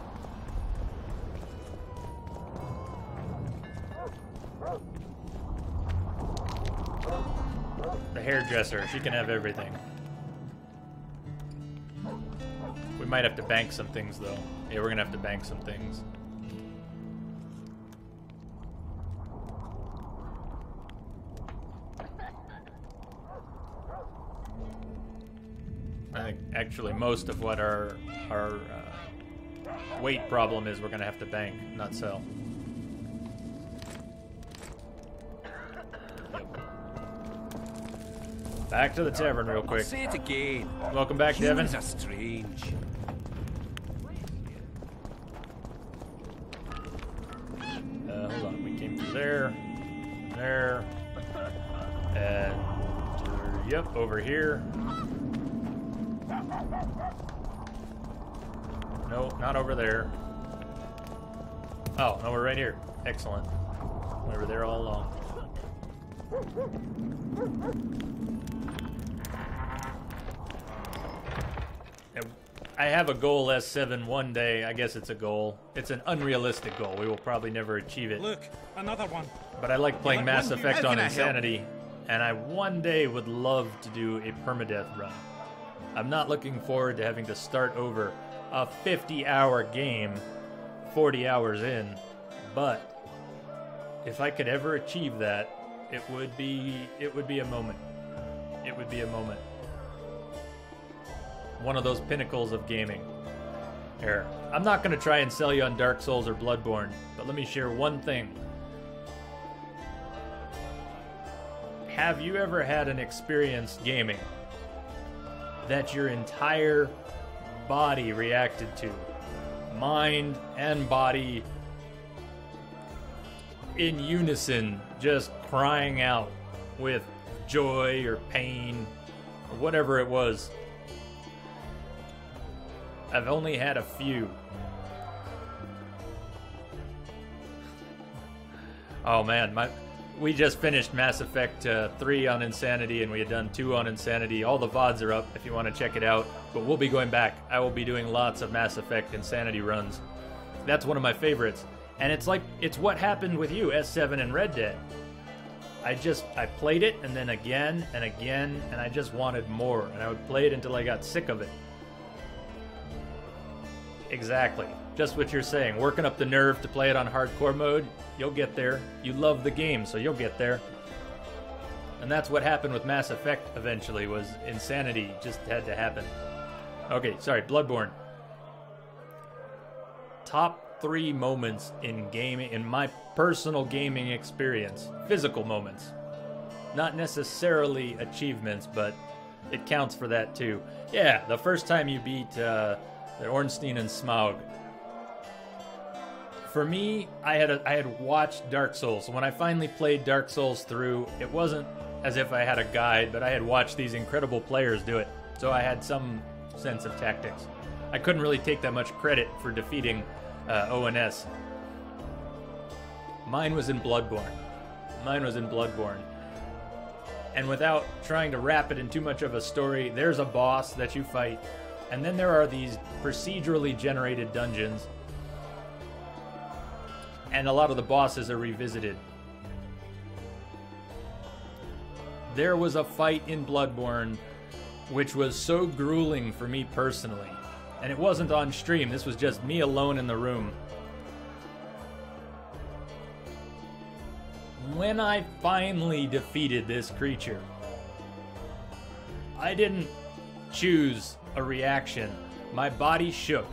The hairdresser. She can have everything. We might have to bank some things, though. Yeah, we're gonna have to bank some things. I think actually most of what our weight problem is, we're gonna have to bank, not sell. Yep. Back to the tavern real quick. I'll say it again. Welcome back, Devin. Humans are strange. Hold on, we came through there, and yep, over here. No, not over there. Oh, no, we're right here. Excellent. We were there all along. And I have a goal S7 one day. I guess it's a goal. It's an unrealistic goal. We will probably never achieve it. Look, another one. But I like playing Mass Effect on How can I Insanity, and I one day would love to do a permadeath run. I'm not looking forward to having to start over a 50-hour game 40 hours in, but if I could ever achieve that, it would be a moment. It would be a moment. One of those pinnacles of gaming. Here, I'm not going to try and sell you on Dark Souls or Bloodborne, but let me share one thing. Have you ever had an experience gaming that your entire body reacted to? Mind and body in unison, just crying out with joy or pain or whatever it was. I've only had a few. Oh man, We just finished Mass Effect 3 on Insanity, and we had done 2 on Insanity. All the VODs are up if you want to check it out, but we'll be going back. I will be doing lots of Mass Effect Insanity runs. That's one of my favorites. And it's what happened with you, S7 and Red Dead. I played it, and then again, and again, and I just wanted more, and I would play it until I got sick of it. Exactly. Just what you're saying. Working up the nerve to play it on hardcore mode, you'll get there. You love the game, so you'll get there. And that's what happened with Mass Effect eventually, was Insanity just had to happen. Okay, sorry, Bloodborne. Top 3 moments in gaming, in my personal gaming experience. Physical moments. Not necessarily achievements, but it counts for that too. Yeah, the first time you beat the Ornstein and Smaug. For me, I had watched Dark Souls. So when I finally played Dark Souls through, it wasn't as if I had a guide, but I had watched these incredible players do it. So I had some sense of tactics. I couldn't really take that much credit for defeating ONS. Mine was in Bloodborne. And without trying to wrap it in too much of a story, there's a boss that you fight, and then there are these procedurally generated dungeons, and a lot of the bosses are revisited. There was a fight in Bloodborne which was so grueling for me personally, and it wasn't on stream, this was just me alone in the room. When I finally defeated this creature, I didn't choose a reaction. My body shook.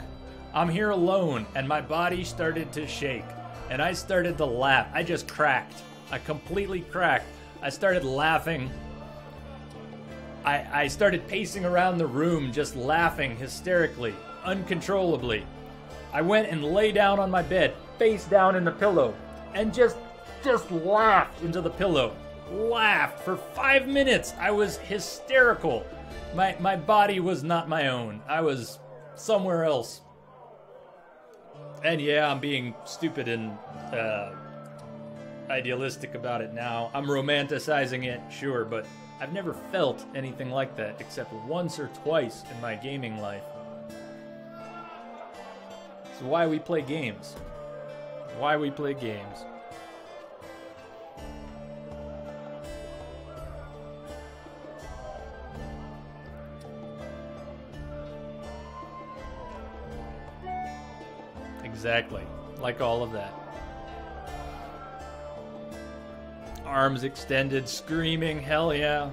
I'm here alone, and my body started to shake. And I started to laugh. I just cracked. I completely cracked. I started laughing. I started pacing around the room, just laughing hysterically, uncontrollably. I went and lay down on my bed, face down in the pillow, and just laughed into the pillow. Laughed for 5 minutes. I was hysterical. My body was not my own. I was somewhere else. And yeah, I'm being stupid and idealistic about it now. I'm romanticizing it, sure, but I've never felt anything like that except once or twice in my gaming life. It's why we play games. Why we play games. Exactly. Like all of that. Arms extended, screaming, hell yeah.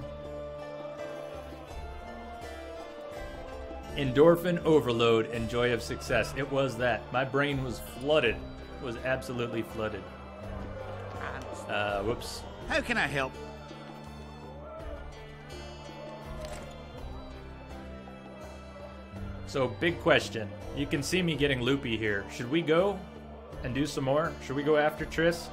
Endorphin overload and joy of success. It was that. My brain was flooded. It was absolutely flooded. Whoops. How can I help? So, big question. You can see me getting loopy here. Should we go and do some more? Should we go after Triss?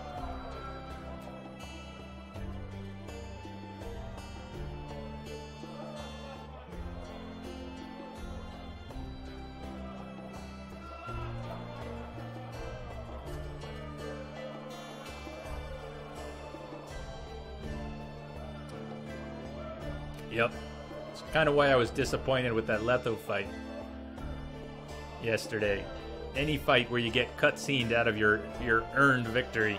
Yep. It's kind of why I was disappointed with that Letho fight yesterday. Any fight where you get cutscened out of your earned victory.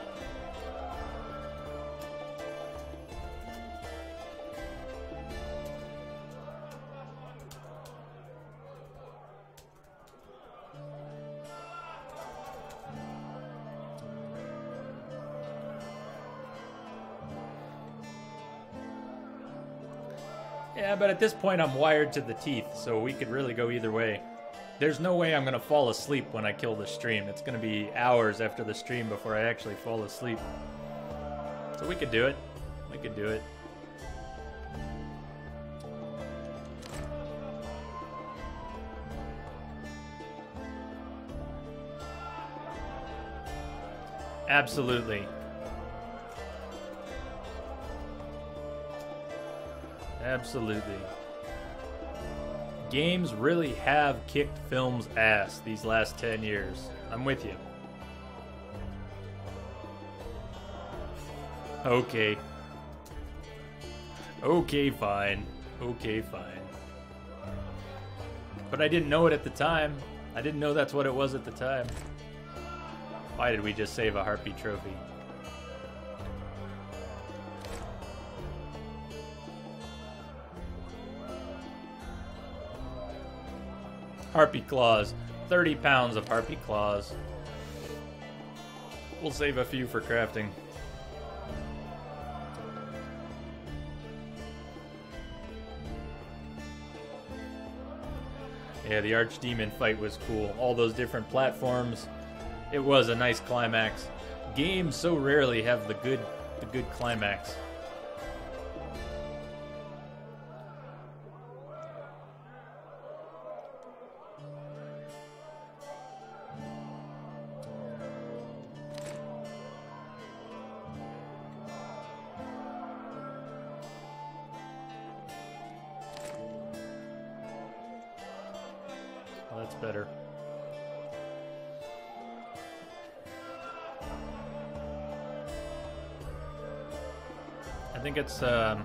Yeah, but at this point I'm wired to the teeth, so we could really go either way. There's no way I'm going to fall asleep when I kill the stream. It's going to be hours after the stream before I actually fall asleep. So we could do it. We could do it. Absolutely. Absolutely. Games really have kicked film's ass these last 10 years. I'm with you. Okay. Okay, fine. Okay, fine. But I didn't know it at the time. I didn't know that's what it was at the time. Why did we just save a Harpy trophy? Harpy claws. 30 pounds of Harpy claws. We'll save a few for crafting. Yeah, the Archdemon fight was cool. All those different platforms. It was a nice climax. Games so rarely have the good climax. Well, that's better. I think it's I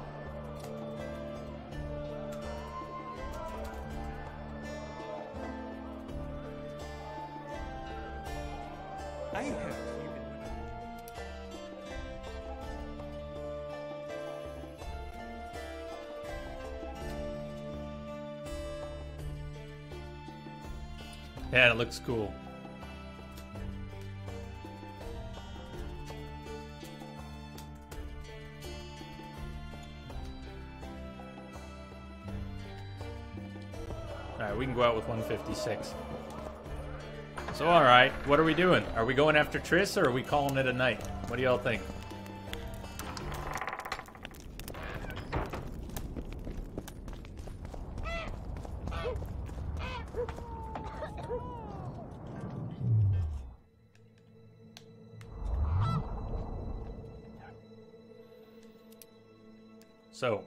have yeah, it looks cool. Alright, we can go out with 156. So, alright, what are we doing? Are we going after Triss, or are we calling it a night? What do y'all think? So,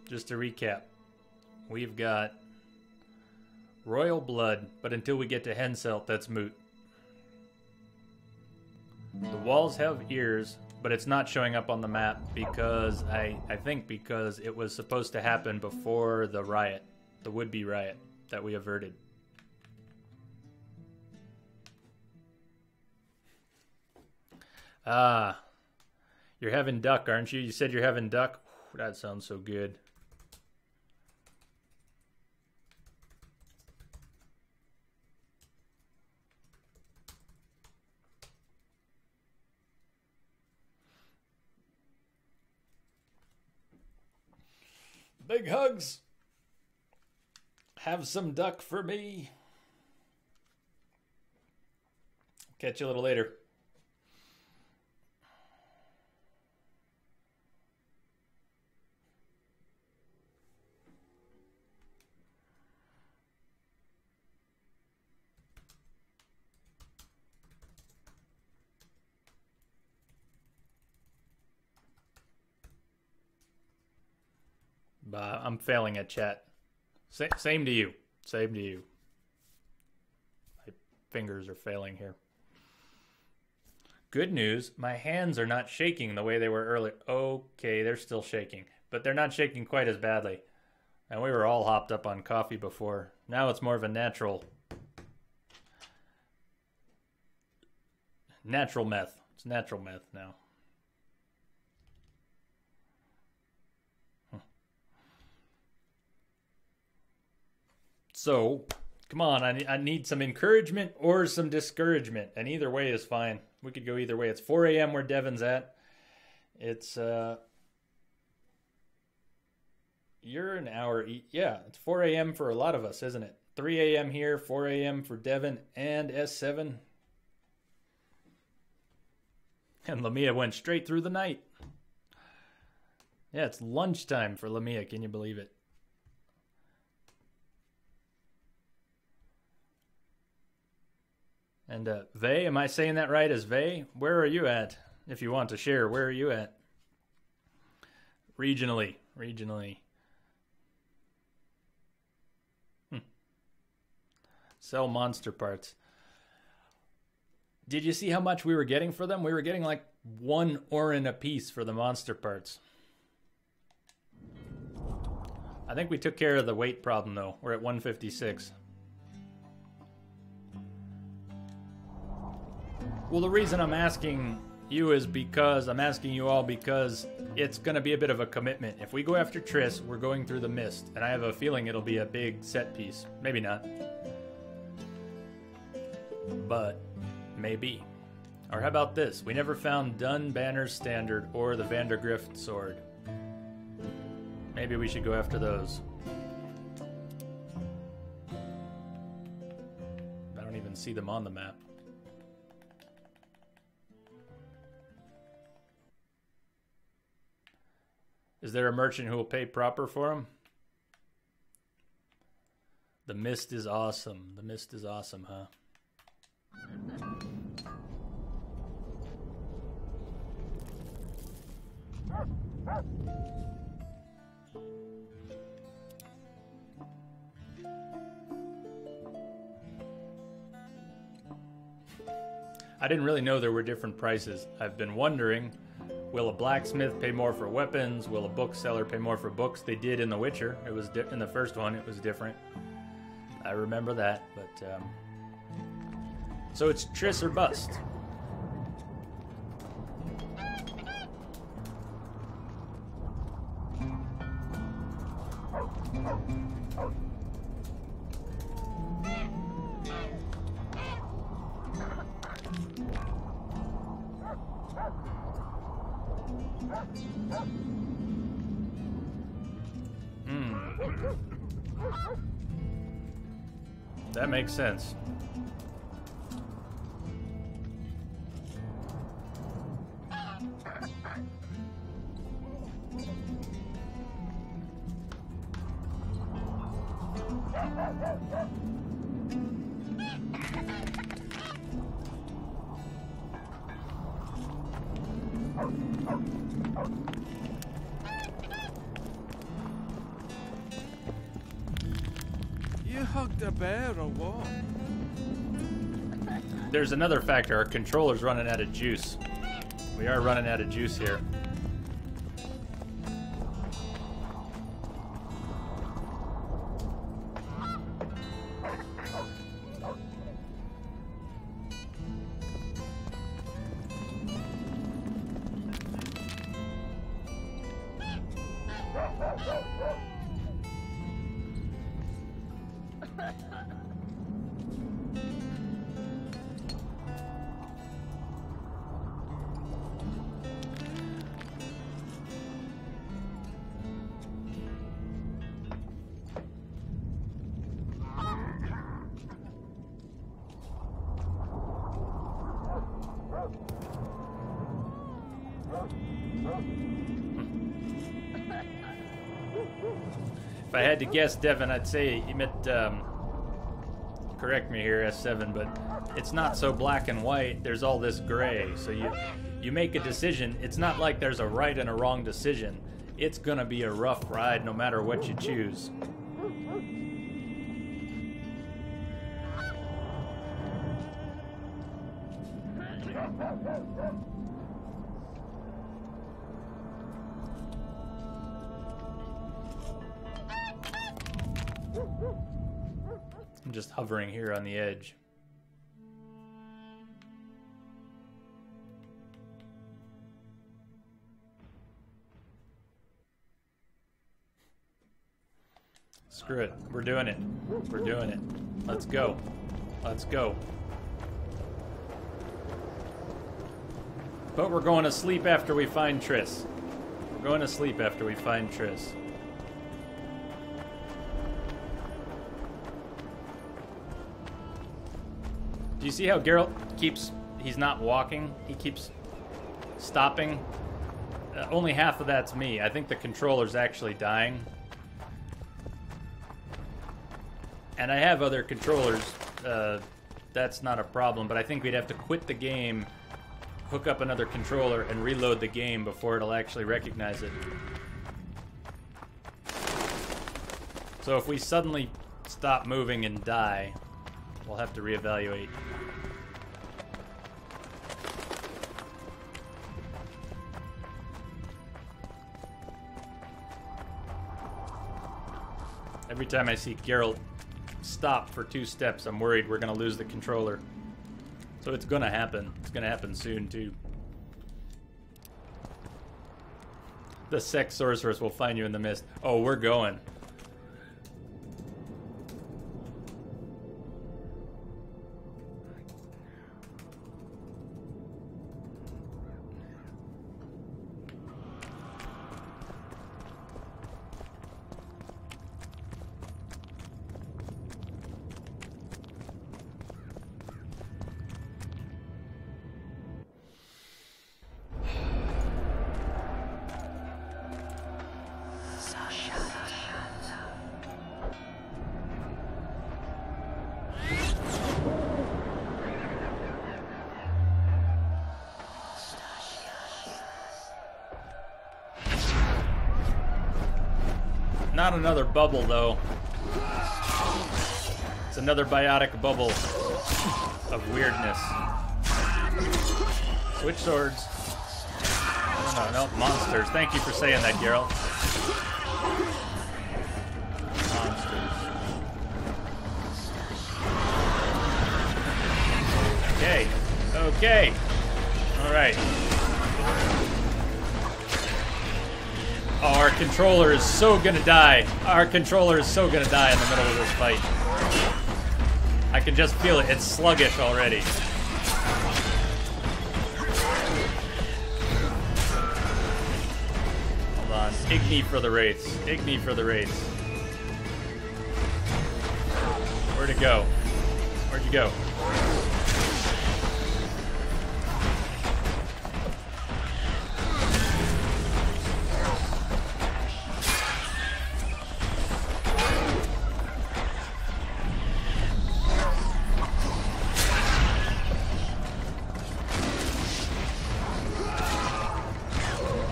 just to recap, we've got Royal Blood, but until we get to Henselt, that's moot. The walls have ears, but it's not showing up on the map because, I think because it was supposed to happen before the riot, the would-be riot that we averted. Ah, you're having duck, aren't you? You said you're having duck? That sounds so good. Big hugs. Have some duck for me. Catch you a little later. I'm failing at chat. Same to you. Same to you. My fingers are failing here. Good news, my hands are not shaking the way they were earlier. Okay, they're still shaking, but they're not shaking quite as badly. And we were all hopped up on coffee before. Now it's more of a natural meth. It's natural meth now. So, come on, I need some encouragement or some discouragement, and either way is fine. We could go either way. It's 4 a.m. where Devin's at. It's, you're an hour, yeah, it's 4 a.m. for a lot of us, isn't it? 3 a.m. here, 4 a.m. for Devin and S7. And Lamia went straight through the night. Yeah, it's lunchtime for Lamia, can you believe it? And Vey, am I saying that right as Vey? Where are you at? If you want to share, where are you at? Regionally. Sell monster parts. Did you see how much we were getting for them? We were getting like 1 orin apiece for the monster parts. I think we took care of the weight problem, though. We're at 156. Well, the reason I'm asking you is because I'm asking you all because it's going to be a bit of a commitment. If we go after Triss, we're going through the mist, and I have a feeling it'll be a big set piece. Maybe not. But maybe. Or how about this? We never found Dun Banner's Standard or the Vandergrift Sword. Maybe we should go after those. I don't even see them on the map. Is there a merchant who will pay proper for them? The mist is awesome. The mist is awesome, huh? I didn't really know there were different prices. I've been wondering, will a blacksmith pay more for weapons? Will a bookseller pay more for books? They did in The Witcher. It was in the first one. It was different. I remember that, but so it's Triss or bust. That makes sense. You hugged a bear or what? There's another factor. Our controller's running out of juice. We are running out of juice here. If I had to guess, Devin, I'd say you meant, correct me here, S7, but it's not so black and white. There's all this gray. So you make a decision. It's not like there's a right and a wrong decision. It's gonna be a rough ride no matter what you choose. I'm just hovering here on the edge. Screw it. We're doing it. We're doing it. Let's go. Let's go. But we're going to sleep after we find Triss. We're going to sleep after we find Triss. Do you see how Geralt keeps... He's not walking. He keeps stopping. Only half of that's me. I think the controller's actually dying. And I have other controllers. That's not a problem. But I think we'd have to quit the game, hook up another controller, and reload the game before it'll actually recognize it. So if we suddenly stop moving and die, we'll have to reevaluate. Every time I see Geralt stop for 2 steps, I'm worried we're gonna lose the controller. So it's gonna happen. It's gonna happen soon, too. The sex sorceress will find you in the mist. Oh, we're going. Not another bubble, though. It's another biotic bubble of weirdness. Switch swords. No, monsters. Thank you for saying that, Geralt. Monsters. Okay. Okay. Alright. Oh, our controller is so gonna die. Our controller is so gonna die in the middle of this fight. I can just feel it. It's sluggish already. Hold on. Igni for the wraiths. Igni for the wraiths. Where'd it go? Where'd you go?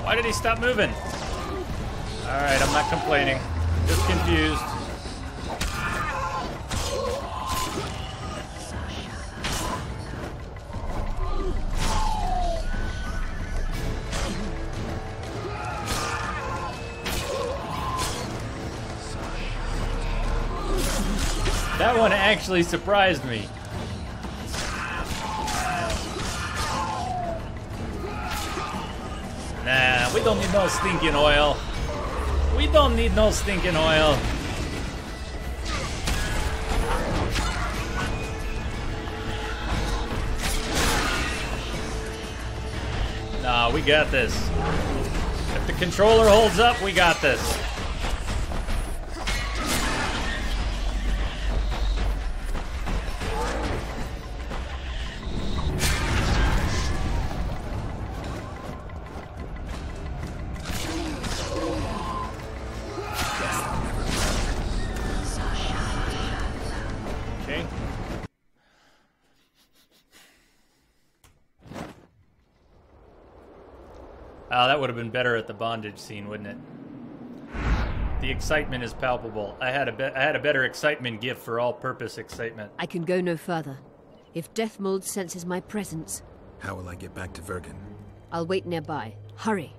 Why did he stop moving? Alright, I'm not complaining. Just confused. That one actually surprised me. Nah, we don't need no stinking oil. We don't need no stinking oil. Nah, we got this. If the controller holds up, we got this. Oh, that would have been better at the bondage scene, wouldn't it? The excitement is palpable. I had a better excitement gif for all-purpose excitement. I can go no further. If Deathmold senses my presence... How will I get back to Vergen? I'll wait nearby. Hurry.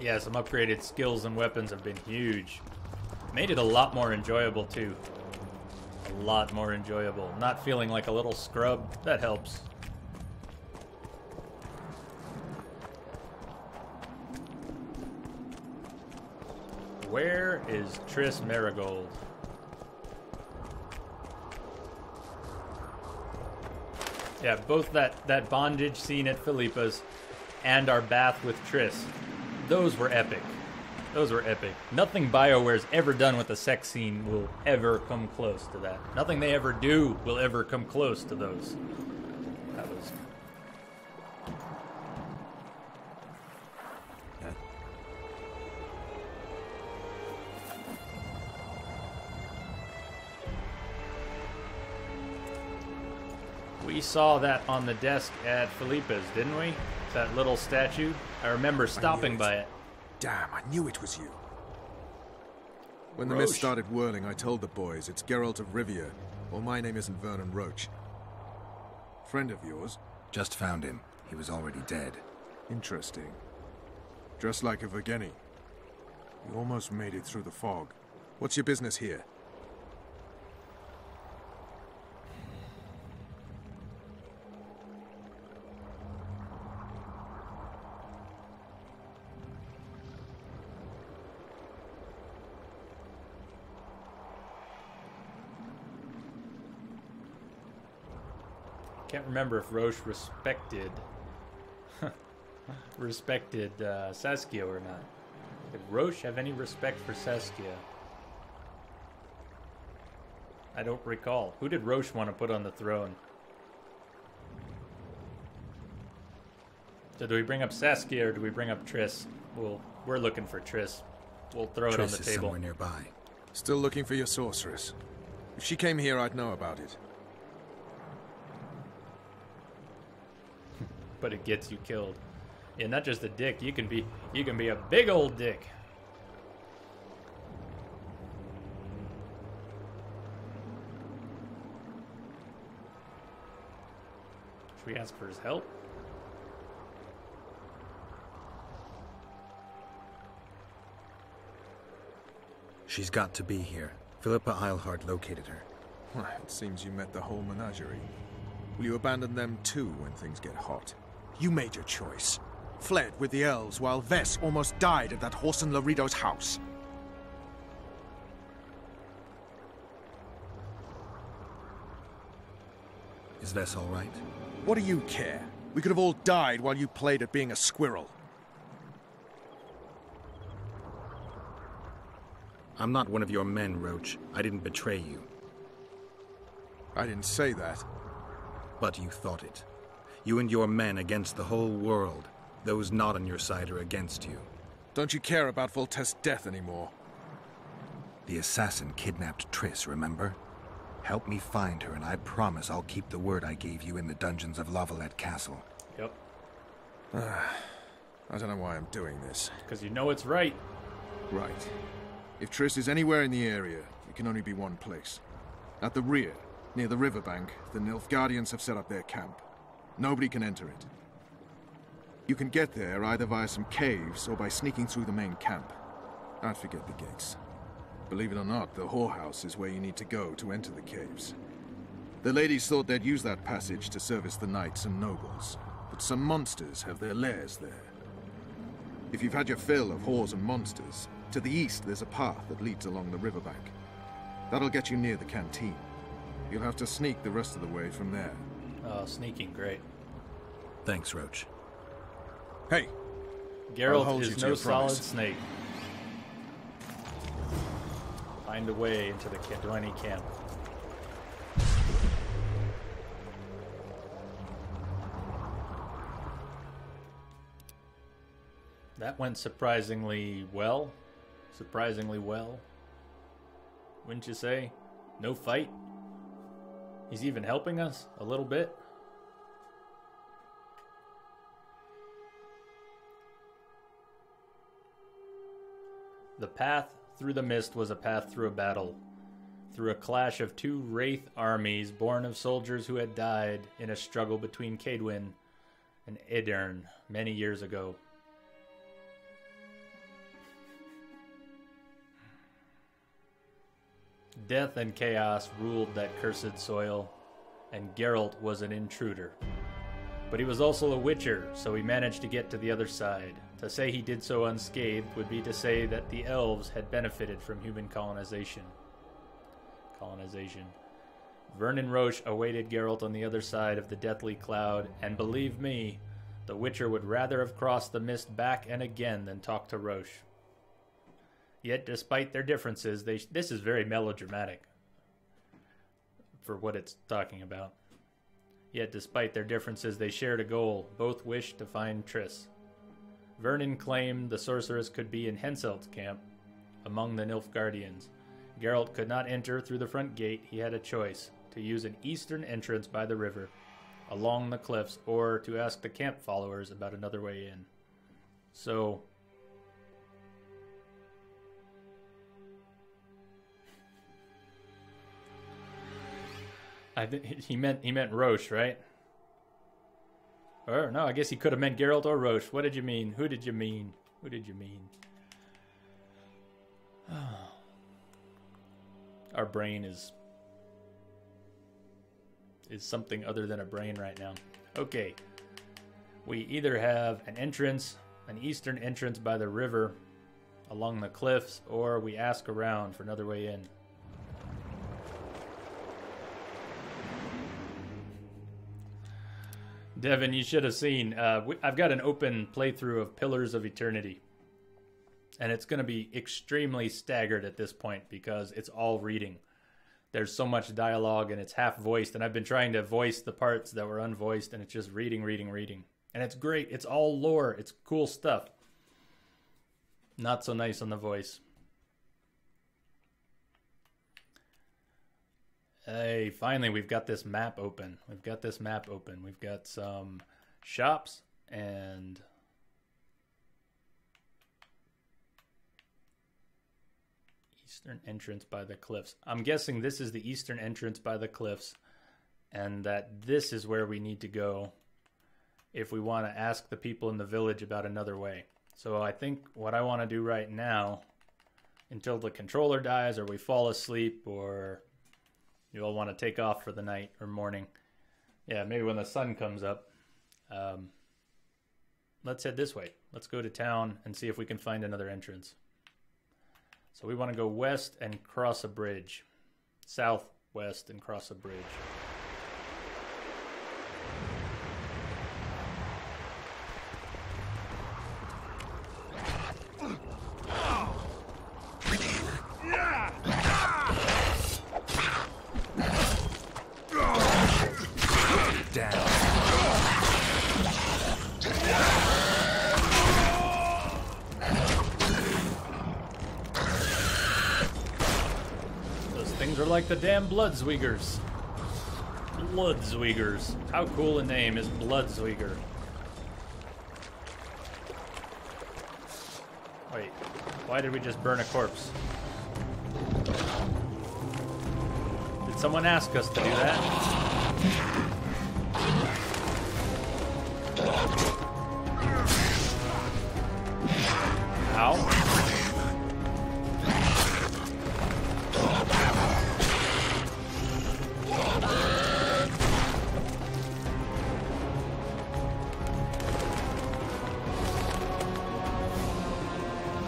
Yeah, some upgraded skills and weapons have been huge. Made it a lot more enjoyable, too. A lot more enjoyable. Not feeling like a little scrub. That helps. Where is Triss Merigold? Yeah, both that bondage scene at Philippa's and our bath with Triss. Those were epic. Those were epic. Nothing BioWare's ever done with a sex scene will ever come close to that. Nothing they ever do will ever come close to those. That was... We saw that on the desk at Felipe's, didn't we? That little statue. I remember stopping by it. Damn, I knew it was you. When the Roche. mist started whirling, I told the boys it's Geralt of Rivia. Well, my name isn't Vernon Roche. Friend of yours? Just found him. He was already dead. Interesting. Dressed like a Vergeni. You almost made it through the fog. What's your business here? Can't remember if Roche respected Saskia or not. Did Roche have any respect for Saskia? I don't recall. Who did Roche want to put on the throne? So do we bring up Saskia or do we bring up Triss? We're looking for Triss. We'll throw it on the Triss is table. somewhere nearby. Still looking for your sorceress. If she came here, I'd know about it. But it gets you killed. Yeah, not just a dick. You can be a big old dick. Should we ask for his help? She's got to be here. Philippa Eilhart located her. It seems you met the whole menagerie. Will you abandon them too when things get hot? You made your choice. Fled with the elves while Vess almost died at that Horson Laredo's house. Is Vess all right? What do you care? We could have all died while you played at being a squirrel. I'm not one of your men, Roach. I didn't betray you. I didn't say that. But you thought it. You and your men against the whole world. Those not on your side are against you. Don't you care about Voltest's death anymore? The assassin kidnapped Triss, remember? Help me find her, and I promise I'll keep the word I gave you in the dungeons of Lavalette Castle. Yep. I don't know why I'm doing this. Because you know it's right. Right. If Triss is anywhere in the area, it can only be one place. At the rear, near the riverbank, the Nilfgaardians have set up their camp. Nobody can enter it. You can get there either via some caves or by sneaking through the main camp. I'd forget the gates. Believe it or not, the whorehouse is where you need to go to enter the caves. The ladies thought they'd use that passage to service the knights and nobles, but some monsters have their lairs there. If you've had your fill of whores and monsters, to the east there's a path that leads along the riverbank. That'll get you near the canteen. You'll have to sneak the rest of the way from there. Oh, sneaking, great. Thanks, Roach. Hey! Geralt is no solid snake. Find a way into the Kedwani camp. That went surprisingly well. Surprisingly well. Wouldn't you say? No fight. He's even helping us a little bit. The path through the mist was a path through a battle, through a clash of two wraith armies born of soldiers who had died in a struggle between Cadwyn and Aedirn many years ago. Death and chaos ruled that cursed soil, and Geralt was an intruder. But he was also a witcher, so he managed to get to the other side. To say he did so unscathed would be to say that the elves had benefited from human colonization. Vernon Roche awaited Geralt on the other side of the deathly cloud, and believe me, the witcher would rather have crossed the mist back and again than talk to Roche. Yet, despite their differences, this is very melodramatic for what it's talking about. Yet, despite their differences, they shared a goal. Both wished to find Triss. Vernon claimed the sorceress could be in Henselt's camp, among the Nilfgaardians. Geralt could not enter through the front gate. He had a choice, to use an eastern entrance by the river. along the cliffs, or to ask the camp followers about another way in. So I think he meant Roche, right? Or no, I guess he could have meant Geralt or Roche. What did you mean? Who did you mean? Who did you mean? Our brain is something other than a brain right now. Okay. We either have an entrance, an eastern entrance by the river along the cliffs, or we ask around for another way in. Devin, you should have seen. I've got an open playthrough of Pillars of Eternity. And it's going to be extremely staggered at this point because it's all reading. There's so much dialogue and it's half voiced. And I've been trying to voice the parts that were unvoiced, and it's just reading. And it's great. It's all lore. It's cool stuff. Not so nice on the voice. Hey, finally we've got this map open. We've got some shops and eastern entrance by the cliffs. I'm guessing this is the eastern entrance by the cliffs, and that this is where we need to go if we want to ask the people in the village about another way. So I think what I want to do right now, until the controller dies or we fall asleep or you all want to take off for the night or morning. Yeah, maybe when the sun comes up. Let's head this way. Let's go to town and see if we can find another entrance. So we want to go west and cross a bridge. Southwest and cross a bridge. Like the damn Bloodsweigers. Bloodsweigers. How cool a name is Bloodsweiger? Wait, why did we just burn a corpse? Did someone ask us to do that? Ow.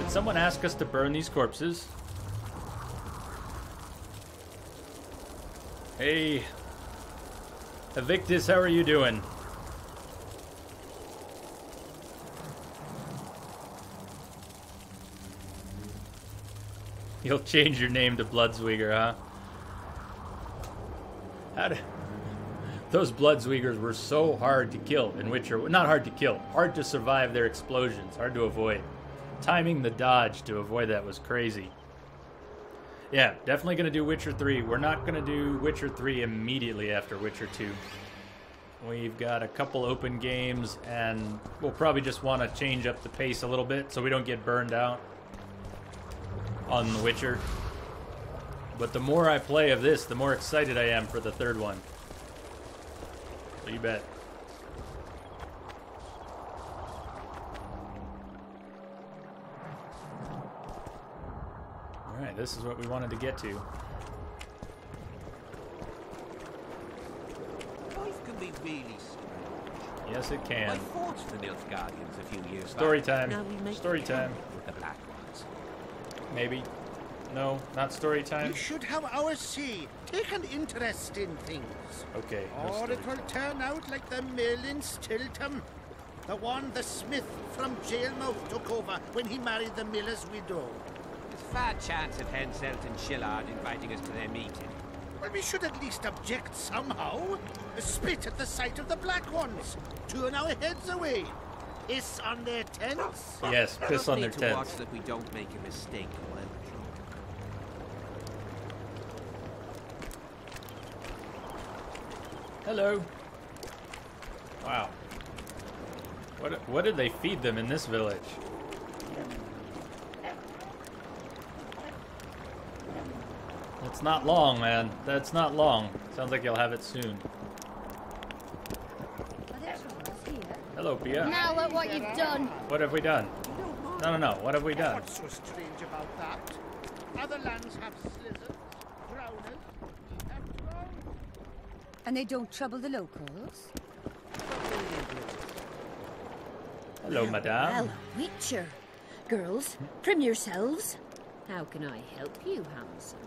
Someone ask us to burn these corpses. Hey, Evictus, how are you doing? You'll change your name to Bloodsweiger, huh? Those Bloodsweigers were so hard to kill in Witcher. Not hard to kill, hard to survive their explosions, hard to avoid. Timing the dodge to avoid that was crazy. Yeah, definitely going to do Witcher 3. We're not going to do Witcher 3 immediately after Witcher 2. We've got a couple open games, and we'll probably just want to change up the pace a little bit so we don't get burned out on The Witcher. But the more I play of this, the more excited I am for the third one. So you bet. Alright, this is what we wanted to get to. Life can be really strange. Yes, it can. I fought the Nilfgaardians a few years Story back. time. Now we make Story time. With the Black Ones. Maybe. No, not story time. We should have our say. Take an interest in things. Okay. Or it will turn out like the mill in Stilton. The one the smith from Jailmouth took over when he married the miller's widow. There's a fair chance of Henselt and Shillard inviting us to their meeting. Well, we should at least object somehow. Spit at the sight of the Black Ones. Turn our heads away. Piss on their tents. Yes, piss on their Need to tents. watch that we don't make a mistake. Hello. Wow. What did they feed them in this village? It's not long, man. That's not long. Sounds like you'll have it soon. Hello, Pia. Now look what you've done. What have we done? No. What have we done? What's so strange about that? Other lands have slizzards, drowners, have drowned. And they don't trouble the locals? Hello, madame. Well, Witcher. Girls, trim yourselves. How can I help you, handsome?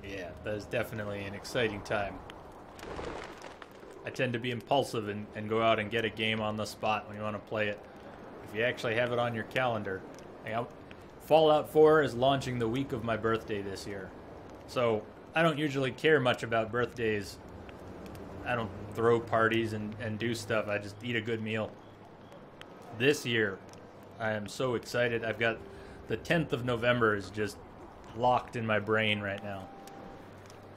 Yeah, that is definitely an exciting time. I tend to be impulsive and go out and get a game on the spot when you want to play it. If you actually have it on your calendar. Fallout 4 is launching the week of my birthday this year. So, I don't usually care much about birthdays. I don't throw parties and do stuff. I just eat a good meal. This year, I am so excited. I've got the 10th of November is just locked in my brain right now.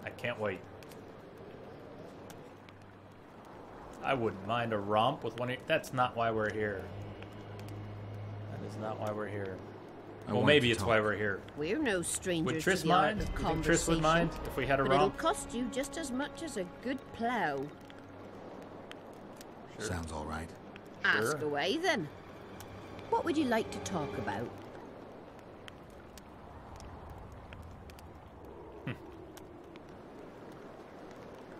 I can't wait. I wouldn't mind a romp with one of... That's not why we're here. That is not why we're here. Well, maybe it's why we're here. We're no strangers would Triss to the art mind? of You think conversation. Triss would mind if we had a but romp? It'll cost you just as much as a good plough. Sure. Sounds all right. Ask away, then. What would you like to talk about?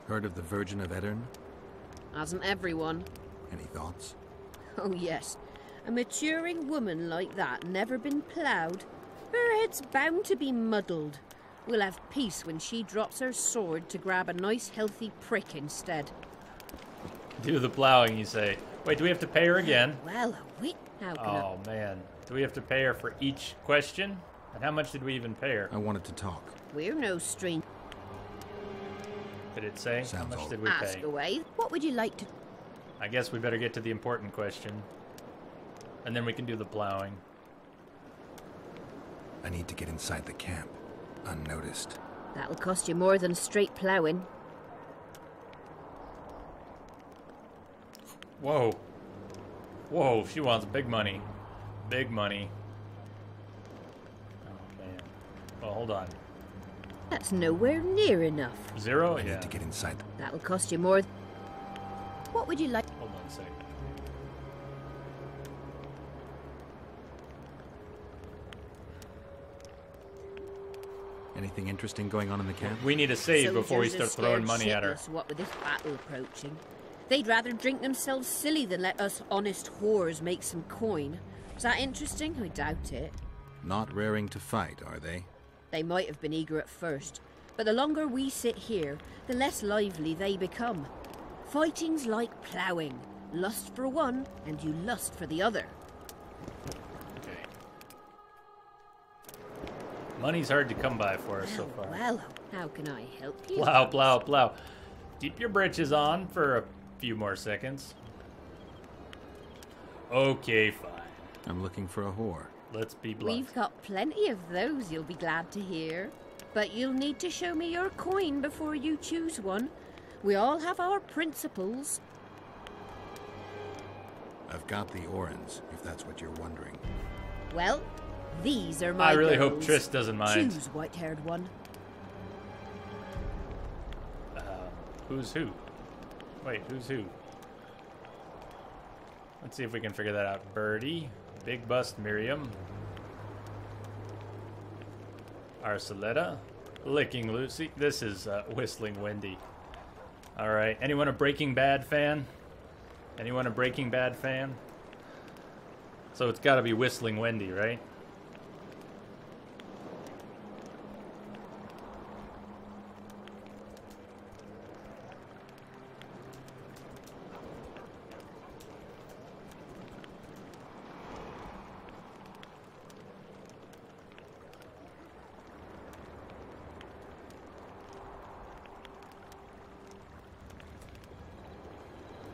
Heard of the Virgin of Edirn? Hasn't everyone? Any thoughts? Oh, yes. A maturing woman like that never been ploughed. Her head's bound to be muddled. We'll have peace when she drops her sword to grab a nice healthy prick instead. Do the plowing, you say. Wait, do we have to pay her again? Well, how can Oh, man. Do we have to pay her for each question? And how much did we even pay her? I wanted to talk. We're no stranger. Did it say? How much did we Ask pay? away. What would you like to... I guess we better get to the important question. And then we can do the plowing. I need to get inside the camp, unnoticed. That'll cost you more than straight ploughing. Whoa. Whoa, she wants big money. Big money. Oh, man. Well, hold on. That's nowhere near enough. Zero? I Yeah. need to get inside. That'll cost you more... What would you like... Hold on a second. Anything interesting going on in the camp? We need a save before we Soldiers start are throwing scared money at her. shitless, what with this battle approaching. They'd rather drink themselves silly than let us honest whores make some coin. Is that interesting? I doubt it. Not raring to fight, are they? They might have been eager at first, but the longer we sit here, the less lively they become. Fighting's like ploughing. Lust for one, and you lust for the other. Okay. Money's hard to come by for us so far. Well, how can I help you? Plow, plow, plow. Keep your britches on for a few more seconds. Okay, fine. I'm looking for a whore. Let's be blunt. We've got plenty of those, you'll be glad to hear. But you'll need to show me your coin before you choose one. We all have our principles. I've got the Orans, if that's what you're wondering. Well, these are my I really girls. hope Triss doesn't mind. Choose, white-haired one. Who's who? Wait, who's who? Let's see if we can figure that out. Birdie, Big Bust Miriam, Arceletta, Licking Lucy. This is Whistling Wendy. All right. Anyone a Breaking Bad fan? Anyone a Breaking Bad fan? So it's got to be Whistling Wendy, right?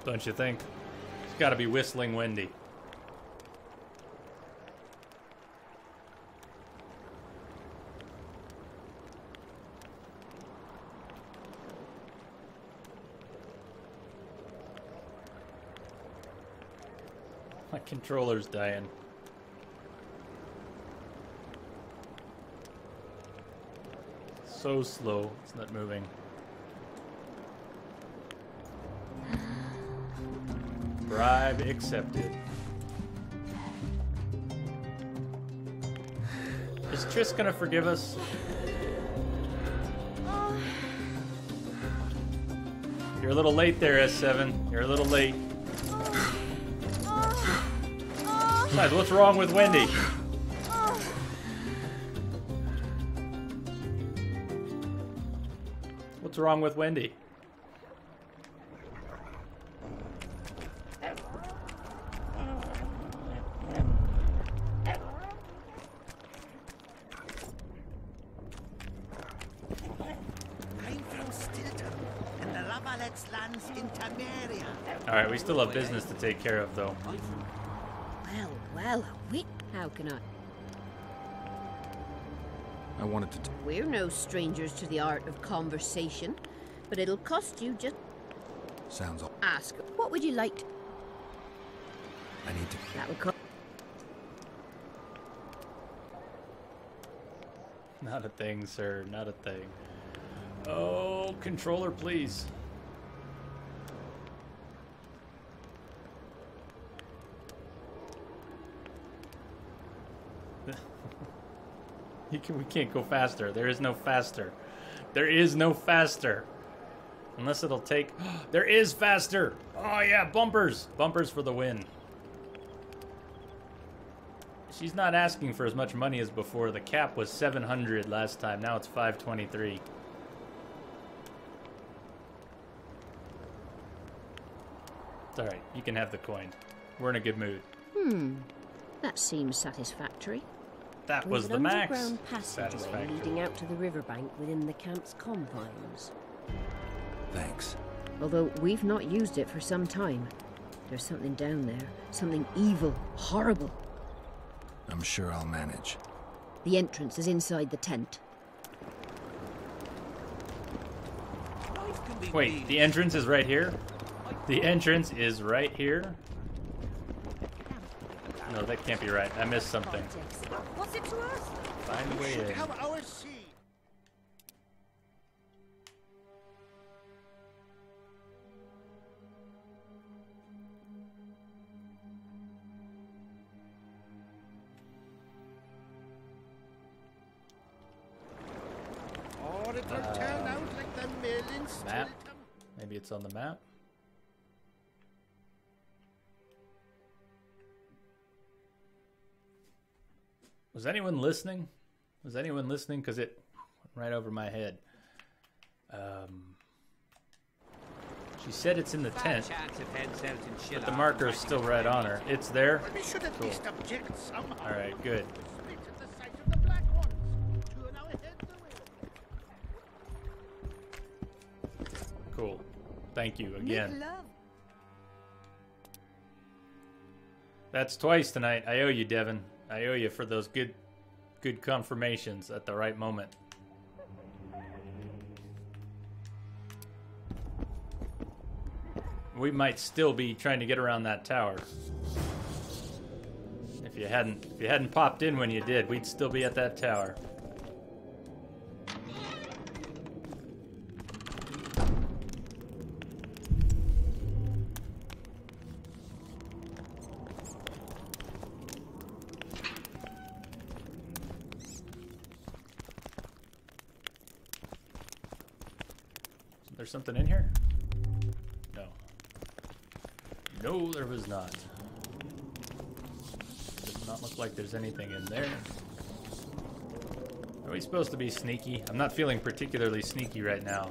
Don't you think? It's got to be Whistling Wendy. controller's dying. So slow, it's not moving. Bribe accepted. Is Triss gonna forgive us? You're a little late there, S7. You're a little late. Besides, what's wrong with Wendy? What's wrong with Wendy? Alright, we still have business to take care of, though. Well, how can I wanted to... We're no strangers to the art of conversation, but it'll cost you just... Sounds all... Ask, what would you like to... I need to... That would cost... Not a thing, sir. Not a thing. Oh, controller, please. We can't go faster. There is no faster. There is no faster. Unless it'll take... There is faster! Oh yeah, bumpers! Bumpers for the win. She's not asking for as much money as before. The cap was 700 last time. Now it's 523. It's alright. You can have the coin. We're in a good mood. That seems satisfactory. That was the There's an max. underground passageway leading out to the riverbank within the camp's confines. Thanks. Although we've not used it for some time. There's something down there. Something evil, horrible. I'm sure I'll manage. The entrance is inside the tent. Wait, the entrance is right here? The entrance is right here? No, that can't be right. I missed something. What's it to us? Find a way in. Have our sea. Or it will turn out like the million Map? Maybe it's on the map? Was anyone listening? Was anyone listening? Because it went right over my head. She said it's in the tent, but the marker is still right on her. It's there? We should at Cool. least object somehow. Alright, good. Split at the sight of the black ones. 2 an hour heads away. Cool. Thank you again. Make love. That's twice tonight. I owe you, Devin. I owe you for those good confirmations at the right moment. We might still be trying to get around that tower. If you hadn't popped in when you did, we'd still be at that tower. There's something in here? No. No, there was not. Does not look like there's anything in there. Are we supposed to be sneaky? I'm not feeling particularly sneaky right now.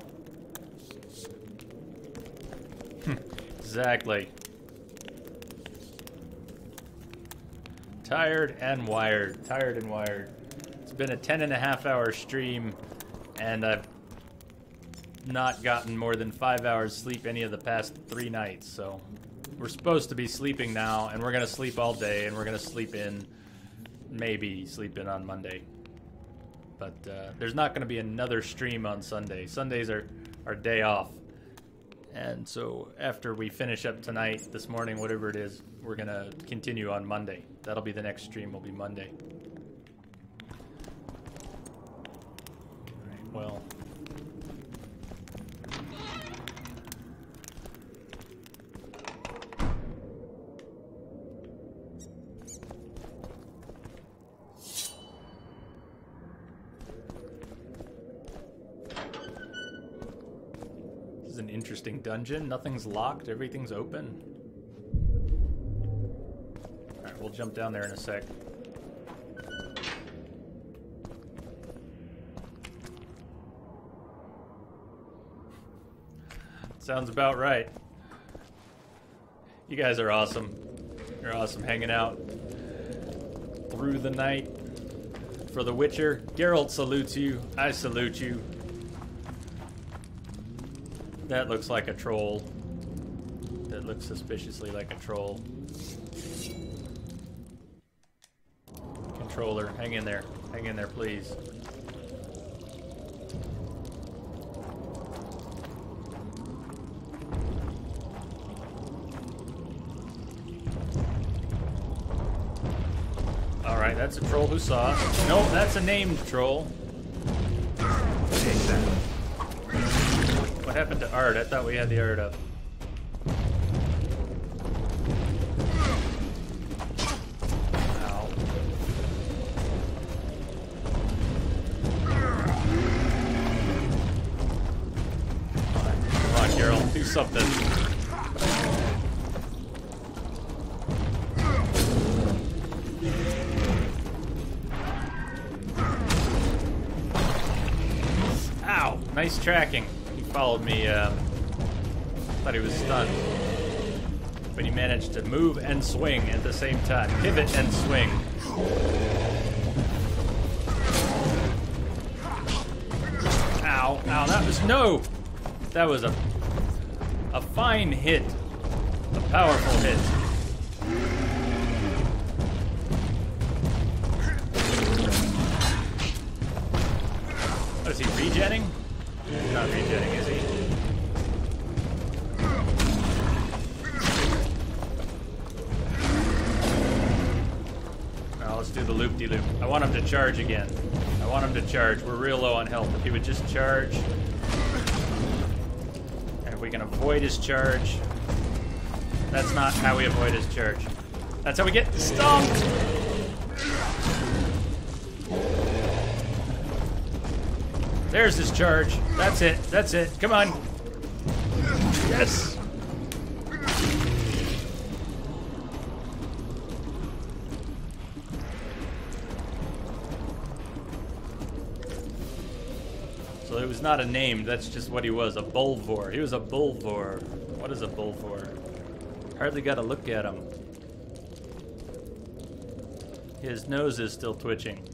Exactly. Tired and wired. Tired and wired. It's been a 10.5-hour stream, and I've not gotten more than 5 hours sleep any of the past 3 nights, so we're supposed to be sleeping now, and we're gonna sleep all day, and we're gonna sleep in, maybe sleep in on Monday. But there's not gonna be another stream on Sunday. Sundays are day off, And so after we finish up tonight, this morning, whatever it is, we're going to continue on Monday. That'll be the next stream, will be Monday. Alright, well. Interesting dungeon. Nothing's locked. Everything's open. Alright, we'll jump down there in a sec. Sounds about right. You guys are awesome. You're awesome hanging out through the night for The Witcher. Geralt salutes you. I salute you. That looks like a troll. That looks suspiciously like a troll. Controller, hang in there. Hang in there, please. Alright, that's a troll who saw us. No, that's a named troll. Take that. What happened to art? I thought we had the art up. Ow. Come on, Geralt, do something. Ow! Nice tracking. Followed me, thought he was stunned. But he managed to move and swing at the same time. Pivot and swing. Ow, ow, that was, no! That was a fine hit. A powerful hit. Oh, is he regenning? Not regenning, is he? Now let's do the loop-de-loop. I want him to charge again. I want him to charge. We're real low on health. If he would just charge. And if we can avoid his charge. That's not how we avoid his charge. That's how we get stomped! There's his charge. That's it. That's it. Come on. Yes. So it was not a name. That's just what he was. A Bulvor. He was a Bulvor. What is a Bulvor? Hardly got to look at him. His nose is still twitching.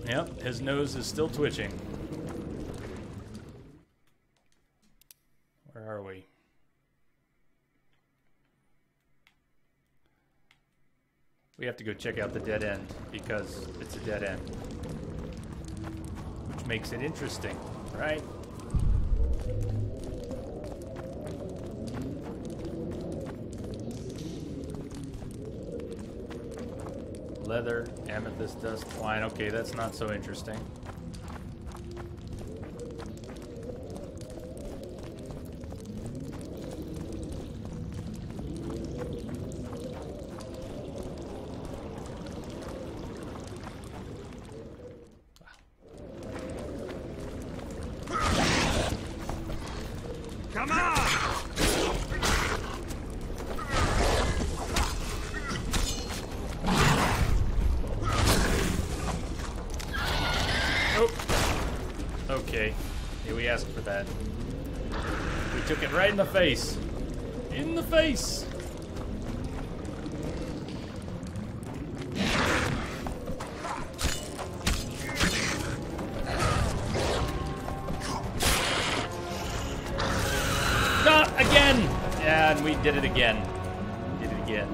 Yep, his nose is still twitching. Where are we? We have to go check out the dead end because it's a dead end. Which makes it interesting, right? Leather, amethyst dust, twine. Okay, that's not so interesting. Come on! Okay. Yeah, we asked for that. We took it right in the face. In the face! Not again! And we did it again. We did it again.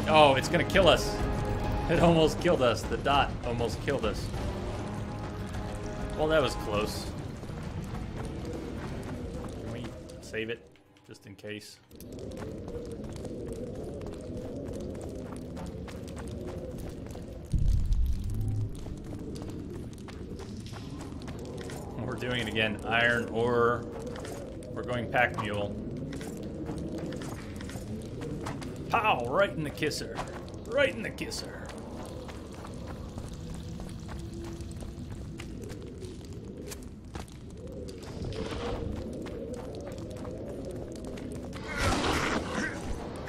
Oh, it's gonna kill us. It almost killed us. The dot almost killed us. Well, that was close. save it, just in case. We're doing it again. Iron ore. We're going pack mule. Pow! Right in the kisser. Right in the kisser.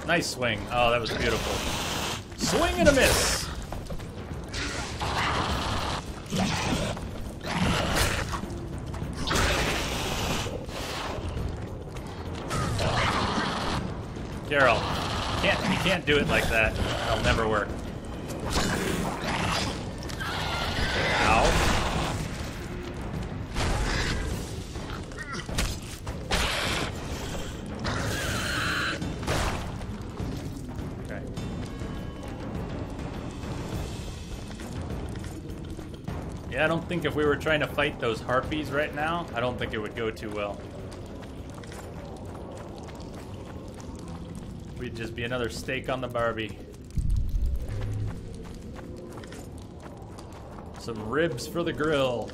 Nice swing. Oh, that was beautiful. Swing and a miss. Carol, you can't do it like that. It'll never work. Ow. Okay. Yeah, I don't think if we were trying to fight those harpies right now, I don't think it would go too well. We'd just be another steak on the Barbie. Some ribs for the grill.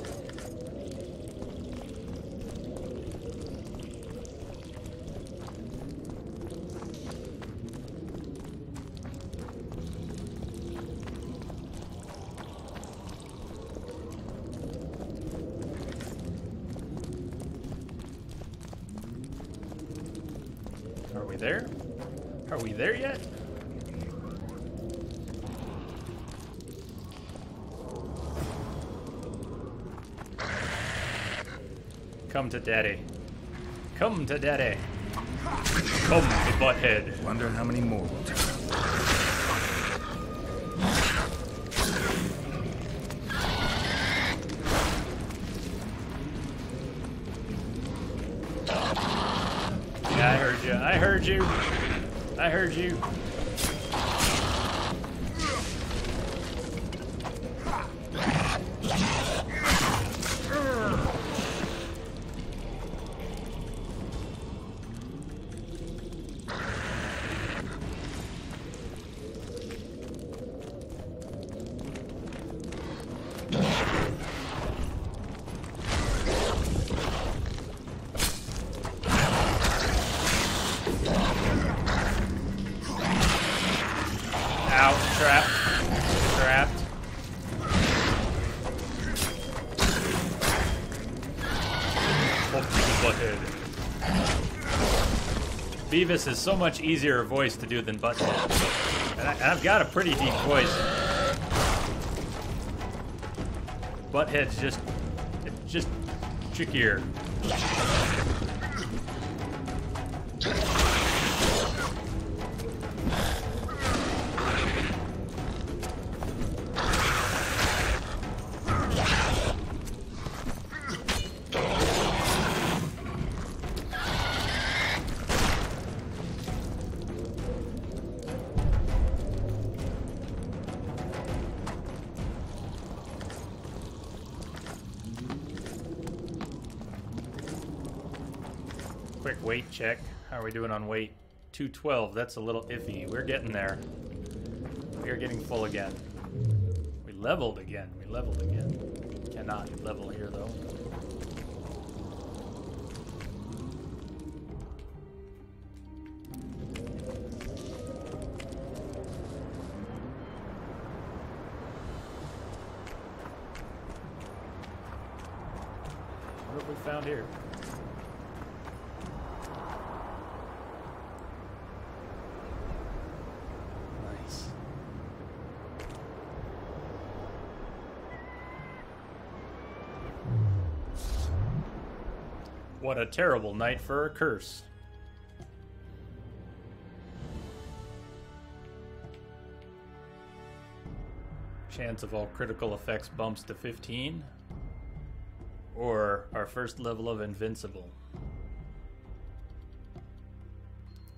Are we there? Are we there yet? Come to daddy. Come to daddy. Come to butthead. Wonder how many more will turn. Yeah, I heard you. I heard you. I heard you. Trapped. Trapped. Butthead. Beavis is so much easier voice to do than Butthead. And I've got a pretty deep voice. Butthead's just trickier. Quick weight check. How are we doing on weight? 212. That's a little iffy. We're getting there. We are getting full again. We leveled again. We leveled again. Cannot level here though. What have we found here? What a terrible night for a curse. Chance of all critical effects bumps to 15. Or our first level of invincible.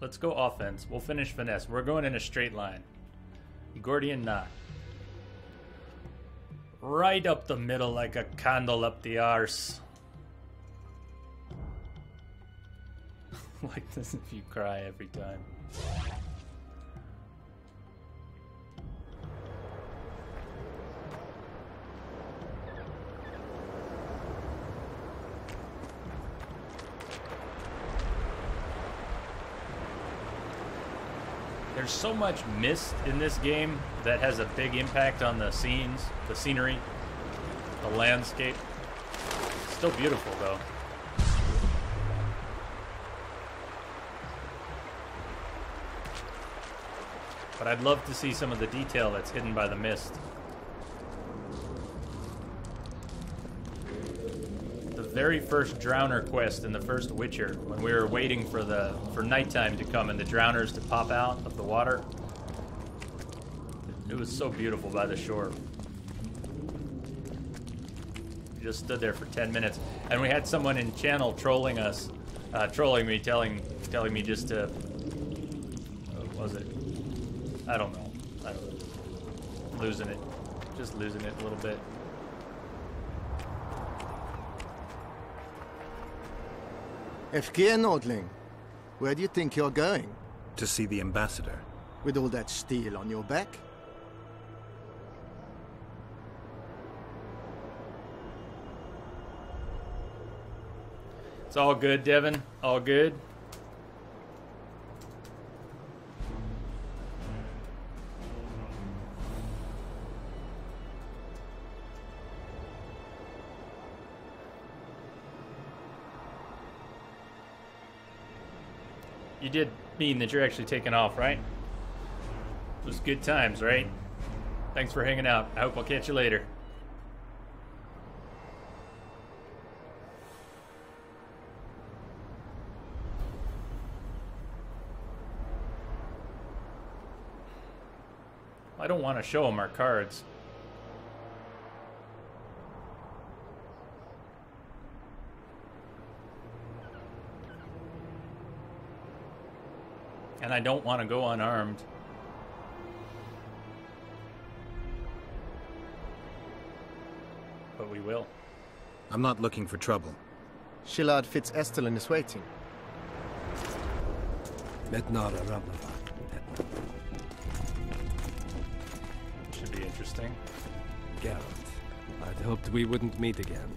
Let's go offense. We'll finish finesse. We're going in a straight line. Gordian knot. Right up the middle like a candle up the arse. Like this if you cry every time. There's so much mist in this game that has a big impact on the scenes, the scenery, the landscape. Still beautiful though. But I'd love to see some of the detail that's hidden by the mist. The very first Drowner quest in the first Witcher, when we were waiting for nighttime to come and the drowners to pop out of the water. It was so beautiful by the shore. We just stood there for 10 minutes, and we had someone in channel trolling us, trolling me, telling me just to. What was it? I don't know. Losing it. Just losing it a little bit. FK Nordling, where do you think you're going? To see the ambassador. With all that steel on your back? It's all good, Devin. All good. You did mean that you're actually taking off, right? It was good times, right? Thanks for hanging out. I hope I'll catch you later. I don't want to show them our cards. And I don't want to go unarmed. But we will. I'm not looking for trouble. Shillard Fitz-Estelin is waiting. Should be interesting. Geralt, I'd hoped we wouldn't meet again.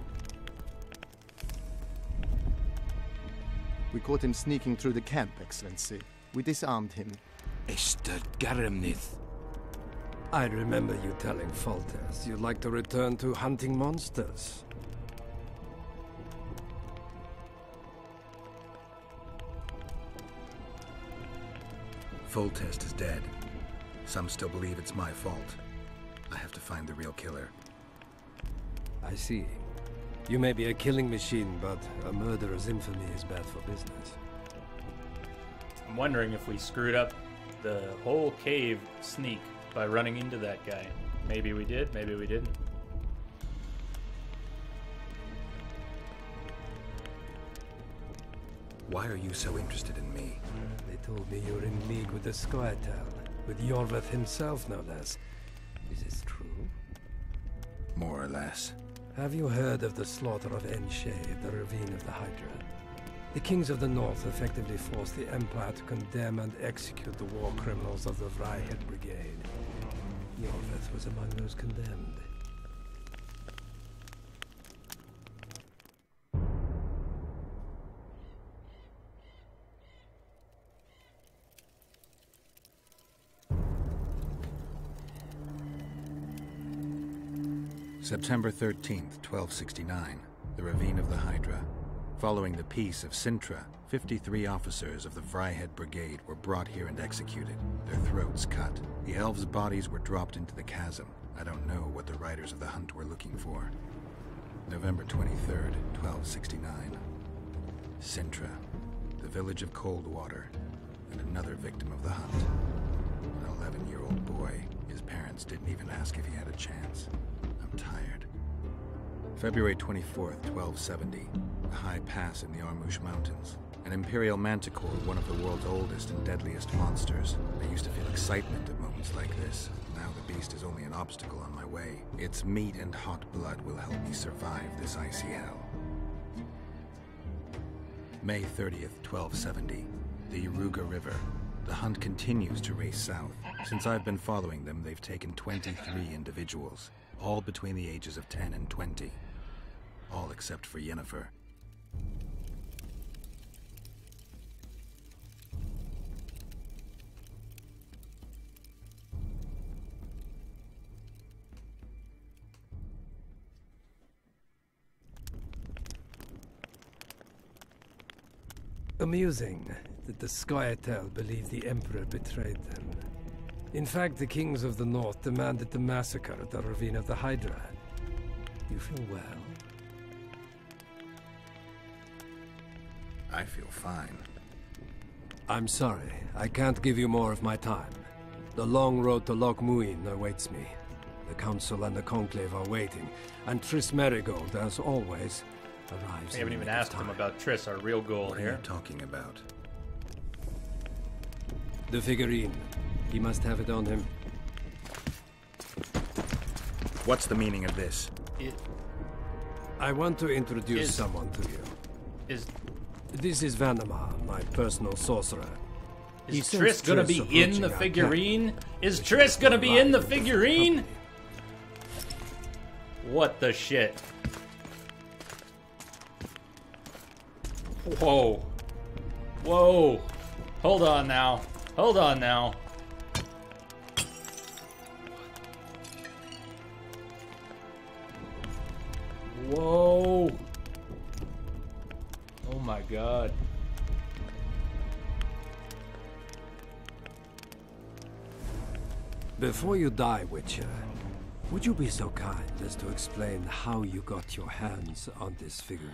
We caught him sneaking through the camp, Excellency. We disarmed him. Esther Garamnith. I remember you telling Foltest you'd like to return to hunting monsters. Foltest is dead. Some still believe it's my fault. I have to find the real killer. I see. You may be a killing machine, but a murderer's infamy is bad for business. I'm wondering if we screwed up the whole cave sneak by running into that guy. Maybe we did, maybe we didn't. Why are you so interested in me? They told me you're in league with the Squirtle, with Yorveth himself, no less. Is this true? More or less. Have you heard of the slaughter of Enshe at the Ravine of the Hydra? The kings of the North effectively forced the Empire to condemn and execute the war criminals of the Vryheid Brigade. Yorveth was among those condemned. September 13th, 1269, the Ravine of the Hydra. Following the Peace of Sintra, 53 officers of the Vryheid Brigade were brought here and executed, their throats cut. The elves' bodies were dropped into the chasm. I don't know what the riders of the hunt were looking for. November 23rd, 1269. Sintra, the village of Coldwater, and another victim of the hunt. An 11-year-old boy. His parents didn't even ask if he had a chance. I'm tired. February 24th, 1270. A high pass in the Armouche Mountains. An Imperial Manticore, one of the world's oldest and deadliest monsters. I used to feel excitement at moments like this. Now the beast is only an obstacle on my way. Its meat and hot blood will help me survive this icy hell. May 30th, 1270. The Yaruga River. The hunt continues to race south. Since I've been following them, they've taken 23 individuals, all between the ages of 10 and 20. All except for Yennefer. Amusing that the Scoia'tael believe the Emperor betrayed them. In fact, the kings of the North demanded the massacre at the Ravine of the Hydra. You feel well? I feel fine. I'm sorry. I can't give you more of my time. The long road to Loch Muin awaits me. The Council and the Conclave are waiting, and Triss Merigold, as always, arrives. We haven't even asked him about Triss, our real goal what here. What are you talking about? The figurine. He must have it on him. What's the meaning of this? I want to introduce someone to you. This is Vanamar, my personal sorcerer. Is Triss gonna be in the figurine? Is Triss gonna be in the figurine? What the shit? Whoa. Whoa. Hold on now. Hold on now. Whoa. Oh my god. Before you die, Witcher, would you be so kind as to explain how you got your hands on this figurine?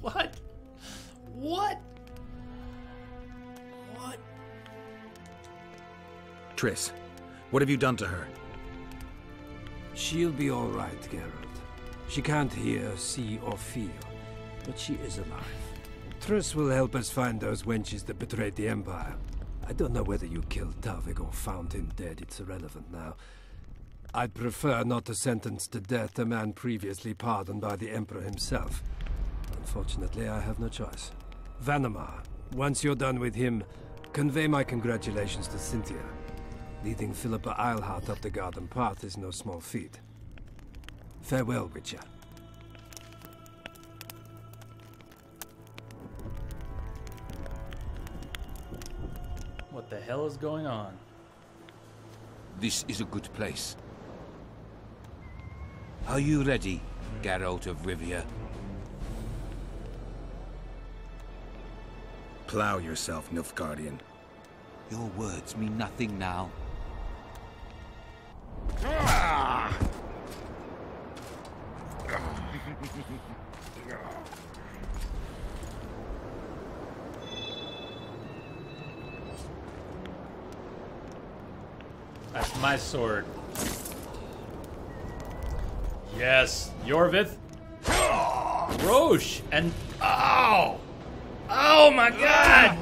What? What? What? Triss, what have you done to her? She'll be all right, Geralt. She can't hear, see, or feel, but she is alive. Triss will help us find those wenches that betrayed the Empire. I don't know whether you killed Talvik or found him dead. It's irrelevant now. I'd prefer not to sentence to death a man previously pardoned by the Emperor himself. Unfortunately, I have no choice. Vanamar, once you're done with him, convey my congratulations to Cynthia. Leading Philippa Eilhart up the garden path is no small feat. Farewell, Witcher. What the hell is going on? This is a good place. Are you ready, Geralt of Rivia? Plow yourself, Nilfgaardian. Your words mean nothing now. That's my sword. Yes, Yorvith. Roche and oh! Oh my god!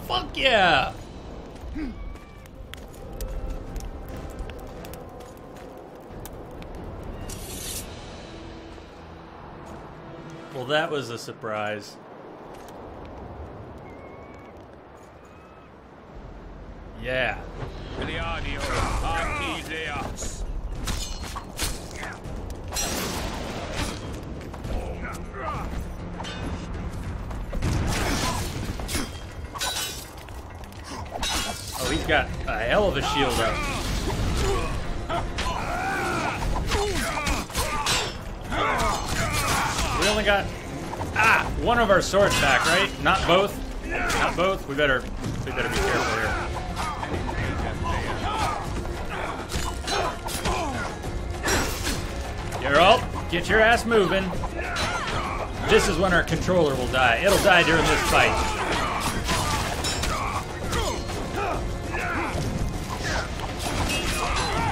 Fuck yeah! Well, that was a surprise. Yeah. Oh, he's got a hell of a shield up. We only got one of our swords back, right? Not both. Not both. We better be careful here. Geralt, get your ass moving. This is when our controller will die. It'll die during this fight.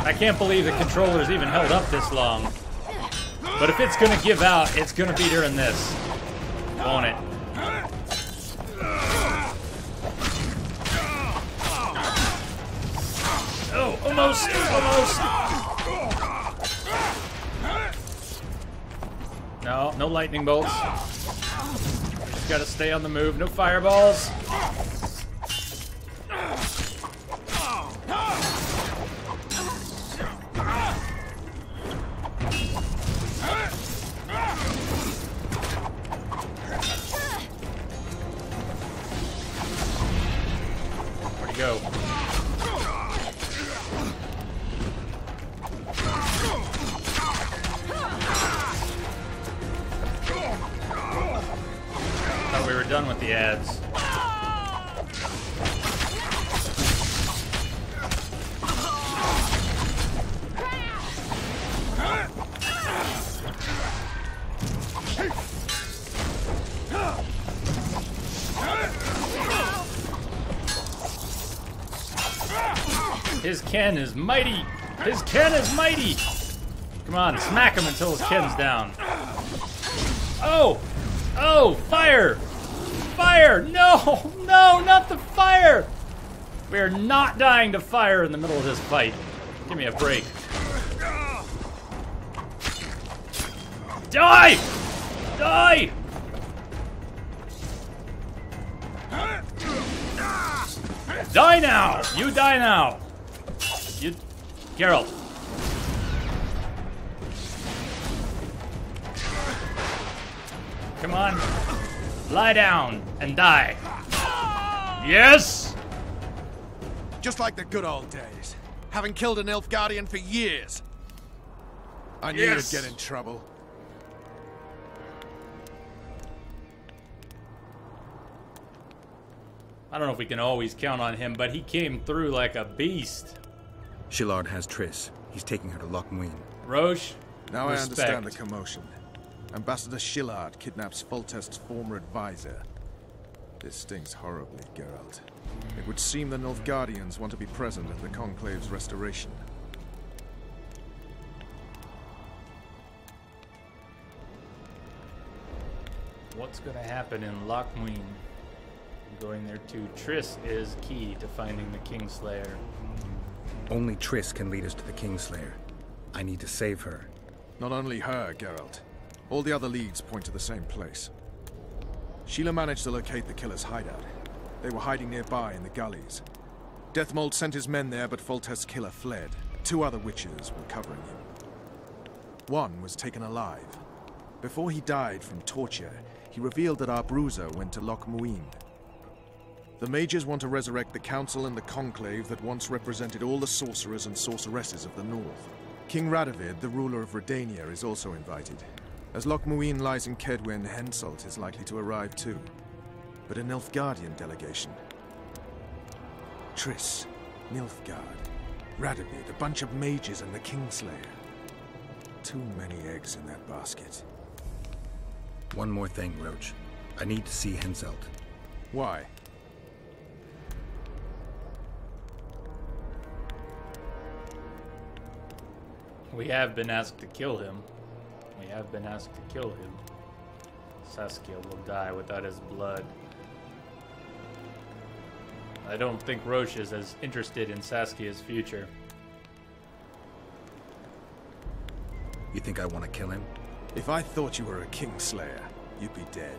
I can't believe the controller's even held up this long. But if it's gonna give out, it's gonna be during this. Won't it? Oh, almost! No, no lightning bolts. Just gotta stay on the move. No fireballs. Where'd he go? Thought we were done with the ads. His Ken is mighty! His Ken is mighty! Come on, smack him until his Ken's down. Oh! Oh, fire! Fire! No! No, not the fire! We are not dying to fire in the middle of this fight. Give me a break. Die! Die! Die now! You die now! You... Geralt. Come on. Lie down and die. Yes! Just like the good old days. Having killed an elf guardian for years. I knew you'd get in trouble. I don't know if we can always count on him, but he came through like a beast. Shillard has Triss. He's taking her to Loch Muin. Roche, now respect. I understand the commotion. Ambassador Shillard kidnaps Foltest's former advisor. This stings horribly, Geralt. It would seem the Nilfgaardians want to be present at the Conclave's restoration. What's going to happen in Loch Muin? Going there too. Triss is key to finding the Kingslayer. Only Triss can lead us to the Kingslayer. I need to save her. Not only her, Geralt. All the other leads point to the same place. Sheila managed to locate the killer's hideout. They were hiding nearby in the gullies. Deathmold sent his men there, but Foltest's killer fled. 2 other witches were covering him. One was taken alive. Before he died from torture, he revealed that our bruiser went to Loch Muin. The mages want to resurrect the council and the conclave that once represented all the sorcerers and sorceresses of the north. King Radovid, the ruler of Redania, is also invited. As Loch Muin lies in Kedwen, Henselt is likely to arrive too. But a Nilfgaardian delegation. Triss, Nilfgaard, Radovid, a bunch of mages and the Kingslayer. Too many eggs in that basket. One more thing, Roach. I need to see Henselt. Why? We have been asked to kill him. We have been asked to kill him. Saskia will die without his blood. I don't think Roche is as interested in Saskia's future. You think I want to kill him? If I thought you were a Kingslayer, you'd be dead.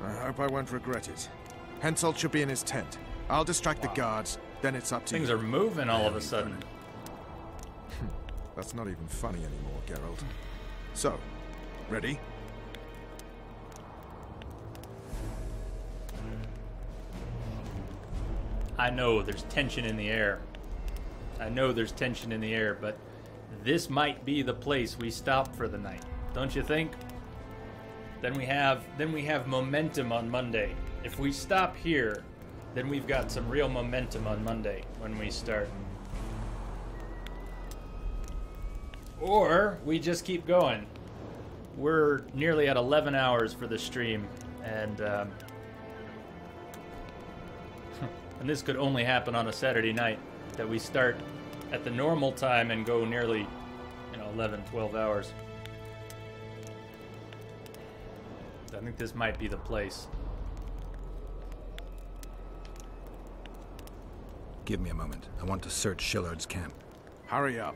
I hope I won't regret it. Henselt should be in his tent. I'll distract the guards, then it's up to you. Things are moving all of a sudden. That's not even funny anymore, Geralt. So, ready? I know there's tension in the air. I know there's tension in the air, but this might be the place we stop for the night. Don't you think? Then we have momentum on Monday. If we stop here, then we've got some real momentum on Monday when we start. Or we just keep going. We're nearly at 11 hours for the stream, and and this could only happen on a Saturday night, that we start at the normal time and go nearly, 11, 12 hours. I think this might be the place. Give me a moment. I want to search Shillard's camp. Hurry up.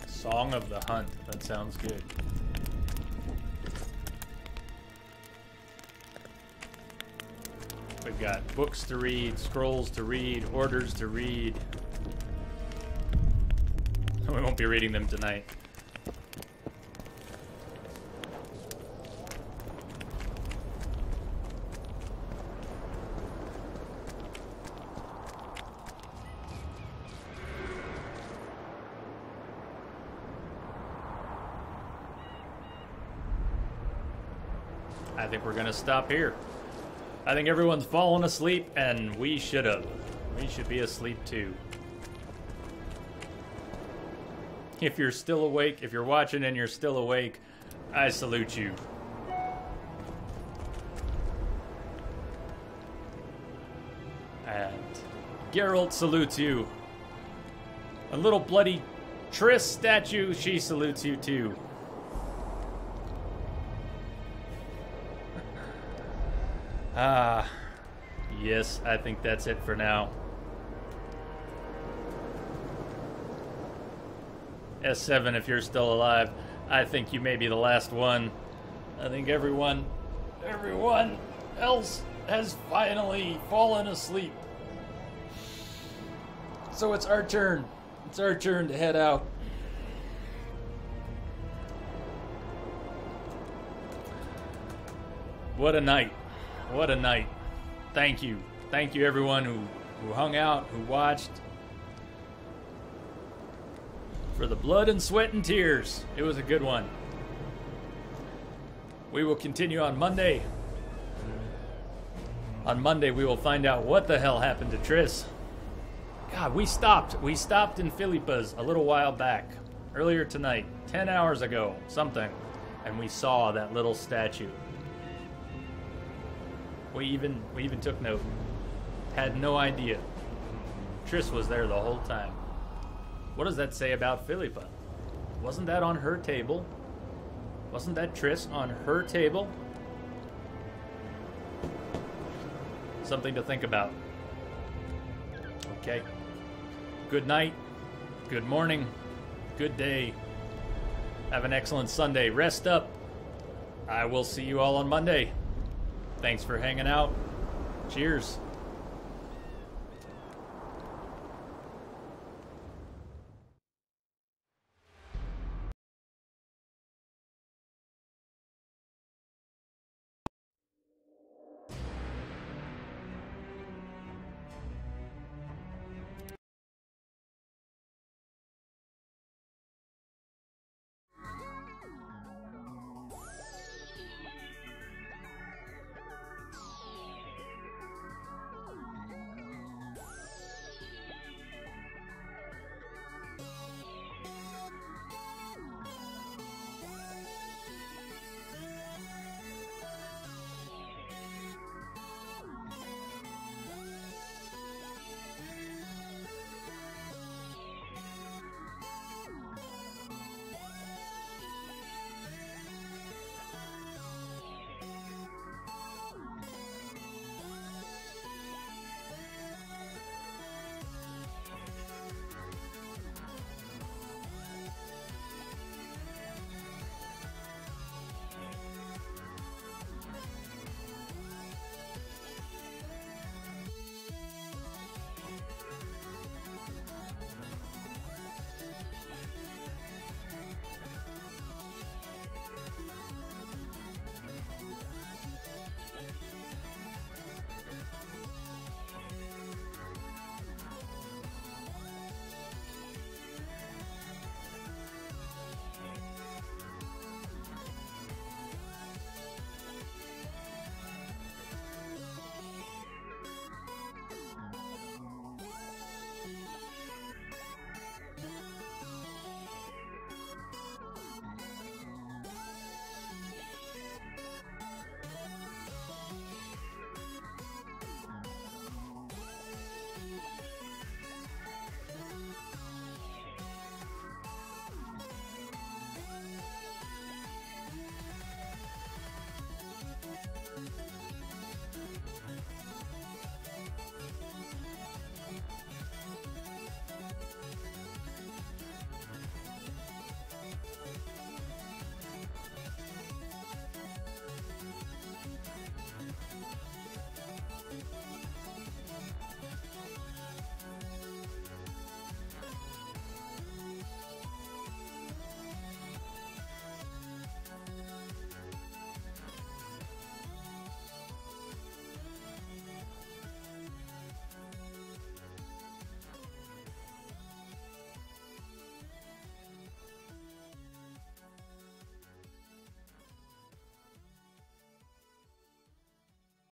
Song of the Hunt. That sounds good. We've got books to read, scrolls to read, orders to read. We won't be reading them tonight. I think we're gonna stop here. I think everyone's fallen asleep, and we should have. We should be asleep too. If you're still awake, if you're watching and you're still awake, I salute you. And Geralt salutes you. A little bloody Triss statue, she salutes you too. Yes, I think that's it for now. S7, if you're still alive, I think you may be the last one. I think everyone else has finally fallen asleep. So it's our turn. It's our turn to head out. What a night. What a night. Thank you. Thank you everyone who hung out, who watched. For the blood and sweat and tears. It was a good one. We will continue on Monday. On Monday we will find out what the hell happened to Triss. God, we stopped. We stopped in Philippa's a little while back. Earlier tonight. 10 hours ago. Something. And we saw that little statue. We even took note. Had no idea. Triss was there the whole time. What does that say about Philippa? Wasn't that on her table? Wasn't that Triss on her table? Something to think about. Okay. Good night. Good morning. Good day. Have an excellent Sunday. Rest up. I will see you all on Monday. Thanks for hanging out. Cheers.